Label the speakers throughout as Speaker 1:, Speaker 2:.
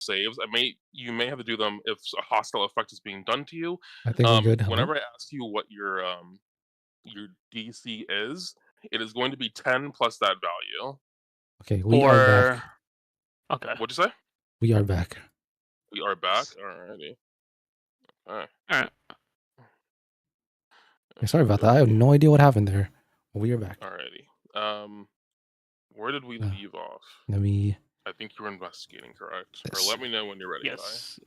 Speaker 1: saves. You may have to do them if a hostile effect is being done to you.
Speaker 2: I think we're good. Hello?
Speaker 1: Whenever I ask you what your DC is, it is going to be 10 plus that value.
Speaker 2: Okay, we are back.
Speaker 3: Okay.
Speaker 1: What'd you say?
Speaker 2: We are back.
Speaker 1: We are back. Alrighty. Alright.
Speaker 3: Alright.
Speaker 2: Sorry about that. I have no idea what happened there. We are back.
Speaker 1: Alrighty. Where did we leave off?
Speaker 2: Let me.
Speaker 1: I think you were investigating, correct?
Speaker 2: Yes.
Speaker 1: Or let me know when you're ready.
Speaker 3: Yes.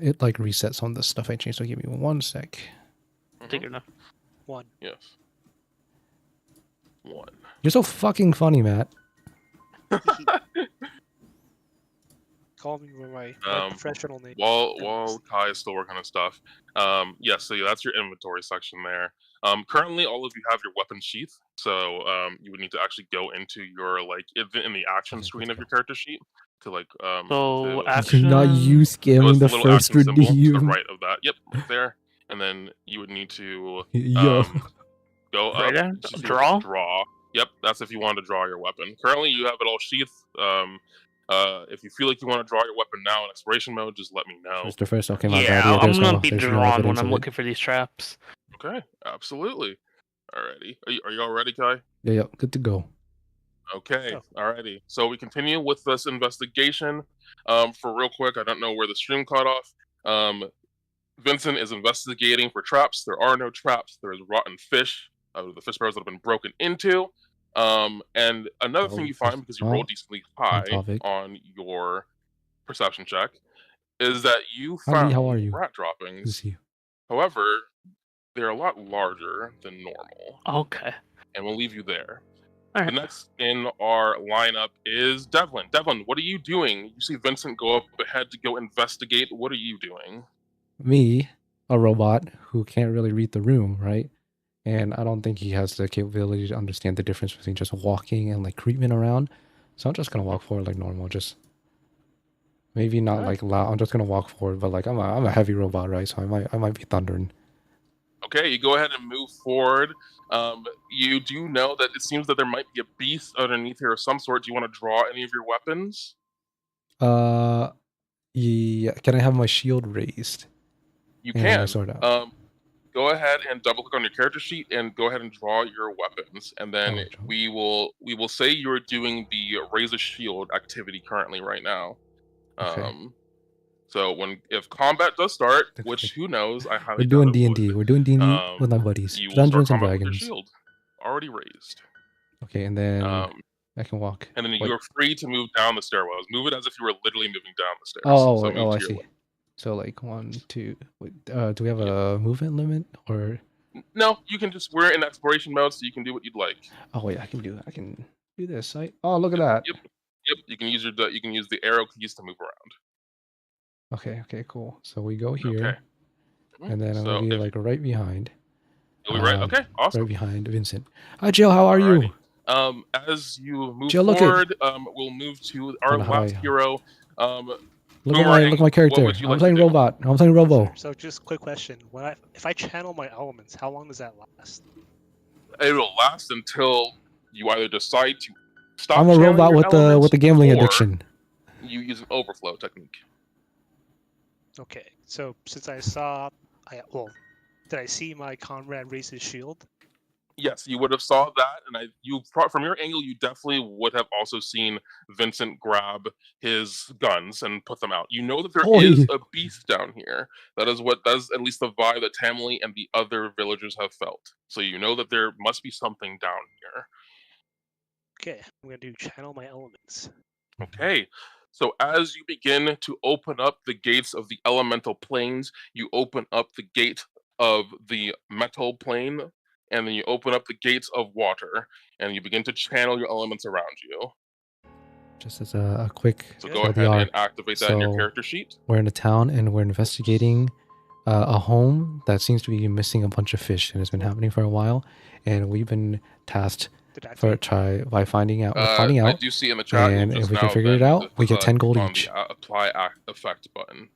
Speaker 2: It like resets on the stuff I changed. So give me 1 sec.
Speaker 3: Take your enough.
Speaker 4: 1.
Speaker 1: Yes. 1.
Speaker 2: You're so fucking funny, Matt.
Speaker 4: Call me by my professional name.
Speaker 1: While Kai is still working on stuff, yes, so that's your inventory section there. Currently, all of you have your weapon sheath, so you would need to actually go into your in the action screen of your character sheet to
Speaker 3: action.
Speaker 2: Not you scamming the first
Speaker 1: redeem to the
Speaker 2: redeem.
Speaker 1: right of that. Yep, there, and then you would need to go up.
Speaker 3: Right there? Draw.
Speaker 1: Draw. Yep, that's if you want to draw your weapon. Currently, you have it all sheathed. If you feel like you want to draw your weapon now in exploration mode, just let me know.
Speaker 2: Mr. First, okay, my
Speaker 3: yeah,
Speaker 2: bad.
Speaker 3: I'm gonna be drawn when I'm looking for these traps.
Speaker 1: Okay, absolutely. Alrighty, are you all ready, Kai?
Speaker 2: Yeah, good to go.
Speaker 1: Okay, alrighty. So we continue with this investigation. For real quick, I don't know where the stream cut off. Vincent is investigating for traps. There are no traps. There is rotten fish. The fish barrels that have been broken into. And another thing you find, because you rolled decently high on your perception check, is that you found rat droppings. However, they're a lot larger than normal.
Speaker 3: Okay.
Speaker 1: And we'll leave you there.
Speaker 3: All right.
Speaker 1: The next in our lineup is Devlin. Devlin, what are you doing? You see Vincent go up ahead to go investigate. What are you doing?
Speaker 2: Me, a robot who can't really read the room, right? And I don't think he has the capability to understand the difference between just walking and like creeping around. So I'm just gonna walk forward like normal, just maybe not like loud. I'm just gonna walk forward, but like I'm a heavy robot, right? So I might be thundering.
Speaker 1: Okay, you go ahead and move forward. You do know that it seems that there might be a beast underneath here of some sort. Do you want to draw any of your weapons?
Speaker 2: Yeah. Can I have my shield raised?
Speaker 1: You can. Go ahead and double click on your character sheet and go ahead and draw your weapons, and then we will say you're doing the raise a shield activity currently right now. So if combat does start, which who knows, I highly
Speaker 2: We're doing D&D. We're doing D&D with my buddies. Dungeons and Dragons.
Speaker 1: With your shield already raised.
Speaker 2: Okay, and then I can walk.
Speaker 1: And then you're free to move down the stairwells. Move it as if you were literally moving down the stairs.
Speaker 2: I see. So like 1, 2. Wait, do we have a movement limit or?
Speaker 1: No, you can just. We're in exploration mode, so you can do what you'd like.
Speaker 2: Oh wait, I can do this. Oh, look at that.
Speaker 1: Yep. You can use the arrow keys to move around.
Speaker 2: Okay, cool. So we go here, and then I'm gonna be like right behind.
Speaker 1: You'll be right. Okay, awesome.
Speaker 2: Right behind Vincent. Hi, Jill. How are you?
Speaker 1: As you move
Speaker 2: Jill,
Speaker 1: forward, we'll move to our last hero.
Speaker 2: Look at my character. I'm playing robot. I'm playing Robo.
Speaker 4: So just quick question: if I channel my elements, how long does that last?
Speaker 1: It will last until you either decide to stop.
Speaker 2: I'm a robot with the gambling addiction.
Speaker 1: You use an overflow technique.
Speaker 4: Okay, so since I saw, did I see my comrade raise his shield?
Speaker 1: Yes, you would have saw that, and from your angle, you definitely would have also seen Vincent grab his guns and put them out. You know that there is a beast down here. That is at least the vibe that Tamley and the other villagers have felt. So you know that there must be something down here.
Speaker 4: Okay, I'm gonna do channel my elements.
Speaker 1: Okay, so as you begin to open up the gates of the elemental planes, you open up the gate of the metal plane. And then you open up the gates of water, and you begin to channel your elements around you.
Speaker 2: Just as a quick...
Speaker 1: So go ahead and activate that in your character sheet.
Speaker 2: We're in a town, and we're investigating a home that seems to be missing a bunch of fish, and it's been happening for a while. And we've been tasked by finding out.
Speaker 1: I do see in the chat,
Speaker 2: and if we can figure it out, we get 10 gold each.
Speaker 1: The apply effect button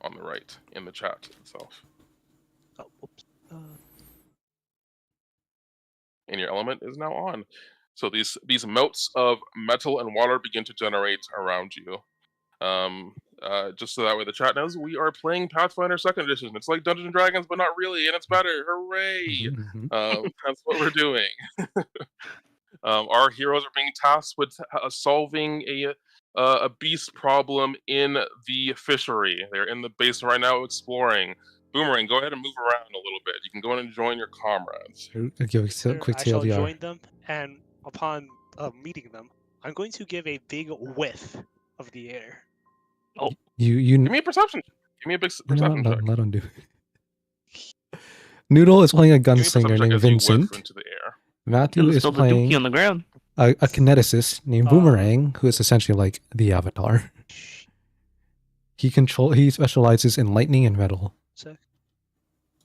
Speaker 1: on the right in the chat itself.
Speaker 4: Oh, whoops.
Speaker 1: And your element is now on. So these motes of metal and water begin to generate around you. Just so that way the chat knows, we are playing Pathfinder 2nd Edition. It's like Dungeons & Dragons, but not really, and it's better. Hooray! That's what we're doing. Our heroes are being tasked with solving a beast problem in the fishery. They're in the basin right now exploring. Boomerang, go ahead and move around a little bit. You can go in and join your comrades.
Speaker 2: Quick
Speaker 4: I shall
Speaker 2: TLDR.
Speaker 4: join them, and upon meeting them, I'm going to give a big whiff of the air.
Speaker 3: Oh,
Speaker 2: you
Speaker 1: give me a perception. Give me a big perception check.
Speaker 2: Let him do it. Noodle is playing a
Speaker 1: Give me a
Speaker 2: gunslinger
Speaker 1: perception check
Speaker 2: named
Speaker 1: as you whiff
Speaker 2: Vincent.
Speaker 1: into the air.
Speaker 2: Matthew is
Speaker 3: still the
Speaker 2: playing
Speaker 3: dookie on the ground.
Speaker 2: a kineticist named Boomerang, who is essentially like the Avatar. He specializes in lightning and metal.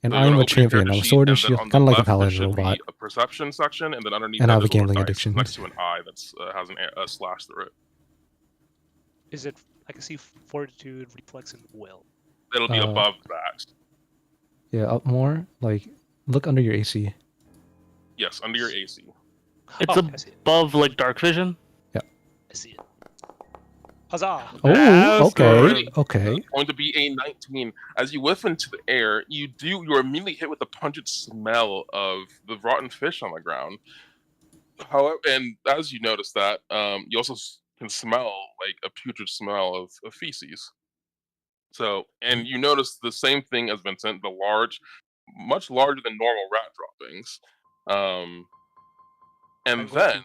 Speaker 2: And
Speaker 1: So
Speaker 2: I'm a champion. I'm a sword and shield, kind of like a paladin robot.
Speaker 1: A perception section, and then underneath
Speaker 2: and I
Speaker 1: that
Speaker 2: have a
Speaker 1: is a little
Speaker 2: gambling
Speaker 1: dice
Speaker 2: addiction.
Speaker 1: next to an eye that's has a slash through it.
Speaker 4: Is it? I can see fortitude, reflex, and will.
Speaker 1: It'll be above that.
Speaker 2: Yeah, up more. Like, look under your AC.
Speaker 1: Yes, under your AC.
Speaker 3: It's above like dark vision.
Speaker 2: Yeah.
Speaker 4: I see it. Huzzah!
Speaker 2: Oh, okay.
Speaker 1: It's
Speaker 2: Okay.
Speaker 1: going to be a 19. As you whiff into the air, you're immediately hit with the pungent smell of the rotten fish on the ground. However, and as you notice that, you also can smell like a putrid smell of feces. So, and you notice the same thing as Vincent, the much larger than normal rat droppings. And then,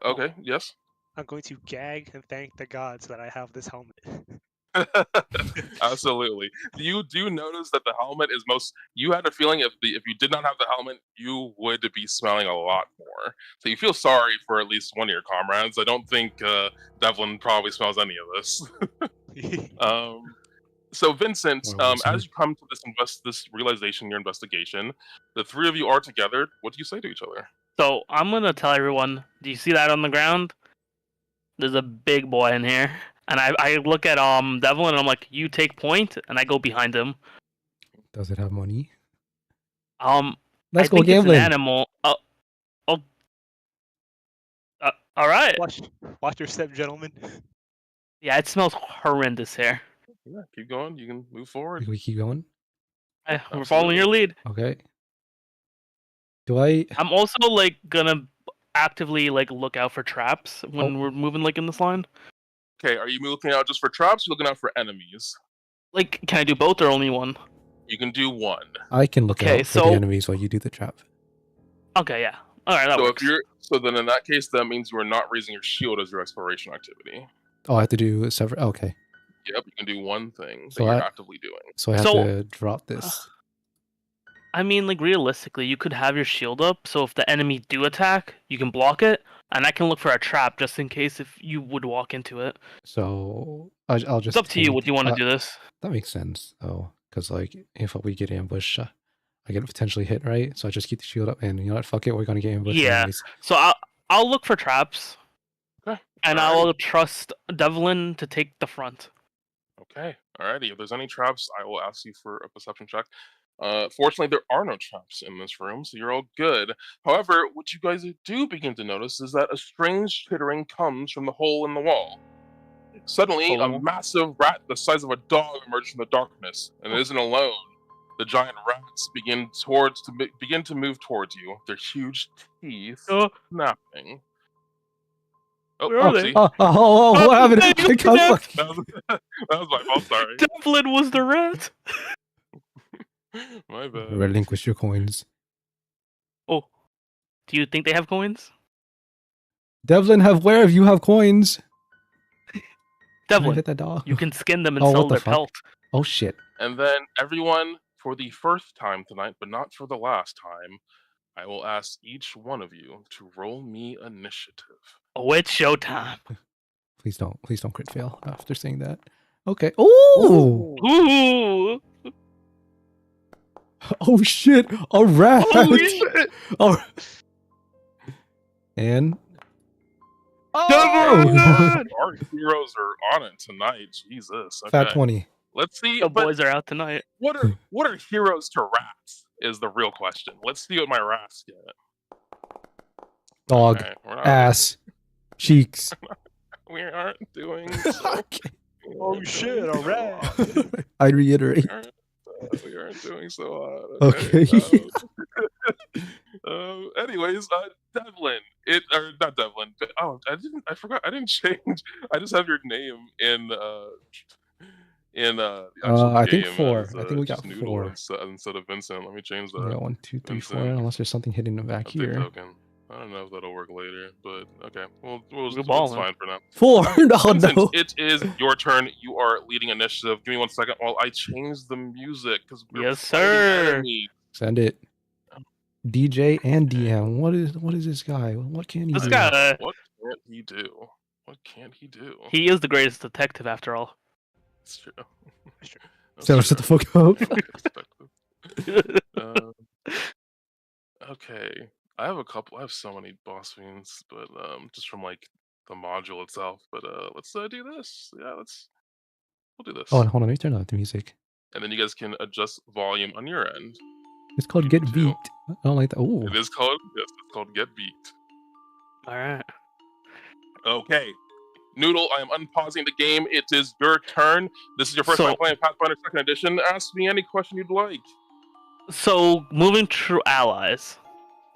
Speaker 1: okay, yes?
Speaker 4: I'm going to gag and thank the gods that I have this helmet.
Speaker 1: Absolutely. You do notice that the helmet is you had a feeling if you did not have the helmet, you would be smelling a lot more. So you feel sorry for at least one of your comrades. I don't think Devlin probably smells any of this. So Vincent, as you come to this realization, your investigation, the three of you are together. What do you say to each other?
Speaker 3: So I'm gonna tell everyone, do you see that on the ground? There's a big boy in here. And I look at Devlin and I'm like, you take point, and I go behind him.
Speaker 2: Does it have money?
Speaker 3: Let's go gambling. It's an animal. All right.
Speaker 4: Watch your step, gentlemen.
Speaker 3: Yeah, it smells horrendous here.
Speaker 1: Yeah, keep going. You can move forward.
Speaker 2: We keep going.
Speaker 3: We're following your lead.
Speaker 2: Okay.
Speaker 3: I'm also gonna actively look out for traps when we're moving in this line.
Speaker 1: Okay, are you looking out just for traps or looking out for enemies?
Speaker 3: Can I do both or only one?
Speaker 1: You can do one.
Speaker 2: I can look out for the enemies while you do the trap.
Speaker 3: Okay, yeah. Alright, that works.
Speaker 1: So then in that case, that means you are not raising your shield as your exploration activity.
Speaker 2: Oh, I have to do several. Okay.
Speaker 1: Yep, you can do one thing that you're actively doing.
Speaker 2: So I have to drop this.
Speaker 3: I mean, realistically, you could have your shield up, so if the enemy do attack, you can block it, and I can look for a trap just in case if you would walk into it.
Speaker 2: So I'll just.
Speaker 3: It's up to you. Would you want to do this?
Speaker 2: That makes sense, though, because if we get ambushed, I get potentially hit, right? So I just keep the shield up, and you know what? Fuck it, we're gonna get ambushed.
Speaker 3: Yeah.
Speaker 2: Anyways.
Speaker 3: So I'll look for traps.
Speaker 1: Okay.
Speaker 3: And I'll trust Devlin to take the front.
Speaker 1: Okay. Alrighty. If there's any traps, I will ask you for a perception check. Fortunately, there are no traps in this room, so you're all good. However, what you guys do begin to notice is that a strange chittering comes from the hole in the wall. Suddenly, a massive rat the size of a dog emerges from the darkness, and it isn't alone. The giant rats begin to move towards you, their huge teeth snapping.
Speaker 3: Where are they?
Speaker 2: What happened?
Speaker 1: That was my fault, sorry.
Speaker 3: Devlin was the rat.
Speaker 1: My bad.
Speaker 2: Relinquish your coins.
Speaker 3: Oh, do you think they have coins?
Speaker 2: Devlin, where have you have coins?
Speaker 3: Devlin,
Speaker 2: hit that dog?
Speaker 3: You can skin them and sell their pelt.
Speaker 2: Oh shit!
Speaker 1: And then everyone, for the first time tonight, but not for the last time, I will ask each one of you to roll me initiative.
Speaker 3: Oh, it's showtime.
Speaker 2: Please don't crit fail after saying that. Okay. Ooh! Oh shit! A rat!
Speaker 3: Holy shit!
Speaker 2: Oh. And
Speaker 1: our heroes are on it tonight. Jesus. Okay.
Speaker 2: Fat 20.
Speaker 1: Let's see.
Speaker 3: The boys are out tonight.
Speaker 1: What are heroes to rats? Is the real question. Let's see what my rats get.
Speaker 2: Dog.
Speaker 1: Okay, we're not-
Speaker 2: Ass. Cheeks.
Speaker 1: We aren't doing so.
Speaker 2: Okay.
Speaker 4: Oh shit! All right.
Speaker 2: I reiterate.
Speaker 1: We aren't doing so hot.
Speaker 2: Okay.
Speaker 1: Anyways, Devlin. Or not Devlin. But, I forgot. I didn't change. I just have your name in the actual
Speaker 2: I
Speaker 1: game
Speaker 2: think 4.
Speaker 1: as,
Speaker 2: I think we
Speaker 1: just
Speaker 2: got
Speaker 1: Noodle
Speaker 2: 4.
Speaker 1: instead of Vincent. Let me change
Speaker 2: We
Speaker 1: that.
Speaker 2: got 1, 2, 3, 4.
Speaker 1: Vincent.
Speaker 2: Unless there's something hidden back
Speaker 1: Update
Speaker 2: here.
Speaker 1: token. I don't know if that'll work later, but okay. Well, it's
Speaker 3: Good ball, man.
Speaker 1: fine for now.
Speaker 2: 4. No,
Speaker 1: Vincent,
Speaker 2: no.
Speaker 1: it is your turn. You are leading initiative. Give me 1 second while I change the music because
Speaker 3: Yes, sir.
Speaker 2: Send it. DJ and DM. What is this guy? What can he
Speaker 3: This
Speaker 2: do?
Speaker 3: guy,
Speaker 1: What can't he do? What can't he do?
Speaker 3: he is the greatest detective after all.
Speaker 1: It's true.
Speaker 4: It's true.
Speaker 2: So shut the fuck up.
Speaker 1: Okay. I have so many boss fiends, but just from like the module itself. But let's do this. Yeah, we'll do this.
Speaker 2: Oh, hold on. Let me turn off the music.
Speaker 1: And then you guys can adjust volume on your end.
Speaker 2: It's called
Speaker 1: You
Speaker 2: Get
Speaker 1: too.
Speaker 2: Beat. I don't like that. Oh,
Speaker 1: It is called it's called Get Beat.
Speaker 3: All right.
Speaker 1: Okay. Noodle, I am unpausing the game. It is your turn. This is your first
Speaker 3: So-
Speaker 1: time playing Pathfinder 2nd Edition. Ask me any question you'd like.
Speaker 3: So moving through allies.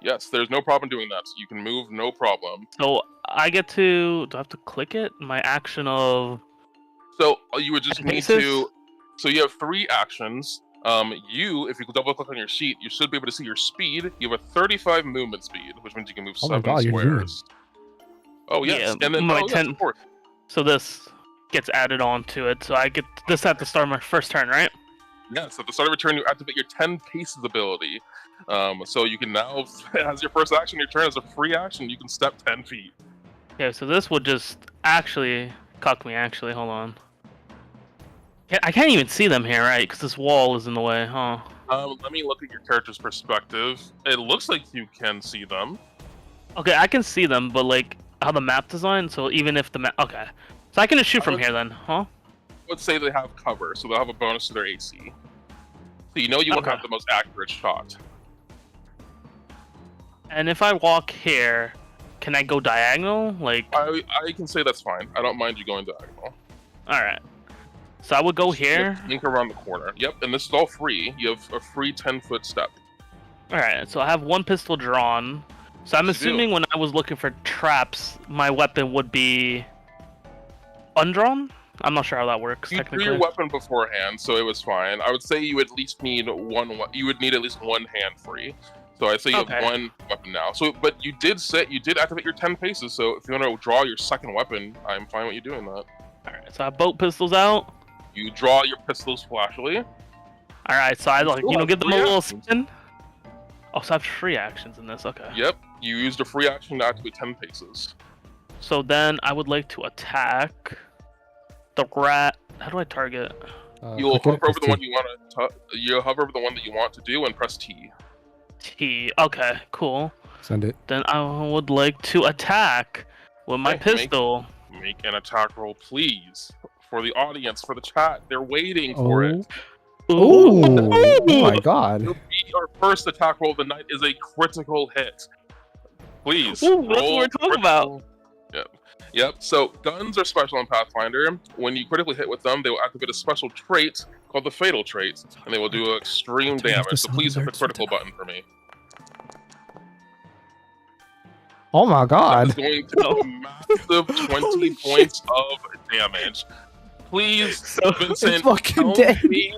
Speaker 1: Yes, there's no problem doing that. You can move, no problem.
Speaker 3: So I get to. Do I have to click it? My action of.
Speaker 1: So you would just
Speaker 3: And
Speaker 1: need
Speaker 3: paces?
Speaker 1: to. So you have 3 actions. If you double click on your sheet, you should be able to see your speed. You have a 35 movement speed, which means you can move
Speaker 2: Oh my
Speaker 1: 7
Speaker 2: God, you're doing
Speaker 1: squares. Oh yes,
Speaker 3: Yeah,
Speaker 1: and then
Speaker 3: my
Speaker 1: yes,
Speaker 3: 10
Speaker 1: of course.
Speaker 3: So this gets added on to it. So I get this at the start of my first turn, right?
Speaker 1: Yes, at the start of your turn, you activate your 10 paces ability. So you can now, as your first action, your turn as a free action, you can step 10 feet.
Speaker 3: Okay, so this would just actually cuck me. Actually, hold on. I can't even see them here, right? Because this wall is in the way, huh?
Speaker 1: Let me look at your character's perspective. It looks like you can see them.
Speaker 3: Okay, I can see them, but like how the map designed. So even if the map, okay, so I can just shoot from here then, huh?
Speaker 1: Let's say they have cover, so they'll have a bonus to their AC. So you know you won't
Speaker 3: Okay.
Speaker 1: have the most accurate shot.
Speaker 3: And if I walk here, can I go diagonal? Like,
Speaker 1: I can say that's fine. I don't mind you going diagonal.
Speaker 3: all right. So I would go here.
Speaker 1: Link around the corner. Yep, and this is all free. You have a free 10-foot step.
Speaker 3: All right. So I have one pistol drawn. So I'm
Speaker 1: Yes, you do.
Speaker 3: assuming when I was looking for traps, my weapon would be undrawn. I'm not sure how that works
Speaker 1: You drew
Speaker 3: technically.
Speaker 1: your weapon beforehand, so it was fine. I would say you at least need one. You would need at least one hand free. So I say you
Speaker 3: Okay.
Speaker 1: have one weapon now. So, but you did activate your 10 paces. So if you want to draw your second weapon, I'm fine with you doing that.
Speaker 3: All right. So I have both pistols out.
Speaker 1: You draw your pistols flashily.
Speaker 3: All right. So I like
Speaker 1: still have
Speaker 3: give them a
Speaker 1: free
Speaker 3: little
Speaker 1: actions.
Speaker 3: spin. Oh, so I have free actions in this. Okay.
Speaker 1: Yep, you used a free action to activate 10 paces.
Speaker 3: So then I would like to attack the rat. How do I target?
Speaker 1: You'll
Speaker 2: click
Speaker 1: hover
Speaker 2: it,
Speaker 1: over the
Speaker 2: press
Speaker 1: one
Speaker 2: T.
Speaker 1: you want to. You hover over the one that you want to do and press T.
Speaker 3: T. Okay. Cool.
Speaker 2: Send it.
Speaker 3: Then I would like to attack with my
Speaker 1: Okay, make-
Speaker 3: pistol.
Speaker 1: Make an attack roll, please, for the audience, for the chat. They're waiting for it.
Speaker 2: Oh, oh my God.
Speaker 1: It'll be our first attack roll of the night is a critical hit. Please.
Speaker 3: Ooh, that's what
Speaker 1: roll
Speaker 3: we're talking about.
Speaker 1: critical- Yep. So guns are special in Pathfinder. When you critically hit with them, they will activate a special trait called the Fatal Trait, and they will do extreme
Speaker 2: Turn off
Speaker 1: damage.
Speaker 2: the
Speaker 1: So
Speaker 2: sound
Speaker 1: please hit the
Speaker 2: alerts.
Speaker 1: critical button for me.
Speaker 2: Oh my
Speaker 1: That
Speaker 2: God.
Speaker 1: is going to do a massive 20
Speaker 2: Holy
Speaker 1: points of damage. Please,
Speaker 3: So
Speaker 1: Vincent,
Speaker 2: It's fucking
Speaker 1: tell
Speaker 2: dead.
Speaker 1: me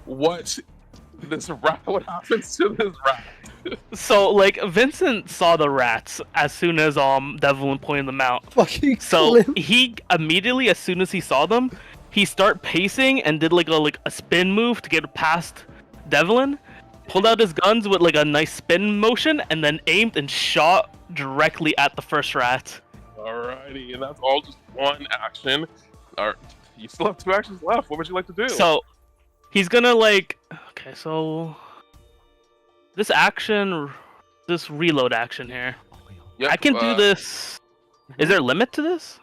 Speaker 1: what happens to this rat.
Speaker 3: So like Vincent saw the rats as soon as Devlin pointed them out.
Speaker 2: Fucking
Speaker 3: So
Speaker 2: slim.
Speaker 3: he immediately, as soon as he saw them, he start pacing and did like a spin move to get past Devlin. Pulled out his guns with like a nice spin motion and then aimed and shot directly at the first rat.
Speaker 1: Alrighty, and that's all just one action. Alright, you still have 2 actions left. What would you like to do?
Speaker 3: So he's gonna like okay, so this action, this reload action here.
Speaker 1: Yep,
Speaker 3: I can do this. Is there a limit to this?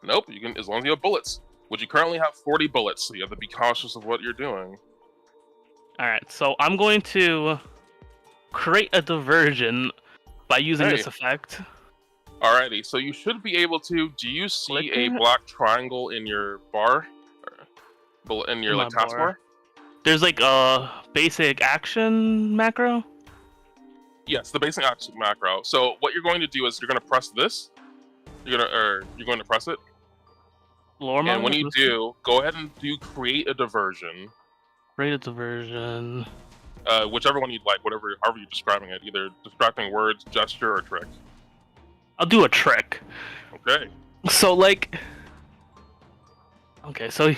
Speaker 1: Nope, you can as long as you have bullets. Which you currently have 40 bullets, so you have to be cautious of what you're doing.
Speaker 3: Alright, so I'm going to create a diversion by using
Speaker 1: Hey.
Speaker 3: this effect.
Speaker 1: Alrighty, so you should be able to. Do you see
Speaker 3: Click
Speaker 1: a
Speaker 3: it.
Speaker 1: black triangle in your bar? In your
Speaker 3: In my
Speaker 1: like taskbar?
Speaker 3: bar. There's like a basic action macro.
Speaker 1: Yes, the basic action macro. So what you're going to do is you're going to press this. You're going to press it.
Speaker 3: Lore
Speaker 1: And when
Speaker 3: mode?
Speaker 1: you do, go ahead and do create a diversion.
Speaker 3: Create a diversion.
Speaker 1: Whichever one you'd like, however you're describing it, either distracting words, gesture, or trick.
Speaker 3: I'll do a trick.
Speaker 1: Okay.
Speaker 3: So like, okay, so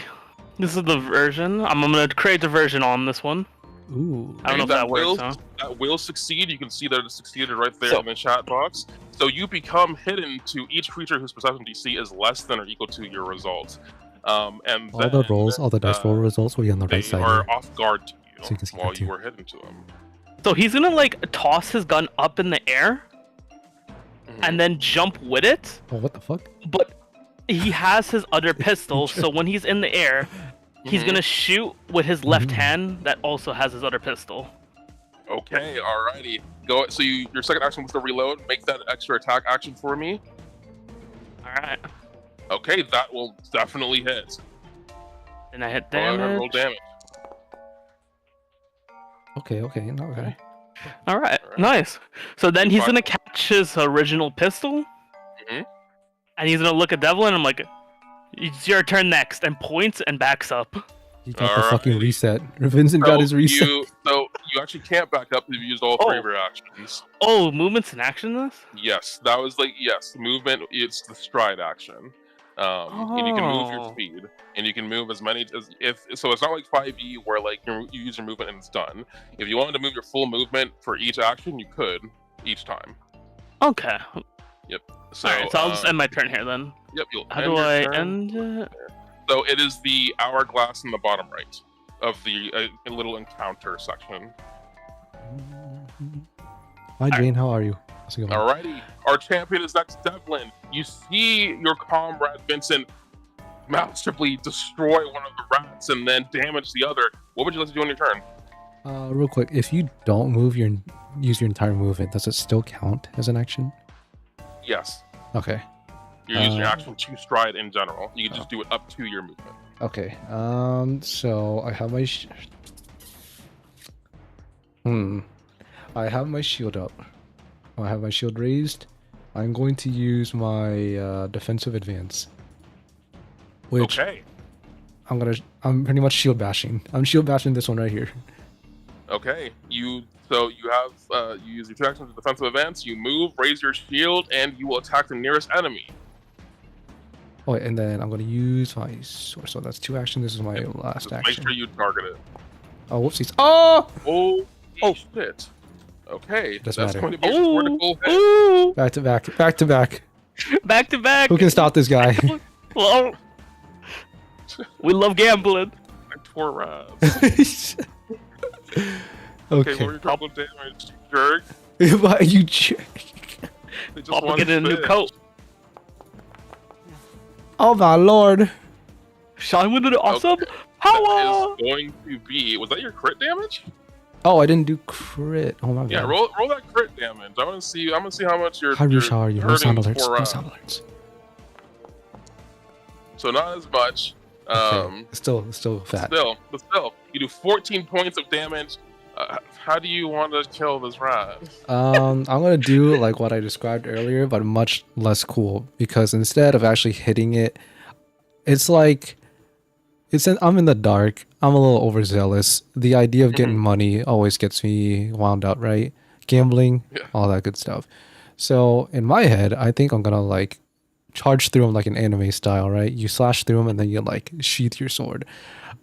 Speaker 3: this is the version. I'm gonna create a diversion on this one.
Speaker 2: Ooh.
Speaker 3: I don't know if that works. Huh?
Speaker 1: That will succeed. You can see that it succeeded right there
Speaker 3: So-
Speaker 1: in the chat box. So you become hidden to each creature whose perception DC is less than or equal to your result. And
Speaker 2: All the
Speaker 1: then,
Speaker 2: rolls, all the dice roll results will be on the
Speaker 1: they
Speaker 2: right side
Speaker 1: are
Speaker 2: here.
Speaker 1: off guard to you,
Speaker 2: So you can see
Speaker 1: while
Speaker 2: that
Speaker 1: you
Speaker 2: too.
Speaker 1: were hidden to them.
Speaker 3: So he's gonna like toss his gun up in the air and then jump with it,
Speaker 2: Oh, what the fuck?
Speaker 3: but he has his other pistol. So when he's in the air, he's
Speaker 1: Mhm.
Speaker 3: gonna shoot with his left
Speaker 2: Mhm.
Speaker 3: hand that also has his other pistol.
Speaker 1: Okay, alrighty. Go. So your second action was to reload. Make that extra attack action for me.
Speaker 3: All right,
Speaker 1: Okay, that will definitely hit.
Speaker 3: and I hit
Speaker 1: Go ahead and roll
Speaker 3: damage.
Speaker 1: damage.
Speaker 2: Okay, okay, no, okay.
Speaker 3: All right,
Speaker 1: Alright.
Speaker 3: nice. So then he's
Speaker 1: Fine.
Speaker 3: gonna catch his original pistol,
Speaker 1: Mhm.
Speaker 3: and he's gonna look at Devlin. And I'm like, "It's your turn next," and points and backs up.
Speaker 2: He got the fucking
Speaker 1: Alrighty.
Speaker 2: reset. Vincent got his reset.
Speaker 1: So you actually can't back up if you used all three of your actions.
Speaker 3: Oh, movements in action. This.
Speaker 1: Yes, that was movement. It's the stride action, and you can move your
Speaker 3: Oh.
Speaker 1: speed, and you can move as many as if. So it's not like 5e where like you use your movement and it's done. If you wanted to move your full movement for each action, you could each time.
Speaker 3: Okay.
Speaker 1: So,
Speaker 3: All right. So I'll just end my turn here then.
Speaker 1: Yep. You'll
Speaker 3: How
Speaker 1: end
Speaker 3: do
Speaker 1: your
Speaker 3: I
Speaker 1: turn.
Speaker 3: end it?
Speaker 1: So it is the hourglass in the bottom right of the little encounter section.
Speaker 2: Hi, Jane. How are you? How's it going?
Speaker 1: Alrighty, our champion is next, Devlin. You see your comrade Vincent masterfully destroy one of the rats and then damage the other. What would you like to do on your turn?
Speaker 2: Real quick, if you don't use your entire movement, does it still count as an action?
Speaker 1: Yes,
Speaker 2: Okay.
Speaker 1: you're using your
Speaker 2: Uh,
Speaker 1: action to stride in general. You can just do it up to your movement.
Speaker 2: Okay. So I have my I have my shield up. I have my shield raised. I'm going to use my defensive advance, which
Speaker 1: Okay.
Speaker 2: I'm pretty much shield bashing. I'm shield bashing this one right here.
Speaker 1: Okay. You have you use your two actions to defensive advance. You move, raise your shield, and you will attack the nearest enemy.
Speaker 2: Oh, and then I'm going to use my sword. So that's two actions. This is my
Speaker 1: Yep,
Speaker 2: last
Speaker 1: Just
Speaker 2: action.
Speaker 1: make sure you target it.
Speaker 2: Oh, whoopsies. Oh!
Speaker 1: Oh shit. Okay,
Speaker 2: Doesn't
Speaker 1: that's
Speaker 2: matter.
Speaker 1: going to be a
Speaker 3: Ooh,
Speaker 1: critical hit.
Speaker 3: ooh,
Speaker 2: Back to back. Back to back.
Speaker 3: back to back.
Speaker 2: Who can stop this guy?
Speaker 3: Well, we love gambling.
Speaker 1: Like four rats. Okay, what were your critical damage, you jerk?
Speaker 2: Why you jerk?
Speaker 1: They just
Speaker 3: Papa
Speaker 1: wanted
Speaker 3: getting a new
Speaker 1: fish.
Speaker 3: coat.
Speaker 2: Oh my lord.
Speaker 3: Shine with an awesome
Speaker 1: That
Speaker 3: power.
Speaker 1: is going to be. Was that your crit damage?
Speaker 2: Oh, I didn't do crit. Oh my god.
Speaker 1: Yeah, roll that crit damage. I'm gonna see how much you're.
Speaker 2: Hi, Rush, how are you? No sound
Speaker 1: hurting
Speaker 2: alerts.
Speaker 1: for,
Speaker 2: No sound alerts.
Speaker 1: So not as much.
Speaker 2: Okay. Still fat.
Speaker 1: But still, you do 14 points of damage. How do you want to kill this rat?
Speaker 2: I'm gonna do like what I described earlier, but much less cool because instead of actually hitting it, it's like I'm in the dark. I'm a little overzealous. The idea of getting money always gets me wound up, right? Gambling,
Speaker 1: Yeah.
Speaker 2: all that good stuff. So in my head, I think I'm gonna like charge through them like an anime style, right? You slash through them and then you like sheath your sword.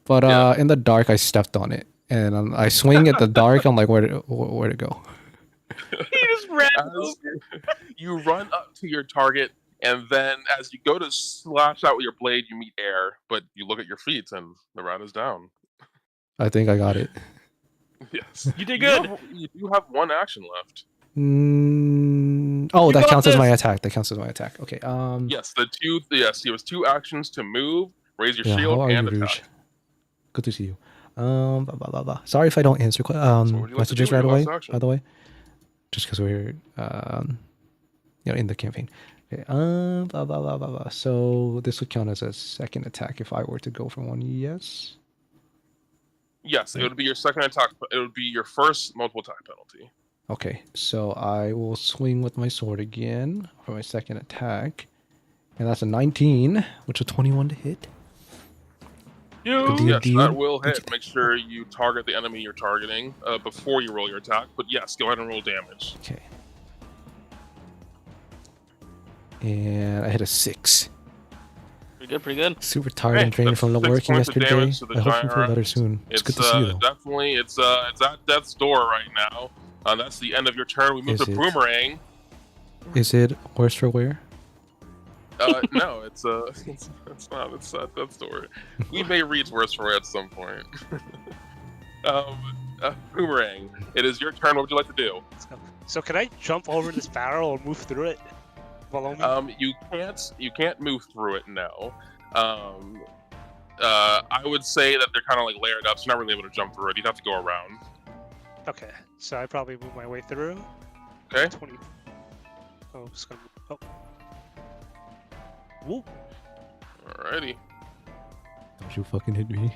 Speaker 2: But in the dark, I stepped on it and I swing at the dark. I'm like, where to go?
Speaker 3: He just ran.
Speaker 1: As you run up to your target, and then as you go to slash out with your blade, you meet air, but you look at your feet, and the rat is down.
Speaker 2: I think I got it.
Speaker 1: Yes.
Speaker 3: You did good.
Speaker 1: You do have one action left.
Speaker 2: Oh,
Speaker 3: You
Speaker 2: that
Speaker 3: got
Speaker 2: counts as my
Speaker 3: this.
Speaker 2: attack. That counts as my attack. Okay.
Speaker 1: Yes, there was two actions to move, raise your
Speaker 2: Yeah,
Speaker 1: shield,
Speaker 2: how are you,
Speaker 1: and
Speaker 2: Rouge?
Speaker 1: attack.
Speaker 2: Good to see you. Blah, blah, blah, blah. Sorry if I don't answer
Speaker 1: would you like to
Speaker 2: messages
Speaker 1: do with
Speaker 2: right
Speaker 1: your
Speaker 2: away.
Speaker 1: last action?
Speaker 2: By the way, just because we're in the campaign. Okay, blah, blah, blah, blah, blah. So this would count as a second attack if I were to go for one. Yes.
Speaker 1: Yes, it would be your second attack. But it would be your first multiple attack penalty.
Speaker 2: Okay, so I will swing with my sword again for my second attack. And that's a 19, which is 21 to hit.
Speaker 1: Yes, that will hit. Make sure you target the enemy you're targeting before you roll your attack. But yes, go ahead and roll damage.
Speaker 2: Okay. And I hit a 6.
Speaker 3: Pretty good.
Speaker 2: Super tired and drained from the working yesterday. I hope you feel better soon. It's good to see you, though.
Speaker 1: Definitely, it's at death's door right now. That's the end of your turn. We move to Boomerang.
Speaker 2: Is it worse for wear?
Speaker 1: No, it's not. It's at death's door. We may reach worse for wear at some point. Boomerang, it is your turn. What would you like to do?
Speaker 4: So can I jump over this barrel and move through it?
Speaker 1: You can't move through it. No. I would say that they're kind of like layered up, so you're not really able to jump through it. You'd have to go around.
Speaker 4: Okay, so I probably move my way through.
Speaker 1: Okay.
Speaker 4: 20. Oh, it's gonna. Oh. Woo.
Speaker 1: Alrighty.
Speaker 2: Don't you fucking hit me.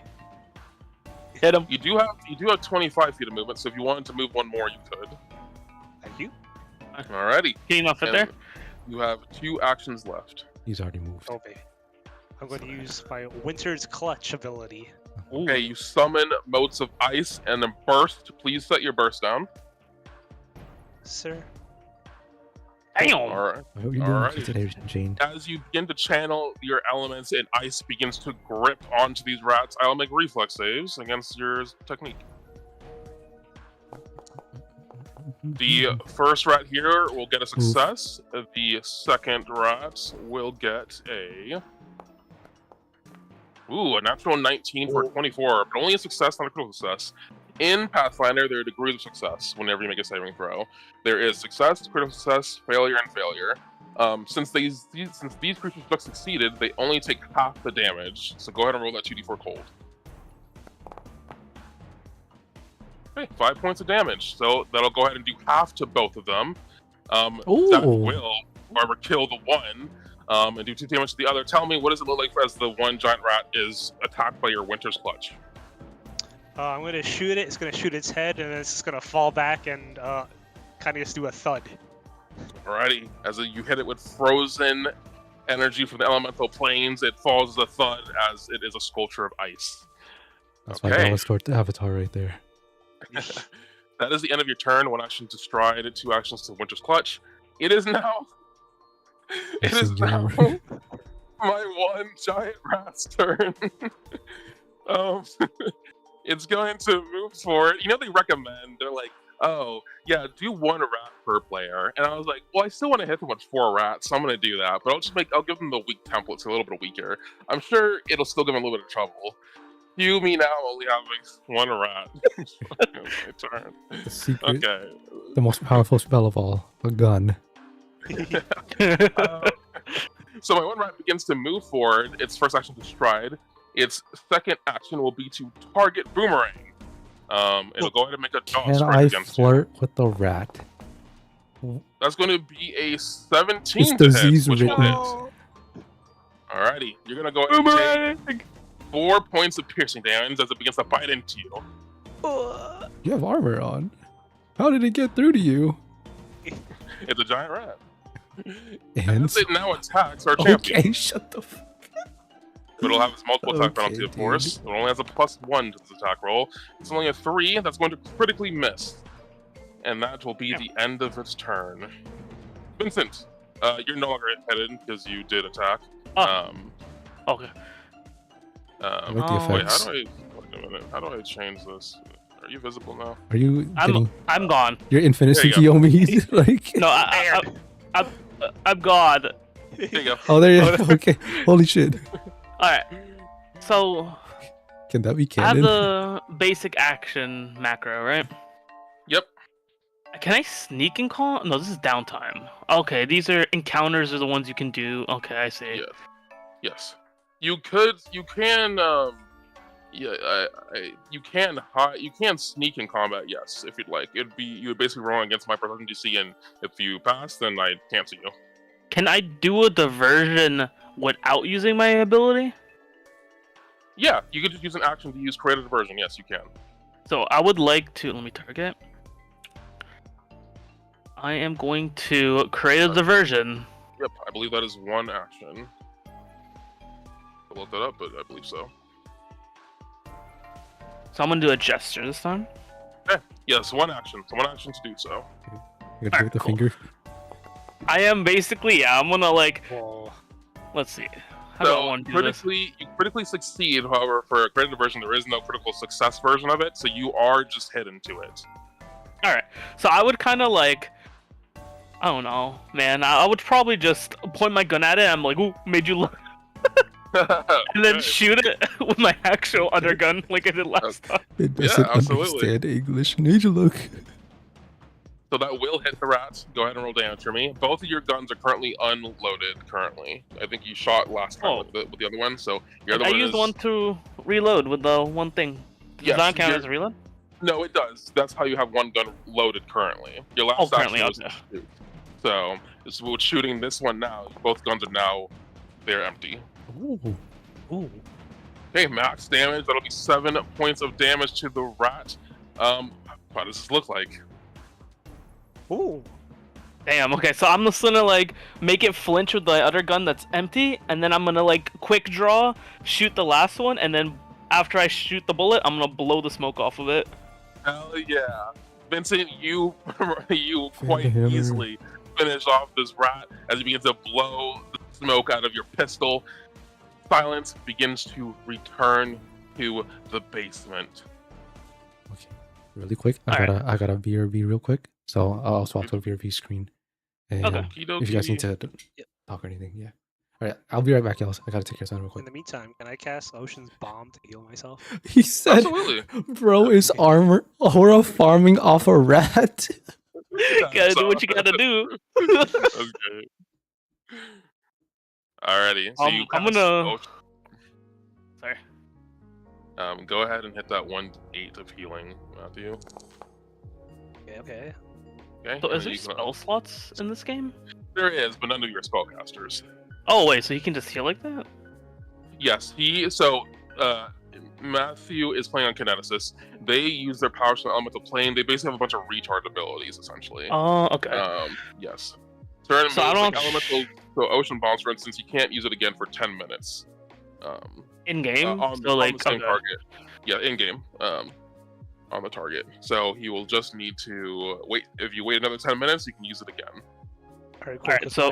Speaker 3: Hit him.
Speaker 1: You do have 25 feet of movement, so if you wanted to move one more, you could.
Speaker 4: Thank you.
Speaker 1: Alrighty.
Speaker 3: Can you not fit there?
Speaker 1: You have 2 actions left.
Speaker 2: He's already moved.
Speaker 4: Oh, baby. I'm going to use my Winter's Clutch ability.
Speaker 1: Okay, you summon motes of ice and then burst. Please set your burst down.
Speaker 4: Sir.
Speaker 3: Damn.
Speaker 1: All right.
Speaker 2: I hope you're doing okay today, Jane.
Speaker 1: As you begin to channel your elements and ice begins to grip onto these rats, I'll make reflex saves against your technique. The first rat here will get a success. The second rat will get a natural 19 for 24, but only a success, not a critical success. In Pathfinder, there are degrees of success whenever you make a saving throw. There is success, critical success, failure, and failure. Since these creatures just succeeded, they only take half the damage. So go ahead and roll that 2d4 cold. Okay, 5 points of damage. So that'll go ahead and do half to both of them. That will, however, kill the one and do 2 damage to the other. Tell me, what does it look like as the one giant rat is attacked by your Winter's Clutch?
Speaker 4: I'm going to shoot it. It's going to shoot its head, and it's just going to fall back and kind of just do a thud.
Speaker 1: Alrighty. As you hit it with frozen energy from the elemental planes, it falls as a thud as it is a sculpture of ice.
Speaker 2: That's my Galastort avatar right there.
Speaker 1: That is the end of your turn. 1 action to stride, 2 actions to Winter's Clutch. It is now my one giant rat's turn. It's going to move forward. You know, they recommend, they're like, oh, yeah, do 1 rat per player. And I was like, well, I still want to hit them with 4 rats, so I'm going to do that. But I'll give them the weak template, so a little bit weaker. I'm sure it'll still give them a little bit of trouble. You, me now, only having 1 rat. My turn.
Speaker 2: The secret,
Speaker 1: okay.
Speaker 2: The most powerful spell of all, a gun.
Speaker 1: So my 1 rat begins to move forward. Its first action to stride. Its second action will be to target Boomerang. It'll go ahead and make a dodge
Speaker 2: Can
Speaker 1: strike
Speaker 2: I
Speaker 1: against
Speaker 2: flirt with the rat?
Speaker 1: That's going to be a 17
Speaker 2: It's
Speaker 1: to
Speaker 2: disease
Speaker 1: hit, which will
Speaker 2: ridden.
Speaker 1: hit. Alrighty, you're going to go ahead and take 4 points of piercing damage as it begins to bite into you.
Speaker 2: You have armor on. How did it get through to you?
Speaker 1: It's a giant rat.
Speaker 2: And
Speaker 1: it now attacks our champion.
Speaker 2: Okay, shut the fuck up.
Speaker 1: But it'll have its multiple attack penalty, of course. It only has a +1 to its attack roll. It's only a 3 that's going to critically miss. And that will be the end of its turn. Vincent, you're no longer headed because you did attack.
Speaker 3: Okay.
Speaker 1: Wait, how do I change this? Are you visible now?
Speaker 2: Are you?
Speaker 3: I'm gone.
Speaker 2: Your Infinity Yomi, like.
Speaker 3: No, I'm gone.
Speaker 1: There you go.
Speaker 2: Oh, there you go. Okay. Holy shit.
Speaker 3: Alright. So
Speaker 2: Can that be
Speaker 3: I have
Speaker 2: canon?
Speaker 3: the basic action macro, right?
Speaker 1: Yep.
Speaker 3: Can I sneak and call? No, this is downtime. Okay, these are encounters are the ones you can do. Okay, I see.
Speaker 1: Yes. You can Yeah, you can hide. You can sneak in combat. Yes, if you'd like. You would basically roll against my perception DC, and if you pass, then I can't see you.
Speaker 3: Can I do a diversion without using my ability?
Speaker 1: Yeah, you could just use an action to use create a diversion. Yes, you can.
Speaker 3: So I would like to let me target. I am going to create a diversion.
Speaker 1: Yep, I believe that is one action. I'll look that up, but I believe so.
Speaker 3: So I'm gonna do a gesture this time.
Speaker 1: Okay. Yes, one action. So one action to do so.
Speaker 2: You gotta do it with the finger.
Speaker 3: I am basically, yeah, I'm gonna like,
Speaker 4: Whoa.
Speaker 3: let's see. How do I
Speaker 1: So
Speaker 3: want to do this?
Speaker 1: you critically succeed. However, for a creative diversion, there is no critical success version of it, so you are just hidden to it.
Speaker 3: All right. So I would kind of like, I don't know, man. I would probably just point my gun at it. I'm like, ooh, made you look, and then
Speaker 1: Okay.
Speaker 3: shoot it with my actual other gun, like I did last time.
Speaker 2: It doesn't
Speaker 1: absolutely.
Speaker 2: understand English. Need you look.
Speaker 1: So that will hit the rats. Go ahead and roll damage for me. Both of your guns are currently unloaded. Currently, I think you shot last time with the other one. So your other
Speaker 3: I
Speaker 1: one
Speaker 3: used
Speaker 1: is...
Speaker 3: one to reload with the one thing. Does
Speaker 1: Yes,
Speaker 3: that count
Speaker 1: you're-
Speaker 3: as a reload?
Speaker 1: No, it does. That's how you have one gun loaded currently. Your last
Speaker 3: currently,
Speaker 1: action was
Speaker 3: okay.
Speaker 1: to shoot. So with shooting this one now, both guns are now empty.
Speaker 2: Ooh.
Speaker 4: Ooh.
Speaker 1: Okay, max damage. That'll be 7 points of damage to the rat. What does this look like?
Speaker 4: Ooh.
Speaker 3: Damn. Okay, so I'm just gonna like make it flinch with the other gun that's empty, and then I'm gonna like quick draw, shoot the last one, and then after I shoot the bullet, I'm gonna blow the smoke off of it.
Speaker 1: Hell yeah, Vincent, you quite
Speaker 2: hammer.
Speaker 1: easily finish off this rat as he begins to blow the smoke out of your pistol. Silence begins to return to the basement.
Speaker 2: Okay. Really quick. I got a VRV real quick. So I'll swap to a VRV screen. And
Speaker 3: Okay.
Speaker 2: if you guys need to talk or anything, yeah. All right, I'll be right back, y'all. I gotta take care of something real
Speaker 4: In
Speaker 2: quick.
Speaker 4: the meantime, can I cast Ocean's Bomb to heal myself?
Speaker 2: He said,
Speaker 1: Absolutely.
Speaker 2: "Bro is armor aura farming off a rat."
Speaker 3: Gotta do what you gotta do.
Speaker 1: Okay. Alrighty. So you
Speaker 3: I'm
Speaker 1: cast
Speaker 3: gonna. Sorry.
Speaker 1: Go ahead and hit that 1/8 of healing, Matthew.
Speaker 4: Okay.
Speaker 1: Okay.
Speaker 3: So
Speaker 1: and
Speaker 3: is
Speaker 1: then
Speaker 3: there
Speaker 1: you can-
Speaker 3: spell slots in this game?
Speaker 1: There is, but none of your spellcasters.
Speaker 3: Oh wait, so you can just heal like that?
Speaker 1: Yes, Matthew is playing on Kineticist. They use their powers from elemental plane. They basically have a bunch of recharge abilities, essentially.
Speaker 3: Oh, okay.
Speaker 1: Yes. Certain
Speaker 3: So I
Speaker 1: moves, like
Speaker 3: don't-
Speaker 1: elemental, so ocean bombs, for instance, you can't use it again for 10 minutes.
Speaker 3: In game,
Speaker 1: on
Speaker 3: so like
Speaker 1: the same
Speaker 3: okay.
Speaker 1: target. Yeah, in game. On the target. So he will just need to wait. If you wait another 10 minutes, you can use it again.
Speaker 4: All right, cool.
Speaker 3: Alright,
Speaker 4: 'cause
Speaker 3: so-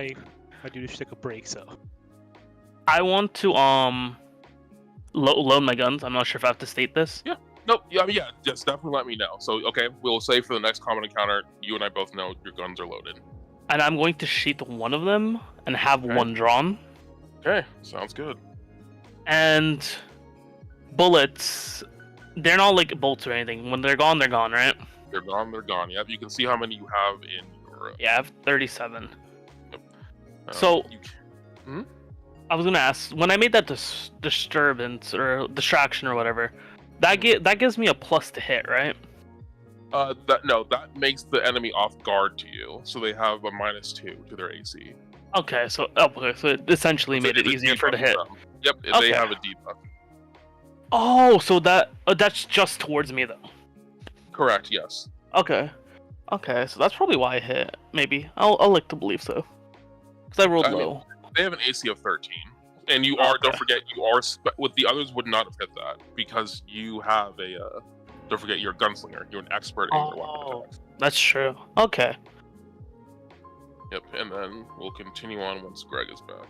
Speaker 4: my dude should take a break, so.
Speaker 3: I want to load my guns. I'm not sure if I have to state this.
Speaker 1: Nope. Yeah. Just definitely let me know. So okay, we'll say for the next common encounter, you and I both know your guns are loaded.
Speaker 3: And I'm going to sheath one of them and have
Speaker 1: Okay.
Speaker 3: one drawn.
Speaker 1: Okay, sounds good.
Speaker 3: And bullets, they're not like bolts or anything. When they're gone, right?
Speaker 1: They're gone. They're gone. Yep. You can see how many you have in your.
Speaker 3: Yeah, I have 37.
Speaker 1: Um,
Speaker 3: So-
Speaker 1: you-
Speaker 3: I was gonna ask, when I made that disturbance or distraction or whatever, that gives me a plus to hit, right?
Speaker 1: that makes the enemy off guard to you, so they have a -2 to their AC.
Speaker 3: Okay, so it essentially made it
Speaker 1: It's a
Speaker 3: easier for it to
Speaker 1: debuff
Speaker 3: hit.
Speaker 1: from- Yep,
Speaker 3: Okay.
Speaker 1: they have a debuff.
Speaker 3: Oh, so that's just towards me though.
Speaker 1: Correct. Yes.
Speaker 3: Okay, so that's probably why I hit. Maybe I'll like to believe so, because I rolled
Speaker 1: I mean,
Speaker 3: low.
Speaker 1: They have an AC of 13, and you
Speaker 3: Okay.
Speaker 1: are. Don't forget, you are. With the others, would not have hit that because you have a. Don't forget, you're a gunslinger. You're an expert in your
Speaker 3: Oh.
Speaker 1: weapon attacks.
Speaker 3: That's true. Okay.
Speaker 1: Yep, and then we'll continue on once Greg is back.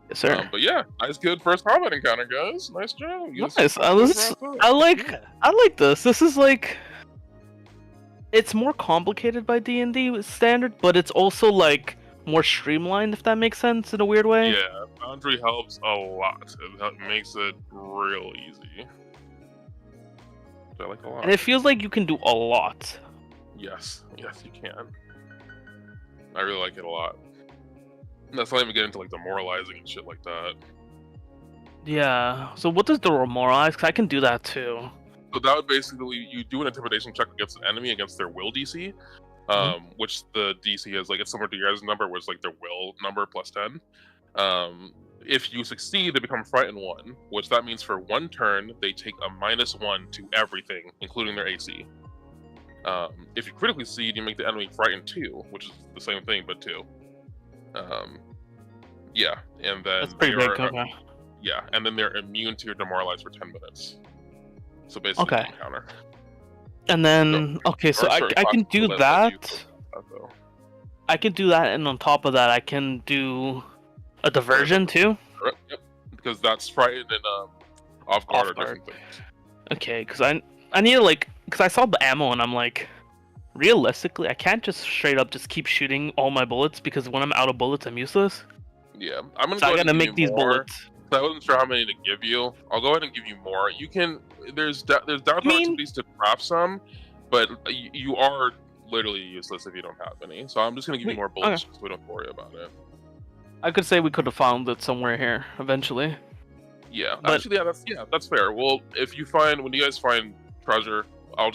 Speaker 3: Yes, sir.
Speaker 1: But yeah, nice, good first combat encounter, guys. Nice job. You
Speaker 3: Nice.
Speaker 1: guys
Speaker 3: I like
Speaker 4: Yeah.
Speaker 3: I like this. This is like, it's more complicated by D&D standard, but it's also like more streamlined, if that makes sense in a weird way.
Speaker 1: Yeah, Boundary helps a lot. It makes it real easy. Which I like a lot.
Speaker 3: And it feels like you can do a lot.
Speaker 1: Yes, you can. I really like it a lot. And that's not even getting into like demoralizing and shit like that.
Speaker 3: Yeah. So what does the demoralize? Because I can do that too.
Speaker 1: So that would basically, you do an intimidation check against an enemy against their will DC, which the DC is like, it's similar to your guys' number, where it's like their will number plus 10. If you succeed, they become frightened 1, which that means for 1 turn, they take a -1 to everything, including their AC. If you critically succeed, you make the enemy frightened 2, which is the same thing, but 2. Yeah, and then
Speaker 3: That's pretty big. Okay.
Speaker 1: Yeah, and then they're immune to your demoralize for 10 minutes. So basically,
Speaker 3: Okay.
Speaker 1: counter.
Speaker 3: And then, okay, so I can do that. I can do that, and on top of that, I can do a diversion too.
Speaker 1: Yep, because that's frightened and off guard are different things.
Speaker 3: Okay, because I need to because I saw the ammo and I'm like, realistically, I can't just straight up just keep shooting all my bullets because when I'm out of bullets, I'm useless.
Speaker 1: Yeah, I'm gonna.
Speaker 3: So I gotta make these bullets.
Speaker 1: I wasn't sure how many to give you. I'll go ahead and give you more. You can. There's downtown activities to craft some, but you are literally useless if you don't have any. So I'm just gonna give you more bullets so we don't worry about it.
Speaker 3: I could say we could have found it somewhere here eventually.
Speaker 1: Yeah, but, actually, that's fair. Well, if you find when you guys find treasure, I'll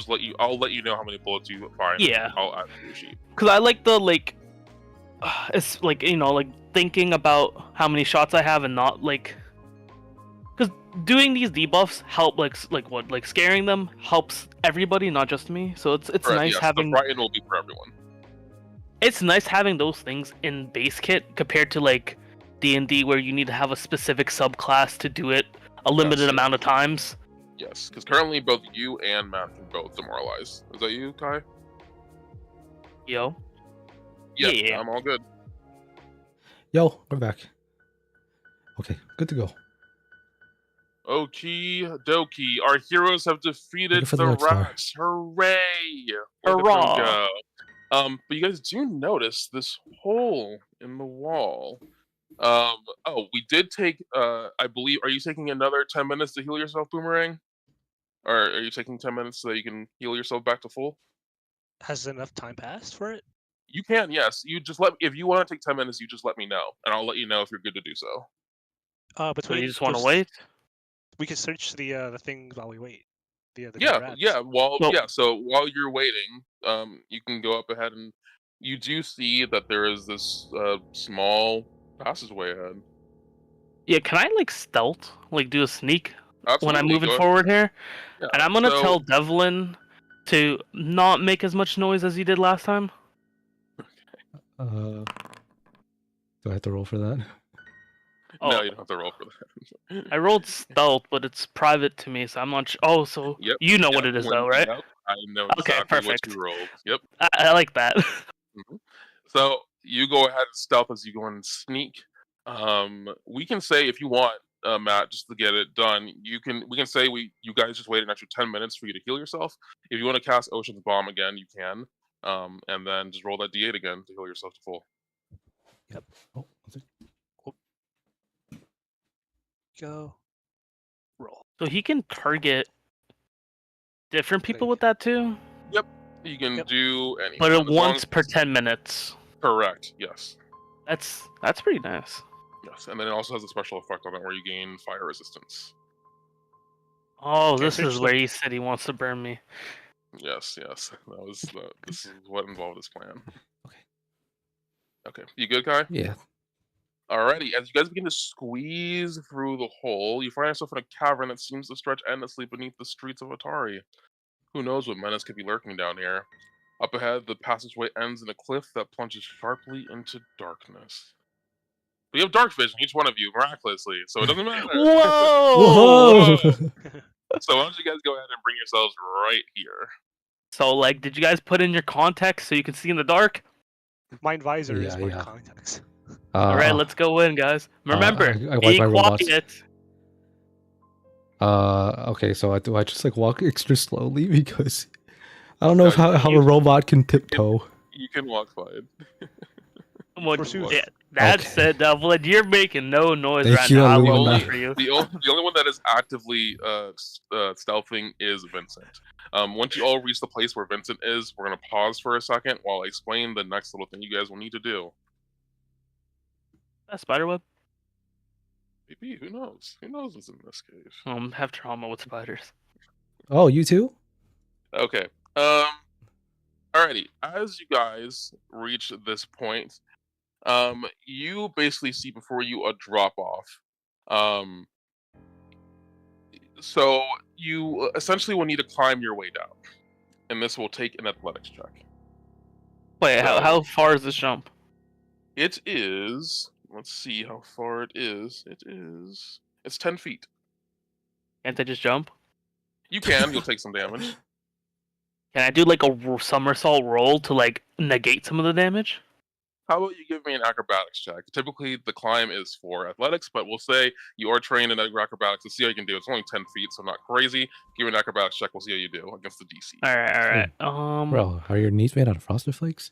Speaker 1: let you know how many bullets you find.
Speaker 3: Yeah,
Speaker 1: I'll add to your sheet.
Speaker 3: Because I like the it's thinking about how many shots I have and not because doing these debuffs help scaring them helps everybody, not just me. So it's nice having.
Speaker 1: The frightened will be for everyone.
Speaker 3: It's nice having those things in base kit compared to D&D where you need to have a specific subclass to do it a limited amount of times.
Speaker 1: Yes, because currently both you and Matt can both demoralize. Is that you, Kai?
Speaker 3: Yo.
Speaker 1: Yeah, I'm all good.
Speaker 2: Yo, we're back. Okay, good to go.
Speaker 1: Okie dokie. Our heroes have defeated the rats. Hooray!
Speaker 3: Hurrah!
Speaker 1: But you guys do notice this hole in the wall. We did take, I believe, are you taking another 10 minutes to heal yourself, Boomerang? Or are you taking 10 minutes so that you can heal yourself back to full?
Speaker 4: Has enough time passed for it?
Speaker 1: You can, yes. You just if you want to take 10 minutes, you just let me know, and I'll let you know if you're good to do so.
Speaker 4: But
Speaker 3: so you just want to wait?
Speaker 4: We can search the thing while we wait. The
Speaker 1: yeah. So while you're waiting, you can go up ahead, and you do see that there is this small passageway ahead.
Speaker 3: Yeah, can I stealth, do a sneak
Speaker 1: Absolutely,
Speaker 3: when I'm moving forward here? Yeah, and I'm gonna tell Devlin to not make as much noise as he did last time.
Speaker 2: Do I have to roll for that?
Speaker 1: No, you don't have to roll for that.
Speaker 3: I rolled stealth, but it's private to me, so I'm not. So you know what it is, though, right?
Speaker 1: Yep, I know exactly what you rolled. Yep.
Speaker 3: I like that.
Speaker 1: So you go ahead and stealth as you go in and sneak. We can say if you want, Matt, just to get it done, we can say you guys just wait an extra 10 minutes for you to heal yourself. If you want to cast Ocean's Bomb again, you can. And then just roll that D8 again to heal yourself to full.
Speaker 2: Yep. Oh, that's it.
Speaker 4: Go. Roll.
Speaker 3: So he can target different people with that too?
Speaker 1: Yep. You can do anything.
Speaker 3: But once per 10 minutes.
Speaker 1: Correct, yes.
Speaker 3: That's pretty nice.
Speaker 1: Yes, and then it also has a special effect on it where you gain fire resistance.
Speaker 3: Oh, this is where he said he wants to burn me.
Speaker 1: Yes. This is what involved this plan. Okay. You good, Kai?
Speaker 2: Yeah.
Speaker 1: Alrighty, as you guys begin to squeeze through the hole, you find yourself in a cavern that seems to stretch endlessly beneath the streets of Atari. Who knows what menace could be lurking down here? Up ahead, the passageway ends in a cliff that plunges sharply into darkness. But you have dark vision, each one of you, miraculously, so it doesn't matter.
Speaker 3: Whoa!
Speaker 1: So why don't you guys go ahead and bring yourselves right here?
Speaker 3: So, did you guys put in your contacts so you can see in the dark?
Speaker 4: Mine visor is my contacts.
Speaker 3: All right, let's go in, guys. Remember,
Speaker 2: be
Speaker 3: quiet.
Speaker 2: Okay, so do I just walk extra slowly because I don't know how a robot can tiptoe.
Speaker 1: You can walk fine.
Speaker 3: That's it, Devlin. You're making no noise right now. I will wait for you.
Speaker 1: The only one that is actively stealthing is Vincent. Once you all reach the place where Vincent is, we're gonna pause for a second while I explain the next little thing you guys will need to do.
Speaker 3: A spiderweb?
Speaker 1: be. Who knows? Who knows what's in this cave?
Speaker 3: Have trauma with spiders.
Speaker 2: Oh, you too?
Speaker 1: Okay. Alrighty. As you guys reach this point, you basically see before you a drop off. So you essentially will need to climb your way down, and this will take an athletics check.
Speaker 3: Wait,
Speaker 1: So-
Speaker 3: how far is this jump?
Speaker 1: It is. Let's see how far it is. It's 10 feet.
Speaker 3: Can't I just jump?
Speaker 1: You can. You'll take some damage.
Speaker 3: Can I do like a somersault roll to like negate some of the damage?
Speaker 1: How about you give me an acrobatics check? Typically, the climb is for athletics, but we'll say you are trained in acrobatics. Let's see how you can do. It's only 10 feet, so not crazy. Give me an acrobatics check. We'll see how you do against the DC.
Speaker 3: All right.
Speaker 2: Bro, are your knees made out of frosted flakes?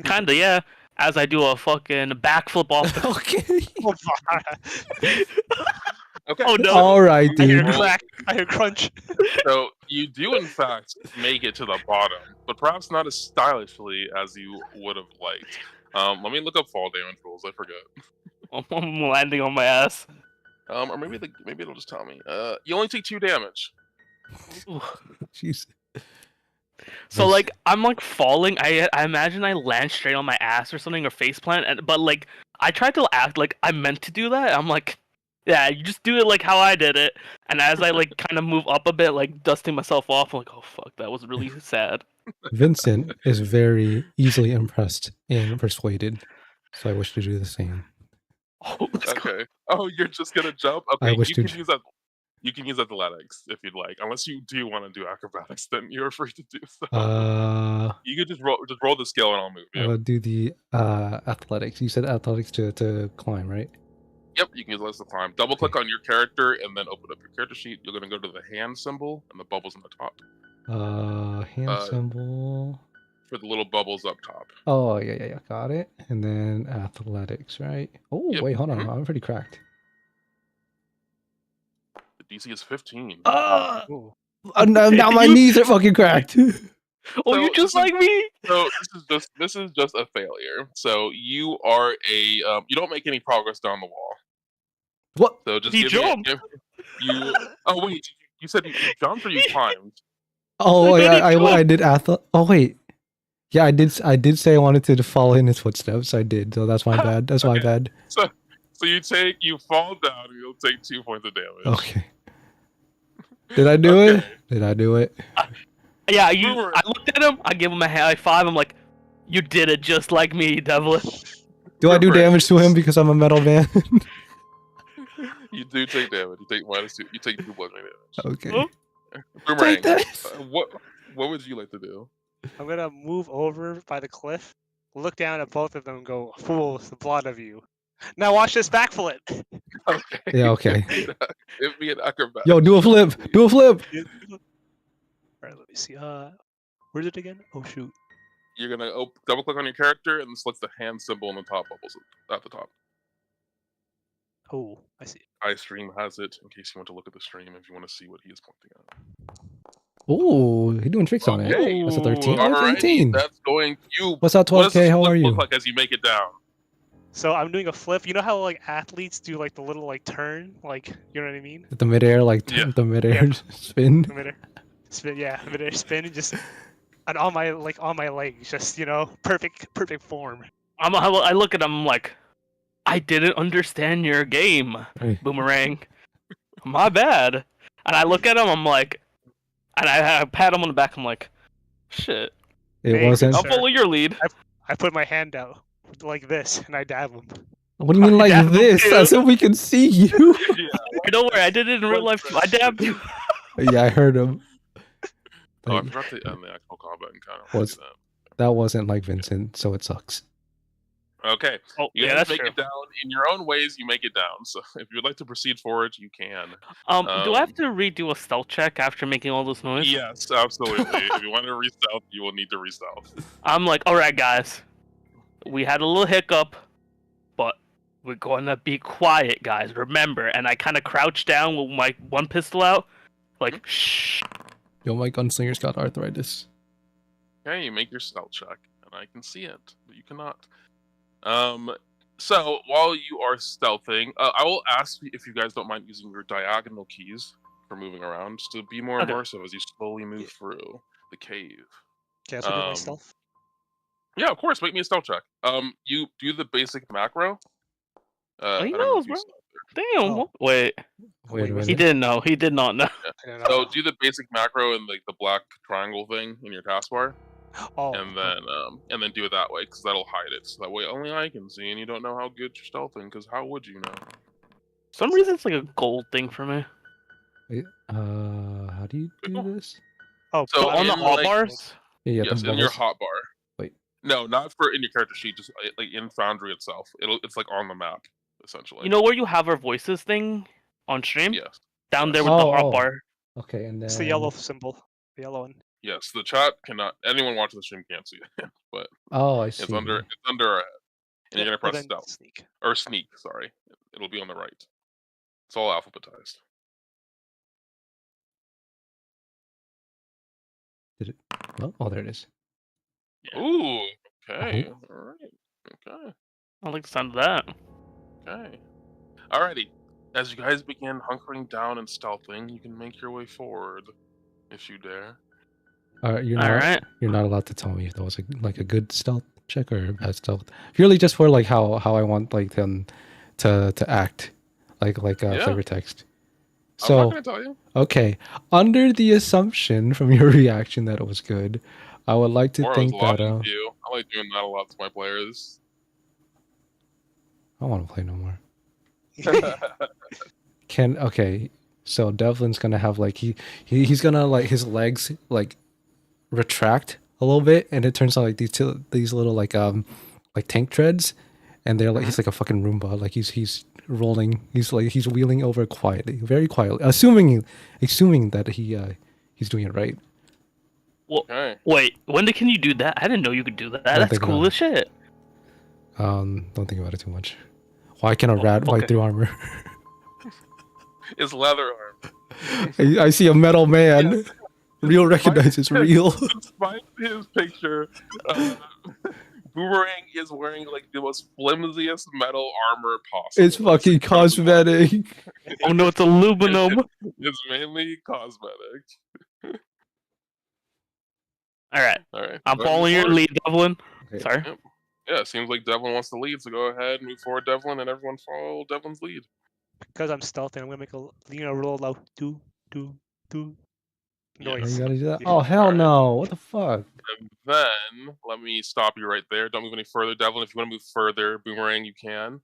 Speaker 3: Kinda, yeah. As I do a fucking backflip off the.
Speaker 2: Okay.
Speaker 1: Okay.
Speaker 3: Oh no!
Speaker 2: All right,
Speaker 4: I hear
Speaker 2: dude.
Speaker 4: crack. I hear crunch.
Speaker 1: So you do, in fact, make it to the bottom, but perhaps not as stylishly as you would have liked. Let me look up fall damage rules. I forget.
Speaker 3: I'm landing on my ass.
Speaker 1: Or maybe it'll just tell me. You only take 2 damage.
Speaker 3: Ooh.
Speaker 2: Jeez.
Speaker 3: So
Speaker 2: Nice.
Speaker 3: like I'm like falling. I imagine I land straight on my ass or something or face plant. But like I tried to act like I meant to do that. I'm like, yeah, you just do it like how I did it. And as I like kind of move up a bit, like dusting myself off, I'm like, oh fuck, that was really sad.
Speaker 2: Vincent is very easily impressed and persuaded, so I wish to do the same.
Speaker 3: Oh, let's go.
Speaker 1: Okay. Oh, you're just gonna jump?
Speaker 2: I
Speaker 1: Okay,
Speaker 2: wish
Speaker 1: you
Speaker 2: to
Speaker 1: can use that. You can use athletics if you'd like. Unless you do want to do acrobatics, then you're free to do so. You could just roll the skill and I'll move you.
Speaker 2: I'll do the athletics. You said athletics to climb, right?
Speaker 1: Yep, you can use less to climb. Double click on your character and then open up your character sheet. You're gonna go to the hand symbol and the bubbles on the top.
Speaker 2: Hand symbol.
Speaker 1: For the little bubbles up top.
Speaker 2: Oh yeah, got it. And then athletics, right? Oh
Speaker 1: Yep.
Speaker 2: wait, hold on, I'm pretty cracked.
Speaker 1: The DC is 15.
Speaker 4: Ooh.
Speaker 2: Now my knees are fucking cracked.
Speaker 3: Oh,
Speaker 1: So
Speaker 3: you're just like me.
Speaker 1: So this is just a failure. So you are a you don't make any progress down the wall.
Speaker 2: What?
Speaker 1: So just
Speaker 3: He
Speaker 1: give
Speaker 3: jumped.
Speaker 1: you. Oh wait, you said you jumped or you climbed?
Speaker 2: Oh
Speaker 3: I
Speaker 2: yeah,
Speaker 3: didn't
Speaker 2: I did Oh wait. Yeah, I did say I wanted to follow in his footsteps. I did, so that's my bad. That's my
Speaker 1: Okay.
Speaker 2: bad.
Speaker 1: So you fall down and you'll take 2 points of damage.
Speaker 2: Okay. Did I do it?
Speaker 1: Okay.
Speaker 2: Did I do it?
Speaker 3: Yeah,
Speaker 1: Boomerang.
Speaker 3: I looked at him. I gave him a high five. I'm like, you did it just like me, Devlin.
Speaker 2: Do I do
Speaker 1: Boomerang.
Speaker 2: damage to him because I'm a metal man?
Speaker 1: You do take damage. You take -2. You take 2 bludgeoning damage.
Speaker 2: Okay.
Speaker 3: Huh?
Speaker 1: Boomerang.
Speaker 2: Take this.
Speaker 1: What would you like to do?
Speaker 4: I'm gonna move over by the cliff, look down at both of them, and go, "Fools, the blood of you." Now watch this backflip.
Speaker 1: Okay.
Speaker 2: Yeah, okay.
Speaker 1: Give me an acrobat.
Speaker 2: Yo, do a flip. Do a flip.
Speaker 4: All right, let me see. Where's it again? Oh shoot.
Speaker 1: You're gonna double click on your character and select the hand symbol in the top bubbles at the top.
Speaker 4: Oh, I see.
Speaker 1: iStream has it in case you want to look at the stream if you want to see what he is pointing at.
Speaker 2: Ooh, you're doing tricks on it.
Speaker 1: Okay.
Speaker 2: That's a 13.
Speaker 1: Alrighty,
Speaker 2: Oh, 13.
Speaker 1: that's going you.
Speaker 2: What's up,
Speaker 1: What does
Speaker 2: 12K?
Speaker 1: this
Speaker 2: How
Speaker 1: flip
Speaker 2: are you?
Speaker 1: look like as you make it down?
Speaker 4: So I'm doing a flip. You know how like athletes do like the little like turn, like you know what I mean?
Speaker 2: The midair, like
Speaker 1: Yeah.
Speaker 2: the midair spin.
Speaker 4: The midair spin, yeah, midair spin, and just and on my legs, just perfect form.
Speaker 3: I look at him. I'm like, I didn't understand your game,
Speaker 2: Hey.
Speaker 3: Boomerang. My bad. And I look at him. I'm like, and I pat him on the back. I'm like, shit.
Speaker 2: It
Speaker 4: Hey,
Speaker 2: wasn't.
Speaker 3: I'll
Speaker 4: Sir.
Speaker 3: follow your lead.
Speaker 4: I put my hand out like this, and I dab him.
Speaker 2: What do you mean like
Speaker 3: dabbed him
Speaker 2: this?
Speaker 3: too.
Speaker 2: As if we can see you.
Speaker 1: Yeah.
Speaker 3: Don't worry, I did it in real life. I dabbed you.
Speaker 2: Yeah, I heard him.
Speaker 1: Oh, I
Speaker 2: Like,
Speaker 1: forgot to end the actual combat encounter.
Speaker 2: What's- that wasn't like Vincent, so it sucks.
Speaker 1: Okay.
Speaker 3: Oh,
Speaker 1: You
Speaker 3: yeah,
Speaker 1: guys
Speaker 3: that's
Speaker 1: make
Speaker 3: true.
Speaker 1: it down in your own ways. You make it down. So if you'd like to proceed forward, you can.
Speaker 3: Do I have to redo a stealth check after making all this noise?
Speaker 1: Yes, absolutely. If you want to re-stealth, you will need to re-stealth.
Speaker 3: I'm like, all right, guys. We had a little hiccup, but we're gonna be quiet, guys. Remember. And I kind of crouch down with my one pistol out, like, shh.
Speaker 2: Yo, my gunslinger's got arthritis.
Speaker 1: Okay, you make your stealth check, and I can see it, but you cannot. So while you are stealthing, I will ask if you guys don't mind using your diagonal keys for moving around, just to be more
Speaker 3: Okay.
Speaker 1: immersive as you slowly move through the cave.
Speaker 4: Okay, so do my
Speaker 1: Um,
Speaker 4: stealth.
Speaker 1: Yeah, of course. Make me a stealth check. You do the basic macro.
Speaker 3: Oh,
Speaker 1: I
Speaker 3: he
Speaker 1: don't know
Speaker 3: knows,
Speaker 1: if you
Speaker 3: bro.
Speaker 1: saw it.
Speaker 3: Damn.
Speaker 4: Oh.
Speaker 3: Wait.
Speaker 2: Wait a
Speaker 4: what's
Speaker 3: He
Speaker 2: minute.
Speaker 3: didn't know. He did not know.
Speaker 1: Yeah.
Speaker 4: I don't
Speaker 1: So
Speaker 4: know.
Speaker 1: do the basic macro and like the black triangle thing in your taskbar,
Speaker 4: Oh.
Speaker 1: and then do it that way because that'll hide it. So that way only I can see, and you don't know how good you're stealthing. Because how would you know?
Speaker 3: For some reason, it's like a gold thing for me.
Speaker 2: Wait, how do you do this?
Speaker 4: Oh,
Speaker 1: So
Speaker 3: So on the
Speaker 1: in,
Speaker 3: hotbars.
Speaker 2: Yeah,
Speaker 1: yes,
Speaker 2: the
Speaker 1: in your
Speaker 2: bubbles.
Speaker 1: hotbar.
Speaker 2: Wait.
Speaker 1: No, not for in your character sheet. Just like in Foundry itself. It's like on the map essentially.
Speaker 3: You know where you have our voices thing on stream?
Speaker 1: Yes.
Speaker 3: Down
Speaker 1: Yes.
Speaker 3: there with the
Speaker 2: Oh, oh.
Speaker 3: hotbar.
Speaker 2: Okay, and then
Speaker 4: it's the yellow symbol. The yellow one.
Speaker 1: Yes. The chat cannot. Anyone watching the stream can't see it, but
Speaker 2: Oh, I
Speaker 1: it's
Speaker 2: see.
Speaker 1: under our head, and you're gonna
Speaker 4: Well,
Speaker 1: press
Speaker 4: then
Speaker 1: stealth
Speaker 4: sneak.
Speaker 1: or sneak. Sorry, it'll be on the right. It's all alphabetized.
Speaker 2: Did it? Oh, there it is.
Speaker 3: Yeah.
Speaker 1: Ooh. Okay.
Speaker 2: Oh.
Speaker 1: All right. Okay.
Speaker 3: I like the sound of that.
Speaker 1: Okay. Alrighty. As you guys begin hunkering down and stealthing, you can make your way forward, if you dare.
Speaker 2: You're
Speaker 3: All
Speaker 2: not.
Speaker 3: right.
Speaker 2: You're not allowed to tell me if that was like a good stealth check or a bad stealth. Purely just for like how I want like them to act, like
Speaker 1: Yeah.
Speaker 2: flavor text.
Speaker 1: I'm
Speaker 2: So
Speaker 1: not gonna tell you.
Speaker 2: okay, under the assumption from your reaction that it was good, I would like to
Speaker 1: Or I was
Speaker 2: think that
Speaker 1: lying to you. I like doing that a lot to my players.
Speaker 2: I don't want to play no more. Okay, so Devlin's gonna have like he's gonna like his legs like retract a little bit, and it turns out like these little like tank treads, and they're like he's like a fucking Roomba, like he's rolling, he's wheeling over quietly, very quietly, assuming that he's doing it right.
Speaker 3: Well,
Speaker 1: Okay.
Speaker 3: wait. Can you do that? I didn't know you could do that.
Speaker 2: Don't
Speaker 3: That's
Speaker 2: think
Speaker 3: cool
Speaker 2: about
Speaker 3: as shit.
Speaker 2: Don't think about it too much. Why can a rat
Speaker 3: okay.
Speaker 2: bite through armor?
Speaker 1: It's leather arm.
Speaker 2: I see a metal man. Real recognizes real.
Speaker 1: Despite his picture, Boomerang is wearing like the most flimsiest metal armor possible.
Speaker 2: It's fucking cosmetic.
Speaker 3: Oh no, it's aluminum.
Speaker 1: It's mainly cosmetic.
Speaker 3: All right.
Speaker 1: All right.
Speaker 3: I'm
Speaker 1: Go ahead,
Speaker 3: following
Speaker 1: move
Speaker 3: your
Speaker 1: forward.
Speaker 3: lead, Devlin.
Speaker 2: Okay.
Speaker 3: Sorry.
Speaker 1: Yeah, it seems like Devlin wants to lead, so go ahead, move forward, Devlin, and everyone follow Devlin's lead.
Speaker 4: Because I'm stealthing, I'm gonna make a roll out. Do.
Speaker 1: Yeah.
Speaker 2: Oh,
Speaker 4: Noise.
Speaker 2: you gotta do that?
Speaker 4: Yeah.
Speaker 2: Oh hell
Speaker 1: Alright.
Speaker 2: no! What the fuck?
Speaker 1: And then let me stop you right there. Don't move any further, Devlin. If you want to move further, Boomerang, you can.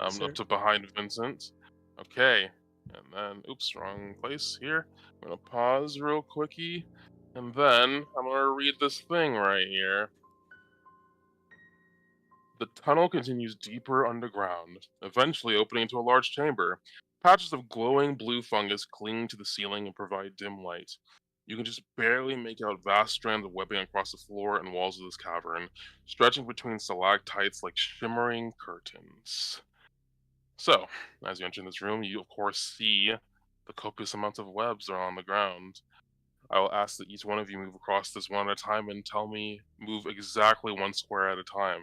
Speaker 4: Sir.
Speaker 1: Up to behind Vincent. Okay. And then, oops, wrong place here. I'm gonna pause real quickie, and then I'm gonna read this thing right here. The tunnel continues deeper underground, eventually opening into a large chamber. Patches of glowing blue fungus cling to the ceiling and provide dim light. You can just barely make out vast strands of webbing across the floor and walls of this cavern, stretching between stalactites like shimmering curtains. So, as you enter this room, you of course see the copious amounts of webs are on the ground. I will ask that each one of you move across this one at a time and tell me move exactly one square at a time,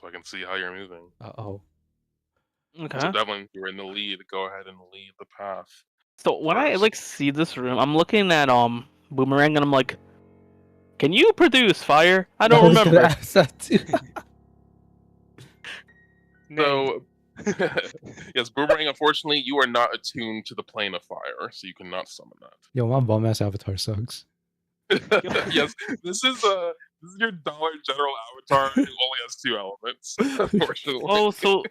Speaker 1: so I can see how you're moving.
Speaker 2: Uh-oh.
Speaker 3: Okay.
Speaker 1: So Devlin, you're in the lead. Go ahead and lead the path.
Speaker 3: So when I
Speaker 1: first.
Speaker 3: like see this room, I'm looking at Boomerang and I'm like, can you produce fire? I don't
Speaker 2: was gonna
Speaker 3: remember.
Speaker 2: ask that too.
Speaker 1: So, yes, Boomerang, unfortunately, you are not attuned to the plane of fire, so you cannot summon that.
Speaker 2: Yo, my bum ass avatar sucks.
Speaker 1: Yes, this is your Dollar General avatar who only has 2 elements, unfortunately.
Speaker 3: Oh, so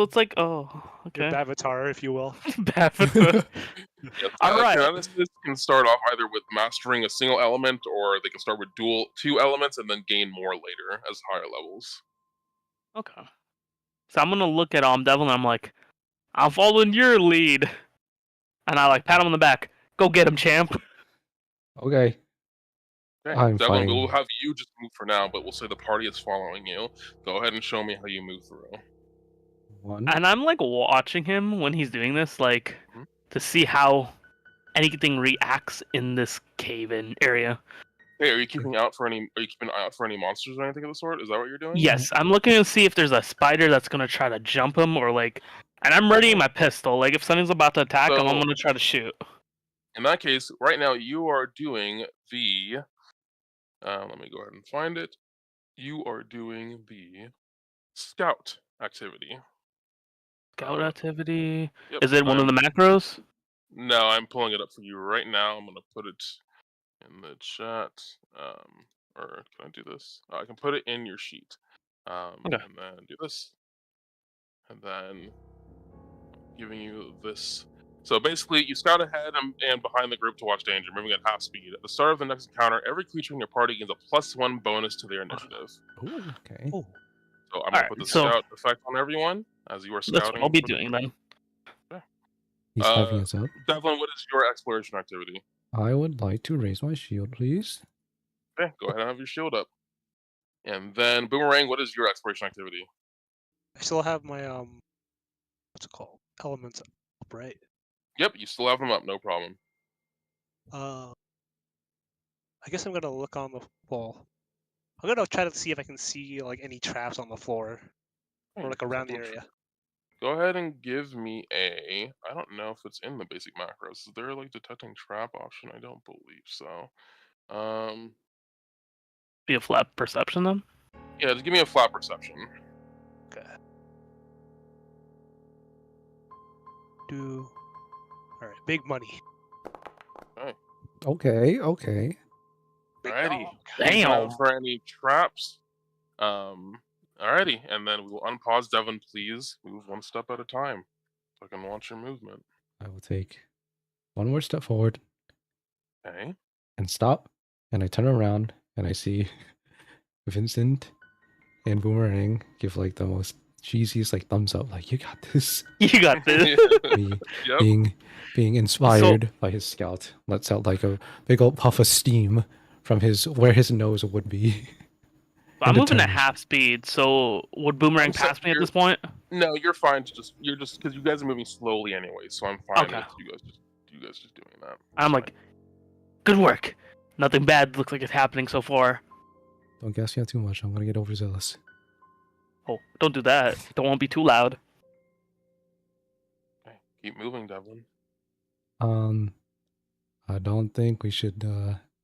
Speaker 3: it's like, oh,
Speaker 4: Your
Speaker 3: okay.
Speaker 4: Bavatar, if you will.
Speaker 3: Bavatar.
Speaker 1: Yes,
Speaker 3: Alright.
Speaker 1: Kineticists can start off either with mastering a single element, or they can start with 2 elements and then gain more later as higher levels.
Speaker 3: Okay. So I'm gonna look at Devlin and I'm like, I'm following your lead. And I like pat him on the back. Go get him, champ.
Speaker 2: Okay.
Speaker 1: Okay,
Speaker 2: I'm
Speaker 1: Devlin,
Speaker 2: fine.
Speaker 1: we'll have you just move for now, but we'll say the party is following you. Go ahead and show me how you move through.
Speaker 2: One.
Speaker 3: And I'm like watching him when he's doing this, like to see how anything reacts in this cave-in area.
Speaker 1: Hey, are you keeping out for any? Are you keeping an eye out for any monsters or anything of the sort? Is that what you're doing?
Speaker 3: Yes, I'm looking to see if there's a spider that's gonna try to jump him or like, and I'm readying my pistol. Like if something's about to attack him, I'm
Speaker 1: So-
Speaker 3: gonna try to shoot.
Speaker 1: In that case, right now you are doing the. Let me go ahead and find it. You are doing the scout activity.
Speaker 3: Scout activity.
Speaker 1: Yep,
Speaker 3: Is it one of the macros?
Speaker 1: No, I'm pulling it up for you right now. I'm gonna put it in the chat. Or can I do this? I can put it in your sheet.
Speaker 3: Okay.
Speaker 1: And then do this. And then giving you this. So basically, you scout ahead and behind the group to watch danger, moving at half speed. At the start of the next encounter, every creature in your party gains a +1 bonus to their initiative.
Speaker 2: Ooh, okay.
Speaker 4: Oh,
Speaker 1: So I'm gonna
Speaker 3: Alright,
Speaker 1: put the
Speaker 3: so-
Speaker 1: scout effect on everyone as you are
Speaker 3: That's what
Speaker 1: scouting.
Speaker 3: I'll be
Speaker 1: for the
Speaker 3: doing
Speaker 1: group.
Speaker 3: then.
Speaker 2: He's having us up.
Speaker 1: Devlin, what is your exploration activity?
Speaker 2: I would like to raise my shield, please.
Speaker 1: Okay, go ahead and have your shield up. And then Boomerang, what is your exploration activity?
Speaker 4: I still have my what's it called? Elements up, right?
Speaker 1: Yep, you still have them up, no problem.
Speaker 4: I guess I'm gonna look on the wall. I'm gonna try to see if I can see like any traps on the floor or like around the area.
Speaker 1: Go ahead and give me a. I don't know if it's in the basic macros. Is there like detecting trap option? I don't believe so.
Speaker 3: Be a flat perception then.
Speaker 1: Yeah, just give me a flat perception.
Speaker 4: Okay. All right, big money.
Speaker 2: Okay.
Speaker 4: Big
Speaker 1: Alrighty.
Speaker 4: dog.
Speaker 1: Looking out
Speaker 3: Damn.
Speaker 1: for any traps. Alrighty, and then we will unpause. Devin, please move one step at a time, so I can watch your movement.
Speaker 2: I will take one more step forward
Speaker 1: Okay.
Speaker 2: and stop. And I turn around and I see Vincent and Boomerang give like the most cheesiest like thumbs up, like you got this.
Speaker 3: You got this.
Speaker 2: Me
Speaker 1: Yep.
Speaker 2: being inspired by his scout lets out like a big old puff of steam from where his nose would be.
Speaker 3: I'm
Speaker 2: And
Speaker 3: moving at
Speaker 2: determined.
Speaker 3: half speed, so would Boomerang
Speaker 1: I'm so-
Speaker 3: pass me at
Speaker 1: you're-
Speaker 3: this point?
Speaker 1: No, you're fine. You're just because you guys are moving slowly anyway, so I'm fine
Speaker 3: Okay.
Speaker 1: with you guys just doing that.
Speaker 3: I'm like, good work. Nothing bad looks like it's happening so far.
Speaker 2: Don't gas me out too much. I'm gonna get overzealous.
Speaker 3: Oh, don't do that. Don't want to be too loud.
Speaker 1: Okay, keep moving, Devlin.
Speaker 2: I don't think we should.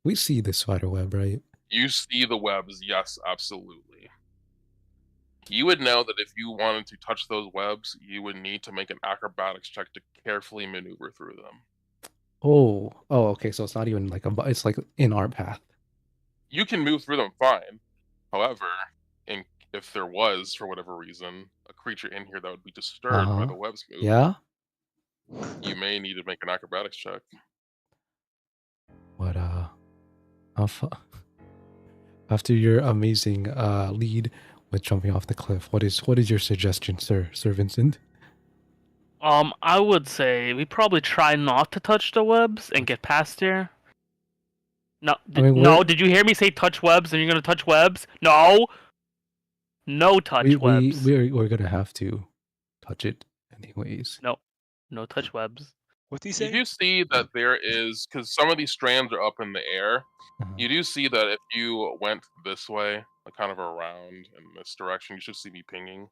Speaker 2: We see the spider web, right?
Speaker 1: You see the webs, yes, absolutely. You would know that if you wanted to touch those webs, you would need to make an acrobatics check to carefully maneuver through them.
Speaker 2: Oh, okay. So it's not even like it's like in our path.
Speaker 1: You can move through them fine. However, if there was, for whatever reason, a creature in here that would be disturbed by the webs move,
Speaker 2: Yeah.
Speaker 1: you may need to make an acrobatics check.
Speaker 2: But after your amazing lead with jumping off the cliff, what is your suggestion, Sir Vincent?
Speaker 3: I would say we probably try not to touch the webs and get past here. No, did you hear me say touch webs and you're gonna touch webs? No! No touch webs.
Speaker 2: We're gonna have to touch it anyways.
Speaker 3: No touch webs.
Speaker 4: What do you
Speaker 1: You
Speaker 4: say?
Speaker 1: do see that there is, because some of these strands are up in the air,
Speaker 2: Uh-huh.
Speaker 1: you do see that if you went this way, like kind of around in this direction, you should see me pinging.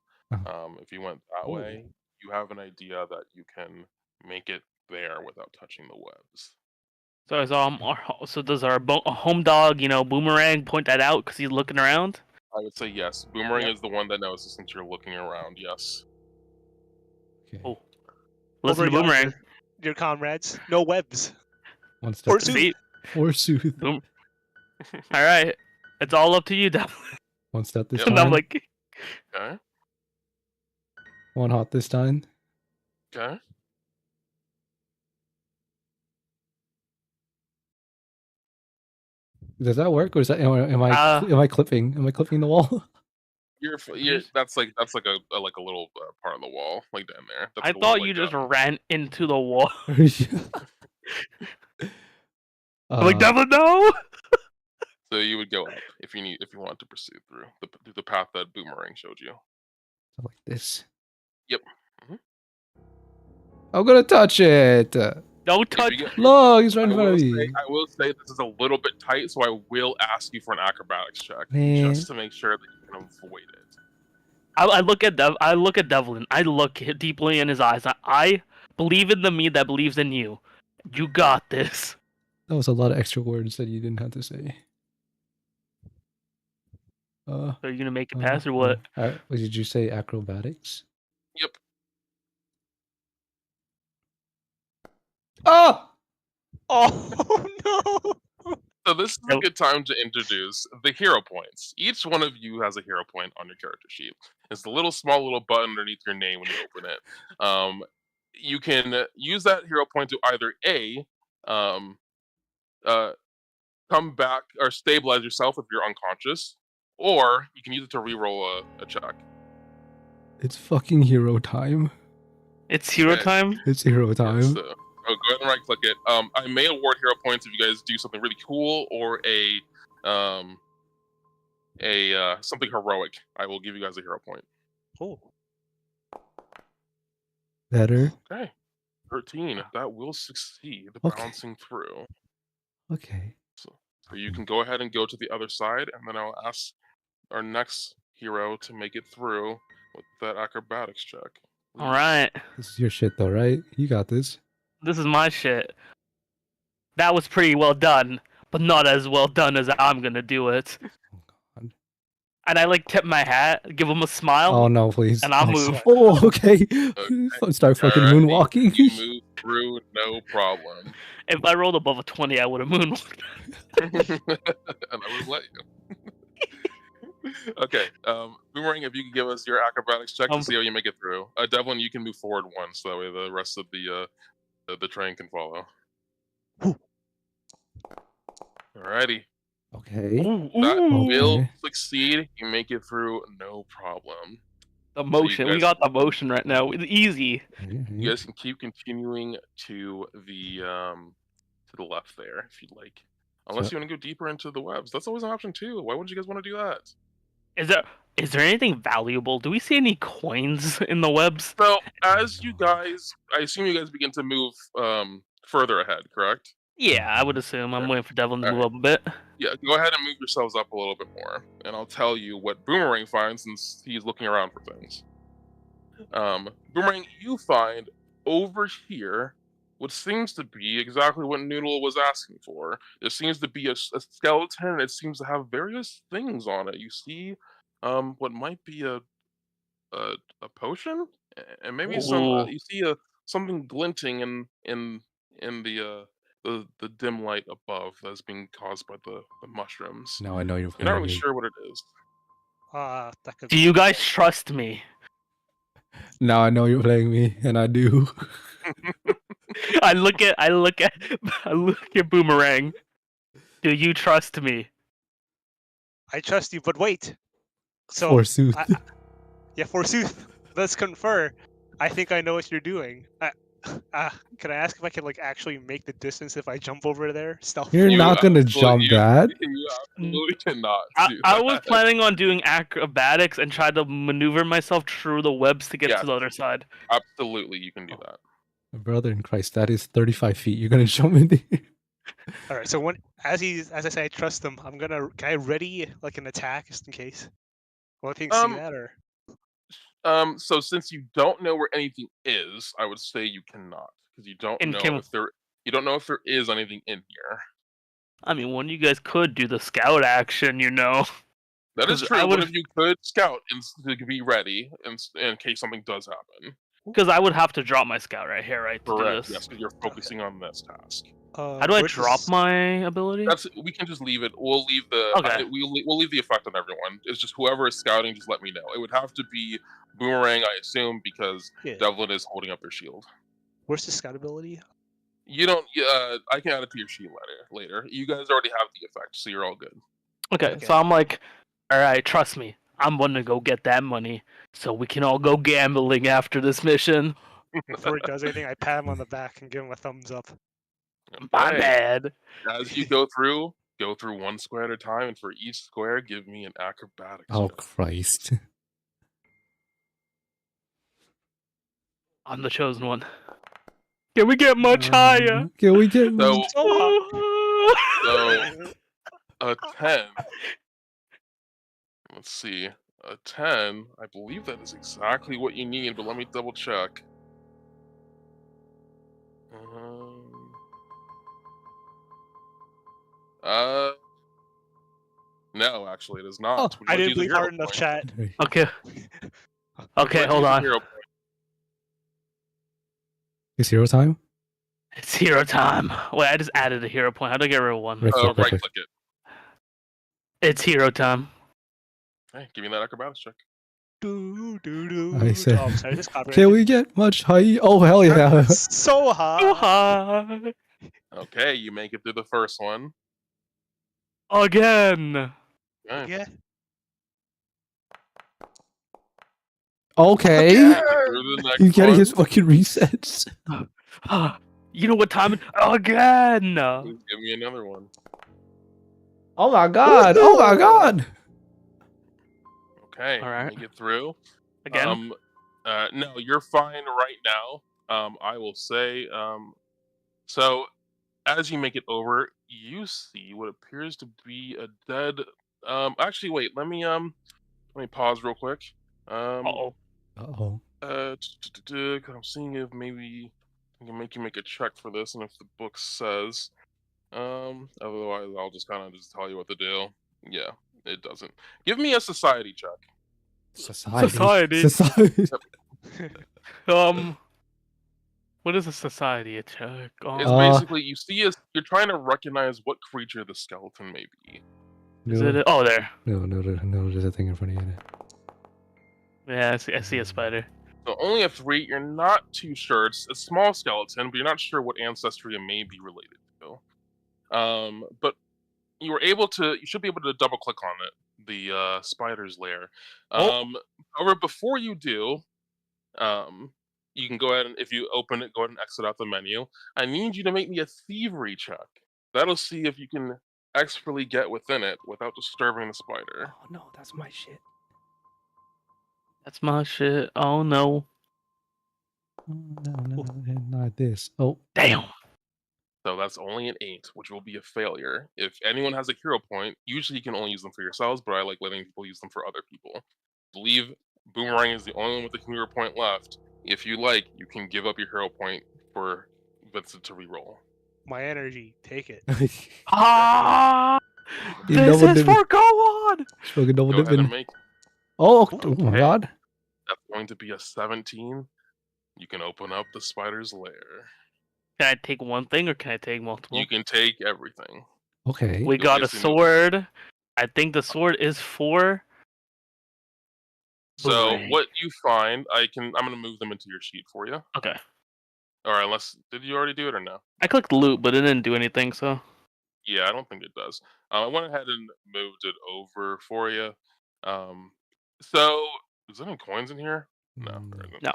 Speaker 1: If you went that way, you have an idea that you can make it there without touching the webs.
Speaker 3: So does our home dog, Boomerang, point that out because he's looking around?
Speaker 1: I would say yes. Boomerang
Speaker 4: Yep.
Speaker 1: is the one that knows since you're looking around, yes.
Speaker 2: Okay.
Speaker 3: Oh. Listen
Speaker 4: Over
Speaker 3: to Boomerang.
Speaker 4: yonder, your comrades. No webs.
Speaker 2: One step.
Speaker 3: See?
Speaker 2: Or soothe.
Speaker 3: All right, it's all up to you, Devlin.
Speaker 2: One step this
Speaker 1: Yep.
Speaker 3: And
Speaker 2: time.
Speaker 3: I'm like,
Speaker 1: Okay.
Speaker 2: One hot this time.
Speaker 1: Okay.
Speaker 2: Does that work, or is that am I clipping? Am I clipping the wall?
Speaker 1: You're that's like a little part of the wall, like down there. That's
Speaker 3: I
Speaker 1: like a
Speaker 3: thought
Speaker 1: little,
Speaker 3: you
Speaker 1: like,
Speaker 3: just ran into the wall.
Speaker 2: Uh,
Speaker 3: I'm like, Devlin, no!
Speaker 1: So you would go up if you want to pursue through the path that Boomerang showed you.
Speaker 2: like this.
Speaker 1: Yep.
Speaker 2: I'm gonna touch it.
Speaker 3: Don't
Speaker 1: If
Speaker 3: touch.
Speaker 1: you get,
Speaker 2: Look, he's right
Speaker 1: I
Speaker 2: in front of
Speaker 1: will
Speaker 2: me.
Speaker 1: say, this is a little bit tight, so I will ask you for an acrobatics check
Speaker 2: Man.
Speaker 1: just to make sure that you can avoid it.
Speaker 3: I look at Devlin. I look deeply in his eyes. I believe in the me that believes in you. You got this.
Speaker 2: That was a lot of extra words that you didn't have to say.
Speaker 3: Are you gonna make it pass or what?
Speaker 2: Did you say acrobatics?
Speaker 1: Yep.
Speaker 2: Oh!
Speaker 4: Oh no!
Speaker 1: So this is a good time to introduce the hero points. Each one of you has a hero point on your character sheet. It's the small little button underneath your name when you open it. You can use that hero point to either um, come back or stabilize yourself if you're unconscious, or you can use it to reroll a check.
Speaker 2: It's fucking hero time.
Speaker 3: It's hero
Speaker 1: Okay.
Speaker 3: time.
Speaker 2: It's hero time.
Speaker 1: Yes, go ahead and right click it. I may award hero points if you guys do something really cool or something heroic. I will give you guys a hero point.
Speaker 4: Oh.
Speaker 2: Better.
Speaker 1: Okay. 13. That will succeed
Speaker 2: Okay.
Speaker 1: bouncing through.
Speaker 2: Okay.
Speaker 1: So you can go ahead and go to the other side, and then I'll ask our next hero to make it through with that acrobatics check.
Speaker 3: All right.
Speaker 2: This is your shit though, right? You got this.
Speaker 3: This is my shit. That was pretty well done, but not as well done as I'm gonna do it.
Speaker 2: Oh god.
Speaker 3: And I tip my hat, give him a smile.
Speaker 2: Oh no, please.
Speaker 3: And I'll
Speaker 2: Oh,
Speaker 3: move.
Speaker 2: Oh, okay. Start fucking
Speaker 1: Alrighty.
Speaker 2: moonwalking.
Speaker 1: You move through, no problem.
Speaker 3: If I rolled above a 20, I would have moonwalked.
Speaker 1: And I would let you. Okay, Boomerang, if you could give us your acrobatics check to see how you make it through. Devlin, you can move forward one, so that way the rest of the train can follow. Alrighty.
Speaker 2: Okay.
Speaker 1: That will
Speaker 2: Okay.
Speaker 1: succeed. You make it through, no problem.
Speaker 3: The motion. We got the motion right now. It's easy.
Speaker 1: You guys can keep continuing to the left there if you'd like. Unless you want to go deeper into the webs. That's always an option too. Why wouldn't you guys want to do that?
Speaker 3: Is there anything valuable? Do we see any coins in the webs?
Speaker 1: So as you guys, I assume you guys begin to move further ahead, correct?
Speaker 3: Yeah, I would assume. I'm waiting for Devlin to move up a bit.
Speaker 1: Yeah, go ahead and move yourselves up a little bit more, and I'll tell you what Boomerang finds since he's looking around for things. Boomerang, you find over here what seems to be exactly what Noodle was asking for. There seems to be a skeleton, and it seems to have various things on it. You see what might be a potion, and maybe you see something glinting in the dim light above that's being caused by the mushrooms.
Speaker 2: Now I know you're
Speaker 1: not really sure what it is.
Speaker 4: That could
Speaker 3: Do you guys trust me?
Speaker 2: Now I know you're playing me, and I do.
Speaker 3: I look at Boomerang. Do you trust me?
Speaker 4: I trust you, but wait. So
Speaker 2: Forsooth.
Speaker 4: yeah, forsooth. Let's confer. I think I know what you're doing. Can I ask if I can actually make the distance if I jump over there? Stealth.
Speaker 2: You're not gonna jump that.
Speaker 1: You absolutely cannot do that.
Speaker 3: I was planning on doing acrobatics and try to maneuver myself through the webs to get to the other side.
Speaker 1: Absolutely, you can do that.
Speaker 2: My brother in Christ, that is 35 feet. You're gonna jump in there.
Speaker 4: All right. So as I say, I trust him. Can I ready an attack just in case? Will things see that or?
Speaker 1: So since you don't know where anything is, I would say you cannot because you don't know if there is anything in here.
Speaker 3: I mean, one of you guys could do the scout action,
Speaker 1: That is true. One of you could scout to be ready in case something does happen.
Speaker 3: Because I would have to drop my scout right here, right? To
Speaker 1: Correct.
Speaker 3: do this.
Speaker 1: Yes, because you're focusing on this task.
Speaker 3: How do I drop my ability?
Speaker 1: We can just leave it. We'll leave the we'll leave the effect on everyone. It's just whoever is scouting, just let me know. It would have to be Boomerang, I assume, because Devlin is holding up their shield.
Speaker 4: Where's the scout ability?
Speaker 1: You don't. I can add it to your sheet later. You guys already have the effect, so you're all good.
Speaker 3: Okay. So I'm like, all right, trust me. I'm gonna go get that money, so we can all go gambling after this mission.
Speaker 4: Before he does anything, I pat him on the back and give him a thumbs up.
Speaker 3: My bad.
Speaker 1: As you go through one square at a time, and for each square, give me an acrobatics.
Speaker 2: Oh Christ!
Speaker 3: I'm the chosen one. Can we get much higher?
Speaker 2: Can we get
Speaker 1: So,
Speaker 4: So hot.
Speaker 1: so a 10. Let's see. A 10. I believe that is exactly what you need, but let me double check. No, actually, it is not.
Speaker 2: Oh,
Speaker 1: Would you
Speaker 4: I
Speaker 1: like to
Speaker 4: didn't
Speaker 1: use a
Speaker 4: believe
Speaker 1: hero
Speaker 4: hard enough,
Speaker 1: point?
Speaker 4: chat.
Speaker 3: Okay.
Speaker 1: Would you
Speaker 3: Okay,
Speaker 1: like to
Speaker 3: hold
Speaker 1: use a
Speaker 3: on.
Speaker 1: hero point?
Speaker 2: It's hero time.
Speaker 3: It's hero time. Wait, I just added a hero point. How do I get rid of one?
Speaker 2: Right click,
Speaker 3: Hold on.
Speaker 2: right
Speaker 1: Right click it.
Speaker 3: It's hero time.
Speaker 1: Okay, give me that acrobatics check.
Speaker 2: I said,
Speaker 4: Oh, sorry, this copyright.
Speaker 2: can we get much higher? Oh, hell yeah.
Speaker 4: So hot.
Speaker 3: Too high.
Speaker 1: Okay, you make it through the first one.
Speaker 3: Again.
Speaker 1: Okay.
Speaker 4: Yeah.
Speaker 2: Okay.
Speaker 1: Through the next
Speaker 2: He's getting
Speaker 1: one.
Speaker 2: his fucking resets.
Speaker 3: You know what time? Again.
Speaker 1: Please give me another one.
Speaker 2: Oh my god. Oh my god.
Speaker 1: Okay,
Speaker 3: All right.
Speaker 1: make it through.
Speaker 3: Again.
Speaker 1: No, you're fine right now. I will say. So as you make it over, you see what appears to be a dead. Actually, wait. Let me pause real quick.
Speaker 3: Uh-oh.
Speaker 2: Uh-oh.
Speaker 1: 'Cause I'm seeing if maybe I can make you make a check for this, and if the book says. Otherwise I'll just kind of just tell you what to do. Yeah, it doesn't. Give me a society check.
Speaker 2: Society.
Speaker 3: What is a society check?
Speaker 1: It's basically you see you're trying to recognize what creature the skeleton may be.
Speaker 3: Is it? Oh, there.
Speaker 2: No, there's a thing in front of you.
Speaker 3: Yeah, I see a spider.
Speaker 1: So only a 3. You're not too sure. It's a small skeleton, but you're not sure what ancestry it may be related to. But you should be able to double click on it, the spider's lair. However, before you do, you can go ahead and if you open it, go ahead and exit out the menu. I need you to make me a thievery check. That'll see if you can expertly get within it without disturbing the spider.
Speaker 2: Oh no, that's my shit.
Speaker 3: That's my shit. Oh no.
Speaker 2: No, not this. Oh.
Speaker 3: Damn.
Speaker 1: So that's only an 8, which will be a failure. If anyone has a hero point, usually you can only use them for yourselves, but I like letting people use them for other people. I believe Boomerang is the only one with a hero point left. If you like, you can give up your hero point for Vincent to reroll.
Speaker 4: My energy, take it.
Speaker 3: This is for go on.
Speaker 2: Go ahead
Speaker 1: and make.
Speaker 2: Oh my god.
Speaker 1: That's going to be a 17. You can open up the spider's lair.
Speaker 3: Can I take one thing or can I take multiple?
Speaker 1: You can take everything.
Speaker 2: Okay.
Speaker 3: We got a sword. I think the sword is 4.
Speaker 1: So what you find, I'm gonna move them into your sheet for you.
Speaker 3: Okay.
Speaker 1: All right. Did you already do it or no?
Speaker 3: I clicked loot, but it didn't do anything. So.
Speaker 1: Yeah, I don't think it does. I went ahead and moved it over for you. So is there any coins in here? No, there isn't.
Speaker 3: No.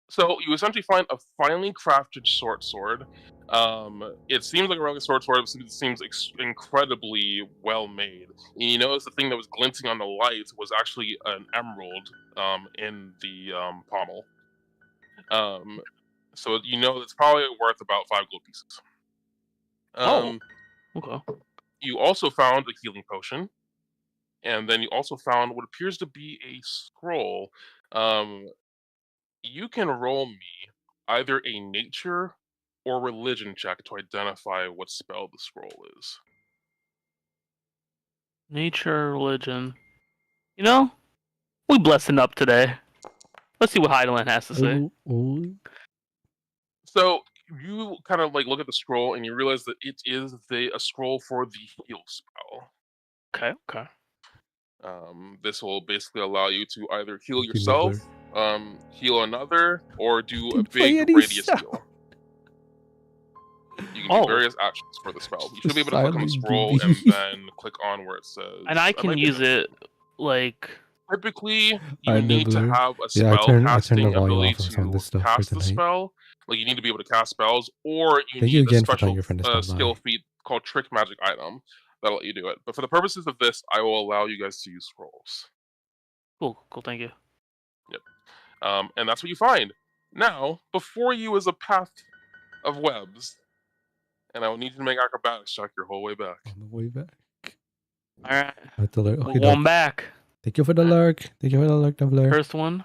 Speaker 1: So you essentially find a finely crafted short sword. It seems like a regular sword. It seems incredibly well made. And you notice the thing that was glinting on the light was actually an emerald in the pommel. So you know it's probably worth about 5 gold pieces.
Speaker 3: Okay.
Speaker 1: You also found a healing potion, and then you also found what appears to be a scroll. You can roll me either a nature or religion check to identify what spell the scroll is.
Speaker 3: Nature, religion. You know, we blessing up today. Let's see what Heideland has to say.
Speaker 1: So you kind of like look at the scroll and you realize that it is a scroll for the heal spell.
Speaker 3: Okay.
Speaker 1: This will basically allow you to either heal yourself, heal another, or do a big radius heal. You can do various actions for the spell. You should be able to click on the scroll and then click on where it says.
Speaker 3: And I can use it like.
Speaker 1: Typically, you need to have a spell casting ability to cast the spell. Like you need to be able to cast spells, or you need a special skill feat called Trick Magic Item that'll let you do it. But for the purposes of this, I will allow you guys to use scrolls.
Speaker 3: Cool. Thank you.
Speaker 1: Yep. And that's what you find. Now, before you is a path of webs, and I will need you to make acrobatics check your whole way back.
Speaker 2: On the way back.
Speaker 3: All right.
Speaker 2: At the lurk. Okay,
Speaker 3: One back.
Speaker 2: Thank you for the lurk. Thank you for the lurk, Dumbler.
Speaker 3: First one.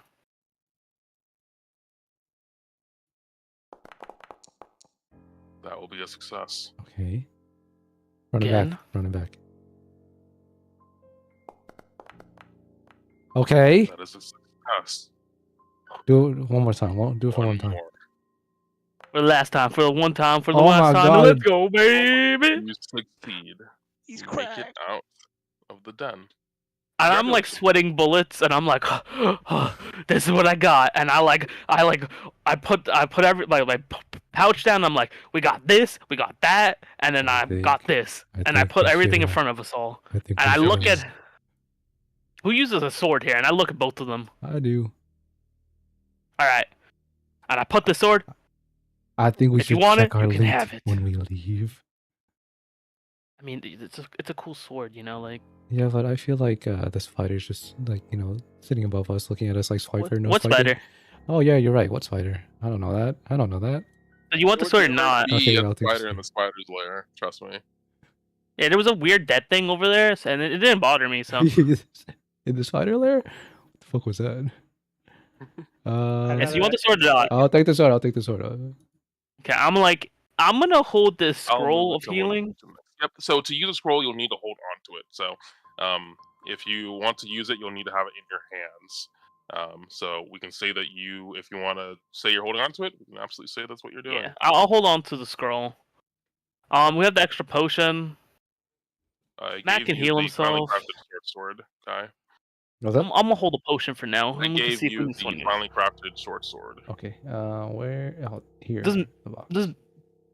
Speaker 1: That will be a success.
Speaker 2: Okay. Run it
Speaker 3: Again.
Speaker 2: back. Run it back. Okay.
Speaker 1: That is a success.
Speaker 2: Do it one more time. Do it for one time.
Speaker 1: more.
Speaker 3: For the last time. For the one time. For the
Speaker 2: Oh
Speaker 3: last
Speaker 2: my
Speaker 3: time.
Speaker 2: God.
Speaker 3: Let's go, baby.
Speaker 1: You succeed.
Speaker 4: He's
Speaker 1: You make it
Speaker 4: cracked.
Speaker 1: out of the den.
Speaker 3: And I'm like sweating bullets, and I'm like, this is what I got. And I put every my pouch down. And I'm like, we got this, we got that, and then I got this, and I put everything in front of us all. And I look at who uses a sword here, and I look at both of them.
Speaker 2: I do.
Speaker 3: All right, and I put the sword.
Speaker 2: I think we
Speaker 3: If you
Speaker 2: should
Speaker 3: want
Speaker 2: check
Speaker 3: it,
Speaker 2: our
Speaker 3: you can
Speaker 2: loot
Speaker 3: have it.
Speaker 2: when we leave.
Speaker 3: I mean, it's a cool sword, you know, like.
Speaker 2: Yeah, but I feel like this fighter's just like, sitting above us, looking at us like Swiper. No
Speaker 3: What
Speaker 2: spider.
Speaker 3: spider?
Speaker 2: Oh yeah, you're right. What spider? I don't know that. I don't know that.
Speaker 3: Do you want the sword or not?
Speaker 2: Okay,
Speaker 1: The
Speaker 2: I'll take the
Speaker 1: spider
Speaker 2: sword.
Speaker 1: in the spider's lair. Trust me.
Speaker 3: Yeah, there was a weird dead thing over there, and it didn't bother me. So
Speaker 2: In the spider lair? What the fuck was that?
Speaker 3: yes, you want the sword or not?
Speaker 2: I'll take the sword. I'll take the sword.
Speaker 3: Okay, I'm gonna hold this
Speaker 1: I'll
Speaker 3: scroll
Speaker 1: move
Speaker 3: of
Speaker 1: it to one
Speaker 3: healing.
Speaker 1: to the next. Yep. So to use a scroll, you'll need to hold on to it. So, if you want to use it, you'll need to have it in your hands. So we can say that if you want to say you're holding on to it, you can absolutely say that's what you're doing.
Speaker 3: Yeah, I'll hold on to the scroll. We have the extra potion. Matt can heal himself.
Speaker 1: Crafted sword, Kai.
Speaker 2: Was that?
Speaker 3: I'm gonna hold a potion for now.
Speaker 1: I
Speaker 3: and we can
Speaker 1: gave
Speaker 3: see if we
Speaker 1: you
Speaker 3: can swing
Speaker 1: the
Speaker 3: it.
Speaker 1: finely crafted short sword.
Speaker 2: Okay. Where? Oh, here.
Speaker 3: Doesn't-
Speaker 2: the box.
Speaker 3: Does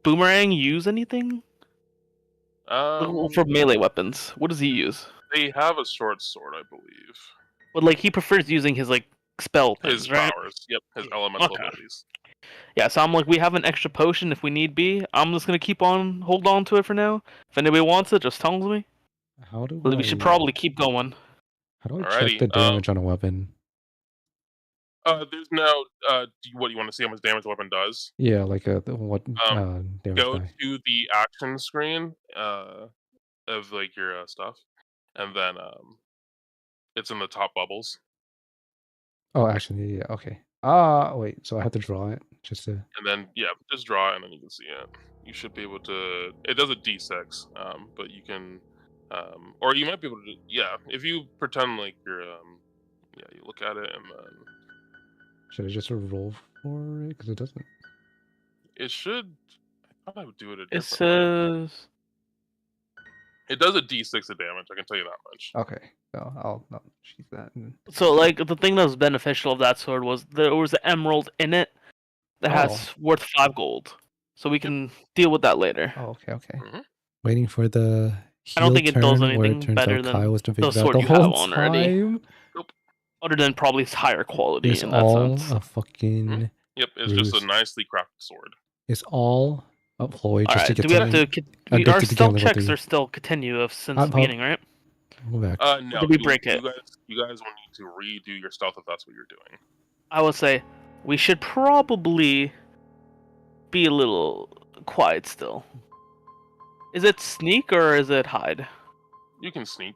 Speaker 3: Boomerang use anything for melee weapons? What does he use?
Speaker 1: They have a short sword, I believe.
Speaker 3: But like he prefers using his like spell things,
Speaker 1: His
Speaker 3: right?
Speaker 1: powers. Yep, his elemental
Speaker 3: Okay.
Speaker 1: abilities.
Speaker 3: Yeah, so I'm like, we have an extra potion if we need be. I'm just gonna hold on to it for now. If anybody wants it, just tell me.
Speaker 2: How do
Speaker 3: We should probably keep going.
Speaker 2: How do I
Speaker 1: Alrighty,
Speaker 2: check the damage on a weapon?
Speaker 1: There's no. What you want to see how much damage the weapon does?
Speaker 2: Yeah, like what damage
Speaker 1: Go
Speaker 2: die?
Speaker 1: to the action screen of like your stuff, and then it's in the top bubbles.
Speaker 2: Oh, actually, yeah. Okay. Wait. So I have to draw it just to.
Speaker 1: And then just draw it, and then you can see it. You should be able to. It does a d6, but you can, or you might be able to. Yeah, if you pretend like you're, you look at it and then.
Speaker 2: Should I just roll for it? Because it doesn't.
Speaker 1: It should. I thought I would do it a
Speaker 3: It
Speaker 1: different way.
Speaker 3: says
Speaker 1: It does a d6 of damage. I can tell you that much.
Speaker 2: Okay. So I'll sheath that.
Speaker 3: so. Like the thing that was beneficial of that sword was there was an emerald in it that has worth 5 gold. So we can deal with that later.
Speaker 2: Oh, okay. Okay.
Speaker 1: Mhm.
Speaker 2: Waiting for the.
Speaker 3: I don't think it does
Speaker 2: turn where
Speaker 3: anything
Speaker 2: it turns
Speaker 3: better
Speaker 2: out
Speaker 3: than
Speaker 2: Kai was to
Speaker 3: the
Speaker 2: figure
Speaker 3: sword
Speaker 2: out
Speaker 3: you
Speaker 2: the
Speaker 3: have
Speaker 2: whole
Speaker 3: on already.
Speaker 2: time.
Speaker 3: Other than probably its higher quality
Speaker 2: It's
Speaker 3: in that
Speaker 2: all
Speaker 3: sense.
Speaker 2: a fucking.
Speaker 1: Yep, it's just a
Speaker 2: Ruse.
Speaker 1: nicely crafted sword.
Speaker 2: It's all a ploy just to
Speaker 3: Alright,
Speaker 2: get
Speaker 3: do we have
Speaker 2: to.
Speaker 3: to? Our
Speaker 2: get to
Speaker 3: stealth
Speaker 2: level
Speaker 3: checks
Speaker 2: 3.
Speaker 3: are still continuous since
Speaker 2: I'll-
Speaker 3: the beginning, right?
Speaker 2: Go back.
Speaker 1: No.
Speaker 3: did we break it?
Speaker 1: You guys will need to redo your stealth if that's what you're doing.
Speaker 3: I would say we should probably be a little quiet still. Is it sneak or is it hide?
Speaker 1: You can sneak.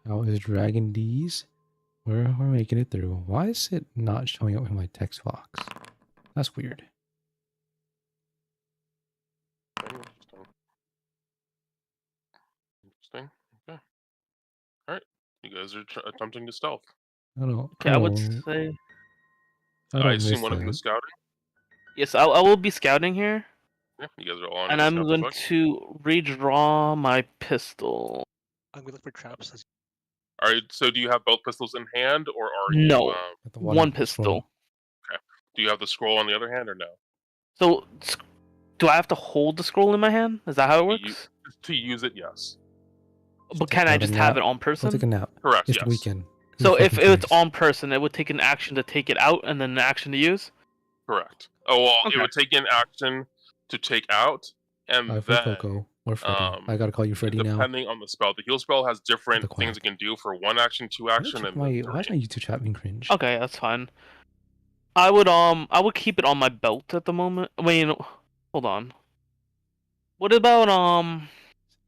Speaker 2: How is Dragon D's? We're making it through. Why is it not showing up in my text box? That's weird.
Speaker 1: Interesting. Okay. All right. You guys are attempting to stealth.
Speaker 2: I don't.
Speaker 3: Okay, I would say
Speaker 2: I don't
Speaker 1: I
Speaker 2: miss
Speaker 1: assume one of you
Speaker 2: that.
Speaker 1: is scouting.
Speaker 3: yes. I will be scouting here,
Speaker 1: Yeah, you guys are all on.
Speaker 3: and
Speaker 1: your
Speaker 3: I'm
Speaker 1: scout
Speaker 3: going
Speaker 1: check.
Speaker 3: to redraw my pistol.
Speaker 4: I'm gonna look for traps.
Speaker 1: All right. So, do you have both pistols in hand, or are you?
Speaker 3: No.
Speaker 2: At the
Speaker 3: One pistol.
Speaker 1: Do you have the scroll on the other hand, or no?
Speaker 3: So, do I have to hold the scroll in my hand? Is that how it works?
Speaker 1: To use it, yes.
Speaker 3: But can I just have it on person?
Speaker 2: I'll take a nap.
Speaker 1: Correct.
Speaker 2: It's
Speaker 1: yes.
Speaker 2: the weekend.
Speaker 3: So if
Speaker 2: Fucking
Speaker 3: it's
Speaker 2: Christ.
Speaker 3: on person, it would take an action to take it out and then an action to use?
Speaker 1: Correct. Oh well,
Speaker 3: Okay.
Speaker 1: it would take an action to take out, and
Speaker 2: Alright, for
Speaker 1: then
Speaker 2: Coco. Or Freddy. I gotta call you Freddy now.
Speaker 1: Depending on the spell. The heal spell has different
Speaker 2: The
Speaker 1: things
Speaker 2: quack.
Speaker 1: it can do for 1 action, 2 action, and
Speaker 2: Why is
Speaker 1: 3.
Speaker 2: my YouTube chat being cringe?
Speaker 3: Okay, that's fine. I would keep it on my belt at the moment. I mean, hold on. What about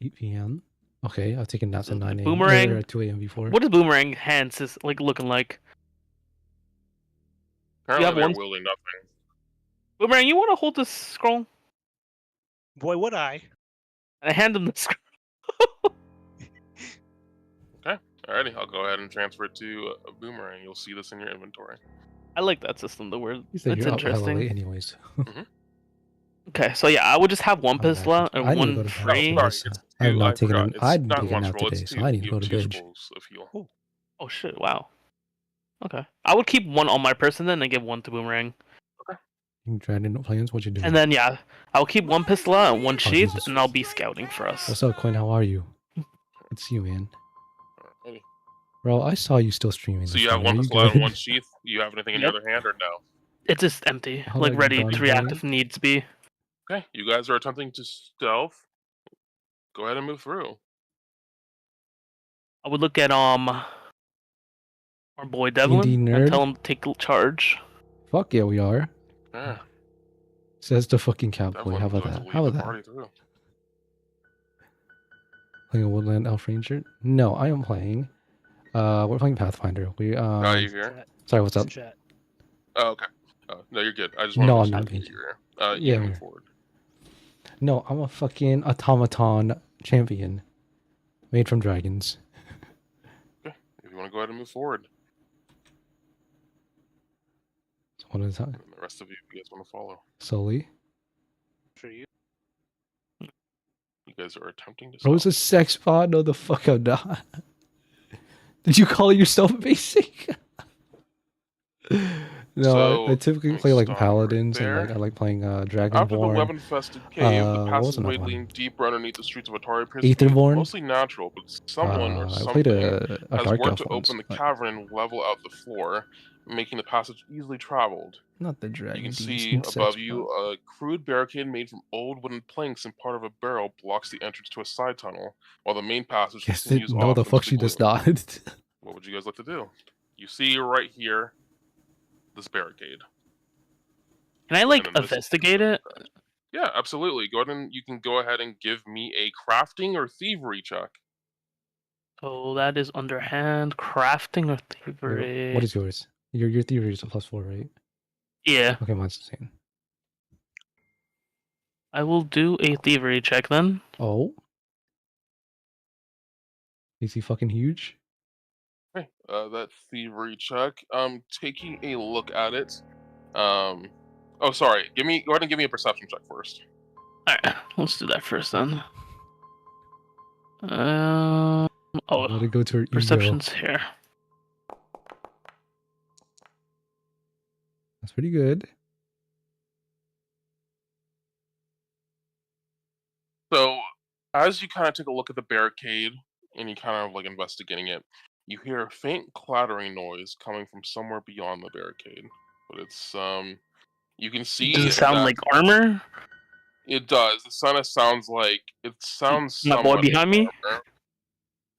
Speaker 2: 8 p.m. Okay, I've taken naps at 9 a.m.
Speaker 3: Boomerang?
Speaker 2: Or at 2 a.m. before.
Speaker 3: What is Boomerang hands is like looking like?
Speaker 1: Apparently
Speaker 3: have
Speaker 1: they're
Speaker 3: one-
Speaker 1: wielding nothing.
Speaker 3: Boomerang, you want to hold this scroll?
Speaker 4: Boy, would I.
Speaker 3: And I hand him the scroll.
Speaker 1: Alrighty, I'll go ahead and transfer it to a Boomerang. You'll see this in your inventory.
Speaker 3: I like that system. The word.
Speaker 2: You said
Speaker 3: It's
Speaker 2: you're up hella
Speaker 3: interesting.
Speaker 2: late anyways.
Speaker 3: Okay, so yeah, I would just have one
Speaker 2: I'm back.
Speaker 3: pistol out and
Speaker 2: I need to
Speaker 3: one
Speaker 2: go to
Speaker 3: free.
Speaker 2: bed.
Speaker 1: Sorry, it's
Speaker 2: I have
Speaker 1: two-
Speaker 2: not
Speaker 1: I
Speaker 2: taken
Speaker 1: forgot.
Speaker 2: an.
Speaker 1: It's
Speaker 2: I didn't
Speaker 1: not
Speaker 2: take a
Speaker 1: one
Speaker 2: nap
Speaker 1: scroll,
Speaker 2: today,
Speaker 1: it's
Speaker 2: so
Speaker 1: two.
Speaker 2: I need to
Speaker 1: You
Speaker 2: go
Speaker 1: have
Speaker 2: to
Speaker 1: 2
Speaker 2: bed.
Speaker 1: scrolls of heal.
Speaker 3: Oh shit! Wow. Okay, I would keep one on my person then and give one to Boomerang.
Speaker 2: Dragon plans, what you doing?
Speaker 3: And then yeah, I'll keep one pistol out and one sheath,
Speaker 2: Jesus.
Speaker 3: and I'll be scouting for us.
Speaker 2: What's up, Quinn? How are you? Good to see you, man.
Speaker 1: Alrighty.
Speaker 2: Bro, I saw you still streaming.
Speaker 1: So
Speaker 2: this
Speaker 1: you have
Speaker 2: thing.
Speaker 1: one
Speaker 2: Are you
Speaker 1: pistol out and
Speaker 2: good?
Speaker 1: 1 sheath. You have anything in
Speaker 3: Yep.
Speaker 1: your other hand or no?
Speaker 3: It's just empty,
Speaker 2: How
Speaker 3: like
Speaker 2: about
Speaker 3: ready
Speaker 2: gun
Speaker 3: to react
Speaker 2: boy?
Speaker 3: if needs be.
Speaker 1: Okay, you guys are attempting to stealth. Go ahead and move through.
Speaker 3: I would look at our boy Devlin
Speaker 2: D&D
Speaker 3: and
Speaker 2: nerd.
Speaker 3: tell him to take charge.
Speaker 2: Fuck yeah, we are.
Speaker 1: Yeah,
Speaker 2: Says the fucking cowboy.
Speaker 1: Devlin's
Speaker 2: How about
Speaker 1: going
Speaker 2: that?
Speaker 1: to lead
Speaker 2: How
Speaker 1: the
Speaker 2: about that?
Speaker 1: party through.
Speaker 2: Playing a Woodland Elf Ranger? No, I am playing. We're playing Pathfinder. We
Speaker 1: You here?
Speaker 2: Sorry, what's up?
Speaker 4: Chat.
Speaker 1: Oh, okay. No, you're good. I just want
Speaker 2: No,
Speaker 1: to
Speaker 2: I'm not
Speaker 1: make
Speaker 2: being-
Speaker 1: sure you're here.
Speaker 2: Yeah,
Speaker 1: You can
Speaker 2: we're-
Speaker 1: move forward.
Speaker 2: No, I'm a fucking automaton champion. Made from dragons.
Speaker 1: If you want to go ahead and move forward,
Speaker 2: So what is that?
Speaker 1: and the rest of you guys want to follow.
Speaker 2: Slowly.
Speaker 4: For you.
Speaker 1: You guys are attempting to
Speaker 2: Bro, it's
Speaker 1: stealth.
Speaker 2: a sex bot? No, the fuck I'm not. Did you call yourself basic? No,
Speaker 1: So,
Speaker 2: I typically
Speaker 1: let me
Speaker 2: play like
Speaker 1: stop right
Speaker 2: paladins and
Speaker 1: there.
Speaker 2: like I like playing
Speaker 1: After the
Speaker 2: Dragonborn.
Speaker 1: weapon-infested cave, the
Speaker 2: what was
Speaker 1: passageway
Speaker 2: another one?
Speaker 1: leading deeper underneath the streets of Atari appears to be
Speaker 2: Aetherborn?
Speaker 1: mostly natural, but someone or
Speaker 2: I
Speaker 1: something
Speaker 2: played a
Speaker 1: has
Speaker 2: dark
Speaker 1: worked
Speaker 2: elf
Speaker 1: to
Speaker 2: once.
Speaker 1: open the cavern and level out the floor, making the passage easily traveled.
Speaker 2: Not the
Speaker 1: You
Speaker 2: dragon.
Speaker 1: can see
Speaker 2: decent sex
Speaker 1: above you
Speaker 2: bot.
Speaker 1: a crude barricade made from old wooden planks and part of a barrel blocks the entrance to a side tunnel, while the main passage
Speaker 2: Yes,
Speaker 1: continues
Speaker 2: no,
Speaker 1: off
Speaker 2: the
Speaker 1: into
Speaker 2: fuck she does
Speaker 1: gloom.
Speaker 2: not.
Speaker 1: What would you guys like to do? You see right here this barricade.
Speaker 3: Can I like
Speaker 1: And then this-
Speaker 3: investigate it?
Speaker 1: Yeah, absolutely. Go ahead and you can go ahead and give me a crafting or thievery check.
Speaker 3: So that is underhand crafting or thievery.
Speaker 2: What is yours? Your theory is a +4, right?
Speaker 3: Yeah,
Speaker 2: Okay, mine's the same.
Speaker 3: I will do a thievery check then.
Speaker 2: Oh. Is he fucking huge?
Speaker 1: Okay, that thievery check. Taking a look at it. Oh, sorry. Go ahead and give me a perception check first.
Speaker 3: Alright, let's do that first then.
Speaker 2: Let it go to her ego.
Speaker 3: Perception's here.
Speaker 2: That's pretty good.
Speaker 1: So, as you kind of take a look at the barricade and you kind of like investigating it, you hear a faint clattering noise coming from somewhere beyond the barricade. But it's you can see.
Speaker 3: Does it sound
Speaker 1: that-
Speaker 3: like armor?
Speaker 1: It does. It sounds like it sounds.
Speaker 3: My boy
Speaker 1: somewhat like
Speaker 3: behind me?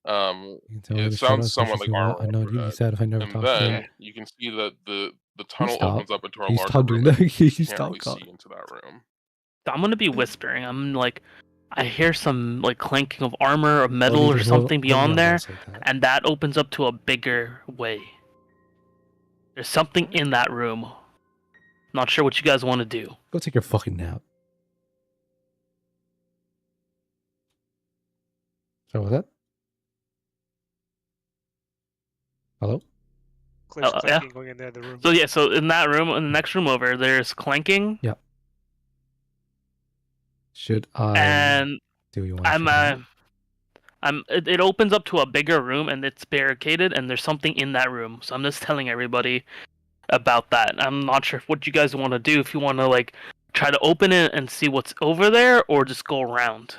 Speaker 1: armor.
Speaker 2: You can tell
Speaker 1: It
Speaker 2: me to shut
Speaker 1: sounds
Speaker 2: up
Speaker 1: somewhat
Speaker 2: if
Speaker 1: like
Speaker 2: you want.
Speaker 1: armor
Speaker 2: I know
Speaker 1: over
Speaker 2: you'd be
Speaker 1: that.
Speaker 2: sad if I never
Speaker 1: And
Speaker 2: talked to you.
Speaker 1: then you can see that the tunnel
Speaker 2: stop?
Speaker 1: opens up into a
Speaker 2: Can you
Speaker 1: larger
Speaker 2: stop doing
Speaker 1: room.
Speaker 2: that? Can you
Speaker 1: You can't
Speaker 2: stop
Speaker 1: really
Speaker 2: calling?
Speaker 1: see into that room.
Speaker 3: I'm gonna be whispering. I'm like, I hear some like clanking of armor or
Speaker 2: Oh,
Speaker 3: metal
Speaker 2: you
Speaker 3: or
Speaker 2: can
Speaker 3: something
Speaker 2: hold me on
Speaker 3: beyond there,
Speaker 2: mouse like that.
Speaker 3: and that opens up to a bigger way. There's something in that room. Not sure what you guys want to do.
Speaker 2: Go take your fucking nap. So was that? Hello?
Speaker 4: Clear's
Speaker 3: yeah.
Speaker 4: clanking going in the other room.
Speaker 3: So yeah, so in that room, in the next room over, there's clanking,
Speaker 2: Should I
Speaker 3: and
Speaker 2: do you want?
Speaker 3: it opens up to a bigger room, and it's barricaded, and there's something in that room. So I'm just telling everybody about that. I'm not sure what you guys want to do. If you want to like try to open it and see what's over there, or just go around.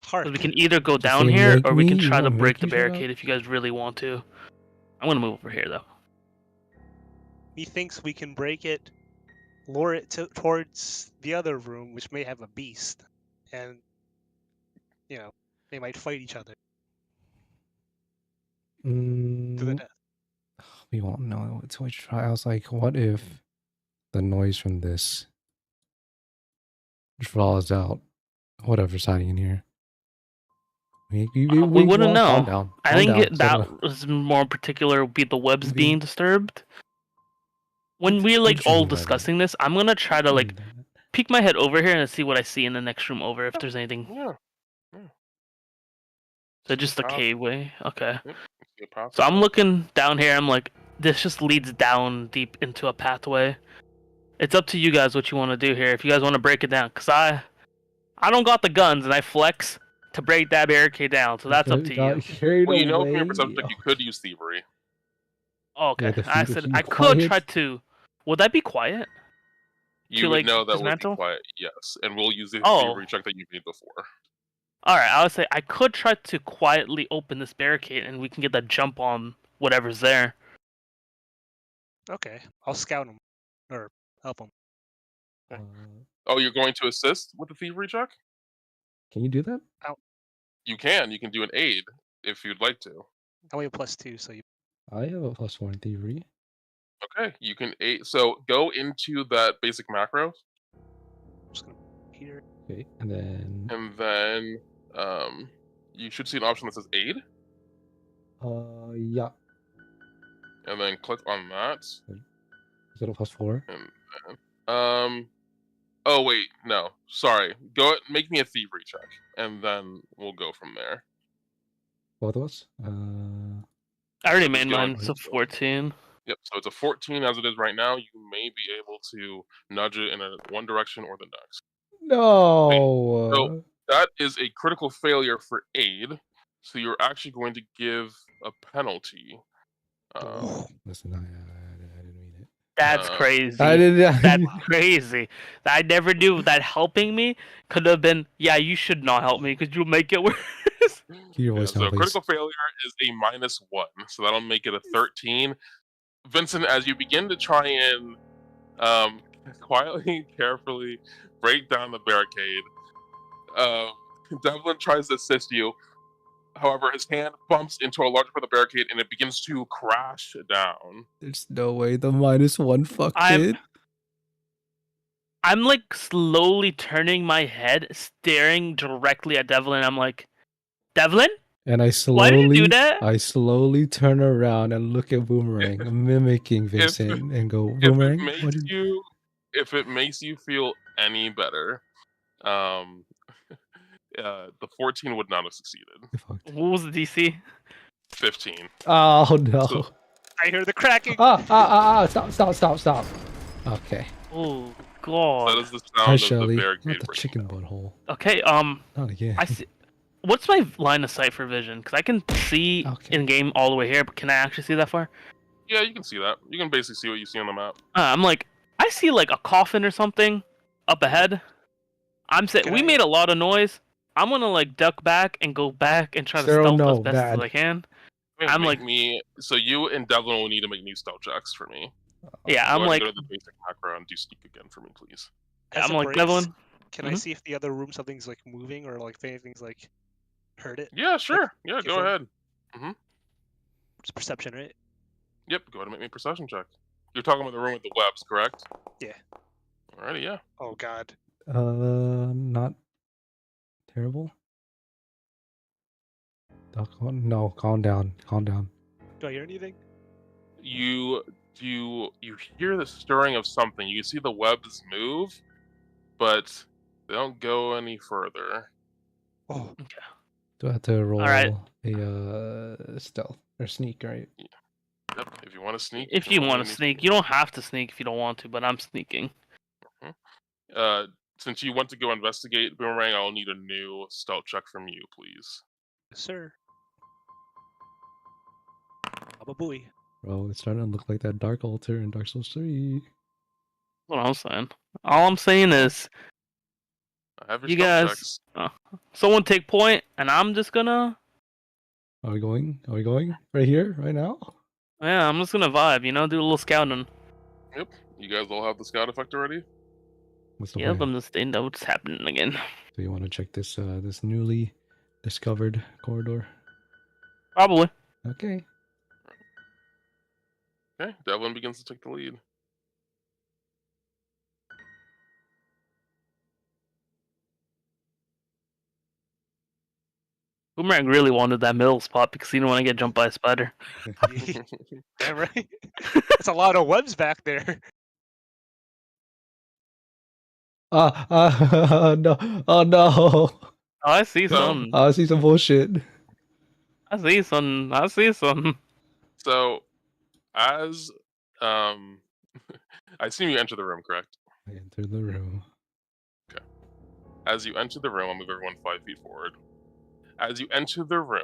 Speaker 4: Hark.
Speaker 3: 'Cause we can either go
Speaker 2: Just
Speaker 3: down
Speaker 2: say
Speaker 3: here,
Speaker 2: make
Speaker 3: or we
Speaker 2: me,
Speaker 3: can
Speaker 2: you
Speaker 3: try to
Speaker 2: want
Speaker 3: break
Speaker 2: make
Speaker 3: the
Speaker 2: me shut up?
Speaker 3: barricade if you guys really want to. I'm gonna move over here though.
Speaker 4: Methinks we can break it, lure it towards the other room, which may have a beast. and they might fight each other to the death.
Speaker 2: We won't know until we try. I was like, what if the noise from this draws out whatever's hiding in here? We
Speaker 3: wouldn't know.
Speaker 2: Calm down.
Speaker 3: I think that was more particular would be the webs being disturbed. When we're like all discussing this, I'm gonna try to like peek my head over here and see what I see in the next room over if there's anything.
Speaker 1: Yeah.
Speaker 3: So just the cave way. Okay.
Speaker 1: Yep.
Speaker 3: So I'm looking down here. I'm like, this just leads down deep into a pathway. It's up to you guys what you want to do here. If you guys want to break it down, cause I don't got the guns and I flex to break that barricade down. So that's up to you.
Speaker 1: Well, you know, from your perception, you could use thievery.
Speaker 3: Okay. Yeah, I said I could try to. Would that be quiet?
Speaker 1: You would know that would be quiet, yes. And we'll use the thievery check that you've made before.
Speaker 3: Alright, I would say I could try to quietly open this barricade and we can get that jump on whatever's there.
Speaker 4: Okay, I'll scout him. Or help him.
Speaker 1: Oh, you're going to assist with the thievery check?
Speaker 2: Can you do that?
Speaker 1: You can. You can do an aid if you'd like to.
Speaker 4: I only have +2, so you...
Speaker 2: I have a +4 in thievery.
Speaker 1: Okay, you can aid. So go into that basic macro.
Speaker 4: I'm just gonna here.
Speaker 2: Okay, and
Speaker 1: then you should see an option that says aid.
Speaker 2: Yeah.
Speaker 1: And then click on that.
Speaker 2: Is it a +4?
Speaker 1: And then, oh wait, no, sorry. Go make me a thievery check, and then we'll go from there.
Speaker 2: Both of us.
Speaker 3: I already made mine. It's a 14.
Speaker 1: Yep. So it's a 14 as it is right now. You may be able to nudge it in one direction or the next.
Speaker 2: No.
Speaker 1: Okay. So that is a critical failure for aid. So you're actually going to give a penalty.
Speaker 2: Listen, I didn't mean it.
Speaker 3: That's crazy.
Speaker 2: That's
Speaker 3: crazy. I never knew that helping me could have been. Yeah, you should not help me because you'll make it worse.
Speaker 1: So critical failure is a -1, so that'll make it a 13. Vincent, as you begin to try and quietly, carefully break down the barricade, Devlin tries to assist you. However, his hand bumps into a large part of the barricade and it begins to crash down.
Speaker 2: There's no way the -1 fucked it.
Speaker 3: I'm like slowly turning my head, staring directly at Devlin. I'm like, Devlin?
Speaker 2: And I slowly turn around and look at Boomerang, mimicking Vincent, and go, Boomerang,
Speaker 1: if it makes you feel any better, the 14 would not have succeeded.
Speaker 3: What was the DC?
Speaker 1: 15.
Speaker 2: Oh no!
Speaker 4: So, I hear the cracking.
Speaker 2: Stop! Okay.
Speaker 3: Oh god.
Speaker 1: That is the sound of the barricade.
Speaker 2: Not the chicken butthole.
Speaker 3: Okay.
Speaker 2: Not again.
Speaker 3: I see. What's my line of sight for vision? Because I can see in game all the way here, but can I actually see that far?
Speaker 1: Yeah, you can see that. You can basically see what you see on the map.
Speaker 3: I'm like, I see like a coffin or something up ahead. I'm saying we made a lot of noise. I'm gonna like duck back and go back and try to stealth as best as I can. I'm like
Speaker 1: so you and Devlin will need to make new stealth checks for me.
Speaker 3: Yeah, I'm like
Speaker 1: go to the basic macro and do sneak again for me, please.
Speaker 3: I'm like Devlin.
Speaker 4: Can I see if the other room something's like moving or like if anything's like hurt it?
Speaker 1: Yeah, sure. Yeah, go ahead.
Speaker 4: It's perception, right?
Speaker 1: Yep, go ahead and make me a perception check. You're talking about the room with the webs, correct?
Speaker 4: Yeah.
Speaker 1: Alrighty, yeah.
Speaker 4: Oh god.
Speaker 2: Not terrible. No, calm down.
Speaker 4: Do I hear anything?
Speaker 1: You hear the stirring of something. You see the webs move, but they don't go any further.
Speaker 4: Oh.
Speaker 3: Okay.
Speaker 2: Do I have to roll
Speaker 3: a
Speaker 2: stealth or sneak, right?
Speaker 1: Yep. If you want to sneak.
Speaker 3: If you want to sneak, you don't have to sneak if you don't want to, but I'm sneaking.
Speaker 1: Since you want to go investigate Boomerang, I'll need a new stealth check from you, please.
Speaker 4: Yes, sir. Baba Booey.
Speaker 2: Bro, it's starting to look like that Dark Altar in Dark Souls 3.
Speaker 3: What I'm saying. All I'm saying is,
Speaker 1: I have your
Speaker 3: you
Speaker 1: stealth
Speaker 3: guys,
Speaker 1: checks.
Speaker 3: someone take point, and I'm just gonna.
Speaker 2: Are we going? Right here? Right now?
Speaker 3: Yeah, I'm just gonna vibe, do a little scouting.
Speaker 1: Yep. You guys all have the scout effect already?
Speaker 2: What's the
Speaker 3: Yep,
Speaker 2: plan?
Speaker 3: I'm just staying know what's happening again.
Speaker 2: Do you want to check this this newly discovered corridor?
Speaker 3: Probably.
Speaker 2: Okay.
Speaker 1: Okay, Devlin begins to take the lead.
Speaker 3: Boomerang really wanted that middle spot because he didn't want to get jumped by a spider.
Speaker 4: Damn right. That's a lot of webs back there.
Speaker 2: No. Oh no.
Speaker 3: Oh, I see
Speaker 1: So-
Speaker 3: some.
Speaker 2: I see some bullshit.
Speaker 3: I see some. I see some.
Speaker 1: So, as I assume you enter the room, correct?
Speaker 2: I enter the room.
Speaker 1: As you enter the room, I'll move everyone 5 feet forward. As you enter the room,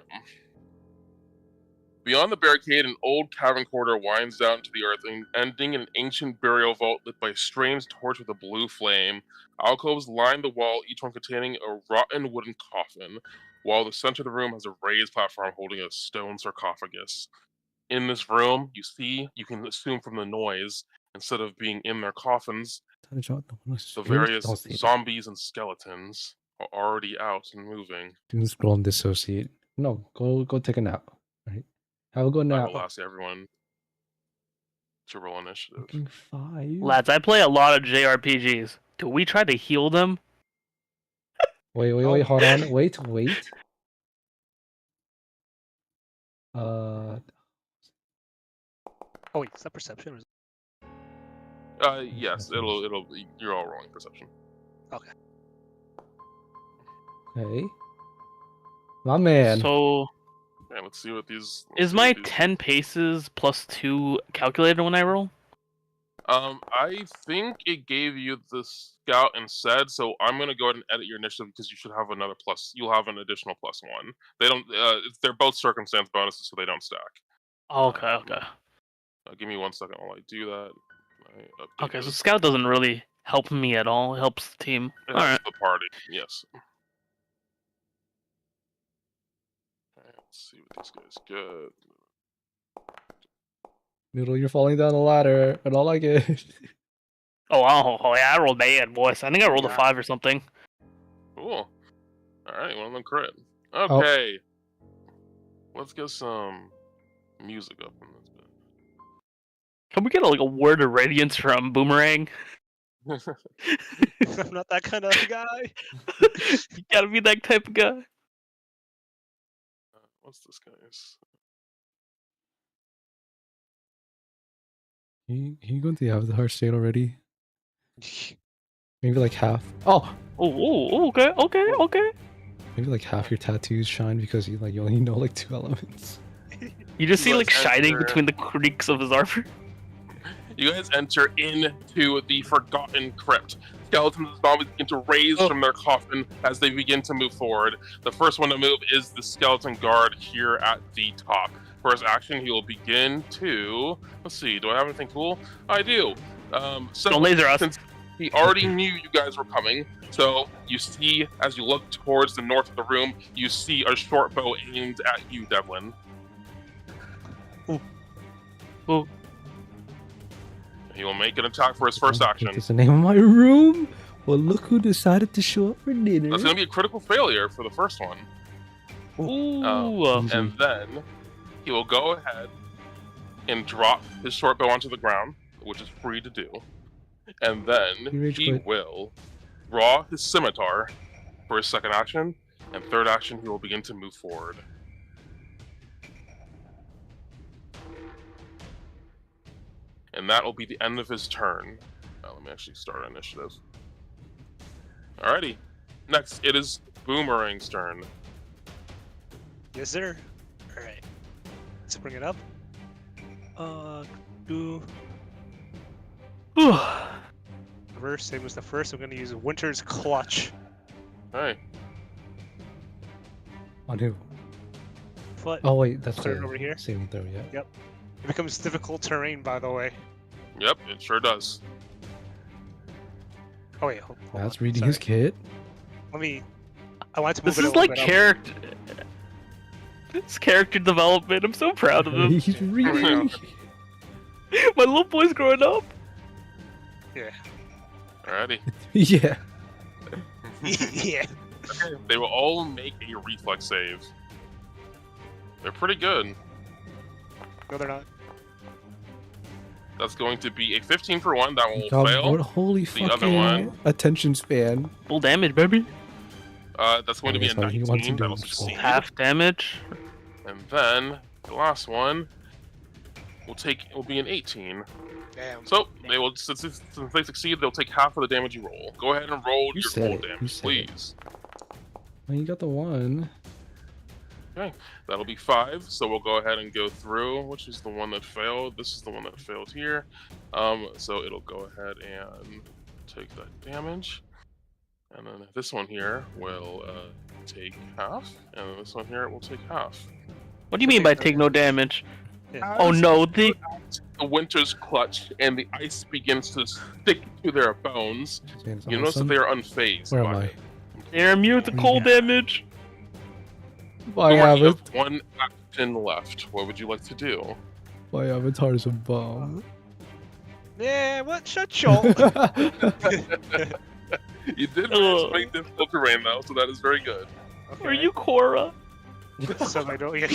Speaker 1: beyond the barricade, an old cavern corridor winds down to the earth, ending in an ancient burial vault lit by a strange torch with a blue flame. Alcoves line the wall, each one containing a rotten wooden coffin, while the center of the room has a raised platform holding a stone sarcophagus. In this room, you can assume from the noise, instead of being in their coffins, the various zombies and skeletons are already out and moving.
Speaker 2: Do scroll and dissociate. No, go take a nap. Right? Have a good
Speaker 1: I
Speaker 2: nap.
Speaker 1: will ask everyone to roll initiative.
Speaker 2: Fucking 5.
Speaker 3: Lads, I play a lot of JRPGs. Do we try to heal them?
Speaker 2: Wait,
Speaker 4: Oh.
Speaker 2: hold on. Wait.
Speaker 4: Oh wait, is that perception? Or is
Speaker 1: Yes, it'll. You're all rolling perception.
Speaker 4: Okay.
Speaker 2: Okay. My man.
Speaker 3: So,
Speaker 1: Yeah, let's see what these.
Speaker 3: is my 10 paces plus 2 calculated when I roll?
Speaker 1: I think it gave you the scout instead, so I'm gonna go ahead and edit your initiative because you should have another plus. You'll have an additional +1. They don't. They're both circumstance bonuses, so they don't stack.
Speaker 3: Oh, okay.
Speaker 1: Give me 1 second while I do that.
Speaker 3: Okay, so Scout doesn't really help me at all. It helps the team.
Speaker 1: It
Speaker 3: All
Speaker 1: helps
Speaker 3: right.
Speaker 1: the party. Yes. Alright, let's see what these guys get.
Speaker 2: Noodle, you're falling down the ladder. I don't like it.
Speaker 3: Oh yeah, I rolled bad, boys. I think I rolled a
Speaker 4: Yeah.
Speaker 3: 5 or something.
Speaker 1: Cool. Alright, one of them crit. Okay. Let's get some music up in this bit.
Speaker 3: Can we get a word of radiance from Boomerang?
Speaker 4: I'm not that kind of guy.
Speaker 3: You gotta be that type of guy.
Speaker 1: What's this guy's?
Speaker 2: You going to the Avatar state already? Maybe like half. Oh!
Speaker 3: Okay.
Speaker 2: Maybe like half your tattoos shine because you only know like 2 elements.
Speaker 3: You just see
Speaker 1: Let's
Speaker 3: shining
Speaker 1: enter.
Speaker 3: between the creaks of his armor.
Speaker 1: You guys enter into the Forgotten Crypt. Skeletons and zombies begin to raise from their coffin as they begin to move forward. The first one to move is the skeleton guard here at the top. For his action, he will begin to... Let's see, do I have anything cool? I do.
Speaker 3: Don't laser us.
Speaker 1: Since he already knew you guys were coming, so you see, as you look towards the north of the room, you see a short bow aimed at you, Devlin.
Speaker 3: Ooh.
Speaker 1: He will make an attack for his first action.
Speaker 2: That's the name of my room. Well, look who decided to show up for dinner.
Speaker 1: That's going to be a critical failure for the first one.
Speaker 3: Ooh.
Speaker 1: And then he will go ahead and drop his short bow onto the ground, which is free to do. And then he will draw his scimitar for his second action, and third action he will begin to move forward. And that will be the end of his turn. Let me actually start initiative. Alrighty. Next, it is Boomerang's turn.
Speaker 4: Yes, sir. All right. Let's bring it up. Do reverse, same as the first. I'm going to use Winter's Clutch.
Speaker 1: Hey.
Speaker 2: On who?
Speaker 4: Foot.
Speaker 2: Oh wait, that's
Speaker 4: Put it
Speaker 2: the
Speaker 4: over here.
Speaker 2: saving throw. Yeah.
Speaker 4: It becomes difficult terrain, by the way.
Speaker 1: Yep, it sure does.
Speaker 4: Oh wait, hold
Speaker 2: That's
Speaker 4: on.
Speaker 2: reading
Speaker 4: Sorry.
Speaker 2: his kit.
Speaker 4: Let me. I want to move
Speaker 3: This
Speaker 4: it a
Speaker 3: is
Speaker 4: little
Speaker 3: like
Speaker 4: bit up.
Speaker 3: character. This character development. I'm so proud of him.
Speaker 2: He's reading.
Speaker 3: My little boy's growing up.
Speaker 4: Yeah.
Speaker 1: Alrighty.
Speaker 2: Yeah.
Speaker 4: Yeah.
Speaker 1: Okay, they will all make a reflex save. They're pretty good.
Speaker 4: No, they're not.
Speaker 1: That's going to be a 15 for one. That one will
Speaker 2: God,
Speaker 1: fail.
Speaker 2: what holy
Speaker 1: The other
Speaker 2: fucking
Speaker 1: one-
Speaker 2: attention span.
Speaker 3: Full damage, baby.
Speaker 1: That's going to be a
Speaker 2: That's what he wants to
Speaker 1: 19.
Speaker 2: do.
Speaker 1: That'll succeed.
Speaker 3: Half damage.
Speaker 1: And then the last one will be an 18.
Speaker 4: Damn.
Speaker 1: So they will, since they succeed, they'll take half of the damage you roll. Go ahead and roll
Speaker 2: You
Speaker 1: your
Speaker 2: said
Speaker 1: full
Speaker 2: it. You
Speaker 1: damage,
Speaker 2: said it.
Speaker 1: please.
Speaker 2: Well, you got the one.
Speaker 1: Okay, that'll be 5. So we'll go ahead and go through. Which is the one that failed? This is the one that failed here. So it'll go ahead and take that damage, and then this one here will take half, and then this one here will take half.
Speaker 3: What do you mean by take no damage?
Speaker 4: Yeah.
Speaker 3: Oh no, the
Speaker 1: winter's clutch and the ice begins to stick to their bones.
Speaker 2: It's
Speaker 1: You notice that
Speaker 2: awesome.
Speaker 1: they are unfazed.
Speaker 2: Where
Speaker 1: by
Speaker 2: am I?
Speaker 1: it.
Speaker 3: they're immune to cold damage.
Speaker 2: My,
Speaker 1: Thor, you
Speaker 2: avatar,
Speaker 1: have one action left. What would you like to do?
Speaker 2: my avatar's a bomb.
Speaker 4: Yeah, what? Shut your.
Speaker 1: You did
Speaker 3: Ugh.
Speaker 1: make difficult terrain though, so that is very good.
Speaker 3: Are you Korra?
Speaker 4: So I don't. Yeah.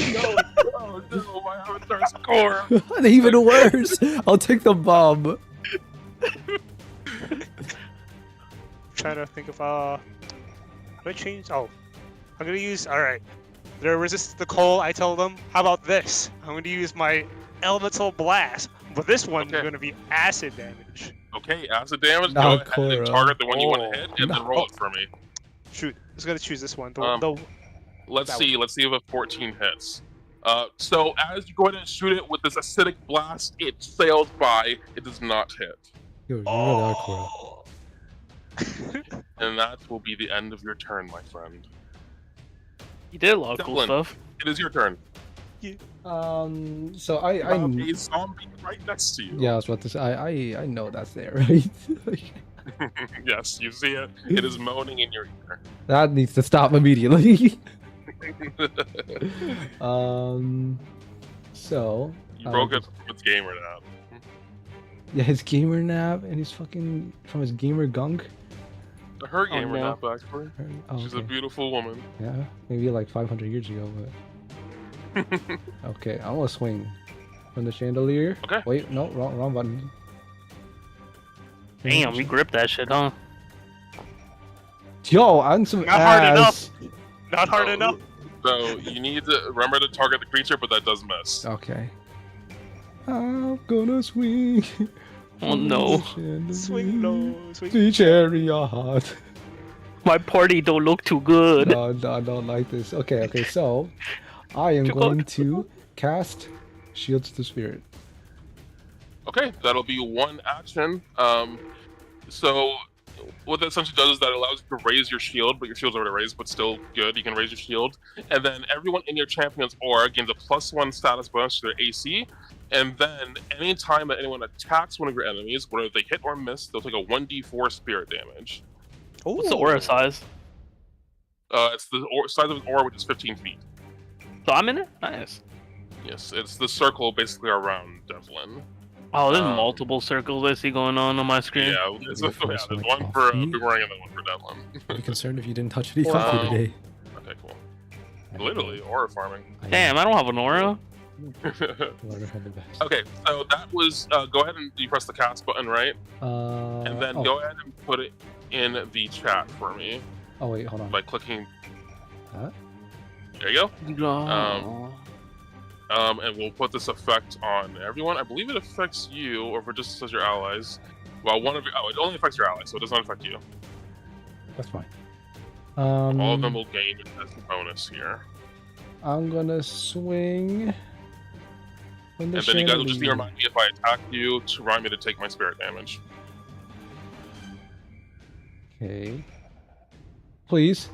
Speaker 1: No, my avatar's core.
Speaker 2: Even worse. I'll take the bomb.
Speaker 4: Trying to think of how do I change? Oh, I'm gonna use. All right, they're resistant to cold. I tell them, how about this? I'm gonna use my elemental blast, but this one's
Speaker 1: Okay.
Speaker 4: gonna be acid damage.
Speaker 1: Okay, acid damage.
Speaker 2: Not
Speaker 1: Go ahead and
Speaker 2: Korra.
Speaker 1: target the one you want
Speaker 4: Oh.
Speaker 1: to hit, and then
Speaker 2: No.
Speaker 1: roll it for me.
Speaker 4: Shoot, I was gonna choose this one.
Speaker 1: Let's
Speaker 4: That
Speaker 1: see. Let's see if a 14 hits. So as you go ahead and shoot it with this acidic blast, it sails by. It does not hit,
Speaker 2: Yo, you really are Korra.
Speaker 4: Oh.
Speaker 1: and that will be the end of your turn, my friend.
Speaker 3: You did a lot of cool
Speaker 1: Dylan.
Speaker 3: stuff.
Speaker 1: It is your turn.
Speaker 2: So I
Speaker 1: You have a zombie right next to you.
Speaker 2: yeah, I was about to say I know that's there, right?
Speaker 1: Yes, you see it. It is moaning in your ear.
Speaker 2: That needs to stop immediately. So
Speaker 1: You broke it from its gamer now.
Speaker 2: yeah, his gamer nap and his fucking from his gamer gunk.
Speaker 1: Her gamer
Speaker 3: no.
Speaker 1: nap, actually.
Speaker 2: Oh,
Speaker 1: She's a
Speaker 2: okay.
Speaker 1: beautiful woman.
Speaker 2: Yeah, maybe like 500 years ago, but okay, I'm gonna swing from the chandelier.
Speaker 1: Okay.
Speaker 2: Wait, no, wrong button.
Speaker 3: Damn, you gripped that shit, huh?
Speaker 2: Yo, I'm some
Speaker 4: Not hard
Speaker 2: ass.
Speaker 4: Not hard
Speaker 1: Oh.
Speaker 4: enough.
Speaker 1: So you need to remember to target the creature, but that does miss.
Speaker 2: Okay. I'm gonna swing.
Speaker 3: Oh no.
Speaker 4: Swing low, swing.
Speaker 2: The chariot.
Speaker 3: My party don't look too good.
Speaker 2: No, I don't like this. Okay, so I am going to cast Shields to Spirit.
Speaker 1: Okay, that'll be one action. So what that essentially does is that allows you to raise your shield, but your shield's already raised, but still good. You can raise your shield, and then everyone in your champion's aura gains a +1 status bonus to their AC. And then anytime that anyone attacks one of your enemies, whether they hit or miss, they'll take a 1d4 spirit damage.
Speaker 3: What's the aura size?
Speaker 1: It's the size of the aura, which is 15 feet.
Speaker 3: So I'm in it? Nice.
Speaker 1: Yes, it's the circle basically around Devlin.
Speaker 3: Oh, there's
Speaker 1: Um,
Speaker 3: multiple circles I see going on my screen.
Speaker 1: Yeah, there's
Speaker 2: Yeah,
Speaker 1: one
Speaker 2: first one,
Speaker 1: for
Speaker 2: coffee.
Speaker 1: Boomerang and then one for Devlin.
Speaker 2: I'd be concerned if you didn't touch any
Speaker 4: Wow.
Speaker 2: coffee today.
Speaker 1: Okay, cool. Literally, aura farming.
Speaker 3: Damn, I don't have an aura.
Speaker 2: Learner had the best.
Speaker 1: Okay, so that was, go ahead and you press the cast button, right? And then
Speaker 2: oh.
Speaker 1: go ahead and put it in the chat for me
Speaker 2: Oh wait, hold on.
Speaker 1: by clicking.
Speaker 2: Huh?
Speaker 1: There you go.
Speaker 3: Oh.
Speaker 1: And we'll put this effect on everyone. I believe it affects you, or if it just says your allies. Well, one of your, it only affects your allies, so it does not affect you.
Speaker 2: That's fine.
Speaker 1: All of them will gain as a bonus here.
Speaker 2: I'm gonna swing. From the
Speaker 1: And then you guys will just need to
Speaker 2: chandelier.
Speaker 1: remind me if I attack you to remind me to take my spirit damage.
Speaker 2: Okay. Please.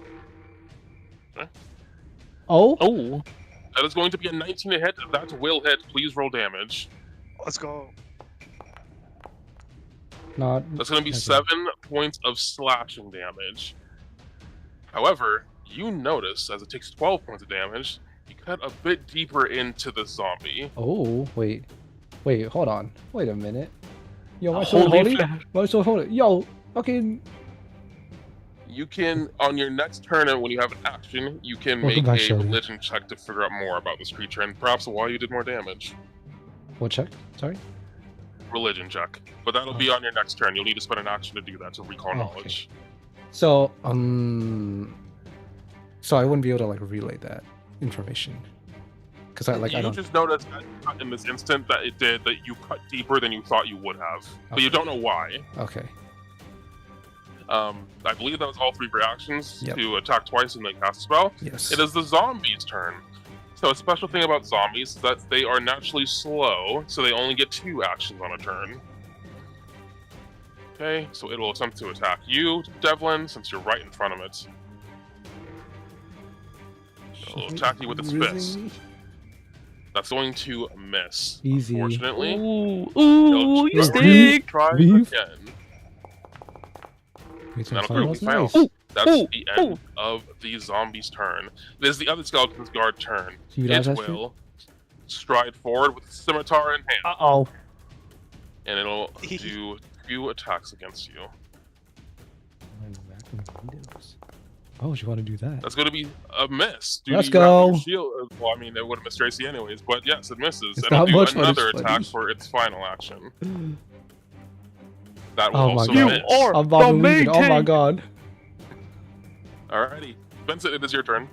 Speaker 1: Okay.
Speaker 2: Oh.
Speaker 3: Oh.
Speaker 1: That is going to be a 19 to hit. That will hit. Please roll damage.
Speaker 4: Let's go.
Speaker 2: Not.
Speaker 1: That's going to be
Speaker 2: Okay.
Speaker 1: 7 points of slashing damage. However, you notice as it takes 12 points of damage, you cut a bit deeper into the zombie.
Speaker 2: Oh wait, hold on. Wait a minute. Yo, my sword
Speaker 3: Holy
Speaker 2: holding?
Speaker 3: flash.
Speaker 2: My sword holding? Yo, Okay.
Speaker 1: You can, on your next turn, and when you have an action, you can
Speaker 2: Welcome
Speaker 1: make
Speaker 2: back,
Speaker 1: a
Speaker 2: Sheldon.
Speaker 1: religion check to figure out more about this creature and perhaps why you did more damage.
Speaker 2: What check? Sorry.
Speaker 1: Religion check. But that'll be on your next turn. You'll need to spend an action to do that, to recall
Speaker 2: Okay.
Speaker 1: knowledge.
Speaker 2: So so I wouldn't be able to like relay that information because I
Speaker 1: You
Speaker 2: don't.
Speaker 1: just noticed that in this instant that it did that you cut deeper than you thought you would have, but you
Speaker 2: Okay.
Speaker 1: don't know why.
Speaker 2: Okay.
Speaker 1: I believe that was all 3 reactions
Speaker 2: Yep.
Speaker 1: to attack twice and then cast a spell.
Speaker 2: Yes.
Speaker 1: It is the zombie's turn. So a special thing about zombies is that they are naturally slow, so they only get 2 actions on a turn. Okay, so it will attempt to attack you, Devlin, since you're right in front of it. It'll attack you with its fist. That's going to miss.
Speaker 2: Easy.
Speaker 1: Unfortunately.
Speaker 3: Ooh, you
Speaker 1: It'll
Speaker 3: stink.
Speaker 1: try
Speaker 2: Beef.
Speaker 1: again.
Speaker 2: That'll
Speaker 1: That'll prove he fails. That's the end of the zombie's turn. It is the other skeleton's guard turn.
Speaker 2: You
Speaker 1: It
Speaker 2: guys asked me?
Speaker 1: will stride forward with scimitar in hand,
Speaker 3: Oh.
Speaker 1: and it'll do 2 attacks against you.
Speaker 2: Oh, you want to do that?
Speaker 1: That's going to be a miss.
Speaker 2: Let's
Speaker 1: you have your
Speaker 2: go.
Speaker 1: Shield? Well, I mean, it would have missed Tracy anyways, but yes, it misses.
Speaker 2: It's
Speaker 1: It'll
Speaker 2: not
Speaker 1: do
Speaker 2: much, but
Speaker 1: another
Speaker 2: it's
Speaker 1: attack
Speaker 2: funny.
Speaker 1: for its final action. That will
Speaker 2: Oh my
Speaker 1: also
Speaker 2: god.
Speaker 1: miss.
Speaker 3: are
Speaker 2: I'm about to
Speaker 3: the
Speaker 2: leave it. Oh my
Speaker 3: main
Speaker 2: god.
Speaker 1: Alrighty. Vincent, it is your turn.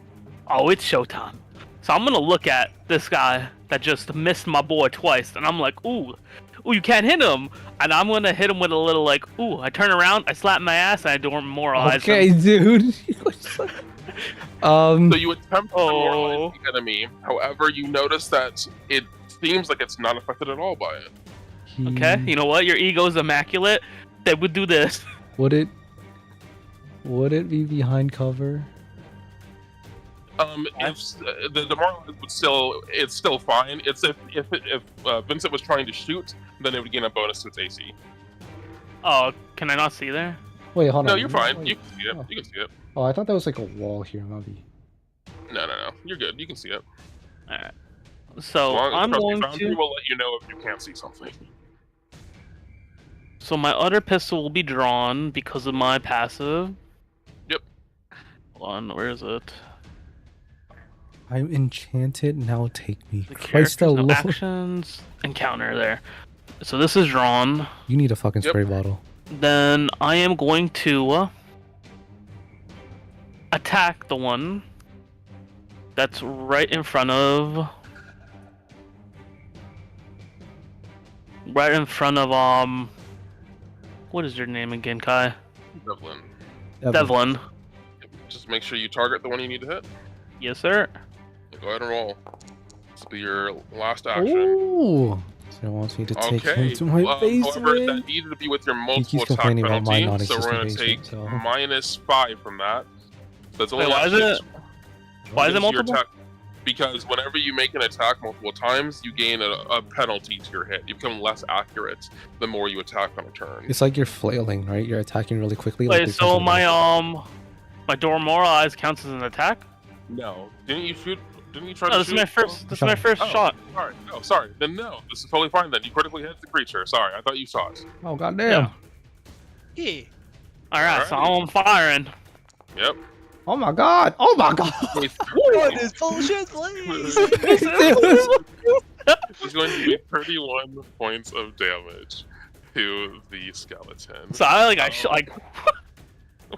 Speaker 3: Oh, it's showtime. So I'm gonna look at this guy that just missed my boy twice, and I'm like, ooh, you can't hit him. And I'm gonna hit him with a little like, ooh, I turn around, I slap my ass, and I demoralize
Speaker 2: Okay,
Speaker 3: him.
Speaker 2: dude.
Speaker 1: So you attempt to
Speaker 3: Oh.
Speaker 1: demoralize the enemy. However, you notice that it seems like it's not affected at all by it.
Speaker 3: Okay, you know what? Your ego's immaculate. They would do this.
Speaker 2: Would it be behind cover?
Speaker 1: If the demoralized would it's still fine. It's if Vincent was trying to shoot, then it would gain a bonus to its AC.
Speaker 3: Oh, can I not see there?
Speaker 2: Wait, hold on.
Speaker 1: No, you're fine.
Speaker 2: Wait.
Speaker 1: You can see it.
Speaker 2: Oh.
Speaker 1: You can see it.
Speaker 2: Oh, I thought that was like a wall here, maybe.
Speaker 1: No. You're good. You can see it.
Speaker 3: Alright. So
Speaker 1: As long as
Speaker 3: I'm
Speaker 1: Trusty
Speaker 3: going
Speaker 1: Boundary
Speaker 3: to.
Speaker 1: will let you know if you can't see something.
Speaker 3: So my other pistol will be drawn because of my passive.
Speaker 1: Yep.
Speaker 3: Hold on, where is it?
Speaker 2: I'm enchanted. Now take me.
Speaker 3: The
Speaker 2: Christ
Speaker 3: characters,
Speaker 2: the
Speaker 3: no
Speaker 2: Lord.
Speaker 3: actions, encounter there. So this is drawn.
Speaker 2: You need a fucking
Speaker 1: Yep.
Speaker 2: spray bottle.
Speaker 3: Then I am going to attack the one that's right in front of. Right in front of What is your name again, Kai?
Speaker 1: Devlin.
Speaker 3: Devlin.
Speaker 1: Just make sure you target the one you need to hit.
Speaker 3: Yes, sir.
Speaker 1: Go ahead and roll. This will be your last action.
Speaker 2: Ooh. So it wants me to take
Speaker 1: Okay.
Speaker 2: him to my face.
Speaker 1: However,
Speaker 2: man.
Speaker 1: that needed to be with your multiple
Speaker 2: keeps
Speaker 1: attack
Speaker 2: complaining about my
Speaker 1: penalty, so we're going to
Speaker 2: non-existent
Speaker 1: take
Speaker 2: basement, so-
Speaker 1: -5 from that. So it's only
Speaker 3: Wait, why is
Speaker 1: last
Speaker 3: it? Why is it
Speaker 1: your
Speaker 3: multiple?
Speaker 1: attack- Because whenever you make an attack multiple times, you gain a penalty to your hit. You become less accurate the more you attack on a turn.
Speaker 2: It's like you're flailing, right? You're attacking really quickly.
Speaker 3: Wait,
Speaker 2: like
Speaker 3: so my Dormoralize counts as an attack?
Speaker 1: No, didn't you shoot? Didn't you try
Speaker 3: No,
Speaker 1: to
Speaker 3: this
Speaker 1: shoot?
Speaker 3: is my first. This is my first
Speaker 1: Oh,
Speaker 3: shot.
Speaker 1: Sorry. No, sorry. Then no. This is totally fine. Then you critically hit the creature. Sorry, I thought you shot.
Speaker 2: Oh goddamn!
Speaker 3: Yeah. All right, so
Speaker 1: Alrighty.
Speaker 3: I'm firing.
Speaker 1: Yep.
Speaker 2: Oh my god! Oh my god!
Speaker 4: What is bullshit, please?
Speaker 1: It's going to be 31 points of damage to the skeleton.
Speaker 3: So I like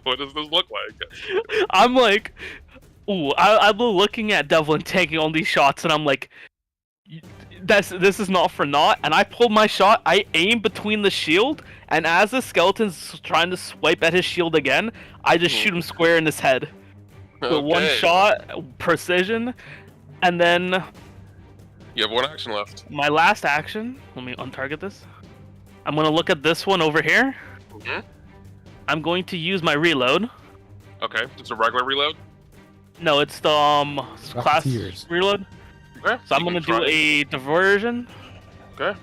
Speaker 1: What does this look like?
Speaker 3: I'm like, ooh, I'm looking at Devlin taking all these shots, and I'm like, this is not for naught. And I pulled my shot. I aim between the shield, and as the skeleton's trying to swipe at his shield again, I just shoot him square in his head with one
Speaker 1: Okay.
Speaker 3: shot, precision, and then
Speaker 1: You have 1 action left.
Speaker 3: my last action. Let me untarget this. I'm gonna look at this one over here.
Speaker 1: Mhm.
Speaker 3: I'm going to use my reload.
Speaker 1: Okay, just a regular reload.
Speaker 3: No, it's the class
Speaker 2: Rocketeers.
Speaker 3: reload.
Speaker 1: Okay.
Speaker 3: So I'm
Speaker 1: you
Speaker 3: gonna
Speaker 1: can
Speaker 3: do
Speaker 1: try.
Speaker 3: a diversion.
Speaker 1: Okay.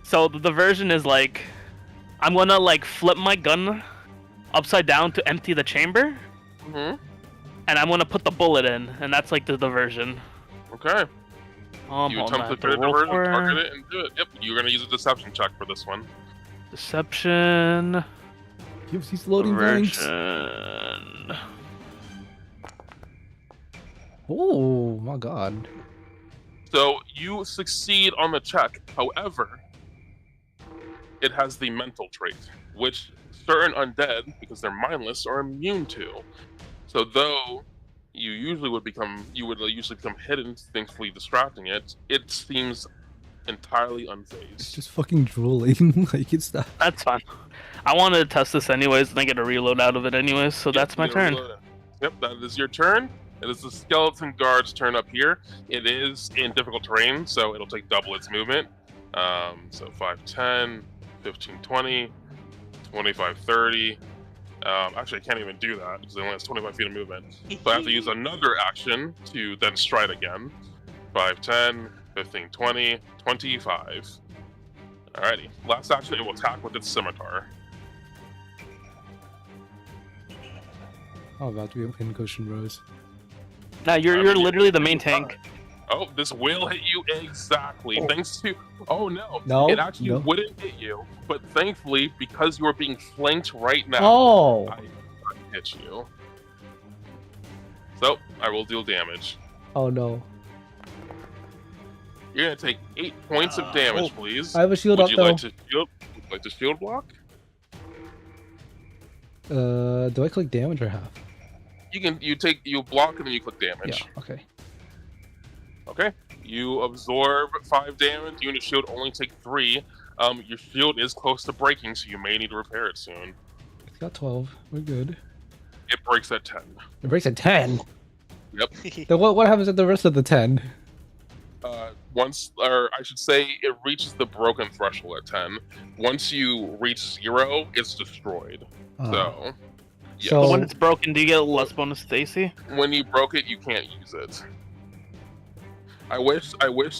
Speaker 3: So the diversion is like, I'm gonna like flip my gun upside down to empty the chamber,
Speaker 1: Mhm.
Speaker 3: and I'm gonna put the bullet in, and that's like the diversion.
Speaker 1: Okay. You
Speaker 3: Hold on,
Speaker 1: attempt
Speaker 3: I
Speaker 1: to
Speaker 3: have
Speaker 1: fit a
Speaker 3: roll
Speaker 1: diversion,
Speaker 3: for
Speaker 1: target it, and do it. Yep. You're gonna use a deception check for this one.
Speaker 3: Deception.
Speaker 2: Gives these loading blanks.
Speaker 3: Version.
Speaker 2: Oh my god.
Speaker 1: So you succeed on the check. However, it has the mental trait, which certain undead, because they're mindless, are immune to. So though you would usually become hidden, thankfully distracting it, it seems entirely
Speaker 2: It's
Speaker 1: unfazed.
Speaker 2: just fucking drooling. Like it's that.
Speaker 3: That's fine. I wanted to test this anyways, and I get a reload out of it anyways, so that's my turn.
Speaker 1: Yep, that is your turn. It is the skeleton guard's turn up here. It is in difficult terrain, so it'll take double its movement. So 5, 10, 15, 20, 25, 30. Actually, I can't even do that because it only has 25 feet of movement. So I have to use another action to then stride again. 5, 10, 15, 20, 25. Alrighty. Last action, it will attack with its scimitar.
Speaker 2: Oh, about to be a pincushion rose.
Speaker 3: Now you're literally the main tank.
Speaker 1: Oh, this will hit you exactly.
Speaker 2: Oh.
Speaker 1: Thanks to. Oh no.
Speaker 2: No,
Speaker 1: It actually
Speaker 2: no.
Speaker 1: wouldn't hit you, but thankfully, because you are being flanked right now,
Speaker 2: Oh.
Speaker 1: I hit you. So I will deal damage.
Speaker 2: Oh no.
Speaker 1: You're gonna take 8 points of damage, please.
Speaker 2: I have a shield
Speaker 1: Would
Speaker 2: up
Speaker 1: you
Speaker 2: though.
Speaker 1: like to shield? Would you like to shield block?
Speaker 2: Do I click damage or half?
Speaker 1: You block and then you click damage.
Speaker 2: Yeah. Okay.
Speaker 1: Okay. You absorb 5 damage. You and your shield only take 3. Your shield is close to breaking, so you may need to repair it soon.
Speaker 2: It's got 12. We're good.
Speaker 1: It breaks at 10.
Speaker 2: It breaks at 10.
Speaker 1: Yep.
Speaker 2: Then what happens at the rest of the 10?
Speaker 1: Or I should say, it reaches the broken threshold at 10. Once you reach 0, it's destroyed. So, yes.
Speaker 2: So-
Speaker 3: But when it's broken, do you get less bonus to AC?
Speaker 1: When you broke it, you can't use it. I wish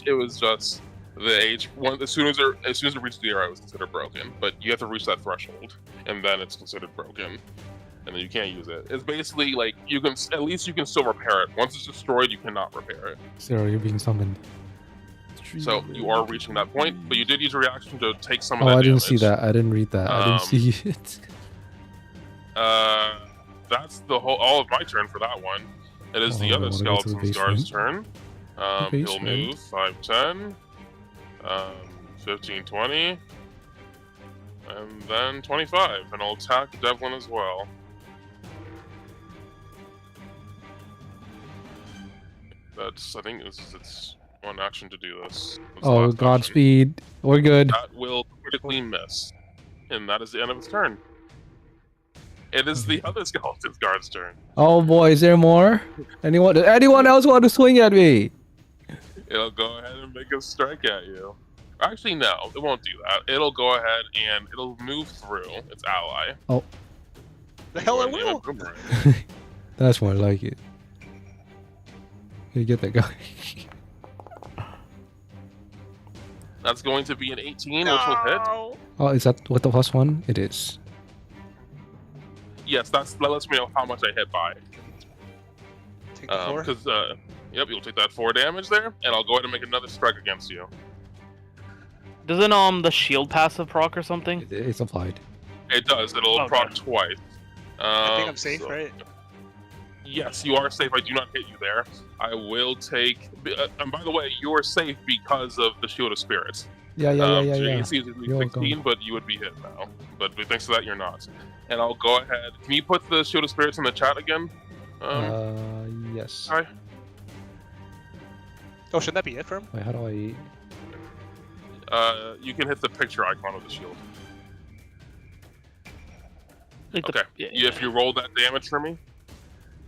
Speaker 1: it was just the age one. As soon as it reaches 0, it's considered broken. But you have to reach that threshold, and then it's considered broken, and then you can't use it. It's basically like you can still repair it. Once it's destroyed, you cannot repair it.
Speaker 2: Zero, you're being summoned.
Speaker 1: So you are reaching that point, but you did use a reaction to take some of
Speaker 2: Oh,
Speaker 1: that
Speaker 2: I
Speaker 1: damage.
Speaker 2: didn't see that. I didn't read that. I didn't see it.
Speaker 1: That's all of my turn for that one. It is the
Speaker 2: Oh, I
Speaker 1: other
Speaker 2: wanna go to the
Speaker 1: skeleton's guard's turn. He'll
Speaker 2: basement.
Speaker 1: move 5, 10, 15, 20, and then 25, and I'll attack Devlin as well. I think it's one action to do this. That's the
Speaker 2: Oh,
Speaker 1: last action.
Speaker 2: Godspeed. We're good.
Speaker 1: That will critically miss, and that is the end of its turn. It is the other skeleton's guard's turn.
Speaker 2: Oh boy, is there more? Anyone else want to swing at me?
Speaker 1: It'll go ahead and make a strike at you. Actually, no, it won't do that. It'll go ahead and it'll move through its ally.
Speaker 2: Oh,
Speaker 4: The hell it
Speaker 1: Yeah,
Speaker 4: will.
Speaker 1: boomerang.
Speaker 2: that's more like it. You get that guy.
Speaker 1: That's going to be an 18, which will hit.
Speaker 4: No.
Speaker 2: Oh, is that with the +1? It is.
Speaker 1: Yes, that lets me know how much I hit by.
Speaker 4: Take the 4.
Speaker 1: Because, yep, you'll take that 4 damage there, and I'll go ahead and make another strike against you.
Speaker 3: Doesn't the shield passive proc or something?
Speaker 2: It's applied.
Speaker 1: It does. It'll
Speaker 3: Okay.
Speaker 1: proc twice.
Speaker 4: I think I'm safe,
Speaker 1: so-
Speaker 4: right?
Speaker 1: Yes, you are safe. I do not hit you there. I will take. And by the way, you are safe because of the Shield of Spirits.
Speaker 2: Yeah.
Speaker 1: So your AC is usually
Speaker 2: You're
Speaker 1: 16,
Speaker 2: welcome.
Speaker 1: but you would be hit now. But thanks to that, you're not. And I'll go ahead. Can you put the Shield of Spirits in the chat again?
Speaker 2: Yes.
Speaker 1: Hi.
Speaker 4: Oh, shouldn't that be it for him?
Speaker 2: Wait, how do I?
Speaker 1: You can hit the picture icon of the shield.
Speaker 3: Like
Speaker 1: Okay.
Speaker 3: yeah.
Speaker 1: If you roll that damage for me,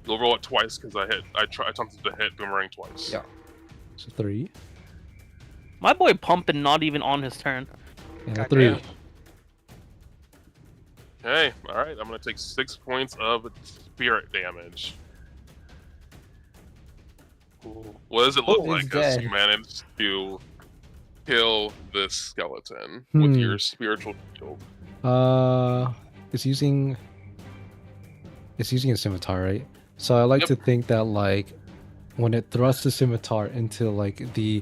Speaker 1: you'll roll it twice because I attempted to hit boomerang twice.
Speaker 2: Yeah. So 3.
Speaker 3: My boy pumping not even on his turn.
Speaker 2: And
Speaker 4: God
Speaker 2: 3.
Speaker 4: damn.
Speaker 1: Okay. All right. I'm gonna take 6 points of spirit damage. What does it look
Speaker 2: Oh,
Speaker 1: like
Speaker 2: it's
Speaker 1: as
Speaker 2: dead.
Speaker 1: you managed to kill this skeleton with your spiritual shield?
Speaker 2: It's using a scimitar, right? So I like
Speaker 1: Yep.
Speaker 2: to think that like when it thrusts the scimitar into like the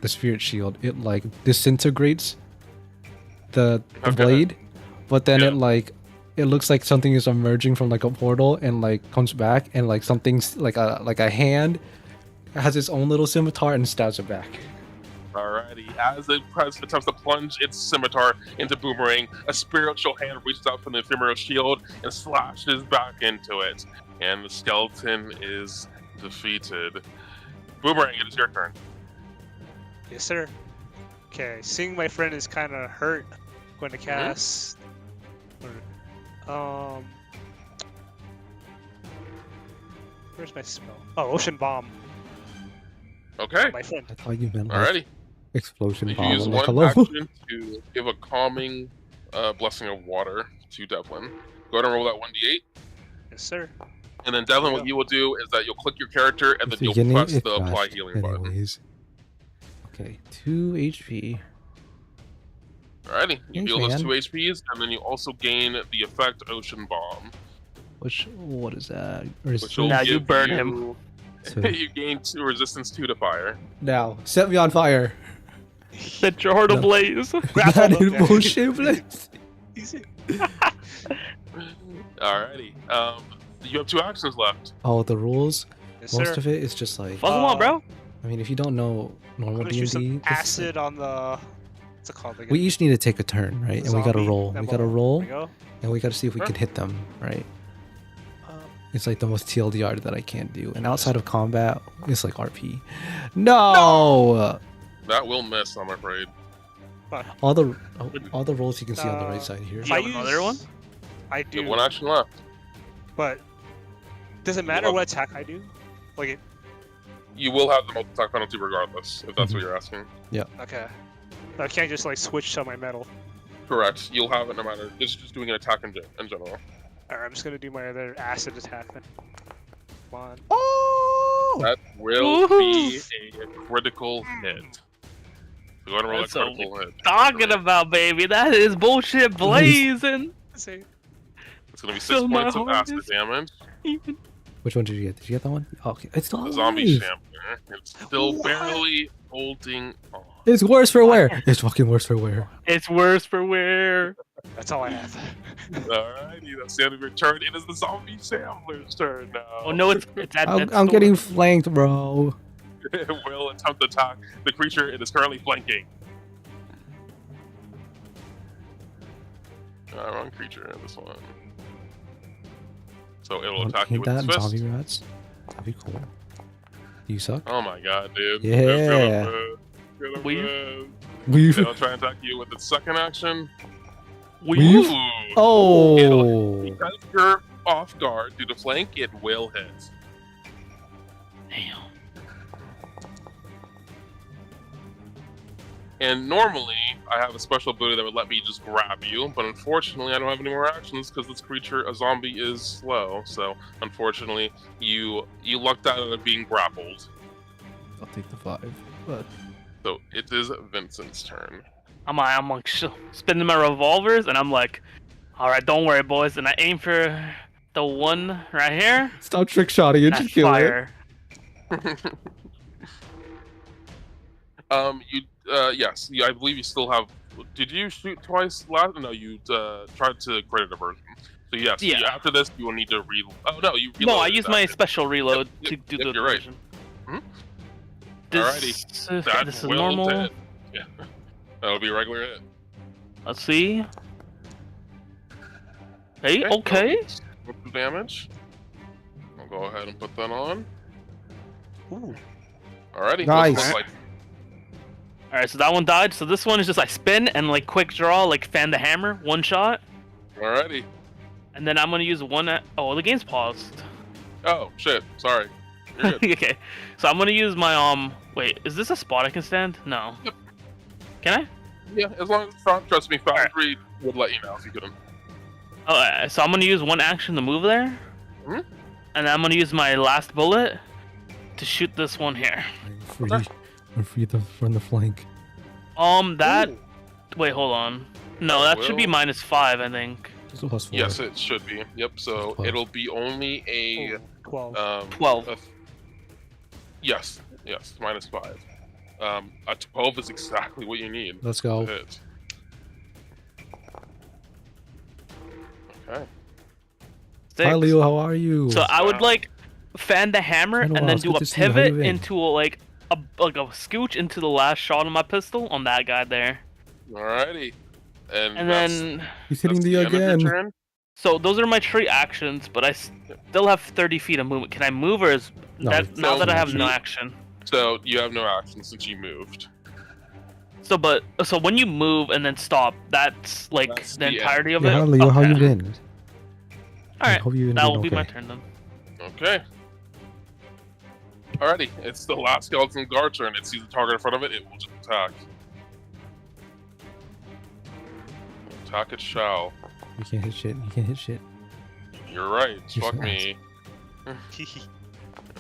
Speaker 2: spirit shield, it like disintegrates the
Speaker 1: Okay.
Speaker 2: blade, but then
Speaker 1: Yeah.
Speaker 2: it looks like something is emerging from like a portal and like comes back and like something's like a hand has its own little scimitar and stabs it back.
Speaker 1: Alrighty, as it attempts to plunge its scimitar into Boomerang, a spiritual hand reaches out from the ephemeral shield and slashes back into it, and the skeleton is defeated. Boomerang, it is your turn.
Speaker 4: Yes, sir. Okay, seeing my friend is kind of hurt, I'm going to cast. Where's my spell? Oh, Ocean Bomb.
Speaker 1: Okay,
Speaker 4: My friend.
Speaker 2: I thought you meant like
Speaker 1: alrighty.
Speaker 2: explosion
Speaker 1: You
Speaker 2: bomb.
Speaker 1: use
Speaker 2: I'm like,
Speaker 1: one
Speaker 2: hello?
Speaker 1: action to give a calming blessing of water to Devlin. Go ahead and roll that 1d8.
Speaker 4: Yes, sir.
Speaker 1: And then Devlin, what you will do is that you'll click your character and then
Speaker 2: If
Speaker 1: you'll
Speaker 2: you get
Speaker 1: press
Speaker 2: it
Speaker 1: the apply
Speaker 2: crashed
Speaker 1: healing button.
Speaker 2: anyways. Okay, 2 HP.
Speaker 1: Alrighty, you
Speaker 2: Thanks,
Speaker 1: heal those
Speaker 2: man.
Speaker 1: 2 HPs, and then you also gain the effect Ocean Bomb.
Speaker 2: What is that? Or is
Speaker 1: Which will
Speaker 3: Now you
Speaker 1: give
Speaker 3: burn him.
Speaker 2: So-
Speaker 1: you gain 2 resistance 2 to fire.
Speaker 2: now, set me on fire.
Speaker 3: Set your heart
Speaker 2: No.
Speaker 3: ablaze.
Speaker 4: Grapple
Speaker 2: That
Speaker 4: them,
Speaker 2: is
Speaker 4: yeah.
Speaker 2: bullshit, Blitz.
Speaker 4: Easy.
Speaker 1: Alrighty, you have 2 actions left.
Speaker 2: Oh, the rules.
Speaker 4: Yes,
Speaker 2: Most
Speaker 4: sir.
Speaker 2: of it is just like.
Speaker 3: Fuck them all, bro.
Speaker 2: I mean, if you don't know
Speaker 4: I'm
Speaker 2: normal
Speaker 4: gonna shoot
Speaker 2: D&D,
Speaker 4: some acid on the. What's it called again?
Speaker 2: we each need to take a turn, right? And we gotta
Speaker 4: Zombie
Speaker 2: roll. We
Speaker 4: ammo.
Speaker 2: gotta roll,
Speaker 4: There we go.
Speaker 2: and we gotta see if we
Speaker 1: Sure.
Speaker 2: can hit them, right?
Speaker 4: Um,
Speaker 2: It's like the most TLDR that I can't do. And outside of combat, it's like RP. No!
Speaker 1: That will miss, I'm afraid.
Speaker 2: All the rolls you can see on the right
Speaker 4: Uh,
Speaker 2: side here.
Speaker 3: You
Speaker 4: if I
Speaker 3: have another one?
Speaker 4: I
Speaker 1: You
Speaker 4: do.
Speaker 1: have 1 action left.
Speaker 4: But does it matter
Speaker 1: have-
Speaker 4: what attack I do? Like it.
Speaker 1: You will have the multi-attack penalty regardless, if that's
Speaker 2: Mhm.
Speaker 1: what you're asking.
Speaker 4: Okay. I can't just like switch to my metal.
Speaker 1: Correct. You'll have it no matter. It's just doing an attack in general.
Speaker 4: Alright, I'm just gonna do my other acid attack then. Come on.
Speaker 2: Oh!
Speaker 1: That will be a critical hit. So go ahead and roll
Speaker 3: That's
Speaker 1: a
Speaker 3: all
Speaker 1: critical hit.
Speaker 3: Talking about, baby. That is bullshit blazing.
Speaker 4: See.
Speaker 1: It's going to be 6
Speaker 3: So my
Speaker 1: points of
Speaker 3: heart
Speaker 1: acid
Speaker 3: is-
Speaker 1: damage.
Speaker 2: Which one did you get? Did you get that one? Oh, okay. It's still
Speaker 1: The
Speaker 2: alive.
Speaker 1: zombie sampler. It's still
Speaker 4: What?
Speaker 1: barely holding on.
Speaker 2: It's worse for wear. It's fucking worse for wear.
Speaker 3: It's worse for wear.
Speaker 4: That's all I have.
Speaker 1: Alrighty, that's the end of your turn. It is the zombie sampler's turn now.
Speaker 3: Oh no, it's at
Speaker 2: I'm
Speaker 3: that
Speaker 2: getting flanked, bro.
Speaker 1: It will attempt to attack the creature it is currently flanking. Wrong creature, this one. So it will attack you
Speaker 2: Hit
Speaker 1: with
Speaker 2: that
Speaker 1: its fist.
Speaker 2: zombie rats. That'd be cool. You suck.
Speaker 1: Oh my god, dude.
Speaker 2: Yeah.
Speaker 1: It's gonna
Speaker 3: Weave.
Speaker 1: miss.
Speaker 2: We've.
Speaker 1: It'll try and attack you with its second action.
Speaker 2: Weave?
Speaker 1: Ooh.
Speaker 2: Oh.
Speaker 1: Because you're off guard due to flank, it will hit.
Speaker 3: Damn.
Speaker 1: And normally, I have a special ability that would let me just grab you, but unfortunately, I don't have any more actions because this creature, a zombie, is slow. So, unfortunately, you lucked out of being grappled.
Speaker 2: I'll take the 5. But
Speaker 1: So it is Vincent's turn.
Speaker 3: I'm like spinning my revolvers, and I'm like, all right, don't worry, boys. And I aim for the one right here.
Speaker 2: stop trick shotting it.
Speaker 3: And I
Speaker 2: Just kill it.
Speaker 3: fire.
Speaker 1: Yes, I believe you still have. Did you shoot twice last? No, you tried to create a diversion. So yes,
Speaker 3: Yeah.
Speaker 1: after this, you will need to reload. Oh no, you.
Speaker 3: No, I
Speaker 1: reloaded
Speaker 3: used
Speaker 1: that,
Speaker 3: my
Speaker 1: didn't
Speaker 3: special reload
Speaker 1: Yep,
Speaker 3: to do
Speaker 1: yep,
Speaker 3: the
Speaker 1: you're right.
Speaker 3: division.
Speaker 1: Mhm.
Speaker 3: This,
Speaker 1: That
Speaker 3: this is
Speaker 1: will
Speaker 3: normal.
Speaker 1: hit. Yeah, that'll be a regular hit.
Speaker 3: Let's see. Hey, okay.
Speaker 1: With the damage. I'll go ahead and put that on.
Speaker 4: Ooh.
Speaker 1: Alrighty.
Speaker 2: Nice.
Speaker 1: Looks like
Speaker 3: All right, so that one died. So this one is just I spin and like quick draw, like fan the hammer, one shot,
Speaker 1: alrighty.
Speaker 3: and then I'm gonna use one. Oh, the game's paused.
Speaker 1: Oh shit! Sorry. You're good.
Speaker 3: Okay, so I'm gonna use my Wait, is this a spot I can stand? No.
Speaker 1: Yep.
Speaker 3: Can I?
Speaker 1: Yeah, as long as it's not, trust me, Foundry would let you know if you couldn't.
Speaker 3: Oh, so I'm gonna use one action to move there,
Speaker 1: Mhm.
Speaker 3: and then I'm gonna use my last bullet to shoot this one here.
Speaker 2: I'm free. I'm free from the flank.
Speaker 3: That.
Speaker 4: Ooh.
Speaker 3: Wait, hold on. No, that should be
Speaker 1: Will-
Speaker 3: -5, I think.
Speaker 2: Just a +4.
Speaker 1: Yes, it should be. Yep. So
Speaker 2: 12.
Speaker 1: it'll be only a
Speaker 4: Ooh, 12.
Speaker 3: 12.
Speaker 1: Yes, -5. A 12 is exactly what you need
Speaker 2: Let's
Speaker 1: to
Speaker 2: go.
Speaker 1: hit. Okay.
Speaker 2: Hi,
Speaker 3: 6.
Speaker 2: Leo. How are you?
Speaker 3: So I would like fan the hammer
Speaker 2: Been a
Speaker 3: and
Speaker 2: while,
Speaker 3: then
Speaker 2: it's
Speaker 3: do
Speaker 2: good
Speaker 3: a
Speaker 2: to see you. How you
Speaker 3: pivot
Speaker 2: been?
Speaker 3: into like a scooch into the last shot of my pistol on that guy there.
Speaker 1: Alrighty.
Speaker 3: And
Speaker 1: that's,
Speaker 3: then
Speaker 2: He's hitting
Speaker 1: that's
Speaker 2: the
Speaker 1: the end of your
Speaker 2: again.
Speaker 1: turn.
Speaker 3: so those are my 3 actions, but I still have 30 feet of movement. Can I move, or is
Speaker 2: No,
Speaker 3: that
Speaker 2: it's
Speaker 3: now that I have
Speaker 1: you-
Speaker 3: no action?
Speaker 1: So you have no action since you moved.
Speaker 3: So when you move and then stop, that's like
Speaker 1: That's
Speaker 3: the
Speaker 1: the end.
Speaker 3: entirety of
Speaker 2: Yeah,
Speaker 3: it.
Speaker 2: hi, Leo. How you
Speaker 3: Okay.
Speaker 2: been?
Speaker 3: All right,
Speaker 2: Hope you've been
Speaker 3: that
Speaker 2: doing
Speaker 3: will be my
Speaker 2: okay.
Speaker 3: turn then.
Speaker 1: Okay. Alrighty, it's the last skeleton guard turn. It sees the target in front of it, it will just attack. Attack it shall.
Speaker 2: You can't hit shit. You can't hit shit.
Speaker 1: You're right.
Speaker 2: You're
Speaker 1: Fuck
Speaker 2: so
Speaker 1: me.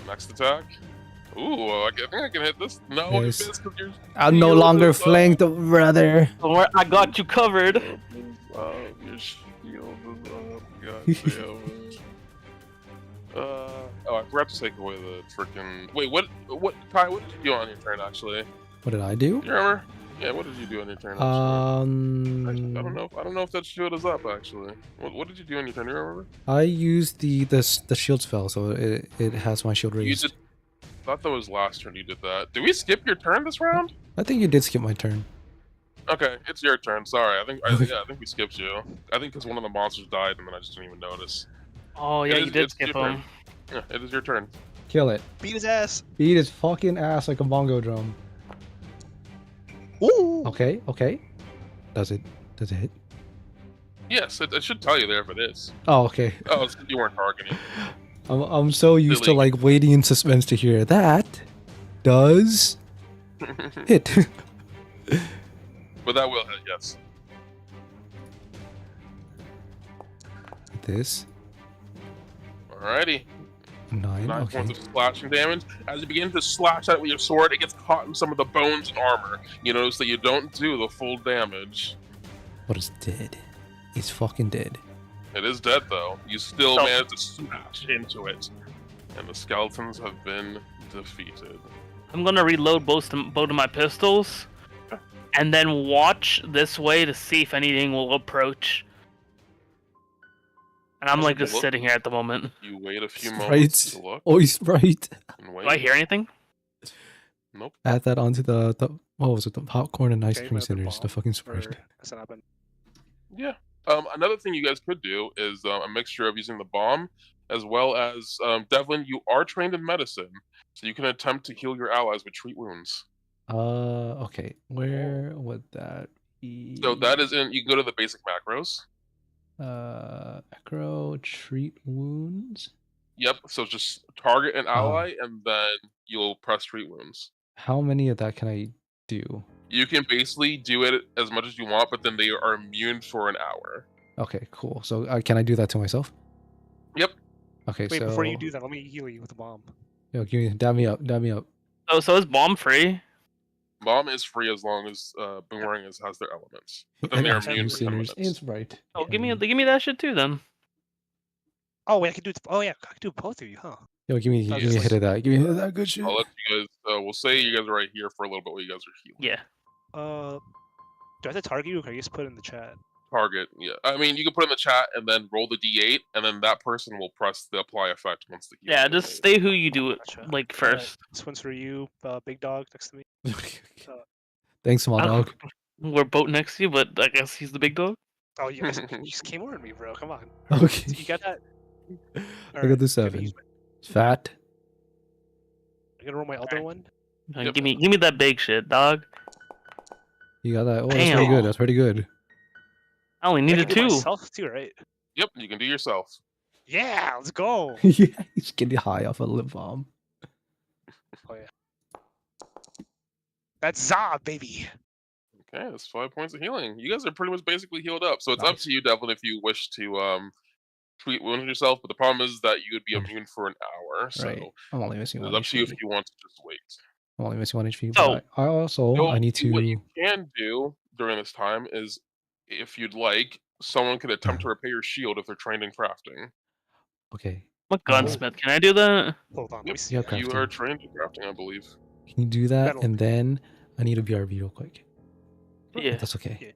Speaker 1: Next attack. Ooh, I think I can hit this. No,
Speaker 2: Yes.
Speaker 1: it missed 'cause your
Speaker 2: I'm no
Speaker 1: shield
Speaker 2: longer
Speaker 1: is up.
Speaker 2: flanked, brother.
Speaker 3: Don't worry, I got you covered.
Speaker 1: Your shield is up. God damn it. Oh, I forgot to take away the freaking. Wait, Kai? What did you do on your turn actually?
Speaker 2: What did I do?
Speaker 1: Do you remember? Yeah, what did you do on your turn? Actually? I don't know if that shield is up actually. What did you do on your turn? Do you remember?
Speaker 2: I used the shield spell, so it has my shield
Speaker 1: You
Speaker 2: raised.
Speaker 1: did. I thought that was last turn you did that. Did we skip your turn this round?
Speaker 2: I think you did skip my turn.
Speaker 1: Okay, it's your turn. Sorry, I think we skipped you. I think because one of the monsters died and then I just didn't even notice.
Speaker 3: Oh yeah, you did
Speaker 1: it's
Speaker 3: skip
Speaker 1: your turn.
Speaker 3: him.
Speaker 1: Yeah, it is your turn.
Speaker 2: Kill it.
Speaker 4: Beat his ass.
Speaker 2: Beat his fucking ass like a bongo drum.
Speaker 4: Ooh.
Speaker 2: Okay, okay. Does it hit?
Speaker 1: Yes, it should tell you there if it is.
Speaker 2: Oh, okay.
Speaker 1: Oh, it's, you weren't targeting.
Speaker 2: I'm so used to
Speaker 1: Silly.
Speaker 2: like waiting in suspense to hear that. Does hit?
Speaker 1: But that will hit, yes.
Speaker 2: This
Speaker 1: Alrighty.
Speaker 2: 9.
Speaker 1: 9
Speaker 2: Okay.
Speaker 1: points of slashing damage. As you begin to slash at it with your sword, it gets caught in some of the bones and armor. You notice that you don't do the full damage.
Speaker 2: What is dead? It's fucking dead.
Speaker 1: It is dead though. You still
Speaker 3: Oh.
Speaker 1: managed to smash into it. And the skeletons have been defeated.
Speaker 3: I'm gonna reload both of my pistols, and then watch this way to see if anything will approach. And I'm like just
Speaker 1: Look.
Speaker 3: sitting here at the moment.
Speaker 1: You wait a few
Speaker 2: Sprites.
Speaker 1: moments to look
Speaker 2: Oh, he's right.
Speaker 1: and wait.
Speaker 3: Do I hear anything?
Speaker 1: Nope.
Speaker 2: Add that onto the what was it? The popcorn and ice
Speaker 4: Okay,
Speaker 2: cream
Speaker 4: but the
Speaker 2: centers. The
Speaker 4: bomb
Speaker 2: fucking Sprite.
Speaker 4: or that's not happened.
Speaker 1: Yeah. Another thing you guys could do is a mixture of using the bomb as well as Devlin. You are trained in medicine, so you can attempt to heal your allies with treat wounds.
Speaker 2: Okay. Where would that be?
Speaker 1: So that is in. You can go to the basic macros.
Speaker 2: Acro treat wounds.
Speaker 1: Yep. So just target an ally, and then you'll press treat wounds.
Speaker 2: How many of that can I do?
Speaker 1: You can basically do it as much as you want, but then they are immune for an hour.
Speaker 2: Okay, cool. So can I do that to myself?
Speaker 1: Yep.
Speaker 2: Okay,
Speaker 4: Wait,
Speaker 2: so
Speaker 4: before you do that, let me heal you with a bomb.
Speaker 2: yo, give me dab me up, dab me up.
Speaker 3: Oh, so is bomb free?
Speaker 1: Bomb is free as long as Boomerang has their elements. But then they're
Speaker 2: Ice cream
Speaker 1: immune to
Speaker 2: centers.
Speaker 1: elements.
Speaker 2: It's right.
Speaker 3: Oh, give me that shit too then.
Speaker 4: Oh wait, I can do. Oh yeah, I can do both of you, huh?
Speaker 2: Yo, give me a
Speaker 1: Yes.
Speaker 2: hit of that. Give me a hit of that good shit.
Speaker 1: I'll let you guys. We'll say you guys are right here for a little bit while you guys are healing.
Speaker 3: Yeah.
Speaker 4: Do I have to target you, or can I just put it in the chat?
Speaker 1: Target. Yeah. I mean, you can put in the chat and then roll the d8, and then that person will press the apply effect once the healing
Speaker 3: Yeah,
Speaker 1: is
Speaker 3: just
Speaker 1: made.
Speaker 3: stay who you do it
Speaker 4: Gotcha.
Speaker 3: like
Speaker 4: Alright,
Speaker 3: first.
Speaker 4: this one's for you, big dog next to me.
Speaker 2: Thanks, small dog.
Speaker 3: We're both next to you, but I guess he's the big dog.
Speaker 4: Oh, you guys you just came over to me, bro. Come on.
Speaker 2: Okay.
Speaker 4: You got that?
Speaker 2: I got the 7. Fat.
Speaker 4: I'm gonna roll my other one.
Speaker 1: Yep.
Speaker 3: Give me that big shit, dog.
Speaker 2: You got that. Oh, that's pretty good.
Speaker 3: Damn.
Speaker 2: That's pretty good.
Speaker 3: I only
Speaker 4: I
Speaker 3: needed
Speaker 4: can do
Speaker 3: 2.
Speaker 4: myself too, right?
Speaker 1: Yep. You can do yourself.
Speaker 4: Yeah, let's go.
Speaker 2: Yeah, he's getting high off a lip balm.
Speaker 4: Oh yeah. That's Za, baby.
Speaker 1: Okay, that's 5 points of healing. You guys are pretty much basically healed up. So it's up
Speaker 2: Nice.
Speaker 1: to you, Devlin, if you wish to treat wound yourself. But the problem is that you would be immune for an hour. So
Speaker 2: Right. I'm only missing
Speaker 1: it's
Speaker 2: 1
Speaker 1: up to you
Speaker 2: HP.
Speaker 1: if you want to just wait.
Speaker 2: I'm only missing 1 HP.
Speaker 3: So-
Speaker 2: But I also
Speaker 1: You'll
Speaker 2: I need
Speaker 1: do what
Speaker 2: to.
Speaker 1: you can do during this time is, if you'd like, someone could attempt to repair your shield if they're trained in crafting.
Speaker 2: Okay.
Speaker 3: I'm a gunsmith. Can I do that?
Speaker 4: Hold on, let me
Speaker 1: Yep.
Speaker 4: see.
Speaker 2: Yeah,
Speaker 4: that.
Speaker 1: You
Speaker 2: crafting.
Speaker 1: are trained in crafting, I believe.
Speaker 2: Can you do that?
Speaker 4: That'll
Speaker 2: And
Speaker 4: do.
Speaker 2: then I need a BRB real quick.
Speaker 3: Yeah.
Speaker 2: That's okay.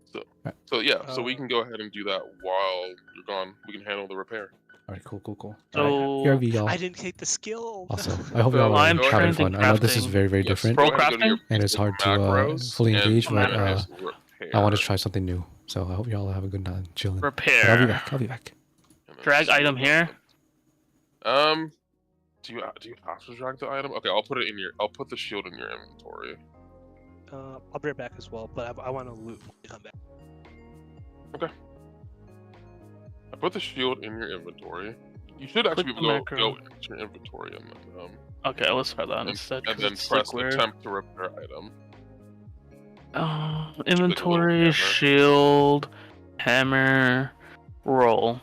Speaker 1: So yeah, so we can go ahead and do that while you're gone. We can handle the repair.
Speaker 2: All right, cool. All
Speaker 3: So-
Speaker 2: right, here we go.
Speaker 4: I didn't take the skill.
Speaker 2: Awesome. I hope
Speaker 1: So,
Speaker 2: y'all
Speaker 3: I'm
Speaker 2: are
Speaker 1: go ahead
Speaker 2: having
Speaker 3: trained in
Speaker 2: fun. I know this is
Speaker 3: crafting.
Speaker 2: very
Speaker 1: Yes,
Speaker 2: different,
Speaker 1: go ahead and go to your
Speaker 3: crafting?
Speaker 2: and it's hard to
Speaker 1: macros
Speaker 2: fully
Speaker 1: and
Speaker 2: engage, but
Speaker 1: minimize
Speaker 2: I want to
Speaker 1: repair.
Speaker 2: try something new. So I hope y'all have a good time chilling. But
Speaker 3: Repair.
Speaker 2: I'll be back.
Speaker 1: And then
Speaker 3: Drag
Speaker 1: shield
Speaker 3: item here.
Speaker 1: weapon. Do you have to drag the item? Okay, I'll put it in your. I'll put the shield in your inventory.
Speaker 4: I'll be right back as well, but I want to loot when we come back.
Speaker 1: I put the shield in your inventory. You should actually
Speaker 3: Click
Speaker 1: be
Speaker 3: the
Speaker 1: able
Speaker 3: macro.
Speaker 1: to go into your inventory and then
Speaker 3: Okay, let's try that
Speaker 1: and,
Speaker 3: instead.
Speaker 1: and
Speaker 3: 'cause
Speaker 1: then
Speaker 3: it's,
Speaker 1: press
Speaker 3: like, weird.
Speaker 1: attempt to repair item.
Speaker 3: Inventory,
Speaker 1: hammer.
Speaker 3: shield, hammer, roll.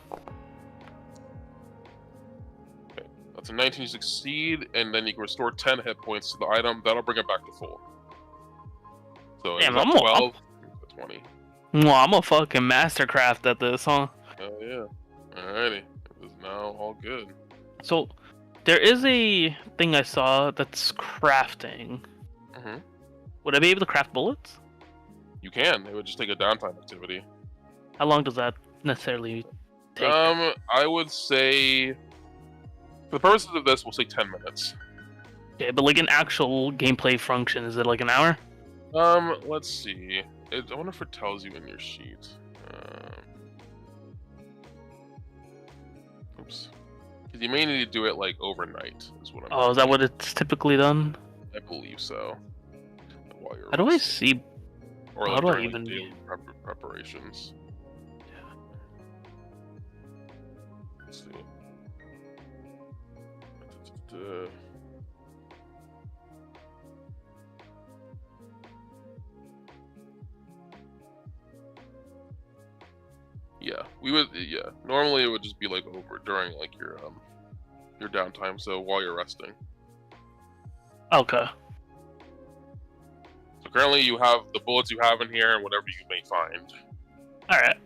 Speaker 1: That's a 19. You succeed, and then you can restore 10 hit points to the item. That'll bring it back to full. So
Speaker 3: Damn,
Speaker 1: it's
Speaker 3: I'm a-
Speaker 1: 12, 20.
Speaker 3: Well, I'm a fucking mastercraft at this, huh?
Speaker 1: Oh yeah. Alrighty. It is now all good.
Speaker 3: So, there is a thing I saw that's crafting.
Speaker 1: hmm
Speaker 3: Would I be able to craft bullets?
Speaker 1: You can. It would just take a downtime activity.
Speaker 3: How long does that necessarily take?
Speaker 1: I would say, for the purposes of this, we'll say 10 minutes.
Speaker 3: Okay, but like an actual gameplay function, is it like an hour?
Speaker 1: Let's see. I wonder if it tells you in your sheet. Oops. Because you may need to do it like overnight, is what I'm.
Speaker 3: Oh, is that what it's typically done?
Speaker 1: I believe so. While you're
Speaker 3: How do I
Speaker 1: resting.
Speaker 3: see?
Speaker 1: Or
Speaker 3: how
Speaker 1: like
Speaker 3: do I
Speaker 1: during
Speaker 3: even-
Speaker 1: daily preparations. Let's see. Yeah, we would. Yeah, normally it would just be like over during like your downtime. So while you're resting.
Speaker 3: Okay.
Speaker 1: So currently you have the bullets you have in here and whatever you may find.
Speaker 3: All right.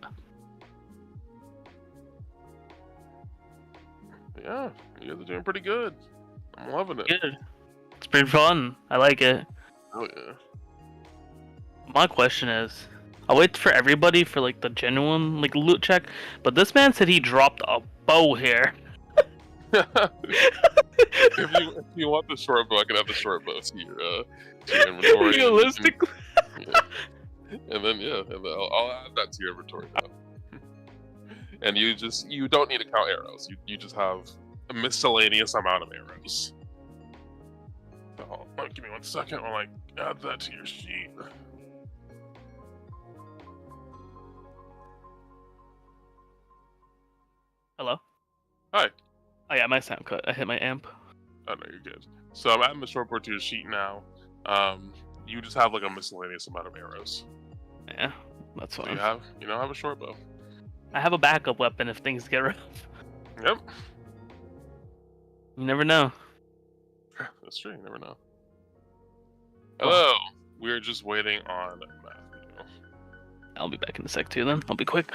Speaker 1: Yeah, you guys are doing pretty good. I'm loving it.
Speaker 3: Good. It's pretty fun. I like it.
Speaker 1: Oh yeah.
Speaker 3: My question is, I'll wait for everybody for like the genuine like loot check, but this man said he dropped a bow here.
Speaker 1: if you want the short bow, I can have the short bow to your inventory.
Speaker 3: Realistically.
Speaker 1: And then I'll add that to your inventory now. And you don't need to count arrows. You just have a miscellaneous amount of arrows. So, give me 1 second while I add that to your sheet.
Speaker 3: Hello.
Speaker 1: Hi.
Speaker 3: Oh yeah, my sound cut. I hit my amp.
Speaker 1: Oh no, you're good. So I'm adding the short bow to your sheet now. You just have like a miscellaneous amount of arrows.
Speaker 3: Yeah, that's
Speaker 1: So
Speaker 3: fine.
Speaker 1: you have a short bow.
Speaker 3: I have a backup weapon if things get rough.
Speaker 1: Yep.
Speaker 3: You never know.
Speaker 1: That's true. You never know. Hello. We're just waiting on Matthew.
Speaker 3: I'll be back in a sec too. Then I'll be quick.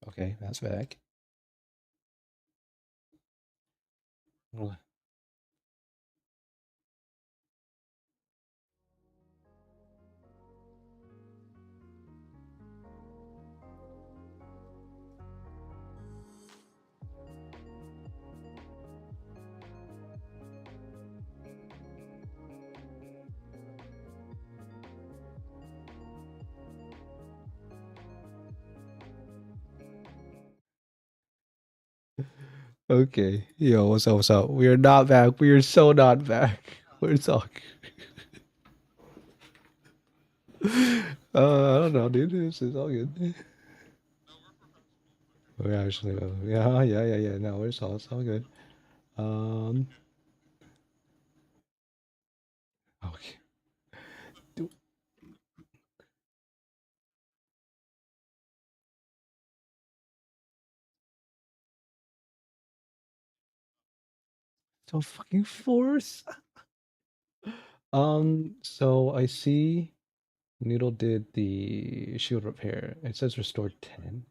Speaker 2: Okay, that's back. Well, okay. Yo, what's up? What's up? We are not back. We are so not back. We're talking. I don't know, dude. This is all good. We actually, yeah. No, it's all good. Okay. So fucking force. So I see Noodle did the shield repair. It says restored 10.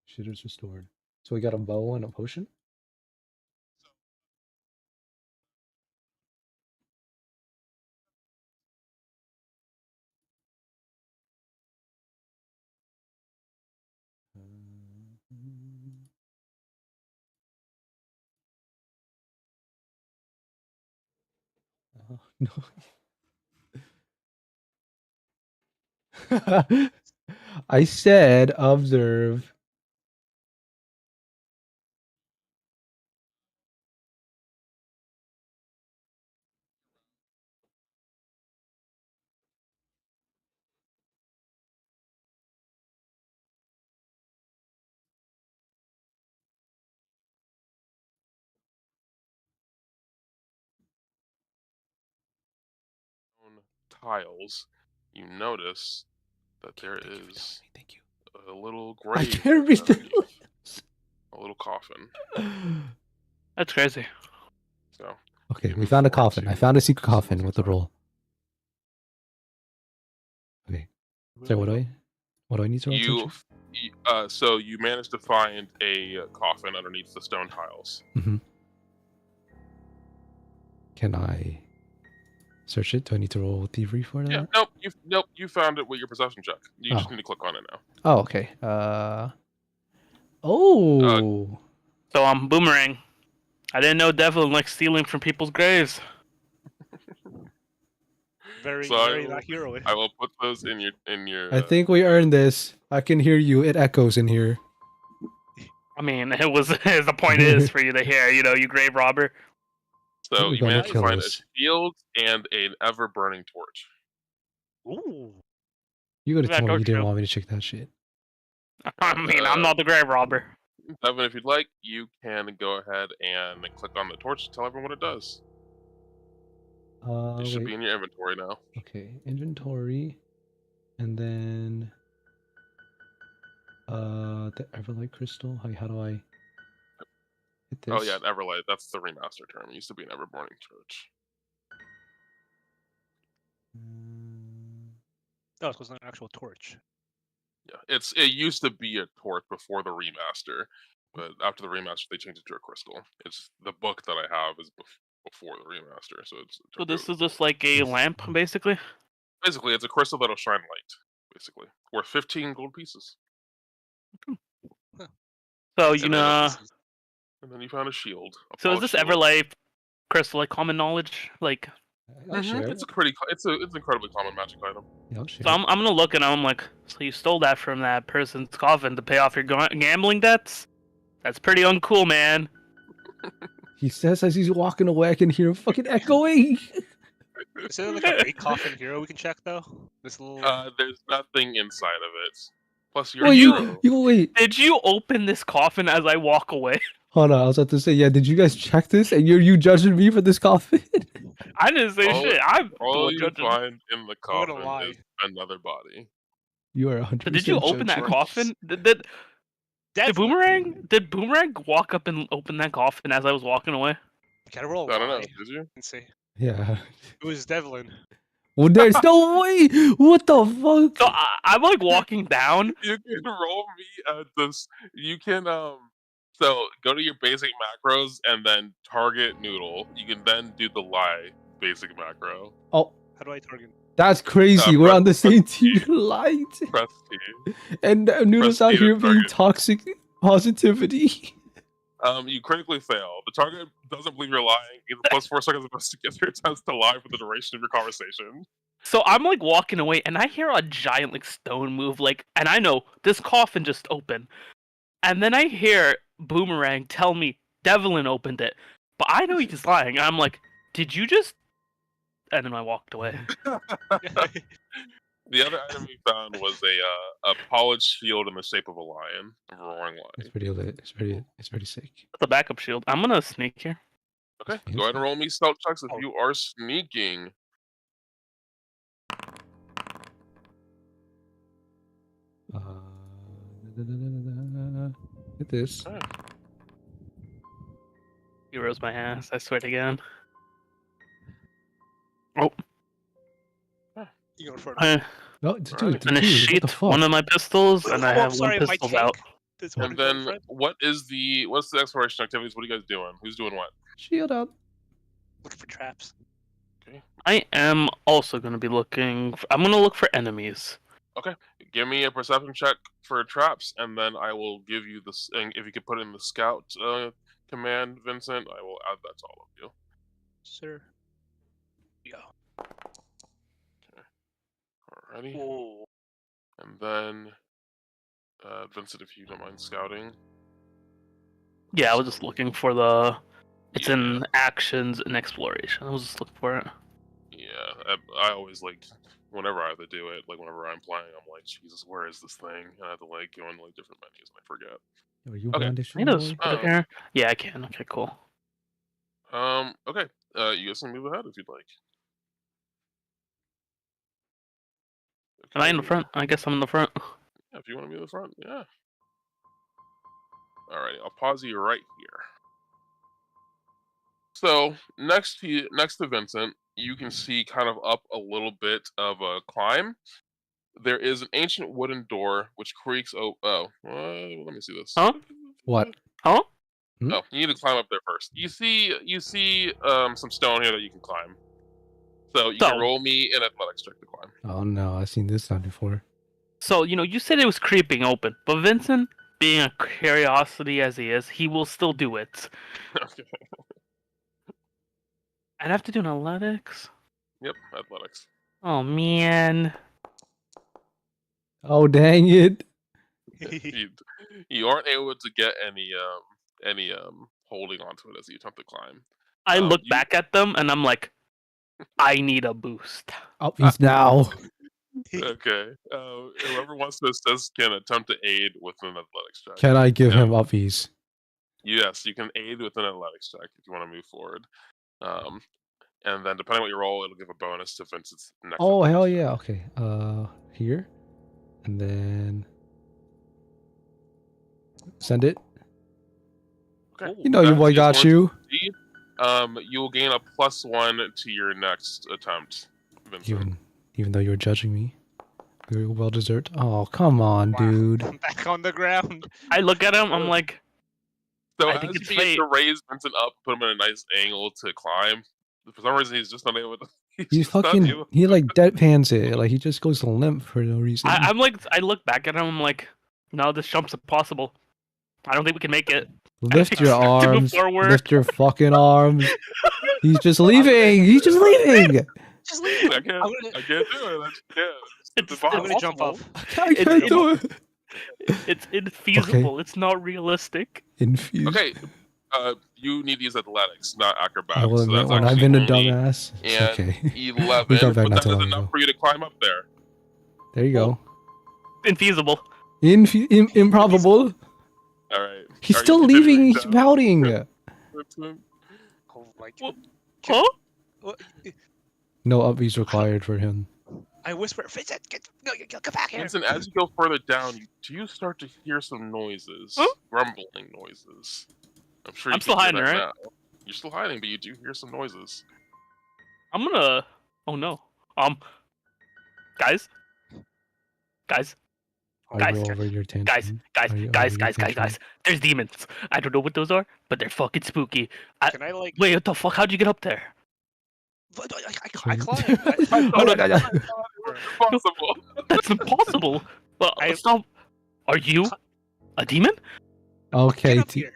Speaker 2: Shit is restored. So we got a bow and a potion? No. I said observe.
Speaker 1: Tiles, you notice that there is
Speaker 2: Thank you.
Speaker 1: a little
Speaker 2: I
Speaker 1: grave
Speaker 2: can't read the
Speaker 1: underneath, a little coffin.
Speaker 3: That's crazy.
Speaker 1: So
Speaker 2: Okay,
Speaker 1: you
Speaker 2: we
Speaker 1: move
Speaker 2: found a
Speaker 1: forward
Speaker 2: coffin.
Speaker 1: to
Speaker 2: I found a secret
Speaker 1: see what's
Speaker 2: coffin with the
Speaker 1: inside.
Speaker 2: roll. Okay. So what do I need to roll?
Speaker 1: You, so you managed to find a coffin underneath the stone tiles.
Speaker 2: Mm-hmm. Can I search it? Do I need to roll thievery for that?
Speaker 1: Yeah, nope, you found it with your perception check. You just need to click on it now.
Speaker 2: Oh, okay. Oh.
Speaker 3: So I'm Boomerang. I didn't know Devlin likes stealing from people's graves.
Speaker 4: Very,
Speaker 1: So
Speaker 4: very not heroic.
Speaker 1: I will put those in your.
Speaker 2: I think we earned this. I can hear you. It echoes in here.
Speaker 3: I mean, it was the point is for you to hear, you grave robber.
Speaker 1: So
Speaker 2: We're
Speaker 1: you
Speaker 2: gonna
Speaker 1: managed to
Speaker 2: kill
Speaker 1: find
Speaker 2: us.
Speaker 1: a shield and an ever burning torch.
Speaker 4: Ooh.
Speaker 2: You gotta
Speaker 3: That
Speaker 2: tell me you
Speaker 3: torch
Speaker 2: didn't
Speaker 3: show.
Speaker 2: want me to check that shit.
Speaker 3: I mean, I'm not the grave robber.
Speaker 1: Devin, if you'd like, you can go ahead and click on the torch to tell everyone what it does. It should be in your inventory now.
Speaker 2: Okay, inventory, and then the Everlight crystal. How do I hit this?
Speaker 1: Oh yeah, Everlight. That's the remaster term. It used to be an Everburning torch.
Speaker 4: Oh, it was an actual torch.
Speaker 1: Yeah, it used to be a torch before the remaster, but after the remaster they changed it to a crystal. It's the book that I have is before the remaster, so it's.
Speaker 3: So this is just like a lamp, basically.
Speaker 1: Basically, it's a crystal that'll shine light. Basically, worth 15 gold pieces.
Speaker 4: Huh.
Speaker 3: So
Speaker 1: And then you found a shield.
Speaker 3: So is this
Speaker 1: shield.
Speaker 3: Everlight crystal like common knowledge? Like,
Speaker 2: I'll share
Speaker 1: It's
Speaker 2: it.
Speaker 1: it's an incredibly common magic item.
Speaker 2: Yeah, I'll share
Speaker 3: so I'm gonna look and I'm like, so you stole that from that person's coffin to pay off your gambling debts? That's pretty uncool, man.
Speaker 2: He says as he's walking away, I can hear him fucking echoing.
Speaker 4: Is there like a big coffin hero we can check though? This little.
Speaker 1: There's nothing inside of it. Plus, you're
Speaker 2: Well,
Speaker 1: a hero.
Speaker 2: you wait.
Speaker 3: Did you open this coffin as I walk away?
Speaker 2: Hold on, I was about to say, yeah. Did you guys check this? And you judging me for this coffin?
Speaker 3: I didn't say shit. I'm
Speaker 1: all you
Speaker 3: judging.
Speaker 1: find in the
Speaker 4: I'm gonna
Speaker 1: coffin
Speaker 4: lie.
Speaker 1: is another body.
Speaker 2: You are 100%.
Speaker 3: So did you open that
Speaker 2: judging.
Speaker 3: coffin? Did
Speaker 4: Definitely.
Speaker 3: Boomerang walk up and open that coffin as I was walking away?
Speaker 4: Can I roll?
Speaker 1: I don't know.
Speaker 4: Y?
Speaker 1: Did you?
Speaker 4: Let's see.
Speaker 2: Yeah.
Speaker 4: It was Devlin.
Speaker 2: Well, there's no way. What the fuck?
Speaker 3: So I'm like walking down.
Speaker 1: You can roll me at this. You can So go to your basic macros and then target Noodle. You can then do the lie basic macro.
Speaker 2: Oh,
Speaker 4: How do I target?
Speaker 2: that's crazy. We're
Speaker 1: press-
Speaker 2: on the same
Speaker 1: press
Speaker 2: team.
Speaker 1: T.
Speaker 2: Light.
Speaker 1: Press T.
Speaker 2: And Noodle's
Speaker 1: Press
Speaker 2: out
Speaker 1: T to
Speaker 2: here being
Speaker 1: target.
Speaker 2: toxic positivity.
Speaker 1: You critically fail. The target doesn't believe you're lying. You get +4 seconds to get your attempts to lie for the duration of your conversation.
Speaker 3: So I'm like walking away, and I hear a giant like stone move, like, and I know this coffin just opened, and then I hear Boomerang tell me Devlin opened it, but I know he's lying. I'm like, did you just? And then I walked away.
Speaker 1: The other item we found was a polished shield in the shape of a lion, a roaring
Speaker 2: It's
Speaker 1: lion.
Speaker 2: pretty lit. It's pretty sick.
Speaker 3: The backup shield. I'm gonna sneak here.
Speaker 1: Okay, go ahead and roll me stealth checks if
Speaker 4: Oh.
Speaker 1: you are sneaking.
Speaker 2: Hit this.
Speaker 1: Okay.
Speaker 3: He rose my ass. I swear to God.
Speaker 4: You go for it.
Speaker 3: I
Speaker 2: No, dude,
Speaker 1: Alright.
Speaker 2: dude,
Speaker 3: finished
Speaker 2: what the
Speaker 3: sheath
Speaker 2: fuck?
Speaker 3: one of my pistols, and I
Speaker 4: Oh,
Speaker 3: have
Speaker 4: sorry,
Speaker 3: one
Speaker 4: my
Speaker 3: pistol out.
Speaker 4: tank. There's one
Speaker 1: And
Speaker 4: going
Speaker 1: then
Speaker 4: for it.
Speaker 1: what's the exploration activities? What are you guys doing? Who's doing what?
Speaker 2: Shield up.
Speaker 4: Looking for traps.
Speaker 3: I am also gonna be looking. I'm gonna look for enemies.
Speaker 1: Give me a perception check for traps, and then I will give you this. And if you could put in the scout command, Vincent, I will add that to all of you.
Speaker 4: Sir. Yeah.
Speaker 1: Alrighty.
Speaker 4: Whoa.
Speaker 1: And then, Vincent, if you don't mind scouting.
Speaker 3: Yeah, I was just looking for the. It's
Speaker 1: Yeah.
Speaker 3: in actions and exploration. I was just looking for it.
Speaker 1: Yeah, I always like whenever I have to do it. Like whenever I'm playing, I'm like, Jesus, where is this thing? And I have to like go into like different menus and I forget.
Speaker 2: Are you
Speaker 1: Okay.
Speaker 2: brandishing,
Speaker 3: Can I just
Speaker 2: boy?
Speaker 3: put it here? Yeah, I can. Okay, cool.
Speaker 1: Okay. You guys can move ahead if you'd like.
Speaker 3: Am I in the
Speaker 1: Okay.
Speaker 3: front? I guess I'm in the front.
Speaker 1: Yeah, if you want to be in the front, yeah. Alrighty, I'll pause you right here. So next to Vincent, you can see kind of up a little bit of a climb. There is an ancient wooden door which creaks. Let me see this.
Speaker 3: Huh?
Speaker 2: What?
Speaker 3: Huh?
Speaker 1: Oh, you need to climb up there first. You see some stone here that you can climb. So you can
Speaker 3: Stone.
Speaker 1: roll me an athletics check to climb.
Speaker 2: Oh no, I've seen this sound before.
Speaker 3: So, you said it was creeping open, but Vincent, being a curiosity as he is, he will still do it.
Speaker 1: Okay.
Speaker 3: I'd have to do an athletics.
Speaker 1: Yep, athletics.
Speaker 3: Oh man.
Speaker 2: Oh dang it!
Speaker 1: You aren't able to get any holding onto it as you attempt to climb.
Speaker 3: I look back at them and I'm like, I need a boost.
Speaker 2: Up he's now.
Speaker 1: Okay. Whoever wants to assist can attempt to aid with an athletics check.
Speaker 2: Can I give him uppies?
Speaker 1: Yes, you can aid with an athletics check if you want to move forward. And then depending on what you roll, it'll give a bonus to Vincent's next.
Speaker 2: Oh hell
Speaker 1: athletics
Speaker 2: yeah!
Speaker 1: check.
Speaker 2: Okay. Here, and then send it.
Speaker 1: Okay.
Speaker 2: You know your
Speaker 1: That
Speaker 2: boy
Speaker 1: is
Speaker 2: got
Speaker 1: going to
Speaker 2: you.
Speaker 1: succeed. You will gain a +1 to your next attempt, Vincent.
Speaker 2: Even though you were judging me, very well deserved. Oh come on,
Speaker 4: Wow.
Speaker 2: dude.
Speaker 4: I'm back on the ground.
Speaker 3: I look at him, I'm like,
Speaker 1: So
Speaker 3: I
Speaker 1: as
Speaker 3: think
Speaker 1: you
Speaker 3: it's
Speaker 1: begin
Speaker 3: fate.
Speaker 1: to raise Vincent up, put him in a nice angle to climb. For some reason, he's just not able to.
Speaker 2: He
Speaker 1: just not
Speaker 2: fucking
Speaker 1: able-
Speaker 2: he like deadpans it. Like he just goes limp for no reason.
Speaker 3: I'm like, I look back at him, I'm like, no, this jump's impossible. I don't think we can make it.
Speaker 2: Lift your
Speaker 3: To move
Speaker 2: arms.
Speaker 3: forward.
Speaker 2: Lift your fucking arms. He's just leaving. He's just leaving.
Speaker 4: Just leave.
Speaker 1: I can't. I can't do it. I just can't.
Speaker 3: It's
Speaker 4: I'm gonna jump
Speaker 3: impossible.
Speaker 4: off.
Speaker 2: I can't do it.
Speaker 3: It's infeasible. It's not realistic.
Speaker 2: Infused.
Speaker 1: Okay. You need to use athletics, not acrobatics.
Speaker 2: I will
Speaker 1: so
Speaker 2: admit
Speaker 1: that's
Speaker 2: when I've
Speaker 1: actually
Speaker 2: been a
Speaker 1: only
Speaker 2: dumbass. It's
Speaker 1: and
Speaker 2: okay.
Speaker 1: 11,
Speaker 2: We got back
Speaker 1: but
Speaker 2: not
Speaker 1: that
Speaker 2: too
Speaker 1: is
Speaker 2: long
Speaker 1: enough
Speaker 2: ago.
Speaker 1: for you to climb up there.
Speaker 2: There you go.
Speaker 3: Infeasible.
Speaker 2: Improbable.
Speaker 1: All right.
Speaker 2: He's
Speaker 1: Are you
Speaker 2: still
Speaker 1: continuing
Speaker 2: leaving. He's
Speaker 1: down?
Speaker 2: pouting.
Speaker 1: Vincent?
Speaker 4: Oh my
Speaker 3: What?
Speaker 4: God.
Speaker 3: Huh?
Speaker 4: What?
Speaker 2: No upbeats required for him.
Speaker 4: I whisper, Vincent, get back here.
Speaker 1: Vincent, as you go further down, you do start to hear some noises,
Speaker 3: Huh?
Speaker 1: rumbling noises. I'm sure you
Speaker 3: I'm still
Speaker 1: can hear
Speaker 3: hiding,
Speaker 1: that
Speaker 3: right?
Speaker 1: You're still hiding, but you do hear some noises.
Speaker 3: I'm gonna. Oh no. Guys. Guys.
Speaker 2: Are
Speaker 3: Guys.
Speaker 2: you over your tantrum?
Speaker 3: Guys.
Speaker 2: Are you over
Speaker 3: Guys.
Speaker 2: your
Speaker 3: Guys.
Speaker 2: tantrum?
Speaker 3: There's demons. I don't know what those are, but they're fucking spooky.
Speaker 4: Can I like?
Speaker 3: Wait, what the fuck? How'd you get up there?
Speaker 4: I climbed.
Speaker 2: Oh my god!
Speaker 1: Impossible.
Speaker 3: That's impossible. Well,
Speaker 4: I-
Speaker 3: stop. Are you a demon?
Speaker 2: Okay,
Speaker 4: Get up here.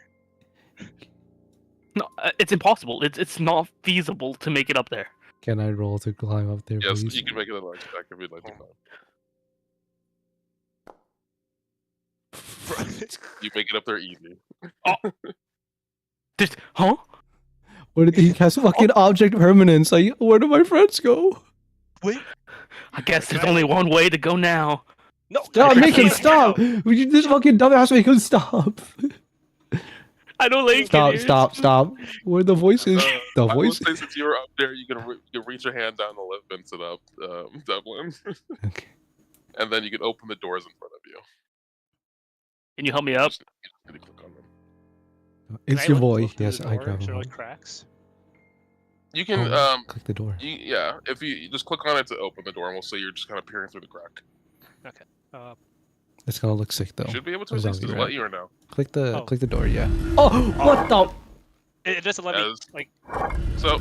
Speaker 3: No, it's impossible. It's not feasible to make it up there.
Speaker 2: can I roll to climb up there,
Speaker 1: Yes,
Speaker 2: please?
Speaker 1: you can make it a large check if you'd like to know. You make it up there easy.
Speaker 3: Huh?
Speaker 2: Where did he cast fucking object permanence? Like, where do my friends go?
Speaker 4: Wait.
Speaker 3: I guess there's only one way to go now.
Speaker 4: No.
Speaker 2: Stop, make him
Speaker 4: can't.
Speaker 2: stop! This fucking dumbass make him stop!
Speaker 3: I don't like it.
Speaker 2: Stop! Where the voices? The
Speaker 1: I will
Speaker 2: voice?
Speaker 1: say since you were up there, you can reach your hand down to lift Vincent up, Devlin,
Speaker 2: Okay.
Speaker 1: and then you can open the doors in front of you.
Speaker 3: Can you help me up?
Speaker 1: You just need to click on them.
Speaker 2: It's
Speaker 4: Can
Speaker 2: your
Speaker 4: I
Speaker 2: boy.
Speaker 4: look through
Speaker 2: Yes,
Speaker 4: the
Speaker 2: I
Speaker 4: door?
Speaker 2: grab
Speaker 4: Is there
Speaker 2: him.
Speaker 4: like cracks?
Speaker 1: You can
Speaker 2: Click the door.
Speaker 1: yeah, if you just click on it to open the door, and we'll say you're just kind of peering through the crack.
Speaker 2: It's gonna look sick though.
Speaker 1: You should be able to
Speaker 2: Or
Speaker 1: at least
Speaker 2: zombie,
Speaker 1: just
Speaker 2: right?
Speaker 1: let you or no.
Speaker 2: Click the
Speaker 4: Oh.
Speaker 2: door, yeah. Oh, what the?
Speaker 4: It doesn't let me
Speaker 1: As-
Speaker 4: like.
Speaker 1: So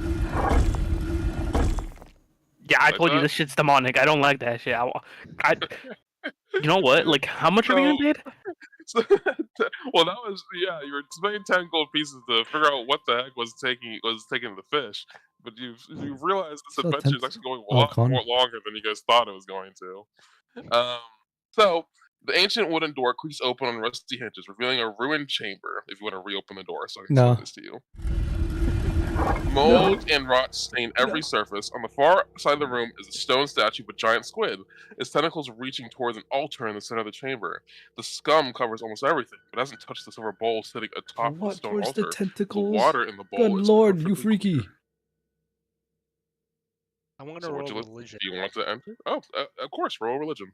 Speaker 3: Yeah, I
Speaker 1: Like
Speaker 3: told you
Speaker 1: that?
Speaker 3: this shit's demonic. I don't like that shit. You know what? Like, how much are we gonna
Speaker 1: So-
Speaker 3: pay?
Speaker 1: well, that was you were spending 10 gold pieces to figure out what the heck was taking the fish, but you realized this
Speaker 2: So
Speaker 1: adventure is
Speaker 2: 10
Speaker 1: actually going a
Speaker 2: oh,
Speaker 1: lot
Speaker 2: con.
Speaker 1: more longer than you guys thought it was going to. So the ancient wooden door creaks open on rusty hinges, revealing a ruined chamber. If you want to reopen the door, so I can
Speaker 2: No.
Speaker 1: explain this to you. Mold and rot stain every surface. On the far side of the room is a stone statue of a giant squid, its tentacles reaching towards an altar in the center of the chamber. The scum covers almost everything, but hasn't touched the silver bowl sitting atop the
Speaker 2: What?
Speaker 1: stone
Speaker 2: Where's
Speaker 1: altar.
Speaker 2: the
Speaker 1: The
Speaker 2: tentacles?
Speaker 1: water in the bowl
Speaker 2: Good
Speaker 1: is
Speaker 2: lord, you
Speaker 1: perfectly
Speaker 2: freaky!
Speaker 1: clear.
Speaker 4: I'm gonna
Speaker 1: So
Speaker 4: roll
Speaker 1: would you
Speaker 4: religion.
Speaker 1: do you want to enter? Oh, of course, roll religion.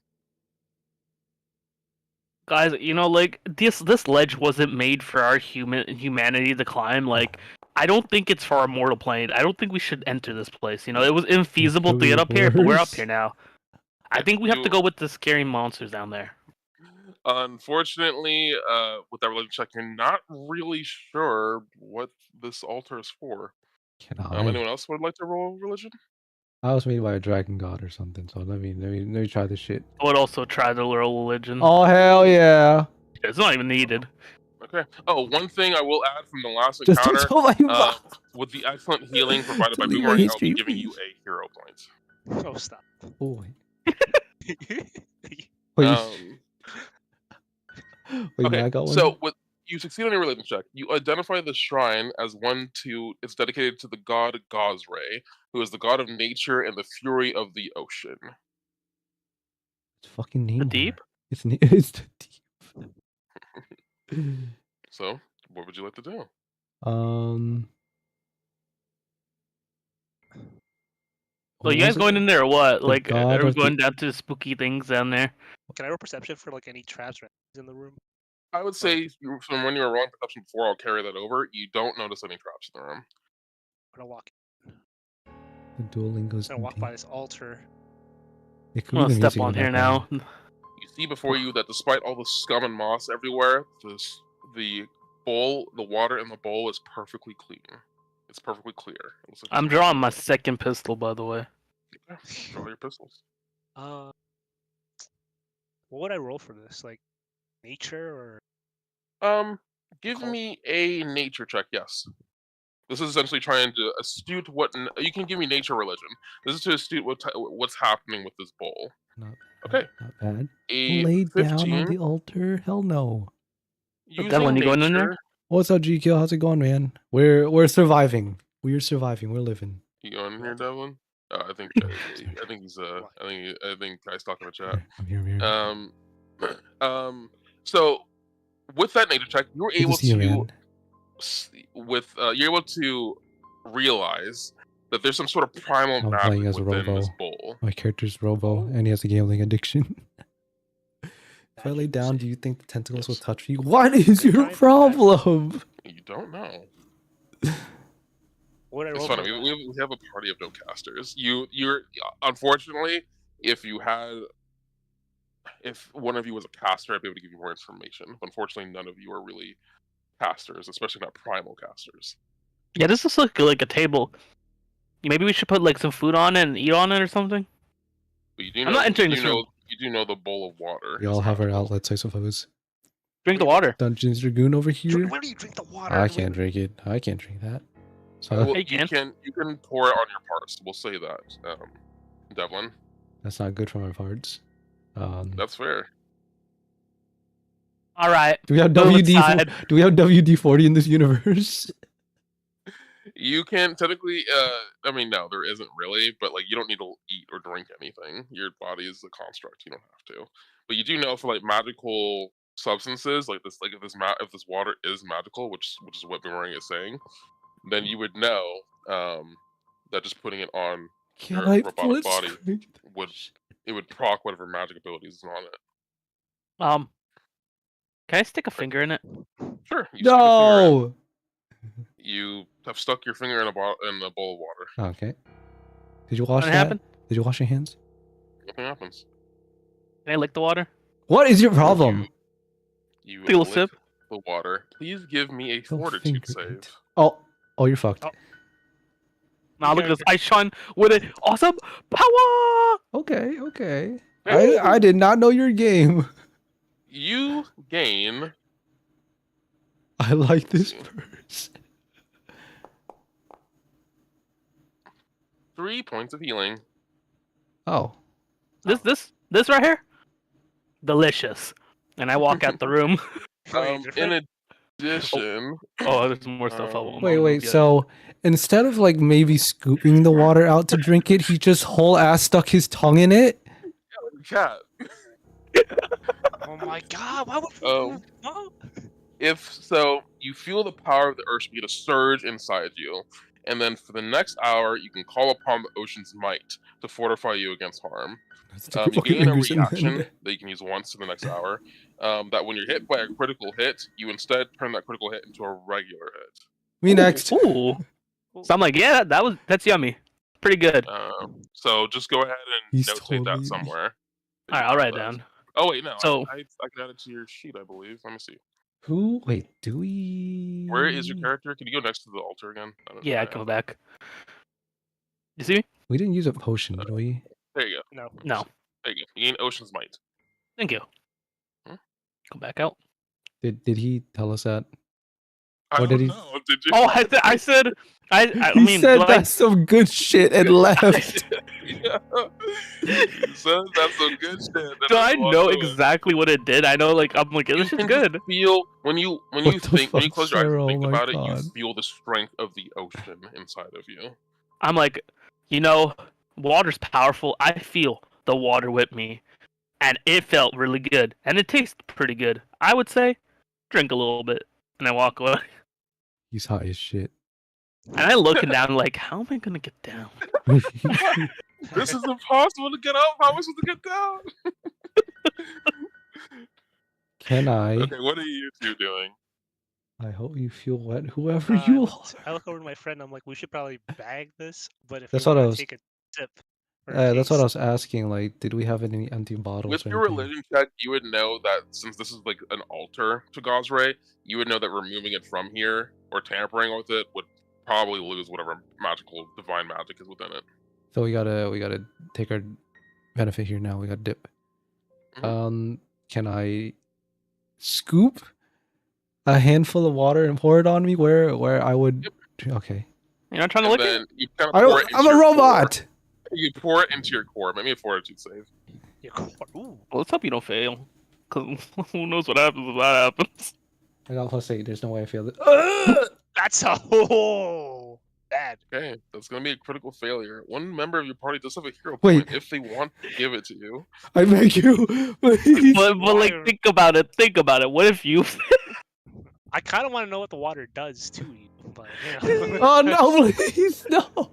Speaker 3: Guys, you know, like this ledge wasn't made for our humanity to climb. Like, I don't think it's for our mortal plane. I don't think we should enter this place. You know, it was infeasible to get up here, but we're up here now. I think we have to go with the scary monsters down there.
Speaker 1: Unfortunately, with that religion check, you're not really sure what this altar is for.
Speaker 2: Can I?
Speaker 1: Anyone else would like to roll religion?
Speaker 2: I was made by a dragon god or something, so let me try this shit.
Speaker 3: I would also try the roll religion.
Speaker 2: Oh hell yeah!
Speaker 3: It's not even needed.
Speaker 1: Okay. Oh, one thing I will add from the last
Speaker 2: Just
Speaker 1: encounter,
Speaker 2: don't tell my
Speaker 1: with the excellent healing provided by
Speaker 2: Delete my
Speaker 1: Boomerang, I'll be
Speaker 2: history,
Speaker 1: giving you
Speaker 2: please.
Speaker 1: a hero point.
Speaker 4: Oh, stop.
Speaker 2: boy. Wait,
Speaker 1: Um,
Speaker 2: wait,
Speaker 1: okay,
Speaker 2: I got one.
Speaker 1: so you succeed on your religion check. You identify the shrine as it's dedicated to the god Gosray, who is the god of nature and the fury of the ocean.
Speaker 2: It's fucking name.
Speaker 3: The deep?
Speaker 2: It's it's the deep.
Speaker 1: So, what would you like to do?
Speaker 3: So you guys going in there or what?
Speaker 2: The
Speaker 3: Like,
Speaker 2: god
Speaker 3: are we
Speaker 2: of the-
Speaker 3: going down to spooky things down there?
Speaker 4: Can I roll perception for like any traps or anything in the room?
Speaker 1: I would say from when you were rolling perception before, I'll carry that over. You don't notice any traps in the room.
Speaker 4: I'm gonna walk.
Speaker 2: The dueling goes.
Speaker 4: I'm gonna walk by this altar.
Speaker 2: It could
Speaker 3: I'm
Speaker 2: be
Speaker 3: gonna
Speaker 2: the
Speaker 3: step
Speaker 2: music in
Speaker 3: on
Speaker 2: the
Speaker 3: here
Speaker 2: background.
Speaker 3: now.
Speaker 1: You see before you that despite all the scum and moss everywhere, the water in the bowl is perfectly clean. It's perfectly clear. It looks like
Speaker 3: I'm drawing my second pistol, by the way.
Speaker 1: Yeah, draw your pistols.
Speaker 4: What would I roll for this? Like nature
Speaker 1: Give
Speaker 4: Cool.
Speaker 1: me a nature check. Yes. This is essentially trying to astute you can give me nature religion. This is to astute what's happening with this bowl.
Speaker 2: Not
Speaker 1: Okay.
Speaker 2: Not bad.
Speaker 1: A
Speaker 2: Laid
Speaker 1: 15
Speaker 2: down on the altar? Hell no.
Speaker 1: using
Speaker 3: you going in there?
Speaker 1: nature-
Speaker 2: What's up, GQ? How's it going, man? We're surviving. We're surviving. We're living.
Speaker 1: You going in here, Devlin? I think he's I think Guy's talking in the chat.
Speaker 2: I'm here.
Speaker 1: So with that nature check, you were
Speaker 2: Good to
Speaker 1: able
Speaker 2: see you,
Speaker 1: to
Speaker 2: man.
Speaker 1: you're able to realize that there's some sort of primal
Speaker 2: I'm
Speaker 1: magic
Speaker 2: playing as a
Speaker 1: within this
Speaker 2: Robo.
Speaker 1: bowl.
Speaker 2: My character's Robo, and he has a gambling addiction. If I lay down, do you think the tentacles will
Speaker 1: Yes.
Speaker 2: touch me? What is
Speaker 4: Good
Speaker 2: your
Speaker 4: time.
Speaker 2: problem?
Speaker 1: You don't know.
Speaker 4: What did I
Speaker 1: It's
Speaker 4: roll
Speaker 1: funny.
Speaker 4: for
Speaker 1: We have a party of no casters. You're unfortunately, if one of you was a caster, I'd be able to give you more information. But unfortunately, none of you are really casters, especially not primal casters.
Speaker 3: Yeah, this looks like a table. Maybe we should put like some food on it and eat on it or something.
Speaker 1: But you do
Speaker 3: I'm
Speaker 1: know,
Speaker 3: not entering this room.
Speaker 1: you do know the bowl of water.
Speaker 2: We
Speaker 1: is
Speaker 2: all have our
Speaker 1: magical.
Speaker 2: outlets, I suppose.
Speaker 3: Drink the water.
Speaker 2: Dungeons Dragoon over here.
Speaker 4: Where do you drink the water?
Speaker 2: I can't drink it. I can't drink that. So
Speaker 1: Well,
Speaker 3: Hey,
Speaker 1: you
Speaker 3: Ken.
Speaker 1: can pour it on your parts. We'll say that, Devlin.
Speaker 2: that's not good for my parts.
Speaker 1: That's fair.
Speaker 3: All right.
Speaker 2: Do we have
Speaker 3: Move
Speaker 2: WD?
Speaker 3: aside.
Speaker 2: Do we have WD-40 in this universe?
Speaker 1: You can technically, I mean, no, there isn't really, but like you don't need to eat or drink anything. Your body is a construct. You don't have to. But you do know for like magical substances, like if this water is magical, which is what Boomerang is saying, then you would know that just putting it on
Speaker 2: Can
Speaker 1: your
Speaker 2: I
Speaker 1: robotic body
Speaker 2: drink
Speaker 1: would proc whatever magic abilities is on it.
Speaker 3: Can I stick a finger in it?
Speaker 1: Sure. You stick your finger in.
Speaker 2: No.
Speaker 1: You have stuck your finger in a bowl of water.
Speaker 2: Okay. Did you wash
Speaker 3: What
Speaker 2: that?
Speaker 3: happened?
Speaker 2: Did you wash your hands?
Speaker 1: Nothing happens.
Speaker 3: Can I lick the water?
Speaker 2: What is your problem?
Speaker 1: You
Speaker 3: Take a little
Speaker 1: lick
Speaker 3: sip.
Speaker 1: the water. Please give me a
Speaker 2: Go
Speaker 1: fortitude
Speaker 2: finger
Speaker 1: save.
Speaker 2: it. Oh, you're fucked.
Speaker 4: Oh.
Speaker 3: Now look at this. I shine with it. Awesome power.
Speaker 2: Okay. I did not know your game.
Speaker 1: You gain
Speaker 2: I like this person.
Speaker 1: 3 points of healing.
Speaker 2: Oh.
Speaker 3: This right here, delicious. And I walk out the room.
Speaker 1: In addition,
Speaker 3: Oh, there's more stuff.
Speaker 2: Wait. So instead of like maybe scooping the water out to drink it, he just whole ass stuck his tongue in it.
Speaker 1: cat.
Speaker 4: Oh my god! Why would
Speaker 1: Oh.
Speaker 4: no?
Speaker 1: If so, you feel the power of the earth begin to surge inside you, and then for the next hour, you can call upon the ocean's might to fortify you against harm. You gain a reaction that you can use once in the next hour. That when you're hit by a critical hit, you instead turn that critical hit into a regular hit.
Speaker 2: Me next.
Speaker 3: Ooh. So I'm like, yeah, that's yummy. Pretty good.
Speaker 1: So just go ahead and
Speaker 2: He's
Speaker 1: notate that
Speaker 2: totally-
Speaker 1: somewhere.
Speaker 3: All right, I'll write it down.
Speaker 1: Oh wait, no.
Speaker 3: So-
Speaker 1: I can add it to your sheet, I believe. Let me see.
Speaker 2: Who? Wait, do we?
Speaker 1: Where is your character? Can you go next to the altar again?
Speaker 3: Yeah, I come back. You see me?
Speaker 2: We didn't use a potion, did we?
Speaker 1: There you go.
Speaker 4: No.
Speaker 3: No.
Speaker 1: There you go. You gain Ocean's Might.
Speaker 3: Thank you.
Speaker 1: Hmm?
Speaker 3: Come back out.
Speaker 2: Did he tell us that?
Speaker 1: I
Speaker 2: Or did
Speaker 1: don't
Speaker 2: he-
Speaker 1: know. Did you?
Speaker 3: Oh, I said. I
Speaker 2: He
Speaker 3: mean,
Speaker 2: said
Speaker 3: do I-
Speaker 2: that's some good shit and left.
Speaker 1: Yeah. You said that's some good shit. and
Speaker 3: do I
Speaker 1: walked
Speaker 3: know
Speaker 1: away.
Speaker 3: exactly what it did? I know, like, I'm like,
Speaker 1: You
Speaker 3: this is
Speaker 1: can
Speaker 3: good.
Speaker 1: just feel when you
Speaker 2: What the
Speaker 1: think when you
Speaker 2: fuck,
Speaker 1: close your eyes
Speaker 2: Sarah?
Speaker 1: and think
Speaker 2: Oh my
Speaker 1: about it, you
Speaker 2: God.
Speaker 1: feel the strength of the ocean inside of you.
Speaker 3: I'm like, water's powerful. I feel the water with me, and it felt really good, and it tastes pretty good. I would say, drink a little bit, and I walk away.
Speaker 2: He's hot as shit.
Speaker 3: And I looking down, like, how am I gonna get down?
Speaker 1: This is impossible to get up. How am I supposed to get down?
Speaker 2: Can I?
Speaker 1: Okay, what are you two doing?
Speaker 2: I hope you feel wet, whoever you are.
Speaker 4: I look over to my friend. I'm like, we should probably bag this, but if
Speaker 2: That's
Speaker 4: we
Speaker 2: what I
Speaker 4: want
Speaker 2: was-
Speaker 4: to take a sip.
Speaker 2: That's what I was asking. Like, did we have any empty bottles?
Speaker 1: With
Speaker 2: or
Speaker 1: your
Speaker 2: anything?
Speaker 1: religion check, you would know that since this is like an altar to Gosray, you would know that removing it from here or tampering with it would probably lose whatever magical divine magic is within it.
Speaker 2: So we gotta take our benefit here now. We gotta dip.
Speaker 1: Mhm.
Speaker 2: Can I scoop a handful of water and pour it on me where I would? Okay.
Speaker 3: You're not trying to
Speaker 1: And
Speaker 3: lick it?
Speaker 1: then you kind of pour it into
Speaker 2: I'm a
Speaker 1: your
Speaker 2: robot.
Speaker 1: Core. You pour it into your core. Make me a fortitude save.
Speaker 4: Ooh.
Speaker 3: Well, let's hope you don't fail, because who knows what happens if that happens.
Speaker 2: I got +8. There's no way I failed it.
Speaker 4: That's a bad.
Speaker 1: Okay, that's gonna be a critical failure. One member of your party does have a hero
Speaker 2: Wait.
Speaker 1: point if they want to give it to you.
Speaker 2: I beg you, please.
Speaker 3: But like,
Speaker 4: Water.
Speaker 3: think about it. What if you?
Speaker 4: I kind of want to know what the water does too. But
Speaker 2: Oh no, please no.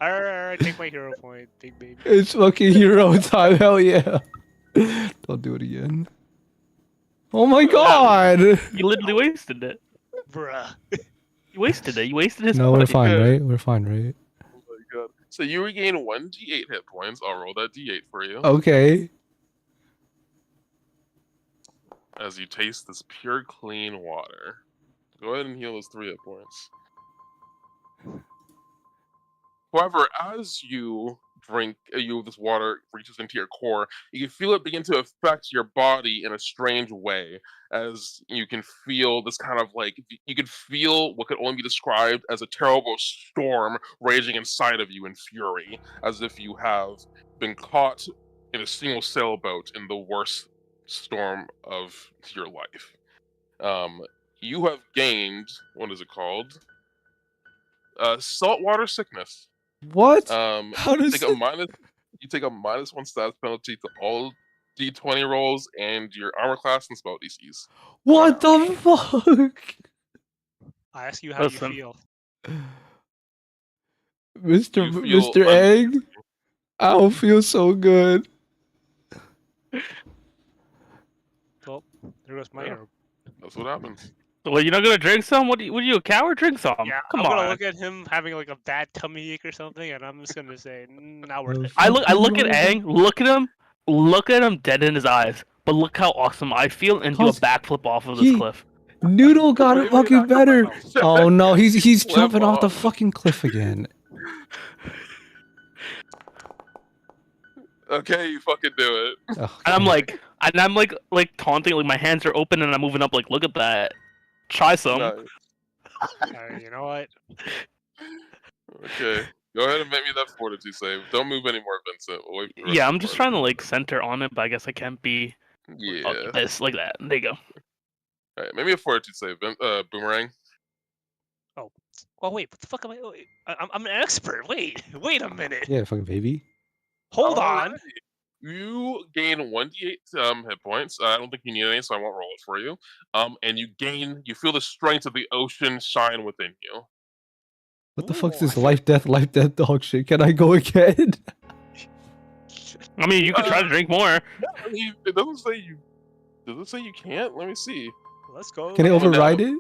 Speaker 4: all right, take my hero point, big baby.
Speaker 2: It's fucking hero time. Hell yeah. Don't do it again. Oh my god.
Speaker 3: You literally wasted it.
Speaker 4: Bruh.
Speaker 3: You wasted it. You wasted his
Speaker 2: No, we're
Speaker 3: point.
Speaker 2: fine, right? We're fine, right?
Speaker 1: Oh my god. So you regain 1d8 hit points. I'll roll that d8 for you.
Speaker 2: Okay.
Speaker 1: As you taste this pure, clean water. Go ahead and heal those 3 hit points. However, as you drink, this water reaches into your core, you can feel it begin to affect your body in a strange way. As you can feel this kind of like, you can feel what could only be described as a terrible storm raging inside of you in fury, as if you have been caught in a single sailboat in the worst storm of your life. You have gained, what is it called? Saltwater sickness.
Speaker 2: What?
Speaker 1: How
Speaker 2: does
Speaker 1: you take a minus 1 stats penalty to all d20 rolls and your armor class and spell DCs.
Speaker 2: What the fuck?
Speaker 4: I ask you how you feel.
Speaker 2: Mr. Egg? I don't feel so good.
Speaker 4: Well, there goes my herb.
Speaker 1: That's what happens.
Speaker 3: Well, you're not gonna drink some? What are you, a coward? Drink some.
Speaker 4: Yeah,
Speaker 3: Come
Speaker 4: I'm
Speaker 3: on.
Speaker 4: gonna look at him having like a bad tummy ache or something, and I'm just gonna say, not worth it.
Speaker 3: I look at Aang, look at him dead in his eyes. But look how awesome I feel, and do a backflip off of this cliff.
Speaker 2: Noodle got it fucking better. Oh no, he's jumping off the fucking cliff again.
Speaker 1: Okay, you fucking do it.
Speaker 2: Okay.
Speaker 3: And I'm like taunting, like my hands are open and I'm moving up, like, look at that. Try some.
Speaker 1: No.
Speaker 4: Alright, you know what?
Speaker 1: Okay. Go ahead and make me that fortitude save. Don't move anymore, Vincent. We'll wait for the rest
Speaker 3: Yeah,
Speaker 1: of
Speaker 3: I'm
Speaker 1: the
Speaker 3: just
Speaker 1: party.
Speaker 3: trying to like center on it, but I guess I can't be
Speaker 1: Yeah.
Speaker 3: like this, like that. There you go.
Speaker 1: Alright, maybe a fortitude save. Boomerang.
Speaker 4: Oh, wait, what the fuck am I? I'm an expert. Wait a minute.
Speaker 2: Yeah, fucking baby.
Speaker 4: Hold
Speaker 1: Alright.
Speaker 4: on.
Speaker 1: You gain 1d8 hit points. I don't think you need any, so I won't roll it for you. And you feel the strength of the ocean shine within you.
Speaker 2: What the fuck is this life death dog shit? Can I go again?
Speaker 3: I mean, you could try to drink more.
Speaker 1: I mean, it doesn't say you. Does it say you can't? Let me see.
Speaker 4: Let's go.
Speaker 2: Can I override it?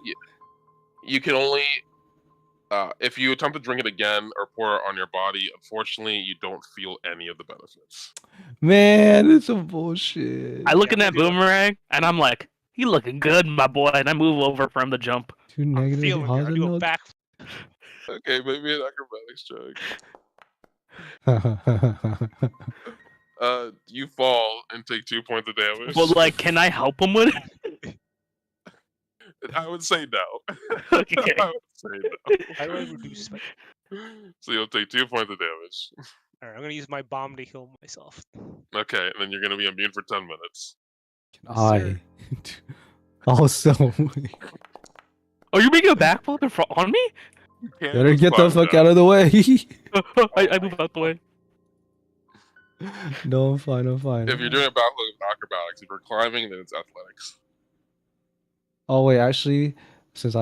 Speaker 1: You can only. If you attempt to drink it again or pour it on your body, unfortunately, you don't feel any of the benefits.
Speaker 2: Man, it's some bullshit.
Speaker 3: I look at that boomerang and I'm like, "You looking good, my boy," and I move over for him to jump.
Speaker 2: Two
Speaker 4: I'm
Speaker 2: negative
Speaker 4: feeling it. I
Speaker 2: positive
Speaker 4: do a
Speaker 2: notes?
Speaker 4: back.
Speaker 1: Okay, maybe an acrobatics check. You fall and take 2 points of damage.
Speaker 3: Well, like, can I help him with it?
Speaker 1: I would say no.
Speaker 3: Okay.
Speaker 1: I would say no.
Speaker 4: How do I reduce my?
Speaker 1: So you'll take 2 points of damage.
Speaker 4: Alright, I'm gonna use my bomb to heal myself.
Speaker 1: Okay, and then you're gonna be immune for 10 minutes.
Speaker 2: I also
Speaker 3: Oh, you're making a backflip in front on me?
Speaker 1: You can't
Speaker 2: better
Speaker 1: just
Speaker 2: get the
Speaker 1: climb
Speaker 2: fuck
Speaker 1: down.
Speaker 2: out of the way.
Speaker 3: I move out the way.
Speaker 2: No, I'm fine. I'm fine.
Speaker 1: If you're doing a battle of acrobatics, if you're climbing, then it's athletics.
Speaker 2: Oh wait, actually, since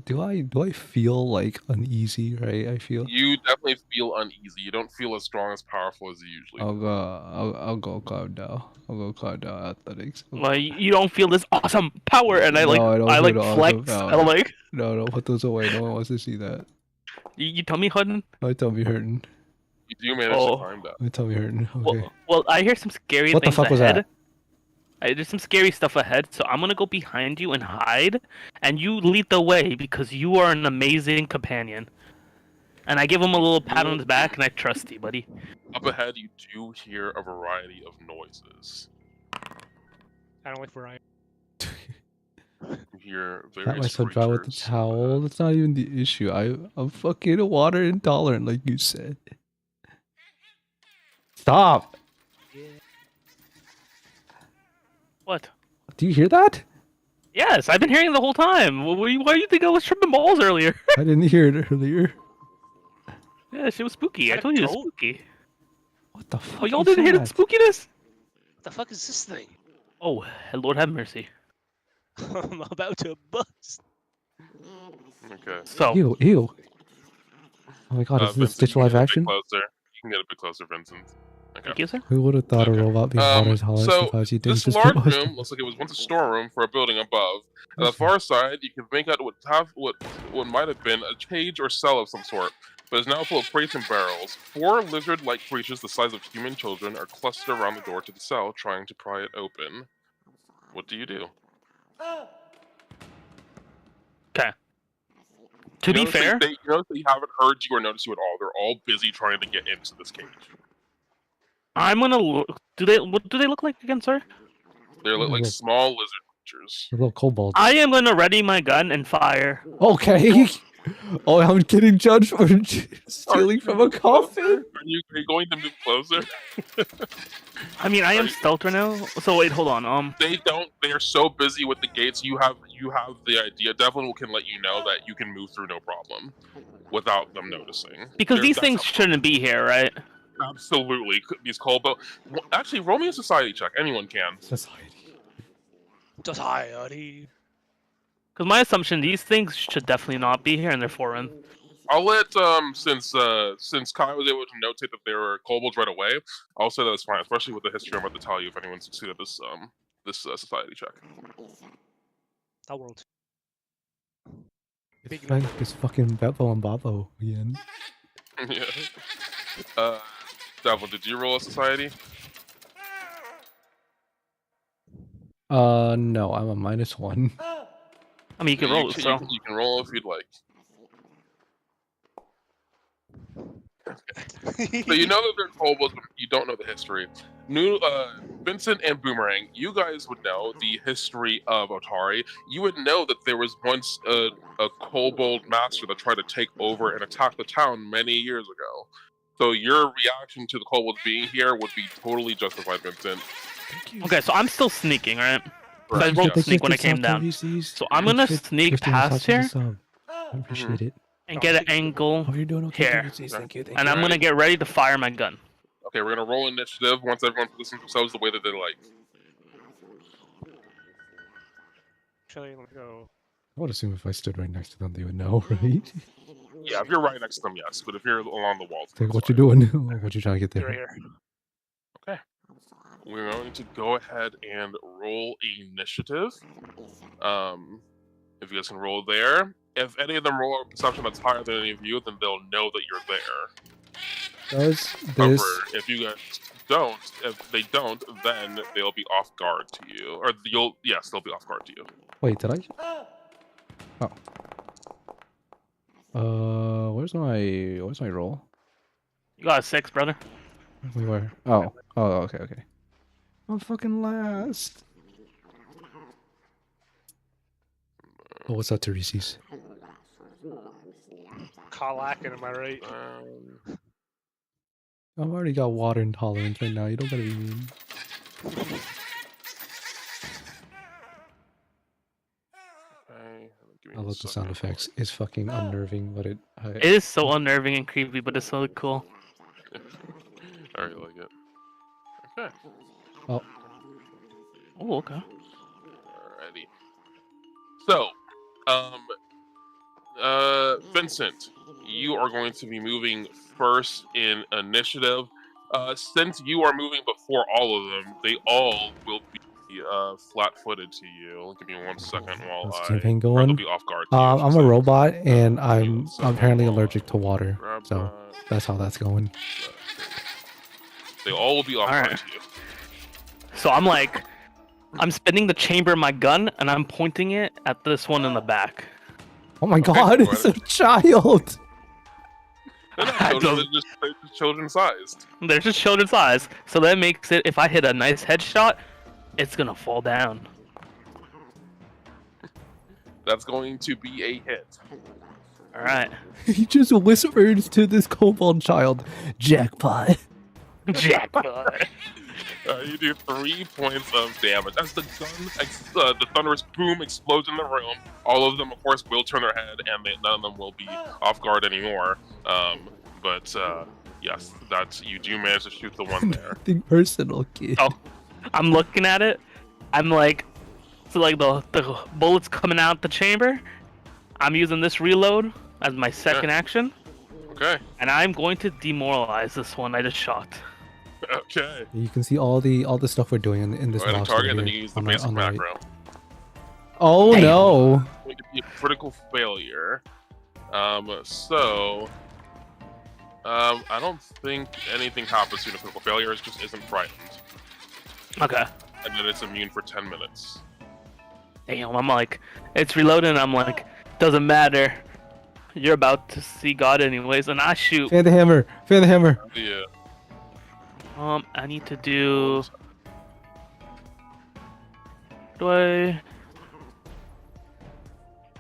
Speaker 2: do I feel like uneasy? Right, I feel.
Speaker 1: You definitely feel uneasy. You don't feel as strong, as powerful as you usually do.
Speaker 2: I'll go climb down. I'll go climb down athletics.
Speaker 3: Like, you don't feel this awesome power, and I
Speaker 2: No, I don't feel the awesome
Speaker 3: flex.
Speaker 2: power.
Speaker 3: I'm like,
Speaker 2: No, put those away. No one wants to see that.
Speaker 3: you tell me, Hutton.
Speaker 2: My tummy hurting.
Speaker 1: You do manage to climb down.
Speaker 2: My tummy hurting. Okay.
Speaker 3: Well, I hear some scary
Speaker 2: What the
Speaker 3: things
Speaker 2: fuck was
Speaker 3: ahead.
Speaker 2: that?
Speaker 3: There's some scary stuff ahead, so I'm gonna go behind you and hide, and you lead the way because you are an amazing companion. And I give him a little pat on his back, and I trust you, buddy.
Speaker 1: Up ahead, you do hear a variety of noises.
Speaker 4: I don't wait for Ryan.
Speaker 1: You hear
Speaker 2: Got
Speaker 1: various
Speaker 2: myself dry with the
Speaker 1: creatures.
Speaker 2: towel. That's not even the issue. I'm fucking water intolerant, like you said. Stop!
Speaker 3: What?
Speaker 2: Do you hear that?
Speaker 3: Yes, I've been hearing it the whole time. Why do you think I was tripping balls earlier?
Speaker 2: I didn't hear it earlier.
Speaker 3: Yeah, shit was spooky. I
Speaker 4: Is that a
Speaker 3: told you it was
Speaker 4: goat?
Speaker 3: spooky.
Speaker 2: What the fuck?
Speaker 3: Oh, y'all
Speaker 2: is
Speaker 3: didn't hear the
Speaker 2: that?
Speaker 3: spookiness?
Speaker 4: What the fuck is this thing?
Speaker 3: Oh, Lord have mercy.
Speaker 4: I'm about to bust.
Speaker 1: Okay.
Speaker 3: So,
Speaker 2: Ew. Oh my god, is this
Speaker 1: Vincent,
Speaker 2: Stitch
Speaker 1: you can
Speaker 2: live
Speaker 1: get a bit
Speaker 2: action?
Speaker 1: Closer. You can get a bit closer, Vincent.
Speaker 3: Thank you, sir.
Speaker 2: Who would have thought a robot being water tolerant
Speaker 1: So
Speaker 2: survives you didn't
Speaker 1: this
Speaker 2: just
Speaker 1: large
Speaker 2: put us
Speaker 1: room looks like it was once a storeroom for a building above. At the far side, you can make out what might have been a cage or cell of some sort, but is now full of crates and barrels. 4 lizard-like creatures the size of human children are clustered around the door to the cell, trying to pry it open. What do you do?
Speaker 3: Okay. To be fair,
Speaker 1: you notice they haven't heard you or noticed you at all. They're all busy trying to get into this cage.
Speaker 3: I'm gonna look. What do they look like again, sir?
Speaker 1: They look like small lizard creatures.
Speaker 2: A little kobold.
Speaker 3: I am gonna ready my gun and fire.
Speaker 2: Okay. Oh, I'm getting judged for stealing from a coffin.
Speaker 1: Are you going to move closer?
Speaker 3: I mean, I am stealth right now. So wait, hold on.
Speaker 1: They don't. They are so busy with the gates. You have the idea. Devlin can let you know that you can move through no problem, without them noticing.
Speaker 3: Because these things shouldn't be here, right?
Speaker 1: Absolutely, these kobold. Actually, roll me a society check. Anyone can.
Speaker 2: Society.
Speaker 3: Because my assumption, these things should definitely not be here, and they're foreign.
Speaker 1: I'll let since Kai was able to notate that there were kobolds right away, I'll say that's fine, especially with the history I'm about to tell you if anyone succeeded this society check.
Speaker 4: That world.
Speaker 2: It's fucking Beppo and Babo again.
Speaker 1: Yeah. Devil, did you roll a society?
Speaker 2: No, I'm a -1.
Speaker 3: I mean, you can roll it, so.
Speaker 1: You can roll if you'd like. So you know that they're kobolds, but you don't know the history. Vincent and Boomerang, you guys would know the history of Otari. You would know that there was once a kobold master that tried to take over and attack the town many years ago. So your reaction to the kobolds being here would be totally justified, Vincent.
Speaker 3: Okay, so I'm still sneaking, right?
Speaker 1: Right.
Speaker 3: I rolled sneak when I came down. So I'm gonna sneak past here
Speaker 2: I appreciate it.
Speaker 3: and get an angle
Speaker 2: Oh, you're doing okay.
Speaker 3: here.
Speaker 2: Thank you.
Speaker 3: And I'm gonna get ready to fire my gun.
Speaker 1: Okay, we're gonna roll initiative once everyone positions themselves the way that they like.
Speaker 4: Actually, let me go.
Speaker 2: I would assume if I stood right next to them, they would know, right?
Speaker 1: Yeah, if you're right next to them, yes. But if you're along the walls,
Speaker 2: Like, what you doing? What you trying to get there?
Speaker 4: Right here.
Speaker 1: Okay. We're going to go ahead and roll initiative. If you guys can roll there. If any of them roll a perception that's higher than any of you, then they'll know that you're there.
Speaker 2: Does this...
Speaker 1: However, if you guys don't, if they don't, then they'll be off guard to you. Or they'll be off guard to you.
Speaker 2: Wait, did I? Oh. Where's my roll?
Speaker 3: You got a 6, brother.
Speaker 2: We were. Oh, okay. I'm fucking last. Oh, what's up, Teresis?
Speaker 4: Kalak, am I right?
Speaker 2: I've already got water intolerance right now. You don't gotta be mean. I love the sound effects. It's fucking unnerving, but it
Speaker 3: is so unnerving and creepy, but it's so cool.
Speaker 1: I really like it. Okay.
Speaker 3: Oh, okay.
Speaker 1: Alrighty. So, Vincent, you are going to be moving first in initiative. Since you are moving before all of them, they all will be flat-footed to you. Give me 1 second while
Speaker 2: going.
Speaker 1: Be off guard.
Speaker 2: I'm a robot, and I'm apparently allergic to water, so that's how that's going.
Speaker 1: They all will be off guard to you.
Speaker 3: So I'm spinning the chamber of my gun, and I'm pointing it at this one in the back.
Speaker 2: Oh my god, it's a child!
Speaker 1: They're just children sized.
Speaker 3: They're just children sized. So that makes it, if I hit a nice headshot, it's gonna fall down.
Speaker 1: That's going to be a hit.
Speaker 3: Alright.
Speaker 2: He just whispered to this kobold child, jackpot.
Speaker 3: Jackpot.
Speaker 1: You do 3 points of damage. As the gun, the thunderous boom explodes in the room, all of them, of course, will turn their head, and none of them will be off guard anymore. But yes, you do manage to shoot the one there.
Speaker 2: Nothing personal, kid.
Speaker 3: Oh, I'm looking at it. I'm like, so like the bullets coming out the chamber. I'm using this reload as my second action.
Speaker 1: Okay.
Speaker 3: And I'm going to demoralize this one I just shot.
Speaker 1: Okay.
Speaker 2: You can see all the stuff we're doing in this
Speaker 1: Go ahead and
Speaker 2: box
Speaker 1: target,
Speaker 2: right
Speaker 1: and then
Speaker 2: here
Speaker 1: you use the
Speaker 2: on
Speaker 1: basic
Speaker 2: on the right.
Speaker 1: macro.
Speaker 2: Oh no!
Speaker 1: It's going to be a critical failure. So I don't think anything happens to a critical failure. It just isn't frightened.
Speaker 3: Okay.
Speaker 1: And then it's immune for 10 minutes.
Speaker 3: Damn, I'm like, it's reloading. And I'm like, doesn't matter. You're about to see God anyways, and I shoot.
Speaker 2: Fan the hammer! Fan the hammer!
Speaker 1: Yeah.
Speaker 3: I need to do.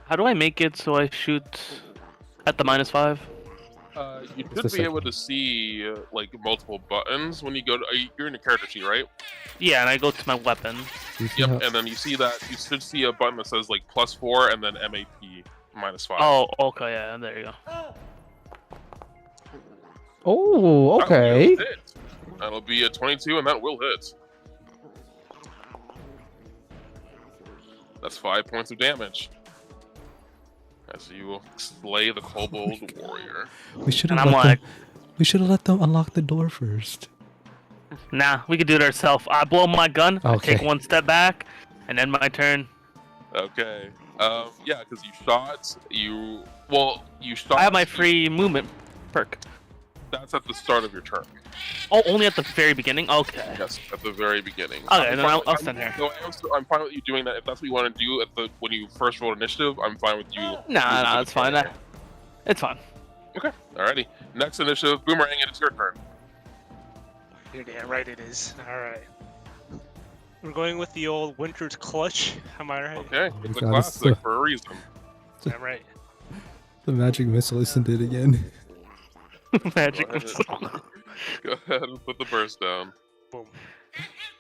Speaker 3: How do I make it so I shoot at the -5?
Speaker 1: You
Speaker 2: the
Speaker 1: should be able
Speaker 2: second.
Speaker 1: to see like multiple buttons when you go to. You're in your character sheet, right?
Speaker 3: Yeah, and I go to my weapon.
Speaker 2: You see
Speaker 1: Yep.
Speaker 2: how-
Speaker 1: And then you see that you should see a button that says like +4 and then MAP -5.
Speaker 3: Oh, okay, yeah, there you go.
Speaker 2: Oh,
Speaker 1: That
Speaker 2: okay.
Speaker 1: will hit. That'll be a 22, and that will hit. That's 5 points of damage. As you slay the kobold warrior.
Speaker 2: We should
Speaker 3: And
Speaker 2: have
Speaker 3: I'm
Speaker 2: let
Speaker 3: like,
Speaker 2: them. We should have let them unlock the door first.
Speaker 3: nah, we can do it ourselves. I blow my gun, I take
Speaker 2: Okay.
Speaker 3: 1 step back, and then my turn.
Speaker 1: Okay. Yeah, because you shot. You shot.
Speaker 3: I have my free movement perk.
Speaker 1: That's at the start of your turn.
Speaker 3: Oh, only at the very beginning? Okay.
Speaker 1: Yes, at the very beginning.
Speaker 3: Okay, then I'll stand here.
Speaker 1: No, I'm fine with you doing that. If that's what you want to do when you first roll initiative, I'm fine with you.
Speaker 3: Nah, it's fine. It's fine.
Speaker 1: Okay, alrighty. Next initiative, Boomerang, and it's your turn.
Speaker 4: You're damn right it is. Alright. We're going with the old Winter's Clutch. Am I right?
Speaker 1: Okay,
Speaker 2: Oh,
Speaker 1: it's
Speaker 2: we
Speaker 1: a
Speaker 2: got us
Speaker 1: classic for a reason.
Speaker 4: Damn right.
Speaker 2: The magic missile isn't it again?
Speaker 3: Magic.
Speaker 1: Go ahead. Go ahead and put the burst down.
Speaker 4: Boom.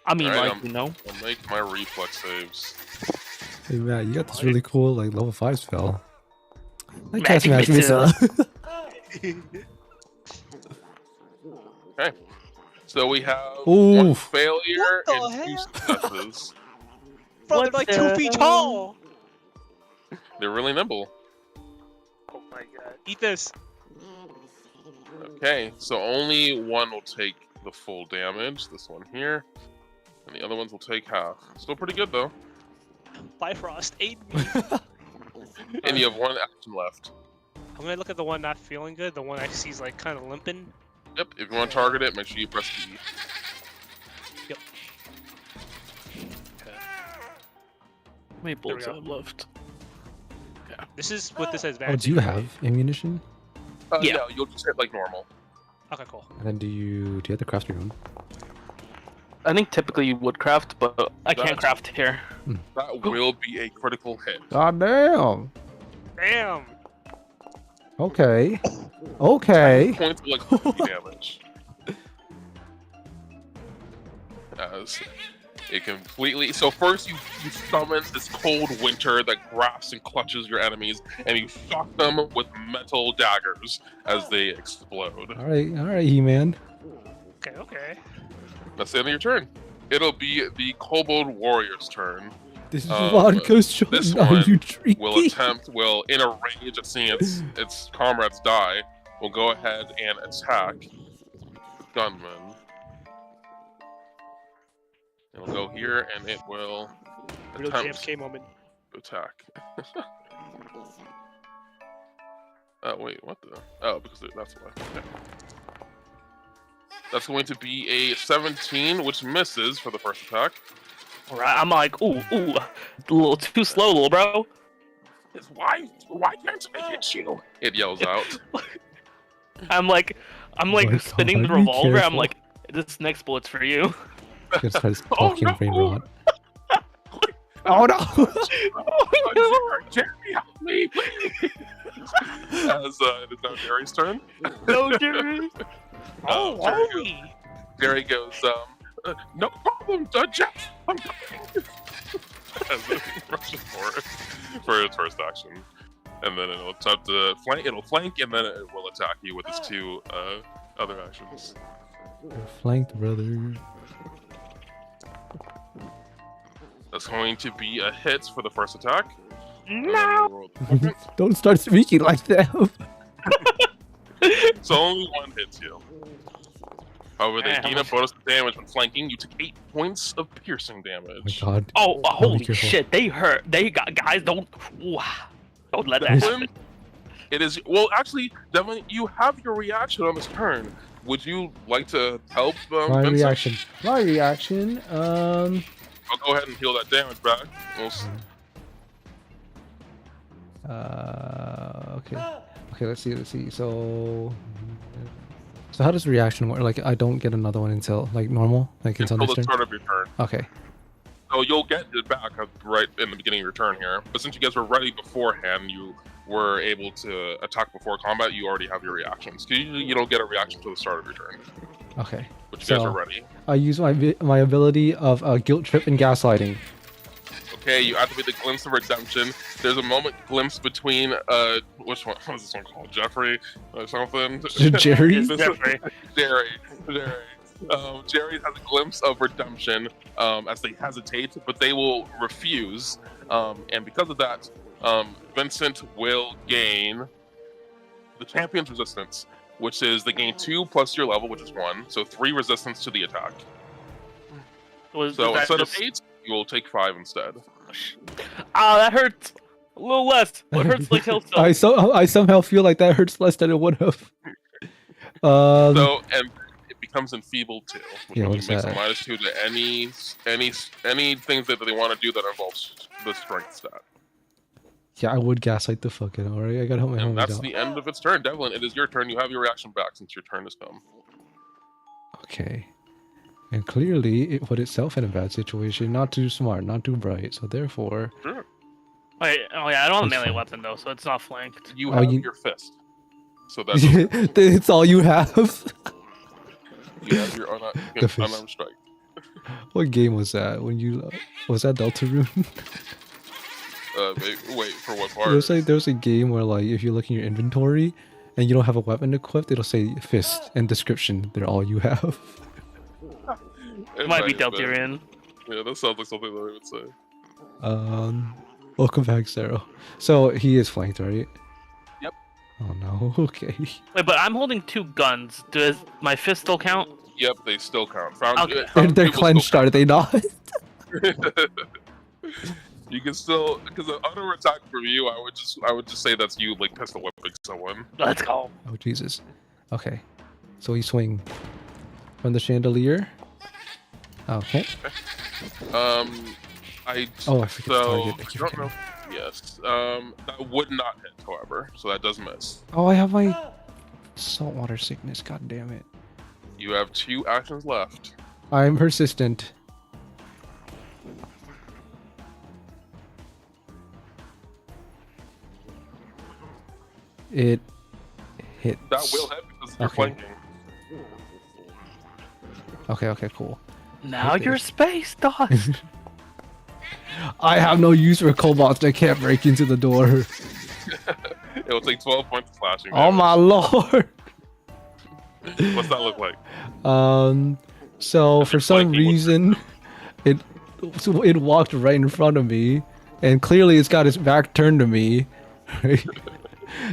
Speaker 3: I mean,
Speaker 1: Alright,
Speaker 3: like, you know.
Speaker 1: I'll make my reflex saves.
Speaker 2: Hey Matt, you got this really cool like level 5 spell. I
Speaker 3: Magic
Speaker 2: cast magic
Speaker 3: missile.
Speaker 2: missile.
Speaker 1: Okay. So we have
Speaker 2: Oof.
Speaker 1: one failure
Speaker 4: What the
Speaker 1: and 2
Speaker 4: hell?
Speaker 1: successes.
Speaker 4: Bro,
Speaker 3: What
Speaker 4: they're like
Speaker 3: the
Speaker 4: 2 feet
Speaker 3: hell?
Speaker 4: tall!
Speaker 1: They're really nimble.
Speaker 4: Oh my god. Eat this!
Speaker 1: Okay, so only one will take the full damage. This one here. And the other ones will take half. Still pretty good though.
Speaker 4: Bifrost, aid me!
Speaker 1: And you have 1 action left.
Speaker 4: I'm gonna look at the one not feeling good, the one I see is like kind of limping.
Speaker 1: Yep, if you want to target it, make sure you press E.
Speaker 4: Yep.
Speaker 3: How many bullets
Speaker 4: go.
Speaker 3: I have left?
Speaker 4: This is what this has
Speaker 2: Oh,
Speaker 4: advantage.
Speaker 2: do you have ammunition?
Speaker 3: Yeah.
Speaker 1: No, you'll just hit like normal.
Speaker 4: Okay, cool.
Speaker 2: And then do you have to craft your own?
Speaker 3: I think typically you would craft, but I can't
Speaker 1: That's-
Speaker 3: craft here.
Speaker 1: That will be a critical hit.
Speaker 2: God damn.
Speaker 4: Damn!
Speaker 2: Okay. Okay.
Speaker 1: Points of like 50 damage. As it completely. So first you summon this cold winter that grasps and clutches your enemies, and you shock them with metal daggers as they explode.
Speaker 2: All right, He-Man.
Speaker 4: Okay, okay.
Speaker 1: That's the end of your turn. It'll be the Kobold Warrior's turn.
Speaker 2: This is
Speaker 1: Um,
Speaker 2: Vodka's choice.
Speaker 1: this
Speaker 2: Are
Speaker 1: one
Speaker 2: you dreaming?
Speaker 1: will in a rage at seeing its comrades die, will go ahead and attack Gunman. It'll go here and it will
Speaker 4: Real
Speaker 1: attempt
Speaker 4: JFK moment.
Speaker 1: to attack. Wait, what the? Oh, because that's why. Okay. That's going to be a 17, which misses for the first attack.
Speaker 3: Alright, I'm like, ooh, a little too slow, little bro.
Speaker 1: It's why can't I hit you? It yells out.
Speaker 3: I'm like
Speaker 2: my
Speaker 3: spinning
Speaker 2: God,
Speaker 3: the
Speaker 2: be
Speaker 3: revolver. I'm
Speaker 2: careful.
Speaker 3: like, this next bullet's for you.
Speaker 2: Just try to
Speaker 1: Oh,
Speaker 2: talking
Speaker 1: no.
Speaker 2: brain rot. Oh no!
Speaker 1: Jeremy, help me, please! As it is now Jerry's turn.
Speaker 3: No, Jerry.
Speaker 4: Oh,
Speaker 1: Jerry goes, no problem, Jeff. I'm coming. As it rushes for its first action, and then it'll attempt to flank. It'll flank, and then it will attack you with its 2 other actions.
Speaker 2: You're flanked, brother.
Speaker 1: That's going to be a hit for the first attack. And then
Speaker 3: No.
Speaker 1: we'll roll the second.
Speaker 2: Don't start speaking like that.
Speaker 1: So only 1 hits you. However, they
Speaker 3: Man,
Speaker 1: gain a bonus of damage when flanking. You took 8 points of piercing
Speaker 2: Oh my
Speaker 1: damage.
Speaker 2: god.
Speaker 3: Oh, holy
Speaker 2: careful.
Speaker 3: shit! They hurt. They got guys. Don't let that
Speaker 1: Devlin,
Speaker 3: happen.
Speaker 1: it is well. Actually, Devlin, you have your reaction on this turn. Would you like to help
Speaker 2: My
Speaker 1: Vincent?
Speaker 2: reaction. My reaction.
Speaker 1: I'll go ahead and heal that damage back.
Speaker 2: Okay. Okay, let's see. So how does reaction work? Like, I don't get another one until, like, normal? Like, until
Speaker 1: Until
Speaker 2: next
Speaker 1: the
Speaker 2: turn?
Speaker 1: start of your turn.
Speaker 2: Okay.
Speaker 1: So you'll get it back right in the beginning of your turn here. But since you guys were ready beforehand, you were able to attack before combat. You already have your reactions. Because usually you don't get a reaction until the start of your turn.
Speaker 2: Okay.
Speaker 1: But you guys
Speaker 2: So-
Speaker 1: are ready.
Speaker 2: I use my ability of guilt trip and gaslighting.
Speaker 1: Okay, you activate the Glimpse of Redemption. There's a moment glimpse between, which one? What is this one called? Jeffrey? Or something?
Speaker 2: Jerry?
Speaker 3: It's Jeffrey.
Speaker 1: Jerry. Jerry has a glimpse of redemption as they hesitate, but they will refuse. And because of that, Vincent will gain the Champion's Resistance, which is they gain 2 plus your level, which is 1. So 3 resistance to the attack.
Speaker 3: Was
Speaker 1: So
Speaker 3: that
Speaker 1: instead
Speaker 3: just-
Speaker 1: of 8, you will take 5 instead.
Speaker 3: Ah, that hurts a little less. What hurts like hell stuff.
Speaker 2: I somehow feel like that hurts less than it would have.
Speaker 1: So, and it becomes enfeebled too, which
Speaker 2: Yeah,
Speaker 1: means
Speaker 2: what's
Speaker 1: it makes
Speaker 2: that?
Speaker 1: a -2 to any things that they want to do that involves the strength stat.
Speaker 2: Yeah, I would gaslight the fuck out. Alright, I gotta help my
Speaker 1: And
Speaker 2: homies
Speaker 1: that's
Speaker 2: out.
Speaker 1: the end of its turn. Devlin, it is your turn. You have your reaction back since your turn has come.
Speaker 2: Okay. And clearly, it put itself in a bad situation. Not too smart, not too bright. So therefore,
Speaker 1: Sure.
Speaker 3: Wait, oh yeah, I don't have a
Speaker 2: It's
Speaker 3: melee
Speaker 2: fine.
Speaker 3: weapon though, so it's not flanked.
Speaker 1: You
Speaker 2: Oh,
Speaker 1: have
Speaker 2: you-
Speaker 1: your fist. So that's
Speaker 2: it's all you have.
Speaker 1: you have your
Speaker 2: The fist.
Speaker 1: unarmed strike.
Speaker 2: What game was that? When you was that Deltarune?
Speaker 1: Wait, for what part?
Speaker 2: There's a game where, like, if you look in your inventory and you don't have a weapon equipped, it'll say fist and description. They're all you have.
Speaker 3: It might be
Speaker 1: have been.
Speaker 3: Deltarian.
Speaker 1: Yeah, that sounds like something that I would say.
Speaker 2: Welcome back, Zero. So he is flanked, right?
Speaker 1: Yep.
Speaker 2: Oh no. Okay.
Speaker 3: Wait, but I'm holding 2 guns. Does my fist still count?
Speaker 1: Yep, they still count. Found,
Speaker 3: Okay.
Speaker 2: They're clenched, are they not?
Speaker 1: You can still, because an auto attack from you, I would just say that's you like pistol whipping someone.
Speaker 3: Let's go.
Speaker 2: Oh Jesus. Okay. So you swing from the chandelier. Okay.
Speaker 1: I
Speaker 2: Oh, I forget the
Speaker 1: so
Speaker 2: target. I
Speaker 1: I
Speaker 2: keep
Speaker 1: don't
Speaker 2: forgetting.
Speaker 1: know. Yes, that would not hit, however, so that does miss.
Speaker 2: Oh, I have my saltwater sickness. God damn it.
Speaker 1: You have 2 actions left.
Speaker 2: I'm persistent. It hits.
Speaker 1: That will hit because you're
Speaker 2: Okay.
Speaker 1: flanking.
Speaker 2: Okay, cool.
Speaker 3: Now
Speaker 2: Okay.
Speaker 3: you're space dust.
Speaker 2: I have no use for cobots that can't break into the door.
Speaker 1: It will take 12 points of slashing.
Speaker 2: Oh
Speaker 1: damage.
Speaker 2: my lord.
Speaker 1: What's that look like?
Speaker 2: So
Speaker 1: If
Speaker 2: for
Speaker 1: you're
Speaker 2: some
Speaker 1: flanking, what's
Speaker 2: reason, it walked right in front of me, and clearly it's got its back turned to me. Right?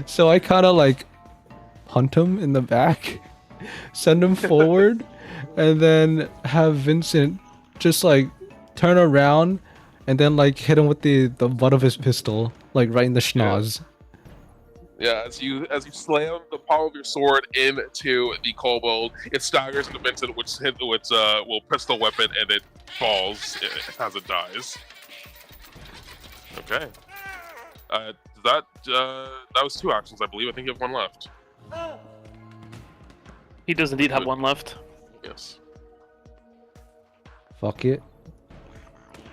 Speaker 2: So I kind of like hunt him in the back, send him forward, and then have Vincent just like turn around and then like hit him with the butt of his pistol, like right in the schnoz.
Speaker 1: Yeah, as you slam the palm of your sword into the kobold, it staggers into Vincent, which will pistol whip it, and it falls as it dies. Okay. That was 2 actions, I believe. I think you have 1 left.
Speaker 3: He does indeed have 1 left.
Speaker 1: Yes.
Speaker 2: Fuck it.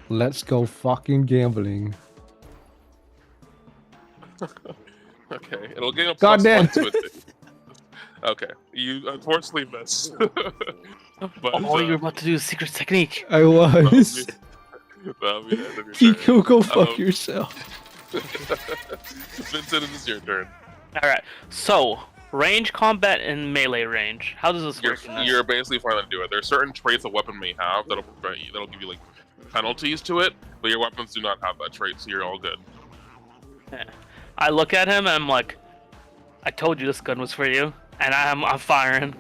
Speaker 2: Let's go fucking gambling.
Speaker 1: Okay, it'll gain a
Speaker 2: God
Speaker 1: plus
Speaker 2: damn.
Speaker 1: 1 to it. Okay, you unfortunately miss. But
Speaker 3: Oh, you were about to do a secret technique.
Speaker 2: I was.
Speaker 1: that'll be the end of your turn.
Speaker 2: Kiko, go fuck
Speaker 1: Um,
Speaker 2: yourself.
Speaker 1: Vincent, it is your turn.
Speaker 3: All right. So, range combat and melee range. How does this work? in this?
Speaker 1: You're basically fine to do it. There are certain traits a weapon may have that'll prevent you, that'll give you like penalties to it, but your weapons do not have that trait, so you're all good.
Speaker 3: I look at him and I'm like, I told you this gun was for you, and I'm firing.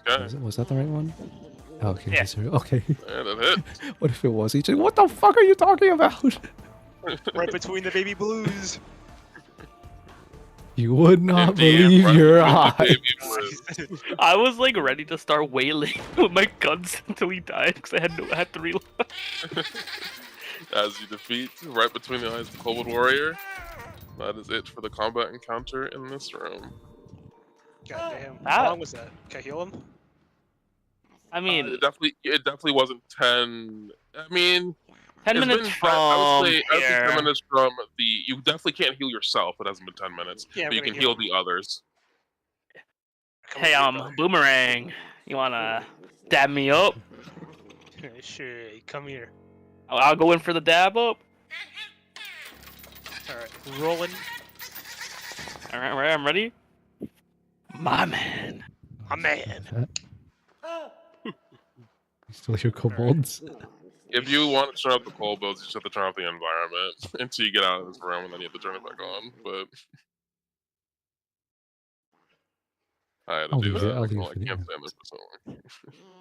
Speaker 1: Okay.
Speaker 2: Was that the right one? Okay.
Speaker 3: Yeah.
Speaker 2: Okay.
Speaker 1: And it hit.
Speaker 2: What if it was? He just, what the fuck are you talking about?
Speaker 4: Right between the baby blues.
Speaker 2: You would not
Speaker 1: 15,
Speaker 2: believe
Speaker 1: right
Speaker 2: your
Speaker 1: between the
Speaker 2: eyes.
Speaker 1: baby blues.
Speaker 3: I was like ready to start wailing with my guns until he died because I had to reload.
Speaker 1: As you defeat right between the eyes of Cold Warrior. That is it for the combat encounter in this room.
Speaker 4: God damn.
Speaker 3: Ah.
Speaker 4: How long was that? Can I heal him?
Speaker 3: I mean,
Speaker 1: It definitely wasn't 10. I mean,
Speaker 3: 10
Speaker 1: it's
Speaker 3: minutes
Speaker 1: been,
Speaker 3: from
Speaker 1: I would say 10
Speaker 3: here.
Speaker 1: minutes from the. You definitely can't heal yourself. It hasn't been 10 minutes,
Speaker 4: Yeah, I'm
Speaker 1: but you
Speaker 4: gonna
Speaker 1: can
Speaker 4: heal
Speaker 1: heal the others.
Speaker 4: Come
Speaker 3: Hey,
Speaker 4: over here, brother.
Speaker 3: Boomerang, you wanna dab me up?
Speaker 4: Sure, come here.
Speaker 3: I'll go in for the dab up.
Speaker 4: Alright, rolling.
Speaker 3: All right, I'm ready. My man.
Speaker 4: A man.
Speaker 2: You still hear kobolds?
Speaker 1: If you want to turn off the cold builds, you just have to turn off the environment until you get out of this room, and then you have to turn it back on. But I had to do that.
Speaker 2: I'll
Speaker 1: I
Speaker 2: leave it,
Speaker 1: can't
Speaker 2: yeah.
Speaker 1: stand there for so long.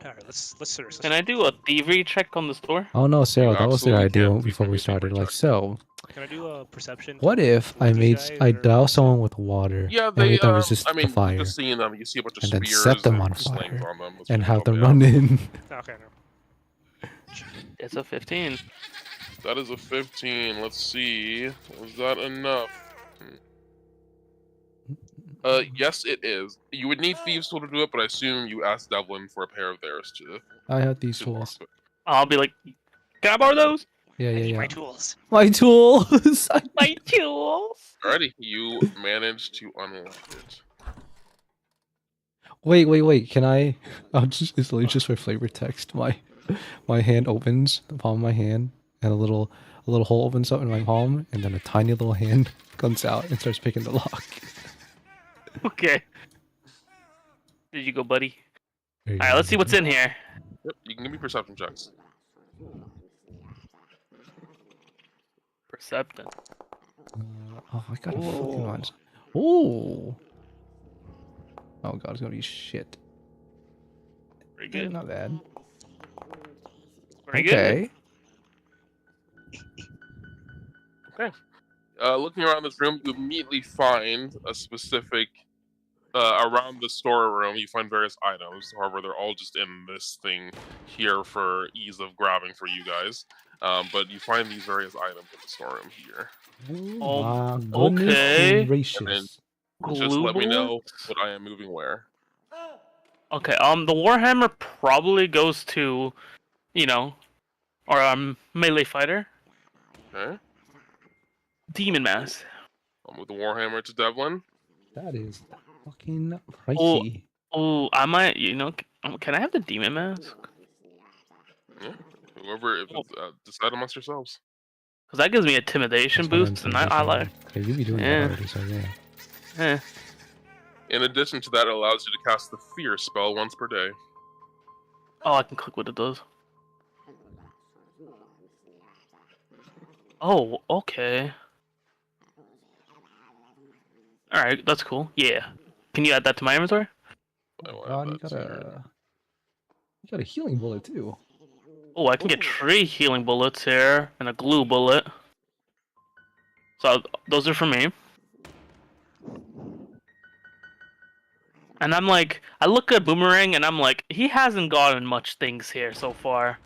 Speaker 4: Alright, let's search.
Speaker 3: Can I do a thievery check on the store?
Speaker 2: Oh no, Sarah, that was their
Speaker 1: absolutely
Speaker 2: idea
Speaker 1: can. You
Speaker 2: before
Speaker 1: can
Speaker 2: we
Speaker 1: do a
Speaker 2: started. Like,
Speaker 1: check.
Speaker 2: so,
Speaker 4: Can I do a perception?
Speaker 2: what if I
Speaker 4: with these
Speaker 2: made
Speaker 4: guys, or
Speaker 2: douse
Speaker 4: what's
Speaker 2: someone
Speaker 4: it?
Speaker 2: with water
Speaker 1: Yeah,
Speaker 2: and
Speaker 1: they.
Speaker 2: made them resist
Speaker 1: I mean,
Speaker 2: the fire,
Speaker 1: just seeing them, you see a bunch of
Speaker 2: and then
Speaker 1: spears
Speaker 2: set them
Speaker 1: and
Speaker 2: on
Speaker 1: slings
Speaker 2: fire,
Speaker 1: on them. That's
Speaker 2: and
Speaker 1: pretty
Speaker 2: have them
Speaker 1: dope,
Speaker 2: run
Speaker 1: yeah.
Speaker 2: in?
Speaker 4: Okay, no.
Speaker 3: It's a 15.
Speaker 1: That is a 15. Let's see. Was that enough? Yes, it is. You would need Thieves' Tool to do it, but I assume you asked Devlin for a pair of theirs to.
Speaker 2: I had these
Speaker 1: to walk
Speaker 2: tools.
Speaker 1: with.
Speaker 3: I'll be like, can I borrow those?
Speaker 2: Yeah,
Speaker 4: I
Speaker 2: yeah,
Speaker 4: need
Speaker 2: yeah.
Speaker 4: my tools.
Speaker 2: My tools.
Speaker 3: My tools.
Speaker 1: Alrighty, you managed to unlock it.
Speaker 2: Wait. Can I? I'll just it's literally just for flavor text. My hand opens, the palm of my hand, and a little hole opens up in my palm, and then a tiny little hand comes out and starts picking the lock.
Speaker 3: Okay. There you go, buddy.
Speaker 2: There you
Speaker 3: All right,
Speaker 2: go.
Speaker 3: let's see what's in here.
Speaker 1: Yep, you can give me perception checks.
Speaker 3: Perception.
Speaker 2: Oh, I got a fucking
Speaker 3: Ooh.
Speaker 2: one. Ooh. Oh god, it's gonna be shit.
Speaker 3: Very good.
Speaker 2: Not bad.
Speaker 3: Very good.
Speaker 2: Okay.
Speaker 1: Okay. Looking around this room, you immediately find a specific. Around the storeroom, you find various items. However, they're all just in this thing here for ease of grabbing for you guys. But you find these various items in the storeroom here.
Speaker 2: Oh, my
Speaker 3: okay.
Speaker 2: goodness gracious.
Speaker 1: Just let me know
Speaker 3: bullets?
Speaker 1: what I am moving where.
Speaker 3: Okay, the Warhammer probably goes to, our melee fighter.
Speaker 1: Okay.
Speaker 3: Demon Mask.
Speaker 1: I'll move the Warhammer to Devlin.
Speaker 2: That is fucking pricey.
Speaker 3: Oh, I might, can I have the Demon Mask?
Speaker 1: Yeah. Whoever, decide amongst yourselves.
Speaker 3: Because that gives me intimidation
Speaker 2: That's what
Speaker 3: boost, and I like.
Speaker 2: Okay, you be doing
Speaker 3: Yeah.
Speaker 2: that already, so yeah.
Speaker 3: Eh.
Speaker 1: In addition to that, it allows you to cast the Fear spell once per day.
Speaker 3: Oh, I can click what it does. Oh, okay. Alright, that's cool. Yeah. Can you add that to my inventory?
Speaker 1: I will add
Speaker 2: God,
Speaker 1: that
Speaker 2: you got a healing bullet too.
Speaker 3: Oh, I can get 3 healing bullets here, and a glue bullet. So, those are for me. And I'm like, I look at Boomerang, and I'm like, he hasn't gotten much things here so far.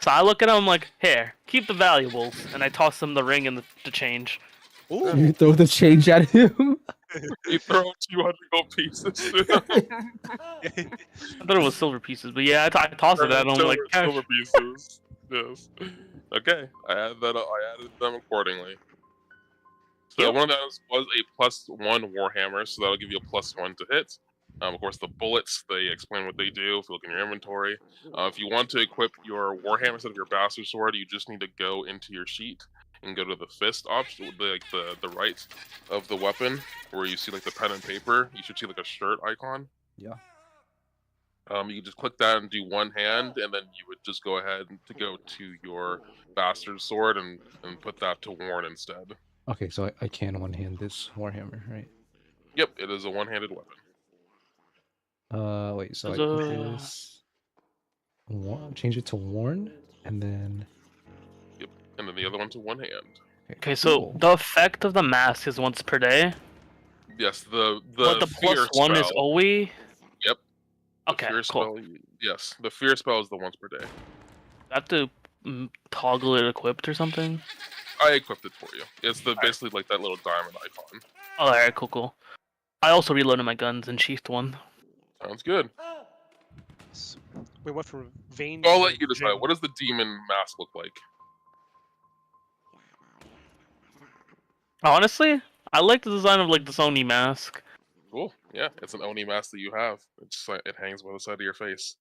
Speaker 3: So I look at him, I'm like, here, keep the valuables. And I toss him the ring and the change.
Speaker 4: Ooh.
Speaker 2: You throw the change at him.
Speaker 1: You throw 200 gold pieces.
Speaker 3: I thought it was silver pieces, but yeah, I toss it at him like cash.
Speaker 1: silver pieces. Yes. Okay, I added them accordingly. So
Speaker 3: Yep.
Speaker 1: one of those was a +1 Warhammer, so that'll give you a +1 to hit. Of course, the bullets, they explain what they do if you look in your inventory. If you want to equip your Warhammer instead of your Bastard Sword, you just need to go into your sheet and go to the fist option, like the right of the weapon, where you see like the pen and paper. You should see like a shirt icon.
Speaker 2: Yeah.
Speaker 1: You can just click that and do one hand, and then you would just go ahead to go to your Bastard Sword and put that to Warren instead.
Speaker 2: Okay, so I can one-hand this Warhammer, right?
Speaker 1: Yep, it is a one-handed weapon.
Speaker 2: Wait. So I put this. Change it to warn, and then.
Speaker 1: Yep. And then the other one to one hand.
Speaker 3: Okay, so the effect of the mask is once per day.
Speaker 1: Yes, the
Speaker 3: But the
Speaker 1: fear
Speaker 3: +1 is
Speaker 1: spell.
Speaker 3: always.
Speaker 1: Yep. The
Speaker 3: Okay,
Speaker 1: fear
Speaker 3: cool.
Speaker 1: spell. Yes, the fear spell is the once per day.
Speaker 3: I have to toggle it equipped or something.
Speaker 1: I equipped it for you. It's basically like that little diamond icon.
Speaker 3: Oh, alright, cool. I also reloaded my guns and sheathed one.
Speaker 1: Sounds good.
Speaker 4: We went from vein.
Speaker 1: I'll
Speaker 4: to
Speaker 1: let you decide.
Speaker 4: gym.
Speaker 1: What does the demon mask look like?
Speaker 3: Honestly, I like the design of like the Sony mask.
Speaker 1: Cool. Yeah, it's an Oni mask that you have. It hangs by the side of your face.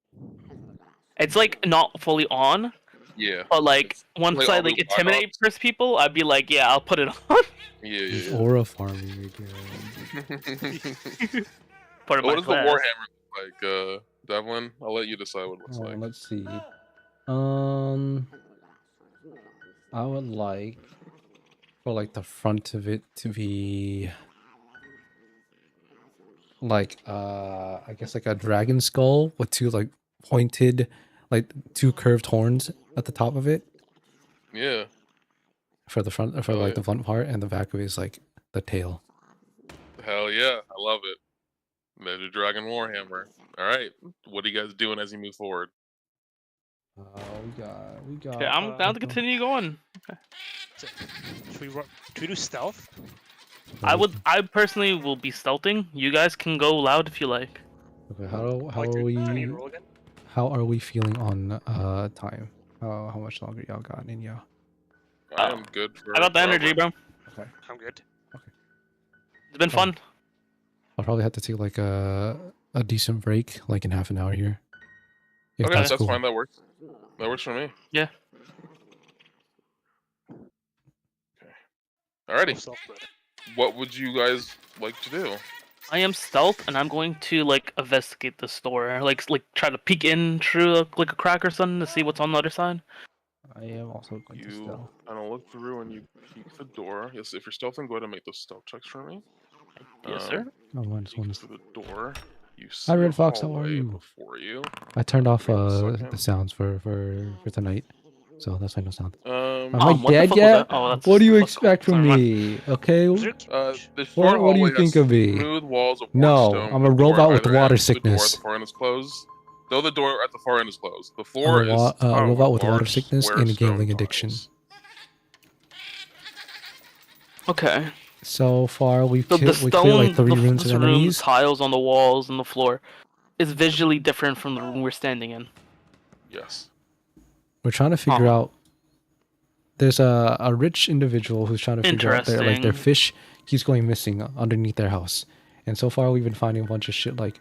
Speaker 3: It's like not fully on,
Speaker 1: Yeah.
Speaker 3: but like once
Speaker 1: like
Speaker 3: I
Speaker 1: all
Speaker 3: like
Speaker 1: the
Speaker 3: intimidate first people, I'd be like, yeah, I'll put it on.
Speaker 1: Yeah.
Speaker 2: Aura farming again.
Speaker 3: Put it
Speaker 1: What
Speaker 3: in
Speaker 1: does
Speaker 3: my
Speaker 1: the
Speaker 3: class.
Speaker 1: Warhammer look like, Devlin? I'll let you decide what it looks like.
Speaker 2: Let's see. I would like for like the front of it to be like I guess like a dragon skull with two like pointed, like two curved horns at the top of it
Speaker 1: Yeah.
Speaker 2: for the front, for like the front part, and the back of it is like the tail.
Speaker 1: Hell yeah, I love it. Major Dragon Warhammer. All right, what are you guys doing as you move forward?
Speaker 2: We got.
Speaker 3: Okay, I'm down to continue going.
Speaker 4: Should we do stealth?
Speaker 3: I personally will be stealthing. You guys can go loud if you like.
Speaker 2: Okay, how
Speaker 4: Like,
Speaker 2: are we?
Speaker 4: can you roll again?
Speaker 2: How are we feeling on time? How much longer y'all got in y'all?
Speaker 1: I am good for.
Speaker 3: I got the energy, bro.
Speaker 2: Okay.
Speaker 4: I'm good.
Speaker 3: It's been fun.
Speaker 2: I'll probably have to take like a decent break, like in half an hour here. If
Speaker 1: Okay, that's
Speaker 2: cool.
Speaker 1: fine. That works. That works for me.
Speaker 3: Yeah.
Speaker 1: Okay. Alrighty.
Speaker 4: Stealth, brother.
Speaker 1: What would you guys like to do?
Speaker 3: I am stealth, and I'm going to like investigate the store, like try to peek in through like a crack or something to see what's on the other side.
Speaker 2: I am also going to
Speaker 1: You
Speaker 2: stealth.
Speaker 1: kind of look through and you peek the door. Yes, if you're stealthing, go ahead and make those stealth checks for me.
Speaker 3: Yes, sir.
Speaker 2: Oh,
Speaker 1: Peek through the door. You see
Speaker 2: Hi, Red
Speaker 1: a
Speaker 2: Fox. How are
Speaker 1: hallway
Speaker 2: you?
Speaker 1: before you.
Speaker 2: I turned off
Speaker 1: Give me a second.
Speaker 2: the sounds for tonight, so that's why no sound.
Speaker 1: Um,
Speaker 2: Am I
Speaker 3: what the
Speaker 2: dead
Speaker 3: fuck was
Speaker 2: yet?
Speaker 3: that? Oh, that's-
Speaker 2: What do you
Speaker 3: that's
Speaker 2: expect
Speaker 3: cool.
Speaker 2: from
Speaker 3: Sorry,
Speaker 2: me? Okay.
Speaker 4: Is there a
Speaker 1: the short
Speaker 2: What do you
Speaker 1: hallway
Speaker 2: think
Speaker 1: has
Speaker 2: of me?
Speaker 1: smooth walls of
Speaker 2: No,
Speaker 1: stone.
Speaker 2: I'm a
Speaker 1: The door
Speaker 2: robot with
Speaker 1: either
Speaker 2: water
Speaker 1: end, the door
Speaker 2: sickness.
Speaker 1: at the far end is closed. Though the door at the far end is closed. The floor is
Speaker 2: a robot with water
Speaker 1: large,
Speaker 2: sickness
Speaker 1: square
Speaker 2: and a
Speaker 1: stone
Speaker 2: gambling addiction.
Speaker 1: tiles.
Speaker 3: Okay.
Speaker 2: So far, we
Speaker 3: So the
Speaker 2: cleared
Speaker 3: stone,
Speaker 2: like 3 rooms
Speaker 3: this
Speaker 2: of
Speaker 3: room,
Speaker 2: enemies.
Speaker 3: tiles on the walls and the floor, is visually different from the room we're standing in.
Speaker 1: Yes.
Speaker 2: We're trying to figure out. There's a rich individual who's trying to figure out their
Speaker 3: Interesting.
Speaker 2: fish keeps going missing underneath their house, and so far we've been finding a bunch of shit like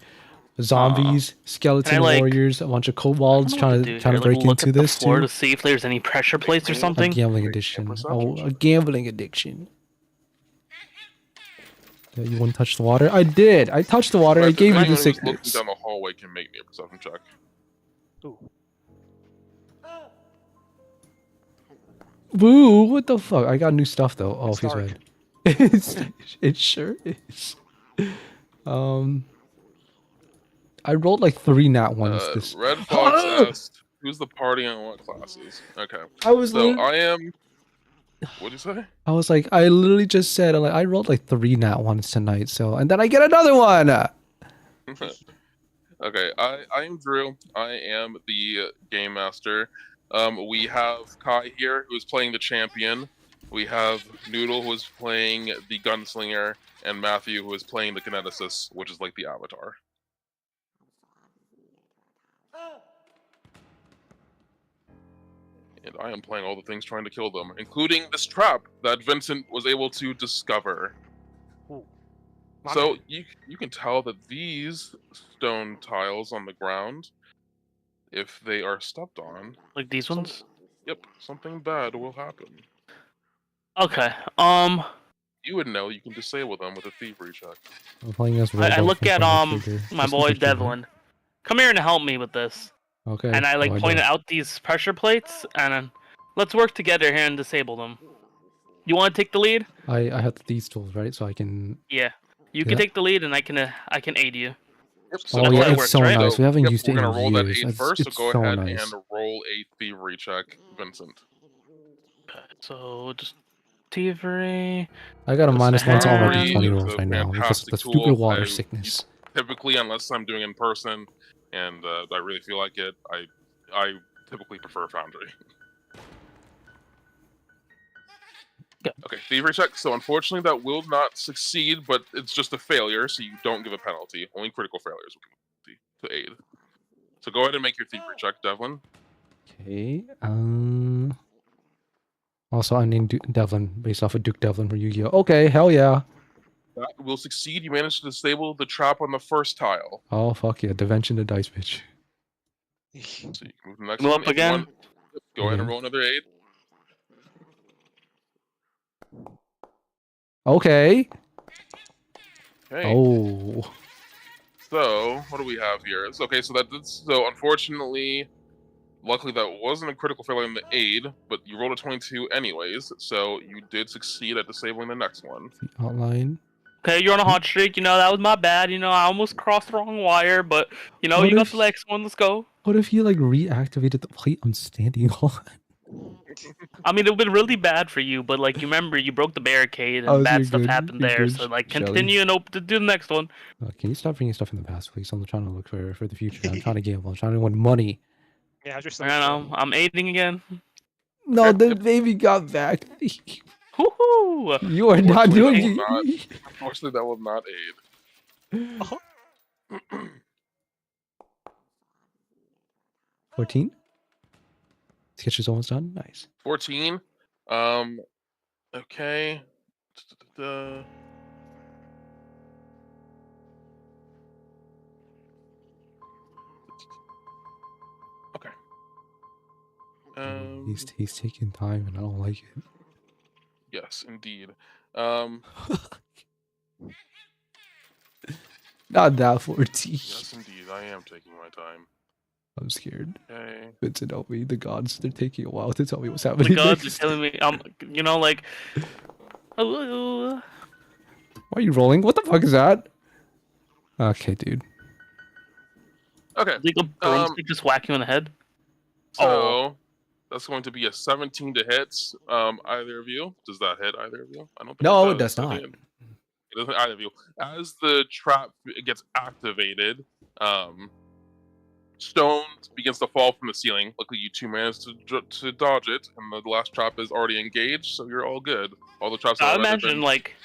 Speaker 2: zombies, skeleton warriors, a bunch of kobolds trying to break into this too.
Speaker 3: To see if there's any pressure plates or
Speaker 2: A
Speaker 3: something.
Speaker 2: gambling addiction. Oh, a gambling addiction. Yeah, you wouldn't touch the water? I did. I touched the water. I gave you the
Speaker 1: Anyone who's
Speaker 2: sickness.
Speaker 1: looking down the hallway can make me a perception check.
Speaker 4: Ooh.
Speaker 2: Boo! What the fuck? I got new stuff though. Oh,
Speaker 4: It's
Speaker 2: feels
Speaker 4: dark.
Speaker 2: bad. It sure is. I rolled like 3 nat ones. This
Speaker 1: Red Fox asked, "Who's the party and what classes?" Okay.
Speaker 2: I was
Speaker 1: So I am. What'd you say?
Speaker 2: I was like, I literally just said, like, I rolled like 3 nat ones tonight. So, and then I get another one.
Speaker 1: Okay, I am Drew. I am the game master. We have Kai here, who is playing the champion. We have Noodle, who is playing the gunslinger, and Matthew, who is playing the kineticist, which is like the avatar. And I am playing all the things trying to kill them, including this trap that Vincent was able to discover.
Speaker 4: Ooh.
Speaker 1: So you can tell that these stone tiles on the ground, if they are stepped on,
Speaker 3: Like these ones?
Speaker 1: yep, something bad will happen.
Speaker 3: Okay.
Speaker 1: You would know. You can disable them with a thievery check.
Speaker 2: I'm playing as
Speaker 3: I look at
Speaker 2: trigger.
Speaker 3: my
Speaker 2: Just
Speaker 3: boy
Speaker 2: the trigger.
Speaker 3: Devlin. Come here and help me with this.
Speaker 2: Okay.
Speaker 3: And I like
Speaker 2: what do
Speaker 3: pointed out these pressure plates, and let's work together here and disable them. You want to take the lead?
Speaker 2: I have these tools, right? So I can.
Speaker 3: Yeah. You
Speaker 2: Yeah.
Speaker 3: can take the lead, and I can aid you.
Speaker 1: Yep,
Speaker 2: Oh
Speaker 3: that's
Speaker 2: yeah,
Speaker 3: how it
Speaker 2: it's
Speaker 3: works,
Speaker 2: so
Speaker 3: right?
Speaker 2: nice. We haven't
Speaker 1: yep,
Speaker 2: used
Speaker 1: we're
Speaker 2: it
Speaker 1: gonna
Speaker 2: in
Speaker 1: roll that
Speaker 2: years.
Speaker 1: 8 first, so
Speaker 2: It's
Speaker 1: go
Speaker 2: so
Speaker 1: ahead
Speaker 2: nice.
Speaker 1: and roll a thievery check, Vincent.
Speaker 3: So just thievery.
Speaker 2: I got a
Speaker 1: Yes,
Speaker 2: minus 1 to all my
Speaker 3: Thievery
Speaker 2: d20
Speaker 1: is
Speaker 2: rolls
Speaker 1: a
Speaker 2: right now because of
Speaker 1: fantastic
Speaker 2: the
Speaker 1: tool.
Speaker 2: stupid water
Speaker 1: I
Speaker 2: sickness.
Speaker 1: typically, unless I'm doing in person, and I really feel like it, I typically prefer Foundry.
Speaker 3: Yeah.
Speaker 1: Okay, thievery check. So unfortunately, that will not succeed, but it's just a failure, so you don't give a penalty. Only critical failures will give a penalty to aid. So go ahead and make your thievery check, Devlin.
Speaker 2: Okay. Also, I named Devlin based off of Duke Devlin from Yu-Gi-Oh. Okay, hell yeah.
Speaker 1: That will succeed. You managed to disable the trap on the first tile.
Speaker 2: Oh fuck yeah, Divention the dice bitch.
Speaker 1: So you can move to the next
Speaker 3: Go
Speaker 1: one.
Speaker 3: up
Speaker 1: If you
Speaker 3: again.
Speaker 1: want, go ahead and roll another aid.
Speaker 2: Okay.
Speaker 1: Okay.
Speaker 2: Oh.
Speaker 1: So what do we have here? Okay, so unfortunately, luckily that wasn't a critical failure in the aid, but you rolled a 22 anyways, so you did succeed at disabling the next one.
Speaker 2: The outline.
Speaker 3: Okay, you're on a hot streak. You know that was my bad. You know I almost crossed the wrong wire, but you know
Speaker 2: What
Speaker 3: you got
Speaker 2: if-
Speaker 3: the next one. Let's go.
Speaker 2: What if you like reactivated the plate I'm standing on?
Speaker 3: I mean, it would have been really bad for you, but like you remember, you broke the barricade
Speaker 2: Oh,
Speaker 3: and
Speaker 2: so
Speaker 3: bad
Speaker 2: you're
Speaker 3: stuff
Speaker 2: good.
Speaker 3: happened
Speaker 2: You're
Speaker 3: there.
Speaker 2: good,
Speaker 3: So like
Speaker 2: Shelly.
Speaker 3: continue and to do the next one.
Speaker 2: Can you stop bringing stuff in the past, please? I'm trying to look for the future. I'm trying to gamble. I'm trying to win money.
Speaker 4: Yeah, just
Speaker 3: I know. I'm aiding again.
Speaker 2: No,
Speaker 1: Okay,
Speaker 2: the
Speaker 1: yep.
Speaker 2: baby got back.
Speaker 3: Woohoo!
Speaker 2: You are not doing
Speaker 1: Unfortunately,
Speaker 2: it.
Speaker 1: Unfortunately, that will not aid.
Speaker 4: Oh.
Speaker 2: 14. Sketch is almost done. Nice.
Speaker 1: 14. Okay. Okay.
Speaker 2: He's taking time, and I don't like it.
Speaker 1: Yes, indeed.
Speaker 2: Not that 14.
Speaker 1: Yes, indeed. I am taking my time.
Speaker 2: I'm scared.
Speaker 1: Okay.
Speaker 2: Vincent, help me. The gods, they're taking a while to tell me what's
Speaker 3: The
Speaker 2: happening
Speaker 3: gods are
Speaker 2: next.
Speaker 3: telling me, you know, like,
Speaker 2: Why are you rolling? What the fuck is that? Okay, dude.
Speaker 1: Okay.
Speaker 3: legal broomstick just whack you in the head.
Speaker 1: So that's going to be a 17 to hit. Either of you. Does that hit either of you? I don't think
Speaker 2: No,
Speaker 1: it
Speaker 2: it does
Speaker 1: I
Speaker 2: not.
Speaker 1: think it doesn't either of you. As the trap gets activated, stone begins to fall from the ceiling. Luckily, you two managed to dodge it, and the last trap is already engaged, so you're all good. All the traps.
Speaker 3: I
Speaker 1: have already
Speaker 3: imagine,
Speaker 1: been...
Speaker 3: like,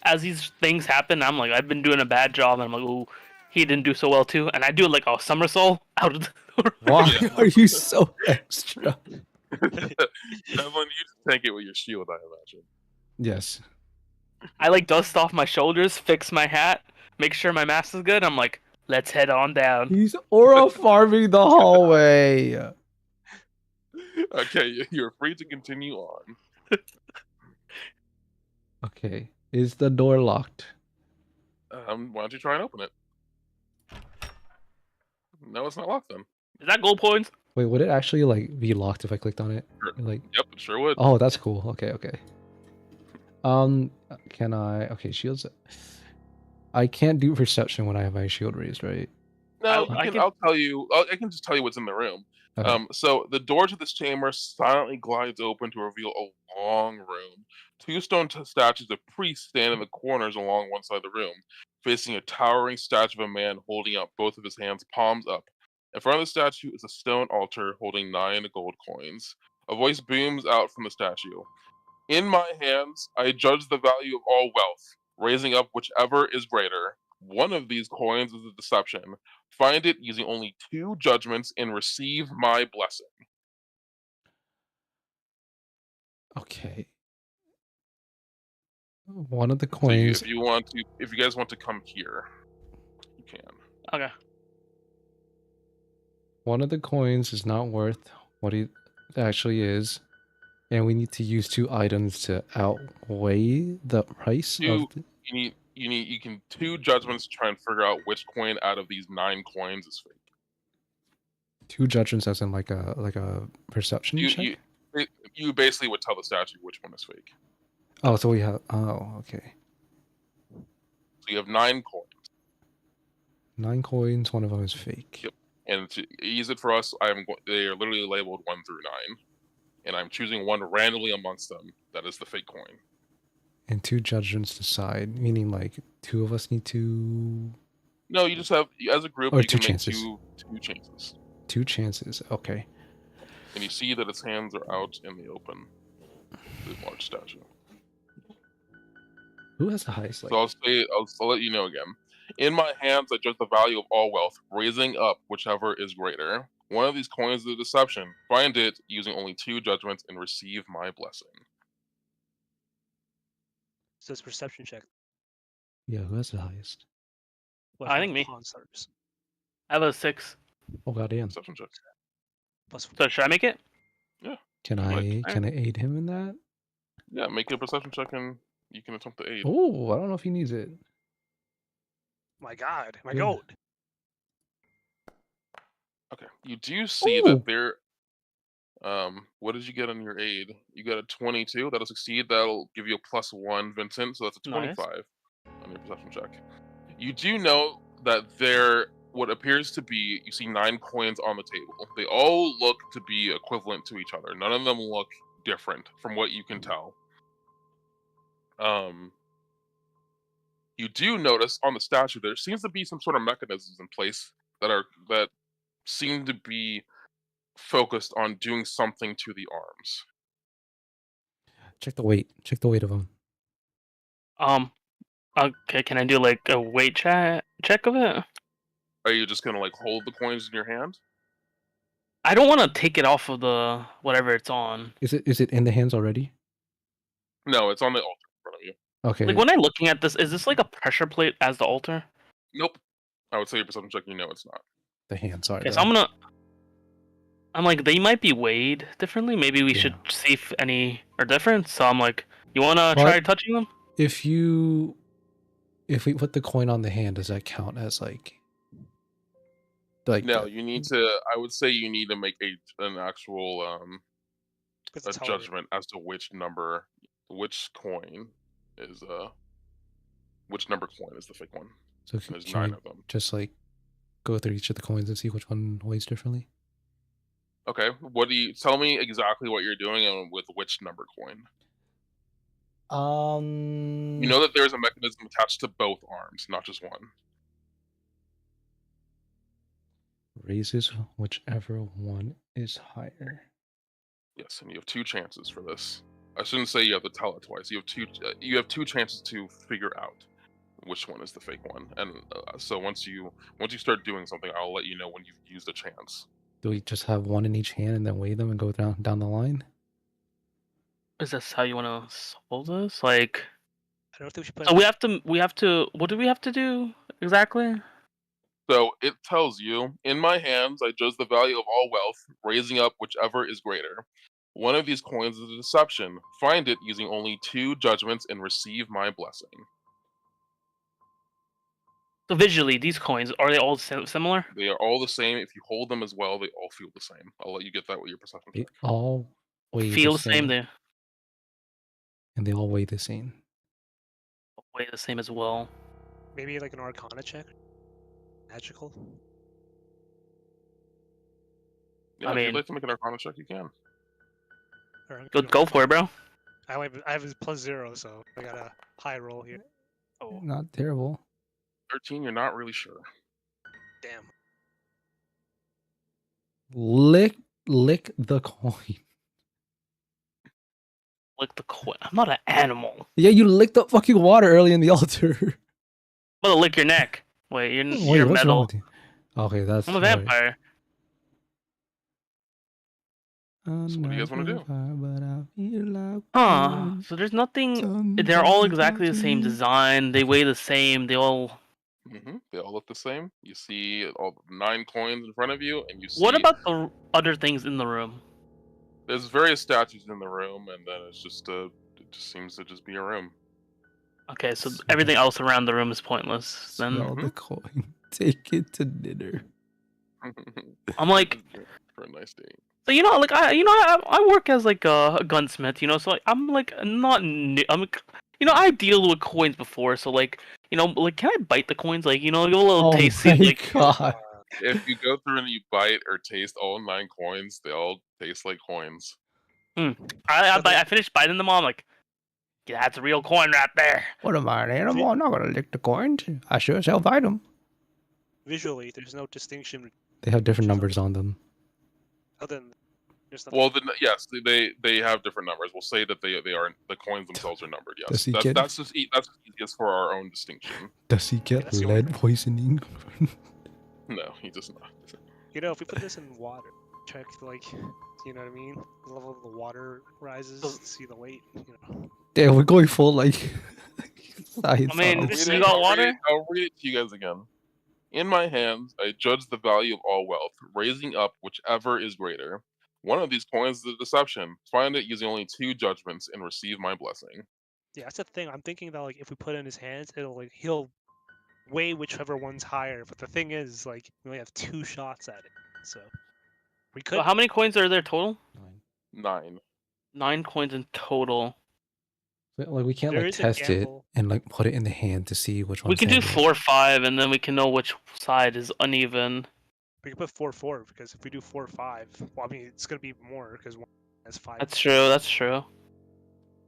Speaker 3: as these things happen, I'm like, I've been doing a bad job, and I'm like, ooh, he didn't do so well too, and I do like a somersault out of the door.
Speaker 2: Why
Speaker 1: Yeah.
Speaker 2: are you so extra?
Speaker 1: Devlin, you just tank it with your shield, I imagine.
Speaker 2: Yes.
Speaker 3: I like dust off my shoulders, fix my hat, make sure my mask is good. I'm like, let's head on down.
Speaker 2: He's aura farming the hallway.
Speaker 1: Okay, you're free to continue on.
Speaker 2: Okay. Is the door locked?
Speaker 1: Why don't you try and open it? No, it's not locked then.
Speaker 3: Is that gold points?
Speaker 2: Wait, would it actually like be locked if I clicked on it?
Speaker 1: Sure.
Speaker 2: Like,
Speaker 1: Yep, it sure would.
Speaker 2: oh, that's cool. Okay. Can I? Okay, shields. I can't do perception when I have my shield raised, right?
Speaker 1: No,
Speaker 3: I can-
Speaker 1: I'll tell you. I can just tell you what's in the room.
Speaker 2: Okay.
Speaker 1: So the door to this chamber silently glides open to reveal a long room. Two stone statues of priests stand in the corners along one side of the room, facing a towering statue of a man holding up both of his hands, palms up. In front of the statue is a stone altar holding 9 gold coins. A voice booms out from the statue. In my hands, I judge the value of all wealth, raising up whichever is greater. One of these coins is a deception. Find it using only 2 judgments and receive my blessing.
Speaker 2: Okay. One of the
Speaker 1: So
Speaker 2: coins.
Speaker 1: if you guys want to come here, you can.
Speaker 3: Okay.
Speaker 2: One of the coins is not worth what it actually is, and we need to use 2 items to outweigh the price of.
Speaker 1: You can 2 judgments to try and figure out which coin out of these 9 coins is fake.
Speaker 2: 2 judgments, as in like a perception check.
Speaker 1: You basically would tell the statue which one is fake.
Speaker 2: Oh, so we have. Oh, okay.
Speaker 1: So you have 9 coins.
Speaker 2: 9 coins. One of them is fake.
Speaker 1: Yep. And to ease it for us, they are literally labeled 1 through 9, and I'm choosing one randomly amongst them. That is the fake coin.
Speaker 2: And 2 judgments decide, meaning like 2 of us need to.
Speaker 1: No, you just have as a group.
Speaker 2: Or
Speaker 1: you
Speaker 2: 2
Speaker 1: can
Speaker 2: chances.
Speaker 1: Make 2 chances.
Speaker 2: 2 chances. Okay.
Speaker 1: And you see that its hands are out in the open. The large statue.
Speaker 2: Who has the highest?
Speaker 1: So I'll let you know again. In my hands, I judge the value of all wealth, raising up whichever is greater. One of these coins is a deception. Find it using only 2 judgments and receive my blessing.
Speaker 4: So it's perception check.
Speaker 2: Yeah, who has the highest?
Speaker 3: I think me.
Speaker 4: Pawn stars.
Speaker 3: I have a 6.
Speaker 2: Oh goddamn!
Speaker 1: Perception check.
Speaker 3: So should I make it?
Speaker 1: Yeah.
Speaker 2: Can
Speaker 1: Like,
Speaker 2: I aid him in that?
Speaker 1: Yeah, make a perception check and you can attempt to aid.
Speaker 2: Oh, I don't know if he needs it.
Speaker 4: My God, my
Speaker 2: Yeah.
Speaker 4: goat.
Speaker 1: Okay. You do see
Speaker 2: Ooh.
Speaker 1: that there. What did you get on your aid? You got a 22. That'll succeed. That'll give you a +1, Vincent. So that's a 25 on your perception check. You do know that what appears to be, you see 9 coins on the table. They all look to be equivalent to each other. None of them look different from what you can tell. You do notice on the statue there seems to be some sort of mechanisms in place that seem to be focused on doing something to the arms.
Speaker 2: Check the weight. Check the weight of them.
Speaker 3: Okay, can I do like a weight check of it?
Speaker 1: Are you just gonna like hold the coins in your hand?
Speaker 3: I don't want to take it off of the whatever it's on.
Speaker 2: Is it in the hands already?
Speaker 1: No, it's on the altar in front of you.
Speaker 2: Okay.
Speaker 3: Like when I'm looking at this, is this like a pressure plate as the altar?
Speaker 1: Nope. I would say your perception check. You know it's not.
Speaker 2: The hands are.
Speaker 3: Okay, so I'm like, they might be weighed differently. Maybe we should see if any are different. So I'm like, you wanna try touching them?
Speaker 2: If we put the coin on the hand, does that count as like?
Speaker 1: No, you need to. I would say you need to make an actual a judgment as to which number coin is which number coin is the fake one.
Speaker 2: So
Speaker 1: there's 9 of them.
Speaker 2: Just like go through each of the coins and see which one weighs differently.
Speaker 1: Okay, tell me exactly what you're doing and with which number coin? You know that there's a mechanism attached to both arms, not just one.
Speaker 2: Raises whichever one is higher.
Speaker 1: Yes, and you have 2 chances for this. I shouldn't say you have to tell it twice. You have 2 chances to figure out which one is the fake one. And so once you start doing something, I'll let you know when you've used a chance.
Speaker 2: Do we just have one in each hand and then weigh them and go down the line?
Speaker 3: Is this how you want to solve this? Like,
Speaker 4: I don't think we should put.
Speaker 3: So we have to. What do we have to do exactly?
Speaker 1: So it tells you, in my hands, I judge the value of all wealth, raising up whichever is greater. One of these coins is a deception. Find it using only 2 judgments and receive my blessing.
Speaker 3: So visually, these coins, are they all similar?
Speaker 1: They are all the same. If you hold them as well, they all feel the same. I'll let you get that with your perception check.
Speaker 2: They all
Speaker 3: feel the same. They
Speaker 2: and they all weigh the same.
Speaker 3: Weigh the same as well.
Speaker 4: Maybe like an Arcana check. Magical.
Speaker 1: Yeah, if you'd like to make an Arcana check, you can.
Speaker 3: Go for it, bro.
Speaker 4: I have a +0, so I got a high roll here.
Speaker 2: Oh, not terrible.
Speaker 1: 13, you're not really sure.
Speaker 4: Damn.
Speaker 2: Lick the coin.
Speaker 3: Lick the coin. I'm not an animal.
Speaker 2: Yeah, you licked the fucking water early in the altar.
Speaker 3: I'm gonna lick your neck. Wait, you're metal.
Speaker 2: Okay, that's.
Speaker 3: I'm a vampire.
Speaker 1: So what do you guys want to do?
Speaker 3: So there's nothing. They're all exactly the same design. They weigh the same. They all.
Speaker 1: They all look the same. You see all 9 coins in front of you, and you see.
Speaker 3: What about the other things in the room?
Speaker 1: There's various statues in the room, and then it just seems to just be a room.
Speaker 3: Okay, so everything else around the room is pointless. Then
Speaker 2: smell the coin. Take it to dinner.
Speaker 3: I'm like,
Speaker 1: for a nice date.
Speaker 3: So I work as like a gunsmith, so like I'm like not new. I deal with coins before, so like, like, can I bite the coins? Like, give a little
Speaker 2: Oh
Speaker 3: taste.
Speaker 2: my
Speaker 3: Like,
Speaker 2: god.
Speaker 1: If you go through and you bite or taste all 9 coins, they all taste like coins.
Speaker 3: I finished biting them all. I'm like, yeah, that's a real coin right there.
Speaker 2: What am I, an animal? I'm not gonna lick the coins. I sure as hell bite them.
Speaker 4: Visually, there's no distinction.
Speaker 2: They have different numbers on them.
Speaker 4: Other than there's nothing.
Speaker 1: Well, then yes, they have different numbers. We'll say that they are the coins themselves are numbered.
Speaker 2: Does
Speaker 1: Yes,
Speaker 2: he
Speaker 1: that's just easiest for our own distinction.
Speaker 2: Does he get
Speaker 4: that's the
Speaker 2: lead poisoning?
Speaker 1: No, he does not.
Speaker 4: If we put this in water, check like, you know what I mean? The level of the water rises, see the weight.
Speaker 2: Damn, we're going full like. Science
Speaker 3: I mean,
Speaker 2: on
Speaker 3: this
Speaker 2: this.
Speaker 3: is got water.
Speaker 1: I'll read it to you guys again. In my hands, I judge the value of all wealth, raising up whichever is greater. One of these coins is a deception. Find it using only 2 judgments and receive my blessing.
Speaker 4: Yeah, that's the thing. I'm thinking that like if we put it in his hands, he'll weigh whichever one's higher. But the thing is, like, we only have 2 shots at it, so we could.
Speaker 3: So how many coins are there total?
Speaker 1: 9.
Speaker 3: 9 coins in total.
Speaker 2: Like we can't
Speaker 4: There
Speaker 2: like
Speaker 4: is a
Speaker 2: test it
Speaker 4: gamble.
Speaker 2: and like put it in the hand to see which one.
Speaker 3: We can do 4 or 5, and then we can know which side is uneven.
Speaker 4: We could put 4-4 because if we do 4-5, well, I mean it's gonna be more because one has 5.
Speaker 3: That's true. That's true.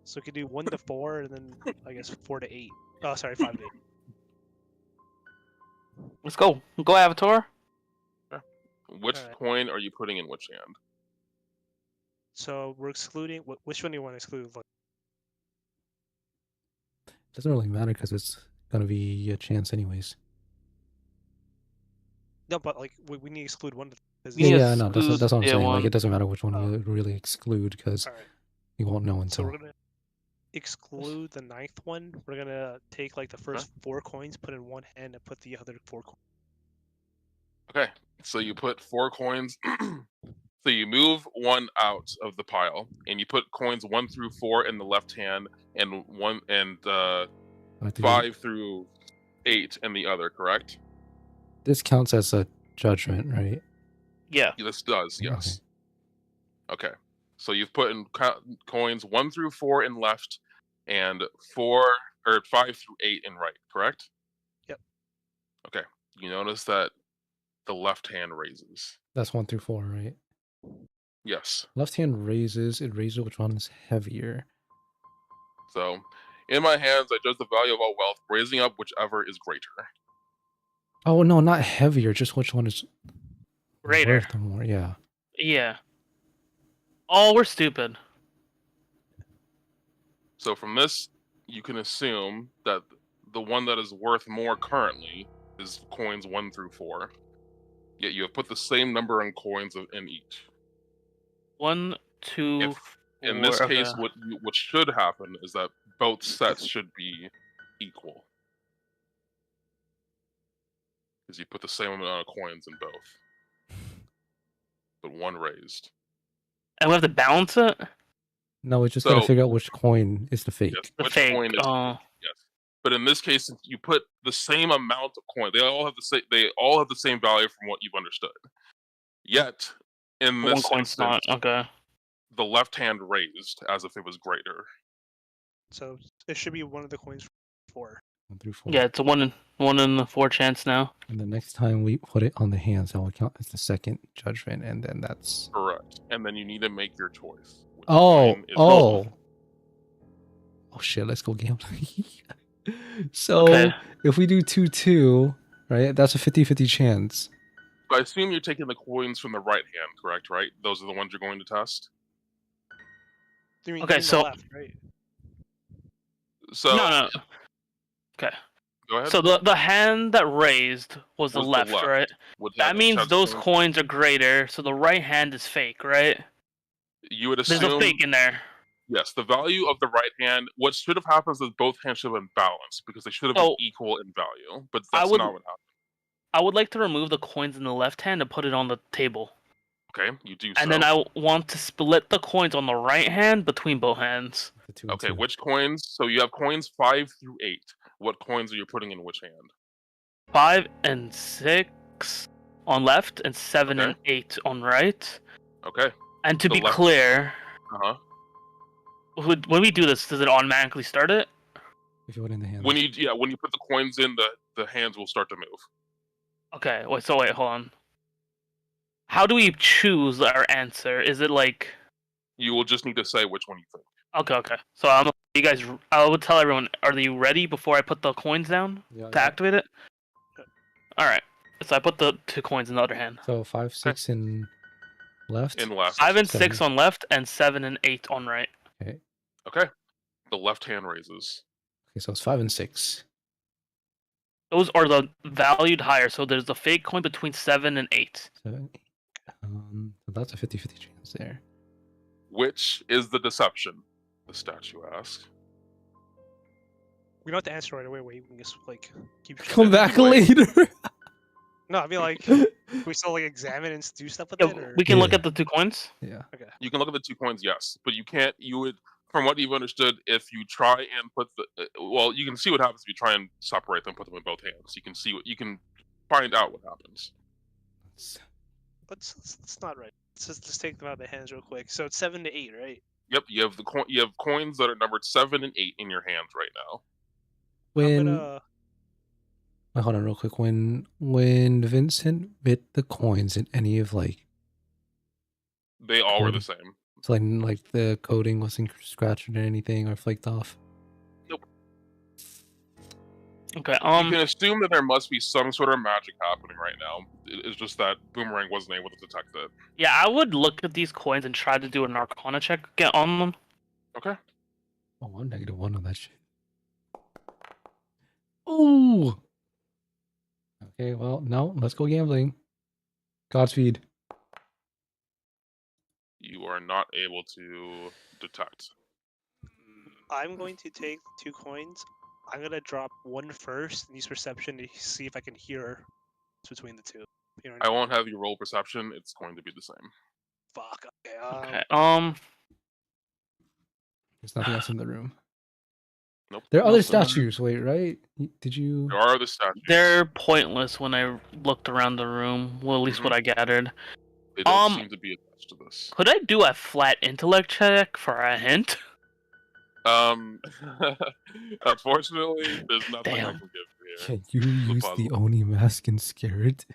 Speaker 4: So we could do 1-4 and then I guess 4-8. Oh, sorry, 5-8.
Speaker 3: Let's go. Go, Avatar.
Speaker 1: Which
Speaker 4: Alright.
Speaker 1: coin are you putting in which hand?
Speaker 4: So we're excluding. Which one do you want to exclude? Like,
Speaker 2: Doesn't really matter because it's gonna be a chance anyways.
Speaker 4: no, but like we need to exclude one. Because
Speaker 3: Yeah,
Speaker 2: Yeah, no, that's what I'm
Speaker 3: yeah,
Speaker 2: saying. Like
Speaker 3: one.
Speaker 2: it doesn't matter which one
Speaker 4: Oh.
Speaker 2: you really exclude because
Speaker 4: All right.
Speaker 2: you won't know
Speaker 4: So
Speaker 2: until.
Speaker 4: we're gonna exclude the 9th one. We're gonna take like the first 4 coins, put in one hand, and put the other 4 coins.
Speaker 1: Okay, so you put 4 coins. So you move 1 out of the pile, and you put coins 1 through 4 in the left hand, and 5 through 8 in the other. Correct?
Speaker 2: This counts as a judgment, right?
Speaker 3: Yeah.
Speaker 1: This does, yes. Okay. So you've put in coins 1 through 4 in left, and 5 through 8 in right. Correct?
Speaker 4: Yep.
Speaker 1: Okay. You notice that the left hand raises.
Speaker 2: That's 1 through 4, right?
Speaker 1: Yes.
Speaker 2: Left hand raises. It raises which one is heavier.
Speaker 1: So, in my hands, I judge the value of all wealth, raising up whichever is greater.
Speaker 2: Oh no, not heavier. Just which one is
Speaker 3: Greater.
Speaker 2: worth more. Yeah.
Speaker 3: Yeah. Oh, we're stupid.
Speaker 1: So from this, you can assume that the one that is worth more currently is coins 1 through 4. Yet you have put the same number in coins in each.
Speaker 3: 1, 2,
Speaker 1: In this
Speaker 3: 4,
Speaker 1: case,
Speaker 3: okay.
Speaker 1: what should happen is that both sets should be equal. Because you put the same amount of coins in both. But one raised.
Speaker 3: And we have to balance it?
Speaker 2: No, we just gotta figure out which coin is the fake.
Speaker 1: Yes,
Speaker 3: The
Speaker 1: which
Speaker 3: fake.
Speaker 1: coin is yes. But in this case, since you put the same amount of coin, they all have the same value from what you've understood. Yet, in
Speaker 3: One
Speaker 1: this
Speaker 3: coin's
Speaker 1: instance,
Speaker 3: not. Okay.
Speaker 1: the left hand raised as if it was greater.
Speaker 4: So it should be one of the coins from 4.
Speaker 2: 1 through 4.
Speaker 3: Yeah, it's a 1 in the 4 chance now.
Speaker 2: And the next time we put it on the hands, that will count as the second judgment, and then that's.
Speaker 1: Correct. And then you need to make your choice. which
Speaker 2: Oh,
Speaker 1: coin is
Speaker 2: oh shit! Let's go gambling. So
Speaker 3: Okay.
Speaker 2: if we do 2-2, right? That's a 50-50 chance.
Speaker 1: I assume you're taking the coins from the right hand, correct? Right? Those are the ones you're going to test.
Speaker 4: You mean
Speaker 3: Okay,
Speaker 4: the
Speaker 3: so-
Speaker 4: left, right?
Speaker 1: So
Speaker 3: No. Okay.
Speaker 1: go ahead.
Speaker 3: So the hand that raised was the
Speaker 1: Was the
Speaker 3: left,
Speaker 1: left.
Speaker 3: right?
Speaker 1: Would
Speaker 3: That
Speaker 1: have-
Speaker 3: means
Speaker 1: have
Speaker 3: those
Speaker 1: coins-
Speaker 3: coins are greater, so the right hand is fake, right?
Speaker 1: You would
Speaker 3: There's
Speaker 1: assume
Speaker 3: a fake in there.
Speaker 1: yes. The value of the right hand. What should have happened is both hands should have been balanced because they should have
Speaker 3: So,
Speaker 1: been equal in value. But
Speaker 3: I
Speaker 1: that's
Speaker 3: would-
Speaker 1: not what happened.
Speaker 3: I would like to remove the coins in the left hand and put it on the table.
Speaker 1: Okay, you do.
Speaker 3: And then I want to split the coins on the right hand between both hands.
Speaker 2: The 2 and
Speaker 1: Okay,
Speaker 2: 2.
Speaker 1: which coins? So you have coins 5 through 8. What coins are you putting in which hand?
Speaker 3: 5 and 6 on left, and 7
Speaker 1: Okay.
Speaker 3: and 8 on right.
Speaker 1: Okay.
Speaker 3: And to
Speaker 1: The
Speaker 3: be
Speaker 1: left-
Speaker 3: clear,
Speaker 1: Uh huh.
Speaker 3: when we do this, does it automatically start it?
Speaker 2: If you put in the hand.
Speaker 1: When you put the coins in, the hands will start to move.
Speaker 3: Okay, wait, hold on. How do we choose our answer? Is it like...
Speaker 1: You will just need to say which one you think.
Speaker 3: Okay. So I would tell everyone, are you ready before I put the coins down to activate it? Alright. So I put the 2 coins in the other hand.
Speaker 2: So 5, 6 in left?
Speaker 1: In left.
Speaker 3: 5 and 6 on left, and 7 and 8 on right.
Speaker 1: Okay. The left hand raises.
Speaker 2: Okay, so it's 5 and 6.
Speaker 3: Those are the valued higher, so there's a fake coin between 7 and 8.
Speaker 2: 7, 8. So that's a 50-50 chance there.
Speaker 1: Which is the deception? The statue asks.
Speaker 4: We don't have to answer right away. We can just keep.
Speaker 2: Come back later.
Speaker 4: No, I mean we still examine and do stuff with it. Or...
Speaker 3: We can look at the 2 coins.
Speaker 2: Yeah.
Speaker 4: Okay.
Speaker 1: You can look at the 2 coins, yes, but you can't. You would, from what you've understood, if you try and put you can see what happens if you try and separate them, put them in both hands. You can see you can find out what happens.
Speaker 4: Let's not right. Let's just take them out of the hands real quick. So it's 7 to 8, right?
Speaker 1: Yep, you have you have coins that are numbered 7 and 8 in your hands right now.
Speaker 2: Wait, hold on real quick. When Vincent bit the coins in any of
Speaker 1: they all were the same.
Speaker 2: So like the coating wasn't scratched or anything or flaked off.
Speaker 1: Nope.
Speaker 3: Okay.
Speaker 1: You can assume that there must be some sort of magic happening right now. It's just that Boomerang wasn't able to detect it.
Speaker 3: Yeah, I would look at these coins and try to do an Arcana check on them.
Speaker 1: Okay.
Speaker 2: Oh, I'm -1 on that shit. Ooh. Okay, well, no, let's go gambling. Godspeed.
Speaker 1: You are not able to detect.
Speaker 4: I'm going to take 2 coins. I'm gonna drop 1 first and use perception to see if I can hear between the 2. You know
Speaker 1: I won't have you roll perception. It's going to be the same.
Speaker 4: Fuck. Okay.
Speaker 3: Okay.
Speaker 2: There's nothing else in the room.
Speaker 1: Nope.
Speaker 2: There are other statues. Wait, right? Did you?
Speaker 1: There are other statues.
Speaker 3: They're pointless when I looked around the room. Well, at least what I gathered.
Speaker 1: They don't seem to be attached to this.
Speaker 3: Could I do a flat intellect check for a hint?
Speaker 1: Unfortunately, there's nothing I
Speaker 3: Damn.
Speaker 1: can give you here.
Speaker 2: Can you use the Oni mask and scare it?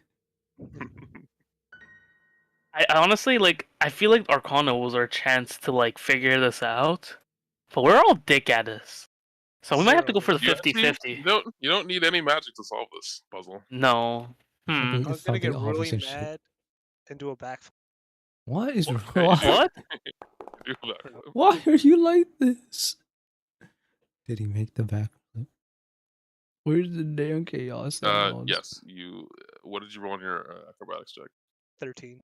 Speaker 3: I honestly I feel like Arcana was our chance to figure this out, but we're all dick at this, so we might have to go for the 50-50.
Speaker 1: You don't need any magic to solve this puzzle.
Speaker 3: No.
Speaker 4: I'm gonna get really mad and do a backflip.
Speaker 2: What is
Speaker 1: Okay.
Speaker 3: What?
Speaker 2: Why are you like this? Did he make the backflip? Where's the damn chaos?
Speaker 1: Yes. You. What did you roll on your acrobatics check?
Speaker 4: 13.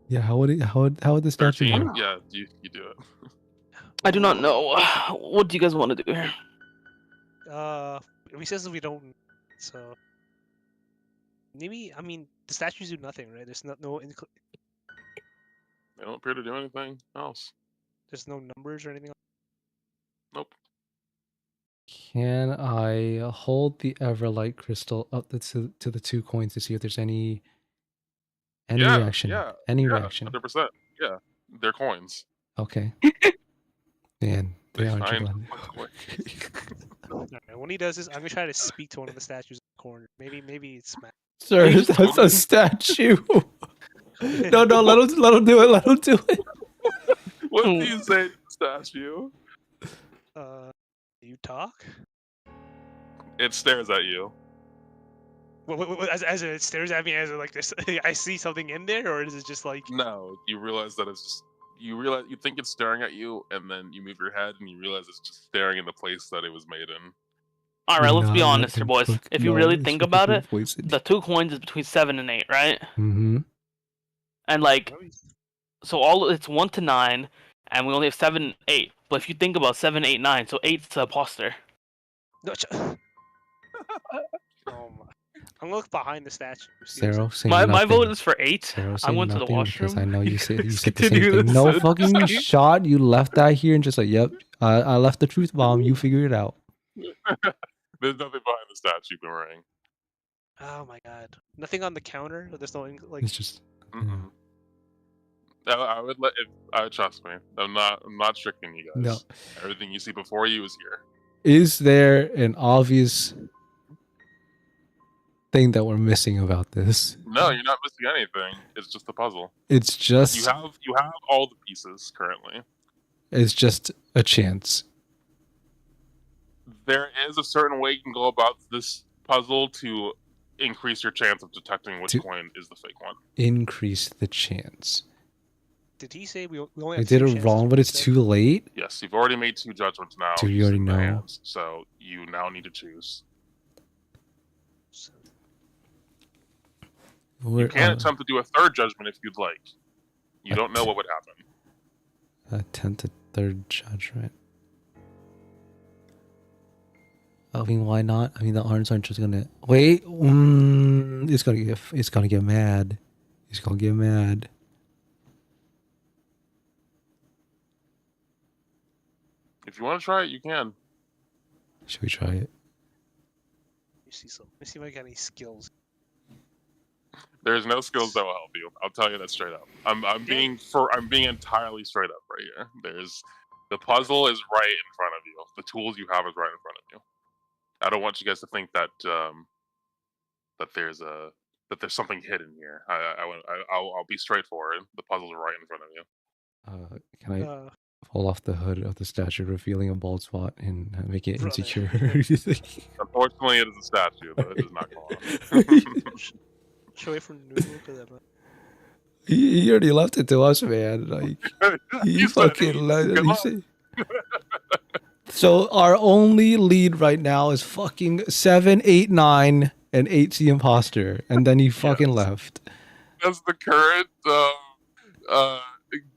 Speaker 2: Yeah, how would the statue
Speaker 1: 13?
Speaker 2: work?
Speaker 1: Yeah, you do it.
Speaker 3: I do not know. What do you guys want to do here?
Speaker 4: He says we don't, so maybe. I mean, the statues do nothing, right? There's no.
Speaker 1: They don't appear to do anything else.
Speaker 4: There's no numbers or anything.
Speaker 1: Nope.
Speaker 2: Can I hold the Everlight crystal up to the 2 coins to see if there's any reaction?
Speaker 1: Yeah.
Speaker 2: Any reaction?
Speaker 1: 100%. Yeah. They're coins.
Speaker 2: Okay. Man, they aren't
Speaker 1: find
Speaker 4: Right, when he does this, I'm gonna try to speak to one of the statues in the corner. Maybe it's Matt.
Speaker 2: Sir, that's a statue. No, let him do it. Let him do it.
Speaker 1: What do you say to the statue?
Speaker 4: You talk?
Speaker 1: It stares at you.
Speaker 4: What, as it stares at me, as like this, I see something in there, or is it just like?
Speaker 1: No, you realize that it's just. You think it's staring at you, and then you move your head, and you realize it's just staring in the place that it was made in.
Speaker 3: All right, let's be honest here, boys. If you really think about it, the 2 coins is between 7 and 8, right?
Speaker 2: Mm-hmm.
Speaker 3: And so it's 1 to 9, and we only have 7 and 8. But if you think about 7, 8, 9, so 8's the imposter.
Speaker 4: No, oh my. I'm gonna look behind the statue.
Speaker 3: My vote is for 8. I went to the washroom.
Speaker 2: Because I know you said the same thing. No fucking shot. You left that here and just yep. I left the truth bomb. You figure it out.
Speaker 1: There's nothing behind the statue, Boomerang.
Speaker 4: Oh my god. Nothing on the counter? There's no
Speaker 2: It's just.
Speaker 1: Mm-mm. I would let it. Trust me. I'm not tricking you guys.
Speaker 2: No.
Speaker 1: Everything you see before you is here.
Speaker 2: Is there an obvious thing that we're missing about this?
Speaker 1: No, you're not missing anything. It's just a puzzle.
Speaker 2: It's just
Speaker 1: You have all the pieces currently.
Speaker 2: it's just a chance.
Speaker 1: There is a certain way you can go about this puzzle to increase your chance of detecting which coin is the fake one.
Speaker 2: Increase the chance.
Speaker 4: Did he say we only
Speaker 2: I
Speaker 4: have
Speaker 2: did
Speaker 4: two
Speaker 2: it
Speaker 4: chances
Speaker 2: wrong,
Speaker 4: to
Speaker 2: but it's
Speaker 4: reset?
Speaker 2: too late.
Speaker 1: Yes, you've already made 2 judgments now.
Speaker 2: Do you already
Speaker 1: using the
Speaker 2: know?
Speaker 1: hands, so you now need to choose. You can attempt to do a 3rd judgment if you'd like. You don't know what would happen.
Speaker 2: Attempt a 3rd judgment. I mean, why not? I mean, the arms aren't just gonna wait. It's gonna get mad. It's gonna get mad.
Speaker 1: If you want to try it, you can.
Speaker 2: Should we try it?
Speaker 4: Let me see if I got any skills.
Speaker 1: There's no skills that will help you. I'll tell you that straight up. I'm being entirely straight up right here. The puzzle is right in front of you. The tools you have is right in front of you. I don't want you guys to think that that there's something hidden here. I'll be straightforward. The puzzles are right in front of you.
Speaker 2: Can I pull off the hood of the statue, revealing a bald spot and make it
Speaker 4: Brother.
Speaker 2: insecure?
Speaker 1: Unfortunately, it is a statue, but it does not go off.
Speaker 4: Show it from Noodle because I'm
Speaker 2: He already left it to us, man. Like he fucking left it. So our only lead right now is fucking 7, 8, 9, and 8's the imposter, and then he fucking left.
Speaker 1: That's the current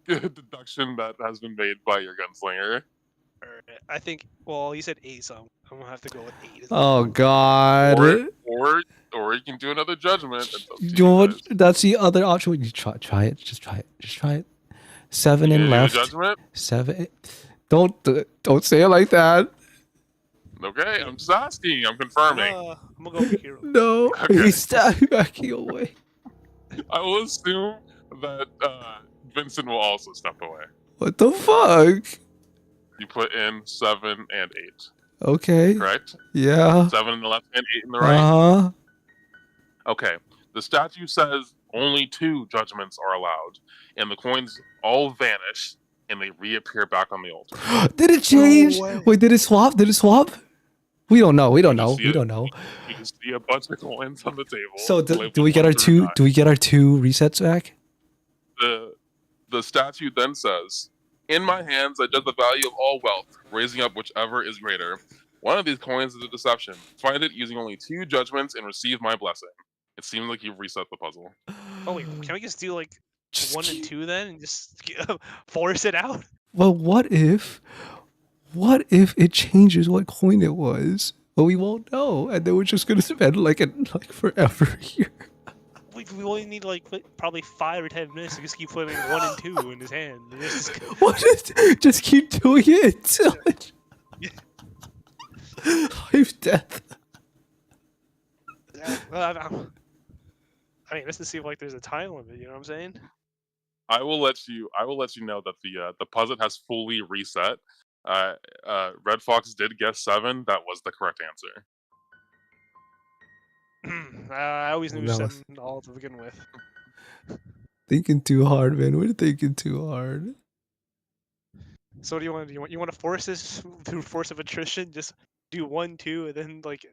Speaker 1: deduction that has been made by your gunslinger.
Speaker 4: I think. Well, you said 8, so I'm gonna have to go with 8.
Speaker 2: Oh God!
Speaker 1: Or you can do another judgment.
Speaker 2: You know what? That's the other option. You try it. Just try it. 7 and left.
Speaker 1: Judgment?
Speaker 2: 7. Don't say it like that.
Speaker 1: Okay, I'm just asking. I'm confirming.
Speaker 4: I'm gonna go for hero.
Speaker 2: No,
Speaker 1: Okay.
Speaker 2: he's backing away.
Speaker 1: I will assume that Vincent will also step away.
Speaker 2: What the fuck?
Speaker 1: You put in 7 and 8.
Speaker 2: Okay.
Speaker 1: Correct?
Speaker 2: Yeah.
Speaker 1: 7 in the left and 8 in the right.
Speaker 2: Uh-huh.
Speaker 1: Okay. The statute says only 2 judgments are allowed, and the coins all vanish and they reappear back on the altar.
Speaker 2: Did it change?
Speaker 4: No
Speaker 2: Wait, did it swap? We don't know. We don't know.
Speaker 1: You just see a bunch of coins on the table.
Speaker 2: So do we get our 2? Do we get our 2 resets back?
Speaker 1: The statute then says, "In my hands, I judge the value of all wealth, raising up whichever is greater. One of these coins is a deception. Find it using only 2 judgments and receive my blessing." It seems like you've reset the puzzle.
Speaker 4: Oh wait, can we just do like 1 and 2 then, and just force it out?
Speaker 2: Well, what if it changes what coin it was? But we won't know, and then we're just gonna spend like forever here.
Speaker 4: We only need like probably 5 or 10 minutes to just keep putting 1 and 2 in his hand. And
Speaker 2: Just keep doing it until it... Life, death.
Speaker 4: Yeah, well, I mean, let's just see if like there's a time limit. You know what I'm saying?
Speaker 1: I will let you know that the puzzle has fully reset. Red Fox did guess 7. That was the correct answer.
Speaker 4: I always knew 7 all to begin with.
Speaker 2: Thinking too hard, man. We're thinking too hard.
Speaker 4: So what do you want to do? You want to force this through force of attrition? Just do 1, 2, and then like,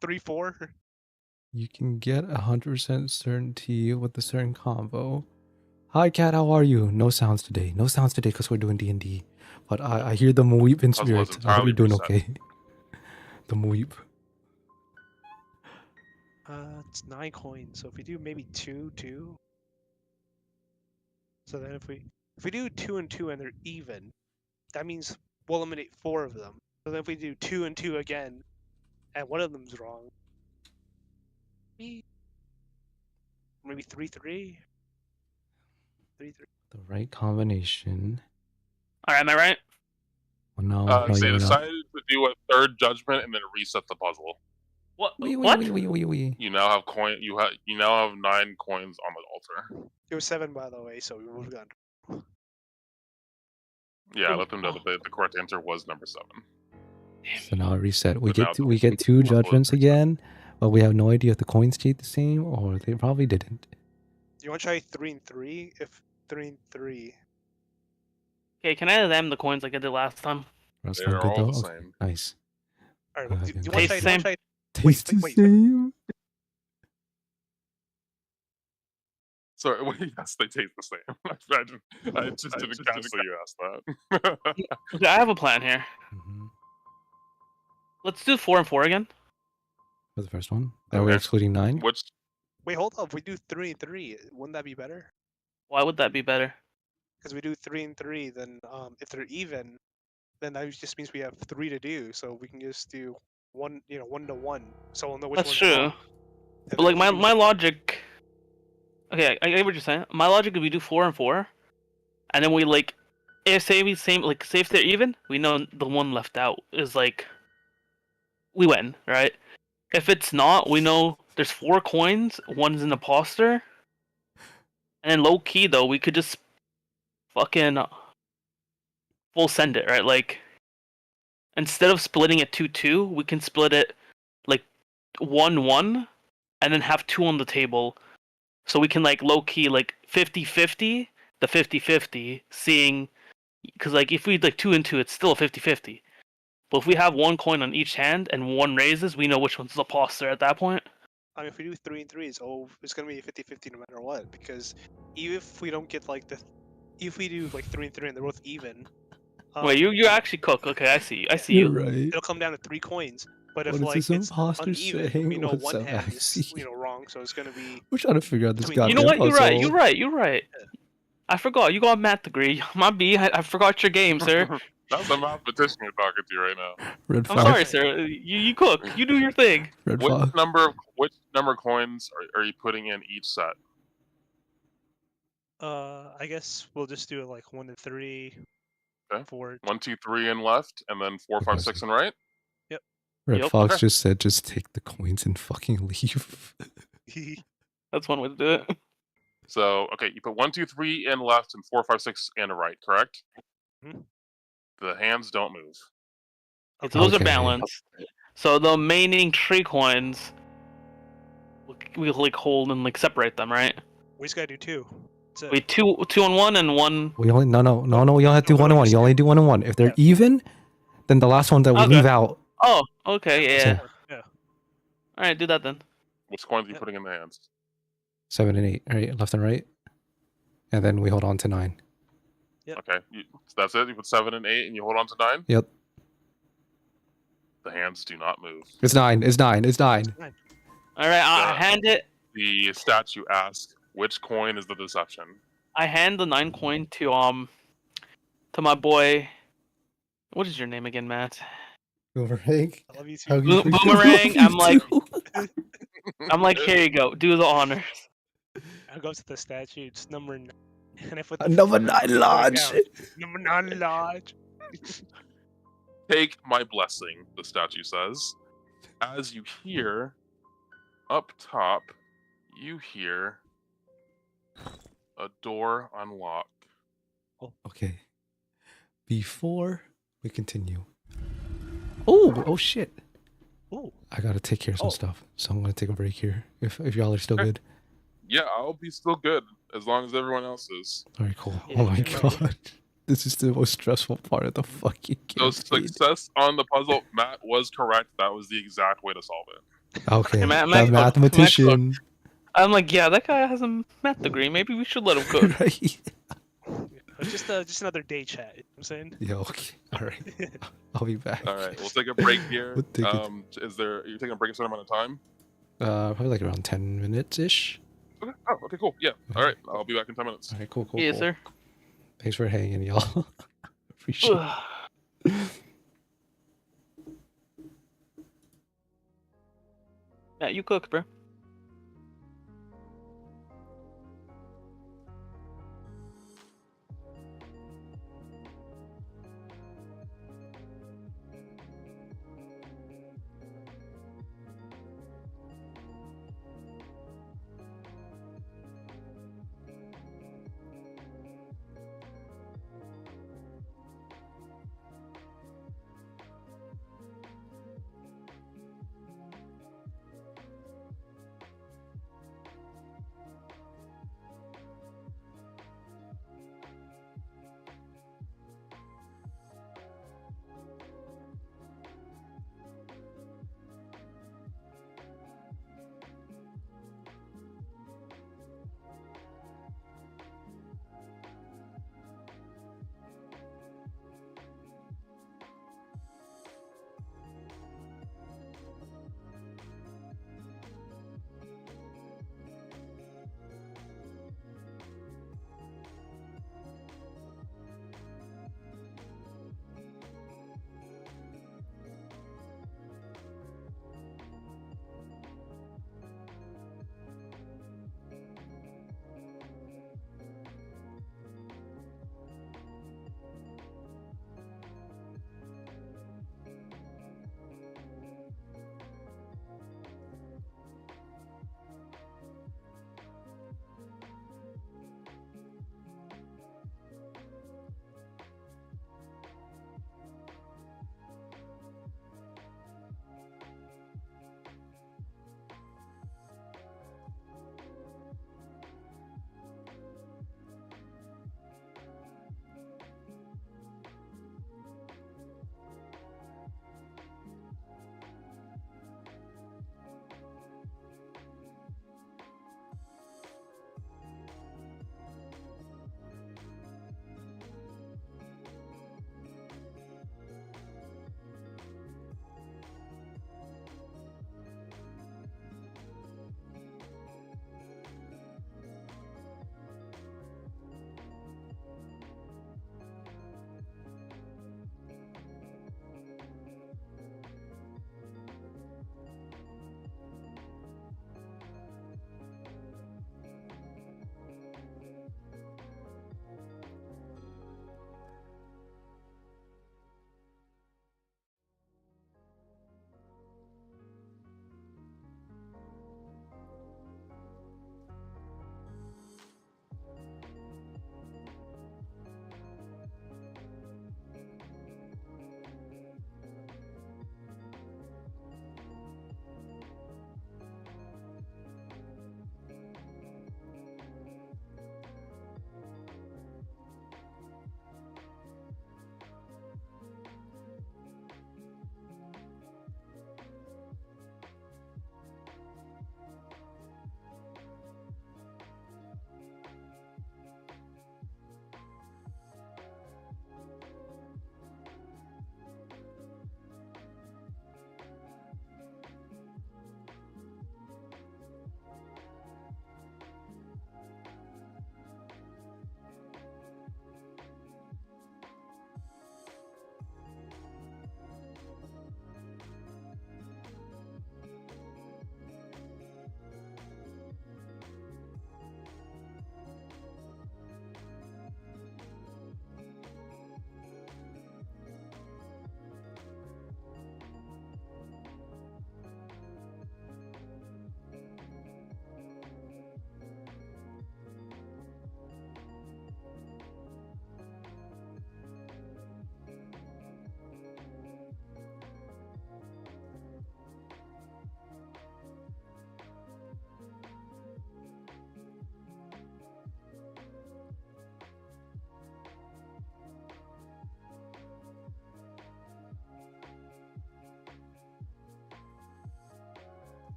Speaker 4: 3, 4.
Speaker 2: You can get 100% certainty with a certain combo. Hi, cat. How are you? No sounds today. No sounds today because we're doing D&D. But I hear the Mweep in spirit. I hope you're doing okay. The Mweep.
Speaker 4: It's 9 coins. So if we do maybe 2, 2. So then if we do 2 and 2 and they're even, that means we'll eliminate 4 of them. So then if we do 2 and 2 again, and one of them's wrong, maybe 3, 3. 3, 3.
Speaker 2: The right combination.
Speaker 3: All right, am I right?
Speaker 2: Oh, no,
Speaker 1: They
Speaker 2: you're not.
Speaker 1: decided to do a 3rd judgment and then reset the puzzle.
Speaker 3: What?
Speaker 2: Wee, wee,
Speaker 3: What?
Speaker 2: wee, wee, wee, wee.
Speaker 1: You now have You now have 9 coins on the altar.
Speaker 4: It was 7, by the way, so we moved on.
Speaker 1: Yeah, let them know that the correct answer was number 7.
Speaker 2: So now I reset. We
Speaker 1: But now
Speaker 2: get
Speaker 1: it's
Speaker 2: 2
Speaker 1: more
Speaker 2: judgments
Speaker 1: closer.
Speaker 2: again, but we have no idea if the coins stayed the same or they probably didn't.
Speaker 4: You want to try 3 and 3? If 3 and 3.
Speaker 3: Okay, can I have them the coins like I did last time?
Speaker 2: That's
Speaker 1: They're
Speaker 2: not good
Speaker 1: all
Speaker 2: though.
Speaker 1: the
Speaker 2: Okay,
Speaker 1: same.
Speaker 2: nice.
Speaker 4: All right,
Speaker 2: Uh,
Speaker 4: do you want
Speaker 2: Taste
Speaker 4: to
Speaker 3: the
Speaker 4: try?
Speaker 3: same.
Speaker 2: Taste the
Speaker 4: wait.
Speaker 2: same.
Speaker 1: Sorry, well, yes, they taste the same. I just didn't catch that you asked that.
Speaker 3: Okay, I have a plan here.
Speaker 2: Mm-hmm.
Speaker 3: Let's do 4 and 4 again.
Speaker 2: For the first one, are we
Speaker 1: Okay.
Speaker 2: excluding 9?
Speaker 1: Which
Speaker 4: Wait, hold up. We do 3 and 3. Wouldn't that be better?
Speaker 3: Why would that be better?
Speaker 4: Because we do 3 and 3, then if they're even, then that just means we have 3 to do. So we can just do 1 to 1. So we'll know which
Speaker 3: That's
Speaker 4: one's
Speaker 3: true.
Speaker 4: wrong. And
Speaker 3: But
Speaker 4: then
Speaker 3: like
Speaker 4: if we
Speaker 3: my
Speaker 4: do-
Speaker 3: logic. Okay, I get what you're saying. My logic is we do 4 and 4, and then we like, if say if they're even, we know the one left out is like, we win, right? If it's not, we know there's 4 coins, one's an imposter, and then low key though we could just fucking full send it, right? Like instead of splitting it 2-2, we can split it like 1-1, and then have 2 on the table. So we can like low key like 50-50, the 50-50, seeing because like if we like 2 and 2, it's still a 50-50. But if we have 1 coin on each hand and 1 raises, we know which one's the imposter at that point.
Speaker 4: I mean, if we do 3 and 3, it's gonna be 50-50 no matter what. Because even if we don't get like if we do like 3 and 3 and they're both even.
Speaker 3: Wait, you actually cook. Okay, I see. I see
Speaker 2: You're
Speaker 3: you.
Speaker 2: right.
Speaker 4: It'll come down to 3 coins. But if
Speaker 2: What is
Speaker 4: like
Speaker 2: this
Speaker 4: it's
Speaker 2: imposter
Speaker 4: uneven,
Speaker 2: saying?
Speaker 4: we know
Speaker 2: What's
Speaker 4: one
Speaker 2: up,
Speaker 4: hand is
Speaker 2: Maxie?
Speaker 4: wrong, so it's gonna be.
Speaker 2: We're trying to figure out this
Speaker 4: You
Speaker 2: goddamn
Speaker 3: You know what? You're right.
Speaker 2: puzzle.
Speaker 3: You're right. I forgot. You got a math degree. My B. I forgot your game, sir.
Speaker 1: that's the mathematician you're talking to right now.
Speaker 2: Red
Speaker 3: I'm
Speaker 2: Fox.
Speaker 3: sorry, sir. You cook. You do your thing.
Speaker 2: Red
Speaker 1: Which
Speaker 2: Fox.
Speaker 1: number of coins are you putting in each set?
Speaker 4: I guess we'll just do it like 1 to 3.
Speaker 1: Okay.
Speaker 4: 4.
Speaker 1: 1, 2, 3 in left, and then 4, 5, 6 in right.
Speaker 2: Red
Speaker 3: Yep.
Speaker 2: Fox
Speaker 1: Okay.
Speaker 2: just said, just take the coins and fucking leave.
Speaker 3: That's one way to do it.
Speaker 1: So okay, you put 1, 2, 3 in left and 4, 5, 6 in right, correct?
Speaker 4: Mhm.
Speaker 1: The hands don't move.
Speaker 3: So those are
Speaker 2: Okay.
Speaker 3: balanced. So the remaining 3 coins, we'll like hold and like separate them, right?
Speaker 4: We just gotta do 2. That's it.
Speaker 3: Wait, two on 1 and 1.
Speaker 2: We only no. We only have to do
Speaker 4: No,
Speaker 2: 1 and 1.
Speaker 4: just
Speaker 2: You only
Speaker 4: do-
Speaker 2: do 1 and 1. If they're
Speaker 4: Yeah.
Speaker 2: even, then the last one that we
Speaker 3: Okay.
Speaker 2: leave out.
Speaker 3: Oh, okay, yeah.
Speaker 2: So-
Speaker 4: Yeah.
Speaker 3: All right, do that then.
Speaker 1: Which coins are you
Speaker 4: Yep.
Speaker 1: putting in the hands?
Speaker 2: 7 and 8, right? Left and right. And then we hold on to 9.
Speaker 1: Okay, so that's it. You put 7 and 8, and you hold on to 9.
Speaker 2: Yep.
Speaker 1: The hands do not move.
Speaker 2: It's 9. It's 9. It's 9.
Speaker 3: All right, I
Speaker 1: Yeah.
Speaker 3: hand it.
Speaker 1: The statue asks, "Which coin is the deception?"
Speaker 3: I hand the 9 coin to my boy. What is your name again, Matt?
Speaker 2: Boomerang.
Speaker 4: I love you too.
Speaker 2: How you
Speaker 3: Boomerang, I'm like-
Speaker 2: too.
Speaker 3: I'm like, here you go. Do the honors.
Speaker 4: I go to the statue. It's number 9. And I put
Speaker 2: Number
Speaker 4: the
Speaker 2: 9 lodge.
Speaker 4: down. Number 9 lodge.
Speaker 1: Take my blessing, the statue says. As you hear, up top, you hear a door unlock.
Speaker 2: Okay. Before we continue. Oh shit.
Speaker 4: Ooh.
Speaker 2: I gotta take care of some
Speaker 1: Oh.
Speaker 2: stuff. So I'm gonna take a break here. If y'all are still
Speaker 1: Okay.
Speaker 2: good.
Speaker 1: Yeah, I'll be still good as long as everyone else is.
Speaker 2: Alright, cool.
Speaker 3: Yeah,
Speaker 2: Oh my
Speaker 4: yeah.
Speaker 2: god. This is the most stressful part of the fucking
Speaker 1: So
Speaker 2: campaign.
Speaker 1: success on the puzzle, Matt was correct. That was the exact way to solve it.
Speaker 2: Okay.
Speaker 3: Hey, Matt,
Speaker 2: The
Speaker 3: Matt,
Speaker 2: mathematician.
Speaker 3: I'm like, yeah, that guy has a math degree. Maybe we should let him cook.
Speaker 2: Right.
Speaker 4: It's just another day chat. You know what I'm saying?
Speaker 2: Yeah, okay. Alright. I'll be back.
Speaker 1: All right, we'll take a break here.
Speaker 2: We'll take it.
Speaker 1: Are you taking a break a certain amount of time?
Speaker 2: Probably like around 10 minutes ish.
Speaker 1: Okay. Oh, okay, cool. Yeah. All right, I'll be back in 10 minutes.
Speaker 2: Alright, cool, cool.
Speaker 3: Yes,
Speaker 2: cool.
Speaker 3: sir.
Speaker 2: Thanks for hanging, y'all. Appreciate it.
Speaker 3: Matt, you cook, bro.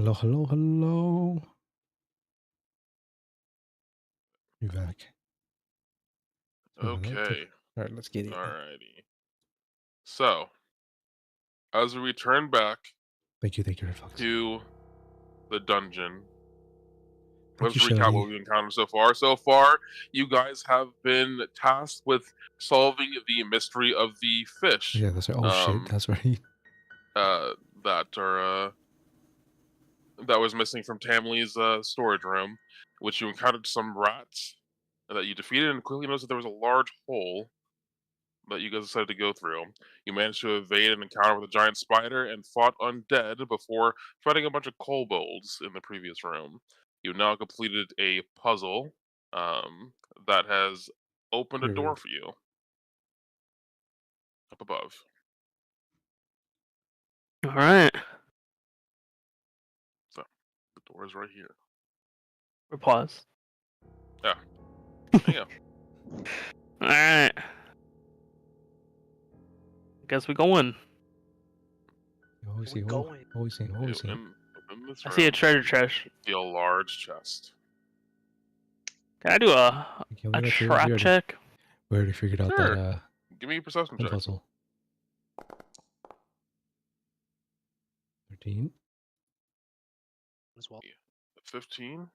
Speaker 2: Hello, hello, hello. You back?
Speaker 1: Okay.
Speaker 2: All right, let's get it.
Speaker 1: Alrighty. So, as we return back
Speaker 2: Thank you, Fox.
Speaker 1: to the dungeon,
Speaker 2: Thank
Speaker 1: let's
Speaker 2: you,
Speaker 1: recap
Speaker 2: Shelly.
Speaker 1: what we've encountered so far. So far, you guys have been tasked with solving the mystery of the fish.
Speaker 2: Yeah, that's right. Oh shit, that's right.
Speaker 1: That was missing from Tamley's storage room, which you encountered some rats that you defeated, and quickly noticed that there was a large hole that you guys decided to go through. You managed to evade an encounter with a giant spider and fought undead before fighting a bunch of kobolds in the previous room. You've now completed a puzzle that has opened a door for you up above.
Speaker 3: All right.
Speaker 1: So the door is right here.
Speaker 3: Or pause.
Speaker 1: Yeah. There you go.
Speaker 3: All right. Guess we going.
Speaker 2: Always
Speaker 4: We
Speaker 2: see,
Speaker 4: going.
Speaker 2: always see.
Speaker 1: Within this
Speaker 3: I see a
Speaker 1: room,
Speaker 3: treasure chest.
Speaker 1: you see a large chest.
Speaker 3: Can I do a trap check?
Speaker 2: We already figured out
Speaker 1: Sure.
Speaker 2: that
Speaker 1: Give me a perception check.
Speaker 2: puzzle. 13.
Speaker 4: As well.
Speaker 1: 15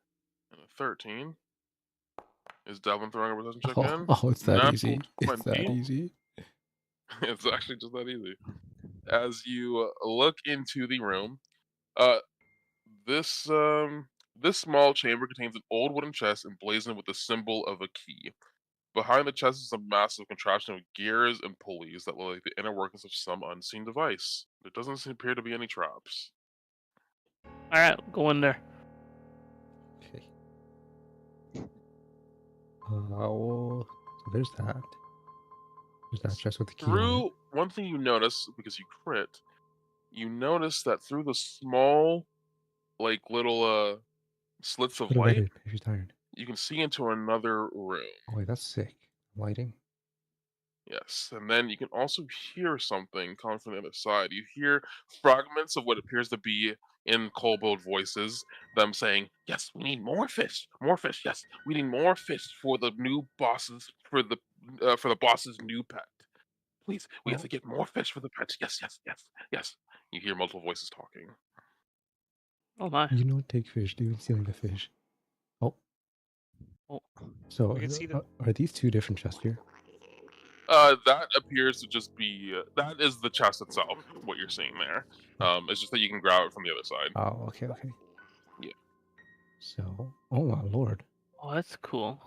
Speaker 1: and a 13. Is Devin throwing a perception check in?
Speaker 2: It's that
Speaker 1: Natural
Speaker 2: easy. It's that
Speaker 1: 20.
Speaker 2: easy.
Speaker 1: It's actually just that easy. As you look into the room, this small chamber contains an old wooden chest emblazoned with the symbol of a key. Behind the chest is a massive contraption of gears and pulleys that look like the inner workings of some unseen device. There doesn't appear to be any traps.
Speaker 3: All right, go in there.
Speaker 2: Okay. So there's that. There's that chest with the key on it.
Speaker 1: Through one thing you notice, because you crit, you notice that through the small, like little slits of
Speaker 2: Put a
Speaker 1: light,
Speaker 2: bed if you're tired.
Speaker 1: you can see into another room.
Speaker 2: Oh wait, that's sick. Lighting.
Speaker 1: Yes, and then you can also hear something coming from the other side. You hear fragments of what appears to be in kobold voices, them saying, "Yes, we need more fish. More fish. Yes, we need more fish for the new bosses for the boss's new pet. Please, we have to get more fish for the pet. Yes, yes, yes, yes." You hear multiple voices talking.
Speaker 3: Oh my.
Speaker 2: You don't take fish, dude. Stealing the fish. Oh.
Speaker 3: Oh.
Speaker 2: So
Speaker 4: We can see them.
Speaker 2: are these two different chests here?
Speaker 1: That appears to just be that is the chest itself. What you're seeing there, it's just that you can grab it from the other side.
Speaker 2: Oh, okay.
Speaker 1: Yeah.
Speaker 2: So, oh my lord.
Speaker 3: Oh, that's cool.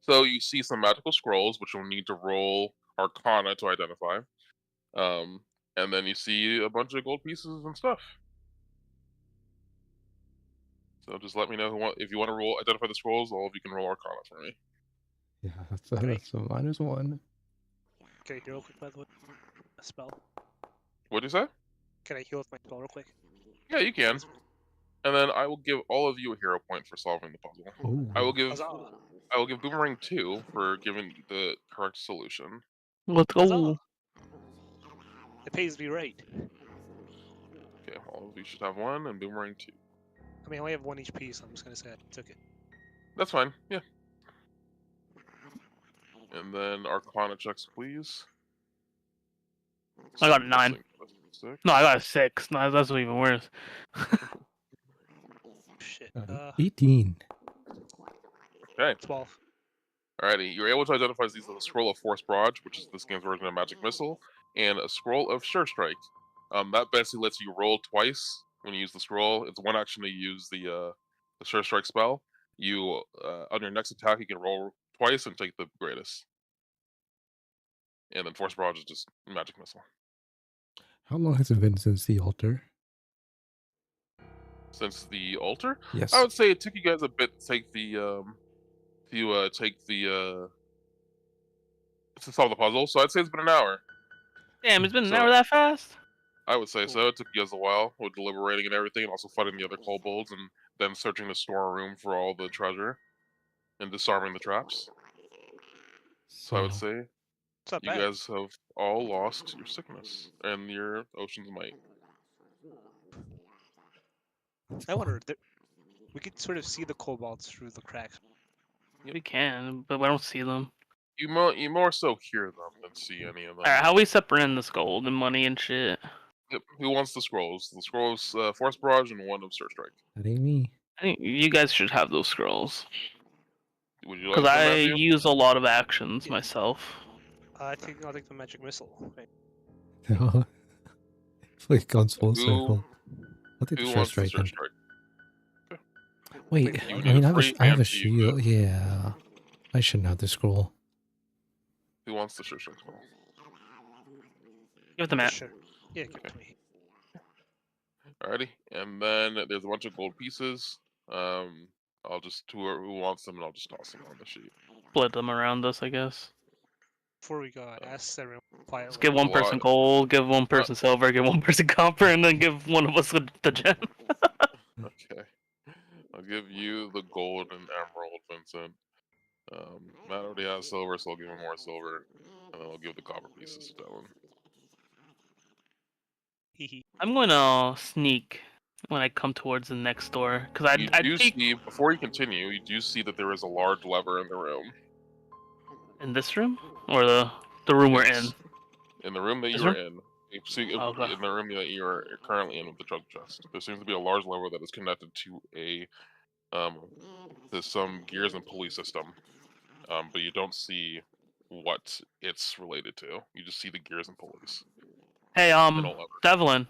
Speaker 1: So you see some magical scrolls, which you'll need to roll Arcana to identify. And then you see a bunch of gold pieces and stuff. So just let me know if you want to identify the scrolls. All of you can roll Arcana for me.
Speaker 2: Yeah, that's a -1.
Speaker 4: Can I heal real quick, by the way? A spell.
Speaker 1: What'd you say?
Speaker 4: Can I heal with my spell real quick?
Speaker 1: Yeah, you can. And then I will give all of you a hero point for solving the puzzle.
Speaker 2: Ooh.
Speaker 1: I will give
Speaker 4: Huzzah.
Speaker 1: Boomerang 2 for giving the correct solution.
Speaker 3: Let's go.
Speaker 4: Huzzah. It pays me right.
Speaker 1: Okay, all of you should have 1, and Boomerang 2.
Speaker 4: I mean, I only have 1 HP, so I'm just gonna say I took it.
Speaker 1: That's fine. Yeah. And then Arcana checks, please.
Speaker 3: I got a 9. No, I got a 6. No, that's even worse.
Speaker 4: Shit.
Speaker 2: 18.
Speaker 1: Okay.
Speaker 4: 12.
Speaker 1: Alrighty, you're able to identify these as a scroll of Force Barrage, which is this game's version of Magic Missile, and a scroll of Sure Strike. That basically lets you roll twice when you use the scroll. It's one action to use the Sure Strike spell. You on your next attack, you can roll twice and take the greatest. And then Force Barrage is just Magic Missile.
Speaker 2: How long has it been since the altar?
Speaker 1: Since the altar?
Speaker 2: Yes.
Speaker 1: I would say it took you guys a bit to take the to solve the puzzle, so I'd say it's been an hour.
Speaker 3: Damn, it's been an hour that fast?
Speaker 1: I would say so. It took you guys a while with deliberating and everything, and also fighting the other kobolds, and then searching the storeroom for all the treasure, and disarming the traps. So I would say you guys have all lost your sickness and your Ocean's Might.
Speaker 2: It's
Speaker 4: I
Speaker 2: fine.
Speaker 4: wonder. We could sort of see the kobolds through the cracks.
Speaker 3: We can, but we don't see them.
Speaker 1: You more so hear them than see any of them.
Speaker 3: Alright, how we separating this gold and money and shit?
Speaker 1: Yep. Who wants the scrolls? The scrolls, Force Barrage and one of Search Strike.
Speaker 2: That ain't me.
Speaker 3: I think you guys should have those scrolls.
Speaker 1: Would you
Speaker 3: Because
Speaker 1: like them,
Speaker 3: I
Speaker 1: Matthew?
Speaker 3: use a lot of actions
Speaker 4: Yeah.
Speaker 3: myself.
Speaker 4: I think I'll take the magic missile. Wait,
Speaker 2: It's like guns full
Speaker 1: Who-
Speaker 2: circle. I'll take the
Speaker 1: Who
Speaker 2: Search
Speaker 1: wants the
Speaker 2: Strike then.
Speaker 1: Search Strike?
Speaker 2: Wait,
Speaker 4: Wait,
Speaker 2: I
Speaker 4: you
Speaker 2: mean,
Speaker 1: need
Speaker 2: I
Speaker 1: a
Speaker 2: have a,
Speaker 1: free
Speaker 2: I have a
Speaker 1: empty, you
Speaker 2: shield. Yeah, I shouldn't have the scroll.
Speaker 1: Who wants the Search Strike scroll?
Speaker 3: Give it to Matt.
Speaker 4: sure. Yeah, give it to me.
Speaker 1: Alrighty. And then there's a bunch of gold pieces. I'll just who wants them, and I'll just toss them on the sheet.
Speaker 3: Split them around us, I guess.
Speaker 4: Before we go, I asked everyone quietly.
Speaker 3: Let's give
Speaker 1: There's
Speaker 3: one
Speaker 1: a
Speaker 3: person
Speaker 1: lot.
Speaker 3: gold, give one person silver, give one person copper, and then give one of us the gem.
Speaker 1: Okay. I'll give you the gold and emerald, Vincent. Matt already has silver, so I'll give him more silver, and then I'll give the copper pieces to Dylan.
Speaker 4: Hee.
Speaker 3: I'm going to sneak when I come towards the next door, because
Speaker 1: You
Speaker 3: I
Speaker 1: do
Speaker 3: peek
Speaker 1: see, before you continue, you do see that there is a large lever in the room.
Speaker 3: in this room or the room we're in.
Speaker 1: Yes. In the room that
Speaker 3: This
Speaker 1: you are
Speaker 3: room?
Speaker 1: in. See,
Speaker 3: Okay.
Speaker 1: in the room that you are currently in with the treasure chest, there seems to be a large lever that is connected to there's some gears and pulley system, but you don't see what it's related to. You just see the gears and pulleys.
Speaker 3: Hey,
Speaker 1: And a lever.
Speaker 3: Devlin,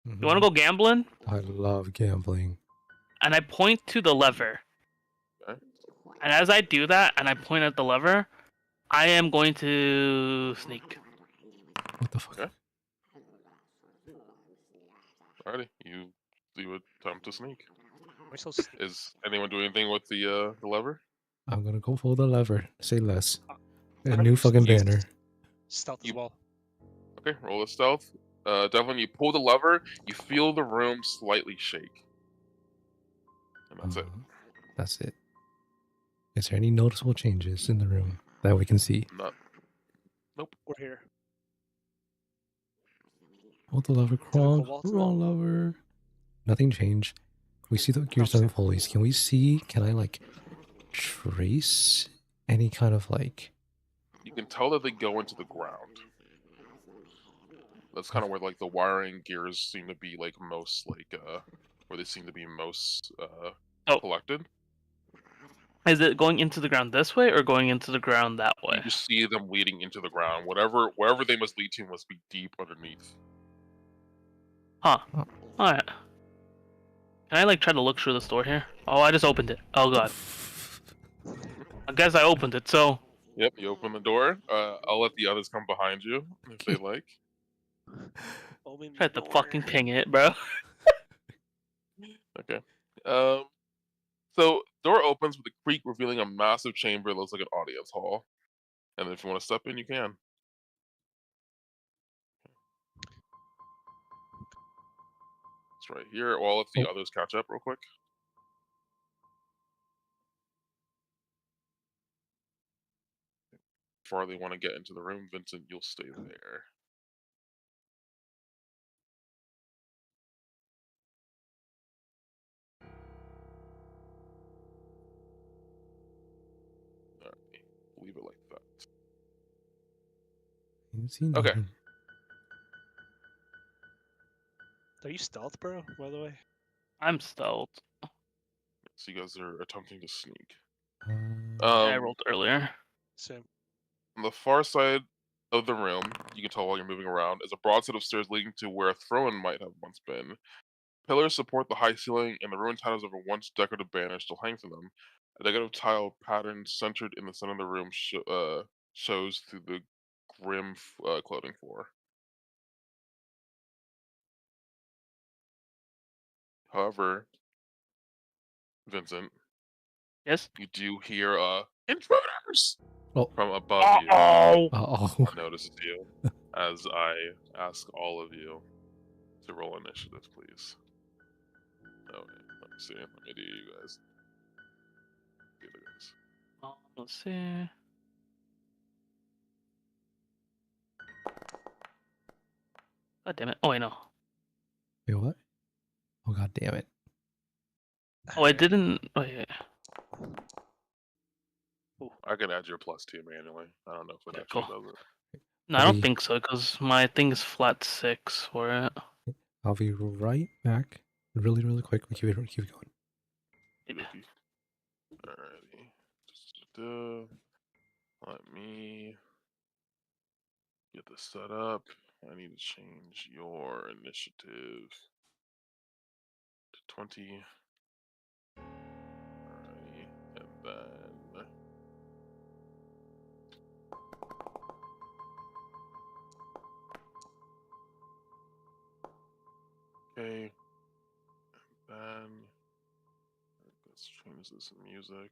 Speaker 3: you want to
Speaker 2: Mhm.
Speaker 3: go gambling?
Speaker 2: I love gambling.
Speaker 3: And I point to the lever.
Speaker 1: Okay.
Speaker 3: And as I do that, and I point at the lever, I am going to sneak.
Speaker 2: What the fuck?
Speaker 1: Okay. Alrighty, you do attempt to sneak.
Speaker 4: We're so sneaky.
Speaker 1: Is anyone doing anything with the lever?
Speaker 2: I'm gonna go for the lever. Say less. A
Speaker 4: I'm
Speaker 2: new fucking
Speaker 1: sneaky.
Speaker 2: banner.
Speaker 4: Stealth as
Speaker 1: You-
Speaker 4: well.
Speaker 1: Okay, roll a stealth. Devlin, you pull the lever, you feel the room slightly shake. And that's it.
Speaker 2: That's it. Is there any noticeable changes in the room that we can see?
Speaker 1: Not.
Speaker 4: We're here.
Speaker 2: Hold the lever,
Speaker 4: the
Speaker 2: crawl,
Speaker 4: cobalt?
Speaker 2: roll lever. Nothing changed. We see the gears
Speaker 4: same.
Speaker 2: and pulleys. Can we see? Can I like trace any kind of like?
Speaker 1: You can tell that they go into the ground. That's kind of where like the wiring gears seem to be like most where they seem to be most
Speaker 3: Oh.
Speaker 1: collected.
Speaker 3: Is it going into the ground this way or going into the ground that way?
Speaker 1: You just see them leading into the ground. Wherever they must lead to must be deep underneath.
Speaker 3: Huh.
Speaker 2: Oh.
Speaker 3: Alright. Can I like try to look through this door here? Oh, I just opened it. Oh god. I guess I opened it, so...
Speaker 1: Yep, you open the door. I'll let the others come behind you if they like.
Speaker 4: Open
Speaker 3: Try to
Speaker 4: door.
Speaker 3: fucking ping it, bro.
Speaker 1: Okay. So door opens with a creak, revealing a massive chamber that looks like an audience hall. And if you want to step in, you can. It's right here. Well, I'll let the others catch up real quick. Before they want to get into the room, Vincent, you'll stay there. Alright, leave it like that.
Speaker 2: You see
Speaker 1: Okay.
Speaker 2: nothing.
Speaker 4: Are you stealth, bro? By the way.
Speaker 3: I'm stealth.
Speaker 1: So you guys are attempting to sneak.
Speaker 3: I rolled earlier.
Speaker 4: Same.
Speaker 1: On the far side of the room, you can tell while you're moving around, is a broad set of stairs leading to where a throne might have once been. Pillars support the high ceiling, and the ruined tiles of a once decorative banner still hang from them. A decorative tile pattern centered in the center of the room shows through the grim clothing floor. However, Vincent,
Speaker 3: Yes?
Speaker 1: you do hear intruders
Speaker 2: Oh.
Speaker 1: from above you.
Speaker 3: Oh!
Speaker 2: Oh.
Speaker 1: Notices you as I ask all of you to roll initiative, please. Oh, wait, let me see. Let me do you guys. The other guys.
Speaker 3: Let's see. God damn it. Oh, wait, no.
Speaker 2: Wait, what? Oh god damn it.
Speaker 3: Oh, I didn't. Oh yeah.
Speaker 1: I can add your +2 manually. I don't know if it
Speaker 3: Okay,
Speaker 1: actually
Speaker 3: cool.
Speaker 1: does it.
Speaker 3: No, I don't think so, because my thing is flat 6 for it.
Speaker 2: I'll be right back. Really, really quick. We keep it going.
Speaker 3: Maybe.
Speaker 1: Alrighty. Let me get this set up. I need to change your initiative to 20. Alrighty. And then okay. And then let's change this music.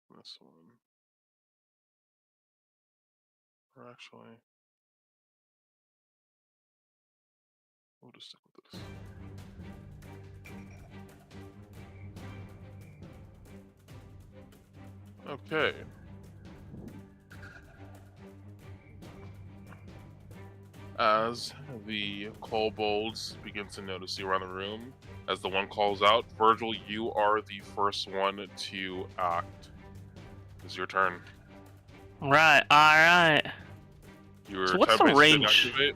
Speaker 1: Do this one. Or actually, we'll just stick with this. Okay. As the kobolds begin to notice you around the room, as the one calls out, Virgil, you are the first one to act. It's your turn.
Speaker 3: Right. All right.
Speaker 1: Your
Speaker 3: So what's the
Speaker 1: temp base didn't
Speaker 3: range?
Speaker 1: activate,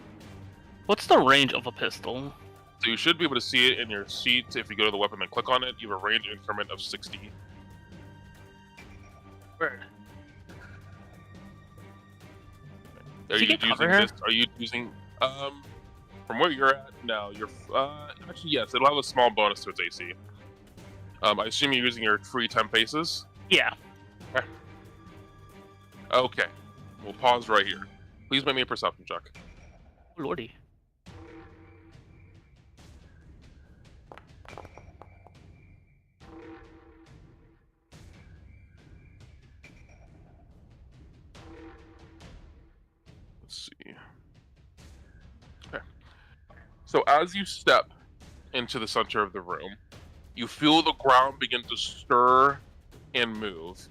Speaker 3: What's the range of a pistol?
Speaker 1: so you should be able to see it in your seat. If you go to the weapon and click on it, you have a range increment of 60.
Speaker 3: Word.
Speaker 1: Are
Speaker 3: Did you
Speaker 1: you
Speaker 3: get
Speaker 1: using
Speaker 3: cover here?
Speaker 1: this? Are you using from where you're at now? You're actually yes, it'll have a small bonus to its AC. I assume you're using your free temp bases.
Speaker 3: Yeah.
Speaker 1: Okay, we'll pause right here. Please make me a perception check.
Speaker 3: Oh, lordy.
Speaker 1: Let's see. Okay. So as you step into the center of the room, you feel the ground begin to stir and move.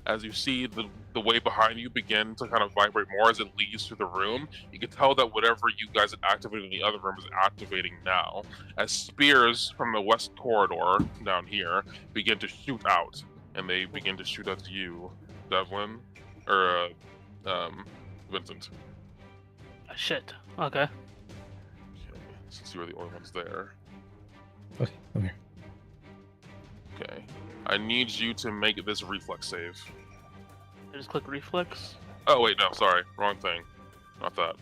Speaker 1: As you see the way behind you begin to kind of vibrate more as it leads through the room, you can tell that whatever you guys had activated in the other room is activating now. As spears from the west corridor down here begin to shoot out, and they begin to shoot at you, Devlin, or Vincent.
Speaker 3: Shit. Okay.
Speaker 1: Okay, since you were the only ones there.
Speaker 2: Okay, I'm here.
Speaker 1: Okay. I need you to make this reflex save.
Speaker 3: I just click reflex.
Speaker 1: Oh wait, no, sorry. Wrong thing. Not that.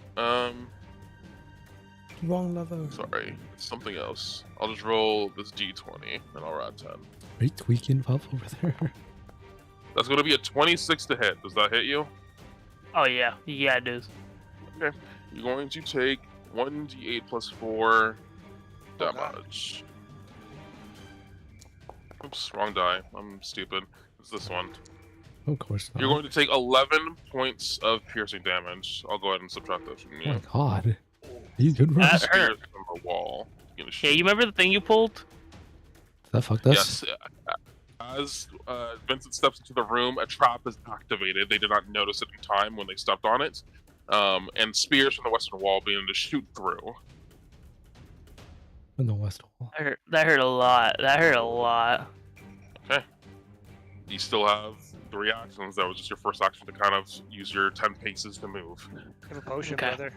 Speaker 2: Wrong lever.
Speaker 1: Sorry. It's something else. I'll just roll this D20 and I'll add 10.
Speaker 2: Are you tweaking Puff over there?
Speaker 1: That's gonna be a 26 to hit. Does that hit you?
Speaker 3: Oh yeah. Yeah, it is.
Speaker 1: Okay. You're going to take 1d8 plus 4
Speaker 4: Oh, God.
Speaker 1: damage. Oops, wrong die. I'm stupid. It's this one.
Speaker 2: Of course not.
Speaker 1: You're going to take 11 points of piercing damage. I'll go ahead and subtract that from
Speaker 2: Oh
Speaker 1: you.
Speaker 2: my god. Are you good, bro?
Speaker 3: That
Speaker 2: Did
Speaker 3: hurt.
Speaker 1: Spears from the wall. You're gonna
Speaker 3: Yeah,
Speaker 1: shoot.
Speaker 3: you remember the thing you pulled?
Speaker 2: that fuck us?
Speaker 1: Yes. As Vincent steps into the room, a trap is activated. They did not notice it in time when they stepped on it. And spears from the western wall begin to shoot through.
Speaker 2: In the west wall.
Speaker 3: That hurt a lot. That hurt a lot.
Speaker 1: Okay. You still have 3 actions. That was just your first action to kind of use your 10 paces to move.
Speaker 4: Have a potion,
Speaker 3: Okay.
Speaker 4: brother.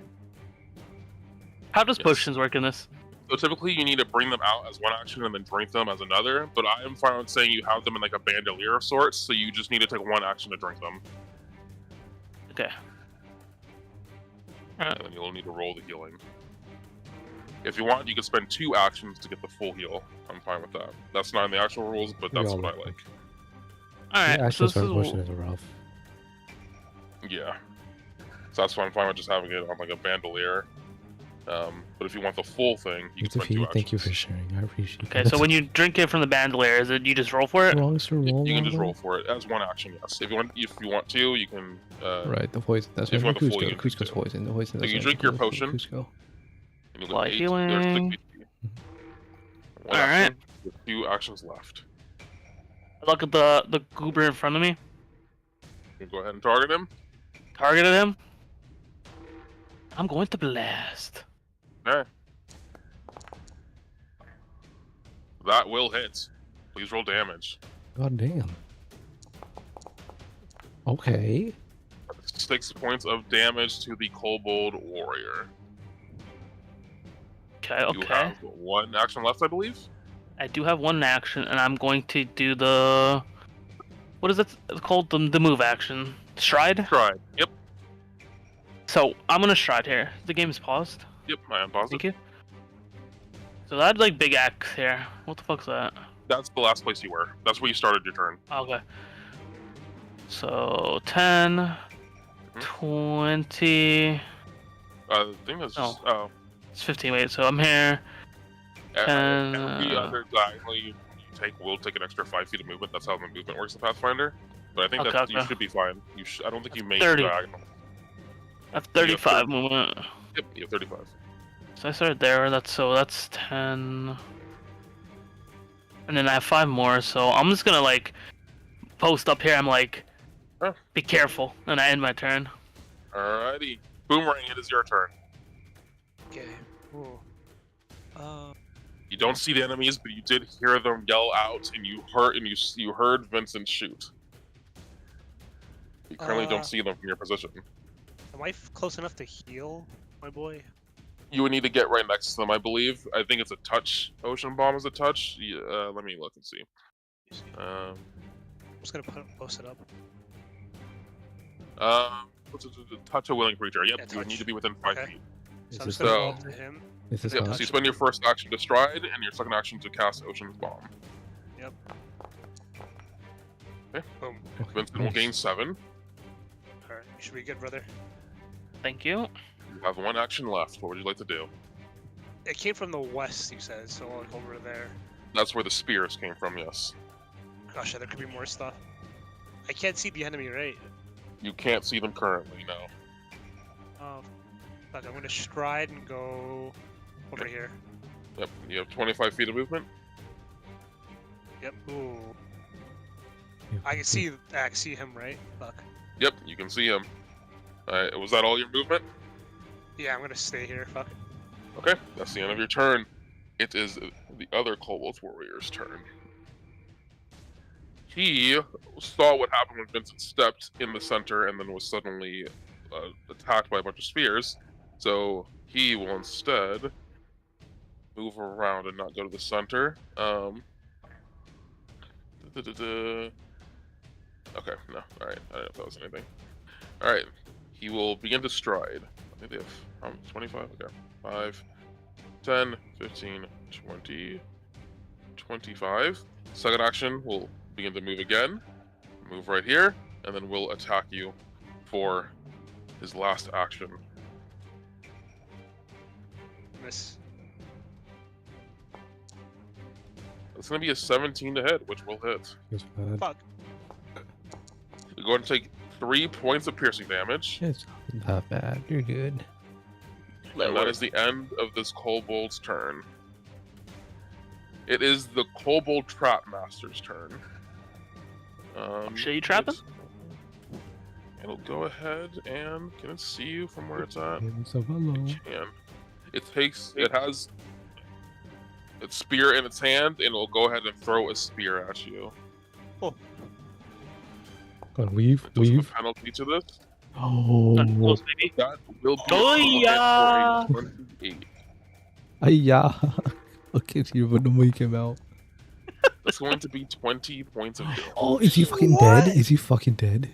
Speaker 3: How does
Speaker 1: Yes.
Speaker 3: potions work in this?
Speaker 1: So typically you need to bring them out as one action and then drink them as another, but I am fine with saying you have them in like a bandolier of sorts, so you just need to take one action to drink them.
Speaker 3: Okay.
Speaker 1: And then you'll need to roll the healing. If you want, you can spend 2 actions to get the full heal. I'm fine with that. That's not in the actual rules, but that's
Speaker 2: all
Speaker 1: what I
Speaker 2: look
Speaker 1: like.
Speaker 3: Alright,
Speaker 2: Yeah,
Speaker 3: so
Speaker 2: actual
Speaker 3: this
Speaker 2: sword
Speaker 3: is
Speaker 2: motion is rough.
Speaker 1: Yeah. So that's why I'm fine with just having it on like a bandolier. But if you want the full thing, you can
Speaker 2: It's a
Speaker 1: spend 2
Speaker 2: fee.
Speaker 1: actions.
Speaker 2: Thank you for sharing. I appreciate
Speaker 3: okay.
Speaker 2: that.
Speaker 3: So when you drink it from the bandolier, is it you just roll for it?
Speaker 2: Wrongs to roll.
Speaker 1: You can just
Speaker 2: level?
Speaker 1: roll for it as one action, yes. If you want to, you can
Speaker 2: Right, the poison. That's
Speaker 1: if you
Speaker 2: what
Speaker 1: want the full,
Speaker 2: Cusco.
Speaker 1: you can
Speaker 2: Cusco's
Speaker 1: do.
Speaker 2: poison. The poison.
Speaker 1: So you
Speaker 2: that's
Speaker 1: drink
Speaker 2: right,
Speaker 1: your
Speaker 2: Cusco-
Speaker 1: potion.
Speaker 2: Cusco.
Speaker 1: and you
Speaker 3: Light
Speaker 1: there's 6
Speaker 3: healing.
Speaker 1: HP. One
Speaker 3: Alright.
Speaker 1: action, with 2 actions left.
Speaker 3: Look at the goober in front of me.
Speaker 1: You go ahead and target him.
Speaker 3: Targeted him. I'm going to blast.
Speaker 1: Okay. That will hit. Please roll damage.
Speaker 2: God damn. Okay.
Speaker 1: 6 points of damage to the Kobold Warrior.
Speaker 3: Okay,
Speaker 1: You
Speaker 3: okay.
Speaker 1: have one action left, I believe.
Speaker 3: I do have one action, and I'm going to do the... What is it called? The move action. Stride?
Speaker 1: Stride. Yep.
Speaker 3: So, I'm gonna stride here. The game is paused.
Speaker 1: Yep, I unpaused
Speaker 3: Thank
Speaker 1: it.
Speaker 3: you. So that's like big X here. What the fuck's that?
Speaker 1: That's the last place you were. That's where you started your turn.
Speaker 3: Okay. So 10, 20.
Speaker 1: I think that's just... Oh.
Speaker 3: It's 15. Wait, so I'm here.
Speaker 1: Every other diagonal you take will take an extra 5 feet of movement. That's how the movement works in Pathfinder. But I think that you should be fine. I don't think you made
Speaker 3: 30.
Speaker 1: diagonal.
Speaker 3: I have 35 movement.
Speaker 1: Yep, you have 35.
Speaker 3: So I started there. That's 10. And then I have 5 more. So I'm just gonna like post up here. I'm like, be careful, and I end my turn.
Speaker 1: Alrighty, Boomerang, it is your turn.
Speaker 4: Okay. Ooh.
Speaker 1: You don't see the enemies, but you did hear them yell out, and you heard Vincent shoot. You currently don't see them from your position.
Speaker 4: Am I close enough to heal, my boy?
Speaker 1: You would need to get right next to them, I believe. I think it's a touch. Ocean Bomb is a touch. Let me look and see.
Speaker 4: I'm just gonna post it up.
Speaker 1: Touch a willing creature. Yep,
Speaker 4: Yeah,
Speaker 1: you would need to be within 5 feet.
Speaker 4: So I'm just gonna go up to him.
Speaker 2: Is this
Speaker 1: Yep, so you spend your first action to stride, and your second action to cast Ocean's Bomb.
Speaker 4: Yep.
Speaker 1: Okay.
Speaker 4: Boom.
Speaker 1: Vincent will gain 7.
Speaker 4: Alright, you should be good, brother.
Speaker 3: Thank you.
Speaker 1: You have 1 action left. What would you like to do?
Speaker 4: It came from the west, you said, so like over there.
Speaker 1: That's where the spears came from, yes.
Speaker 4: Gosh, yeah, there could be more stuff. I can't see the enemy, right?
Speaker 1: You can't see them currently, no.
Speaker 4: Fuck, I'm gonna stride and go over here.
Speaker 1: Yep, you have 25 feet of movement.
Speaker 4: Yep. Ooh. I can see him, right? Fuck.
Speaker 1: Yep, you can see him. Alright, was that all your movement?
Speaker 4: Yeah, I'm gonna stay here. Fuck.
Speaker 1: Okay, that's the end of your turn. It is the other Kobold Warrior's turn. He saw what happened when Vincent stepped in the center and then was suddenly attacked by a bunch of spears. So he will instead move around and not go to the center. Okay, no. Alright, I don't know if that was anything. Alright, he will begin to stride. I think they have 25? Okay. 5, 10, 15, 20, 25. Second action will begin to move again. Move right here, and then we'll attack you for his last action.
Speaker 4: Miss.
Speaker 1: It's going to be a 17 to hit, which will hit.
Speaker 2: It's bad.
Speaker 4: Fuck.
Speaker 1: You're going to take 3 points of piercing damage.
Speaker 2: It's not bad. You're good.
Speaker 1: And that is the end of this Kobold's turn. It is the Kobold Trap Master's turn.
Speaker 3: Should you trap him?
Speaker 1: It'll go ahead and can it see you from where it's at?
Speaker 2: So hello.
Speaker 1: It can. It has its spear in its hand, and it'll go ahead and throw a spear at you.
Speaker 4: Oh.
Speaker 2: Go on, weave.
Speaker 1: It doesn't have a penalty to this.
Speaker 2: Oh.
Speaker 3: Close, baby.
Speaker 1: That will be
Speaker 3: Oh, yeah.
Speaker 1: 28.
Speaker 2: Ayya. Look at you, but the way came out.
Speaker 1: It's going to be 20 points of damage.
Speaker 2: Oh, is he fucking
Speaker 4: What?
Speaker 2: dead? Is he fucking dead?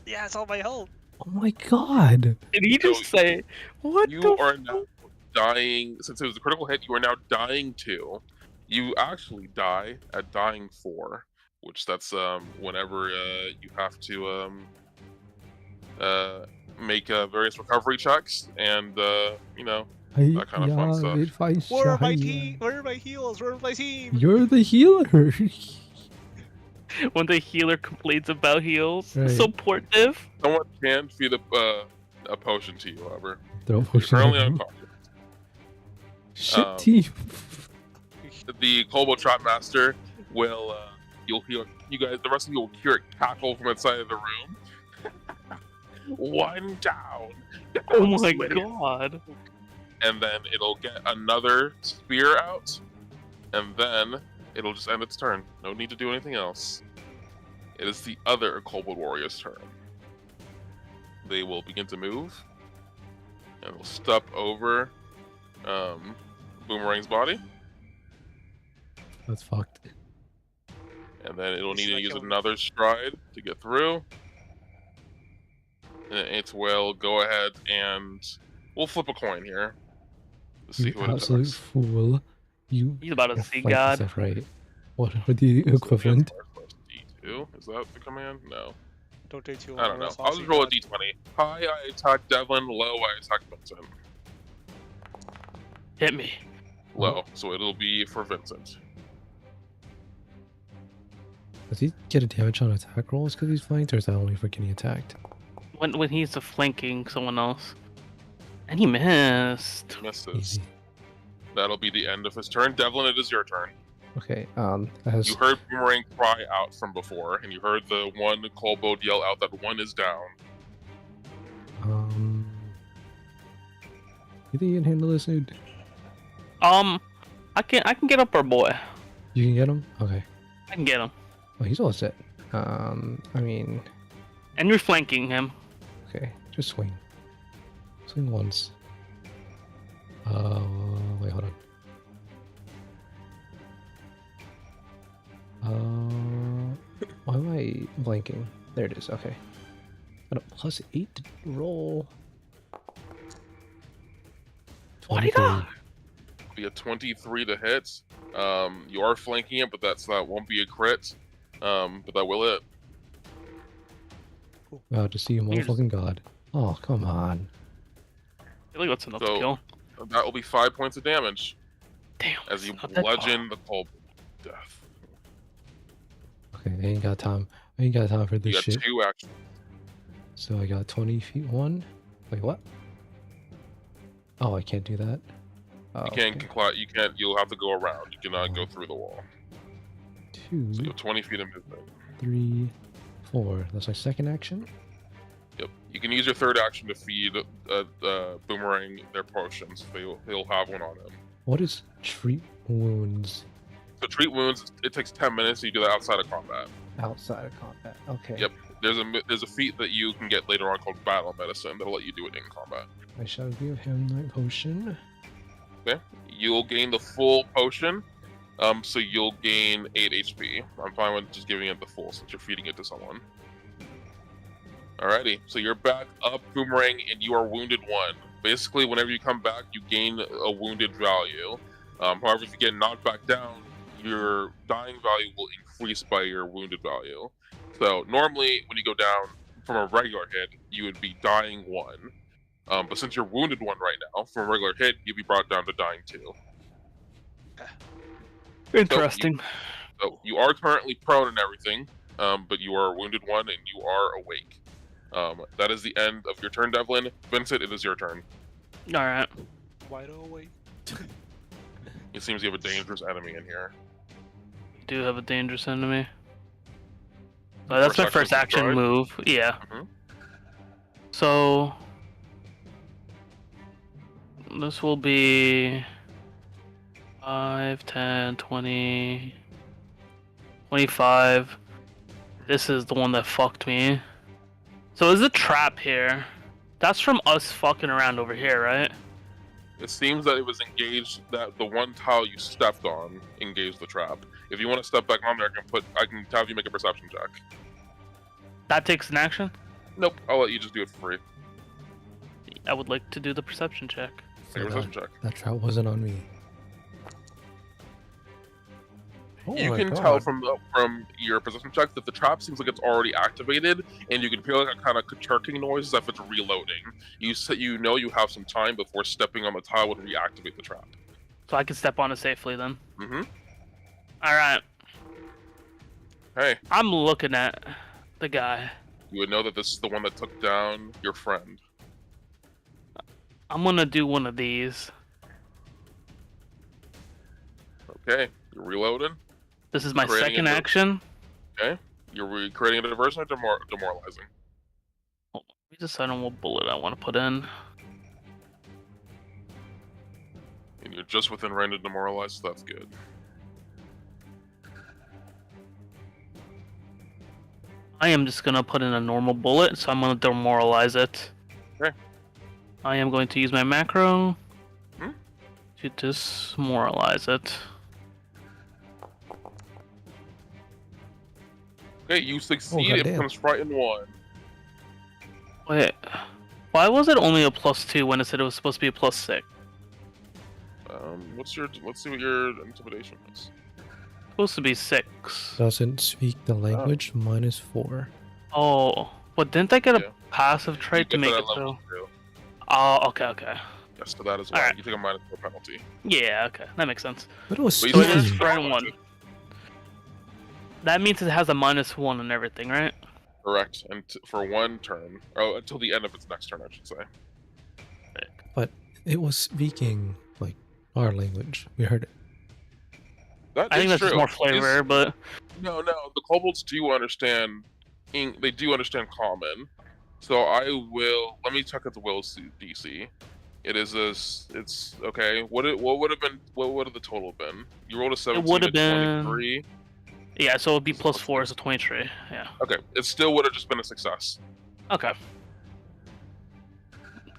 Speaker 4: Yeah, it's all my health.
Speaker 2: Oh my god.
Speaker 3: Did he just say, what
Speaker 1: You
Speaker 3: the
Speaker 1: are now dying. Since it was a critical hit, you are now dying 2. You actually die at dying 4, which that's whenever you have to make various recovery checks and that kind of fun stuff.
Speaker 4: Where are my team? Where are my heals? Where are my team?
Speaker 2: You're the healer.
Speaker 3: When the healer complains about heals,
Speaker 2: Right.
Speaker 3: supportive.
Speaker 1: Someone can feed a potion to you, however.
Speaker 2: Throw
Speaker 1: You're
Speaker 2: potion.
Speaker 1: currently
Speaker 2: at him.
Speaker 1: unconscious.
Speaker 2: Shit team.
Speaker 1: The Kobold Trap Master will you'll hear the rest of you will hear it cackle from inside of the room. One down.
Speaker 3: Oh my god.
Speaker 1: And then it'll get another spear out, and then it'll just end its turn. No need to do anything else. It is the other Kobold Warrior's turn. They will begin to move, and will step over Boomerang's body.
Speaker 2: That's fucked.
Speaker 1: And then it'll need to use another stride to get through. And it will go ahead and we'll flip a coin here. To see who it
Speaker 2: absolute
Speaker 1: attacks.
Speaker 2: fool.
Speaker 3: He's about to see
Speaker 2: fight
Speaker 3: God.
Speaker 2: yourself, right? What are the equivalent?
Speaker 1: D2? Is that the command? No.
Speaker 4: Don't do too long.
Speaker 1: I don't know. I'll just roll a d20. High, I attack Devlin. Low, I attack Vincent.
Speaker 3: Hit me.
Speaker 1: Low, so it'll be for Vincent.
Speaker 2: Does he get a damage on attack rolls because he's flanked, or is that only for getting attacked?
Speaker 3: When he's flanking someone else. And he missed.
Speaker 1: Misses.
Speaker 2: Easy.
Speaker 1: That'll be the end of his turn. Devlin, it is your turn.
Speaker 2: Okay. As
Speaker 1: You heard Boomerang cry out from before, and you heard the one Kobold yell out that one is down.
Speaker 2: you think you can handle this, dude?
Speaker 3: I can get up our boy.
Speaker 2: You can get him. Okay.
Speaker 3: I can get him.
Speaker 2: Oh, he's all set. I mean,
Speaker 3: And you're flanking him.
Speaker 2: okay. Just swing. Swing once. Wait, hold on. Why am I blanking? There it is. Okay. Got a +8 to roll.
Speaker 3: What do you got?
Speaker 1: Be a 23 to hit. You are flanking it, but that won't be a crit. But that will hit.
Speaker 2: Wow, just see you, motherfucking god. Oh, come on.
Speaker 3: I feel like that's enough
Speaker 1: So-
Speaker 3: to kill.
Speaker 1: That will be 5 points of damage
Speaker 3: Damn.
Speaker 1: as you
Speaker 3: it's not that
Speaker 1: bludgeon the Kobold to death.
Speaker 2: Okay, I ain't got time. I ain't got time for
Speaker 1: You
Speaker 2: this
Speaker 1: got
Speaker 2: shit.
Speaker 1: 2 actions.
Speaker 2: So I got 20 feet 1. Wait, what? Oh, I can't do that. Oh,
Speaker 1: You can't.
Speaker 2: okay.
Speaker 1: You can't. You'll have to go around. You cannot go through the wall.
Speaker 2: 2,
Speaker 1: So you have 20 feet of movement.
Speaker 2: 3, 4. That's my second action.
Speaker 1: Yep. You can use your third action to feed Boomerang their potions. He'll have one on him.
Speaker 2: What is treat wounds
Speaker 1: So treat wounds. It takes 10 minutes. So you do that outside of combat.
Speaker 2: outside of combat? Okay.
Speaker 1: Yep. There's a feat that you can get later on called Battle Medicine that'll let you do it in combat.
Speaker 2: I shall give him my potion.
Speaker 1: Okay. You'll gain the full potion. So you'll gain 8 HP. I'm fine with just giving it the full since you're feeding it to someone. Alrighty, so you're back up, Boomerang, and you are wounded 1. Basically, whenever you come back, you gain a wounded value. However, if you get knocked back down, your dying value will increase by your wounded value. So normally, when you go down from a regular hit, you would be dying 1. But since you're wounded 1 right now, from a regular hit, you'd be brought down to dying 2.
Speaker 3: Interesting.
Speaker 1: So you are currently prone and everything, but you are wounded 1 and you are awake. That is the end of your turn, Devlin. Vincent, it is your turn.
Speaker 3: Alright.
Speaker 4: Wide awake.
Speaker 1: It seems you have a dangerous enemy in here.
Speaker 3: Do have a dangerous enemy. That's my first action
Speaker 1: stride?
Speaker 3: move. Yeah.
Speaker 1: Mhm.
Speaker 3: So this will be 5, 10, 20, 25. This is the one that fucked me. So is a trap here. That's from us fucking around over here, right?
Speaker 1: It seems that it was engaged, that the one tile you stepped on engaged the trap. If you want to step back on there, I can have you make a perception check.
Speaker 3: That takes an action?
Speaker 1: Nope, I'll let you just do it for free.
Speaker 3: I would like to do the perception check.
Speaker 1: Make a perception check.
Speaker 2: That trout wasn't on me. Oh
Speaker 1: You
Speaker 2: my
Speaker 1: can
Speaker 2: God.
Speaker 1: tell from your perception check that the trap seems like it's already activated, and you can hear like a kind of chirking noise as if it's reloading. You know you have some time before stepping on the tile would reactivate the trap.
Speaker 3: So I can step on it safely then.
Speaker 1: Mm-hmm.
Speaker 3: Alright.
Speaker 1: Hey,
Speaker 3: I'm looking at the guy.
Speaker 1: you would know that this is the one that took down your friend.
Speaker 3: I'm gonna do one of these.
Speaker 1: Okay, you're reloading.
Speaker 3: This is my
Speaker 1: Creating a
Speaker 3: second
Speaker 1: new-
Speaker 3: action.
Speaker 1: Okay. You're creating a diversion or demoralizing?
Speaker 3: Hold on, let me decide on what bullet I want to put in.
Speaker 1: And you're just within range to demoralize, so that's good.
Speaker 3: I am just gonna put in a normal bullet, so I'm gonna demoralize it.
Speaker 1: Okay.
Speaker 3: I am going to use my macro
Speaker 1: Hmm?
Speaker 3: to demoralize it.
Speaker 1: Okay, you succeed. It
Speaker 2: goddamn.
Speaker 1: becomes frightened 1.
Speaker 3: Wait, why was it only a +2 when it said it was supposed to be a +6?
Speaker 1: Let's see what your intimidation is.
Speaker 3: Supposed to be 6.
Speaker 2: Doesn't speak the language, -4.
Speaker 3: Oh, but didn't I get a
Speaker 1: Yeah.
Speaker 3: passive trait to
Speaker 1: You get
Speaker 3: make
Speaker 1: that
Speaker 3: it
Speaker 1: at level
Speaker 3: so?
Speaker 1: 2.
Speaker 3: Oh, okay.
Speaker 1: Yes, to that as well.
Speaker 3: Alright.
Speaker 1: You take a -4 penalty.
Speaker 3: Yeah, okay, that makes sense.
Speaker 2: But it was
Speaker 1: But
Speaker 3: So it
Speaker 1: Yeah.
Speaker 3: is
Speaker 2: speaking.
Speaker 3: frightened 1. That means it has a -1 and everything, right?
Speaker 1: Correct. And for 1 turn, or until the end of its next turn, I should say.
Speaker 2: But it was speaking like our language. We heard it.
Speaker 1: That
Speaker 3: I think
Speaker 1: is
Speaker 3: that's just
Speaker 1: true.
Speaker 3: more flavor,
Speaker 1: It's-
Speaker 3: but
Speaker 1: No. The kobolds do understand. They do understand common. So I will. Let me check at the will DC. It is this. It's okay. What would have been? What would have the total been? You rolled a 17
Speaker 3: would've
Speaker 1: to
Speaker 3: been-
Speaker 1: 23.
Speaker 3: yeah, so it would be +4 as a 23. Yeah.
Speaker 1: Okay, it still would have just been a success.
Speaker 3: Okay.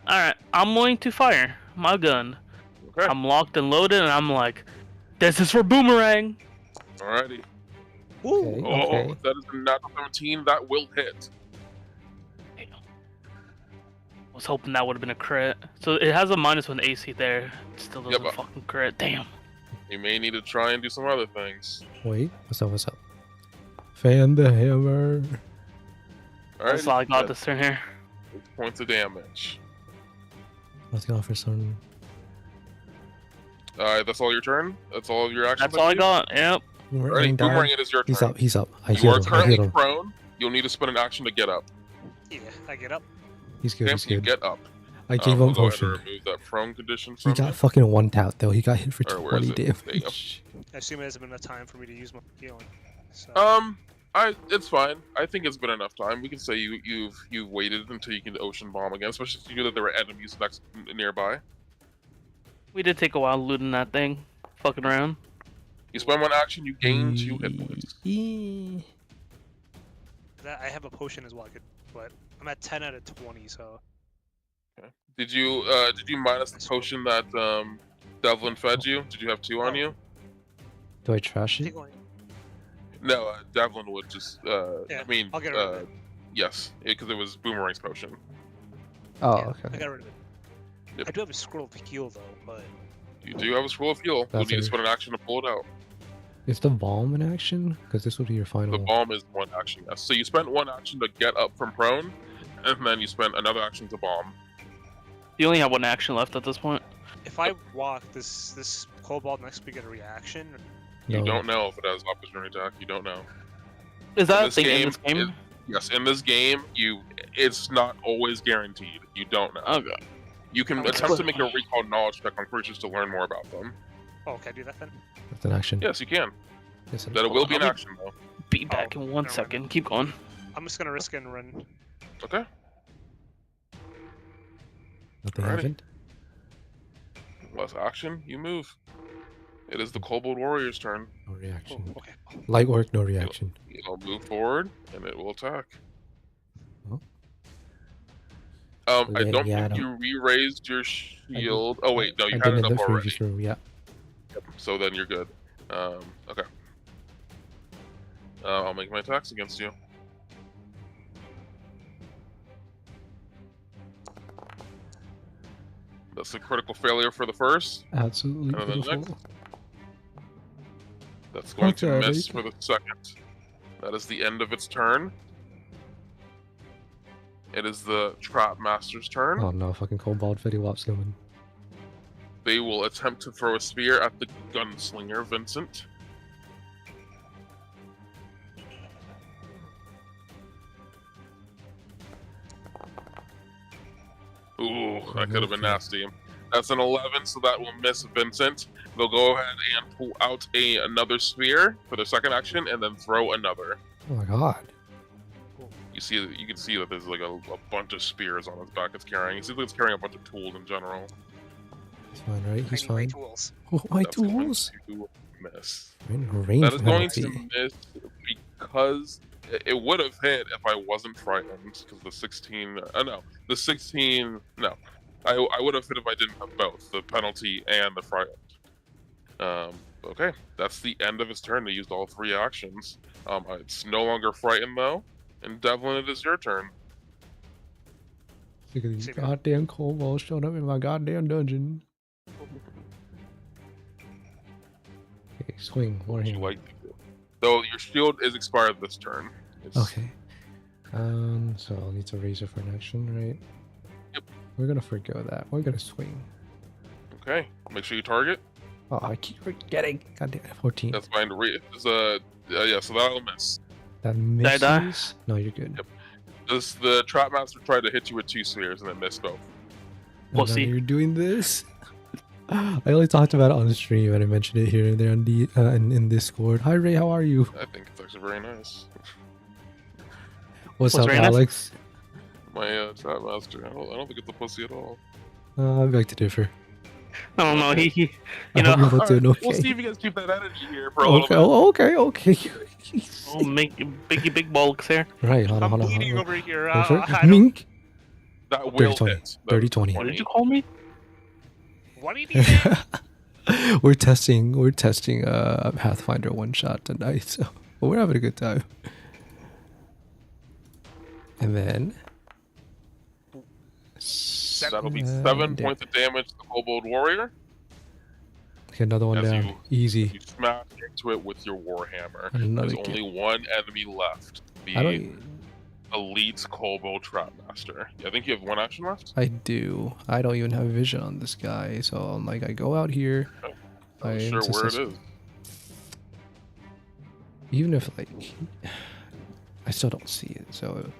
Speaker 3: Alright, I'm going to fire my gun.
Speaker 1: Okay.
Speaker 3: I'm locked and loaded, and I'm like, this is for boomerang!
Speaker 1: Alrighty.
Speaker 2: Okay,
Speaker 1: Oh,
Speaker 2: okay.
Speaker 1: that is a natural 17. That will hit.
Speaker 3: Damn. I was hoping that would have been a crit. So it has a -1 AC there. It still doesn't
Speaker 1: but-
Speaker 3: fucking crit. Damn.
Speaker 1: You may need to try and do some other things.
Speaker 2: Wait, what's up? Fan the hammer.
Speaker 1: Alright.
Speaker 3: That's all I got this turn here.
Speaker 1: 6 points of damage.
Speaker 2: Let's go for some.
Speaker 1: That's all your turn? That's all of your actions?
Speaker 3: That's all I got. Yep.
Speaker 1: Alrighty, Boomerang, it is your turn.
Speaker 2: He's up. I
Speaker 1: You
Speaker 2: healed
Speaker 1: are
Speaker 2: him. I
Speaker 1: currently
Speaker 2: healed him.
Speaker 1: prone. You'll need to spend an action to get up.
Speaker 4: Yeah, I get up.
Speaker 2: He's good.
Speaker 1: Okay,
Speaker 2: He's
Speaker 1: you
Speaker 2: good.
Speaker 1: get up.
Speaker 2: I gave
Speaker 1: We'll
Speaker 2: him
Speaker 1: go ahead
Speaker 2: potion.
Speaker 1: and remove that prone condition
Speaker 2: He
Speaker 1: from
Speaker 2: got
Speaker 1: you.
Speaker 2: fucking one tap though. He got hit for
Speaker 1: Or where is
Speaker 2: 20
Speaker 1: it? There you go.
Speaker 2: damage.
Speaker 4: I assume it hasn't been enough time for me to use my healing. So.
Speaker 1: It's fine. I think it's been enough time. We can say you've waited until you can ocean bomb again, especially if you knew that there were enemies nearby.
Speaker 3: We did take a while looting that thing. Fucking around.
Speaker 1: You spend 1 action, you gain 2 hit points.
Speaker 4: That, I have a potion as well, but I'm at 10 out of 20, so.
Speaker 1: Did you minus the potion that Devlin fed you? Did you have 2 on you?
Speaker 2: Do I trash
Speaker 4: I
Speaker 2: it?
Speaker 4: think only-
Speaker 1: No, Devlin would just.
Speaker 4: Yeah,
Speaker 1: I mean,
Speaker 4: I'll get rid of it.
Speaker 1: yes, because it was Boomerang's potion.
Speaker 2: Oh,
Speaker 4: yeah, I
Speaker 2: okay.
Speaker 4: got rid of it.
Speaker 1: Yep.
Speaker 4: I do have a scroll of heal though, but
Speaker 1: You do have a scroll of heal. You'll
Speaker 2: That's
Speaker 1: need to
Speaker 2: it.
Speaker 1: spend an action to pull it out.
Speaker 2: Is the bomb in action? Because this would be your final.
Speaker 1: The bomb is 1 action, yes. So you spent 1 action to get up from prone, and then you spent another action to bomb.
Speaker 3: You only have 1 action left at this point.
Speaker 4: if I walk, this kobold next to me get a reaction?
Speaker 1: You
Speaker 2: No.
Speaker 1: don't know if it has opportunity attack. You don't know.
Speaker 3: Is that a
Speaker 1: this
Speaker 3: thing in
Speaker 1: game,
Speaker 3: this game?
Speaker 1: Yes, in this game, it's not always guaranteed. You don't know.
Speaker 3: Okay.
Speaker 1: You can
Speaker 4: Okay.
Speaker 1: attempt to make a recall knowledge check on creatures to learn more about them.
Speaker 4: Oh, can I do that then?
Speaker 2: That's an action.
Speaker 1: Yes, you can.
Speaker 2: Yes,
Speaker 1: That it will be an
Speaker 3: I'll be-
Speaker 1: action though.
Speaker 3: Be back in 1
Speaker 4: never mind.
Speaker 3: second. Keep going.
Speaker 4: I'm just gonna risk it and run.
Speaker 1: Okay.
Speaker 2: Nothing
Speaker 1: Alrighty.
Speaker 2: happened.
Speaker 1: Less action, you move. It is the Kobold Warrior's turn.
Speaker 2: No
Speaker 4: Oh,
Speaker 2: reaction.
Speaker 4: okay.
Speaker 2: Light work, no reaction.
Speaker 1: It'll move forward and it will attack.
Speaker 2: Oh.
Speaker 1: I don't
Speaker 2: Yeah,
Speaker 1: think you re-raised your shield. Oh wait, no, you
Speaker 2: I
Speaker 1: had
Speaker 2: did
Speaker 1: it
Speaker 2: in
Speaker 1: up
Speaker 2: the
Speaker 1: already.
Speaker 2: previous room. Yeah.
Speaker 1: So then you're good. Okay. I'll make my attacks against you. That's a critical failure for the first.
Speaker 2: Absolutely
Speaker 1: And then
Speaker 2: beautiful.
Speaker 1: That's going to
Speaker 2: Okay.
Speaker 1: miss for the second. That is the end of its turn. It is the Trap Master's turn.
Speaker 2: Oh no, fucking Kobold Fetty Wap's coming.
Speaker 1: They will attempt to throw a spear at the Gunslinger, Vincent. Ooh, that could have been nasty. That's an 11, so that will miss Vincent. They'll go ahead and pull out another spear for their second action, and then throw another.
Speaker 2: Oh my god.
Speaker 1: You can see that there's like a bunch of spears on his back it's carrying. It seems like it's carrying a bunch of tools in general.
Speaker 2: He's fine, right? He's
Speaker 4: Tiny
Speaker 2: fine.
Speaker 4: tools.
Speaker 2: Oh, my
Speaker 1: That's going
Speaker 2: tools.
Speaker 1: to miss.
Speaker 2: Range
Speaker 1: That is going to
Speaker 2: penalty.
Speaker 1: miss because it would have hit if I wasn't frightened. Because the 16, no, the 16, no, I would have hit if I didn't have both the penalty and the frightened. Okay, that's the end of his turn. He used all 3 actions. It's no longer frightened though, and Devlin, it is your turn.
Speaker 2: Look at these goddamn kobolds showing up in my goddamn dungeon. Okay, swing.
Speaker 1: What would you
Speaker 2: Warhammer.
Speaker 1: like to do? Though your shield is expired this turn.
Speaker 2: Okay. So I'll need to raise it for an action, right?
Speaker 1: Yep.
Speaker 2: We're gonna forgo that. We're gonna swing.
Speaker 1: Okay, make sure you target.
Speaker 2: Oh, I keep forgetting. Goddamn, 14.
Speaker 1: That's fine. Yeah, so that'll miss.
Speaker 2: That
Speaker 3: I die?
Speaker 2: misses. No, you're good.
Speaker 1: Yep. The Trap Master tried to hit you with 2 spears and it missed both.
Speaker 3: We'll
Speaker 2: And now
Speaker 3: see.
Speaker 2: You're doing this. I only talked about it on the stream and I mentioned it here and there on in Discord. Hi Ray, how are you?
Speaker 1: I think it's actually very nice.
Speaker 2: What's
Speaker 3: What's
Speaker 2: up,
Speaker 3: Ray nice?
Speaker 2: Alex?
Speaker 1: My Trap Master, I don't think it's a pussy at all.
Speaker 2: I beg to differ.
Speaker 3: I don't know. He
Speaker 2: I
Speaker 3: you know,
Speaker 2: hope you're both doing
Speaker 1: We'll
Speaker 2: okay.
Speaker 1: see if you guys keep that energy here for a little
Speaker 2: Okay,
Speaker 1: bit.
Speaker 2: oh, okay.
Speaker 3: oh, make big bulks here.
Speaker 2: Right, hold on,
Speaker 4: I'm
Speaker 2: hold on.
Speaker 4: bleeding
Speaker 2: Hold on.
Speaker 4: over here.
Speaker 2: Wait for it.
Speaker 4: I don't,
Speaker 2: Mink.
Speaker 1: That will
Speaker 2: 30-20.
Speaker 1: hit.
Speaker 2: 30-20.
Speaker 3: What did you call me?
Speaker 4: what do you need?
Speaker 2: We're testing Pathfinder one shot tonight, so we're having a good time. And then
Speaker 1: That'll be 7 points of damage to the Kobold Warrior.
Speaker 2: Okay, another one
Speaker 1: As
Speaker 2: down. Easy.
Speaker 1: You smash into it with your Warhammer.
Speaker 2: Another
Speaker 1: There's only one enemy left. The
Speaker 2: I don't.
Speaker 1: Elite Kobold Trap Master. I think you have 1 action left.
Speaker 2: I do. I don't even have vision on this guy, so I'm like, I go out here.
Speaker 1: I'm sure where it is.
Speaker 2: Even if like, I still don't see it. So,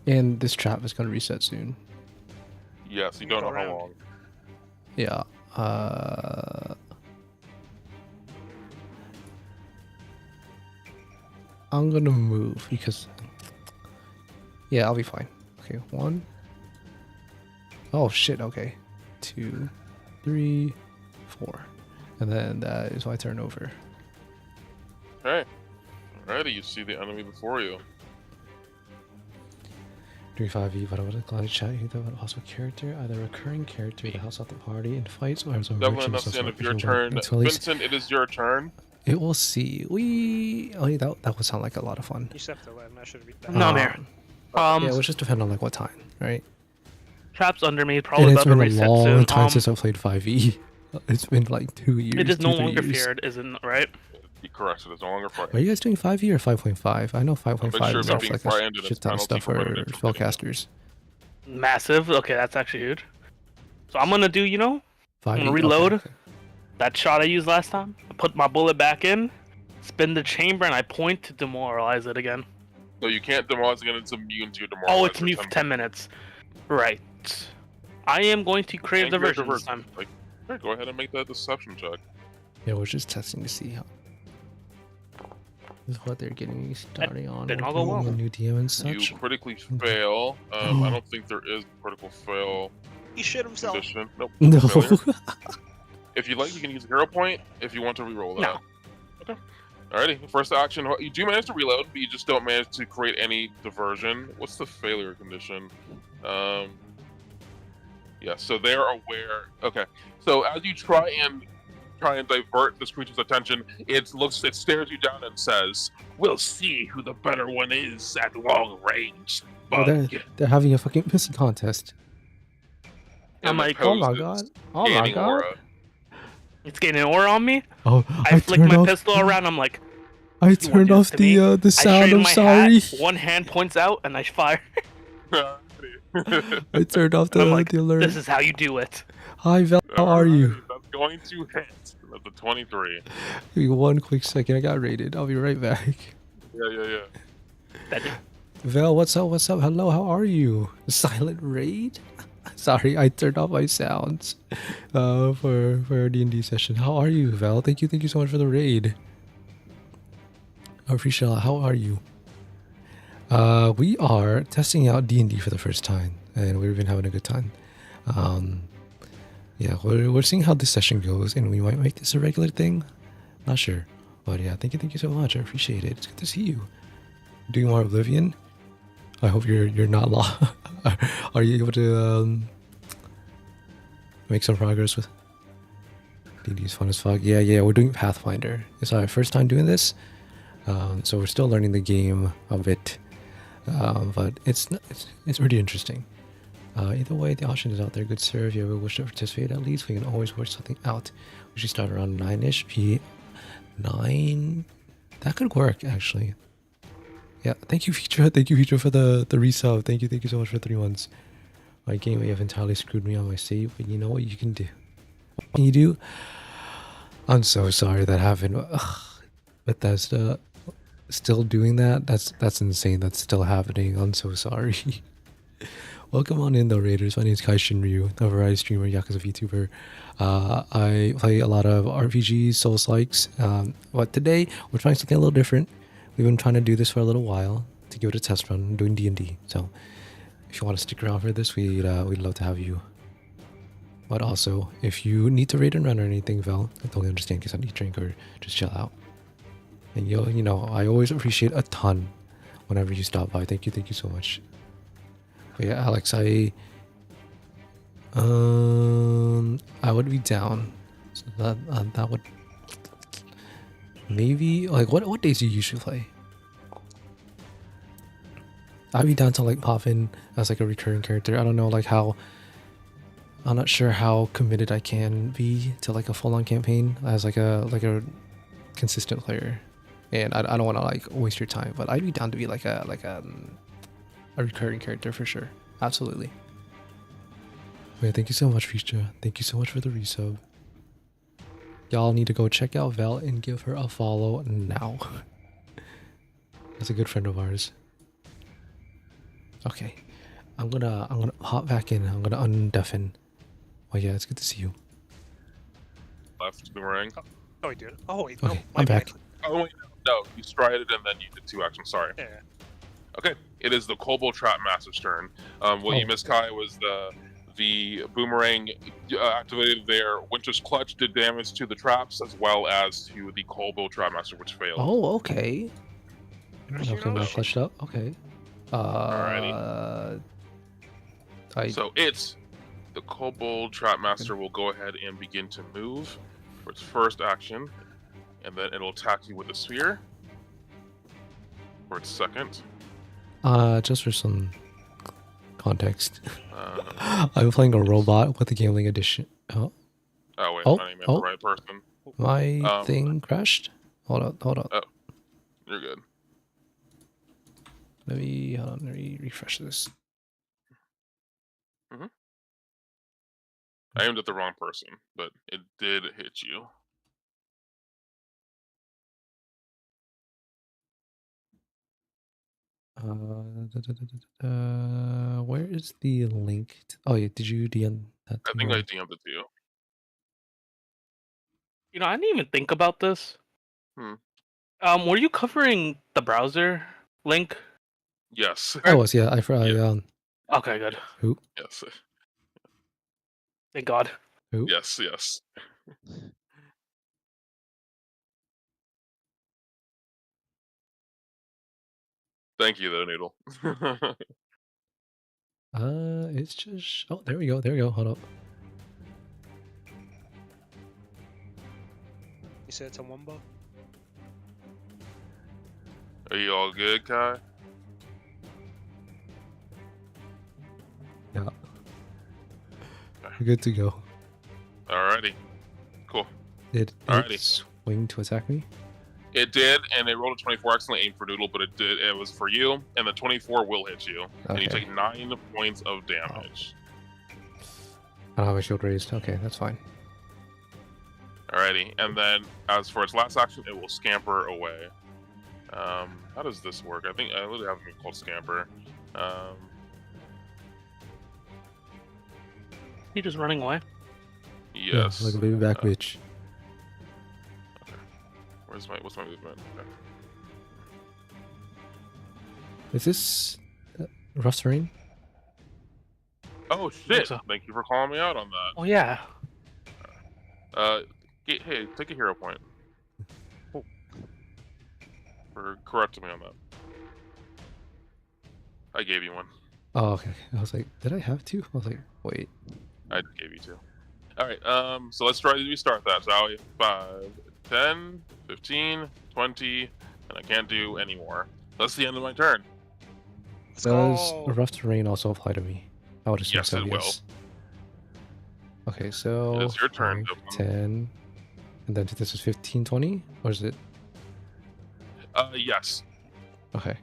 Speaker 2: and this trap is gonna reset soon.
Speaker 1: Yes, you don't know how
Speaker 4: Around.
Speaker 1: long.
Speaker 2: Yeah. I'm gonna move because. Yeah, I'll be fine. Okay, 1. Oh shit. Okay, 2, 3, 4, and then that is my turn over.
Speaker 1: Okay. Alrighty, you see the enemy before you.
Speaker 2: 35E, but I was glad to chat you though, but also character, either recurring character that helps out the party in fights or as a
Speaker 1: Devlin,
Speaker 2: merchant.
Speaker 1: that's the end of your
Speaker 2: so
Speaker 1: turn.
Speaker 2: until at least
Speaker 1: Vincent, it is your turn.
Speaker 2: it will see. Oh, yeah, that would sound like a lot of fun.
Speaker 4: You just have to let him. I should read that.
Speaker 3: No, man.
Speaker 2: Yeah, it would just depend on like what time, right?
Speaker 3: Traps under me.
Speaker 2: And
Speaker 3: Probably
Speaker 2: it's
Speaker 3: about to
Speaker 2: been a
Speaker 3: reset
Speaker 2: long
Speaker 3: soon.
Speaker 2: time since I played 5E. It's been like 2 years.
Speaker 3: It is no
Speaker 2: 2, 3
Speaker 3: longer
Speaker 2: years.
Speaker 3: feared, isn't right?
Speaker 1: Be correct, it is no longer
Speaker 2: Are
Speaker 1: frightened.
Speaker 2: you guys doing 5E or 5.5? I know 5.5
Speaker 1: sure
Speaker 2: is
Speaker 1: about
Speaker 2: off
Speaker 1: being
Speaker 2: like
Speaker 1: frightened
Speaker 2: a
Speaker 1: and
Speaker 2: shit
Speaker 1: its
Speaker 2: ton of
Speaker 1: penalty
Speaker 2: stuff
Speaker 1: for
Speaker 2: for
Speaker 1: limited from getting
Speaker 2: spellcasters.
Speaker 3: Massive. Okay, that's actually huge. So I'm gonna do, you know,
Speaker 2: 5E.
Speaker 3: gonna reload.
Speaker 2: Okay.
Speaker 3: that shot I used last time. I put my bullet back in, spin the chamber, and I point to demoralize it again.
Speaker 1: No, you can't demoralize again. It's immune to your demoralize.
Speaker 3: Oh, it's mute for 10 minutes. Right. I am going to crave diversion this time.
Speaker 1: Like, sure, go ahead and make that deception check.
Speaker 2: Yeah, we're just testing to see how. This is what they're getting me starting on.
Speaker 3: did not
Speaker 2: working
Speaker 3: go well.
Speaker 2: on the new DM and such.
Speaker 1: You critically fail. I don't think there is critical fail
Speaker 4: He shit himself.
Speaker 1: condition. Nope.
Speaker 2: No.
Speaker 1: Failure. If you like, you can use a hero point if you want to reroll that.
Speaker 3: No.
Speaker 1: Okay. Alrighty. First action. You do manage to reload, but you just don't manage to create any diversion. What's the failure condition? Yeah. So they're aware. Okay. So as you try and divert this creature's attention, it stares you down and says, "We'll see who the better one is at long range."
Speaker 2: Oh, they're having a fucking pissing contest.
Speaker 3: I'm like,
Speaker 2: Oh my god. Oh my god.
Speaker 1: Aura.
Speaker 3: It's getting an aura on me.
Speaker 2: Oh,
Speaker 3: I flick my
Speaker 2: off,
Speaker 3: pistol around. I'm like,
Speaker 2: I
Speaker 3: "You
Speaker 2: turned
Speaker 3: want
Speaker 2: off
Speaker 3: this to me?"
Speaker 2: the
Speaker 3: I
Speaker 2: sound
Speaker 3: straighten
Speaker 2: of
Speaker 3: my
Speaker 2: sorry.
Speaker 3: hat, one hand points out, and I fire.
Speaker 2: I turned off
Speaker 3: I'm like,
Speaker 2: the alert.
Speaker 3: this is how you do it.
Speaker 2: Hi Val, how are you?
Speaker 1: Alright, That's going to hit. That's a 23.
Speaker 2: Give me one quick second. I got raided. I'll be right back.
Speaker 1: Yeah.
Speaker 2: Val, what's up? What's up? Hello, how are you? Silent raid? Sorry, I turned off my sounds for our D&D session. How are you, Val? Thank you so much for the raid. Oh, Frishella, how are you? We are testing out D&D for the first time, and we've been having a good time. Yeah, we're seeing how this session goes, and we might make this a regular thing. Not sure, but yeah, thank you so much. I appreciate it. It's good to see you. Doing more Oblivion. I hope you're not lost. Are you able to make some progress with? D&D is fun as fuck. Yeah, we're doing Pathfinder. It's our first time doing this, so we're still learning the game a bit, but it's pretty interesting. Either way, the option is out there. Good sir, if you ever wish to participate, at least we can always work something out. We should start around 9ish. 9. That could work actually. Yeah, thank you, Feature. Thank you, Feature, for the resub. Thank you so much for 3 months. My game may have entirely screwed me on my save, but you know what you can do. What can you do? I'm so sorry that happened. Ugh, Bethesda still doing that? That's insane. That's still happening. I'm so sorry. Welcome on in though, Raiders. My name is Kai Shinryu, a variety streamer, Yakuza VTuber. I play a lot of RPGs, Souls-likes, but today we're trying something a little different. We've been trying to do this for a little while to give it a test run. I'm doing D&D, so if you want to stick around for this, we'd love to have you. But also, if you need to raid and run or anything, Val, I totally understand. Cause I need to drink or just chill out. And you know, I always appreciate a ton whenever you stop by. Thank you so much. But yeah, Alex, I would be down. So that would maybe like what days do you usually play? I'd be down to like pop in as like a recurring character. I don't know like how. I'm not sure how committed I can be to like a full-on campaign as like a consistent player, and I don't want to like waste your time. But I'd be down to be like a recurring character for sure. Absolutely. Wait, thank you so much, Feature. Thank you so much for the resub. Y'all need to go check out Val and give her a follow now. That's a good friend of ours. Okay, I'm gonna hop back in. I'm gonna undeafen. Oh yeah, it's good to see you.
Speaker 1: Left boomerang.
Speaker 4: Oh, we did. Oh, wait.
Speaker 2: Okay,
Speaker 4: No, my
Speaker 2: I'm
Speaker 4: bad.
Speaker 2: back.
Speaker 1: Oh wait, no, you strided and then you did 2 actions. Sorry.
Speaker 4: Yeah.
Speaker 1: Okay, it is the Kobold Trap Master's turn. What you missed, Kai, was the boomerang activated their Winter's Clutch, did damage to the traps as well as to the Kobold Trap Master, which failed.
Speaker 2: Oh, okay. Okay, not
Speaker 4: shit.
Speaker 2: clutched up. Okay.
Speaker 1: Alrighty. So it's the Kobold Trap Master will go ahead and begin to move for its first action, and then it'll attack you with a sphere for its second.
Speaker 2: Just for some context, I'm playing a robot with the Gambling Edition.
Speaker 1: Oh wait,
Speaker 2: Oh,
Speaker 1: I meant the right person.
Speaker 2: My thing crashed. Hold on.
Speaker 1: Oh, you're good.
Speaker 2: Let me refresh this.
Speaker 1: I aimed at the wrong person, but it did hit you.
Speaker 2: Where is the link? Oh yeah, did you DM that?
Speaker 1: I think I DM'd it to you.
Speaker 3: You know, I didn't even think about this. Were you covering the browser link?
Speaker 1: Yes.
Speaker 2: I was, yeah.
Speaker 3: Okay, good.
Speaker 2: Who?
Speaker 1: Yes.
Speaker 3: Thank God.
Speaker 2: Who?
Speaker 1: Yes. Thank you, though, Noodle.
Speaker 2: It's just. Oh, there we go. Hold up.
Speaker 4: You said it's a Wumbo?
Speaker 1: Are you all good, Kai?
Speaker 2: Yeah. We're good to go.
Speaker 1: Alrighty. Cool.
Speaker 2: Did
Speaker 1: Alrighty.
Speaker 2: it swing to attack me?
Speaker 1: It did, and it rolled a 24. Excellently aimed for Noodle, but it did. It was for you, and the 24 will hit you, and you
Speaker 2: Okay.
Speaker 1: take 9 points of damage.
Speaker 2: I don't have a shield raised. Okay, that's fine.
Speaker 1: Alrighty, and then as for its last action, it will scamper away. How does this work? I think I literally have it called scamper.
Speaker 3: He just running away.
Speaker 1: Yes.
Speaker 2: Yeah, like a baby back bitch.
Speaker 1: Okay. What's my movement? Okay.
Speaker 2: Is this rough terrain?
Speaker 1: Oh shit!
Speaker 3: so.
Speaker 1: Thank you for calling me out on that.
Speaker 3: Oh yeah.
Speaker 1: Hey, take a hero point.
Speaker 4: Oh.
Speaker 1: For correcting me on that. I gave you one.
Speaker 2: Oh, okay. I was like, did I have two? I was like, wait.
Speaker 1: I just gave you two. Alright, so let's try to restart that, shall we? 5, 10, 15, 20, and I can't do any more. That's the end of my turn.
Speaker 4: Let's
Speaker 2: Does
Speaker 4: go.
Speaker 2: rough terrain also apply to me? I would assume
Speaker 1: Yes,
Speaker 2: so,
Speaker 1: it will.
Speaker 2: yes. Okay, so
Speaker 1: It is your turn,
Speaker 2: 5,
Speaker 1: Dylan.
Speaker 2: 10, and then this is 15, 20? Or is it?
Speaker 1: Yes.
Speaker 2: Okay.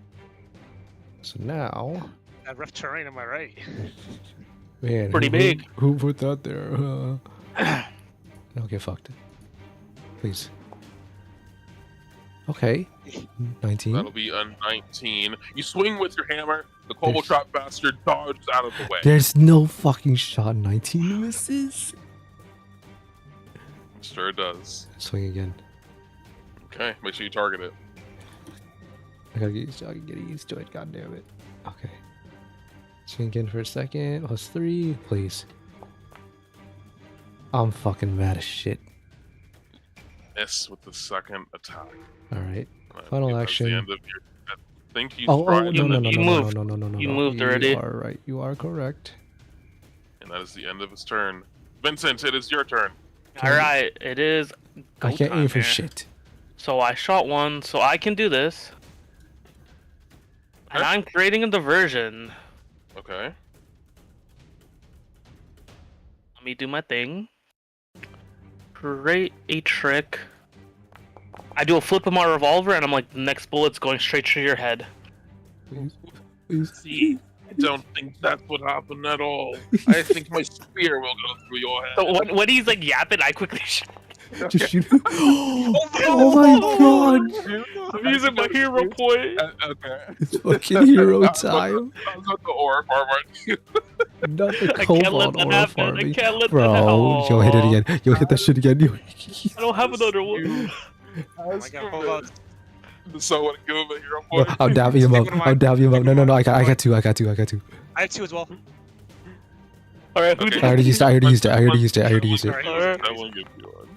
Speaker 2: So now...
Speaker 4: That rough terrain, am I right?
Speaker 2: Man,
Speaker 3: Pretty big.
Speaker 2: Who put that there? Okay, fucked. Please. Okay. 19.
Speaker 1: That'll be a 19. You swing with your hammer, the Kobold Trap bastard dodges out of the way.
Speaker 2: There's no fucking shot 19 misses.
Speaker 1: Sure it does.
Speaker 2: Swing again.
Speaker 1: Okay, make sure you target it.
Speaker 2: I gotta get used to it, god damn it. Okay. Swing again for a second. +3, please. I'm fucking mad as shit.
Speaker 1: Miss with the second attack.
Speaker 2: Alright.
Speaker 1: I
Speaker 2: Final
Speaker 1: think that's
Speaker 2: action.
Speaker 1: The end of your, I think you
Speaker 2: Oh,
Speaker 1: tried
Speaker 2: no, no, no,
Speaker 3: You
Speaker 2: no,
Speaker 3: moved.
Speaker 2: no, no, no, no, no.
Speaker 3: You moved already.
Speaker 2: You are right. You are correct.
Speaker 1: and that is the end of his turn. Vincent, it is your turn.
Speaker 3: All right, it is. Go
Speaker 2: I can't
Speaker 3: time
Speaker 2: aim for
Speaker 3: here.
Speaker 2: shit.
Speaker 3: So I shot one, so I can do this. And
Speaker 1: Okay.
Speaker 3: I'm creating a diversion.
Speaker 1: Okay.
Speaker 3: Let me do my thing. Create a trick. I do a flip of my revolver, and I'm like, the next bullet's going straight to your head.
Speaker 2: Please. Please.
Speaker 1: See, I don't think that's what happened at all. I think my spear will go through your head.
Speaker 3: So when he's like yapping, I quickly shoot.
Speaker 2: Just shoot him. Oh my god!
Speaker 3: I'm using my hero point.
Speaker 1: Okay.
Speaker 2: It's fucking hero
Speaker 1: That was
Speaker 2: time.
Speaker 1: not the ore farm, aren't you?
Speaker 2: Not the
Speaker 3: I can't
Speaker 2: cobalt
Speaker 3: let that
Speaker 2: ore
Speaker 3: happen. I
Speaker 2: farming.
Speaker 3: can't let that
Speaker 2: Bro,
Speaker 3: happen.
Speaker 2: yo, hit it again. Yo, hit that shit again. Yo.
Speaker 3: I don't have another one.
Speaker 4: Oh my god, hold on.
Speaker 1: So what? Give him a hero
Speaker 2: Bro,
Speaker 1: point.
Speaker 2: I'm dabbing him up.
Speaker 4: Take one of
Speaker 2: I'm
Speaker 4: mine.
Speaker 2: dabbing him up.
Speaker 4: Take
Speaker 2: No,
Speaker 4: one
Speaker 2: no,
Speaker 4: of
Speaker 2: no.
Speaker 4: mine.
Speaker 2: I got two. I got two.
Speaker 4: I have two as well.
Speaker 3: Alright, who
Speaker 1: Okay.
Speaker 3: did
Speaker 2: I already used it. I already used it. I already used it. I already used it.
Speaker 4: Alright.
Speaker 3: Alright.
Speaker 1: I will give you one.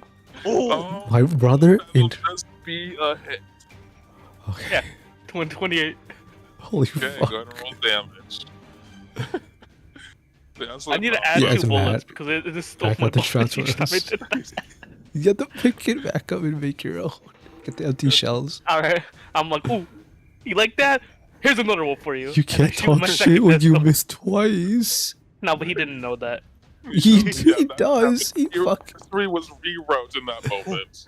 Speaker 4: Oh,
Speaker 2: My brother
Speaker 1: That'll
Speaker 2: in.
Speaker 1: just be a hit.
Speaker 2: Okay.
Speaker 3: Yeah. 28.
Speaker 2: Holy
Speaker 1: Okay,
Speaker 2: fuck.
Speaker 1: go ahead and roll damage. That's
Speaker 3: I need to
Speaker 1: like-
Speaker 3: add
Speaker 2: Yeah,
Speaker 3: two
Speaker 2: it's
Speaker 3: bullets
Speaker 2: mad.
Speaker 3: because it just stole
Speaker 2: Back
Speaker 3: my
Speaker 2: up the
Speaker 3: bullets each time I
Speaker 2: transfers.
Speaker 3: did that.
Speaker 2: You have to pick it back up and make your own. Get the empty shells.
Speaker 3: Alright, I'm like, ooh, you like that? Here's another one for you.
Speaker 2: You
Speaker 3: And I
Speaker 2: can't
Speaker 3: shoot my
Speaker 2: talk
Speaker 3: second
Speaker 2: shit when you
Speaker 3: pistol.
Speaker 2: miss twice.
Speaker 3: No, but he didn't know that.
Speaker 2: He
Speaker 1: that-
Speaker 2: does. He
Speaker 1: Your
Speaker 2: fuck.
Speaker 1: history was rewrote in that moment.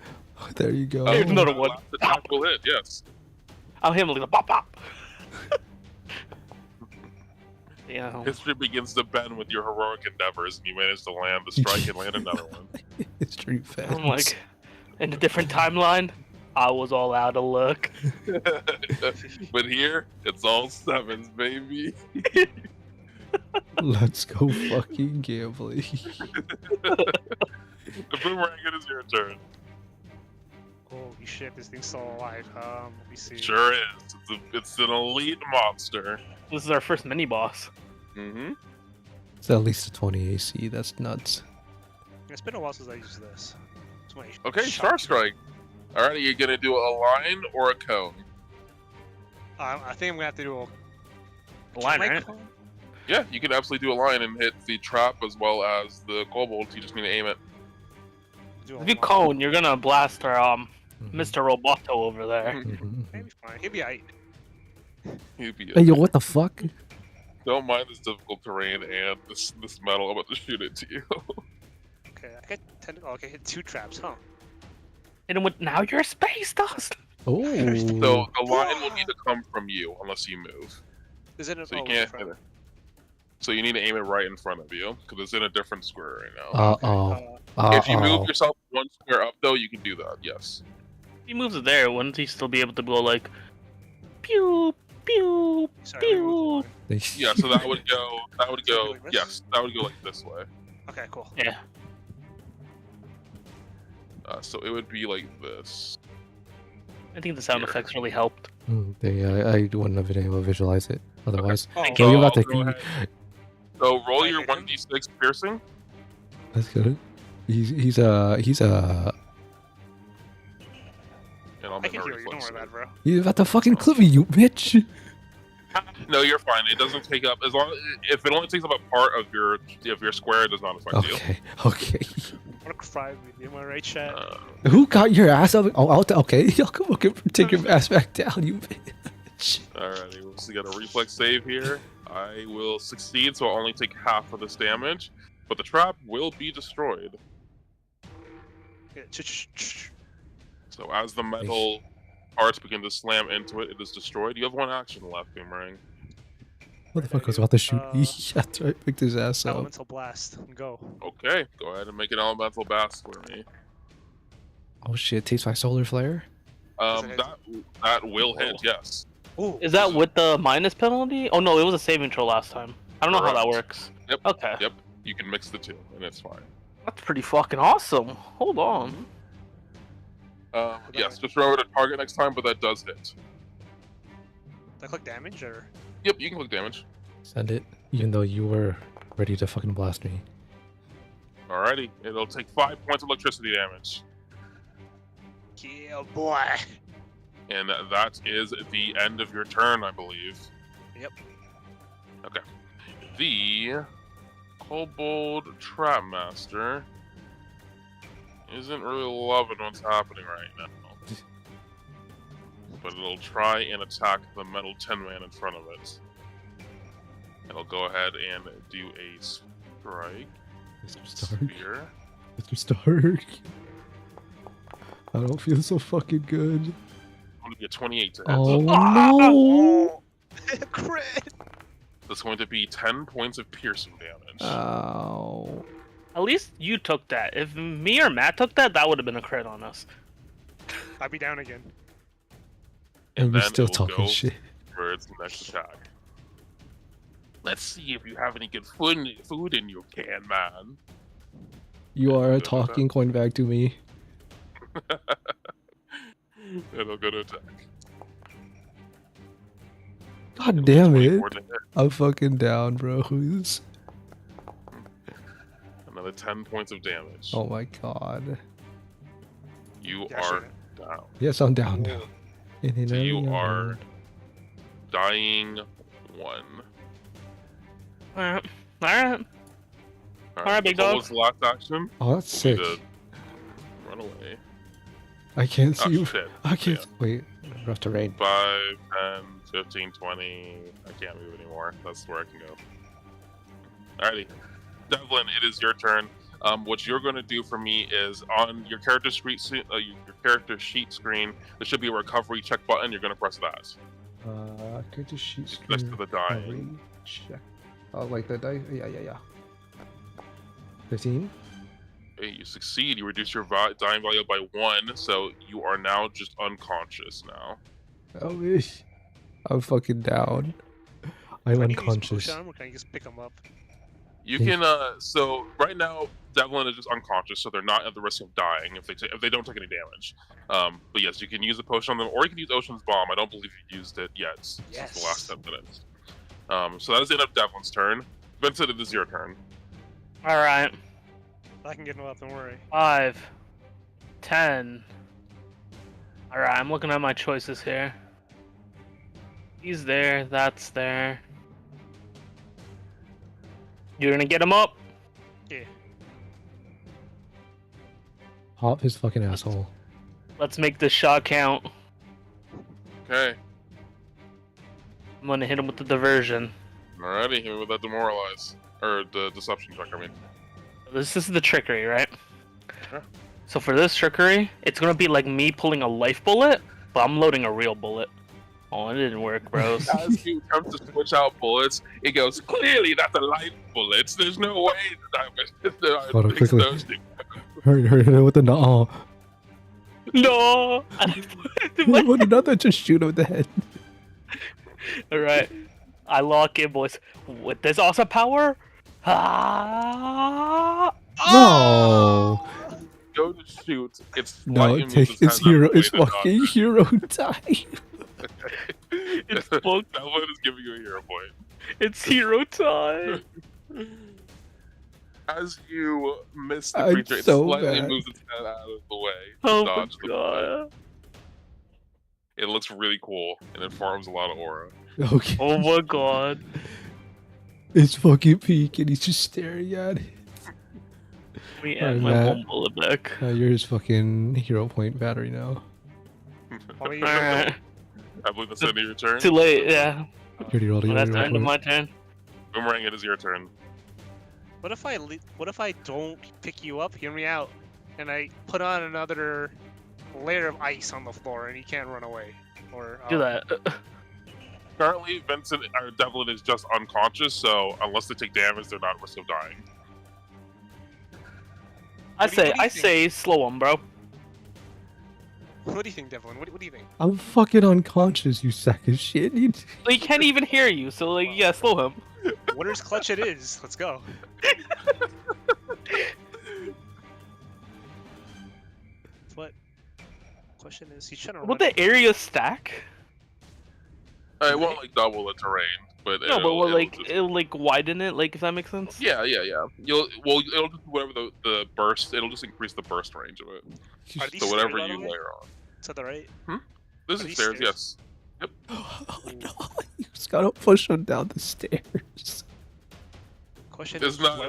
Speaker 2: There you go.
Speaker 3: Here's another
Speaker 1: That
Speaker 3: one.
Speaker 1: last attack will hit, yes.
Speaker 3: I'll hit him like a pop pop. Yeah.
Speaker 1: History begins to bend with your heroic endeavors, and you manage to land the strike and land another one.
Speaker 2: It's street fans.
Speaker 3: I'm like, in a different timeline, I was all out of luck.
Speaker 1: But here, it's all sevens, baby.
Speaker 2: Let's go fucking gambling.
Speaker 1: The boomerang, it is your turn.
Speaker 4: holy shit, this thing's still alive. Let me see.
Speaker 1: Sure is. It's an elite monster.
Speaker 3: This is our first mini boss.
Speaker 1: Mm-hmm.
Speaker 2: It's at least a 20 AC. That's nuts.
Speaker 4: It's been a while since I used this. It's my
Speaker 1: Okay,
Speaker 4: shot.
Speaker 1: Star Strike. Alright, are you gonna do a line or a cone?
Speaker 4: I think I'm gonna have to do a
Speaker 3: Line,
Speaker 4: Can I
Speaker 3: right?
Speaker 4: call?
Speaker 1: Yeah, you can absolutely do a line and hit the trap as well as the kobold. You just need to aim it.
Speaker 4: Do a
Speaker 3: If you
Speaker 4: line.
Speaker 3: cone, you're gonna blast our
Speaker 2: Mhm.
Speaker 3: Mr. Roboto over there.
Speaker 2: Mhm.
Speaker 4: Maybe fine. He'll be aight.
Speaker 1: You'd be
Speaker 2: Hey, yo, what the fuck?
Speaker 1: Don't mind this difficult terrain and this metal. I'm about to shoot it to you.
Speaker 4: Okay, I got 10. Oh, okay, hit 2 traps, huh?
Speaker 3: And with, now you're space dust.
Speaker 2: Oh.
Speaker 1: So the line will need to come from you unless you move.
Speaker 4: Is it?
Speaker 1: So you
Speaker 4: oh,
Speaker 1: can't
Speaker 4: front.
Speaker 1: hit it. So you need to aim it right in front of you because it's in a different square right now.
Speaker 2: Uh-oh.
Speaker 1: If you
Speaker 2: Uh-oh.
Speaker 1: move yourself one square up, though, you can do that. Yes.
Speaker 3: If he moves it there, wouldn't he still be able to go like, pew, pew,
Speaker 4: Sorry, let me move
Speaker 3: pew?
Speaker 4: the line.
Speaker 1: Yeah. So that would go. That would go.
Speaker 4: Like this?
Speaker 1: Yes. That would go like this way.
Speaker 4: Okay, cool.
Speaker 3: Yeah.
Speaker 1: So it would be like this.
Speaker 3: I think the sound
Speaker 1: Here.
Speaker 3: effects really helped.
Speaker 2: I wouldn't have been able to visualize it otherwise.
Speaker 4: Oh,
Speaker 2: So you're
Speaker 1: I'll
Speaker 2: about to.
Speaker 1: go ahead. So roll
Speaker 4: I
Speaker 1: your
Speaker 4: hit him.
Speaker 1: 1d6 piercing.
Speaker 2: That's good. He's
Speaker 1: And I'll
Speaker 4: I
Speaker 1: make
Speaker 4: can
Speaker 1: my
Speaker 4: hear you. Don't
Speaker 1: reflex
Speaker 4: worry about it, bro.
Speaker 2: he's about to fucking clip me, you bitch.
Speaker 1: No, you're fine. It doesn't take up as long if it only takes up a part of your square, it does not affect you.
Speaker 2: Okay.
Speaker 4: I'm gonna cry with you. Am I right, chat?
Speaker 2: Who got your ass up? Oh, okay. Okay, take your ass back down, you bitch.
Speaker 1: Alrighty, we'll see. Got a reflex save here. I will succeed, so I'll only take half of this damage, but the trap will be destroyed.
Speaker 4: Yeah,
Speaker 1: So as the metal parts begin to slam into it, it is destroyed. You have one action left, Boomerang.
Speaker 2: Motherfucker's about to shoot me. That's right. Picked his ass up.
Speaker 4: Elemental blast. Go.
Speaker 1: Okay, go ahead and make an elemental blast for me.
Speaker 2: Oh shit! Takes my solar flare.
Speaker 1: That will hit. Yes.
Speaker 4: Ooh.
Speaker 3: Is that with the minus penalty? Oh no, it was a saving throw last time. I don't know how that
Speaker 1: Correct.
Speaker 3: works.
Speaker 1: Yep.
Speaker 3: Okay.
Speaker 1: Yep. You can mix the two, and it's fine.
Speaker 3: That's pretty fucking awesome. Hold on.
Speaker 1: Yes, just throw it at target next time, but that does hit.
Speaker 4: Did I click damage or?
Speaker 1: Yep, you can click damage.
Speaker 2: Send it. Even though you were ready to fucking blast me.
Speaker 1: Alrighty, it'll take 5 points of electricity damage.
Speaker 4: Yeah, boy.
Speaker 1: And that is the end of your turn, I believe.
Speaker 4: Yep.
Speaker 1: Okay. The Kobold Trapmaster isn't really loving what's happening right now. But it'll try and attack the metal tin man in front of it. It'll go ahead and do a strike.
Speaker 2: Mr. Stark.
Speaker 1: Spear.
Speaker 2: Mr. Stark. I don't feel so fucking good.
Speaker 1: Going to be a 28 to hit.
Speaker 2: Oh no!
Speaker 4: Crit.
Speaker 1: That's going to be 10 points of piercing damage.
Speaker 2: Ow.
Speaker 3: At least you took that. If me or Matt took that, that would have been a crit on us.
Speaker 4: I'll be down again.
Speaker 2: And
Speaker 1: then
Speaker 2: you're still
Speaker 1: it will
Speaker 2: talking
Speaker 1: go
Speaker 2: shit.
Speaker 1: for its next attack. Let's see if you have any good food in your can, man.
Speaker 2: You are
Speaker 1: Good
Speaker 2: talking, going back to me.
Speaker 1: It'll go to attack.
Speaker 2: God damn it.
Speaker 1: 24 to hit.
Speaker 2: I'm fucking down, bro. Who's?
Speaker 1: Another 10 points of damage.
Speaker 2: Oh my god.
Speaker 1: You
Speaker 4: Yeah,
Speaker 1: are
Speaker 4: shit.
Speaker 1: down.
Speaker 2: Yes, I'm down now.
Speaker 1: So you are dying 1.
Speaker 3: Alright. Alright. Alright, big
Speaker 1: what
Speaker 3: dog.
Speaker 1: was the last action?
Speaker 2: Oh, that's sick.
Speaker 1: To run away.
Speaker 2: I can't see
Speaker 1: Oh
Speaker 2: you.
Speaker 1: shit.
Speaker 2: I can't.
Speaker 1: Yeah.
Speaker 2: Wait. Rough terrain.
Speaker 1: 5, 10, 15, 20. I can't move anymore. That's where I can go. Alrighty. Devlin, it is your turn. What you're going to do for me is on your character sheet, screen, there should be a recovery check button. You're going to press that.
Speaker 2: Character sheet screen.
Speaker 1: Next to the die.
Speaker 2: recovery check. Oh, like the die? Yeah. 15?
Speaker 1: Hey, you succeed. You reduce your dying value by 1, so you are now just unconscious now.
Speaker 2: Oh, ish. I'm fucking down. I'm
Speaker 4: Can I use
Speaker 2: unconscious.
Speaker 4: potion, or can I just pick them up?
Speaker 1: You can, so right now, Devlin is just unconscious, so they're not at the risk of dying if they don't take any damage. But yes, you can use a potion on them, or you can use Ocean's Bomb. I don't believe you used it yet since the last 10 minutes. So that is the end of Devlin's turn. Vincent, it is your turn.
Speaker 3: Alright.
Speaker 4: I can get them up. Don't worry.
Speaker 3: 5. 10. Alright, I'm looking at my choices here. He's there, that's there. You're gonna get him up?
Speaker 4: Yeah.
Speaker 2: Pop his fucking asshole.
Speaker 3: Let's make this shot count.
Speaker 1: Okay.
Speaker 3: I'm gonna hit him with the diversion.
Speaker 1: Alrighty, hit me with that demoralize. Or the deception check, I mean.
Speaker 3: This is the trickery, right?
Speaker 1: Sure.
Speaker 3: So for this trickery, it's gonna be like me pulling a life bullet, but I'm loading a real bullet. Oh, it didn't work, bros.
Speaker 1: As you attempt to switch out bullets, it goes, clearly that's a light bullet. There's no way that I
Speaker 2: Hold on,
Speaker 1: would fix
Speaker 2: quickly.
Speaker 1: those things.
Speaker 2: Hurry, with the no.
Speaker 3: No!
Speaker 2: What another? Just shoot him in the head.
Speaker 3: Alright. I lock in, boys. With this awesome power. Ah!
Speaker 2: No.
Speaker 1: Go to shoot, it's
Speaker 2: No,
Speaker 1: slightly moves its
Speaker 2: it's
Speaker 1: head
Speaker 2: hero.
Speaker 1: out of the
Speaker 2: It's
Speaker 1: way to
Speaker 2: fucking
Speaker 1: dodge
Speaker 2: hero time.
Speaker 3: It's
Speaker 1: it.
Speaker 3: fuck-
Speaker 1: That one is giving you a hero point.
Speaker 3: It's hero time.
Speaker 1: As you miss the
Speaker 2: I'm
Speaker 1: creature, it
Speaker 2: so
Speaker 1: slightly
Speaker 2: mad.
Speaker 1: moves its head out of the way to
Speaker 3: Oh my
Speaker 1: dodge the bullet.
Speaker 3: god.
Speaker 1: It looks really cool, and it farms a lot of aura.
Speaker 2: Okay.
Speaker 3: Oh my god.
Speaker 2: It's fucking peak, and he's just staring at it.
Speaker 3: Let me
Speaker 2: Alright,
Speaker 3: add my
Speaker 2: Matt.
Speaker 3: one bullet back.
Speaker 2: You're his fucking hero point battery now.
Speaker 4: What were you
Speaker 3: Alright.
Speaker 1: I believe that's the end of your turn.
Speaker 3: Too late, yeah.
Speaker 2: You already rolled a
Speaker 3: Well, that's
Speaker 2: hero
Speaker 3: the end of
Speaker 2: point.
Speaker 3: my turn.
Speaker 1: Boomerang, it is your turn.
Speaker 4: What if I don't pick you up? Hear me out. And I put on another layer of ice on the floor, and he can't run away. Or
Speaker 3: Do that.
Speaker 1: Currently, Vincent or Devlin is just unconscious, so unless they take damage, they're not at risk of dying.
Speaker 3: I
Speaker 4: What do you think?
Speaker 3: say slow him, bro.
Speaker 4: What do you think, Devlin? What do you think?
Speaker 2: I'm fucking unconscious, you sack of shit.
Speaker 3: He can't even hear you, so like, yeah, slow him.
Speaker 4: Winner's clutch it is. Let's go. What? Question is, he's trying to
Speaker 3: Will
Speaker 4: run.
Speaker 3: the area stack?
Speaker 1: It won't like double the terrain, but
Speaker 3: No, but will
Speaker 1: it'll
Speaker 3: like
Speaker 1: just-
Speaker 3: it'll like widen it, like if that makes sense.
Speaker 1: yeah. It'll just whatever the burst. It'll just increase the burst range of it.
Speaker 4: Are these
Speaker 1: So whatever
Speaker 4: stairs, by the
Speaker 1: you
Speaker 4: way?
Speaker 1: layer on.
Speaker 4: To the right?
Speaker 1: This
Speaker 4: Are
Speaker 1: is
Speaker 4: these
Speaker 1: stairs,
Speaker 4: stairs?
Speaker 1: yes.
Speaker 2: Oh no, you just gotta push him down the stairs.
Speaker 4: Question
Speaker 1: It's
Speaker 4: is,
Speaker 1: not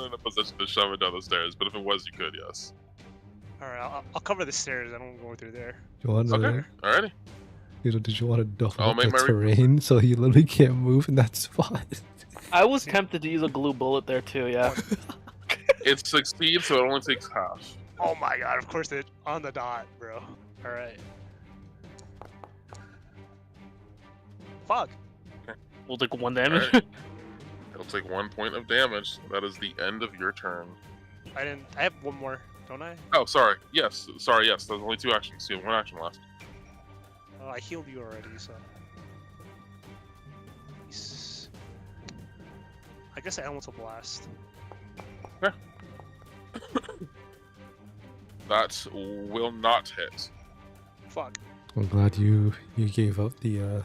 Speaker 1: in a position to shove it down the stairs, but if it was, you could, yes.
Speaker 4: Alright, I'll cover the stairs. I don't go through there.
Speaker 2: You want to?
Speaker 1: Okay, alrighty.
Speaker 2: Did you want to double
Speaker 1: I'll
Speaker 2: up
Speaker 1: make
Speaker 2: the
Speaker 1: my
Speaker 2: terrain so he literally can't move in that spot?
Speaker 3: I was tempted to use a glue bullet there too. Yeah.
Speaker 1: It succeeds, so it only takes half.
Speaker 4: Oh my god, of course it on the dot, bro. Alright. Fuck.
Speaker 3: We'll take one damage.
Speaker 1: Alright. It'll take 1 point of damage. That is the end of your turn.
Speaker 4: I have one more, don't I?
Speaker 1: Oh, sorry. Yes. There's only 2 actions. You have 1 action left.
Speaker 4: Oh, I healed you already, so. Nice. I guess Elemental Blast.
Speaker 1: That will not hit.
Speaker 4: Fuck.
Speaker 2: I'm glad you gave up the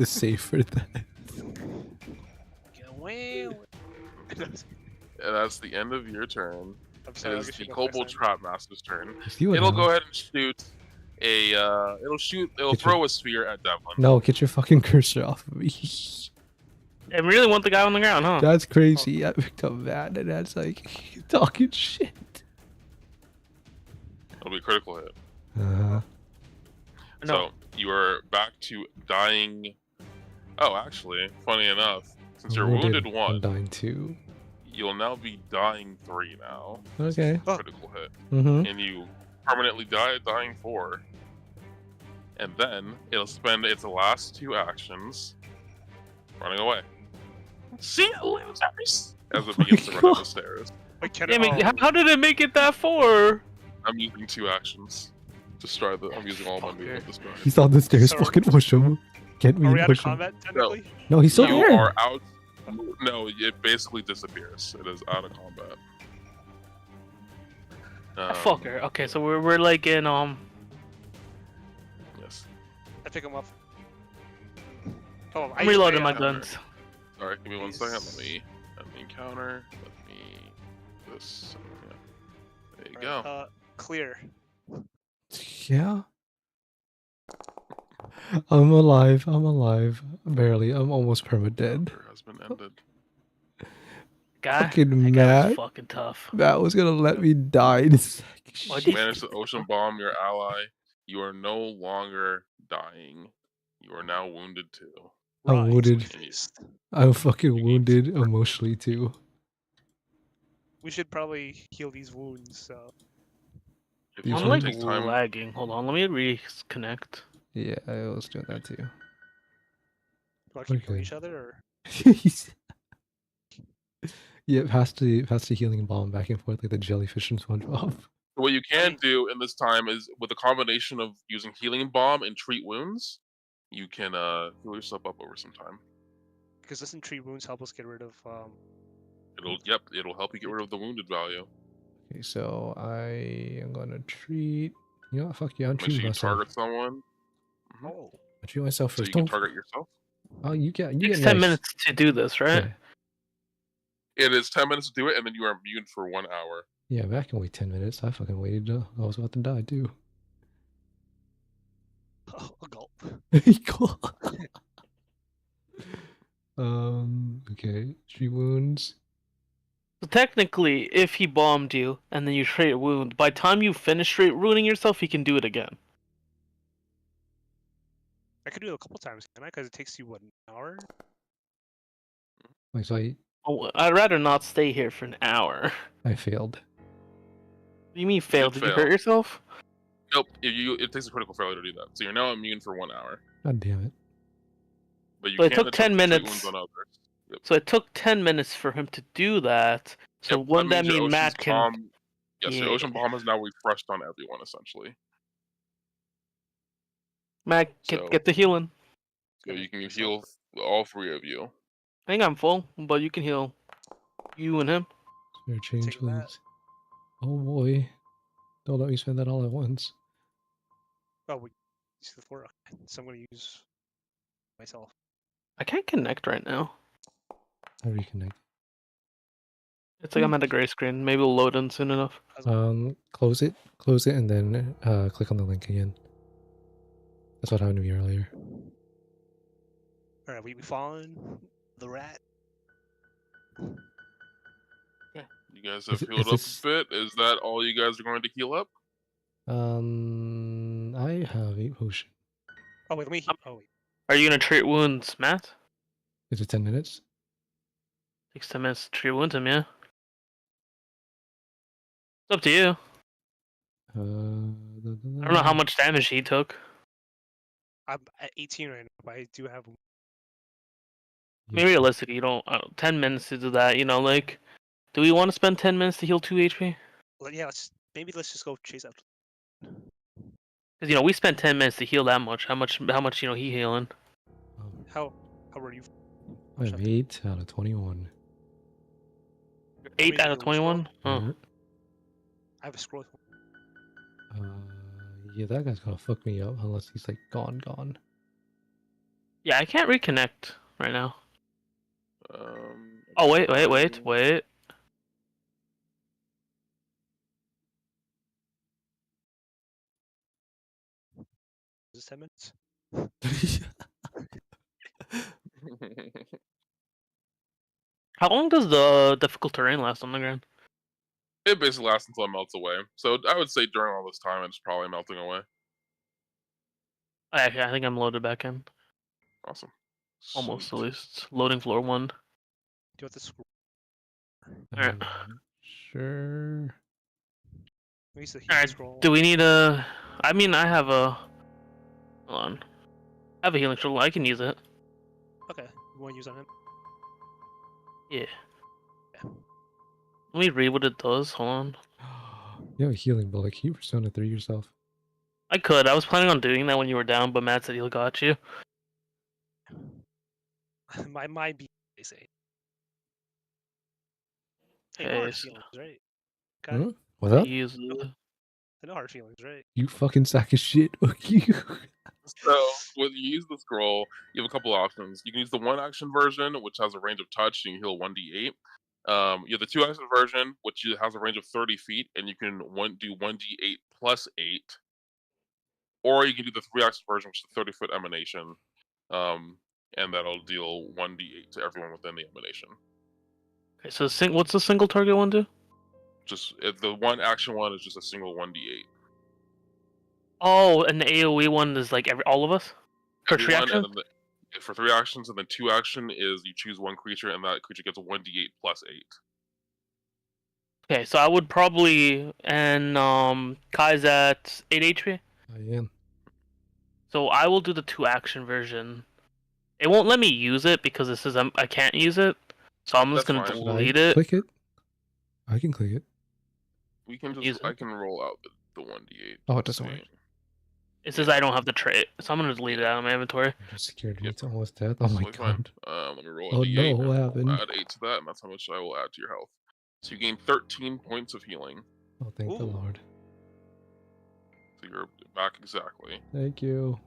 Speaker 2: save for that.
Speaker 4: Get away.
Speaker 1: And that's the end of your turn.
Speaker 4: I'm
Speaker 1: It
Speaker 4: sorry.
Speaker 1: is the Kobold Trap Master's turn.
Speaker 2: See what
Speaker 1: It'll
Speaker 2: now?
Speaker 1: go ahead and shoot it'll throw a sphere at Devlin.
Speaker 2: No, get your fucking cursor off of me.
Speaker 3: I really want the guy on the ground, huh?
Speaker 2: That's crazy. I picked up that, and that's like talking shit.
Speaker 1: It'll be a critical hit.
Speaker 3: No.
Speaker 1: So you are back to dying. Oh, actually, funny enough, since you're wounded
Speaker 2: I'm
Speaker 1: 1,
Speaker 2: dying 2.
Speaker 1: you'll now be dying 3 now.
Speaker 2: Okay.
Speaker 4: Oh.
Speaker 1: Critical hit.
Speaker 2: Mm-hmm.
Speaker 1: And you permanently die at dying 4. And then it'll spend its last 2 actions running away. See you, losers! As it begins to run down the stairs.
Speaker 4: Wait, can
Speaker 3: Damn it,
Speaker 4: oh,
Speaker 3: how did it make it that far?
Speaker 1: I'm using 2 actions to stride I'm using all my movement to stride.
Speaker 2: He's on the stairs.
Speaker 4: Sorry.
Speaker 2: Fucking push him. Get me
Speaker 4: Are
Speaker 2: and
Speaker 4: we out of
Speaker 2: push him.
Speaker 4: combat, technically?
Speaker 2: No, he's still
Speaker 1: You
Speaker 2: there.
Speaker 1: are out. No, it basically disappears. It is out of combat.
Speaker 3: Fucker. Okay, so we're like in
Speaker 1: Yes.
Speaker 4: I pick him up. Oh,
Speaker 3: I'm reloading
Speaker 4: I,
Speaker 3: my
Speaker 1: yeah.
Speaker 3: guns.
Speaker 1: Sorry, give me 1 second. Let
Speaker 4: Please.
Speaker 1: me encounter. Let me this. Yeah. There you
Speaker 4: Alright,
Speaker 1: go.
Speaker 4: Clear.
Speaker 2: Yeah. I'm alive. Barely. I'm almost perma-dead.
Speaker 1: Encounter has been ended.
Speaker 3: Guy,
Speaker 2: Fucking
Speaker 3: that guy
Speaker 2: Matt.
Speaker 3: was fucking tough.
Speaker 2: That was gonna let me die. This
Speaker 3: Why'd
Speaker 1: You
Speaker 3: you-
Speaker 1: managed to ocean bomb your ally. You are no longer dying. You are now wounded too.
Speaker 2: I'm
Speaker 4: Rise,
Speaker 2: wounded.
Speaker 4: Fist.
Speaker 2: I'm fucking wounded emotionally too.
Speaker 4: We should probably heal these wounds, so.
Speaker 1: If you
Speaker 2: I'm
Speaker 3: I'm
Speaker 1: want
Speaker 3: like
Speaker 1: to take time,
Speaker 3: lagging. Hold on, let me reconnect.
Speaker 2: Yeah, I was doing that too.
Speaker 4: Do I keep
Speaker 2: Okay.
Speaker 4: each other, or?
Speaker 2: Yeah, pass the healing bomb back and forth like the jellyfish and SpongeBob.
Speaker 1: what you can do in this time is with a combination of using healing bomb and treat wounds, you can heal yourself up over some time.
Speaker 4: Because doesn't treat wounds help us get rid of,
Speaker 1: It'll help you get rid of the wounded value.
Speaker 2: Okay, so I am gonna treat. You know what? Fuck yeah, I'm
Speaker 1: Make sure
Speaker 2: treating
Speaker 1: you
Speaker 2: myself.
Speaker 1: target someone. Mhm.
Speaker 4: Oh.
Speaker 2: I treat myself
Speaker 1: So
Speaker 2: first.
Speaker 1: you can
Speaker 2: Don't.
Speaker 1: target yourself.
Speaker 2: Oh, you get
Speaker 3: Takes
Speaker 2: nice.
Speaker 3: 10 minutes to do this, right?
Speaker 2: Yeah.
Speaker 1: It is 10 minutes to do it, and then you are immune for 1 hour.
Speaker 2: Yeah, but I can wait 10 minutes. I fucking waited. I was about to die too.
Speaker 4: Oh, a gulp.
Speaker 2: Cool. Okay. 3 wounds.
Speaker 3: So technically, if he bombed you and then you straight wound, by the time you finish straight wounding yourself, he can do it again.
Speaker 4: I could do it a couple times, can I? Because it takes you, what, an hour?
Speaker 2: Wait, so
Speaker 3: Oh, I'd rather not stay here for an hour.
Speaker 2: I failed.
Speaker 3: What do you mean failed? Did you hurt yourself?
Speaker 1: Nope. It takes a critical failure to do that. So you're now immune for 1 hour.
Speaker 2: God damn it.
Speaker 1: But you
Speaker 3: So it
Speaker 1: can't
Speaker 3: took 10
Speaker 1: attempt to treat
Speaker 3: minutes.
Speaker 1: wounds on others. Yep.
Speaker 3: So it took 10 minutes for him to do that. So
Speaker 1: Yep,
Speaker 3: wouldn't that
Speaker 1: means your
Speaker 3: mean
Speaker 1: ocean's
Speaker 3: Matt can?
Speaker 1: bomb. Yes, your
Speaker 3: Yeah.
Speaker 1: ocean bomb is now refreshed on everyone essentially.
Speaker 3: Matt,
Speaker 1: So-
Speaker 3: get the healing.
Speaker 1: So you can heal all 3 of you.
Speaker 3: I think I'm full, but you can heal you and him.
Speaker 2: Spare change,
Speaker 4: Take that.
Speaker 2: please. Oh boy. Don't let me spend that all at once.
Speaker 4: Oh, we use the 4. So I'm going to use myself.
Speaker 3: I can't connect right now.
Speaker 2: I reconnect.
Speaker 3: It's like I'm at a gray screen. Maybe it'll load in soon enough.
Speaker 2: Close it, and then click on the link again. That's what happened to me earlier.
Speaker 4: Alright, we fallen. The rat.
Speaker 1: You guys have
Speaker 2: Is
Speaker 1: healed up
Speaker 2: this-
Speaker 1: a bit. Is that all you guys are going to heal up?
Speaker 2: I have 8 potion.
Speaker 4: Oh, wait, let me. Oh, wait.
Speaker 3: Are you gonna treat wounds, Matt?
Speaker 2: Is it 10 minutes?
Speaker 3: Takes 10 minutes to treat wounds him, yeah. It's up to you. I don't know how much damage he took.
Speaker 4: I'm at 18 right now, but I do have.
Speaker 3: I mean, realistically, you don't. 10 minutes to do that, you know, like. Do we want to spend 10 minutes to heal 2 HP?
Speaker 4: Well, yeah, maybe let's just go chase after.
Speaker 3: Because, you know, we spent 10 minutes to heal that much. How much, you know, he healing?
Speaker 4: How were you?
Speaker 2: I have 8 out of 21.
Speaker 3: 8 out of 21? Oh.
Speaker 2: Yep.
Speaker 4: I have a scroll.
Speaker 2: Yeah, that guy's gonna fuck me up unless he's like gone.
Speaker 3: Yeah, I can't reconnect right now. Oh, wait.
Speaker 4: Is it 10 minutes?
Speaker 3: How long does the difficult terrain last on the ground?
Speaker 1: It basically lasts until it melts away. So I would say during all this time, it's probably melting away.
Speaker 3: I think I'm loaded back in.
Speaker 1: Awesome.
Speaker 3: Almost,
Speaker 1: Sweet.
Speaker 3: at least. Loading floor 1.
Speaker 4: Do you want the scroll?
Speaker 3: Alright.
Speaker 2: Sure.
Speaker 4: We use the healing
Speaker 3: Alright,
Speaker 4: scroll.
Speaker 3: do we need a... I mean, I have a... Hold on. I have a healing scroll. I can use it.
Speaker 4: Okay, you want to use on him?
Speaker 3: Yeah. Let me read what it does. Hold on.
Speaker 2: You have a healing, but like, you Persona 3 yourself.
Speaker 3: I could. I was planning on doing that when you were down, but Matt said he'll got you.
Speaker 4: my B, they say. Hey,
Speaker 3: Okay,
Speaker 4: hard
Speaker 3: so-
Speaker 4: feelings, right? Got it?
Speaker 2: What's up?
Speaker 3: Use
Speaker 4: I know hard feelings, right?
Speaker 2: You fucking sack of shit. Fuck you.
Speaker 1: So when you use the scroll, you have a couple options. You can use the 1-action version, which has a range of touch, and you heal 1d8. You have the 2-action version, which has a range of 30 feet, and you can do 1d8 plus 8. Or you can do the 3-action version, which is a 30-foot emanation, and that'll deal 1d8 to everyone within the emanation.
Speaker 3: Okay, so what's the single target one do?
Speaker 1: Just the 1-action one is just a single 1d8.
Speaker 3: Oh, and the AoE one is like all of us? For 3
Speaker 1: Everyone,
Speaker 3: actions?
Speaker 1: and then for 3 actions, and then 2 action is you choose one creature, and that creature gets a 1d8 plus 8.
Speaker 3: Okay, so I would probably... And Kai's at 8 HP?
Speaker 2: I am.
Speaker 3: So I will do the 2-action version. It won't let me use it because it says I can't use it. So I'm just
Speaker 1: That's
Speaker 3: gonna
Speaker 1: fine.
Speaker 3: delete
Speaker 2: I
Speaker 3: it.
Speaker 2: click it? I can click it.
Speaker 1: We can
Speaker 3: Use
Speaker 1: just
Speaker 3: it.
Speaker 1: I can roll out the 1d8.
Speaker 2: Oh, it doesn't work.
Speaker 3: It says I don't have the trait, so I'm gonna delete it out of my inventory.
Speaker 2: I'm just scared
Speaker 1: Yep.
Speaker 2: it's almost death. Oh my
Speaker 1: Totally fine.
Speaker 2: god.
Speaker 1: Let me roll a
Speaker 2: Oh
Speaker 1: d8.
Speaker 2: no, what
Speaker 1: and
Speaker 2: happened?
Speaker 1: I'll add 8 to that, and that's how much I will add to your health. So you gain 13 points of healing.
Speaker 2: Oh, thank the
Speaker 4: Ooh.
Speaker 2: Lord.
Speaker 1: So you're back exactly.
Speaker 2: Thank you.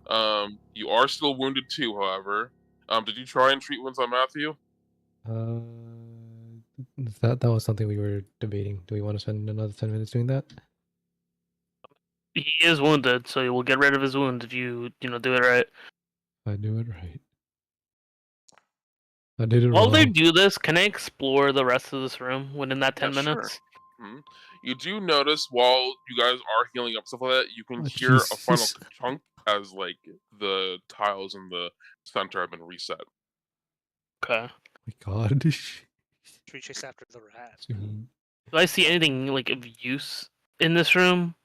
Speaker 1: You are still wounded too, however. Did you try and treat wounds on Matthew?
Speaker 2: That was something we were debating. Do we want to spend another 10 minutes doing that?
Speaker 3: He is wounded, so you will get rid of his wound if you do it right.
Speaker 2: I do it right. I did it
Speaker 3: While
Speaker 2: wrong.
Speaker 3: they do this, can I explore the rest of this room within that 10
Speaker 1: Yeah, sure.
Speaker 3: minutes?
Speaker 1: You do notice while you guys are healing up stuff like that, you can
Speaker 2: Oh,
Speaker 1: hear a final
Speaker 2: Jesus.
Speaker 1: chunk as like the tiles in the center have been reset.
Speaker 3: Okay.
Speaker 2: My God.
Speaker 4: Should we chase after the rat?
Speaker 3: Do I see anything like of use in this room?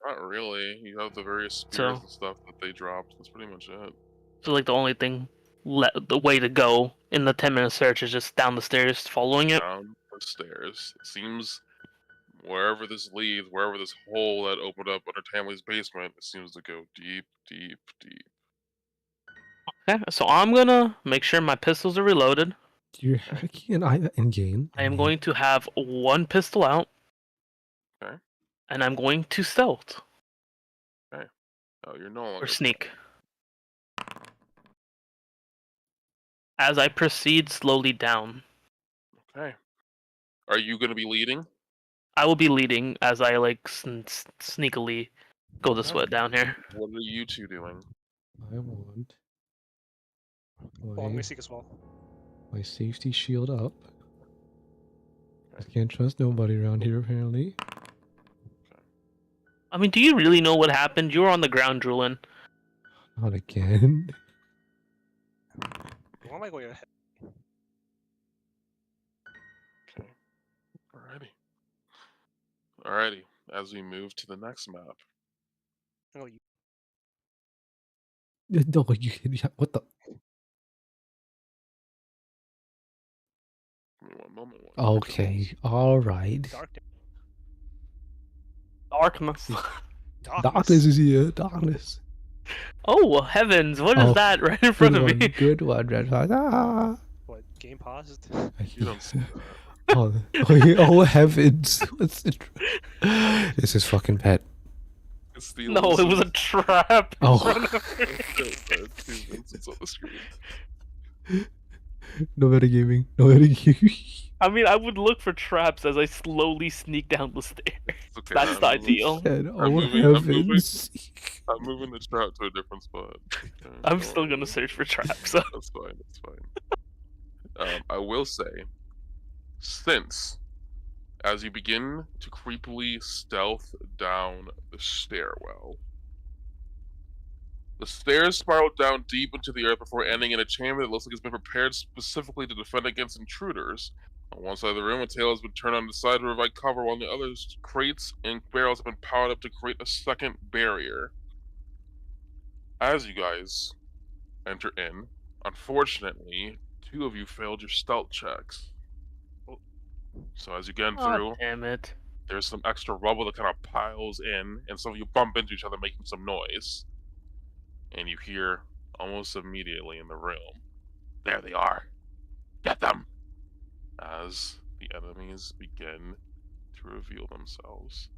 Speaker 1: Not really. You have the various spears
Speaker 3: So-
Speaker 1: and stuff that they dropped. That's pretty much it.
Speaker 3: So like the only thing, the way to go in the 10-minute search is just down the stairs, following it.
Speaker 1: Down the stairs. It seems wherever this leads, wherever this hole that opened up under Tamley's basement, it seems to go deep, deep, deep.
Speaker 3: Okay, so I'm gonna make sure my pistols are reloaded.
Speaker 2: You're hacking in game.
Speaker 3: I am going to have one pistol out.
Speaker 1: Okay.
Speaker 3: And I'm going to stealth
Speaker 1: Oh, you're no longer
Speaker 3: or sneak. As I proceed slowly down,
Speaker 1: Okay. Are you going to be leading?
Speaker 3: I will be leading as I like sneakily go this way down here.
Speaker 1: What are you two doing?
Speaker 2: I want
Speaker 4: Well, I'm gonna seek as well.
Speaker 2: my safety shield up. I can't trust nobody around here, apparently.
Speaker 3: I mean, do you really know what happened? You were on the ground drooling.
Speaker 2: Not again.
Speaker 4: Why am I going ahead?
Speaker 1: Okay. Alrighty. As we move to the next map.
Speaker 4: Oh, you.
Speaker 2: No, what the?
Speaker 1: Give me one moment.
Speaker 2: Okay, alright.
Speaker 3: Darkness.
Speaker 2: Darkness is here, darkness.
Speaker 3: Oh heavens! What is that right in front of me?
Speaker 2: Good one, Red Fox. Ah.
Speaker 4: What? Game paused?
Speaker 1: You don't see
Speaker 2: oh heavens! What's the? This is fucking pet.
Speaker 3: No, it was a trap.
Speaker 2: Oh. No metagaming. No metagaming.
Speaker 3: I mean, I would look for traps as I slowly sneak down the stairs.
Speaker 1: Okay,
Speaker 3: That's the ideal.
Speaker 1: I'm moving the trap to a different spot. Okay,
Speaker 3: I'm still gonna search for traps. So.
Speaker 1: That's fine. I will say, since as you begin to creepily stealth down the stairwell, the stairs spiral down deep into the earth before ending in a chamber that looks like it's been prepared specifically to defend against intruders. On one side of the room, a tail has been turned on the side to provide cover, while on the other, crates and barrels have been piled up to create a second barrier. As you guys enter in, unfortunately, two of you failed your stealth checks. So as you get through,
Speaker 3: Damn it.
Speaker 1: there's some extra rubble that kind of piles in, and some of you bump into each other, making some noise. And you hear almost immediately in the room, there they are. Get them! As the enemies begin to reveal themselves.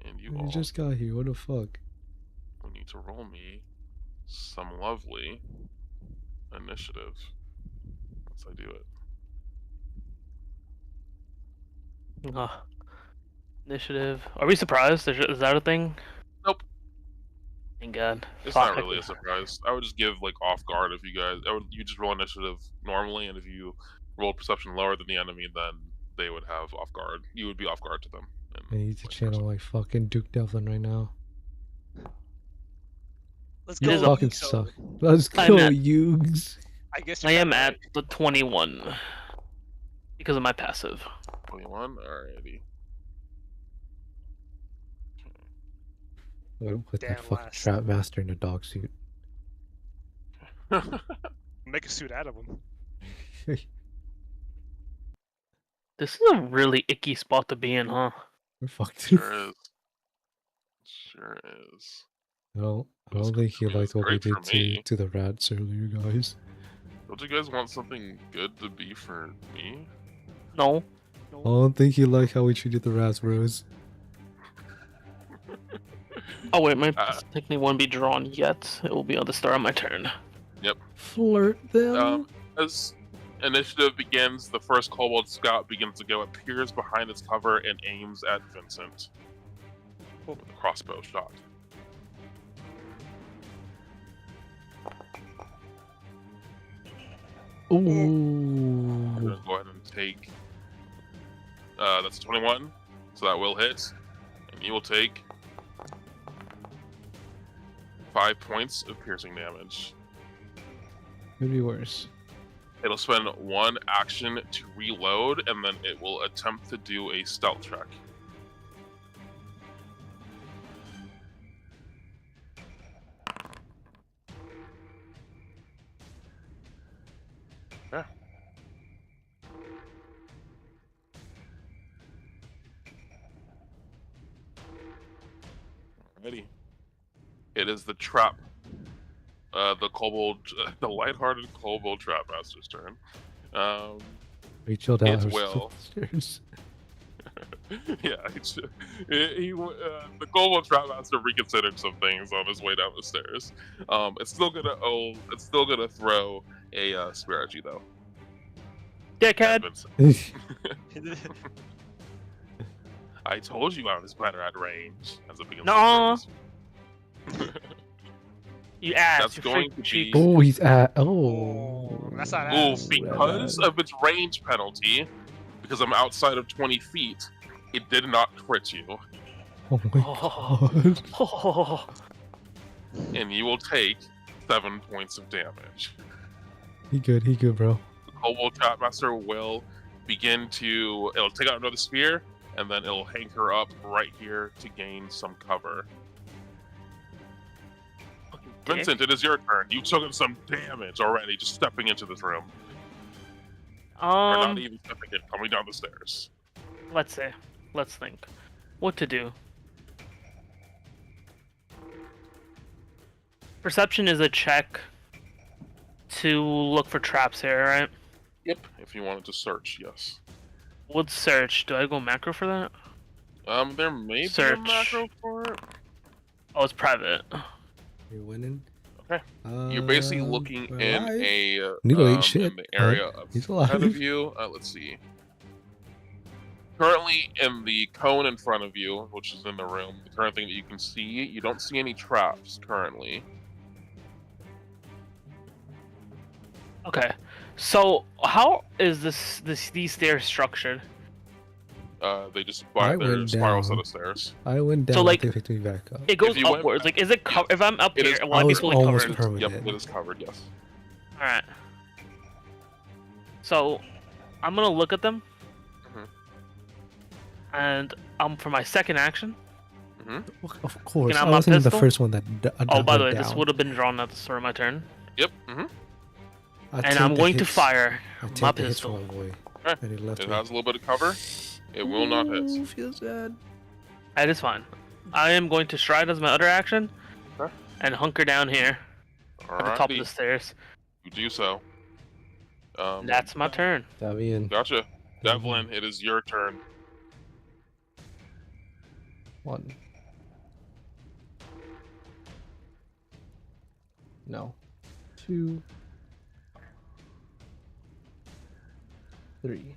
Speaker 1: And you all
Speaker 2: just got here. What the fuck?
Speaker 1: will need to roll me some lovely initiative once I do it.
Speaker 3: Initiative. Are we surprised? Is that a thing?
Speaker 1: Nope.
Speaker 3: Thank God.
Speaker 1: It's not really a surprise. I would just give like off guard if you guys. You just roll initiative normally, and if you roll perception lower than the enemy, then they would have off guard. You would be off guard to them.
Speaker 2: I need to channel like fucking Duke Devlin right now.
Speaker 4: Let's
Speaker 2: You
Speaker 4: go.
Speaker 2: fucking suck. Let's go, Yugs.
Speaker 4: I guess
Speaker 3: I am at the 21 because of my passive.
Speaker 1: 21. Alrighty.
Speaker 2: Put
Speaker 4: Damn
Speaker 2: that fucking
Speaker 4: last.
Speaker 2: trap master in a dog suit.
Speaker 4: Make a suit out of him.
Speaker 3: This is a really icky spot to be in, huh?
Speaker 2: We're fucked.
Speaker 1: Sure is. Sure is.
Speaker 2: I don't think he liked what we
Speaker 1: great for
Speaker 2: did
Speaker 1: me.
Speaker 2: to the rats earlier, guys.
Speaker 1: Don't you guys want something good to be for me?
Speaker 3: No.
Speaker 2: I don't think he liked how we treated the rats, bros.
Speaker 3: Oh wait, my technically won't be drawn yet. It will be on the start of my turn.
Speaker 2: Flirt them.
Speaker 1: As initiative begins, the first Kobold Scout begins to go, appears behind its cover, and aims at Vincent with a crossbow shot.
Speaker 2: Ooh.
Speaker 1: I'm gonna go ahead and take. That's 21, so that will hit, and you will take 5 points of piercing damage.
Speaker 2: Could be worse.
Speaker 1: It'll spend 1 action to reload, and then it will attempt to do a stealth check. Yeah. Alrighty. It is the trap. The kobold, the lighthearted kobold trapmaster's turn.
Speaker 2: We chilled out.
Speaker 1: It will.
Speaker 2: Upstairs.
Speaker 1: Yeah, the kobold trapmaster reconsidered some things on his way down the stairs. It's still gonna throw a spear at you though.
Speaker 3: Dickhead.
Speaker 1: I told you I was better at range. As it begins
Speaker 3: No.
Speaker 1: to
Speaker 3: You ass.
Speaker 1: That's
Speaker 3: you
Speaker 1: going
Speaker 3: freak
Speaker 1: to
Speaker 3: cheek.
Speaker 1: be-
Speaker 2: Oh, he's at.
Speaker 4: That's not
Speaker 1: Oh,
Speaker 4: ass.
Speaker 1: because of its range penalty, because I'm outside of 20 feet, it did not crit you,
Speaker 2: Oh my god.
Speaker 3: Oh.
Speaker 1: and you will take 7 points of damage.
Speaker 2: He good, bro.
Speaker 1: The Kobold Trapmaster will begin to. It'll take out another spear, and then it'll hang her up right here to gain some cover. Vincent, it is your turn. You took some damage already just stepping into this room. Or not even stepping in, coming down the stairs.
Speaker 3: Let's see. Let's think. What to do? Perception is a check to look for traps here, right?
Speaker 1: Yep. If you wanted to search, yes.
Speaker 3: Would search. Do I go macro for that?
Speaker 1: There may
Speaker 3: Search.
Speaker 1: be a macro for it.
Speaker 3: Oh, it's private.
Speaker 2: You're winning.
Speaker 1: Okay. You're basically looking in a
Speaker 2: Nito ain't shit,
Speaker 1: in the area
Speaker 2: he's
Speaker 1: ahead
Speaker 2: alive.
Speaker 1: of you. Let's see. Currently, in the cone in front of you, which is in the room, the current thing that you can see, you don't see any traps currently.
Speaker 3: Okay. So how is these stairs structured?
Speaker 1: They just
Speaker 2: I
Speaker 1: their
Speaker 2: went
Speaker 1: spiral
Speaker 2: down.
Speaker 1: set of stairs.
Speaker 2: I went down.
Speaker 3: So, like,
Speaker 2: they picked me back up.
Speaker 3: It goes
Speaker 1: you went
Speaker 3: upwards.
Speaker 1: back-
Speaker 3: Like, is it if I'm up
Speaker 1: It
Speaker 3: here,
Speaker 1: is-
Speaker 3: will
Speaker 2: I
Speaker 3: I be
Speaker 2: was
Speaker 3: fully
Speaker 2: almost
Speaker 3: covered?
Speaker 2: covered.
Speaker 1: Yep,
Speaker 2: in.
Speaker 1: it is covered. Yes.
Speaker 3: All right. So, I'm gonna look at them,
Speaker 1: Mhm.
Speaker 3: and for my second action.
Speaker 2: Of course,
Speaker 3: Can I
Speaker 2: I
Speaker 3: have my
Speaker 2: wasn't the
Speaker 3: pistol?
Speaker 2: first one that.
Speaker 3: Oh, by the way,
Speaker 2: down.
Speaker 3: this would have been drawn at the start of my turn,
Speaker 1: Yep.
Speaker 3: and I'm going to fire
Speaker 2: I take
Speaker 3: my
Speaker 2: the hits
Speaker 3: pistol.
Speaker 2: wrong way.
Speaker 1: Okay.
Speaker 2: And he left
Speaker 1: It
Speaker 2: me.
Speaker 1: has a little bit of cover. It will not hit.
Speaker 2: Ooh, feels bad.
Speaker 3: That is fine. I am going to stride as my other action,
Speaker 1: Okay.
Speaker 3: and hunker down here at the top of the
Speaker 1: Alrighty,
Speaker 3: stairs.
Speaker 1: you do so.
Speaker 3: That's my turn.
Speaker 2: That me in.
Speaker 1: Gotcha. Devlin, it is your turn.
Speaker 2: 1. No. 2. 3.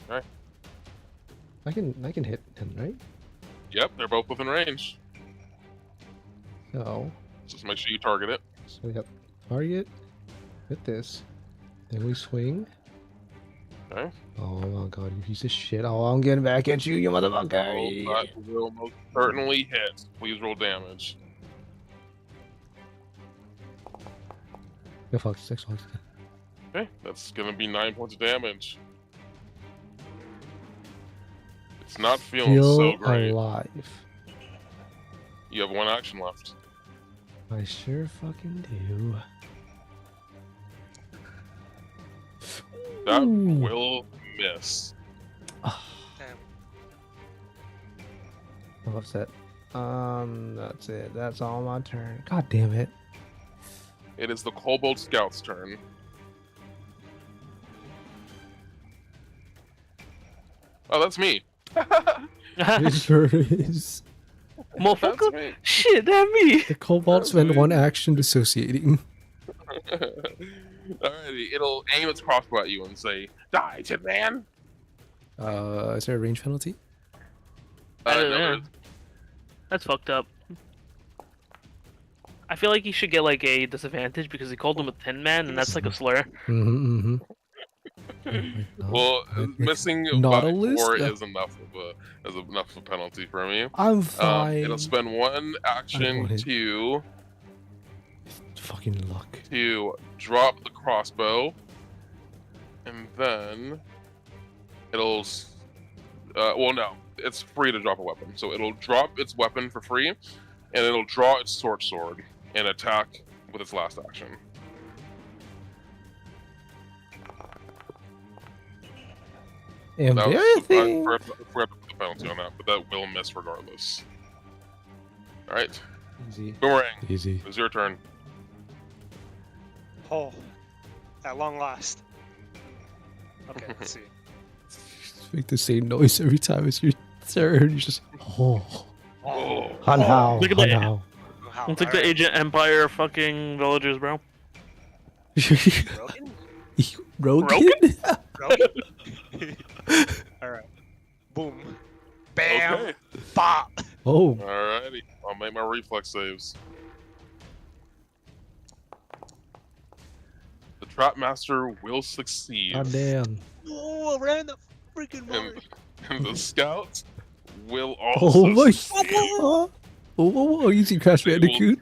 Speaker 1: Alright.
Speaker 2: I can hit him, right?
Speaker 1: Yep, they're both within range.
Speaker 2: So
Speaker 1: Just make sure you target it.
Speaker 2: we have target with this. Then we swing.
Speaker 1: Okay.
Speaker 2: Oh my god, you piece of shit. Oh, I'm getting back at you, you motherfucker.
Speaker 1: Oh, that will most certainly hit. Please roll damage.
Speaker 2: Go fuck 6 ones.
Speaker 1: Okay, that's gonna be 9 points of damage. It's not feeling
Speaker 2: Feel
Speaker 1: so great.
Speaker 2: alive.
Speaker 1: You have 1 action left.
Speaker 2: I sure fucking do.
Speaker 1: That
Speaker 2: Ooh.
Speaker 1: will miss.
Speaker 4: Damn.
Speaker 2: I'm upset. That's it. That's all my turn. God damn it.
Speaker 1: It is the Kobold Scout's turn. Oh, that's me.
Speaker 2: It sure is.
Speaker 3: Motherfucker.
Speaker 1: me.
Speaker 3: Shit, that me.
Speaker 2: The Cobalt spent one action dissociating.
Speaker 1: Alrighty, it'll aim its crossbow at you and say, "Die, Tin Man."
Speaker 2: Is there a range penalty?
Speaker 3: I don't
Speaker 1: No,
Speaker 3: know.
Speaker 1: there's-
Speaker 3: That's fucked up. I feel like he should get like a disadvantage because he called him a Tin Man, and that's like a slur.
Speaker 2: Mm-hmm.
Speaker 1: Well, missing by
Speaker 2: Nautilus?
Speaker 1: 4 is enough of a penalty for me.
Speaker 2: I'm fine.
Speaker 1: It'll spend one action
Speaker 2: wanted-
Speaker 1: to
Speaker 2: Fucking luck.
Speaker 1: drop the crossbow, and then it'll. Well, no, it's free to drop a weapon, so it'll drop its weapon for free, and it'll draw its sword and attack with its last action.
Speaker 2: And
Speaker 1: That
Speaker 2: the
Speaker 1: was-
Speaker 2: other
Speaker 1: I
Speaker 2: thing.
Speaker 1: forgot to put the penalty on that, but that will miss regardless. All right,
Speaker 2: Easy.
Speaker 1: Boomerang,
Speaker 2: Easy.
Speaker 1: it's your turn.
Speaker 4: Oh, at long last. Okay, let's see.
Speaker 2: Just make the same noise every time it's your turn. You just oh.
Speaker 1: Oh,
Speaker 2: Han hao.
Speaker 3: Look at
Speaker 2: Han
Speaker 3: that.
Speaker 2: hao.
Speaker 4: Wow,
Speaker 3: It's like the
Speaker 4: alright.
Speaker 3: Agent Empire fucking villagers, bro.
Speaker 4: Broken?
Speaker 2: Rogan?
Speaker 4: Broken? Alright. Boom. Bam.
Speaker 1: okay.
Speaker 4: Bop.
Speaker 2: Oh.
Speaker 1: Alrighty, I'll make my reflex saves. The Trap Master will succeed,
Speaker 2: God damn.
Speaker 4: Oh, around the freaking
Speaker 1: and,
Speaker 4: mark.
Speaker 1: and the Scout will also
Speaker 2: Oh my
Speaker 1: succeed.
Speaker 2: god. Oh, easy Crash
Speaker 1: They will
Speaker 2: Bandicoot.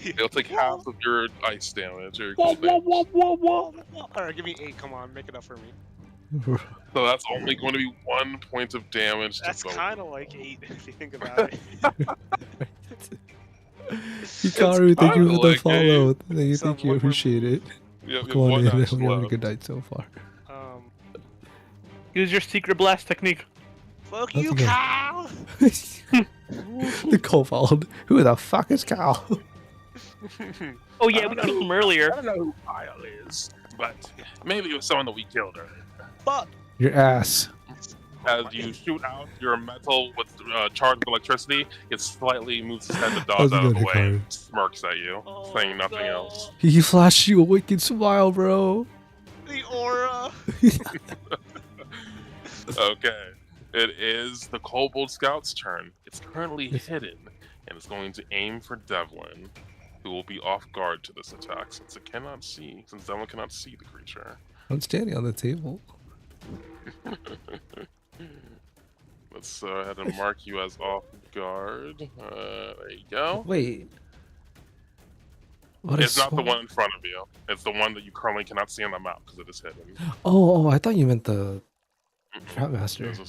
Speaker 1: It'll take half of your ice damage. Or
Speaker 4: Whoa,
Speaker 1: cold
Speaker 4: whoa,
Speaker 1: damage.
Speaker 4: whoa, whoa, whoa. Alright, give me 8. Come on, make it up for me.
Speaker 1: So that's only going to be 1 point of damage to
Speaker 4: That's
Speaker 1: both.
Speaker 4: kind of like 8 if you think about it.
Speaker 2: Hikaru, thank you
Speaker 1: kinda
Speaker 2: for the
Speaker 1: like
Speaker 2: follow. Thank you,
Speaker 4: Some
Speaker 2: thank you.
Speaker 4: one more-
Speaker 2: Appreciate it.
Speaker 1: Yeah,
Speaker 2: Go on
Speaker 1: one
Speaker 2: in.
Speaker 1: action
Speaker 2: We're having a
Speaker 1: left.
Speaker 2: good night so far.
Speaker 4: Um,
Speaker 3: Use your secret blast technique.
Speaker 4: fuck
Speaker 2: That's
Speaker 4: you,
Speaker 2: okay.
Speaker 4: Kyle.
Speaker 2: The Cobalt. Who the fuck is Cal?
Speaker 3: Oh yeah,
Speaker 1: I
Speaker 3: we
Speaker 1: don't
Speaker 3: killed
Speaker 1: know.
Speaker 3: him
Speaker 1: I
Speaker 3: earlier.
Speaker 1: don't know who Kyle is, but maybe it was someone that we killed earlier.
Speaker 4: Fuck.
Speaker 2: Your ass.
Speaker 1: As you shoot out your metal with charged with electricity, it slightly moves its head to
Speaker 2: How's
Speaker 1: dodge
Speaker 2: it
Speaker 1: out of the
Speaker 2: going,
Speaker 1: way,
Speaker 2: Hikaru?
Speaker 1: and smirks at you,
Speaker 4: Oh,
Speaker 1: saying nothing
Speaker 4: no.
Speaker 1: else.
Speaker 2: He flashed you a wicked smile, bro.
Speaker 4: The aura.
Speaker 1: Okay, it is the Kobold Scout's turn. It's currently hidden, and it's going to aim for Devlin, who will be off guard to this attack since Devlin cannot see the creature.
Speaker 2: I'm standing on the table.
Speaker 1: Let's go ahead and mark you as off guard. There you go.
Speaker 2: Wait. What
Speaker 1: It's
Speaker 2: is
Speaker 1: not the one in front of you. It's the one that you currently cannot see on the map because it is hidden.
Speaker 2: Oh, I thought you meant the Trap
Speaker 1: It
Speaker 2: Master.
Speaker 1: is a,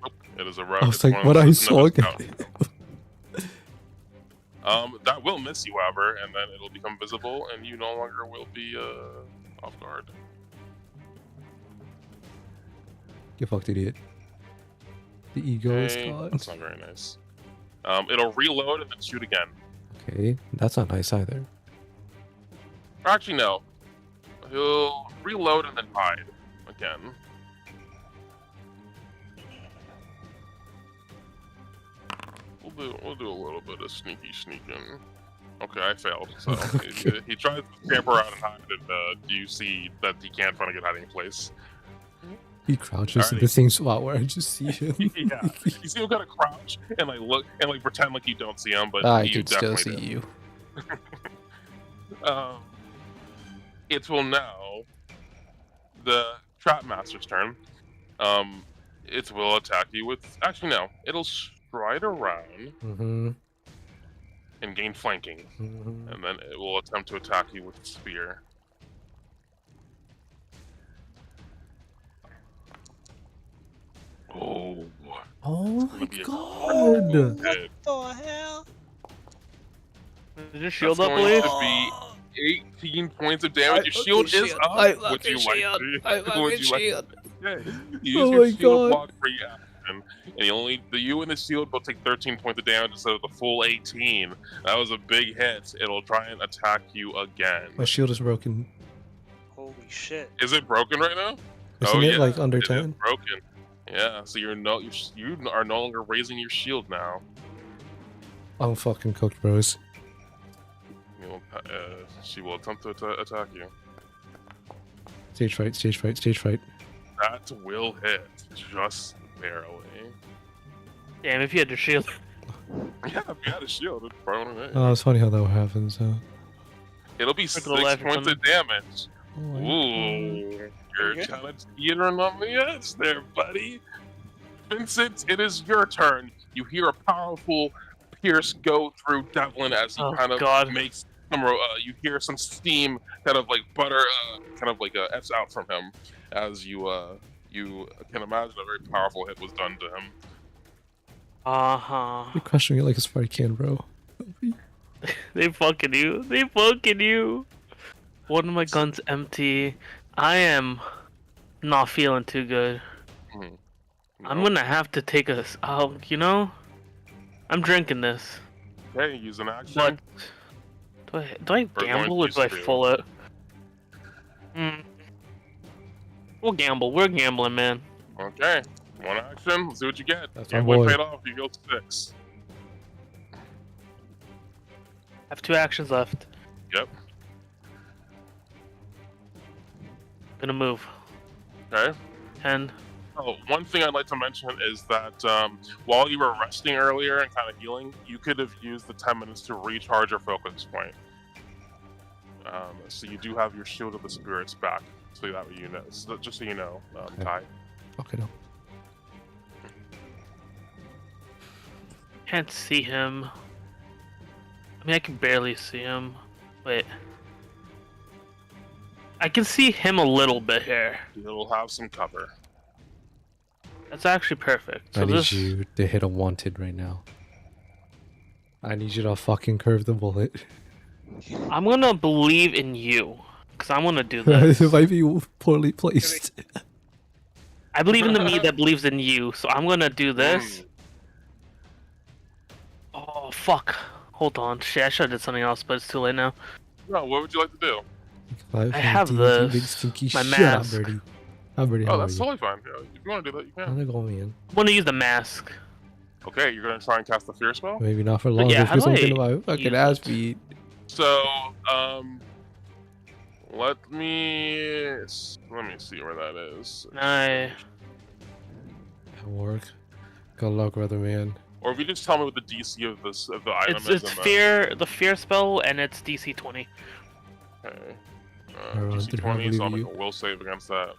Speaker 1: nope, it is a
Speaker 2: I was
Speaker 1: it's
Speaker 2: like,
Speaker 1: one
Speaker 2: what
Speaker 1: of
Speaker 2: I
Speaker 1: the-
Speaker 2: saw
Speaker 1: another
Speaker 2: again.
Speaker 1: scout. That will miss you, however, and then it'll become visible, and you no longer will be off guard.
Speaker 2: You fucked idiot. The ego is
Speaker 1: Okay,
Speaker 2: gone.
Speaker 1: that's not very nice. It'll reload and then shoot again.
Speaker 2: Okay, that's not nice either.
Speaker 1: Or actually, no. He'll reload and then hide again. We'll do a little bit of sneaking. Okay, I failed. So
Speaker 2: Okay.
Speaker 1: he tries to camper around and hide, and you see that he can't find a good hiding place.
Speaker 2: He crouches in
Speaker 1: Alrighty.
Speaker 2: the same spot where I just see him.
Speaker 1: Yeah, you see him kind of crouch and like look and like pretend like you don't see him, but
Speaker 2: I
Speaker 1: you
Speaker 2: can still
Speaker 1: definitely
Speaker 2: see
Speaker 1: do.
Speaker 2: you.
Speaker 1: It will now the Trap Master's turn. It will attack you with. Actually, no. It'll stride around
Speaker 2: Mm-hmm.
Speaker 1: and gain flanking,
Speaker 2: Mm-hmm.
Speaker 1: and then it will attempt to attack you with its spear. Oh,
Speaker 2: Oh my
Speaker 1: gonna be a
Speaker 2: god!
Speaker 1: hit.
Speaker 4: The hell?
Speaker 3: Is your shield
Speaker 1: That's
Speaker 3: up,
Speaker 1: going
Speaker 3: please?
Speaker 1: to be 18 points of damage. Your shield is up. Would you like to? Would you like to? Use
Speaker 2: Oh
Speaker 1: your
Speaker 2: my
Speaker 1: shield
Speaker 2: God.
Speaker 1: block for your action, and you and the shield will take 13 points of damage instead of the full 18. That was a big hit. It'll try and attack you again.
Speaker 2: My shield is broken.
Speaker 4: Holy shit.
Speaker 1: Is it broken right now?
Speaker 2: Isn't it like under
Speaker 1: it is
Speaker 2: 10?
Speaker 1: broken. Yeah, so you are no longer raising your shield now.
Speaker 2: I'm fucking cooked, bros.
Speaker 1: She will attempt to attack you.
Speaker 2: Stage fright, stage fright, stage fright.
Speaker 1: That will hit just barely.
Speaker 3: Damn, if you had your shield.
Speaker 1: Yeah, if you had a shield, it'd probably hit.
Speaker 2: Oh, it's funny how that happens.
Speaker 1: It'll be 6
Speaker 3: the left
Speaker 1: points of damage.
Speaker 2: Oh my
Speaker 1: Ooh, you're kind of teetering on the edge there, buddy. Vincent, it is your turn. You hear a powerful pierce go through Devlin as he makes some. You hear some steam, kind of like butter, kind of like etch out from him, as you can imagine a very powerful hit was done to him.
Speaker 2: You're crushing it like a Sprite can, bro.
Speaker 3: They fucking you. They fucking you. One of my guns empty. I am not feeling too good.
Speaker 1: No.
Speaker 3: I'm gonna have to take a. Oh, you know, I'm drinking this.
Speaker 1: Okay, use an action.
Speaker 3: But do I gamble or do I full it? We'll gamble. We're gambling, man.
Speaker 1: Okay, one action. Let's see what you get.
Speaker 2: That's
Speaker 1: Gambling paid off. You go 6.
Speaker 3: I have 2 actions left.
Speaker 1: Yep.
Speaker 3: Gonna move.
Speaker 1: Okay.
Speaker 3: 10.
Speaker 1: Oh, one thing I'd like to mention is that while you were resting earlier and kind of healing, you could have used the 10 minutes to recharge your focus point. So you do have your Shield of the Spirits back, so that way you know. So just so you know, Ty.
Speaker 2: Okay, no.
Speaker 3: Can't see him. I mean, I can barely see him. Wait. I can see him a little bit here.
Speaker 1: You'll have some cover.
Speaker 3: That's actually perfect.
Speaker 2: I need you to hit a wanted right now. I need you to fucking curve the bullet.
Speaker 3: I'm gonna believe in you, because I'm gonna do this.
Speaker 2: It might be poorly placed.
Speaker 3: I believe in the me that believes in you, so I'm gonna do this. Oh, fuck. Hold on. Shit, I should have did something else, but it's too late now.
Speaker 1: No, what would you like to do?
Speaker 3: I have this. My mask.
Speaker 2: I'm Birdie.
Speaker 1: Oh, that's totally fine. Yeah, if you want to do that, you can.
Speaker 2: I'm gonna go in.
Speaker 3: I want to use the mask.
Speaker 1: Okay, you're gonna try and cast the Fear spell?
Speaker 2: Maybe not for long.
Speaker 3: Yeah,
Speaker 2: because I'm
Speaker 3: how do
Speaker 2: gonna my fucking ass beat.
Speaker 1: So, let me see where that is.
Speaker 3: Nice.
Speaker 2: At work. Good luck, brother man.
Speaker 1: Or if you just tell me what the DC of the item is.
Speaker 3: It's the fear spell, and it's DC 20.
Speaker 1: Okay.
Speaker 2: Alright,
Speaker 1: DC 20, so I'll make
Speaker 2: you.
Speaker 1: a will save against that.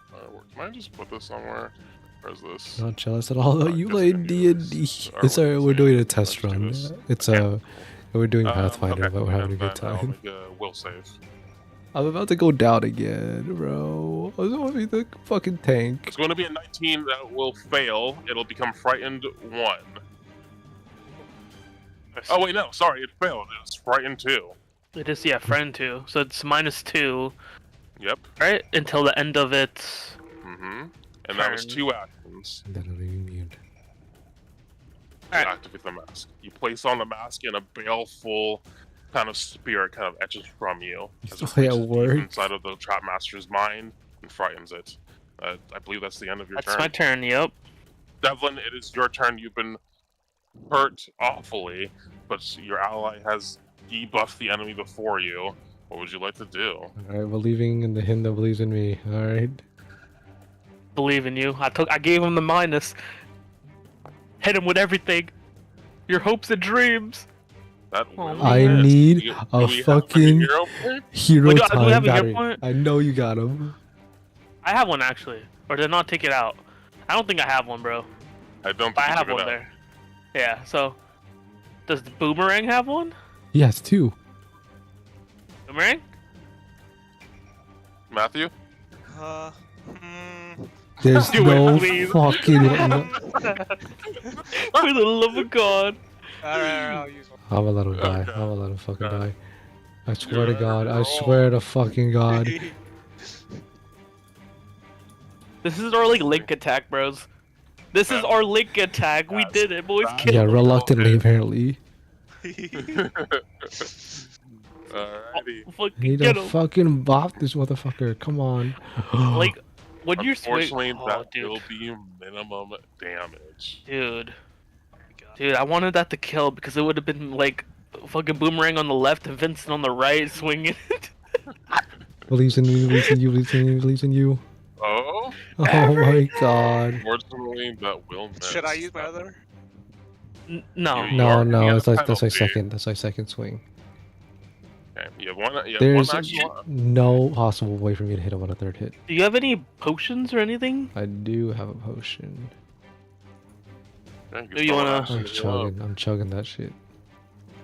Speaker 1: Can I just put this somewhere? Where's this?
Speaker 2: Not jealous at all. You play D&D. It's we're doing a test run. It's we're doing Pathfinder, but we're having a good time.
Speaker 1: I'll make a will save.
Speaker 2: I'm about to go down again, bro. I was going to be the fucking tank.
Speaker 1: It's going to be a 19 that will fail. It'll become frightened 1. Oh wait, no, sorry, it failed. It's frightened 2.
Speaker 3: It is, yeah, friend 2. So it's -2.
Speaker 1: Yep.
Speaker 3: Right? Until the end of its...
Speaker 1: And that was 2 actions.
Speaker 2: That'll be immune.
Speaker 3: Alright.
Speaker 1: Activate the mask. You place on the mask and a baleful kind of spirit kind of etches from you. As it
Speaker 2: Play at
Speaker 1: reaches deep
Speaker 2: work.
Speaker 1: inside of the trap master's mind and frightens it. I believe that's the end of your turn.
Speaker 3: That's my turn, yep.
Speaker 1: Devlin, it is your turn. You've been hurt awfully, but your ally has debuffed the enemy before you. What would you like to do?
Speaker 2: Alright, believing in the him that believes in me. Alright.
Speaker 3: Believe in you. I gave him the minus. Hit him with everything. Your hopes and dreams.
Speaker 1: That
Speaker 2: I need a fucking hero
Speaker 3: Wait, do we
Speaker 2: time
Speaker 3: have a hero
Speaker 2: battery.
Speaker 3: point?
Speaker 2: I know you got him.
Speaker 3: I have one actually. Or did I not take it out? I don't think I have one, bro.
Speaker 1: I don't think
Speaker 3: But I
Speaker 1: you
Speaker 3: have
Speaker 1: took it
Speaker 3: one
Speaker 1: out.
Speaker 3: there. Yeah, so... Does the Boomerang have one?
Speaker 2: He has 2.
Speaker 3: Boomerang?
Speaker 1: Matthew?
Speaker 2: There's
Speaker 3: Do it,
Speaker 2: no
Speaker 3: please.
Speaker 2: fucking way.
Speaker 3: For the love of God.
Speaker 4: Alright, I'll use one.
Speaker 2: I'm gonna let him die.
Speaker 1: Okay.
Speaker 2: I'm gonna let him fucking
Speaker 1: Okay.
Speaker 2: die. I swear to
Speaker 1: Good
Speaker 2: God. I
Speaker 1: roll.
Speaker 2: swear to fucking God.
Speaker 3: This is our like link attack, bros. This is our link attack. We did it, boys.
Speaker 1: That's-
Speaker 3: Kill
Speaker 2: Yeah,
Speaker 3: him.
Speaker 2: reluctantly apparently.
Speaker 1: Alrighty.
Speaker 2: I
Speaker 3: Fucking
Speaker 2: need
Speaker 3: get
Speaker 2: to
Speaker 3: him.
Speaker 2: fucking bop this motherfucker. Come on.
Speaker 3: Like, when you're swing...
Speaker 1: Unfortunately,
Speaker 3: Oh,
Speaker 1: that
Speaker 3: dude.
Speaker 1: will be minimum damage.
Speaker 3: Dude. Oh my Dude, I wanted that to kill because it would have been like fucking Boomerang on the left and Vincent on the right swinging.
Speaker 2: Believes in me, believes in you, believes in you, believes in you.
Speaker 1: Oh,
Speaker 2: Oh my god.
Speaker 1: unfortunately, that will miss.
Speaker 4: Should I use my other?
Speaker 3: No.
Speaker 1: You
Speaker 2: No,
Speaker 1: are-
Speaker 2: no,
Speaker 1: you
Speaker 2: that's
Speaker 1: got
Speaker 2: like that's my
Speaker 1: penalty.
Speaker 2: second. That's my second swing.
Speaker 1: Okay, you have one. You have
Speaker 2: There's
Speaker 1: one action left.
Speaker 2: no possible way for me to hit him on a third hit.
Speaker 3: Do you have any potions or anything?
Speaker 2: I do have a potion.
Speaker 1: Okay,
Speaker 3: Do you wanna-
Speaker 2: I'm chugging that shit.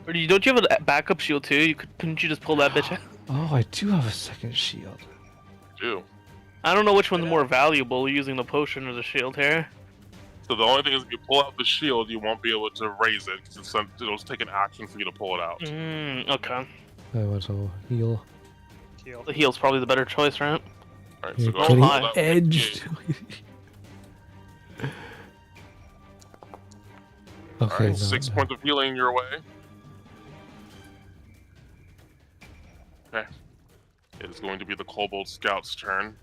Speaker 3: Or don't you have a backup shield too? Couldn't you just pull that bitch out?
Speaker 2: Oh, I do have a second shield.
Speaker 1: do.
Speaker 3: I don't know which one's more valuable, using the potion or the shield here.
Speaker 1: So the only thing is, if you pull out the shield, you won't be able to raise it because it'll take an action for you to pull it out.
Speaker 3: Okay.
Speaker 2: I want to heal.
Speaker 4: Heal.
Speaker 3: The heal's probably the better choice, right?
Speaker 1: All right, so
Speaker 2: You're
Speaker 1: go
Speaker 2: getting
Speaker 1: ahead and pull out the
Speaker 2: edged.
Speaker 1: shield.
Speaker 2: Okay,
Speaker 1: All right,
Speaker 2: no,
Speaker 1: 6
Speaker 2: no.
Speaker 1: points of healing your way. Okay. It is going to be the Kobold Scout's turn.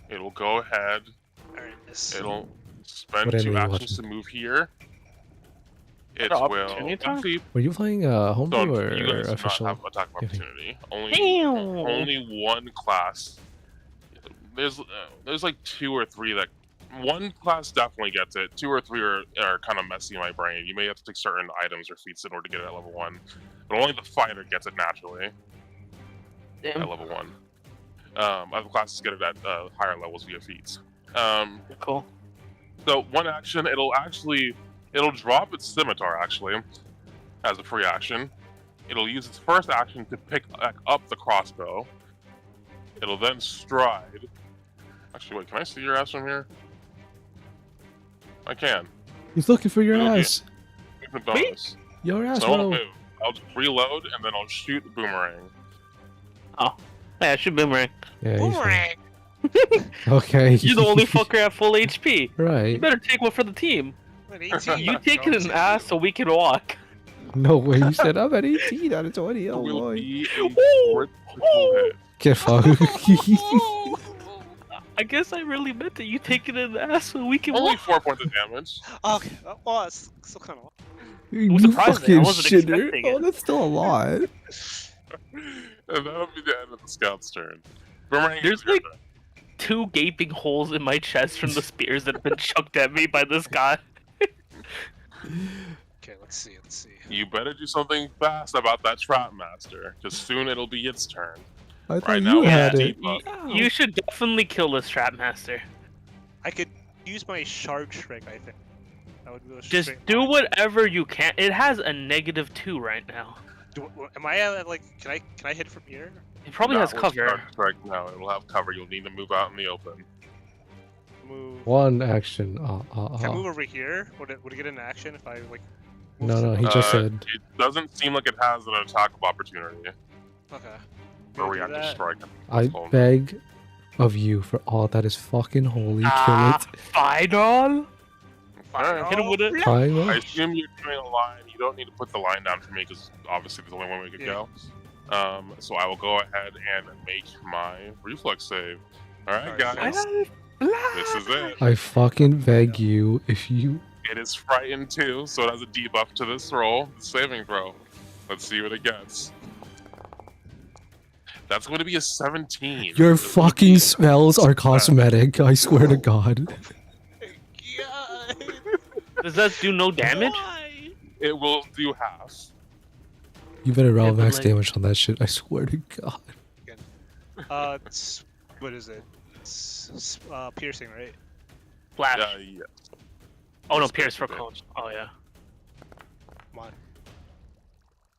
Speaker 1: It'll go ahead.
Speaker 4: Alright, this.
Speaker 1: It'll spend
Speaker 2: What
Speaker 1: 2
Speaker 2: enemy are you
Speaker 1: actions to move here. It
Speaker 3: Got an
Speaker 1: will.
Speaker 3: opportunity attack?
Speaker 1: Actually,
Speaker 2: Were you playing homebrew
Speaker 1: don't,
Speaker 2: or
Speaker 1: you guys do not
Speaker 2: official?
Speaker 1: have attack of
Speaker 2: Okay.
Speaker 1: opportunity.
Speaker 3: Damn.
Speaker 1: Only one class. There's like 2 or 3 that. One class definitely gets it. 2 or 3 are kind of messy in my brain. You may have to take certain items or feats in order to get it at level 1. But only the fighter gets it naturally
Speaker 3: Damn.
Speaker 1: at level 1. Other classes get it at higher levels via feats.
Speaker 3: Cool.
Speaker 1: So one action, it'll drop its scimitar actually as a free action. It'll use its first action to pick back up the crossbow. It'll then stride. Actually, wait, can I see your ass from here? I can.
Speaker 2: He's looking for your
Speaker 1: Okay.
Speaker 2: ass.
Speaker 1: It's a bonus.
Speaker 2: Your ass,
Speaker 1: So I won't
Speaker 2: bro.
Speaker 1: move. I'll just reload and then I'll shoot the boomerang.
Speaker 3: Yeah, shoot Boomerang.
Speaker 2: Yeah, he's fine.
Speaker 4: Boomerang!
Speaker 2: Okay.
Speaker 3: You're the only fucker at full HP. You
Speaker 2: Right.
Speaker 3: better take one for the team.
Speaker 4: I'm at 18.
Speaker 3: You take it in
Speaker 4: No,
Speaker 3: ass so we can walk.
Speaker 2: No way. You said I'm at 18 out of 20.
Speaker 1: It
Speaker 2: Oh
Speaker 1: will
Speaker 2: boy.
Speaker 1: be a
Speaker 3: Ooh.
Speaker 1: critical hit.
Speaker 2: Get fucked.
Speaker 3: I guess I really meant it. You take it in the ass so we can
Speaker 1: Only
Speaker 3: walk.
Speaker 1: 4 points of damage.
Speaker 4: Okay, well, that's still kind of.
Speaker 2: You
Speaker 3: surprising. I
Speaker 2: fucking
Speaker 3: wasn't
Speaker 2: shitter.
Speaker 3: expecting
Speaker 2: Oh,
Speaker 3: it.
Speaker 2: that's still a lot.
Speaker 1: And that'll be the end of the scout's turn. Boomerang,
Speaker 3: There's
Speaker 1: it's your
Speaker 3: like-
Speaker 1: turn.
Speaker 3: 2 gaping holes in my chest from the spears that have been chucked at me by this guy.
Speaker 4: Okay, let's see.
Speaker 1: You better do something fast about that trap master, because soon it'll be its turn.
Speaker 2: I thought
Speaker 1: Right now,
Speaker 2: you
Speaker 1: we
Speaker 2: had
Speaker 1: have
Speaker 2: it.
Speaker 1: debuff.
Speaker 3: You should definitely kill this trap master.
Speaker 4: I could use my shark trick, I think. That would be a
Speaker 3: Just
Speaker 4: straight
Speaker 3: do
Speaker 4: launch.
Speaker 3: whatever you can. It has a -2 right now.
Speaker 4: Am I at, like, can I hit from here?
Speaker 3: It probably has
Speaker 1: Not with
Speaker 3: cover.
Speaker 1: Star Strike, no, it'll have cover. You'll need to move out in the open.
Speaker 4: Move.
Speaker 2: One action.
Speaker 4: Can I move over here? Would it get an action if I like? move
Speaker 2: No, no,
Speaker 4: to-
Speaker 2: he just said.
Speaker 1: It doesn't seem like it has an attack of opportunity
Speaker 4: Okay.
Speaker 1: or
Speaker 4: Gonna do
Speaker 1: reactive
Speaker 4: that.
Speaker 1: strike.
Speaker 2: I beg of you for all that is fucking holy, kill it.
Speaker 3: Final?
Speaker 1: Alright.
Speaker 3: Hit him with it.
Speaker 2: Final?
Speaker 1: I assume you're doing a line. You don't need to put the line down for me because obviously there's only one way we could
Speaker 4: Yeah.
Speaker 1: go. So I will go ahead and make my reflex save. All right,
Speaker 4: Alright,
Speaker 1: guys, this is it.
Speaker 2: I fucking beg you, if you.
Speaker 1: It is frightened too, so it has a debuff to this roll, the saving throw. Let's see what it gets. That's going to be a 17.
Speaker 2: Your
Speaker 1: It's gonna
Speaker 2: fucking
Speaker 1: be-
Speaker 2: smells are cosmetic, I swear to god.
Speaker 4: God.
Speaker 3: Does that do no damage?
Speaker 4: Why?
Speaker 1: It will do half.
Speaker 2: You better roll
Speaker 3: Yeah, but
Speaker 2: max
Speaker 3: like-
Speaker 2: damage on that shit, I swear to god.
Speaker 4: What is it? It's, piercing, right?
Speaker 3: Flash.
Speaker 1: Yeah.
Speaker 3: Oh no,
Speaker 1: It's
Speaker 3: pierce for
Speaker 1: good.
Speaker 3: cones. Oh yeah.
Speaker 4: Come on.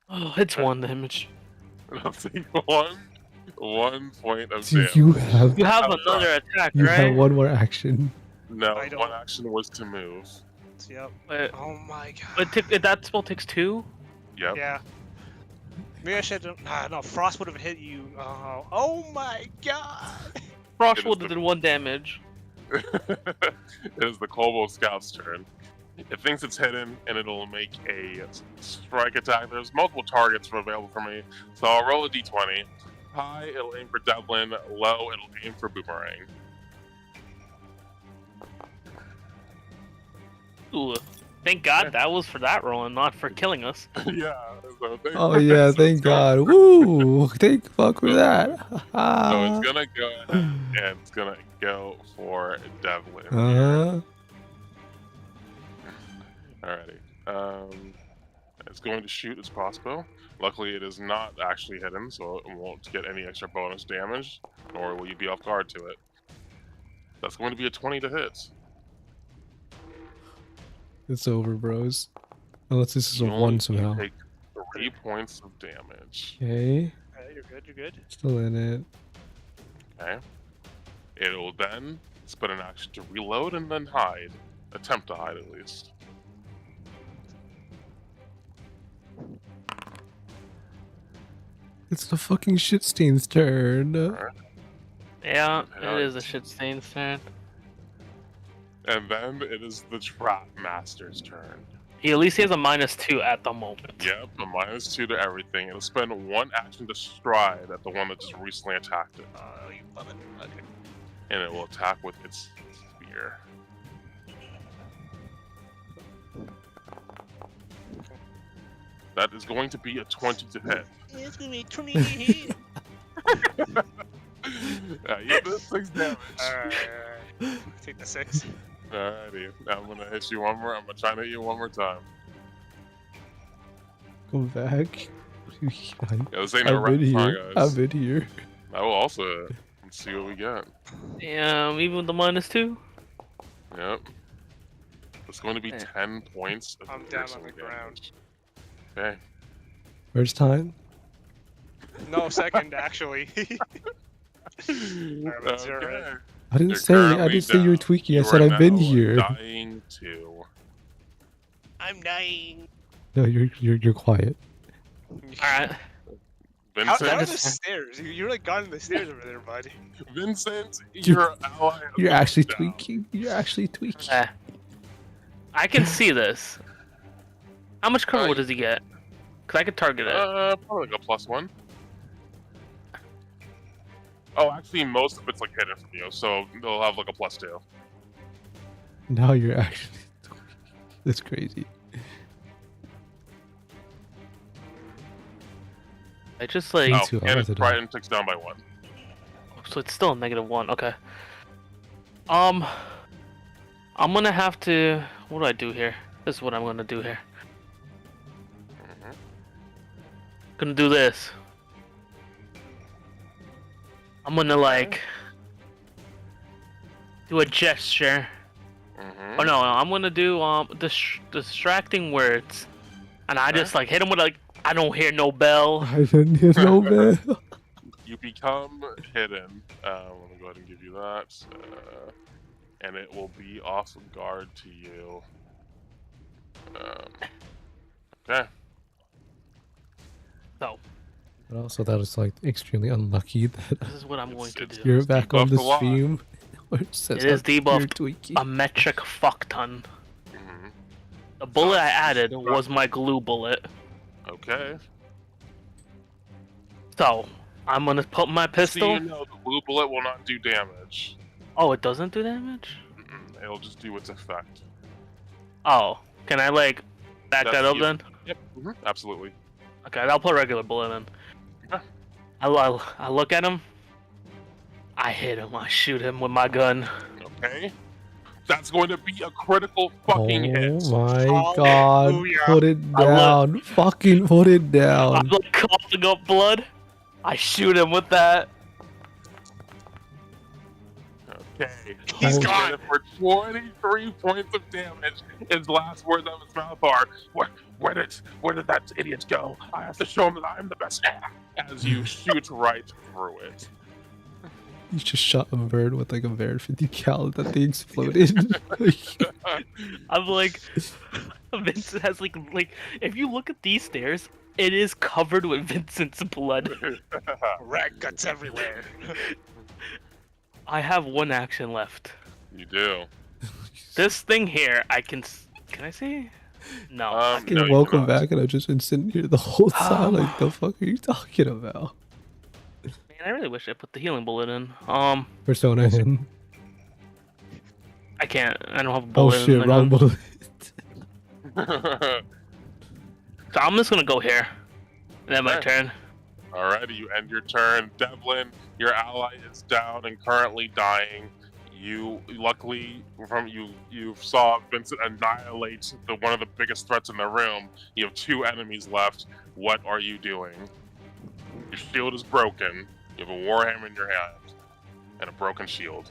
Speaker 3: Oh, it's 1 damage.
Speaker 1: Let's see, one point of
Speaker 2: Do
Speaker 1: damage.
Speaker 2: you have.
Speaker 3: You have
Speaker 1: Oh,
Speaker 3: another attack,
Speaker 2: You
Speaker 3: right?
Speaker 2: have one more action.
Speaker 1: No,
Speaker 4: I don't-
Speaker 1: one action was to move.
Speaker 4: Yep.
Speaker 3: Wait,
Speaker 4: Oh my god.
Speaker 3: that spell takes 2?
Speaker 1: Yep.
Speaker 4: Yeah. Maybe I should. No, Frost would have hit you. Oh my god.
Speaker 3: Frost
Speaker 1: It is
Speaker 3: would
Speaker 1: the-
Speaker 3: have did 1 damage.
Speaker 1: It is the Kobold Scout's turn. It thinks it's hidden, and it'll make a strike attack. There's multiple targets available for me, so I'll roll a d20. High, it'll aim for Devlin. Low, it'll aim for Boomerang.
Speaker 3: Ooh. Thank God that was for that roll and not for killing us.
Speaker 1: Yeah. So
Speaker 2: Oh yeah,
Speaker 1: so
Speaker 2: thank
Speaker 1: it's going-
Speaker 2: God. Woo! Thank fuck for that.
Speaker 1: So it's gonna go ahead and it's gonna go for Devlin. Alrighty. It's going to shoot as crossbow. Luckily, it is not actually hidden, so it won't get any extra bonus damage, nor will you be off guard to it. That's going to be a 20 to hit.
Speaker 2: It's over, bros. Unless this is a
Speaker 1: You
Speaker 2: one somehow.
Speaker 1: take 3 points of damage.
Speaker 2: Okay.
Speaker 4: You're good. You're good.
Speaker 2: Still in it.
Speaker 1: Okay. It will then spend an action to reload and then hide. Attempt to hide at least.
Speaker 2: It's the fucking shit stain's turn.
Speaker 3: Yeah,
Speaker 1: Yeah,
Speaker 3: it is a shit stain's turn.
Speaker 1: And then it is the Trap Master's turn.
Speaker 3: He at least has a -2 at the moment.
Speaker 1: Yep, a -2 to everything. It'll spend 1 action to stride at the one that just recently attacked it.
Speaker 4: Oh, you love it. Okay.
Speaker 1: And it will attack with its spear. That is going to be a 20 to hit.
Speaker 4: It's gonna be 20.
Speaker 1: You did 6 damage.
Speaker 4: Alright. Take the 6.
Speaker 1: Alrighty, now I'm gonna hit you one more. I'm gonna try to hit you one more time.
Speaker 2: Come back.
Speaker 1: Yeah, this ain't no
Speaker 2: I've been
Speaker 1: rapid fire,
Speaker 2: here.
Speaker 1: guys.
Speaker 2: I've been here.
Speaker 1: I will also hit. Let's see what we get.
Speaker 3: Yeah, even with the -2.
Speaker 1: Yep. It's going to be
Speaker 3: Yeah.
Speaker 1: 10 points of
Speaker 4: I'm down on
Speaker 1: piercing
Speaker 4: the
Speaker 1: damage. Okay.
Speaker 2: First time?
Speaker 4: No, second actually. Alright, let's zero it.
Speaker 1: Okay.
Speaker 2: I didn't
Speaker 1: You're
Speaker 2: say you
Speaker 1: currently
Speaker 2: were
Speaker 1: down.
Speaker 2: tweaking. I
Speaker 1: You
Speaker 2: said
Speaker 1: are
Speaker 2: I've been
Speaker 1: now
Speaker 2: here.
Speaker 1: Dying to.
Speaker 4: I'm dying.
Speaker 2: No, you're quiet.
Speaker 3: Alright.
Speaker 4: How
Speaker 1: Vincent,
Speaker 4: are the stairs? You're like gone in the stairs over there, bud.
Speaker 1: Vincent, your ally. has
Speaker 2: You're
Speaker 1: gone
Speaker 2: actually
Speaker 1: down.
Speaker 2: tweaking. You're actually tweaking.
Speaker 3: I can see this. How much cover does he get? Cause I could target it.
Speaker 1: Probably like a +1. Oh, actually, most of it's like hidden from you, so they'll have like a +2.
Speaker 2: Now you're actually tweaking. That's crazy.
Speaker 3: I just like,
Speaker 1: Oh,
Speaker 2: too, I
Speaker 1: and
Speaker 2: like
Speaker 1: its
Speaker 2: to do
Speaker 1: Brighton ticks down by 1.
Speaker 3: so it's still a -1. Okay. I'm gonna have to. What do I do here? This is what I'm gonna do here.
Speaker 1: Mhm.
Speaker 3: Gonna do this. I'm gonna like do a gesture.
Speaker 1: Mhm.
Speaker 3: Oh no, I'm gonna do distracting words, and I just like hit him with like I don't hear no bell.
Speaker 2: I didn't hear no bell.
Speaker 1: You become hidden. Let me go ahead and give you that. And it will be off guard to you. Okay.
Speaker 3: So
Speaker 2: But also that is like extremely unlucky that
Speaker 3: this is what I'm going to
Speaker 1: It's-
Speaker 3: do.
Speaker 2: you're back on the
Speaker 1: debuffed a lot.
Speaker 2: stream where it says
Speaker 3: It is
Speaker 2: you're
Speaker 3: debuffed
Speaker 2: tweaking.
Speaker 3: a metric fuck ton.
Speaker 1: Mhm.
Speaker 3: The bullet I added was my glue bullet.
Speaker 1: Okay.
Speaker 3: So I'm gonna put my
Speaker 1: So
Speaker 3: pistol.
Speaker 1: you know the blue bullet will not do damage.
Speaker 3: Oh, it doesn't do damage?
Speaker 1: It'll just do its effect.
Speaker 3: Oh, can I like back
Speaker 1: That's
Speaker 3: that up
Speaker 1: you.
Speaker 3: then?
Speaker 1: Yep. Absolutely.
Speaker 3: Okay, I'll put regular bullet in.
Speaker 1: Yeah.
Speaker 3: I look at him. I hit him. I shoot him with my gun.
Speaker 1: Okay. That's going to be a critical fucking hit.
Speaker 2: Oh my
Speaker 4: Hallelujah.
Speaker 2: god. Put it
Speaker 3: I
Speaker 2: down. Fucking put it
Speaker 3: I'm
Speaker 2: down.
Speaker 3: like coughing up blood. I shoot him with that.
Speaker 1: Okay.
Speaker 4: He's
Speaker 1: He
Speaker 4: gone.
Speaker 1: hit it for 23 points of damage. His last words out of his mouth are, where did that idiot go? I have to show him that I'm the best. As you shoot right through it.
Speaker 2: You just shot a bird with like a Bear 50 cal that they exploded.
Speaker 3: I'm like, Vincent has like if you look at these stairs, it is covered with Vincent's blood.
Speaker 4: Rat guts everywhere.
Speaker 3: I have one action left.
Speaker 1: You do.
Speaker 3: This thing here, can I see? No. I
Speaker 1: No,
Speaker 2: Fucking
Speaker 1: you
Speaker 2: welcome
Speaker 1: cannot.
Speaker 2: back, and I've just been sitting here the whole time. Like, the fuck are you talking about?
Speaker 3: Man, I really wish I put the healing bullet in.
Speaker 2: Persona in.
Speaker 3: I can't. I don't have a
Speaker 2: Oh
Speaker 3: bullet. in
Speaker 2: shit,
Speaker 3: the
Speaker 2: wrong
Speaker 3: gun.
Speaker 2: bullet.
Speaker 3: So I'm just gonna go here. And then my
Speaker 1: Okay.
Speaker 3: turn.
Speaker 1: Alrighty, you end your turn. Devlin, your ally is down and currently dying. You luckily you saw Vincent annihilate one of the biggest threats in the room. You have 2 enemies left. What are you doing? Your shield is broken. You have a warhammer in your hand and a broken shield.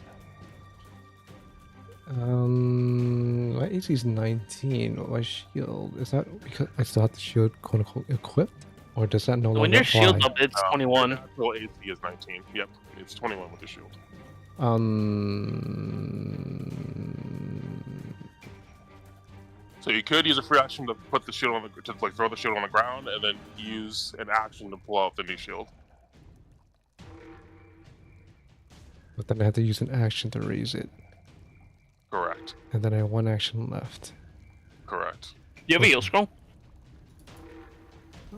Speaker 2: My AC is 19. My shield is that because I still have the shield quote unquote equipped, or does that no longer
Speaker 3: When your
Speaker 2: apply?
Speaker 3: shield's up, it's
Speaker 1: Your
Speaker 3: 21.
Speaker 1: natural AC is 19. Yep, it's 21 with the shield. So you could use a free action to put the shield on the throw the shield on the ground, and then use an action to pull out the new shield.
Speaker 2: But then I have to use an action to raise it,
Speaker 1: Correct.
Speaker 2: and then I have 1 action left.
Speaker 1: Correct.
Speaker 3: You have a heal scroll?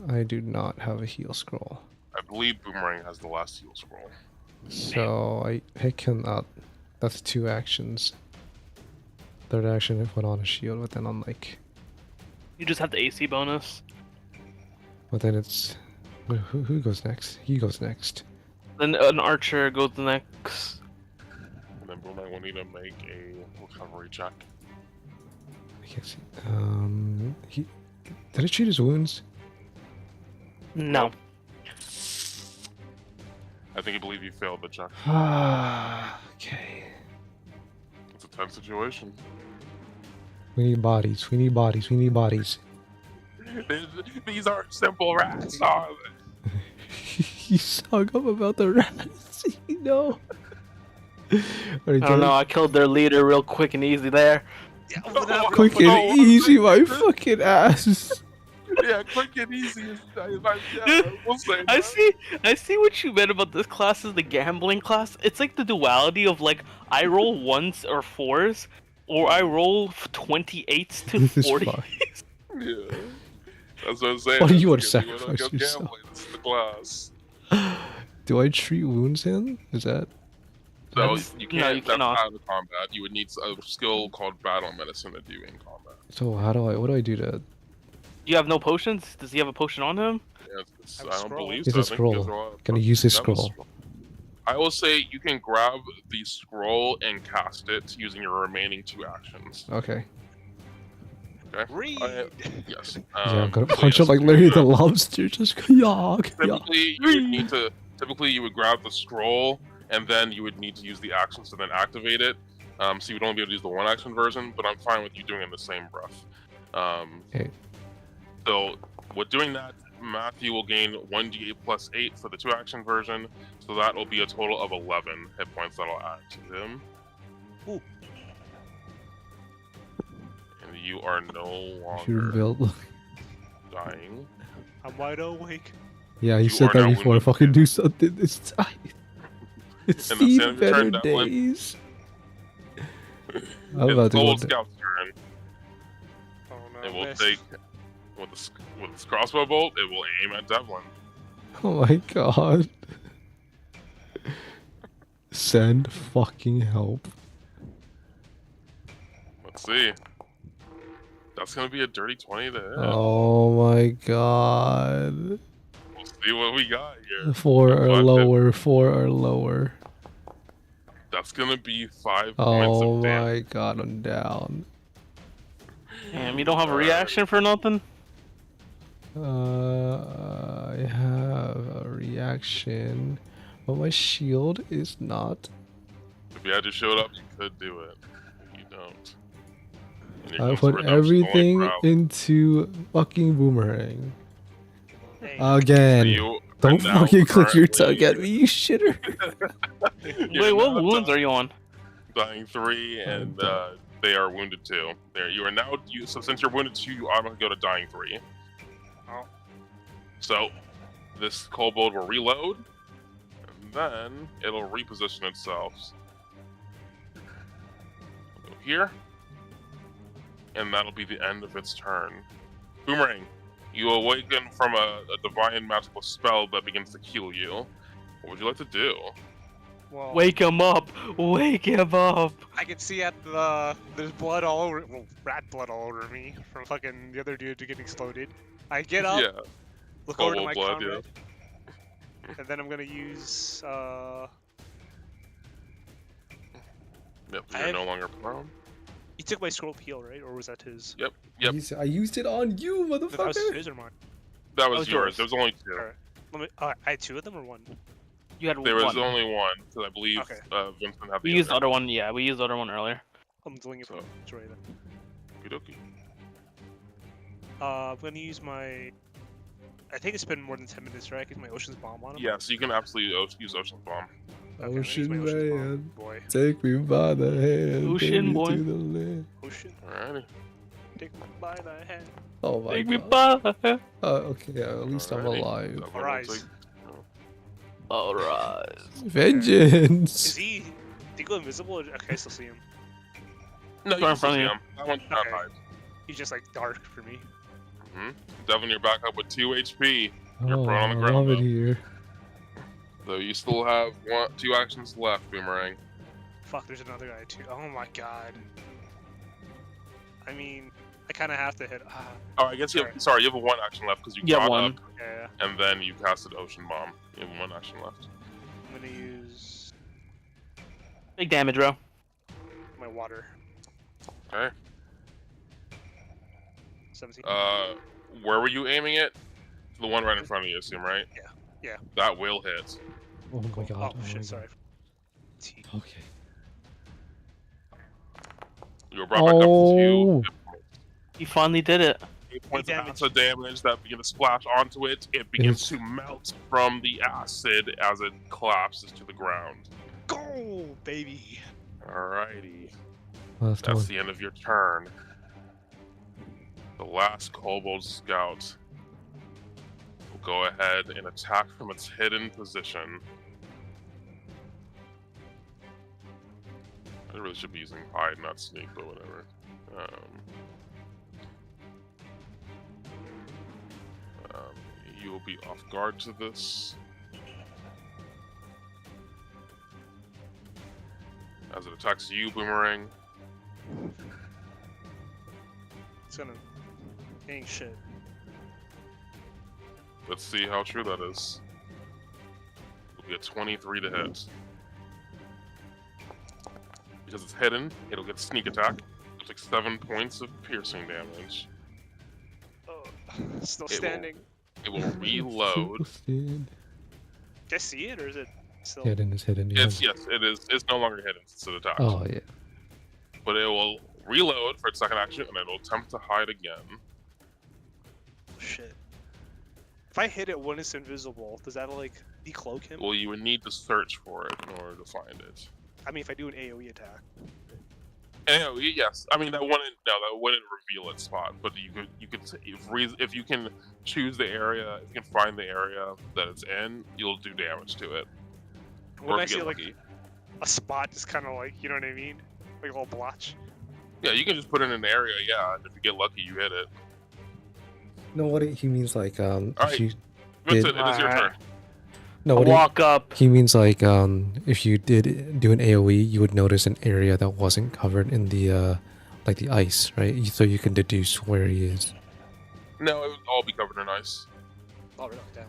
Speaker 2: I do not have a heal scroll,
Speaker 1: I believe Boomerang has the last heal scroll.
Speaker 2: so I cannot. That's 2 actions. Third action, I put on a shield, but then I'm like,
Speaker 3: You just have the AC bonus.
Speaker 2: but then it's who goes next? He goes next.
Speaker 3: Then an archer goes next.
Speaker 1: And then Boomerang will need to make a recovery check.
Speaker 2: I can't see. Did I treat his wounds?
Speaker 3: No.
Speaker 1: I think I believe you failed the check.
Speaker 2: Okay.
Speaker 1: It's a tense situation.
Speaker 2: We need bodies. We need bodies. We need bodies.
Speaker 1: These aren't simple rats, are they?
Speaker 2: He sung up about the rats. You know.
Speaker 3: I don't know, I killed their leader real quick and easy there.
Speaker 4: Yeah, well, now-
Speaker 2: Quick and easy, my fucking ass.
Speaker 1: Yeah, quick and easy. Yeah, we'll say
Speaker 3: I
Speaker 1: that.
Speaker 3: see what you meant about this class is the gambling class. It's like the duality of like I roll 1s or 4s, or I roll 28s to
Speaker 2: This is
Speaker 3: 40s.
Speaker 2: fun.
Speaker 1: Yeah. That's what I'm saying.
Speaker 2: Why do you
Speaker 1: That's
Speaker 2: wanna
Speaker 1: because
Speaker 2: sacrifice
Speaker 1: wanna go
Speaker 2: yourself?
Speaker 1: gambling. This is the class.
Speaker 2: Do I treat wounds in? Is that?
Speaker 1: So
Speaker 3: That's-
Speaker 1: you
Speaker 3: no,
Speaker 1: can't.
Speaker 3: you
Speaker 1: That's
Speaker 3: cannot.
Speaker 1: out of combat. You would need a skill called battle medicine to do in combat.
Speaker 2: So how do I? What do I do to?
Speaker 3: You have no potions? Does he have a potion on him?
Speaker 1: Yeah,
Speaker 4: Have a
Speaker 1: I don't
Speaker 4: scroll.
Speaker 1: believe
Speaker 2: It's
Speaker 1: so.
Speaker 2: a
Speaker 1: I think you guys
Speaker 2: scroll.
Speaker 1: are all-
Speaker 2: Can I use this
Speaker 1: Grab a
Speaker 2: scroll?
Speaker 1: I will say you can grab the scroll and cast it using your remaining 2 actions.
Speaker 2: Okay.
Speaker 1: Okay.
Speaker 4: Read.
Speaker 1: Yes.
Speaker 2: Yeah, I'm gonna
Speaker 1: so
Speaker 2: punch
Speaker 1: yes,
Speaker 2: him like Larry the Lobster. Just yog.
Speaker 1: Typically, you would need to. Typically, you would grab the scroll, and then you would need to use the actions to then activate it. So you would only be able to use the 1 action version, but I'm fine with you doing it in the same breath.
Speaker 2: Okay.
Speaker 1: So with doing that, Matthew will gain 1d8 plus 8 for the 2 action version, so that will be a total of 11 hit points that'll add to him.
Speaker 4: Ooh.
Speaker 1: And you are no
Speaker 2: You're
Speaker 1: longer
Speaker 2: built.
Speaker 1: dying.
Speaker 4: I'm wide awake.
Speaker 2: Yeah, he
Speaker 1: You
Speaker 2: said
Speaker 1: are
Speaker 2: that
Speaker 1: now
Speaker 2: before.
Speaker 1: wounded.
Speaker 2: Fucking do something this time. It's
Speaker 1: And that's the
Speaker 2: seen
Speaker 1: end of your
Speaker 2: better
Speaker 1: turn, Devlin.
Speaker 2: days. I'm
Speaker 1: It's
Speaker 2: about to
Speaker 1: Gold
Speaker 2: go.
Speaker 1: Scout's turn.
Speaker 4: Oh no.
Speaker 1: It will
Speaker 4: missed.
Speaker 1: take with this crossbow bolt. It will aim at Devlin.
Speaker 2: Oh my god. Send fucking help.
Speaker 1: Let's see. That's gonna be a dirty 20 to hit.
Speaker 2: Oh my god.
Speaker 1: We'll see what we got here.
Speaker 2: 4 or
Speaker 1: Fuck it.
Speaker 2: lower. 4 or lower.
Speaker 1: That's gonna be 5 points
Speaker 2: Oh
Speaker 1: of damage.
Speaker 2: my god, I'm down.
Speaker 3: Damn, you don't have a reaction for nothing?
Speaker 2: I have a reaction, but my shield is not.
Speaker 1: If you had just showed up, you could do it. You don't. And here
Speaker 2: I
Speaker 1: comes
Speaker 2: put
Speaker 1: the redemption going
Speaker 2: everything
Speaker 1: proud.
Speaker 2: into fucking boomerang.
Speaker 4: Hey,
Speaker 2: Again.
Speaker 1: You
Speaker 2: Don't
Speaker 1: are now
Speaker 2: fucking click your
Speaker 1: currently
Speaker 2: tongue at me, you shitter.
Speaker 1: You're
Speaker 3: Wait, what
Speaker 1: now
Speaker 3: wounds are you on?
Speaker 1: dying 3, and
Speaker 2: done.
Speaker 1: they are wounded 2. There, you are now. So since you're wounded 2, you automatically go to dying 3.
Speaker 4: Oh.
Speaker 1: So this kobold will reload, and then it'll reposition itself. Go here, and that'll be the end of its turn. Boomerang, you awaken from a divine magical spell that begins to heal you. What would you like to do?
Speaker 4: Well,
Speaker 3: Wake him up! Wake him up!
Speaker 4: I can see there's blood all over, well, rat blood all over me from fucking the other dude getting exploded. I get up,
Speaker 1: Yeah.
Speaker 4: look over to
Speaker 1: Kobold
Speaker 4: my
Speaker 1: blood,
Speaker 4: comrade, and then I'm gonna use,
Speaker 1: Yep, you're no longer prone.
Speaker 4: he took my scroll heal, right? Or was that his?
Speaker 1: Yep, yep.
Speaker 2: I used it on you,
Speaker 4: That was
Speaker 2: motherfucker.
Speaker 4: his or mine?
Speaker 1: That was
Speaker 3: was
Speaker 1: yours.
Speaker 3: yours.
Speaker 1: There was only 2.
Speaker 4: Alright. I had 2 of them or 1?
Speaker 3: You had
Speaker 1: There was
Speaker 3: one.
Speaker 1: only 1, because I believe
Speaker 4: Okay.
Speaker 1: Vincent had the
Speaker 3: We used the
Speaker 1: other.
Speaker 3: other one. Yeah, we used the other one earlier.
Speaker 4: I'm doing it
Speaker 1: So.
Speaker 4: for Joy then.
Speaker 1: Okey-dokey.
Speaker 4: I'm gonna use my. I think it's been more than 10 minutes, right? I get my Ocean's Bomb on him.
Speaker 1: Yeah, so you can absolutely use Ocean's Bomb.
Speaker 4: Okay, I'm gonna use my
Speaker 2: Ocean
Speaker 4: Ocean's Bomb,
Speaker 2: man,
Speaker 4: boy.
Speaker 2: take me by the hand.
Speaker 3: Ocean
Speaker 2: take me
Speaker 3: boy.
Speaker 2: to the land.
Speaker 4: Ocean,
Speaker 1: Alrighty.
Speaker 4: take me by the hand.
Speaker 2: Oh my
Speaker 3: Take me
Speaker 2: god.
Speaker 3: by.
Speaker 2: Okay, at least I'm
Speaker 1: Alrighty.
Speaker 2: alive.
Speaker 1: That one
Speaker 4: Arise.
Speaker 1: looks
Speaker 3: Alright.
Speaker 2: Vengeance.
Speaker 4: Is he? Did he go invisible? Okay, I still see him.
Speaker 1: No, you
Speaker 3: Right
Speaker 1: can
Speaker 3: in
Speaker 1: still
Speaker 3: front
Speaker 1: see
Speaker 3: of you.
Speaker 1: him. That one's not
Speaker 4: Okay.
Speaker 1: hide.
Speaker 4: He's just like dark for me.
Speaker 1: Devin, you're back up with 2 HP. You're
Speaker 2: Oh,
Speaker 1: prone on the
Speaker 2: I
Speaker 1: ground,
Speaker 2: love it
Speaker 1: though.
Speaker 2: here.
Speaker 1: So you still have 2 actions left, Boomerang.
Speaker 4: Fuck, there's another guy too. Oh my god. I mean, I kind of have to hit.
Speaker 1: Oh, I guess you have. Sorry, you have 1 action left because you
Speaker 3: You have
Speaker 1: got
Speaker 3: one.
Speaker 1: up
Speaker 4: Yeah,
Speaker 1: and then you casted Ocean Bomb. You have 1 action left.
Speaker 4: I'm gonna use
Speaker 3: Big damage, bro.
Speaker 4: my water.
Speaker 1: Okay.
Speaker 4: 17.
Speaker 1: Where were you aiming it? The one right in front of you, assume, right?
Speaker 4: Yeah, yeah.
Speaker 1: That will hit.
Speaker 2: Oh my god.
Speaker 4: Oh
Speaker 2: my
Speaker 4: shit,
Speaker 2: God.
Speaker 4: sorry. T.
Speaker 2: Okay.
Speaker 1: You were brought back up to 2
Speaker 2: Oh.
Speaker 3: You finally did it.
Speaker 1: 8 points of
Speaker 4: damage.
Speaker 1: acid damage that begin to splash onto it. It begins to melt from the acid as it collapses to the ground.
Speaker 4: Go, baby.
Speaker 1: Alrighty.
Speaker 2: Last
Speaker 1: That's
Speaker 2: one.
Speaker 1: the end of your turn. The last Kobold Scout will go ahead and attack from its hidden position. I really should be using hide, not sneak, but whatever. You will be off guard to this. As it attacks you, Boomerang.
Speaker 4: It's gonna. Ain't shit.
Speaker 1: Let's see how true that is. It'll be a 23 to hit. Because it's hidden, it'll get sneak attack. It'll take 7 points of piercing damage.
Speaker 4: Oh, still
Speaker 1: It will-
Speaker 4: standing.
Speaker 1: It will reload.
Speaker 4: Can I see it, or is it still?
Speaker 2: Hidden is hidden. Yeah.
Speaker 1: Yes, it is. It's no longer hidden since it attacked.
Speaker 2: Oh yeah.
Speaker 1: But it will reload for its second action, and it'll attempt to hide again.
Speaker 4: Shit. If I hit it when it's invisible, does that like decloak him?
Speaker 1: Well, you would need to search for it in order to find it.
Speaker 4: I mean, if I do an AOE attack.
Speaker 1: And, yes, I mean that wouldn't reveal its spot, but you could if you can choose the area, if you can find the area that it's in, you'll do damage to it.
Speaker 4: When
Speaker 1: Or
Speaker 4: I
Speaker 1: if you
Speaker 4: see
Speaker 1: get
Speaker 4: like
Speaker 1: lucky.
Speaker 4: a spot, just kind of like, you know what I mean? Like a little blotch.
Speaker 1: Yeah, you can just put it in an area, yeah, and if you get lucky, you hit it.
Speaker 2: No, what he means like if
Speaker 1: Alright.
Speaker 2: you
Speaker 1: Vincent, it is your
Speaker 3: Alright.
Speaker 1: turn.
Speaker 2: no what
Speaker 3: Walk up.
Speaker 2: he means like if you did do an AOE, you would notice an area that wasn't covered in the like the ice, right? So you can deduce where he is.
Speaker 1: No, it would all be covered in ice.
Speaker 4: Oh, really? Damn.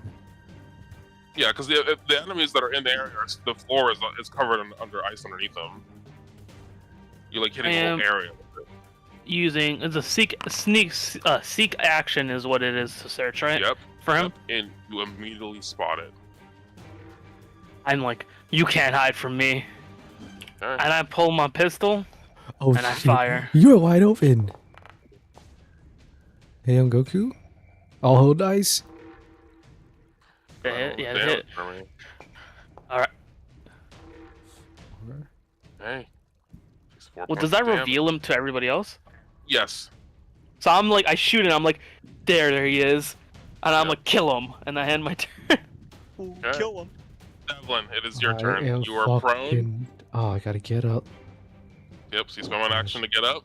Speaker 1: Yeah, because the enemies that are in the area, the floor is covered under ice underneath them. You're like hitting the whole area with it.
Speaker 3: Using it's a seek action is what it is to search, right?
Speaker 1: Yep.
Speaker 3: For him,
Speaker 1: And you immediately spot it.
Speaker 3: I'm like, you can't hide from me,
Speaker 1: Okay.
Speaker 3: and I pull my pistol
Speaker 2: Oh
Speaker 3: and I
Speaker 2: shit.
Speaker 3: fire.
Speaker 2: You're wide open. Hey, I'm Goku. I'll hold dice.
Speaker 3: The hit, yeah, the
Speaker 1: damage
Speaker 3: hit.
Speaker 1: for me.
Speaker 3: All right.
Speaker 1: Hey. Takes 4
Speaker 3: Well,
Speaker 1: points
Speaker 3: does that
Speaker 1: of damage.
Speaker 3: reveal him to everybody else?
Speaker 1: Yes.
Speaker 3: So I'm like, I shoot it. I'm like, there he is, and I'm
Speaker 1: Yep.
Speaker 3: like, kill him, and I hand my turn.
Speaker 4: Ooh,
Speaker 1: Okay.
Speaker 4: kill him.
Speaker 1: Devlin, it is your
Speaker 2: I
Speaker 1: turn.
Speaker 2: am
Speaker 1: You are prone.
Speaker 2: fucking... Oh, I gotta get up.
Speaker 1: Yep, so you spend one action to get up.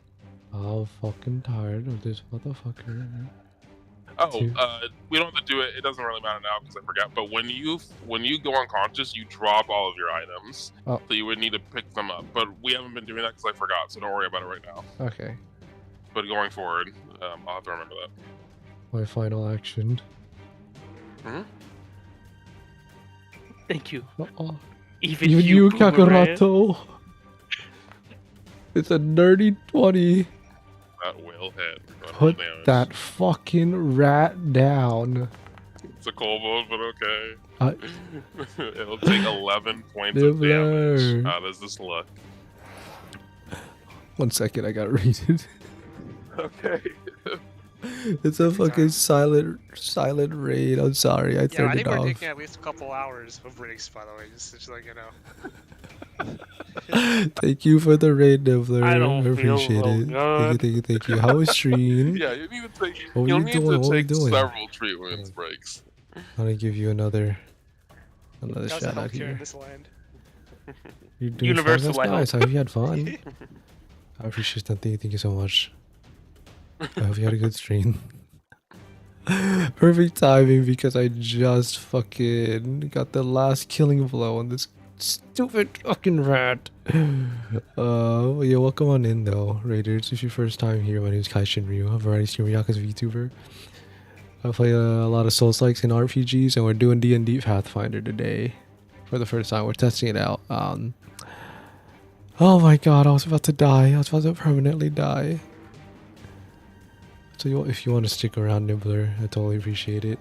Speaker 2: I'm fucking tired of this motherfucker.
Speaker 1: Oh, we don't have to do it. It doesn't really matter now because I forgot. But when you go unconscious, you drop all of your items.
Speaker 2: Oh.
Speaker 1: So you would need to pick them up. But we haven't been doing that because I forgot. So don't worry about it right now.
Speaker 2: Okay.
Speaker 1: But going forward, I'll have to remember that.
Speaker 2: My final action.
Speaker 3: Thank you.
Speaker 2: Oh.
Speaker 3: Even
Speaker 2: you,
Speaker 3: Boomerang.
Speaker 2: Kakarato. It's a dirty 20.
Speaker 1: That will hit.
Speaker 2: Put that fucking rat down.
Speaker 1: It's a kobold, but okay. It'll take 11 points
Speaker 2: Nibbler.
Speaker 1: of damage. How does this look?
Speaker 2: 1 second, I got rated.
Speaker 1: Okay.
Speaker 2: It's a fucking silent raid. I'm sorry, I
Speaker 4: Yeah, I
Speaker 2: turned
Speaker 4: think
Speaker 2: it
Speaker 4: we're
Speaker 2: off.
Speaker 4: taking at least a couple hours of breaks, by the way, just like you know.
Speaker 2: Thank you for the raid, Nibbler.
Speaker 3: I don't feel
Speaker 2: appreciate
Speaker 3: so
Speaker 2: it.
Speaker 3: good.
Speaker 2: Thank you. How was stream?
Speaker 1: Yeah, you need to take.
Speaker 2: What were
Speaker 1: You'll
Speaker 2: you
Speaker 1: need
Speaker 2: doing?
Speaker 1: to
Speaker 2: What were you
Speaker 1: take
Speaker 2: doing?
Speaker 1: several treatment breaks.
Speaker 2: I'm gonna give you another
Speaker 4: How's
Speaker 2: shout out
Speaker 4: healthcare in
Speaker 2: here.
Speaker 4: this land?
Speaker 2: You're doing
Speaker 3: Universal
Speaker 2: fine. That's
Speaker 3: life.
Speaker 2: nice. I hope you had fun. I appreciate that. Thank you so much. I hope you had a good stream. Perfect timing because I just fucking got the last killing blow on this stupid fucking rat. Yeah, welcome on in though, Raiders. If your first time here, my name is Kai Shinryu. I'm a variety streamer, Yakuza VTuber. I play a lot of Souls-likes and RPGs, and we're doing D&D Pathfinder today for the first time. We're testing it out. Oh my god, I was about to die. I was about to permanently die. So if you want to stick around, Nibbler, I totally appreciate it.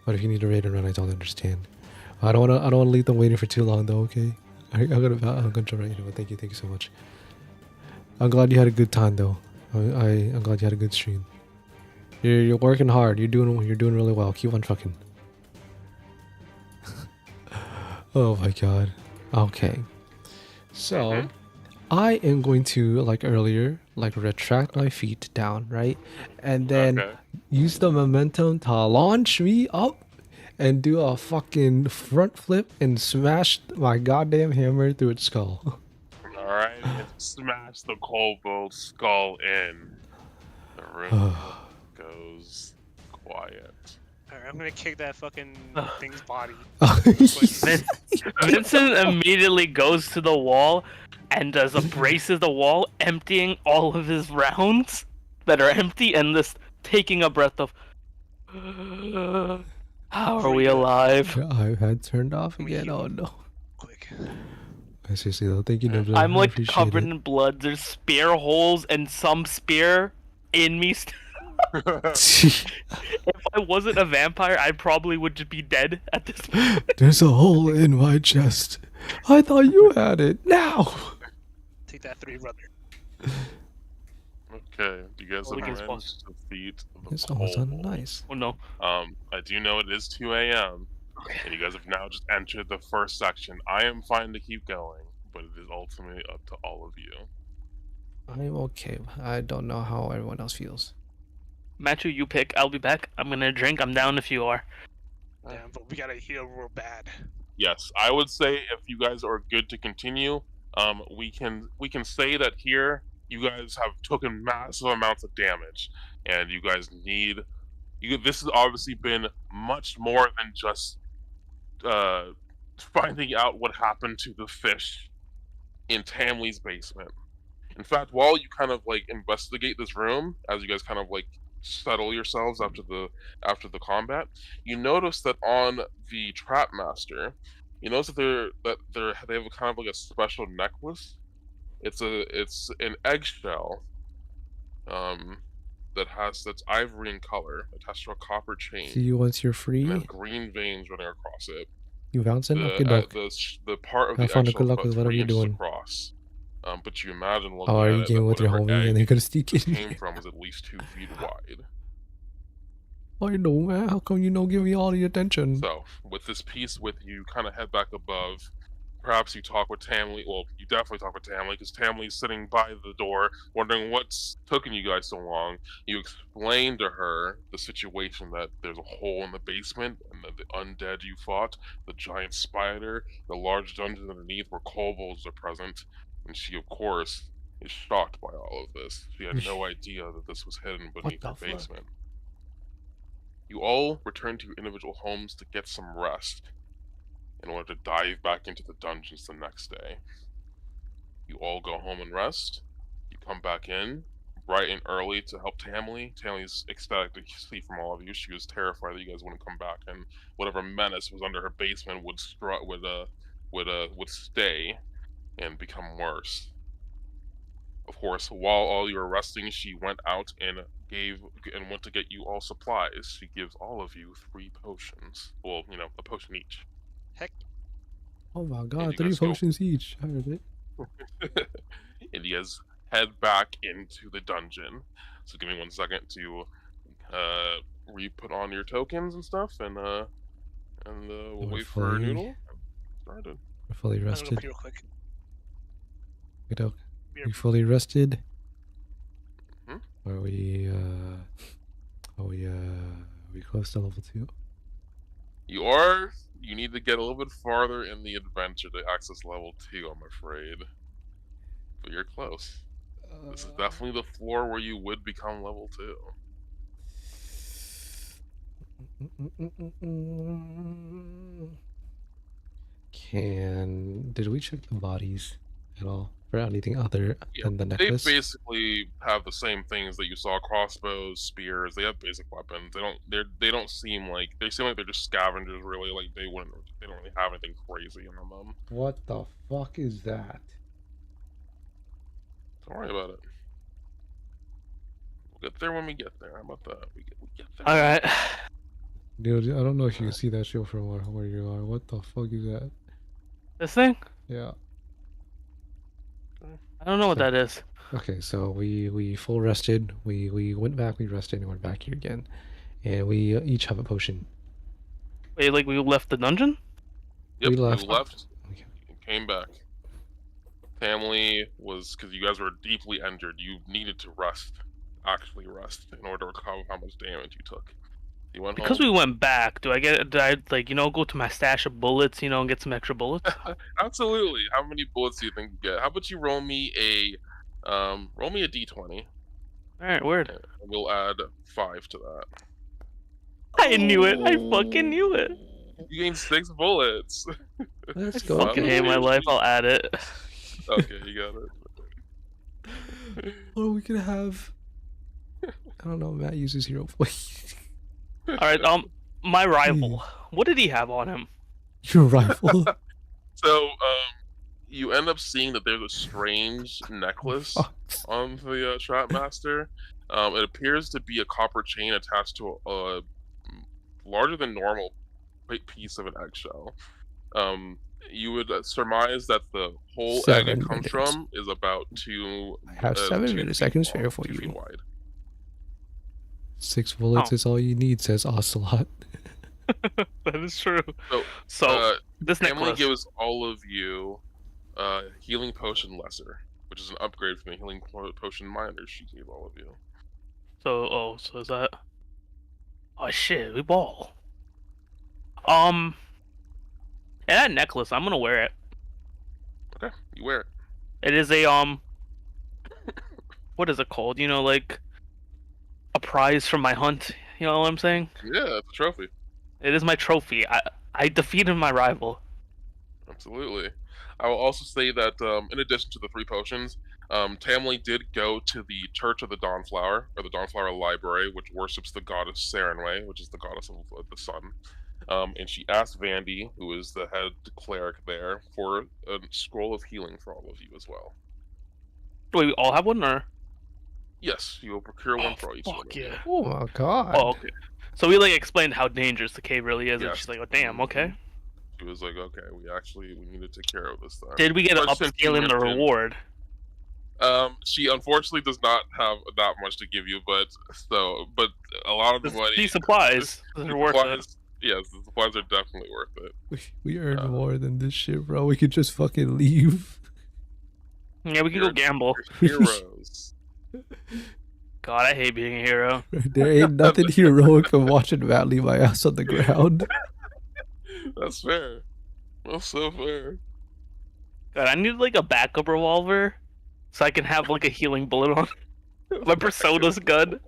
Speaker 2: But if you need to raid and run, I totally understand. I don't want to leave them waiting for too long, though. Okay, I'm gonna jump right into it. Thank you so much. I'm glad you had a good time, though. I'm glad you had a good stream. You're working hard. You're doing really well. Keep on trucking. Oh my god. Okay. So, I am going to, like earlier, retract my feet down, right? And then use the momentum to launch me up and do a fucking front flip and smash my goddamn hammer through its skull.
Speaker 1: Alright, smash the kobold skull in. The room goes quiet.
Speaker 4: Alright, I'm gonna kick that fucking thing's body.
Speaker 3: Vincent immediately goes to the wall and does braces the wall, emptying all of his rounds that are empty and just taking a breath of how are we alive?
Speaker 2: I had turned off again. Oh no.
Speaker 4: Quick.
Speaker 2: Seriously though, thank you, Nibbler.
Speaker 3: I'm
Speaker 2: I
Speaker 3: like
Speaker 2: appreciate
Speaker 3: covered
Speaker 2: it.
Speaker 3: in blood. There's spear holes and some spear in me. If I wasn't a vampire, I probably would just be dead at this point.
Speaker 2: There's a hole in my chest. I thought you had it. Now.
Speaker 4: Take that 3, brother.
Speaker 1: Okay, you guys
Speaker 3: Oh, we can
Speaker 1: have
Speaker 3: spawn.
Speaker 1: managed to defeat the
Speaker 2: It's almost
Speaker 1: kobold.
Speaker 2: nice.
Speaker 3: Oh no.
Speaker 1: I do know it is 2 a.m. And you guys have now just entered the first section. I am fine to keep going, but it is ultimately up to all of you.
Speaker 2: I'm okay. I don't know how everyone else feels.
Speaker 3: Matthew, you pick. I'll be back. I'm gonna drink. I'm down if you are.
Speaker 4: Damn, but we gotta heal real bad.
Speaker 1: Yes, I would say if you guys are good to continue, we can say that here you guys have taken massive amounts of damage, and you guys need. This has obviously been much more than just finding out what happened to the fish in Tamley's basement. In fact, while you kind of investigate this room, as you guys kind of settle yourselves after the combat, you notice that on the Trap Master, you notice that they have kind of a special necklace. It's an eggshell, that's ivory in color, attached to a copper chain.
Speaker 2: See you once you're free.
Speaker 1: And has green veins running across it.
Speaker 2: You bouncing? Okay, dog.
Speaker 1: The part of
Speaker 2: Have
Speaker 1: the
Speaker 2: fun.
Speaker 1: eggshell
Speaker 2: Good luck
Speaker 1: is
Speaker 2: with
Speaker 1: about
Speaker 2: whatever
Speaker 1: 3
Speaker 2: you're
Speaker 1: inches
Speaker 2: doing.
Speaker 1: across. But you imagine looking
Speaker 2: Oh, are
Speaker 1: at
Speaker 2: you
Speaker 1: it,
Speaker 2: gaming
Speaker 1: that
Speaker 2: with your
Speaker 1: whatever
Speaker 2: homie and
Speaker 1: egg
Speaker 2: they're gonna sneak in
Speaker 1: came
Speaker 2: here?
Speaker 1: from is at least 2 feet wide.
Speaker 2: I know, man. How come you don't give me all the attention?
Speaker 1: So, with this piece with you, kind of head back above. Perhaps you talk with Tamley. Well, you definitely talk with Tamley, because Tamley's sitting by the door, wondering what's taking you guys so long. You explain to her the situation, that there's a hole in the basement, and that the undead you fought, the giant spider, the large dungeon underneath where kobolds are present, and she, of course, is shocked by all of this. She had no idea that this was hidden beneath
Speaker 2: the
Speaker 1: her
Speaker 2: fuck?
Speaker 1: basement. You all return to your individual homes to get some rest in order to dive back into the dungeons the next day. You all go home and rest. You come back in bright and early to help Tamley. Tamley's ecstatic to see from all of you. She was terrified that you guys wouldn't come back, and whatever menace was under her basement would stay and become worse. Of course, while all you were resting, she went out and went to get you all supplies. She gives all of you 3 potions. Well, a potion each.
Speaker 4: Heck.
Speaker 2: Oh my
Speaker 1: you
Speaker 2: god, 3
Speaker 1: guys go-
Speaker 2: potions each. I heard it.
Speaker 1: And you guys head back into the dungeon. So give me 1 second to re-put on your tokens and stuff, and we'll wait for Noodle. Started.
Speaker 2: We're fully
Speaker 4: I'm gonna
Speaker 2: rested.
Speaker 4: pee real quick.
Speaker 2: We fully rested.
Speaker 1: Hmm?
Speaker 2: Are we close to level 2?
Speaker 1: You are. You need to get a little bit farther in the adventure to access level 2, I'm afraid. But you're close. This is definitely the floor where you would become level 2.
Speaker 2: Did we check the bodies at all for anything other than the
Speaker 1: They
Speaker 2: necklace?
Speaker 1: basically have the same things that you saw: crossbows, spears. They have basic weapons. They don't seem like they're just scavengers. Really, like they don't really have anything crazy in them.
Speaker 2: What the fuck is that?
Speaker 1: Don't worry about it. We'll get there when we get there. How about that? We get there.
Speaker 3: All right.
Speaker 2: Dude, I don't know if you can see that shit from where you are. What the fuck is that?
Speaker 3: This thing?
Speaker 2: Yeah.
Speaker 3: I don't know what that is.
Speaker 2: Okay, so we full rested. We went back, we rested, and we're back here again. And we each have a potion.
Speaker 3: Wait, like we left the dungeon?
Speaker 1: Yep,
Speaker 2: we
Speaker 1: you
Speaker 2: left.
Speaker 1: left.
Speaker 2: Okay.
Speaker 1: And came back. Family was because you guys were deeply injured. You needed to rest, actually rest, in order to recover how much damage you took. You went
Speaker 3: Because
Speaker 1: home.
Speaker 3: we went back, did I go to my stash of bullets, and get some extra bullets?
Speaker 1: Absolutely. How many bullets do you think you get? How about you roll me a d20?
Speaker 3: Alright, weird.
Speaker 1: And we'll add 5 to that.
Speaker 3: I knew it. I fucking knew it.
Speaker 1: You gained 6 bullets.
Speaker 2: Let's
Speaker 3: I
Speaker 2: go.
Speaker 3: fucking hate my life. I'll add it.
Speaker 1: Okay, you got it.
Speaker 2: Or we could have. I don't know. Matt uses hero point.
Speaker 3: Alright, my rival. What did he have on him?
Speaker 2: Your rifle.
Speaker 1: So, you end up seeing that there's a strange necklace on the Trapmaster. It appears to be a copper chain attached to a larger than normal piece of an eggshell. You would surmise that the whole egg it comes from is about 2.
Speaker 2: I have 7 minutes. I can spare for
Speaker 1: 2 feet
Speaker 2: you.
Speaker 1: wide.
Speaker 2: 6 bullets is all you need, says Ocelot.
Speaker 3: That is true.
Speaker 1: So,
Speaker 3: this
Speaker 1: family
Speaker 3: necklace.
Speaker 1: gives all of you healing potion lesser, which is an upgrade from the healing potion minor she gave all of you.
Speaker 3: So is that? Oh shit, we ball. And that necklace, I'm gonna wear it.
Speaker 1: Okay, you wear it.
Speaker 3: It is a what is it called? Like a prize from my hunt. You know what I'm saying?
Speaker 1: Yeah, it's a trophy.
Speaker 3: It is my trophy. I defeated my rival.
Speaker 1: Absolutely. I will also say that in addition to the 3 potions, Tamley did go to the Church of the Dawnflower, or the Dawnflower Library, which worships the goddess Sarenrae, which is the goddess of the sun. And she asked Vandy, who is the head cleric there, for a scroll of healing for all of you as well.
Speaker 3: Wait, we all have one, or?
Speaker 1: Yes, you will procure one for each one.
Speaker 3: Fuck yeah.
Speaker 2: Oh my god.
Speaker 3: Oh, okay. So we explained how dangerous the cave really is, and
Speaker 1: Yes.
Speaker 3: she's like, "Oh, damn, okay."
Speaker 1: She was like, "Okay, we need to take care of this thing."
Speaker 3: Did we get an
Speaker 1: But since you
Speaker 3: upscale in the
Speaker 1: mentioned-
Speaker 3: reward?
Speaker 1: She unfortunately does not have that much to give you, but a lot of the money.
Speaker 3: These supplies are worth it.
Speaker 1: Yes, the supplies are definitely worth it.
Speaker 2: We earned more than this shit, bro. We could just fucking leave.
Speaker 3: Yeah, we can go gamble.
Speaker 1: Heroes.
Speaker 3: God, I hate being a hero.
Speaker 2: There ain't nothing heroic from watching Matt leave my ass on the ground.
Speaker 1: That's fair. That's so fair.
Speaker 3: God, I need a backup revolver so I can have a healing bullet on my Persona's gun.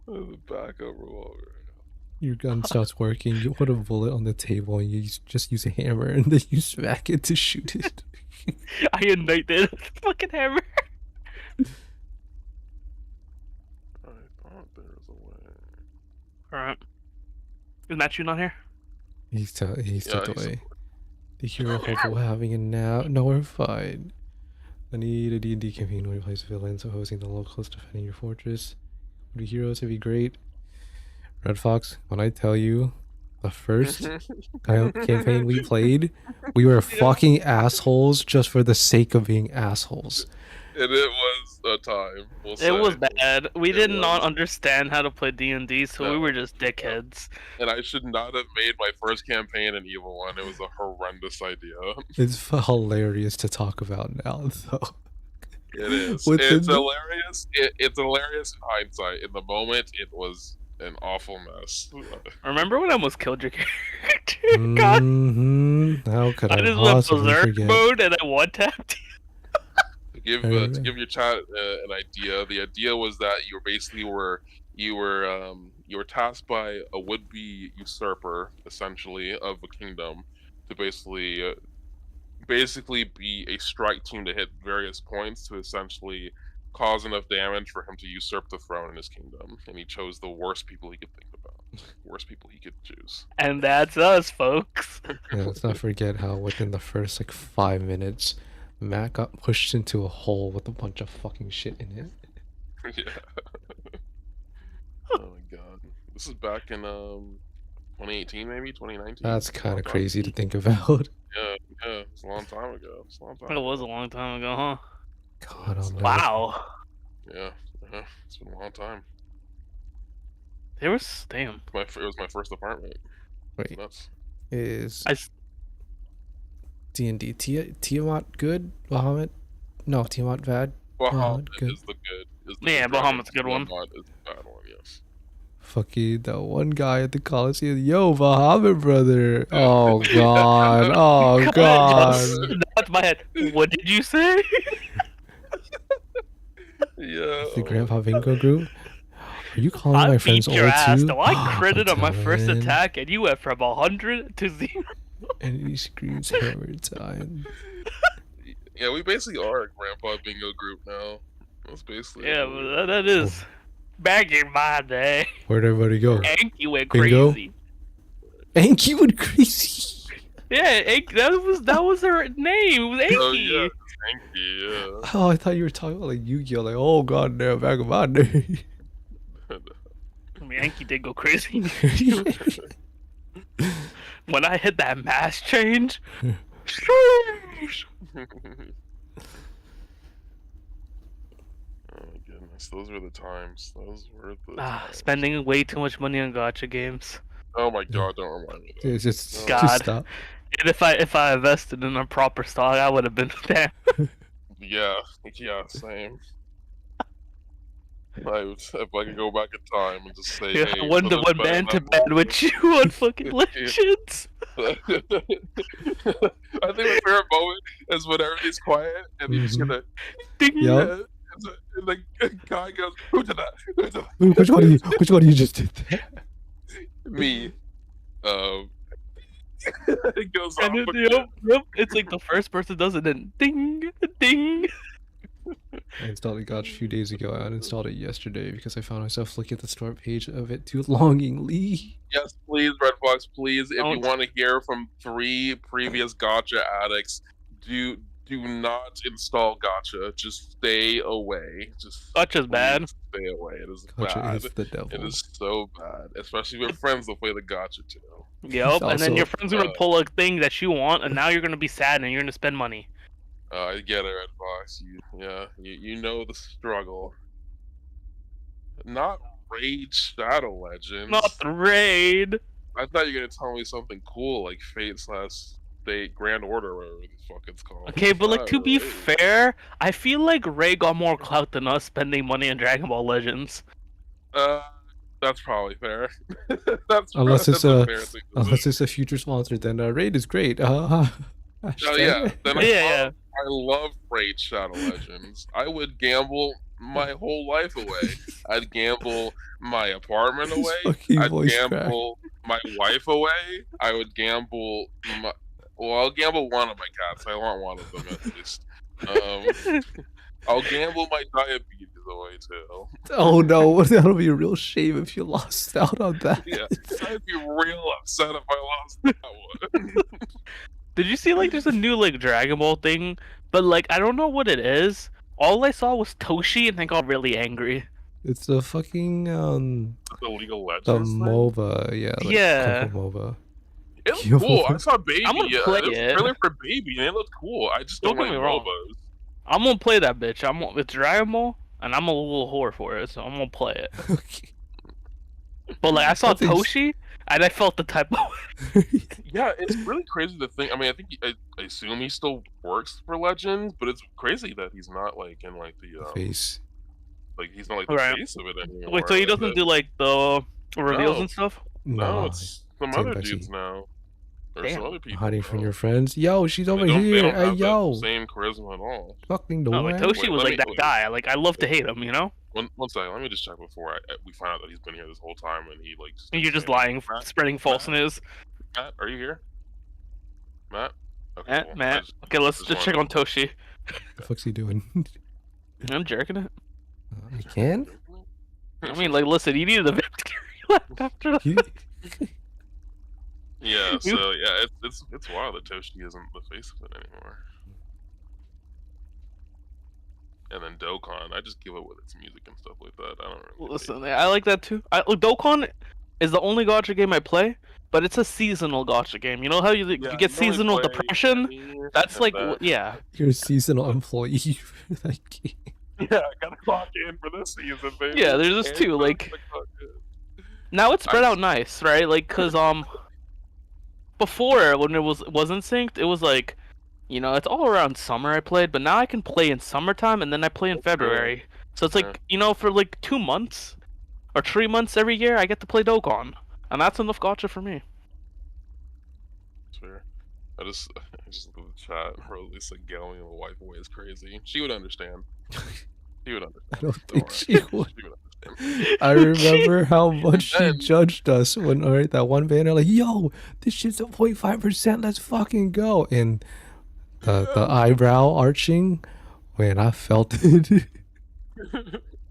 Speaker 1: The backup revolver.
Speaker 2: Your gun starts working. You put a bullet on the table and you just use a hammer, and then you smack it to shoot it.
Speaker 3: I ignite it. Fucking hammer.
Speaker 1: I thought there was a way.
Speaker 3: Alright. Is Matthew not here?
Speaker 2: He's tucked away. The hero
Speaker 1: Okay.
Speaker 2: hopeful having a nap. No, we're fine. I need a D&D campaign where you place villains opposing the locals defending your fortress. Would be heroes would be great. Red Fox, when I tell you, the first campaign we played, we were fucking assholes just for the sake of being assholes.
Speaker 1: And it was a time. We'll say.
Speaker 3: It was bad. We
Speaker 1: It
Speaker 3: did not
Speaker 1: was.
Speaker 3: understand how to play D&D, so we
Speaker 1: No.
Speaker 3: were just dickheads.
Speaker 1: And I should not have made my first campaign an evil one. It was a horrendous idea.
Speaker 2: It's hilarious to talk about now, though.
Speaker 1: It is.
Speaker 2: Within
Speaker 1: It's
Speaker 2: the-
Speaker 1: hilarious. It's hilarious in hindsight. In the moment, it was an awful mess.
Speaker 3: Remember when I almost killed your character? God,
Speaker 2: How could
Speaker 3: I
Speaker 2: I
Speaker 3: just went
Speaker 2: possibly
Speaker 3: berserk
Speaker 2: forget?
Speaker 3: mode and I one-tapped you.
Speaker 1: To give your chat an idea, the idea was that you were tasked by a would-be usurper, essentially, of a kingdom, to basically be a strike team to hit various points to essentially cause enough damage for him to usurp the throne in his kingdom. And he chose the worst people he could think about, worst people he could choose.
Speaker 3: And that's us, folks.
Speaker 2: Yeah, let's not forget how within the first 5 minutes, Matt got pushed into a hole with a bunch of fucking shit in it.
Speaker 1: Yeah. Oh my god. This is back in 2018, maybe 2019.
Speaker 2: That's kind
Speaker 1: Long
Speaker 2: of
Speaker 1: time.
Speaker 2: crazy to think about.
Speaker 1: Yeah, it's a long time ago.
Speaker 3: It was a long time ago, huh?
Speaker 2: God, I'll never-
Speaker 3: Wow.
Speaker 1: Yeah, it's been a long time.
Speaker 3: There was damn.
Speaker 1: It was my first apartment.
Speaker 2: Wait,
Speaker 1: Nuts.
Speaker 2: is
Speaker 3: I s-
Speaker 2: D&D Tiamat good? Bahamut? No, Tiamat bad?
Speaker 1: Bahamut
Speaker 2: good.
Speaker 1: is the good.
Speaker 3: Yeah, Bahamut's a good one.
Speaker 1: Bahamut is the bad one, yes.
Speaker 2: Fucking that one guy at the Coliseum. Yo, Bahamut brother. Oh god. Oh god.
Speaker 3: That's my head. What did you say?
Speaker 1: Yeah.
Speaker 2: The Grandpa Bingo group. Are you calling
Speaker 3: I
Speaker 2: my
Speaker 3: beat
Speaker 2: friends old
Speaker 3: your ass
Speaker 2: too?
Speaker 3: though. I critted on my first
Speaker 2: Damn.
Speaker 3: attack and you went from 100 to 0.
Speaker 2: And he screams hammer time.
Speaker 1: Yeah, we basically are a Grandpa Bingo group now. That's basically.
Speaker 3: Yeah,
Speaker 1: what we
Speaker 3: but that is back in my day.
Speaker 2: Where'd everybody go?
Speaker 3: Anki went
Speaker 2: Bingo?
Speaker 3: crazy.
Speaker 2: Anki went crazy.
Speaker 3: Yeah, that was her name. It was Anki.
Speaker 1: Oh yeah, thank you. Yeah.
Speaker 2: Oh, I thought you were talking about like Yu-Gi-Oh! Like, oh god damn, back in my day.
Speaker 3: I mean, Anki did go crazy. When I hit that mass change, sheesh.
Speaker 1: Oh my goodness, those were the times. Those were the times.
Speaker 3: Spending way too much money on gacha games.
Speaker 1: Oh my god, don't remind me. Of that.
Speaker 2: It's just
Speaker 3: God.
Speaker 2: stop.
Speaker 3: And if I invested in a proper stock, I would have been damn.
Speaker 1: Yeah, same. If I could go back in time and just say,
Speaker 3: Yeah,
Speaker 1: hey,
Speaker 3: I wouldn't have went man to bed with you on fucking Legends.
Speaker 1: I think my favorite moment is when everybody's quiet and you just get a
Speaker 3: Ding.
Speaker 2: Yep.
Speaker 1: and the guy goes, "Who did that? Who did that?"
Speaker 2: Which one of you just did that?
Speaker 1: Me. It goes off.
Speaker 3: And then,
Speaker 1: again.
Speaker 3: yep, it's like the first person does it, then ding, ding.
Speaker 2: I installed it a few days ago. I uninstalled it yesterday because I found myself looking at the start page of it too longingly.
Speaker 1: Yes, please, Red Fox, please. If you
Speaker 3: Don't.
Speaker 1: want to hear from 3 previous gotcha addicts, do not install gotcha. Just stay away.
Speaker 3: Gacha's bad.
Speaker 1: please Stay away. It is
Speaker 2: Gotcha
Speaker 1: bad.
Speaker 2: is the devil.
Speaker 1: It is so bad, especially with friends that play the gotcha too.
Speaker 3: Yep, and then
Speaker 2: also-
Speaker 3: your friend's gonna pull a thing that you want, and now you're gonna be sad and you're gonna spend money.
Speaker 1: I get it, Red Fox. You know the struggle. Not Raid Shadow Legends.
Speaker 3: Not the raid.
Speaker 1: I thought you were gonna tell me something cool like Fate / State Grand Order, or whatever the fuck it's called.
Speaker 3: Okay, but like to be
Speaker 1: Raid.
Speaker 3: fair, I feel like Ray got more clout than us spending money on Dragon Ball Legends.
Speaker 1: That's probably fair. That's
Speaker 2: Unless it's
Speaker 1: a
Speaker 2: a
Speaker 1: fair thing to
Speaker 2: unless
Speaker 1: say.
Speaker 2: it's a future sponsor, then Raid is great.
Speaker 1: Oh yeah, then
Speaker 3: Yeah.
Speaker 1: I love Raid Shadow Legends. I would gamble my whole life away. I'd gamble my apartment
Speaker 2: His
Speaker 1: away.
Speaker 2: fucking
Speaker 1: I'd
Speaker 2: voice cracked.
Speaker 1: gamble my wife away. I would gamble my. Well, I'll gamble one of my cats. I want one of them at least. I'll gamble my diabetes away too.
Speaker 2: Oh no, that'll be a real shame if you lost out on that.
Speaker 1: Yeah, I'd be real upset if I lost that one.
Speaker 3: Did you see like there's a new like Dragon Ball thing, but like I don't know what it is. All I saw was Toshi, and I got really angry.
Speaker 2: It's the fucking
Speaker 1: The League of Legends.
Speaker 2: the
Speaker 1: thing?
Speaker 2: MOBA, yeah. Like
Speaker 3: Yeah.
Speaker 2: Kung Fu MOBA.
Speaker 1: It was
Speaker 2: Yo.
Speaker 1: cool. I saw Baby.
Speaker 3: I'm gonna play
Speaker 1: There's a
Speaker 3: it.
Speaker 1: trailer for Baby, and it looked cool. I just don't
Speaker 3: Don't
Speaker 1: like
Speaker 3: get me wrong.
Speaker 1: MOBAs.
Speaker 3: I'm gonna play that bitch. It's Dragon Ball, and I'm a little whore for it, so I'm gonna play it.
Speaker 2: Okay.
Speaker 3: But like I saw
Speaker 2: That thing's-
Speaker 3: Toshi, and I felt the type of.
Speaker 1: Yeah, it's really crazy to think. I mean, I assume he still works for Legends, but it's crazy that he's not like in like the
Speaker 2: face.
Speaker 1: like he's not like the
Speaker 3: Right.
Speaker 1: face of it anymore.
Speaker 3: Wait, so he
Speaker 1: like
Speaker 3: doesn't
Speaker 1: the-
Speaker 3: do like the reveals
Speaker 1: No.
Speaker 3: and stuff?
Speaker 1: No, it's some
Speaker 2: Team
Speaker 1: other
Speaker 2: Pepsi.
Speaker 1: dudes now. Or
Speaker 3: Damn.
Speaker 1: some other people.
Speaker 2: Hiding from
Speaker 1: now.
Speaker 2: your friends. Yo, she's
Speaker 1: They
Speaker 2: over
Speaker 1: don't- they
Speaker 2: here.
Speaker 1: don't
Speaker 2: Hey,
Speaker 1: have
Speaker 2: yo.
Speaker 1: that same charisma at all.
Speaker 2: Fucking
Speaker 3: No, like
Speaker 2: door.
Speaker 3: Toshi
Speaker 1: Wait,
Speaker 3: was
Speaker 1: let
Speaker 3: like
Speaker 1: me-
Speaker 3: that
Speaker 1: wait.
Speaker 3: guy. Like I love to hate him, you know?
Speaker 1: One second, let me just check before we find out that he's been here this whole time and he like.
Speaker 3: And you're just
Speaker 1: saying,
Speaker 3: lying,
Speaker 1: Matt,
Speaker 3: spreading false news.
Speaker 1: Matt, are you here? Matt. Okay,
Speaker 3: Matt,
Speaker 1: cool. I
Speaker 3: Matt.
Speaker 1: just-
Speaker 3: Okay, let's
Speaker 1: just
Speaker 3: just check
Speaker 1: wanted-
Speaker 3: on Toshi.
Speaker 2: The fuck's he doing?
Speaker 3: I'm jerking it.
Speaker 2: You can?
Speaker 3: I mean, like, listen, you needed a victory lap after that.
Speaker 2: You...
Speaker 1: Yeah, so yeah, it's wild that Toshi isn't the face of it anymore. And then Dokkan, I just give it with its music and stuff like that. I don't really.
Speaker 3: Listen, I like that too. Dokkan is the only gacha game I play, but it's a seasonal gacha game. You know how you
Speaker 1: Yeah,
Speaker 3: get
Speaker 1: you only
Speaker 3: seasonal
Speaker 1: play
Speaker 3: depression?
Speaker 1: Annie
Speaker 3: That's
Speaker 1: and
Speaker 3: like,
Speaker 1: that.
Speaker 3: yeah.
Speaker 2: You're a seasonal employee for that game.
Speaker 1: Yeah, I gotta clock in for this season, baby.
Speaker 3: Yeah, there's this
Speaker 1: And
Speaker 3: too,
Speaker 1: for
Speaker 3: like-
Speaker 1: the clock in.
Speaker 3: Now it's spread out nice, right? Like, cause before when it wasn't synced, it was like, you know, it's all around summer I played, but now I can play in summertime and then I play in February. So it's
Speaker 1: Yeah.
Speaker 3: like, you know, for like 2 months or 3 months every year, I get to play Dokkan, and that's enough gacha for me.
Speaker 1: Sure. I just look at the chat. Rosalie's like yelling the wife away is crazy. She would understand. She would understand.
Speaker 2: I don't
Speaker 1: Don't
Speaker 2: think
Speaker 1: worry.
Speaker 2: she would.
Speaker 3: Oh,
Speaker 1: understand.
Speaker 2: I remember how much she
Speaker 1: then-
Speaker 2: judged us when that one banner like, yo, this shit's a 0.5%, let's fucking go. And the eyebrow arching when I felt it.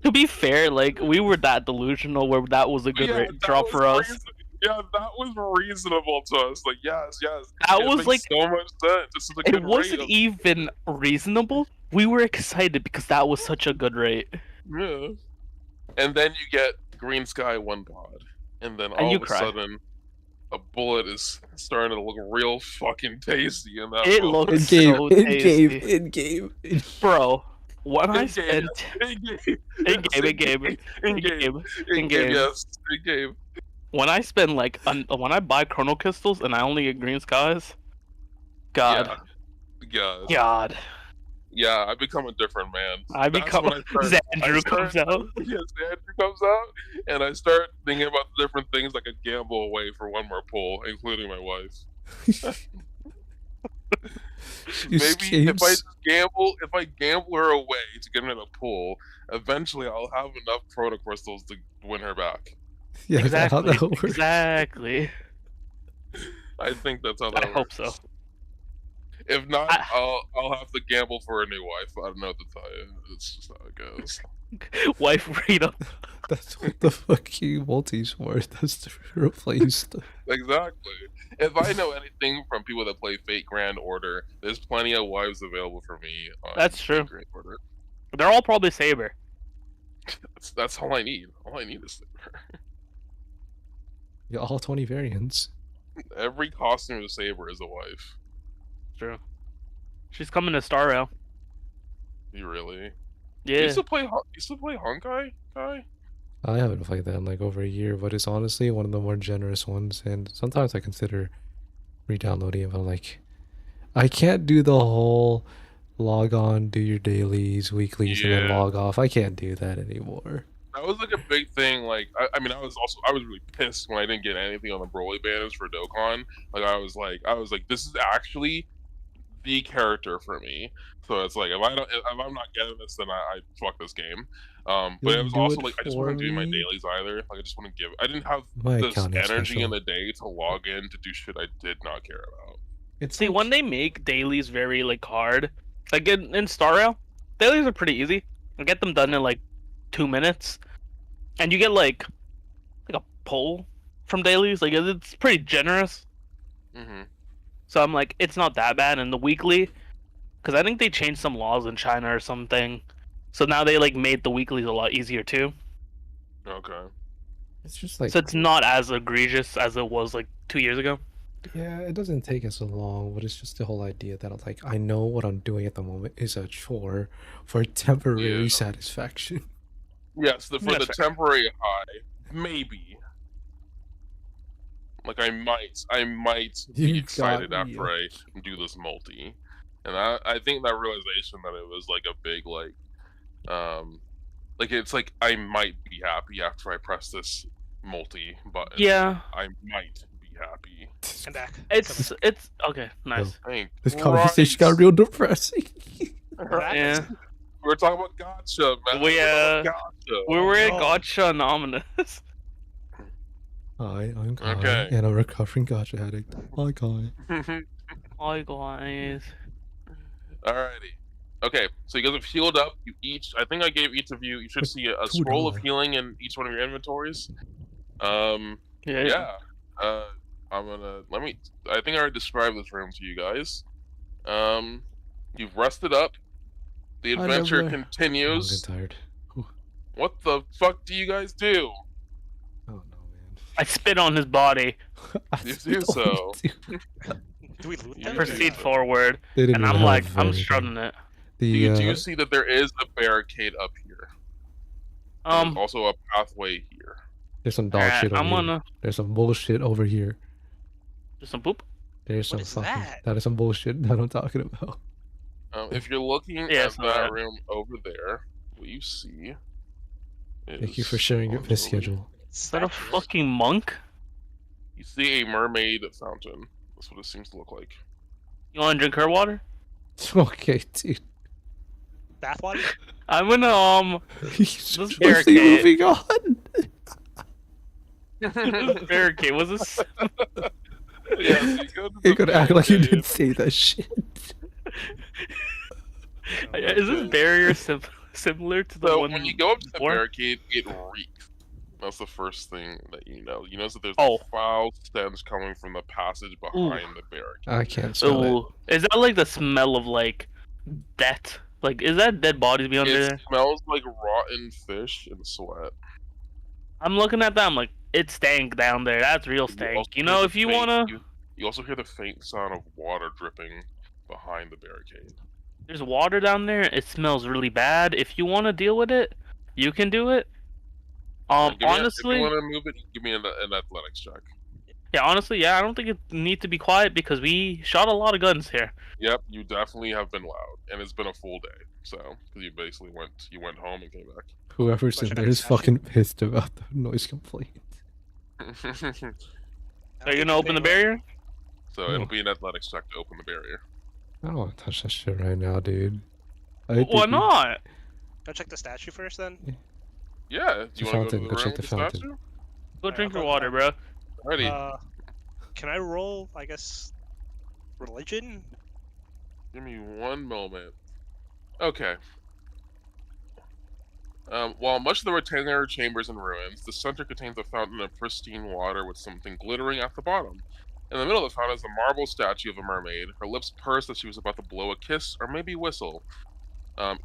Speaker 3: To be fair, like we were that delusional where that was a good
Speaker 1: Yeah,
Speaker 3: rate
Speaker 1: that
Speaker 3: drop
Speaker 1: was
Speaker 3: for us.
Speaker 1: Yeah, that was reasonable to us. Like, yes.
Speaker 3: That
Speaker 1: It
Speaker 3: was
Speaker 1: makes
Speaker 3: like
Speaker 1: so much sense. This is a
Speaker 3: it
Speaker 1: good
Speaker 3: wasn't
Speaker 1: rate.
Speaker 3: even reasonable. We were excited because that was such a good rate.
Speaker 1: Yeah. And then you get Green Sky one pod, and then all
Speaker 3: you
Speaker 1: of a
Speaker 3: cry.
Speaker 1: sudden, a bullet is starting to look real fucking tasty in that.
Speaker 3: It
Speaker 1: moment.
Speaker 3: looks
Speaker 2: In-game,
Speaker 3: so
Speaker 2: in-game,
Speaker 3: tasty.
Speaker 2: in-game.
Speaker 3: Bro, when I
Speaker 1: In-game,
Speaker 3: spent
Speaker 1: in-game,
Speaker 3: in-game,
Speaker 1: in-game, yes, in-game.
Speaker 3: when I spend like when I buy chrono crystals and I only get green skies, God, God,
Speaker 1: Yeah, I become a different man.
Speaker 3: I
Speaker 1: That's
Speaker 3: become
Speaker 1: when I start-
Speaker 3: Xandru comes out.
Speaker 1: Yes, Andrew comes out, and I start thinking about the different things I could gamble away for one more pull, including my wife. Maybe if I gamble her away to get her in a pool, eventually I'll have enough proto crystals to win her back.
Speaker 2: Yeah, that's how
Speaker 3: Exactly,
Speaker 2: that works.
Speaker 3: exactly.
Speaker 1: I think that's how that
Speaker 3: I
Speaker 1: works.
Speaker 3: hope so.
Speaker 1: If not,
Speaker 3: I-
Speaker 1: I'll have to gamble for a new wife. I don't know what to tell you. It's just how it goes.
Speaker 3: Wife freedom.
Speaker 2: That's what the fucking multi's for. That's to replace the...
Speaker 1: Exactly. If I know anything from people that play Fate Grand Order, there's plenty of wives available for me. On
Speaker 3: That's true.
Speaker 1: Fate Grand Order.
Speaker 3: They're all probably Saber.
Speaker 1: That's all I need. All I need is Saber.
Speaker 2: Yeah, all 20 variants.
Speaker 1: Every costume of Saber is a wife.
Speaker 3: True. She's coming to Star Rail.
Speaker 1: You really?
Speaker 3: Yeah.
Speaker 1: You still play Honkai guy?
Speaker 2: I haven't played that in like over a year, but it's honestly one of the more generous ones. And sometimes I consider re-downloading it, but I'm like, I can't do the whole log on, do your dailies, weeklies, and then
Speaker 1: Yeah.
Speaker 2: log off. I can't do that anymore.
Speaker 1: That was like a big thing. Like, I mean, I was really pissed when I didn't get anything on the Broly banners for Dokkan. Like, I was like, this is actually the character for me. So it's like if I'm not getting this, then I fuck this game. But it was
Speaker 2: do
Speaker 1: also
Speaker 2: it
Speaker 1: like I just
Speaker 2: for
Speaker 1: wouldn't do my
Speaker 2: me.
Speaker 1: dailies either. Like I just wouldn't give. I didn't have
Speaker 2: My
Speaker 1: this
Speaker 2: account is
Speaker 1: energy in
Speaker 2: special.
Speaker 1: the day to log in to do shit I did not care about.
Speaker 2: It's
Speaker 3: See,
Speaker 2: like,
Speaker 3: when they make dailies very like hard, like in Star Rail, dailies are pretty easy. You get them done in like 2 minutes, and you get like a pull from dailies. Like it's pretty generous.
Speaker 1: Mm-hmm.
Speaker 3: So I'm like, it's not that bad. And the weekly, because I think they changed some laws in China or something, so now they like made the weeklies a lot easier too.
Speaker 1: Okay.
Speaker 2: it's just like,
Speaker 3: So it's not as egregious as it was like 2 years ago.
Speaker 2: yeah, it doesn't take us so long, but it's just the whole idea that like I know what I'm doing at the moment is a chore for temporary
Speaker 1: Yeah.
Speaker 2: satisfaction.
Speaker 1: Yes, for
Speaker 3: That's
Speaker 1: the temporary high, maybe. Like I might be
Speaker 2: You
Speaker 1: excited
Speaker 2: got me,
Speaker 1: after I do this multi, and I think that realization that it was like a big like it's like I might be happy after I press this multi button.
Speaker 3: Yeah,
Speaker 1: I might be happy.
Speaker 4: I'm back.
Speaker 3: it's okay. Nice.
Speaker 1: Thank
Speaker 2: This conversation got real depressing.
Speaker 1: Right.
Speaker 3: Yeah,
Speaker 1: We were talking about gotcha, man.
Speaker 3: We,
Speaker 1: We're talking about
Speaker 3: we were at
Speaker 4: no.
Speaker 3: Gotcha Anonymous.
Speaker 2: Hi, I'm Kai,
Speaker 1: Okay.
Speaker 2: and a recovering gotcha addict. Hi, Kai.
Speaker 1: Gotcha.
Speaker 3: Hi guys.
Speaker 1: Alrighty. Okay, so you guys have healed up. You each, I think I gave each of you. You should see a scroll of
Speaker 2: $2.
Speaker 1: healing in each one of your inventories.
Speaker 3: Yeah.
Speaker 1: I'm gonna I think I already described this room to you guys. You've rested up. The adventure
Speaker 2: I'm
Speaker 1: continues.
Speaker 2: tired.
Speaker 1: What the fuck do you guys do?
Speaker 2: Oh no, man.
Speaker 3: I spit on his body.
Speaker 1: You do so.
Speaker 4: Do we loot
Speaker 1: Yeah.
Speaker 4: them?
Speaker 3: Proceed forward,
Speaker 2: They didn't
Speaker 3: and
Speaker 2: even
Speaker 3: I'm
Speaker 2: have
Speaker 3: like, I'm
Speaker 2: anything.
Speaker 3: strutting it.
Speaker 1: Do
Speaker 2: The
Speaker 1: you see that there is a barricade up here? And there's also a pathway here.
Speaker 2: there's some dog
Speaker 3: alright,
Speaker 2: shit over
Speaker 3: I'm
Speaker 2: here.
Speaker 3: gonna
Speaker 2: There's some bullshit over here.
Speaker 3: do some poop.
Speaker 2: There's some
Speaker 4: What is
Speaker 2: fucking.
Speaker 4: that?
Speaker 2: That is some bullshit that I'm talking about.
Speaker 1: If you're looking
Speaker 3: Yeah,
Speaker 1: at
Speaker 3: it's not
Speaker 1: that
Speaker 3: bad.
Speaker 1: room over there, what you see
Speaker 2: Thank you for
Speaker 1: is
Speaker 2: sharing your piss
Speaker 1: actually-
Speaker 2: schedule.
Speaker 3: Is that a fucking monk?
Speaker 1: You see a mermaid fountain. That's what it seems to look like.
Speaker 3: You wanna drink her water?
Speaker 2: Okay, dude.
Speaker 4: Bathwater?
Speaker 3: I'm gonna
Speaker 2: He's
Speaker 3: This
Speaker 2: swiftly
Speaker 3: barricade.
Speaker 2: moving on.
Speaker 3: this barricade was this.
Speaker 1: Yeah, so you go to
Speaker 2: You
Speaker 1: the
Speaker 2: could act like you
Speaker 1: barricade.
Speaker 2: didn't say that shit.
Speaker 3: Is this barrier similar to the
Speaker 1: So
Speaker 3: one?
Speaker 1: when you go up to the
Speaker 3: before?
Speaker 1: barricade, it reeks. That's the first thing that you know. You notice that there's
Speaker 3: Oh.
Speaker 1: a foul stench coming from the passage behind the barricade.
Speaker 2: I can't smell it.
Speaker 3: Ooh, is that like the smell of like death? Like, is that dead bodies be under
Speaker 1: It
Speaker 3: there?
Speaker 1: smells like rotten fish and sweat.
Speaker 3: I'm looking at that. I'm like, it's stank down there. That's real
Speaker 1: You
Speaker 3: stank.
Speaker 1: also
Speaker 3: You
Speaker 1: hear
Speaker 3: know,
Speaker 1: the
Speaker 3: if you
Speaker 1: faint-
Speaker 3: wanna,
Speaker 1: you also hear the faint sound of water dripping behind the barricade.
Speaker 3: there's water down there. It smells really bad. If you wanna deal with it, you can do it.
Speaker 1: Give me
Speaker 3: Honestly,
Speaker 1: if you want to move it, give me an athletics check.
Speaker 3: yeah, honestly, yeah, I don't think it need to be quiet because we shot a lot of guns here.
Speaker 1: Yep, you definitely have been loud, and it's been a full day. So, because you basically went home and came
Speaker 2: Whoever's in
Speaker 4: should
Speaker 2: there
Speaker 4: I
Speaker 2: is
Speaker 4: smash it?
Speaker 2: fucking pissed about the noise complaint.
Speaker 1: back.
Speaker 3: Are you gonna open the barrier?
Speaker 1: So it'll be an athletics check to open the barrier.
Speaker 2: I don't want to touch that shit right now, dude. I
Speaker 3: Why
Speaker 2: think we-
Speaker 3: not?
Speaker 4: Go check the statue first then.
Speaker 1: Yeah, do you want to
Speaker 2: fountain,
Speaker 1: go to
Speaker 2: go
Speaker 1: the
Speaker 2: check
Speaker 1: room
Speaker 2: the
Speaker 1: with the
Speaker 2: fountain.
Speaker 1: statue?
Speaker 3: Go
Speaker 4: Alright,
Speaker 3: drink
Speaker 4: I'll
Speaker 3: your
Speaker 4: go
Speaker 3: water, bro.
Speaker 1: Alrighty,
Speaker 4: Can I roll, I guess, religion?
Speaker 1: give me one moment. Okay. While much of the rectangular chamber is in ruins, the center contains a fountain of pristine water with something glittering at the bottom. In the middle of the fountain is a marble statue of a mermaid. Her lips pursed as she was about to blow a kiss or maybe whistle.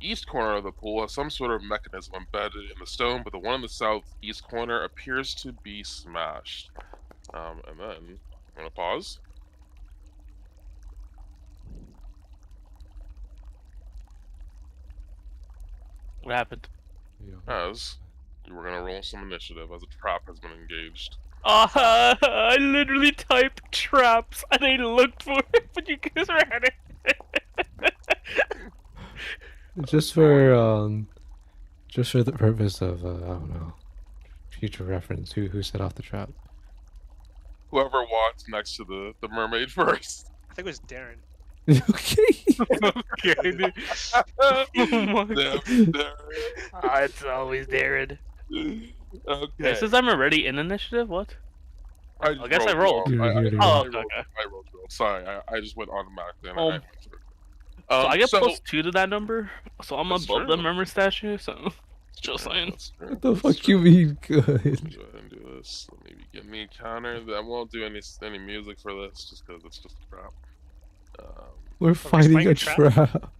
Speaker 1: East corner of the pool has some sort of mechanism embedded in the stone, but the one in the southeast corner appears to be smashed. And then I'm gonna pause.
Speaker 3: What happened?
Speaker 1: As you were gonna roll some initiative as a trap has been engaged.
Speaker 3: I literally typed traps and I looked for it, but you guys ran it.
Speaker 2: Just for the purpose of I don't know, future reference. Who set off the trap?
Speaker 1: Whoever walked next to the mermaid first.
Speaker 4: I think it was Darren.
Speaker 2: Okay.
Speaker 3: Okay, dude. Oh my God.
Speaker 1: Damn,
Speaker 3: It's always Darren.
Speaker 1: Darren.
Speaker 3: It
Speaker 1: Okay.
Speaker 3: says I'm already in initiative. What?
Speaker 1: I just
Speaker 3: I guess I
Speaker 1: rolled
Speaker 3: rolled.
Speaker 1: wrong.
Speaker 2: Here we go.
Speaker 3: Oh,
Speaker 1: I
Speaker 3: okay, okay.
Speaker 1: rolled wrong. Sorry, I just went automatically. And I
Speaker 3: Um,
Speaker 1: went through.
Speaker 3: So I get
Speaker 1: So
Speaker 3: +2 to that number, so I'm
Speaker 1: That's
Speaker 3: above the
Speaker 1: true.
Speaker 3: memory statue. So just
Speaker 1: yeah,
Speaker 3: saying.
Speaker 1: that's true,
Speaker 2: What the
Speaker 1: that's
Speaker 2: fuck
Speaker 1: true.
Speaker 2: you mean
Speaker 1: Let me
Speaker 2: good?
Speaker 1: go ahead and do this. Let me get me a counter. I won't do any music for this just because it's just crap.
Speaker 2: We're
Speaker 4: fighting
Speaker 2: fighting
Speaker 4: a
Speaker 2: a
Speaker 4: trap?
Speaker 2: trap.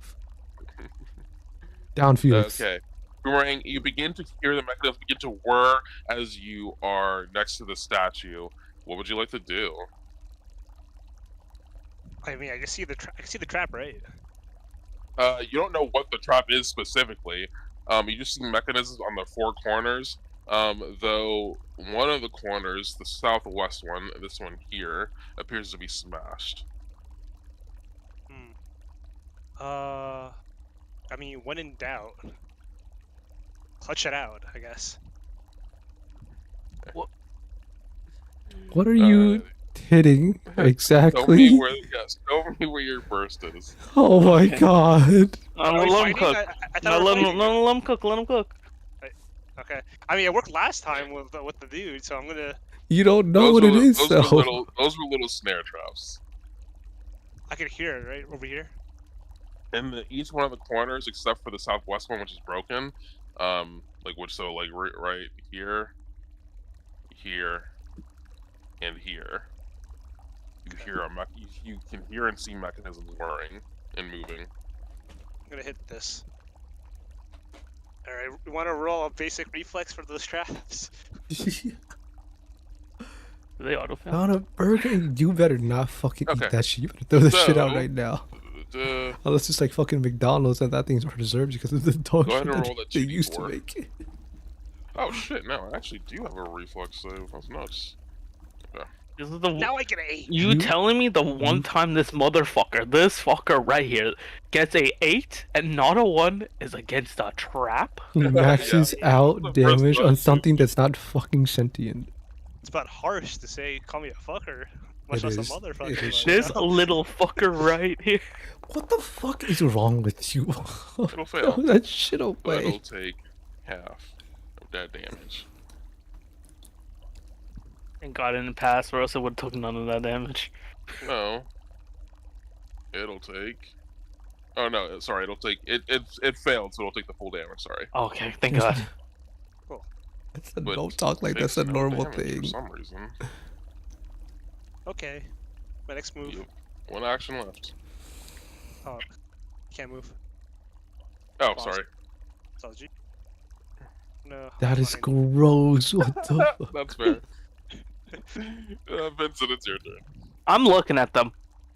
Speaker 2: Down, Felix.
Speaker 1: Okay. Boomerang, you begin to hear the mechanisms begin to whir as you are next to the statue. What would you like to do?
Speaker 4: I mean, I can see the trap, right?
Speaker 1: You don't know what the trap is specifically. You just see mechanisms on the four corners. Though one of the corners, the southwest one, this one here, appears to be smashed.
Speaker 4: I mean, when in doubt, clutch it out, I guess.
Speaker 2: What are you hitting
Speaker 1: Tell me
Speaker 2: exactly?
Speaker 1: where, yes, tell me where your burst is.
Speaker 2: Oh my god.
Speaker 4: Are we
Speaker 3: Let him
Speaker 4: fighting?
Speaker 3: cook.
Speaker 4: I thought
Speaker 3: No,
Speaker 4: we were
Speaker 3: let him,
Speaker 4: fighting.
Speaker 3: no, let him cook. Let him cook.
Speaker 4: Okay. I mean, it worked last time with the dude, so I'm gonna.
Speaker 2: You don't know what it is,
Speaker 1: those
Speaker 2: though.
Speaker 1: those were little snare traps.
Speaker 4: I can hear it right over here.
Speaker 1: In each one of the corners, except for the southwest one, which is broken, right here, here, and here, you can hear and see mechanisms whirring and moving.
Speaker 4: I'm gonna hit this. All right, we want to roll a basic reflex for those traps.
Speaker 3: They autofail.
Speaker 2: On a burger, you better not fucking
Speaker 1: Okay.
Speaker 2: eat that shit. You better throw that shit out
Speaker 1: So,
Speaker 2: right now.
Speaker 1: Go
Speaker 2: Unless it's like fucking McDonald's and that thing's preserved because of the dog
Speaker 1: ahead
Speaker 2: shit
Speaker 1: and
Speaker 2: that
Speaker 1: roll that
Speaker 2: they used to
Speaker 1: 2d4.
Speaker 2: make.
Speaker 1: Oh shit! No, I actually do have a reflex save. That's nuts.
Speaker 3: This is the
Speaker 4: Now I get an 8.
Speaker 3: you telling me the one time this fucker right here gets a 8 and not a 1 is against a trap?
Speaker 2: He maxes out
Speaker 1: The
Speaker 2: damage
Speaker 1: first
Speaker 2: on
Speaker 1: one.
Speaker 2: something that's not fucking sentient.
Speaker 4: It's about harsh to say, call me a fucker. Much
Speaker 2: It
Speaker 4: less a
Speaker 2: is.
Speaker 4: motherfucker.
Speaker 2: It is.
Speaker 4: like,
Speaker 3: This
Speaker 4: you know?
Speaker 3: little fucker right here.
Speaker 2: What the fuck is wrong with you?
Speaker 1: It'll fail.
Speaker 2: Throw that shit
Speaker 1: But
Speaker 2: away.
Speaker 1: it'll take half of that damage.
Speaker 3: Thank God I didn't pass, or else I would have took none of that damage.
Speaker 1: No. It'll take. Oh no! Sorry, it'll take. It failed, so it'll take the full damage. Sorry.
Speaker 3: Okay, thank God.
Speaker 2: That's a,
Speaker 1: But
Speaker 2: don't talk like
Speaker 1: takes
Speaker 2: that's a
Speaker 1: no
Speaker 2: normal
Speaker 1: damage
Speaker 2: thing.
Speaker 1: For some reason.
Speaker 4: Okay. My next move.
Speaker 1: You- One action left.
Speaker 4: Oh, can't move.
Speaker 1: Oh,
Speaker 4: Pause.
Speaker 1: sorry.
Speaker 4: Apology. No.
Speaker 2: That is
Speaker 4: fine.
Speaker 2: gross. What the fuck?
Speaker 1: That's fair. Vincent, it's your turn.
Speaker 3: I'm looking at them,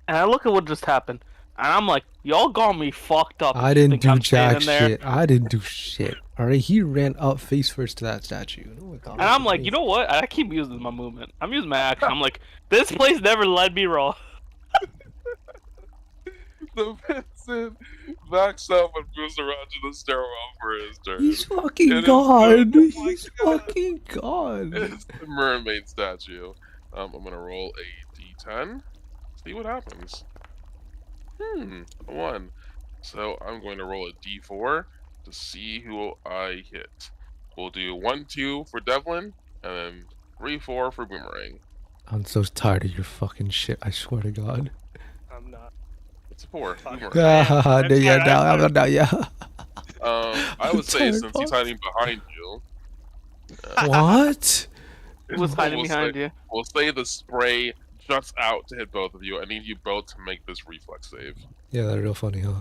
Speaker 3: and I look at what just happened, and I'm like, y'all got me fucked up.
Speaker 2: I
Speaker 3: You
Speaker 2: didn't
Speaker 3: think
Speaker 2: do
Speaker 3: I'm
Speaker 2: jack
Speaker 3: standing there?
Speaker 2: shit. I didn't do shit. Alright, he ran up face first to that statue.
Speaker 3: And I'm like, you know what? I keep using my movement. I'm using my action. I'm like, this place never led me wrong.
Speaker 1: So Vincent backs up and moves around to the stairwell for his turn.
Speaker 2: He's fucking
Speaker 1: It is
Speaker 2: gone.
Speaker 1: good. Oh my
Speaker 2: He's
Speaker 1: God.
Speaker 2: fucking gone.
Speaker 1: It's the mermaid statue. I'm gonna roll a d10. See what happens. 1. So I'm going to roll a d4 to see who I hit. We'll do 1, 2 for Devlin, and then 3, 4 for Boomerang.
Speaker 2: I'm so tired of your fucking shit. I swear to God.
Speaker 4: I'm not.
Speaker 1: It's a 4.
Speaker 4: Fuck.
Speaker 1: Boomerang.
Speaker 2: Yeah,
Speaker 4: I'm
Speaker 2: yeah,
Speaker 4: tired,
Speaker 2: now,
Speaker 4: I'm
Speaker 2: I'm now, yeah.
Speaker 1: I
Speaker 2: I'm
Speaker 1: would say
Speaker 2: tired,
Speaker 1: since he's
Speaker 2: Bob.
Speaker 1: hiding behind you.
Speaker 2: What?
Speaker 3: Who's hiding
Speaker 1: we'll
Speaker 3: behind
Speaker 1: say,
Speaker 3: you?
Speaker 1: We'll say the spray juts out to hit both of you. I need you both to make this reflex save.
Speaker 2: Yeah, that's real funny, huh?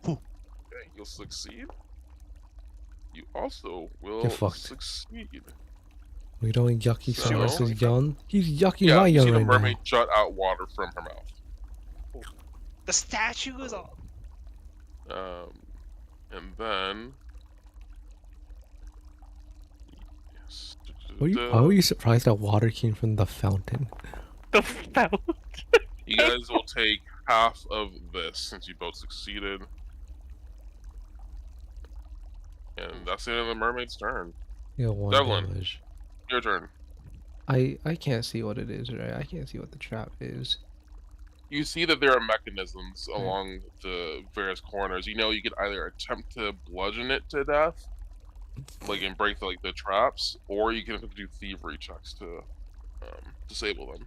Speaker 1: Okay, you'll succeed. You also will
Speaker 2: Get fucked.
Speaker 1: succeed.
Speaker 2: We don't yucky
Speaker 1: So-
Speaker 2: someone else's yawn. He's yucking
Speaker 1: Yeah,
Speaker 2: my
Speaker 1: you
Speaker 2: yawn
Speaker 1: see the
Speaker 2: right
Speaker 1: mermaid
Speaker 2: now.
Speaker 1: jut out water from her mouth.
Speaker 4: The statue is all.
Speaker 1: And then. Yes.
Speaker 2: Why were you surprised that water came from the fountain?
Speaker 3: The fountain.
Speaker 1: You guys will take half of this since you both succeeded. And that's the end of the mermaid's turn.
Speaker 2: Yeah, one
Speaker 1: Devlin.
Speaker 2: damage.
Speaker 1: Your turn.
Speaker 2: I can't see what it is, right? I can't see what the trap is.
Speaker 1: You see that there are mechanisms
Speaker 2: Right.
Speaker 1: along the various corners. You know, you could either attempt to bludgeon it to death, like and break the traps, or you can attempt to do thievery checks to disable them.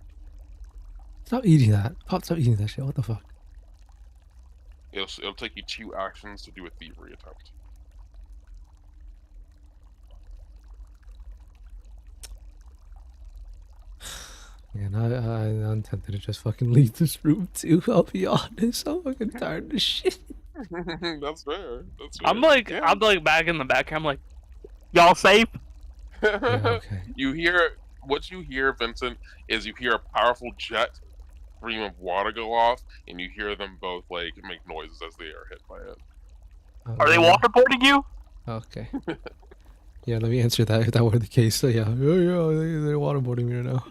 Speaker 2: Stop eating that. Pop, stop eating that shit. What the fuck?
Speaker 1: It'll take you 2 actions to do a thievery attempt.
Speaker 2: Man, I'm tempted to just fucking leave this room too. I'll be honest. I'm fucking tired of this shit.
Speaker 1: That's fair. That's fair.
Speaker 3: I'm like back in the back. I'm like, y'all safe?
Speaker 2: Yeah, okay.
Speaker 1: What you hear, Vincent, is you hear a powerful jet stream of water go off, and you hear them both like make noises as they are hit by it.
Speaker 3: Are they waterboarding you?
Speaker 2: Okay. Yeah, let me answer that if that were the case. So yeah, they're waterboarding me right now.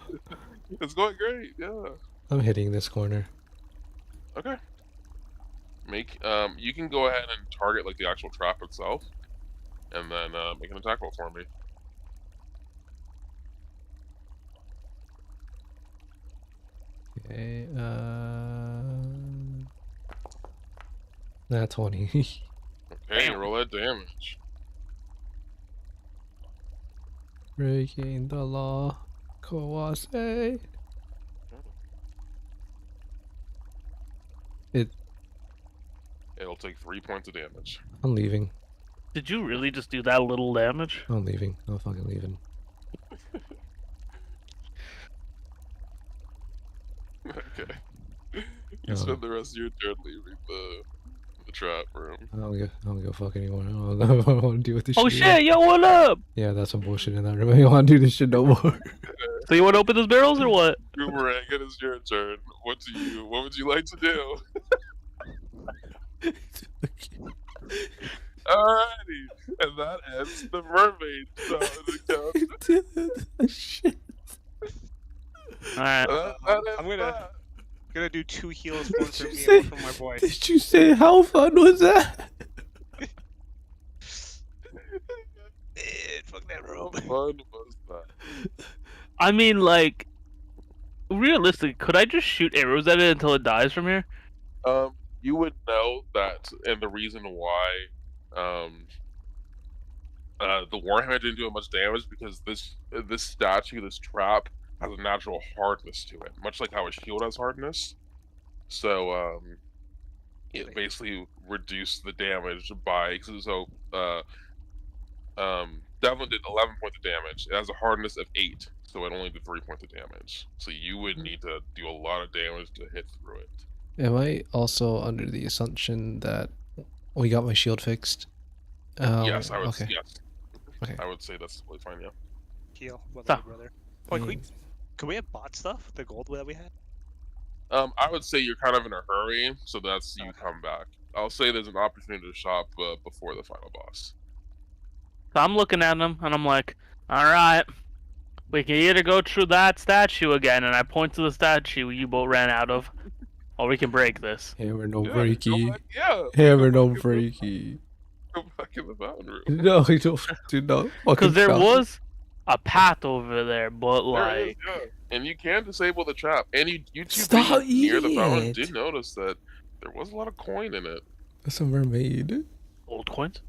Speaker 1: It's going great, yeah.
Speaker 2: I'm hitting this corner.
Speaker 1: Okay. You can go ahead and target like the actual trap itself, and then make an attack roll for me.
Speaker 2: Okay, Not 20.
Speaker 1: Okay, roll that damage.
Speaker 2: Breaking the law. Kawase.
Speaker 1: It'll take 3 points of damage.
Speaker 2: I'm leaving.
Speaker 3: Did you really just do that little damage?
Speaker 2: I'm leaving. I'm fucking leaving.
Speaker 1: Okay. You spend the rest of your turn leaving the trap room.
Speaker 2: I don't give a fuck anymore. I don't want to deal with this
Speaker 3: Oh
Speaker 2: shit.
Speaker 3: shit, yo, what up?
Speaker 2: Yeah, that's some bullshit in that room. I don't want to do this shit no more.
Speaker 3: So you want to open those barrels or what?
Speaker 1: Boomerang, it is your turn. What would you like to do? Alrighty, and that ends the mermaid encounter.
Speaker 2: Shit.
Speaker 3: Alright.
Speaker 4: I'm gonna do 2 heals, one for
Speaker 2: Did you
Speaker 4: me
Speaker 2: say-
Speaker 4: and one for my boy.
Speaker 2: Did you say how fun was that?
Speaker 4: Fuck that room.
Speaker 1: Fun was that?
Speaker 3: I mean, like, realistically, could I just shoot arrows at it until it dies from here?
Speaker 1: You would know that, and the reason why, the Warhammer didn't do much damage because this statue, this trap, has a natural hardness to it, much like how a shield has hardness. So, it basically reduced the damage by Devlin did 11 points of damage. It has a hardness of 8, so it only did 3 points of damage. So you would need to do a lot of damage to hit through it.
Speaker 2: Am I also under the assumption that we got my shield fixed?
Speaker 1: Yes, I would.
Speaker 2: Okay.
Speaker 1: Yes,
Speaker 2: Okay.
Speaker 1: I would say that's totally fine. Yeah.
Speaker 4: Heal,
Speaker 3: Stop.
Speaker 4: brother. Wait, can we have bought stuff? The gold that we had?
Speaker 1: I would say you're kind of in a hurry, so that's you
Speaker 4: Okay.
Speaker 1: come back. I'll say there's an opportunity to shop before the final boss.
Speaker 3: So I'm looking at them and I'm like, alright, we can either go through that statue again, and I point to the statue you both ran out of, or we can break this.
Speaker 2: Hammer no
Speaker 1: Yeah,
Speaker 2: breaky.
Speaker 1: go back- yeah.
Speaker 2: Hammer
Speaker 1: go
Speaker 2: no
Speaker 1: back in the-
Speaker 2: breaky.
Speaker 1: Go back in the mountain room.
Speaker 2: No, you don't do no.
Speaker 3: Because there was a path over there, but
Speaker 1: There it is,
Speaker 3: like,
Speaker 1: yeah. And you can disable the trap. And you two
Speaker 2: Stop
Speaker 1: being near the
Speaker 2: eating
Speaker 1: fountain
Speaker 2: it.
Speaker 1: did notice that there was a lot of coin in it.
Speaker 2: That's a mermaid.
Speaker 3: old coins.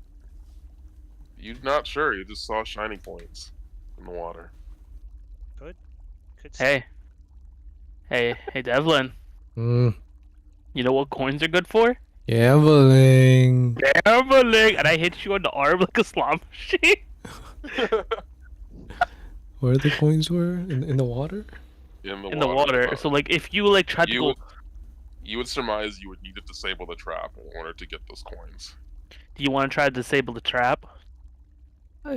Speaker 1: You're not sure. You just saw shiny coins in the water.
Speaker 4: Good
Speaker 3: Hey, Devlin,
Speaker 2: Mm.
Speaker 3: you know what coins are good for?
Speaker 2: Gambling.
Speaker 3: Gambling, and I hit you on the arm like a slot machine.
Speaker 2: Where the coins were? In the water?
Speaker 1: In
Speaker 3: In the water. So like, if you like tried to go,
Speaker 1: You would surmise you would need to disable the trap in order to get those coins.
Speaker 3: do you want to try to disable the trap?
Speaker 2: I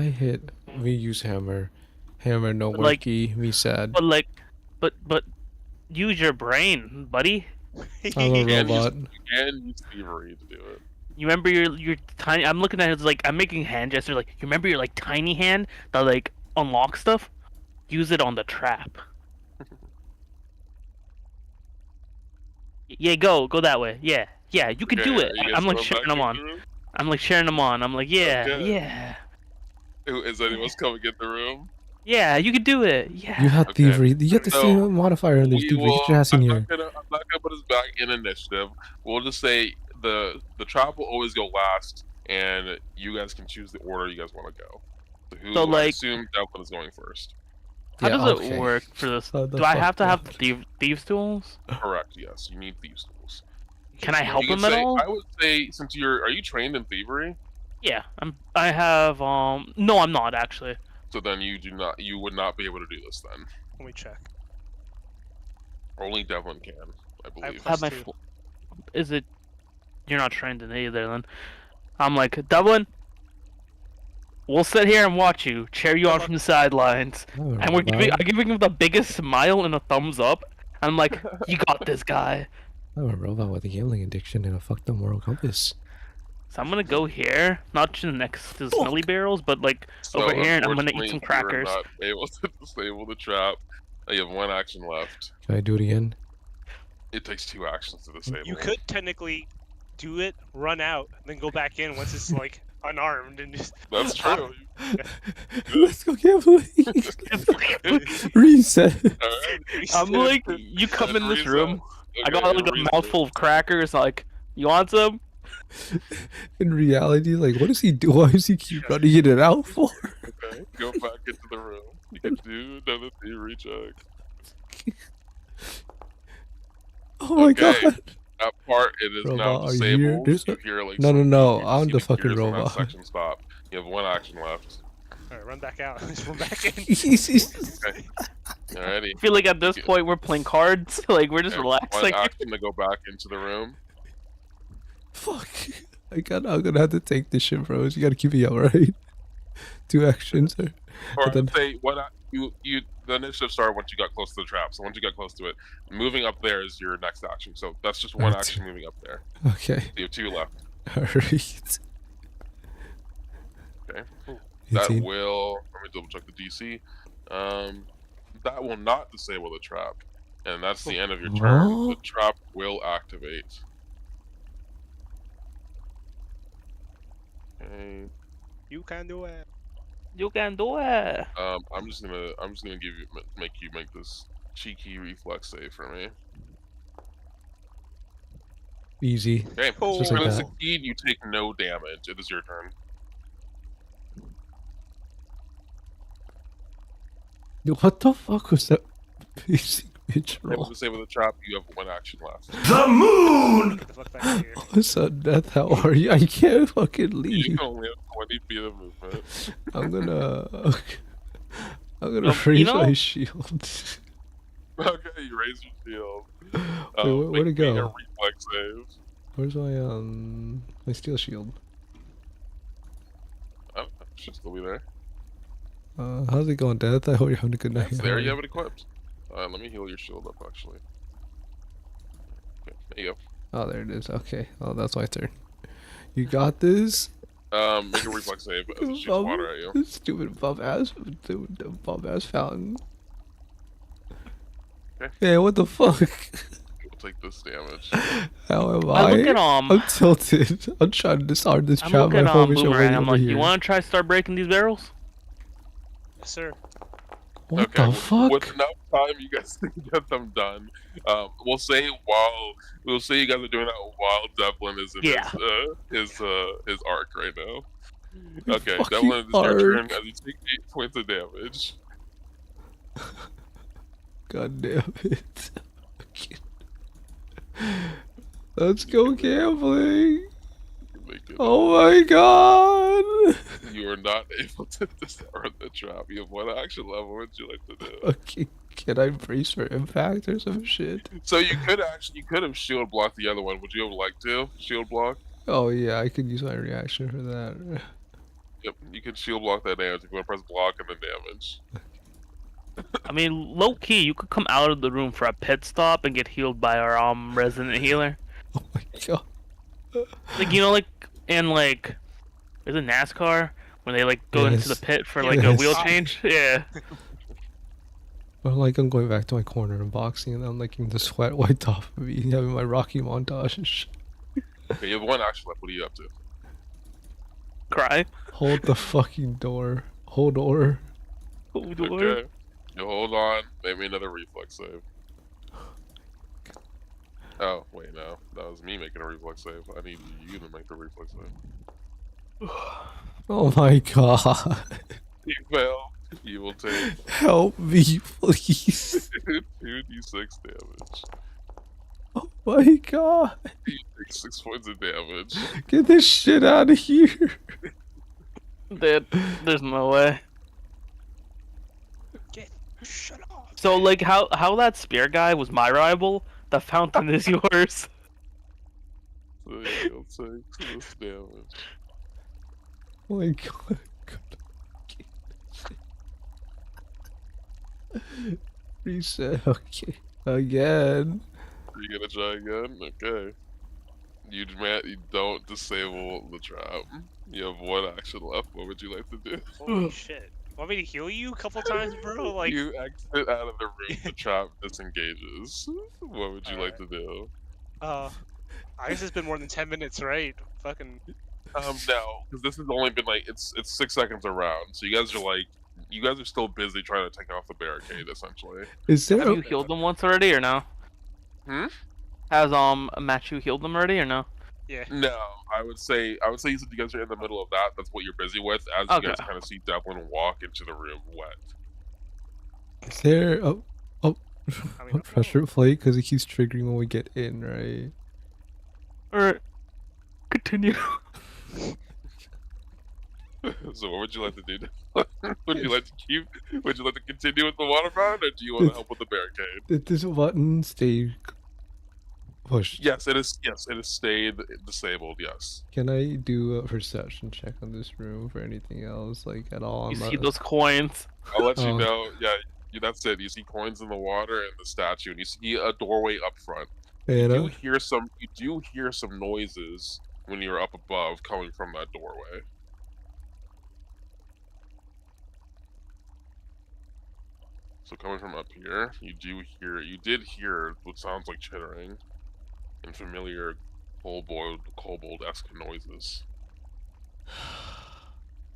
Speaker 2: hit. We use hammer. Hammer no
Speaker 3: Like-
Speaker 2: worky. Me sad.
Speaker 3: But like, but use your brain, buddy.
Speaker 2: I'm a
Speaker 1: And
Speaker 2: robot.
Speaker 1: You can use thievery to do it.
Speaker 3: You remember your tiny? I'm looking at it like I'm making hand gestures. Like, you remember your like tiny hand that like unlocks stuff? Use it on the trap. Yeah, go that way. Yeah, you can do
Speaker 1: Okay,
Speaker 3: it.
Speaker 1: you guys
Speaker 3: I'm like
Speaker 1: going
Speaker 3: cheering
Speaker 1: back
Speaker 3: them
Speaker 1: in
Speaker 3: on.
Speaker 1: the room?
Speaker 3: I'm like cheering them on. I'm like, yeah,
Speaker 1: Okay.
Speaker 3: yeah,
Speaker 1: Is anyone else coming in the room?
Speaker 3: Yeah, you can do it. Yeah.
Speaker 2: You have
Speaker 1: Okay.
Speaker 2: thievery. You have the
Speaker 1: So,
Speaker 2: same modifier on this
Speaker 1: We
Speaker 2: thievery.
Speaker 1: will.
Speaker 2: Get your ass in
Speaker 1: I'm
Speaker 2: here.
Speaker 1: not gonna put us back in initiative. We'll just say the trap will always go last, and you guys can choose the order you guys want to go. So who?
Speaker 3: So,
Speaker 1: I
Speaker 3: like-
Speaker 1: assume Devlin is going first.
Speaker 3: How
Speaker 2: Yeah,
Speaker 3: does
Speaker 2: okay.
Speaker 3: it work for this?
Speaker 2: How the
Speaker 3: Do I
Speaker 2: fuck
Speaker 3: have to have
Speaker 2: that?
Speaker 3: thieves tools?
Speaker 1: Correct. Yes, you need thieves tools.
Speaker 3: Can I help
Speaker 1: You can
Speaker 3: him at
Speaker 1: say.
Speaker 3: all?
Speaker 1: I would say since are you trained in thievery?
Speaker 3: Yeah, I have no, I'm not actually.
Speaker 1: So then you would not be able to do this then.
Speaker 4: Let me check.
Speaker 1: Only Devlin can, I believe.
Speaker 4: Plus
Speaker 3: Have my
Speaker 4: two.
Speaker 3: is it? You're not trained in either then. I'm like, Dublin, we'll sit here and watch you, cheer you on from the sidelines, and I'm giving him the biggest smile and a thumbs up. I'm like, you got this, guy.
Speaker 2: I'm a robot with a gambling addiction and a fucked up moral compass.
Speaker 3: So I'm gonna go here, not just next to the smelly barrels, but like
Speaker 1: So
Speaker 3: over here, and I'm gonna eat
Speaker 1: unfortunately,
Speaker 3: some
Speaker 1: you
Speaker 3: crackers.
Speaker 1: are not able to disable the trap. You have one action left.
Speaker 2: Can I do it again?
Speaker 1: It takes 2 actions to disable.
Speaker 4: You could technically do it, run out, and then go back in once it's like unarmed and just.
Speaker 1: That's true.
Speaker 2: Let's go gambling. Reset.
Speaker 1: Alright.
Speaker 3: I'm like, you come in this
Speaker 1: Reset.
Speaker 3: room. I got like a
Speaker 1: reset.
Speaker 3: mouthful of crackers. Like, you want some?
Speaker 2: In reality, like, what does he do? Why does he keep running in and out for?
Speaker 1: Okay, go back into the room. You can do another thievery check.
Speaker 2: Oh my
Speaker 1: Okay.
Speaker 2: god.
Speaker 1: That part, it is now
Speaker 2: Robot, are you here?
Speaker 1: disabled.
Speaker 2: There's
Speaker 1: You hear, like,
Speaker 2: No,
Speaker 1: some-
Speaker 2: no,
Speaker 1: you
Speaker 2: I'm
Speaker 1: see
Speaker 2: the fucking
Speaker 1: gears on that
Speaker 2: robot.
Speaker 1: section stop. You have one action left.
Speaker 4: Alright, run back out. Just run back in.
Speaker 1: Alrighty.
Speaker 3: I feel like at this point we're playing cards. Like, we're just
Speaker 1: Okay,
Speaker 3: relaxing.
Speaker 1: One action to go back into the room.
Speaker 2: Fuck. I'm gonna have to take this shit, bros. You gotta keep me up, right? 2 actions.
Speaker 1: Or
Speaker 2: But then-
Speaker 1: I'd say the initiative started once you got close to the trap. So once you got close to it, moving up there is your next action. So that's just one
Speaker 2: Right.
Speaker 1: action moving up there.
Speaker 2: Okay.
Speaker 1: You have 2 left.
Speaker 2: Alright.
Speaker 1: Okay. That
Speaker 2: 18.
Speaker 1: will. Let me double check the DC. That will not disable the trap, and that's the end of your turn. The
Speaker 2: What?
Speaker 1: trap will activate. Okay.
Speaker 4: You can do it.
Speaker 3: You can do it.
Speaker 1: I'm just gonna make you make this cheeky reflex save for me.
Speaker 2: Easy.
Speaker 1: Okay.
Speaker 4: Oh.
Speaker 2: Just
Speaker 1: When
Speaker 2: like
Speaker 1: it's
Speaker 2: that.
Speaker 1: succeed, you take no damage. It is your turn.
Speaker 2: What the fuck was that basic bitch
Speaker 1: Able
Speaker 2: roll?
Speaker 1: to disable the trap. You have one action left.
Speaker 4: Get the fuck back in here.
Speaker 2: What's up, Death? How are you? I can't fucking
Speaker 1: You
Speaker 2: leave.
Speaker 1: can only have 20 feet of movement.
Speaker 2: I'm gonna
Speaker 3: You
Speaker 2: raise
Speaker 3: know-
Speaker 2: my shield.
Speaker 1: Okay, you raise your shield.
Speaker 2: where'd it
Speaker 1: Make me a
Speaker 2: go?
Speaker 1: reflex save.
Speaker 2: Where's my steel shield?
Speaker 1: Oh, it should still be there.
Speaker 2: How's it going, Death? I hope you're having a good night.
Speaker 1: It's
Speaker 2: How
Speaker 1: there.
Speaker 2: are
Speaker 1: You have it equipped. Let me heal your shield up, actually. Okay, there you
Speaker 2: Oh, there it is. Okay. Oh, that's my turn. You got this?
Speaker 1: go. Make a reflex save as it shoots water at you.
Speaker 2: Stupid bum ass fountain.
Speaker 1: Okay.
Speaker 2: Hey, what the fuck?
Speaker 1: You'll take this damage.
Speaker 2: How am
Speaker 3: I look at
Speaker 2: I'm tilted. I'm trying to disarm this
Speaker 3: I'm
Speaker 2: trap.
Speaker 3: looking
Speaker 2: My
Speaker 3: on
Speaker 2: homies are
Speaker 3: Boomerang.
Speaker 2: waiting
Speaker 3: I'm
Speaker 2: over
Speaker 3: like,
Speaker 2: here.
Speaker 3: you want to try start breaking these barrels?
Speaker 4: Yes, sir.
Speaker 2: What
Speaker 1: Okay,
Speaker 2: the fuck?
Speaker 1: with enough time, you guys can get them done. We'll say you guys are doing that while Devlin is in
Speaker 3: Yeah.
Speaker 1: his arc right now. Okay,
Speaker 2: Fucking
Speaker 1: Devlin, it's your turn
Speaker 2: arc.
Speaker 1: as you take 8 points of damage.
Speaker 2: God damn it. Let's go gambling.
Speaker 1: Make it-
Speaker 2: Oh my god.
Speaker 1: You are not able to disarm the trap. You have one action level. What would you like to do?
Speaker 2: Okay, can I brace for impact or some shit?
Speaker 1: So you could have shield blocked the other one. Would you have liked to shield block?
Speaker 2: Oh yeah, I could use my reaction for that.
Speaker 1: Yep, you can shield block that damage. If you want to press block and then damage.
Speaker 3: I mean, low key, you could come out of the room for a pit stop and get healed by our resident healer.
Speaker 2: Oh my god.
Speaker 3: Like, you know, like in like, is it NASCAR when they like go into the
Speaker 2: Yes.
Speaker 3: pit for like a
Speaker 2: Yes.
Speaker 3: wheel change? Yeah.
Speaker 2: Well, like I'm going back to my corner and boxing, and I'm liking the sweat wiped off of me, having my Rocky montage and shit.
Speaker 1: Okay, you have one action left. What are you up to?
Speaker 3: Cry.
Speaker 2: Hold the fucking door. Hold door.
Speaker 3: Hold on.
Speaker 1: Okay. You hold on. Make me another reflex save. Oh, wait, no. That was me making a reflex save. I need you to make the reflex save.
Speaker 2: Oh my god.
Speaker 1: You fail. You will take
Speaker 2: Help me, please.
Speaker 1: 2d6 damage.
Speaker 2: Oh my god.
Speaker 1: You take 6 points of damage.
Speaker 2: Get this shit out of here.
Speaker 3: Dude, there's no way.
Speaker 4: Shut off.
Speaker 3: So like how that spear guy was my rival, the fountain is yours.
Speaker 1: So yeah, you'll take this damage.
Speaker 2: Oh my god. Reset. Okay. Again.
Speaker 1: Are you gonna try again? Okay. You don't disable the trap. You have 1 action left. What would you like to do?
Speaker 4: Holy shit. Want me to heal you a couple times, bro? Like,
Speaker 1: You exit out of the room, the trap disengages. What would you like to do?
Speaker 4: I guess it's been more than 10 minutes, right? Fucking.
Speaker 1: No, because this has only been like it's 6 seconds around. So you guys are still busy trying to take off the barricade, essentially.
Speaker 2: Is there
Speaker 3: Have you healed them once already or no?
Speaker 1: Hmm?
Speaker 3: Has Matthew healed them already or no?
Speaker 4: Yeah.
Speaker 1: No, I would say you said you guys are in the middle of that. That's what you're busy with. As you guys kind of see Devlin walk into the room wet.
Speaker 2: Is there
Speaker 4: I mean,
Speaker 2: a pressure plate? Because it keeps triggering when we get in, right?
Speaker 3: Alright. Continue.
Speaker 1: So what would you like to do? Would you like to keep? Would you like to continue with the water fountain, or do you want to help with the barricade?
Speaker 2: Did this button stay pushed?
Speaker 1: Yes, it is. Yes, it has stayed disabled. Yes.
Speaker 2: Can I do a perception check on this room for anything else, like at all?
Speaker 3: You
Speaker 2: I'm
Speaker 3: see
Speaker 2: not-
Speaker 3: those coins?
Speaker 1: I'll let you
Speaker 2: Oh.
Speaker 1: know. Yeah, that's it. You see coins in the water and the statue, and you see a doorway up front.
Speaker 2: And,
Speaker 1: You do hear some noises when you're up above coming from that doorway. So coming from up here, you did hear what sounds like chittering and familiar kobold-esque noises.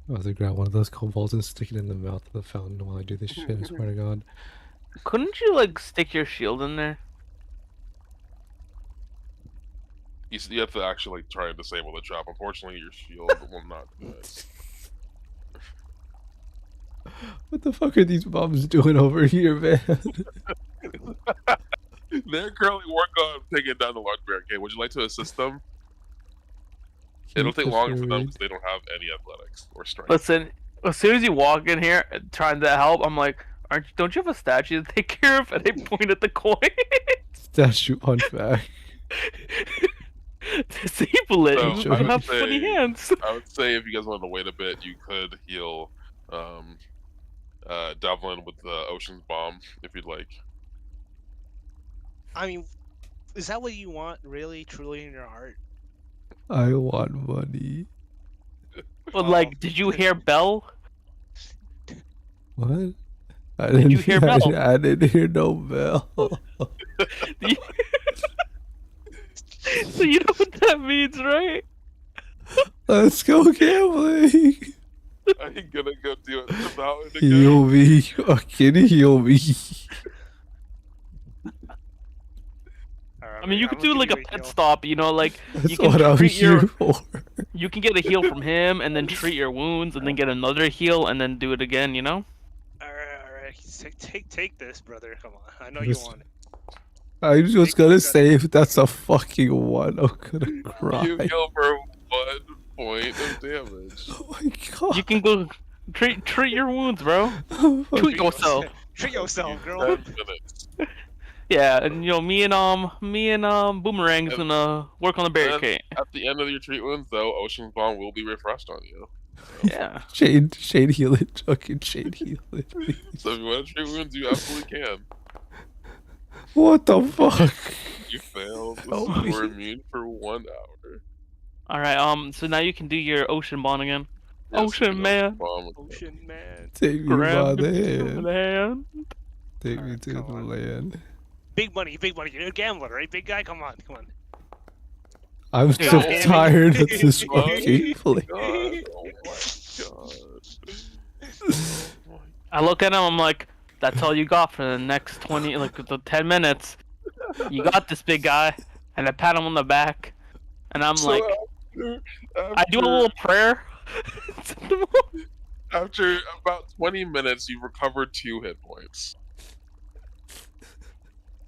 Speaker 2: I'll have to grab one of those kobolds and stick it in the mouth of the fountain while I do this shit, I swear to god.
Speaker 3: Couldn't you like stick your shield in there?
Speaker 1: You have to actually like try and disable the trap. Unfortunately, your shield will not do it.
Speaker 2: What the fuck are these bombs doing over here, man?
Speaker 1: They're currently working on taking down the large barricade. Would you like to assist them? It'll take longer for them because they don't have any athletics or strength.
Speaker 3: Listen, as soon as you walk in here trying to help, I'm like, don't you have a statue to take care of? And they point at the coin.
Speaker 2: Statue hunchback.
Speaker 3: Disable it.
Speaker 1: So,
Speaker 3: You
Speaker 1: I would
Speaker 3: have
Speaker 1: say-
Speaker 3: funny hands.
Speaker 1: I would say if you guys wanted to wait a bit, you could heal Devlin with the Ocean's Bomb if you'd like.
Speaker 4: I mean, is that what you want, really, truly, in your heart?
Speaker 2: I want money.
Speaker 3: But like, did you hear Bell?
Speaker 2: What? I didn't
Speaker 3: you hear bell?
Speaker 2: I didn't hear no bell.
Speaker 3: So you know what that means, right?
Speaker 2: Let's go gambling.
Speaker 1: Are you gonna go do it the mountain again?
Speaker 2: Heal me. Fucking heal me.
Speaker 3: I mean, you could do like a pet stop, you know, like
Speaker 2: That's
Speaker 3: you can
Speaker 2: what I'm
Speaker 3: treat
Speaker 2: here for.
Speaker 3: you can get a heal from him and then treat your wounds and then get another heal and then do it again, you know?
Speaker 4: Alright. Take this, brother. Come on. I know you want it.
Speaker 2: I was gonna say if that's a fucking one, I'm gonna cry.
Speaker 1: You heal for 1 point of damage.
Speaker 2: Oh my god.
Speaker 3: You can go treat your wounds, bro.
Speaker 2: Oh my
Speaker 3: Treat yourself.
Speaker 4: Treat yourself, girl.
Speaker 1: 10 minutes.
Speaker 3: Yeah, and you know, me and Boomerang's gonna work on the barricade.
Speaker 1: At the end of your treat wounds, though, Ocean's Bomb will be refreshed on you.
Speaker 3: Yeah.
Speaker 2: Shade heal it. Fucking shade heal it. Please.
Speaker 1: So if you want to treat wounds, you absolutely can.
Speaker 2: What the fuck?
Speaker 1: You failed.
Speaker 2: Help me.
Speaker 1: We're immune for 1 hour.
Speaker 3: Alright, so now you can do your ocean bond again.
Speaker 1: Yes,
Speaker 3: Ocean
Speaker 1: you can
Speaker 3: man.
Speaker 1: bomb with
Speaker 4: Ocean man.
Speaker 2: Take me by
Speaker 3: Grab
Speaker 2: the
Speaker 3: me to
Speaker 2: hand.
Speaker 3: the hand.
Speaker 2: Take me
Speaker 4: Alright,
Speaker 2: to the
Speaker 4: come on.
Speaker 2: land.
Speaker 4: Big money. You're a gambler, right? Big guy, come on.
Speaker 2: I'm
Speaker 3: Hey,
Speaker 2: so
Speaker 3: oh,
Speaker 2: tired of this
Speaker 1: oh,
Speaker 2: fucking place.
Speaker 1: God. Oh my god. Oh my
Speaker 3: I look at him. I'm like, that's all you got for the next 20, like the 10 minutes. You got this, big guy. And I pat him on the back, and I'm like, I do a little prayer.
Speaker 1: After about 20 minutes, you've recovered 2 hit points.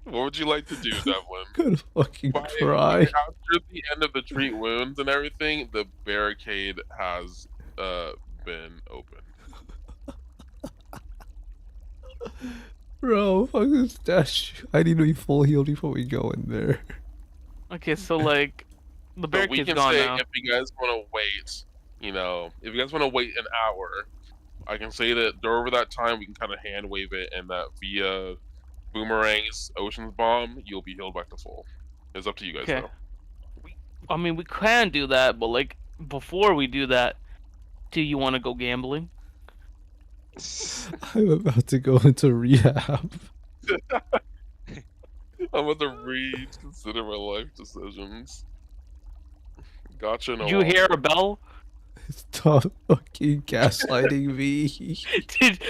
Speaker 1: What would you like to do, Devlin?
Speaker 2: Gonna fucking cry.
Speaker 1: After the end of the treat wounds and everything, the barricade has been opened.
Speaker 2: Bro, fuck this statue. I need to be full healed before we go in there.
Speaker 3: Okay, so like, the
Speaker 1: But we
Speaker 3: barricade's
Speaker 1: can
Speaker 3: gone
Speaker 1: say
Speaker 3: now.
Speaker 1: if you guys want to wait, if you guys want to wait an hour, I can say that over that time we can kind of hand wave it, and that via Boomerang's Ocean's Bomb, you'll be healed back to full. It's up to you guys,
Speaker 3: Okay.
Speaker 1: though.
Speaker 3: I mean, we can do that, but like, before we do that, do you want to go gambling?
Speaker 2: I'm about to go into rehab.
Speaker 1: I'm about to reconsider my life decisions. Gotcha.
Speaker 3: Did you hear a bell?
Speaker 2: Stop fucking gaslighting me.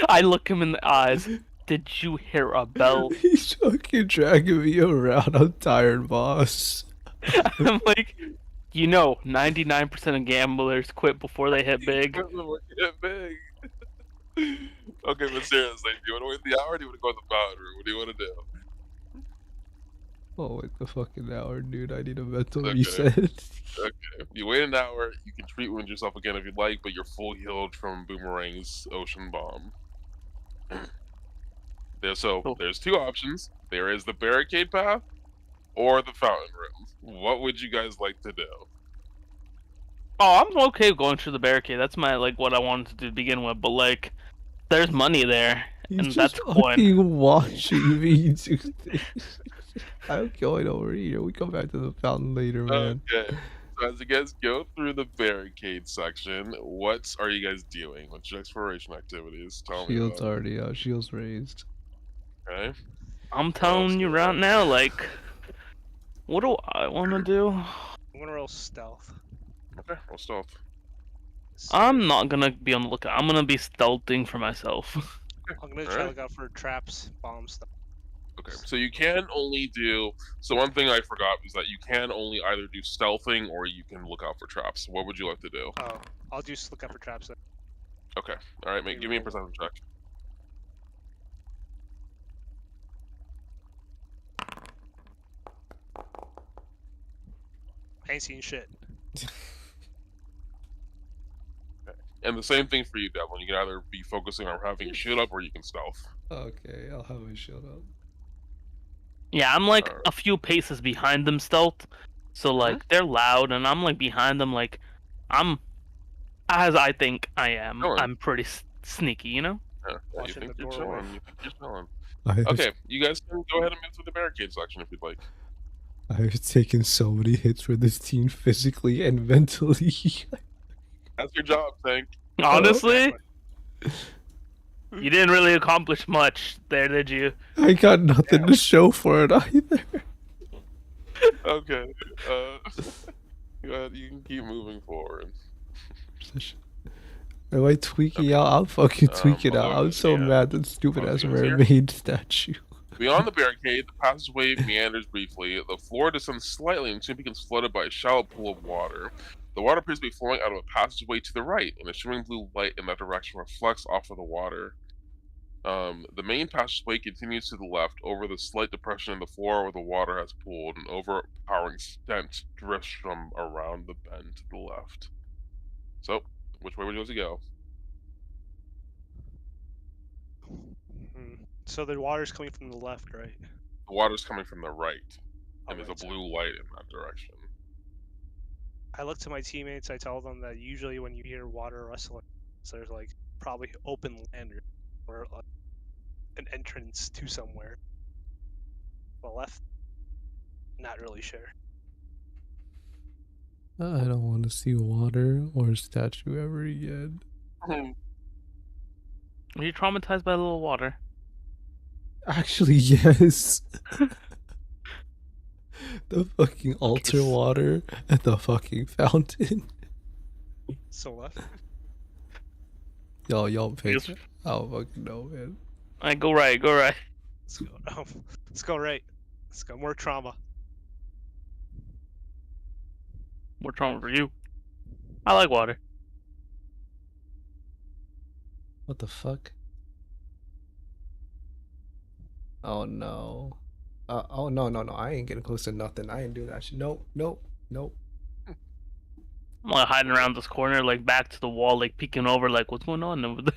Speaker 3: I look him in the eyes. Did you hear a bell?
Speaker 2: He's fucking dragging me around. I'm tired, boss.
Speaker 3: I'm like, 99% of gamblers quit before they hit big.
Speaker 1: Hit big. Okay, but seriously, do you want to wait the hour or do you want to go in the fountain room? What do you want to do?
Speaker 2: Oh, wait the fucking hour, dude. I need a mental
Speaker 1: Okay.
Speaker 2: reset.
Speaker 1: Okay. You wait an hour, you can treat wound yourself again if you'd like, but you're full healed from Boomerang's Ocean Bomb. There's 2 options. There is the barricade path or the fountain room. What would you guys like to do?
Speaker 3: Oh, I'm okay going through the barricade. That's what I wanted to do to begin with. But like, there's money there,
Speaker 2: He's
Speaker 3: and
Speaker 2: just
Speaker 3: that's
Speaker 2: fucking
Speaker 3: coin.
Speaker 2: watching me do things. I'm going over here. We come back to the fountain later, man.
Speaker 1: Okay. So as you guys go through the barricade section, what are you guys doing? What's your exploration activities? Tell me.
Speaker 2: Shield's already out. Shield's raised.
Speaker 1: Okay.
Speaker 3: I'm telling you right now, like, what do I want to do?
Speaker 4: I'm gonna roll stealth.
Speaker 1: Okay, roll stealth.
Speaker 3: I'm not gonna be on the lookout. I'm gonna be stealthing for myself.
Speaker 4: I'm gonna try to look out for traps, bombs, stuff.
Speaker 1: Okay, so you can only do. So one thing I forgot was that you can only either do stealthing or you can look out for traps. What would you like to do?
Speaker 4: Oh, I'll just look out for traps then.
Speaker 1: Okay, all right, mate. Give me a perception check.
Speaker 4: I ain't seen shit.
Speaker 1: And the same thing for you, Devlin. You can either be focusing on having your shield up or you can stealth.
Speaker 2: Okay, I'll have my shield up.
Speaker 3: Yeah, I'm like a few paces behind them stealth. So like they're loud and I'm like behind them like I'm as I think I am.
Speaker 1: Chilling.
Speaker 3: I'm pretty sneaky, you know?
Speaker 1: Yeah, you
Speaker 4: Watching
Speaker 1: think
Speaker 4: the
Speaker 1: you're
Speaker 4: doorway.
Speaker 1: chilling. You think you're chilling.
Speaker 2: I've,
Speaker 1: Okay, you guys can go ahead and move through the barricade section if you'd like.
Speaker 2: I've taken so many hits for this team physically and mentally.
Speaker 1: That's your job, Tank.
Speaker 3: Honestly, you didn't really accomplish much there, did you?
Speaker 2: I got nothing to show for it either.
Speaker 1: Okay. Go ahead, you can keep moving forward.
Speaker 2: Am I tweaking out? I'll fucking tweak it out.
Speaker 1: although,
Speaker 2: I'm so
Speaker 1: yeah.
Speaker 2: mad that stupid ass
Speaker 1: Although, here.
Speaker 2: mermaid statue.
Speaker 1: Beyond the barricade, the passageway meanders briefly. The floor descends slightly and soon becomes flooded by a shallow pool of water. The water appears to be flowing out of a passageway to the right, and a shimmering blue light in that direction reflects off of the water. The main passageway continues to the left over the slight depression in the floor where the water has pooled. An overpowering stench drifts from around the bend to the left. So, which way would you like to go?
Speaker 4: So the water's coming from the left, right?
Speaker 1: The water's coming from the right, and there's
Speaker 4: Alright,
Speaker 1: a blue light in that direction.
Speaker 4: I look to my teammates. I tell them that usually when you hear water rustling, so there's like probably open land or like an entrance to somewhere. The left, not really sure.
Speaker 2: I don't want to see water or a statue ever again.
Speaker 3: Are you traumatized by a little water?
Speaker 2: Actually, yes. The fucking altar water at the fucking fountain.
Speaker 4: So left.
Speaker 2: Y'all pick.
Speaker 3: Yes.
Speaker 2: I don't fucking know, man.
Speaker 3: Alright, go right, go right.
Speaker 4: Let's go. Let's go right. Let's go. More trauma.
Speaker 3: More trauma for you. I like water.
Speaker 2: What the fuck? Oh no. Oh no. I ain't getting close to nothing. I ain't do that shit. Nope.
Speaker 3: I'm like hiding around this corner, like back to the wall, like peeking over, like what's going on over there?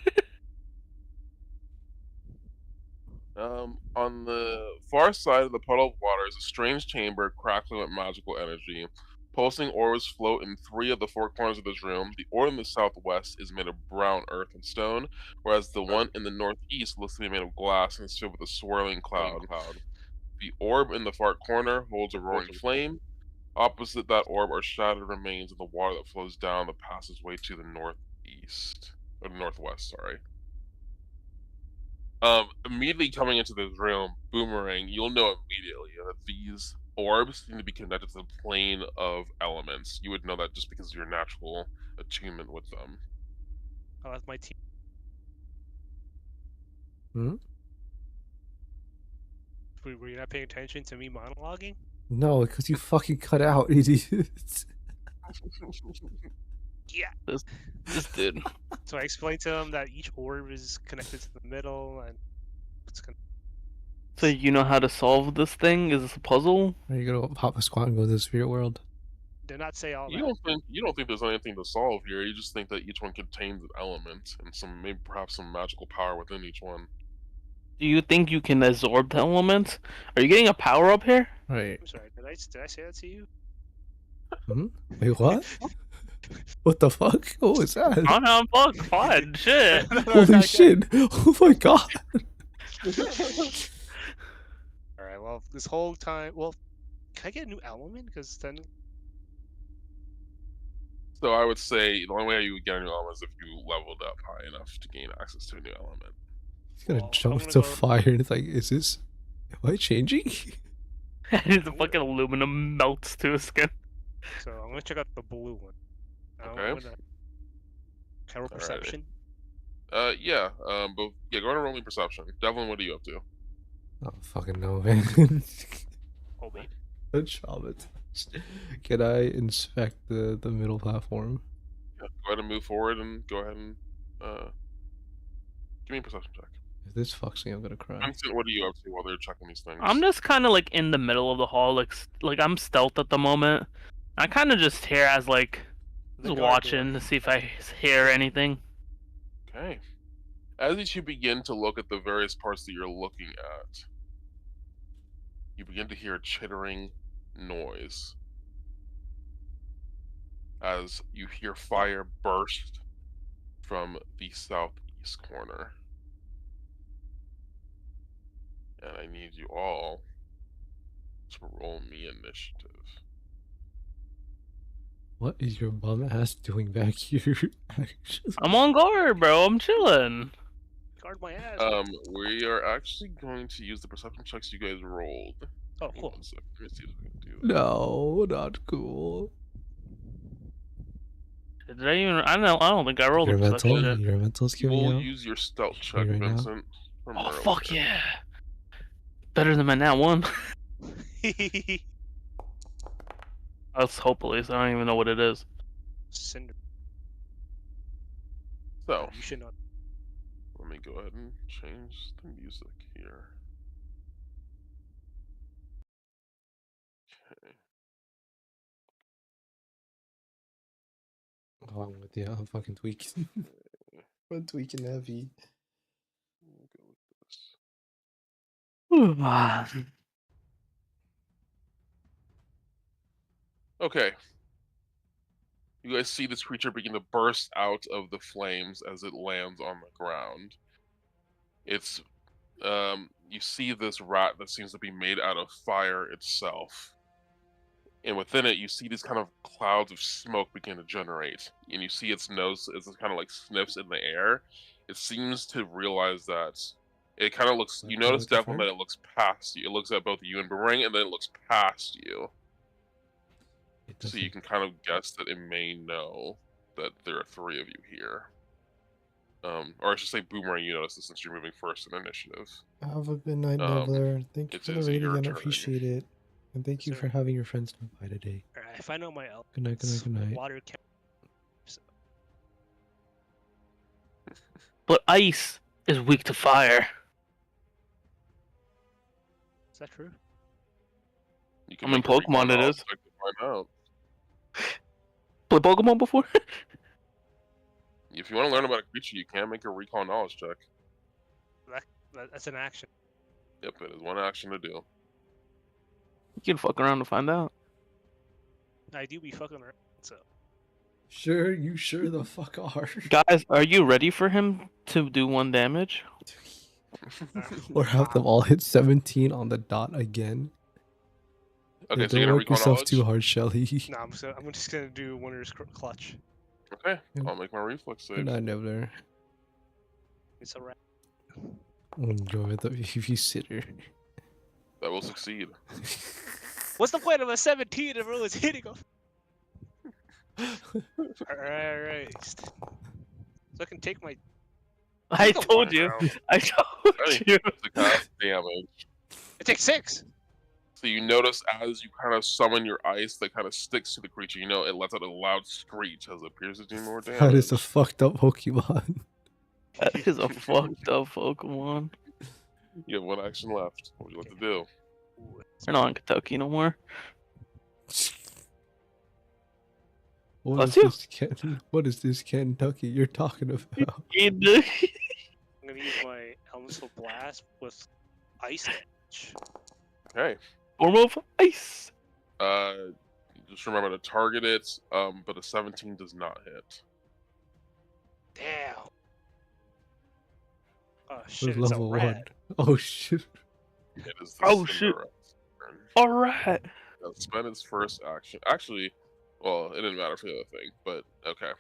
Speaker 1: On the far side of the puddle of water is a strange chamber crackling with magical energy. Pulsing orbs float in 3 of the 4 corners of this room. The orb in the southwest is made of brown earth and stone, whereas the one in the northeast looks to be made of glass and is filled with a swirling cloud. The orb in the far corner holds a roaring flame. Opposite that orb are shattered remains of the water that flows down the passageway to the northeast. Or northwest, sorry. Immediately coming into this room, Boomerang, you'll know immediately that these orbs seem to be connected to the plane of elements. You would know that just because of your natural attunement with them.
Speaker 4: Oh, that's my team. Were you not paying attention to me monologuing?
Speaker 2: No, because you fucking cut out, idiot.
Speaker 4: Yeah.
Speaker 3: This dude.
Speaker 4: So I explained to him that each orb is connected to the middle, and it's
Speaker 3: So you know how to solve this thing? Is this a puzzle?
Speaker 2: Are you gonna pop a squat and go to the spirit world?
Speaker 4: did not say all
Speaker 1: You don't think there's anything to solve here. You just think that each one contains an element and maybe perhaps some magical power within each one.
Speaker 3: Do you think you can absorb the elements? Are you getting a power up here?
Speaker 2: Right.
Speaker 4: I'm sorry. Did I say that to you?
Speaker 2: Wait, what? What the fuck? What was that?
Speaker 3: Oh no, fuck, fine, shit.
Speaker 2: Holy shit! Oh my god!
Speaker 4: All right. Well, this whole time, well, can I get a new element? Because then,
Speaker 1: So I would say the only way you would get a new element is if you leveled up high enough to gain access to a new element.
Speaker 2: He's gonna
Speaker 4: Well,
Speaker 2: jump
Speaker 4: I'm gonna
Speaker 2: to
Speaker 4: go-
Speaker 2: fire and it's like, is this... Am I changing?
Speaker 3: The fucking aluminum melts to his skin.
Speaker 4: so I'm gonna check out the blue one.
Speaker 1: Okay.
Speaker 4: I'm gonna... Can I roll perception?
Speaker 1: Yeah. But yeah, go ahead and roll me perception. Devlin, what are you up to?
Speaker 2: I don't fucking know, man.
Speaker 4: Oh, baby.
Speaker 2: I'm traumatized. Can I inspect the middle platform?
Speaker 1: Yeah, go ahead and move forward and go ahead and give me a perception check.
Speaker 2: If this fucks me, I'm gonna cry.
Speaker 1: Vincent, what are you up to while they're checking these things?
Speaker 3: I'm just kind of like in the middle of the hall, like I'm stealth at the moment. I kind of just here as like
Speaker 4: The
Speaker 3: just
Speaker 4: guard
Speaker 3: watching to see if I hear anything.
Speaker 1: Okay. As you begin to look at the various parts that you're looking at, you begin to hear a chittering noise as you hear fire burst from the southeast corner. And I need you all to roll me initiative.
Speaker 2: What is your bum ass doing back here? Actually,
Speaker 3: I'm on guard, bro. I'm chilling.
Speaker 4: Guard my ass.
Speaker 1: We are actually going to use the perception checks you guys rolled.
Speaker 4: Oh, cool.
Speaker 1: One second. Let me see if I can do that.
Speaker 2: no, not cool.
Speaker 3: Did I even? I don't think I rolled
Speaker 2: Your
Speaker 3: a
Speaker 2: mental,
Speaker 3: perception.
Speaker 2: your mental's giving
Speaker 1: We'll
Speaker 2: you.
Speaker 1: use your stealth check,
Speaker 2: right now?
Speaker 1: Vincent. from
Speaker 3: Oh
Speaker 1: earlier.
Speaker 3: fuck yeah! Better than my nat one. Let's hopefully. So I don't even know what it is.
Speaker 4: Cinder.
Speaker 1: So,
Speaker 4: You should not.
Speaker 1: let me go ahead and change the music here. Okay.
Speaker 2: Oh, I'm with you. I'm fucking tweaking. I'm tweaking heavy.
Speaker 1: We'll go with this. Okay. You guys see this creature begin to burst out of the flames as it lands on the ground. It's you see this rat that seems to be made out of fire itself. And within it, you see these kind of clouds of smoke begin to generate. And you see its nose as it kind of like sniffs in the air. It seems to realize that it kind of looks. You notice definitely that it looks past you. It looks at both you and Boomerang, and then it looks past you. So you can kind of guess that it may know that there are 3 of you here. or I should say Boomerang, you notice this since you're moving first in initiative.
Speaker 5: Have a good night,
Speaker 1: Um,
Speaker 5: Nibbler. Thank you
Speaker 1: it
Speaker 5: for the
Speaker 1: is
Speaker 5: rating.
Speaker 1: your
Speaker 5: I
Speaker 1: turn.
Speaker 5: appreciate it. And thank you
Speaker 4: Sir.
Speaker 5: for having your friends come by today.
Speaker 4: Alright, if I know my elements,
Speaker 5: Good night, good night, good night.
Speaker 4: water can.
Speaker 3: But ice is weak to fire.
Speaker 4: Is that true?
Speaker 1: You
Speaker 3: I mean,
Speaker 1: make a recon
Speaker 3: Pokemon it
Speaker 1: knowledge
Speaker 3: is.
Speaker 1: check to find out.
Speaker 3: Play Pokemon before?
Speaker 1: If you want to learn about a creature, you can make a recon knowledge check.
Speaker 4: That's an action.
Speaker 1: Yep, it is one action to do.
Speaker 3: You can fuck around to find out.
Speaker 4: I do be fucking around, so.
Speaker 5: Sure, you sure the fuck are.
Speaker 3: Guys, are you ready for him to do 1 damage?
Speaker 5: Or have them all hit 17 on the dot again.
Speaker 1: Okay,
Speaker 5: Hey,
Speaker 1: so you're
Speaker 5: don't
Speaker 1: gonna
Speaker 5: work
Speaker 1: recon
Speaker 5: yourself
Speaker 1: knowledge.
Speaker 5: too hard, Shelly.
Speaker 4: No, I'm just gonna do Winter's Clutch.
Speaker 1: Okay,
Speaker 5: Yep.
Speaker 1: I'll make my reflex
Speaker 5: Good
Speaker 1: save.
Speaker 5: night, Nibbler.
Speaker 4: It's a rat.
Speaker 5: Enjoy the babysitter.
Speaker 1: That will succeed.
Speaker 4: What's the point of a 17 if everyone's hitting him? Alright. So I can take my.
Speaker 3: I
Speaker 4: Come
Speaker 3: told
Speaker 4: on,
Speaker 3: you.
Speaker 4: bro.
Speaker 3: I told
Speaker 1: Ready?
Speaker 3: you.
Speaker 1: To cast damage.
Speaker 4: I take 6.
Speaker 1: So you notice as you kind of summon your ice that kind of sticks to the creature, you know, it lets out a loud screech as it appears to do more damage.
Speaker 5: That is a fucked up Pokemon.
Speaker 3: That is a fucked up Pokemon.
Speaker 1: You have 1 action left. What would you like to do?
Speaker 3: You're not in Kentucky no more.
Speaker 5: What
Speaker 3: Bless
Speaker 5: is
Speaker 3: you.
Speaker 5: this what is this Kentucky you're talking about?
Speaker 4: I'm gonna use my Elemental Blast with Ice Damage.
Speaker 1: Okay.
Speaker 3: Form of ice.
Speaker 1: Just remember to target it, but a 17 does not hit.
Speaker 4: Damn. Oh
Speaker 5: It
Speaker 4: shit,
Speaker 5: was
Speaker 4: it's a
Speaker 5: level
Speaker 4: rat.
Speaker 5: 1. Oh shit.
Speaker 1: It is the
Speaker 3: Oh, shit.
Speaker 1: Cinderella's turn.
Speaker 3: Alright.
Speaker 1: It'll spend its first action. Actually, well, it didn't matter for the other thing, but okay.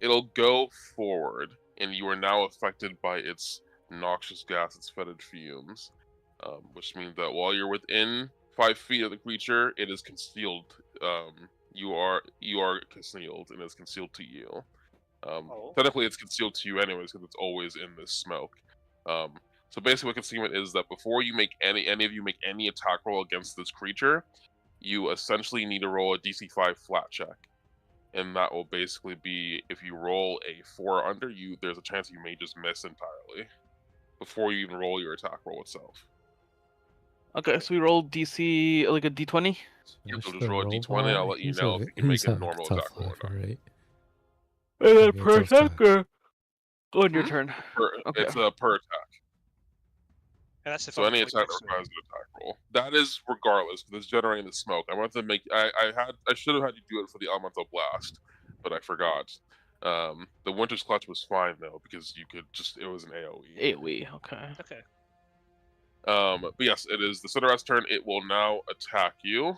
Speaker 1: It'll go forward, and you are now affected by its noxious gas, its fetid fumes, which means that while you're within 5 feet of the creature, it is concealed. You are concealed, and it's concealed to you. Technically, it's concealed to you anyways because it's always in this smoke. So basically, what concealment is that before you make any of you make any attack roll against this creature, you essentially need to roll a DC 5 flat check, and that will basically be if you roll a 4 or under, there's a chance you may just miss entirely before you even roll your attack roll itself.
Speaker 3: Okay, so we roll DC like a D20.
Speaker 1: You
Speaker 5: Smash
Speaker 1: can just
Speaker 5: the
Speaker 1: roll a D20.
Speaker 5: robot.
Speaker 1: I'll let you
Speaker 5: He's
Speaker 1: know if you can make
Speaker 5: he's
Speaker 1: a
Speaker 5: a
Speaker 1: normal
Speaker 5: tough
Speaker 1: attack roll or
Speaker 5: lifer,
Speaker 1: not.
Speaker 5: right?
Speaker 3: And then
Speaker 5: Yeah,
Speaker 3: per
Speaker 5: it's tough.
Speaker 3: attacker. On your turn. Okay.
Speaker 1: It's a per attack.
Speaker 4: And that's if
Speaker 1: So
Speaker 4: I'm
Speaker 1: any
Speaker 4: like
Speaker 1: attack
Speaker 4: next to it.
Speaker 1: requires an attack roll. That is regardless, because it's generating the smoke. I wanted to make. I should have had you do it for the elemental blast, but I forgot. The Winter's Clutch was fine though because you could just. It was an AOE.
Speaker 3: AoE, okay.
Speaker 4: Okay.
Speaker 1: But yes, it is the Cinderella's turn. It will now attack you.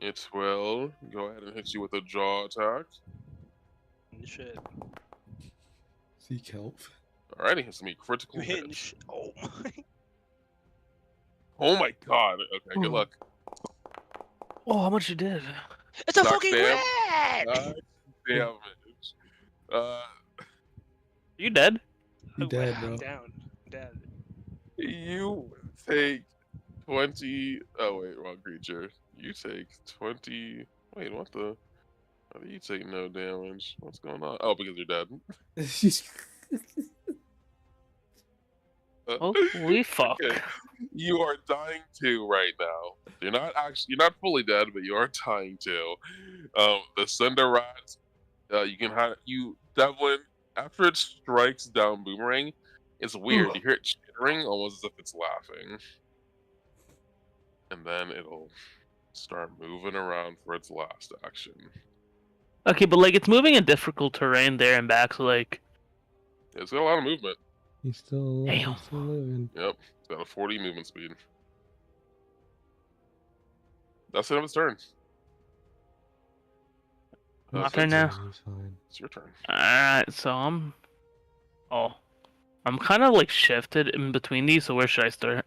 Speaker 1: It will go ahead and hit you with a jaw attack.
Speaker 4: Shit.
Speaker 5: Seek help.
Speaker 1: Alrighty, it's gonna be critical
Speaker 4: You
Speaker 1: hit.
Speaker 4: hinge. Oh my.
Speaker 1: Oh my god. Okay, good luck.
Speaker 3: Oh, how much you did?
Speaker 4: It's a
Speaker 1: Knock
Speaker 4: fucking
Speaker 1: down.
Speaker 4: rat!
Speaker 1: Damage.
Speaker 3: You dead?
Speaker 5: You dead, bro.
Speaker 4: I'm down. I'm dead.
Speaker 1: You take 20. Oh wait, wrong creature. You take 20. Wait, what the? How do you take no damage? What's going on? Oh, because you're dead.
Speaker 3: Holy fuck.
Speaker 1: Okay. You are dying too right now. You're not fully dead, but you are dying too. The Cinder Rat. Devlin. After it strikes down Boomerang, it's weird. You hear it chittering almost as if it's laughing. And then it'll start moving around for its last action.
Speaker 3: Okay, but like it's moving in difficult terrain there and back, so like
Speaker 1: It's got a lot of movement.
Speaker 5: He's still alive.
Speaker 3: Damn.
Speaker 5: He's still living.
Speaker 1: Yep, it's got a 40 movement speed. That's the end of its turn.
Speaker 3: My turn now.
Speaker 5: He's fine.
Speaker 1: It's your turn.
Speaker 3: Alright, so I'm kinda like shifted in between these, so where should I start?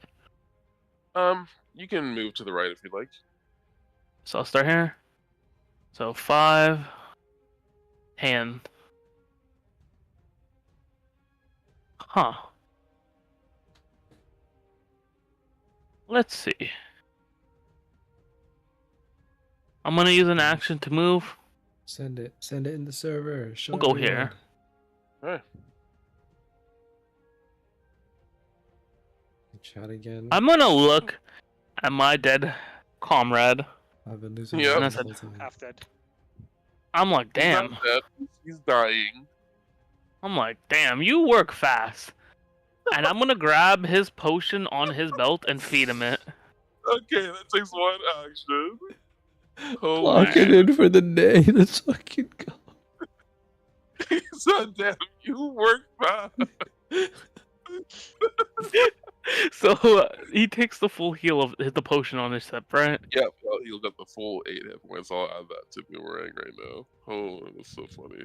Speaker 1: You can move to the right if you'd like.
Speaker 3: So I'll start here. So 5 hand. Huh. Let's see. I'm gonna use an action to move.
Speaker 5: Send it in the server. Show
Speaker 3: We'll go
Speaker 5: everyone.
Speaker 3: here.
Speaker 1: Hey.
Speaker 5: Chat again.
Speaker 3: I'm gonna look at my dead comrade.
Speaker 5: I've been losing.
Speaker 1: Yeah.
Speaker 5: my
Speaker 3: And I
Speaker 5: whole
Speaker 3: said-
Speaker 5: time.
Speaker 4: Half dead.
Speaker 3: I'm like,
Speaker 1: He's
Speaker 3: damn.
Speaker 1: not dead. He's dying.
Speaker 3: I'm like, damn, you work fast. And I'm gonna grab his potion on his belt and feed him it.
Speaker 1: Okay, that takes one action. Holy
Speaker 5: Clock it in for the day. Let's fucking go.
Speaker 1: He's not dead. You work fast.
Speaker 3: So he takes the full heal of the potion on his step, right?
Speaker 1: Yeah, well, he'll get the full 8 hit points. I'll add that to Boomerang right now. Oh, that's so funny.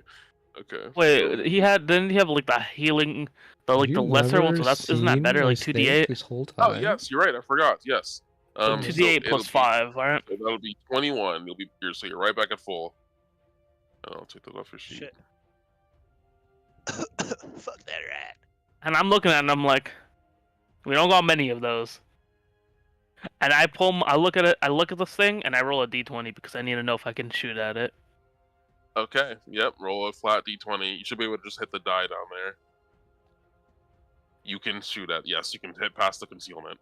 Speaker 1: Okay.
Speaker 3: Wait,
Speaker 1: so-
Speaker 3: didn't he have like the healing, the
Speaker 5: You
Speaker 3: lesser one? So
Speaker 5: never
Speaker 3: isn't that
Speaker 5: seen
Speaker 3: better?
Speaker 5: my
Speaker 3: Like
Speaker 5: snake
Speaker 3: 2d8.
Speaker 5: This whole
Speaker 1: Oh,
Speaker 5: time.
Speaker 1: yes, you're right. I forgot. Yes.
Speaker 3: So 2d8
Speaker 1: it'll
Speaker 3: plus
Speaker 1: be-
Speaker 3: 5, right?
Speaker 1: So that'll be 21. So you're right back at full. I'll take that off your sheet.
Speaker 4: Shit. Fuck that rat.
Speaker 3: And I'm looking at it and I'm like, we don't got many of those. And I look at it, I look at this thing, and I roll a d20 because I need to know if I can shoot at it.
Speaker 1: Okay. Yep. Roll a flat d20. You should be able to just hit the die down there. You can shoot at. Yes, you can hit past the concealment.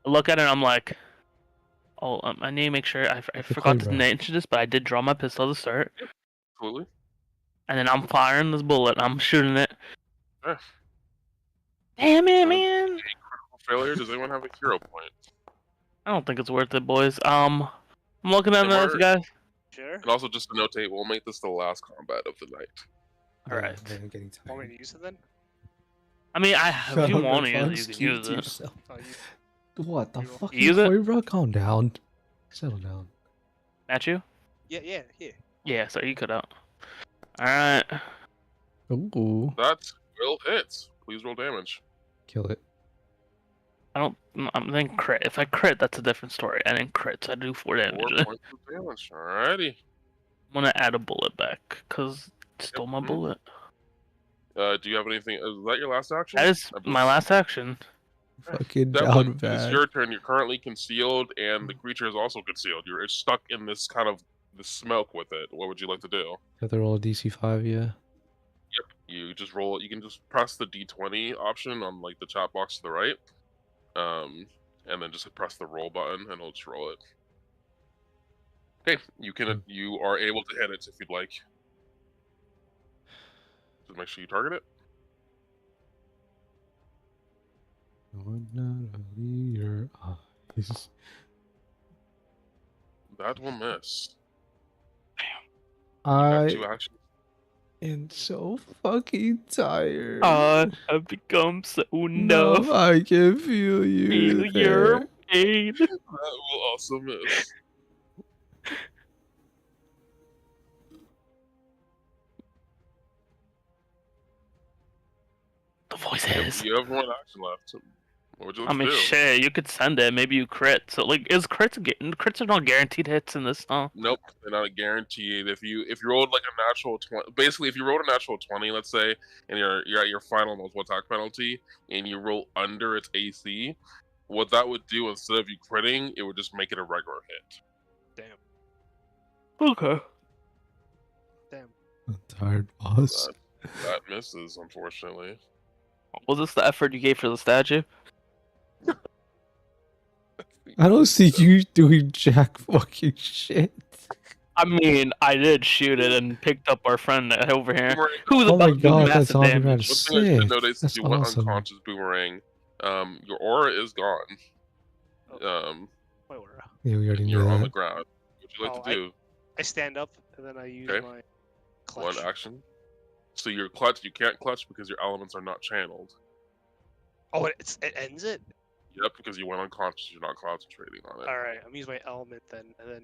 Speaker 3: I look at it and I'm like, oh, I need to make sure, I forgot to
Speaker 5: bro.
Speaker 3: mention this, but I did draw my pistol to start.
Speaker 1: Absolutely.
Speaker 3: And then I'm firing this bullet, I'm shooting it.
Speaker 1: Yeah.
Speaker 3: Damn it,
Speaker 1: Uh,
Speaker 3: man!
Speaker 1: Critical failure. Does anyone have a hero point?
Speaker 3: I don't think it's worth it, boys. I'm looking at
Speaker 1: It
Speaker 3: this,
Speaker 1: worked.
Speaker 3: guys.
Speaker 4: Sure.
Speaker 1: And also, just to notate, we'll make this the last combat of the night.
Speaker 3: Alright.
Speaker 5: Yeah, I'm getting
Speaker 4: Want me
Speaker 5: tired.
Speaker 4: to use it then?
Speaker 3: I mean, if you want to
Speaker 5: Fun,
Speaker 3: use it, you
Speaker 5: keep
Speaker 3: can use
Speaker 5: to
Speaker 3: it.
Speaker 5: yourself.
Speaker 4: Oh, you...
Speaker 5: What the
Speaker 4: You will-
Speaker 5: fuck?
Speaker 3: Use it?
Speaker 5: Bro, calm down. Settle down.
Speaker 3: At you?
Speaker 4: Yeah.
Speaker 3: Yeah, so you could out. Alright.
Speaker 5: Ooh,
Speaker 1: That will hit. Please roll damage.
Speaker 5: kill it.
Speaker 3: I'm then crit. If I crit, that's a different story. I didn't crit, so I do 4
Speaker 1: 4
Speaker 3: damage.
Speaker 1: points of damage. Alrighty.
Speaker 3: I'm gonna add a bullet back, because it stole my
Speaker 1: Mhm.
Speaker 3: bullet.
Speaker 1: Do you have anything? Is that your last action?
Speaker 3: That is
Speaker 1: I believe
Speaker 3: my last action.
Speaker 5: Fucking
Speaker 1: Devlin,
Speaker 5: down
Speaker 1: it's
Speaker 5: bad.
Speaker 1: your turn. You're currently concealed, and the creature is also concealed. You're stuck in this kind of the smoke with it. What would you like to do?
Speaker 5: Have to roll a DC 5, yeah.
Speaker 1: You just roll. You can just press the D20 option on like the chat box to the right, and then just press the roll button, and it'll just roll it. Okay, you can. You are able to hit it if you'd like. Just make sure you target it.
Speaker 5: Would not only your eyes.
Speaker 1: That will miss. You have
Speaker 5: I
Speaker 1: 2 actions.
Speaker 5: am so fucking tired.
Speaker 3: I have become so numb.
Speaker 5: No, I can feel you.
Speaker 3: Feel your pain.
Speaker 1: That will also miss.
Speaker 3: The voices.
Speaker 1: You have 1 action left. What would you like
Speaker 3: I mean,
Speaker 1: to do?
Speaker 3: shit, you could send it. Maybe you crit. So, like, crits are not guaranteed hits in this, huh?
Speaker 1: Nope, they're not guaranteed. If you rolled like a natural 20, basically if you rolled a natural 20, let's say, and you're at your final multiple attack penalty, and you roll under its AC, what that would do instead of you critting, it would just make it a regular hit.
Speaker 3: Okay.
Speaker 5: I'm tired, boss.
Speaker 1: That misses, unfortunately.
Speaker 3: Was this the effort you gave for the statue?
Speaker 5: I don't see you doing jack fucking shit.
Speaker 3: I mean, I did shoot it and picked up our friend over here.
Speaker 1: Boomerang,
Speaker 3: Who's
Speaker 5: Oh
Speaker 3: about
Speaker 5: my
Speaker 3: to do
Speaker 5: god, that's
Speaker 3: massive
Speaker 5: all
Speaker 3: damage.
Speaker 5: bad
Speaker 1: one thing I should
Speaker 5: sick.
Speaker 1: note is
Speaker 5: That's
Speaker 1: you went
Speaker 5: awesome.
Speaker 1: unconscious, Boomerang. Your aura is gone.
Speaker 4: Wait, where?
Speaker 5: Yeah, we already knew
Speaker 1: You're on the
Speaker 5: that.
Speaker 1: ground. What would you like
Speaker 4: Oh,
Speaker 1: to do?
Speaker 4: I stand up and then I use
Speaker 1: Okay.
Speaker 4: my clutch.
Speaker 1: 1 action. So your clutch, you can't clutch because your elements are not channeled.
Speaker 4: Oh, it ends it.
Speaker 1: Yep, because you went unconscious, you're not concentrating on it.
Speaker 4: All right, I'm using my element then, and then.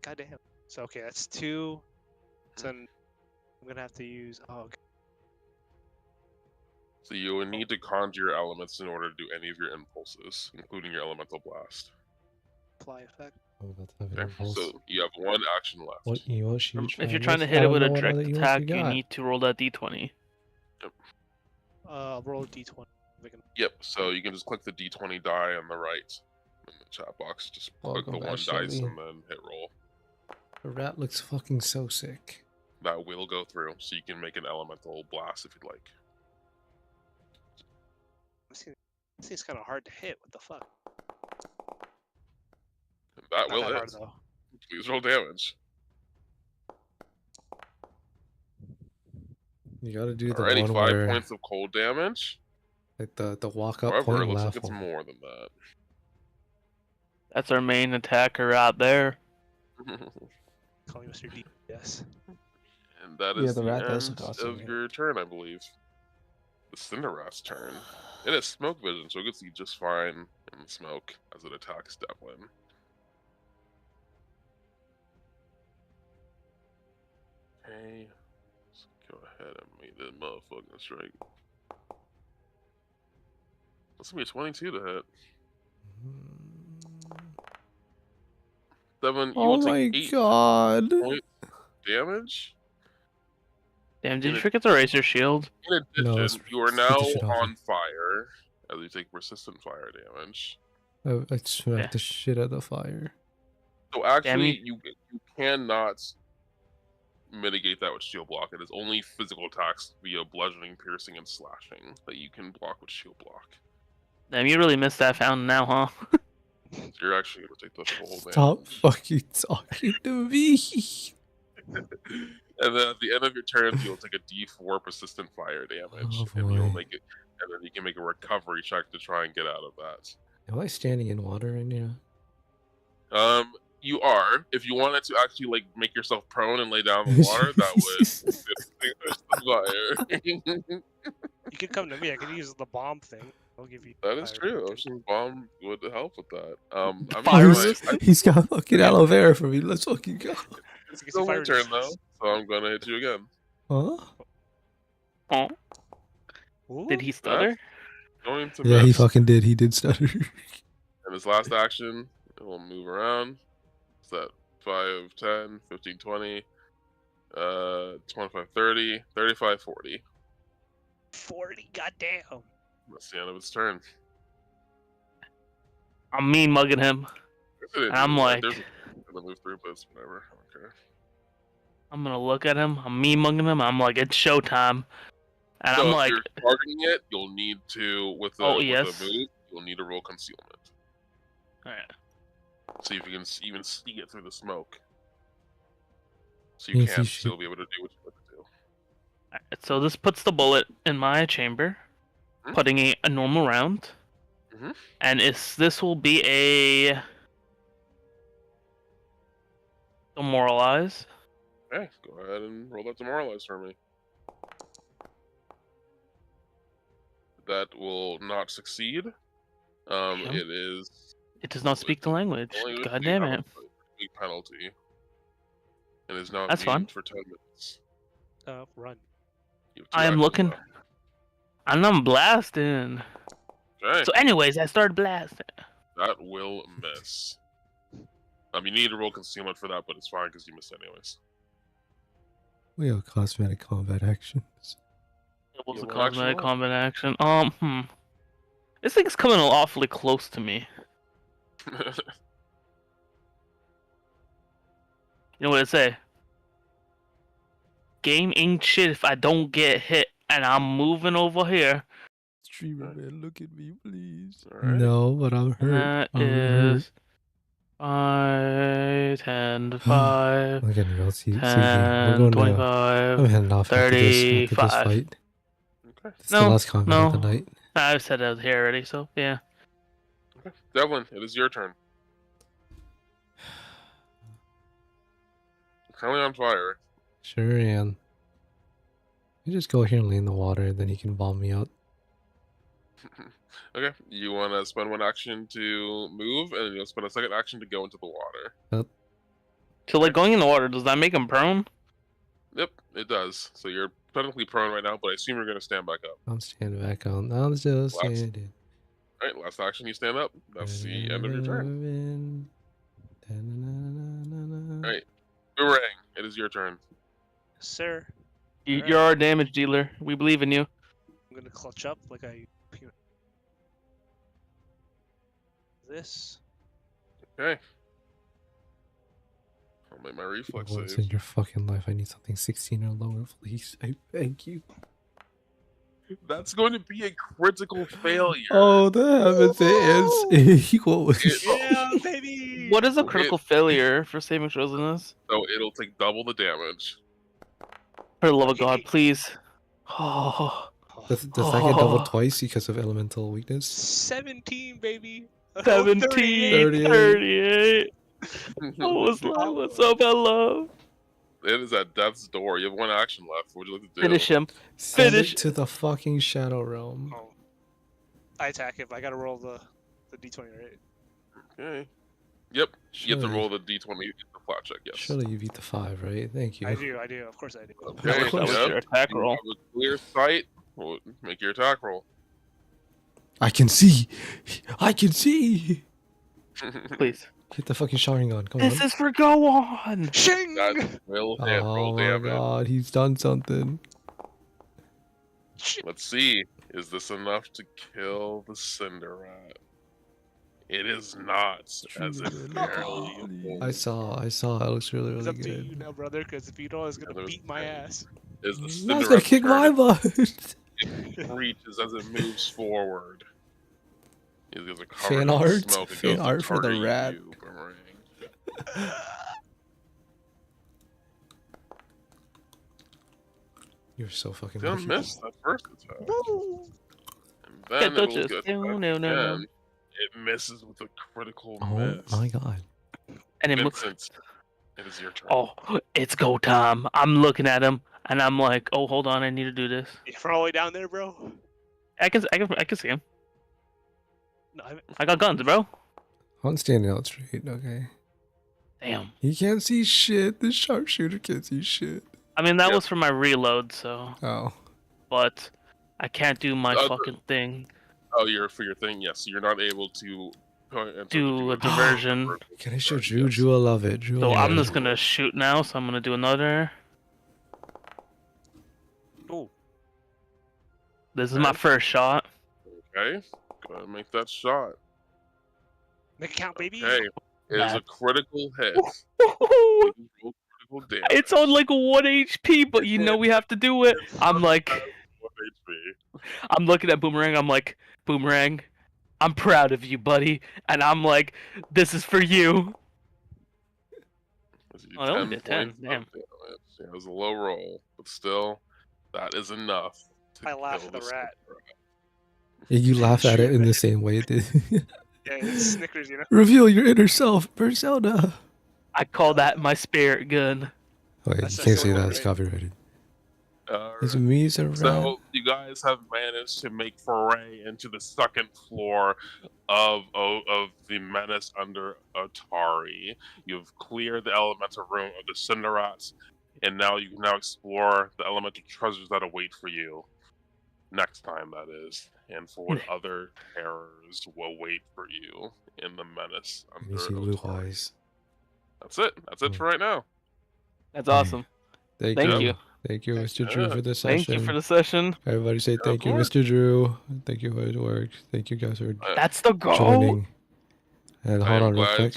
Speaker 4: Goddamn. So okay, that's 2. So then I'm gonna have to use. Oh, okay.
Speaker 1: So you would need to conjure your elements in order to do any of your impulses, including your elemental blast.
Speaker 4: Apply effect.
Speaker 5: Oh, that's heavy
Speaker 1: Okay,
Speaker 5: impulse.
Speaker 1: so you have 1 action left.
Speaker 5: What Yoshi?
Speaker 3: If you're trying to hit it with a direct attack, you
Speaker 5: got.
Speaker 3: need to roll that d20.
Speaker 1: Yep.
Speaker 4: Roll d20.
Speaker 1: Yep. So you can just click the D20 die on the right in the chat box. Just click
Speaker 2: Welcome
Speaker 1: the
Speaker 2: back,
Speaker 1: one dice
Speaker 2: Shelby.
Speaker 1: and then hit roll.
Speaker 2: The rat looks fucking so sick.
Speaker 1: That will go through, so you can make an elemental blast if you'd like.
Speaker 4: This thing's kind of hard to hit. What the fuck?
Speaker 1: And that
Speaker 4: Not
Speaker 1: will
Speaker 4: that
Speaker 1: hit.
Speaker 4: hard though.
Speaker 1: Please roll damage.
Speaker 2: You gotta do the
Speaker 1: Alrighty,
Speaker 2: one
Speaker 1: 5
Speaker 2: where
Speaker 1: points of cold damage.
Speaker 2: like the walk up
Speaker 1: However,
Speaker 2: point
Speaker 1: it
Speaker 2: and
Speaker 1: looks
Speaker 2: laugh
Speaker 1: like it's
Speaker 2: one.
Speaker 1: more than that.
Speaker 3: That's our main attacker out there.
Speaker 4: Call me Mr. D. Yes.
Speaker 1: And that
Speaker 5: Yeah,
Speaker 1: is
Speaker 5: the
Speaker 1: the
Speaker 5: rat does
Speaker 1: end
Speaker 5: look awesome,
Speaker 1: of
Speaker 5: yeah.
Speaker 1: your turn, I believe. The Cinderrat's turn. It has smoke vision, so it can see just fine in the smoke as it attacks Devlin. Okay, let's go ahead and make that motherfucking strike. That's gonna be a 22 to hit. Devlin, you
Speaker 5: Oh
Speaker 1: will
Speaker 5: my
Speaker 1: take 8
Speaker 5: god.
Speaker 1: points damage.
Speaker 3: Damn, did
Speaker 1: In
Speaker 3: you
Speaker 1: a-
Speaker 3: forget to raise your shield?
Speaker 1: In addition,
Speaker 2: No, let's
Speaker 1: you are
Speaker 2: get
Speaker 1: now
Speaker 2: the shit off
Speaker 1: on
Speaker 2: you.
Speaker 1: fire as you take persistent fire damage.
Speaker 2: I smacked
Speaker 3: Yeah.
Speaker 2: the shit out of fire.
Speaker 1: So actually,
Speaker 3: you-
Speaker 1: you cannot mitigate that with shield block. It is only physical attacks via bludgeoning, piercing, and slashing that you can block with shield block.
Speaker 3: Damn, you really missed that fountain now, huh?
Speaker 1: So you're actually going to take the full
Speaker 2: Stop
Speaker 1: damage.
Speaker 2: fucking talking to me.
Speaker 1: And then at the end of your turn, you'll take a D4 persistent fire damage,
Speaker 2: Oh,
Speaker 1: and you'll
Speaker 2: boy.
Speaker 1: make it. And then you can make a recovery check to try and get out of that.
Speaker 2: Am I standing in water right now?
Speaker 1: You are. If you wanted to actually like make yourself prone and lay down in the water, that would extinguish the fire.
Speaker 4: You can come to me. I can use the bomb thing. I'll give you.
Speaker 1: That is
Speaker 4: fire
Speaker 1: true.
Speaker 4: protection.
Speaker 1: Ocean bomb would help with that. I mean,
Speaker 3: Fire
Speaker 2: He's got fucking aloe vera for me. Let's fucking go.
Speaker 1: it's
Speaker 4: Gives
Speaker 1: still
Speaker 4: you
Speaker 1: my
Speaker 4: fire
Speaker 1: turn though,
Speaker 4: resistance.
Speaker 1: so I'm gonna hit you again.
Speaker 2: Huh?
Speaker 3: Oh,
Speaker 4: Ooh.
Speaker 3: did he stutter?
Speaker 1: Going to
Speaker 2: Yeah, he
Speaker 1: miss.
Speaker 2: fucking did. He did stutter.
Speaker 1: And his last action, it will move around. Is that 5, 10, 15, 20, 25, 30, 35, 40.
Speaker 4: 40. Goddamn.
Speaker 1: That's the end of its turn.
Speaker 3: I'm mean mugging him. I'm like-
Speaker 1: There's gonna move through, but it's whatever. I don't care.
Speaker 3: I'm gonna look at him. I'm mean mugging him. I'm like, it's showtime. And
Speaker 1: So
Speaker 3: I'm
Speaker 1: if
Speaker 3: like,
Speaker 1: you're targeting it, you'll need to with the
Speaker 3: yes.
Speaker 1: move, you'll need to roll concealment.
Speaker 3: alright.
Speaker 1: See if you can even see it through the smoke. So
Speaker 2: You
Speaker 1: you
Speaker 2: see
Speaker 1: can
Speaker 2: shit.
Speaker 1: still be able to do what you want to do.
Speaker 3: Alright, so this puts the bullet in my chamber,
Speaker 1: Hmm?
Speaker 3: putting a normal round.
Speaker 1: Mhm.
Speaker 3: And this will be a demoralize.
Speaker 1: Okay, go ahead and roll that demoralize for me. That will not succeed.
Speaker 3: Damn.
Speaker 1: It is
Speaker 3: It does not speak the language.
Speaker 1: only
Speaker 3: God
Speaker 1: you
Speaker 3: damn
Speaker 1: have
Speaker 3: it.
Speaker 1: a big penalty. And is now
Speaker 3: That's
Speaker 1: immune
Speaker 3: fine.
Speaker 1: for 10 minutes.
Speaker 4: Run.
Speaker 1: You have 2
Speaker 3: I am
Speaker 1: actions
Speaker 3: looking.
Speaker 1: left.
Speaker 3: And I'm blasting.
Speaker 1: Okay,
Speaker 3: So, anyways, I started blasting.
Speaker 1: that will miss. You need to roll concealment for that, but it's fine because you missed anyways.
Speaker 2: We have cosmetic combat actions.
Speaker 3: It was
Speaker 1: You
Speaker 3: a
Speaker 1: have one action
Speaker 3: cosmetic
Speaker 1: left.
Speaker 3: combat action. This thing's coming awfully close to me. You know what it say? Game ain't shit if I don't get hit, and I'm moving over here.
Speaker 5: Streamer man, look at me, please.
Speaker 1: Alright.
Speaker 2: No, but I'm hurt.
Speaker 3: That
Speaker 2: I'm
Speaker 3: is 5, 10, 5,
Speaker 2: Look at me, I'll see.
Speaker 3: 10,
Speaker 2: We're going to.
Speaker 3: 25.
Speaker 2: I'm heading off after this
Speaker 3: 35.
Speaker 2: fight.
Speaker 1: Okay.
Speaker 2: It's the
Speaker 3: No,
Speaker 2: last combat of the
Speaker 3: no.
Speaker 2: night.
Speaker 3: I've said I was here already, so yeah.
Speaker 1: Okay. Devlin, it is your turn. You're currently on fire.
Speaker 2: Sure am. You just go here and lay in the water, then you can bomb me out.
Speaker 1: Okay, you want to spend 1 action to move, and then you'll spend a 2nd action to go into the water.
Speaker 3: So, like, going in the water, does that make him prone?
Speaker 1: Yep, it does. So you're technically prone right now, but I assume you're going to stand back up.
Speaker 2: I'm standing back on. I'm just
Speaker 1: Last-
Speaker 2: standing.
Speaker 1: Alright, last action, you stand up. That's the end of your turn.
Speaker 2: turn.
Speaker 1: Alright, Boomerang, it is your turn.
Speaker 4: Sir.
Speaker 3: You're our damage dealer. We believe in you.
Speaker 4: I'm gonna clutch up like I. This.
Speaker 1: Okay. I'll make my reflex
Speaker 5: Once
Speaker 1: save.
Speaker 5: in your fucking life, I need something 16 or lower, please. I beg you.
Speaker 1: That's going to be a critical failure.
Speaker 5: Oh, the heavens is equal with
Speaker 4: Yeah, baby.
Speaker 3: What is a critical failure for saving throws in this?
Speaker 1: So it'll take double the damage.
Speaker 3: For the love of God, please. Oh,
Speaker 5: Does that get doubled twice because of elemental weakness?
Speaker 4: 17, baby.
Speaker 3: 17, 38. What's up, hello?
Speaker 1: It is at death's door. You have one action left. What would you like to do?
Speaker 3: Finish him.
Speaker 5: Send
Speaker 3: Finish.
Speaker 5: it to the fucking Shadow Realm.
Speaker 4: Oh. I attack it, but I gotta roll the d20, right?
Speaker 1: Okay. Yep. You have to
Speaker 5: Surely-
Speaker 1: roll the d20 to get the flat check, yes.
Speaker 5: Surely you beat the 5, right? Thank you.
Speaker 4: I do, of course I do.
Speaker 1: Okay,
Speaker 3: That was
Speaker 1: yep.
Speaker 3: your attack
Speaker 1: You
Speaker 3: roll.
Speaker 1: have a clear sight. Well, make your attack roll.
Speaker 5: I can see! I can see!
Speaker 3: Please.
Speaker 5: Hit the fucking showering gun, come on.
Speaker 3: This is for go on.
Speaker 4: Shing!
Speaker 1: That will hit.
Speaker 5: Oh
Speaker 1: Roll
Speaker 5: my
Speaker 1: damage.
Speaker 5: god, he's done something.
Speaker 1: Let's see. Is this enough to kill the Cinder Rat? It is not, as it barely
Speaker 5: I saw. It looks really,
Speaker 4: It's
Speaker 5: really
Speaker 4: up to you
Speaker 5: good.
Speaker 4: now, brother, because if you don't, it's gonna beat my ass.
Speaker 1: is the
Speaker 5: That's
Speaker 1: Cinder
Speaker 5: gonna
Speaker 1: Rat's
Speaker 5: kick
Speaker 1: turn.
Speaker 5: my butt!
Speaker 1: It reaches as it moves forward. It goes a covered
Speaker 5: Fan
Speaker 1: in
Speaker 5: art?
Speaker 1: smoke. It
Speaker 5: Fan
Speaker 1: goes to
Speaker 5: art for the
Speaker 1: target
Speaker 5: rat.
Speaker 1: you, Boomerang.
Speaker 5: You're so fucking
Speaker 1: Gonna
Speaker 5: lucky.
Speaker 1: miss that first attack.
Speaker 4: Woo!
Speaker 1: And then
Speaker 3: Get
Speaker 1: it'll
Speaker 3: touches.
Speaker 1: get
Speaker 3: No,
Speaker 1: back
Speaker 3: no.
Speaker 1: again. It misses with a critical
Speaker 5: Oh
Speaker 1: miss.
Speaker 5: my god.
Speaker 3: And it looks.
Speaker 1: Vincent, it is your turn.
Speaker 3: Oh, it's go time. I'm looking at him, and I'm like, oh, hold on, I need to do this.
Speaker 4: You from all the way down there, bro?
Speaker 3: I can see him.
Speaker 4: No,
Speaker 3: I got guns, bro.
Speaker 5: I'm standing out straight, okay.
Speaker 3: Damn.
Speaker 5: He can't see shit. The sharpshooter can't see shit.
Speaker 3: I mean, that
Speaker 1: Yep.
Speaker 3: was for my reload, so.
Speaker 5: Oh.
Speaker 3: But I can't do my
Speaker 1: Other-
Speaker 3: fucking thing.
Speaker 1: Oh, you're for your thing. Yes, you're not able to
Speaker 3: Do a diversion.
Speaker 5: Can I show Drew? Drew will love it. Drew
Speaker 3: So
Speaker 5: will
Speaker 3: I'm
Speaker 5: love
Speaker 3: just
Speaker 5: it.
Speaker 3: gonna shoot now. So I'm gonna do another.
Speaker 4: Oh,
Speaker 3: This is my first shot.
Speaker 1: Okay, go ahead and make that shot.
Speaker 4: make it count, baby.
Speaker 1: Okay, it is a
Speaker 3: That-
Speaker 1: critical hit. Roll critical damage.
Speaker 3: It's on like 1 HP, but you know we have to do it. I'm like,
Speaker 1: 1 HP.
Speaker 3: I'm looking at Boomerang. I'm like, Boomerang, I'm proud of you, buddy. And I'm like, this is for you.
Speaker 1: Let's do
Speaker 3: Oh, that only
Speaker 1: 10
Speaker 3: did 10,
Speaker 1: points of
Speaker 3: damn.
Speaker 1: damage. Yeah, it was a low roll, but still, that is enough. To
Speaker 4: I laugh
Speaker 1: kill
Speaker 4: at the
Speaker 1: this
Speaker 4: rat.
Speaker 5: Yeah, you laugh at it
Speaker 4: Shoot
Speaker 5: in
Speaker 4: it.
Speaker 5: the same way it did.
Speaker 4: Yeah, it's Snickers, you know.
Speaker 5: Reveal your inner self, Persona.
Speaker 3: I call that my spirit gun.
Speaker 5: Wait,
Speaker 4: That's
Speaker 5: you can't
Speaker 4: the
Speaker 5: say
Speaker 4: one,
Speaker 5: that. It's
Speaker 4: right?
Speaker 5: copyrighted. It's
Speaker 1: Alright.
Speaker 5: me, it's a rat.
Speaker 1: So you guys have managed to make foray into the second floor of the menace under Atari. You've cleared the elemental room of the Cinderats, and now you can explore the elemental treasures that await for you. Next time, that is, and for what other terrors will wait for you in the menace
Speaker 5: You
Speaker 1: under
Speaker 5: see blue
Speaker 1: Atari.
Speaker 5: eyes.
Speaker 1: That's it. That's it for right now.
Speaker 3: That's awesome.
Speaker 5: Thank
Speaker 3: Thank
Speaker 5: you.
Speaker 3: you.
Speaker 5: Thank you, Mr. Drew,
Speaker 1: Yeah.
Speaker 5: for the session.
Speaker 3: Thank you for the session.
Speaker 5: Everybody say thank you,
Speaker 1: course.
Speaker 5: Mr. Drew. Thank you for his work. Thank you guys for
Speaker 3: That's the goal.
Speaker 5: joining. And
Speaker 1: I
Speaker 5: hold
Speaker 1: am
Speaker 5: on real
Speaker 1: glad
Speaker 5: quick.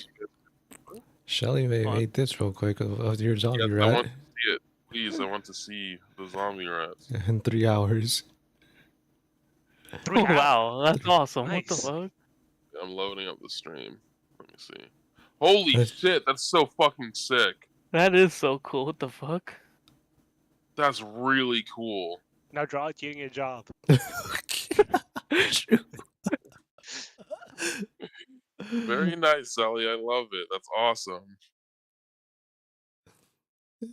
Speaker 1: you-
Speaker 5: Shelly made this real quick of your zombie
Speaker 1: Yes, I
Speaker 5: rat
Speaker 1: want to see it. Please, I want to see the zombie rats.
Speaker 5: in 3 hours.
Speaker 3: Oh, wow, that's awesome. What the
Speaker 4: Nice.
Speaker 3: fuck?
Speaker 1: I'm loading up the stream. Let me see. Holy
Speaker 5: That's-
Speaker 1: shit, that's so fucking sick.
Speaker 3: That is so cool. What the fuck?
Speaker 1: That's really cool.
Speaker 4: Now draw it, getting a job.
Speaker 1: Very nice, Sally. I love it. That's awesome.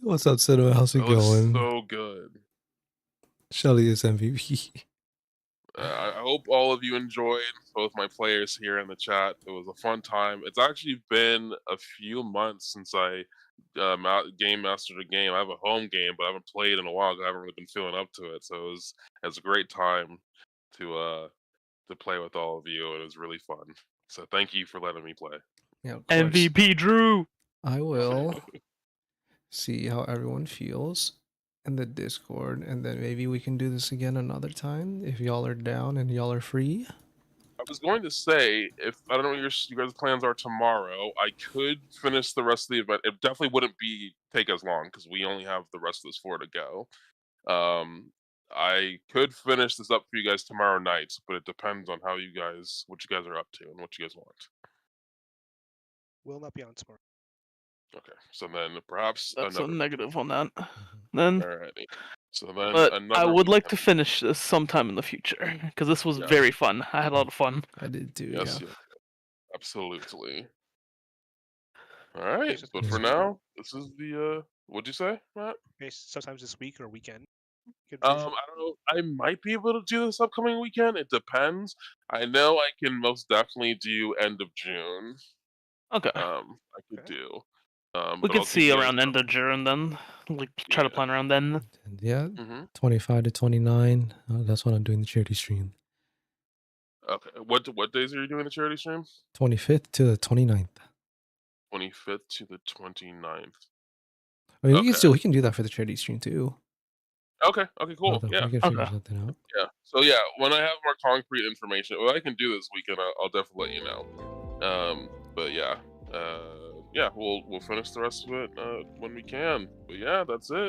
Speaker 5: What's up, Cinema? How's it
Speaker 1: That looks
Speaker 5: going?
Speaker 1: so good.
Speaker 5: Shelly is MVP.
Speaker 1: I hope all of you enjoyed, both my players here in the chat. It was a fun time. It's actually been a few months since I game mastered a game. I have a home game, but I haven't played in a while 'cause I haven't really been feeling up to it. So it was a great time to play with all of you. It was really fun. So thank you for letting me play.
Speaker 5: Yeah, of course.
Speaker 3: MVP Drew.
Speaker 5: I will see how everyone feels, in the Discord, and then maybe we can do this again another time if y'all are down and y'all are free.
Speaker 1: I was going to say, if I don't know what you guys' plans are tomorrow, I could finish the rest of the event. It definitely wouldn't take as long because we only have the rest of this 4 to go. I could finish this up for you guys tomorrow night, but it depends on what you guys are up to and what you guys want.
Speaker 4: Will not be on tomorrow.
Speaker 1: Okay, so then perhaps
Speaker 3: That's a
Speaker 1: another.
Speaker 3: negative on that. Then,
Speaker 1: Alrighty. So then
Speaker 3: but I
Speaker 1: another
Speaker 3: would like to
Speaker 1: weekend.
Speaker 3: finish this sometime in the future because this was
Speaker 1: Yes.
Speaker 3: very fun. I had a lot of fun.
Speaker 5: I did too.
Speaker 1: Yes,
Speaker 5: Yeah.
Speaker 1: yes, absolutely. All right,
Speaker 4: just
Speaker 1: but
Speaker 4: this
Speaker 1: for
Speaker 4: week.
Speaker 1: now, this is the. What'd you say, Matt?
Speaker 4: Okay, sometimes this week or weekend.
Speaker 1: I don't know. I might be able to do this upcoming weekend. It depends. I know I can most definitely do end of June.
Speaker 3: Okay.
Speaker 1: I could
Speaker 4: Okay.
Speaker 1: do.
Speaker 3: We
Speaker 1: But
Speaker 3: could
Speaker 1: I'll keep
Speaker 3: see
Speaker 1: you guys
Speaker 3: around end of June then. Like try to
Speaker 1: Yeah.
Speaker 3: plan around then.
Speaker 5: And yeah,
Speaker 1: Mm-hmm.
Speaker 5: 25 to 29. That's when I'm doing the charity stream.
Speaker 1: Okay. What days are you doing the charity stream?
Speaker 5: 25th to the 29th.
Speaker 1: 25th to the 29th.
Speaker 5: I mean,
Speaker 1: Okay.
Speaker 5: we can do that for the charity stream too.
Speaker 1: Okay. Cool.
Speaker 5: We
Speaker 1: Yeah.
Speaker 5: can figure
Speaker 3: Okay.
Speaker 5: something out.
Speaker 1: Yeah. So yeah, when I have more concrete information, what I can do this weekend, I'll definitely let you know. But yeah, yeah, we'll finish the rest of it when we can. But yeah, that's it.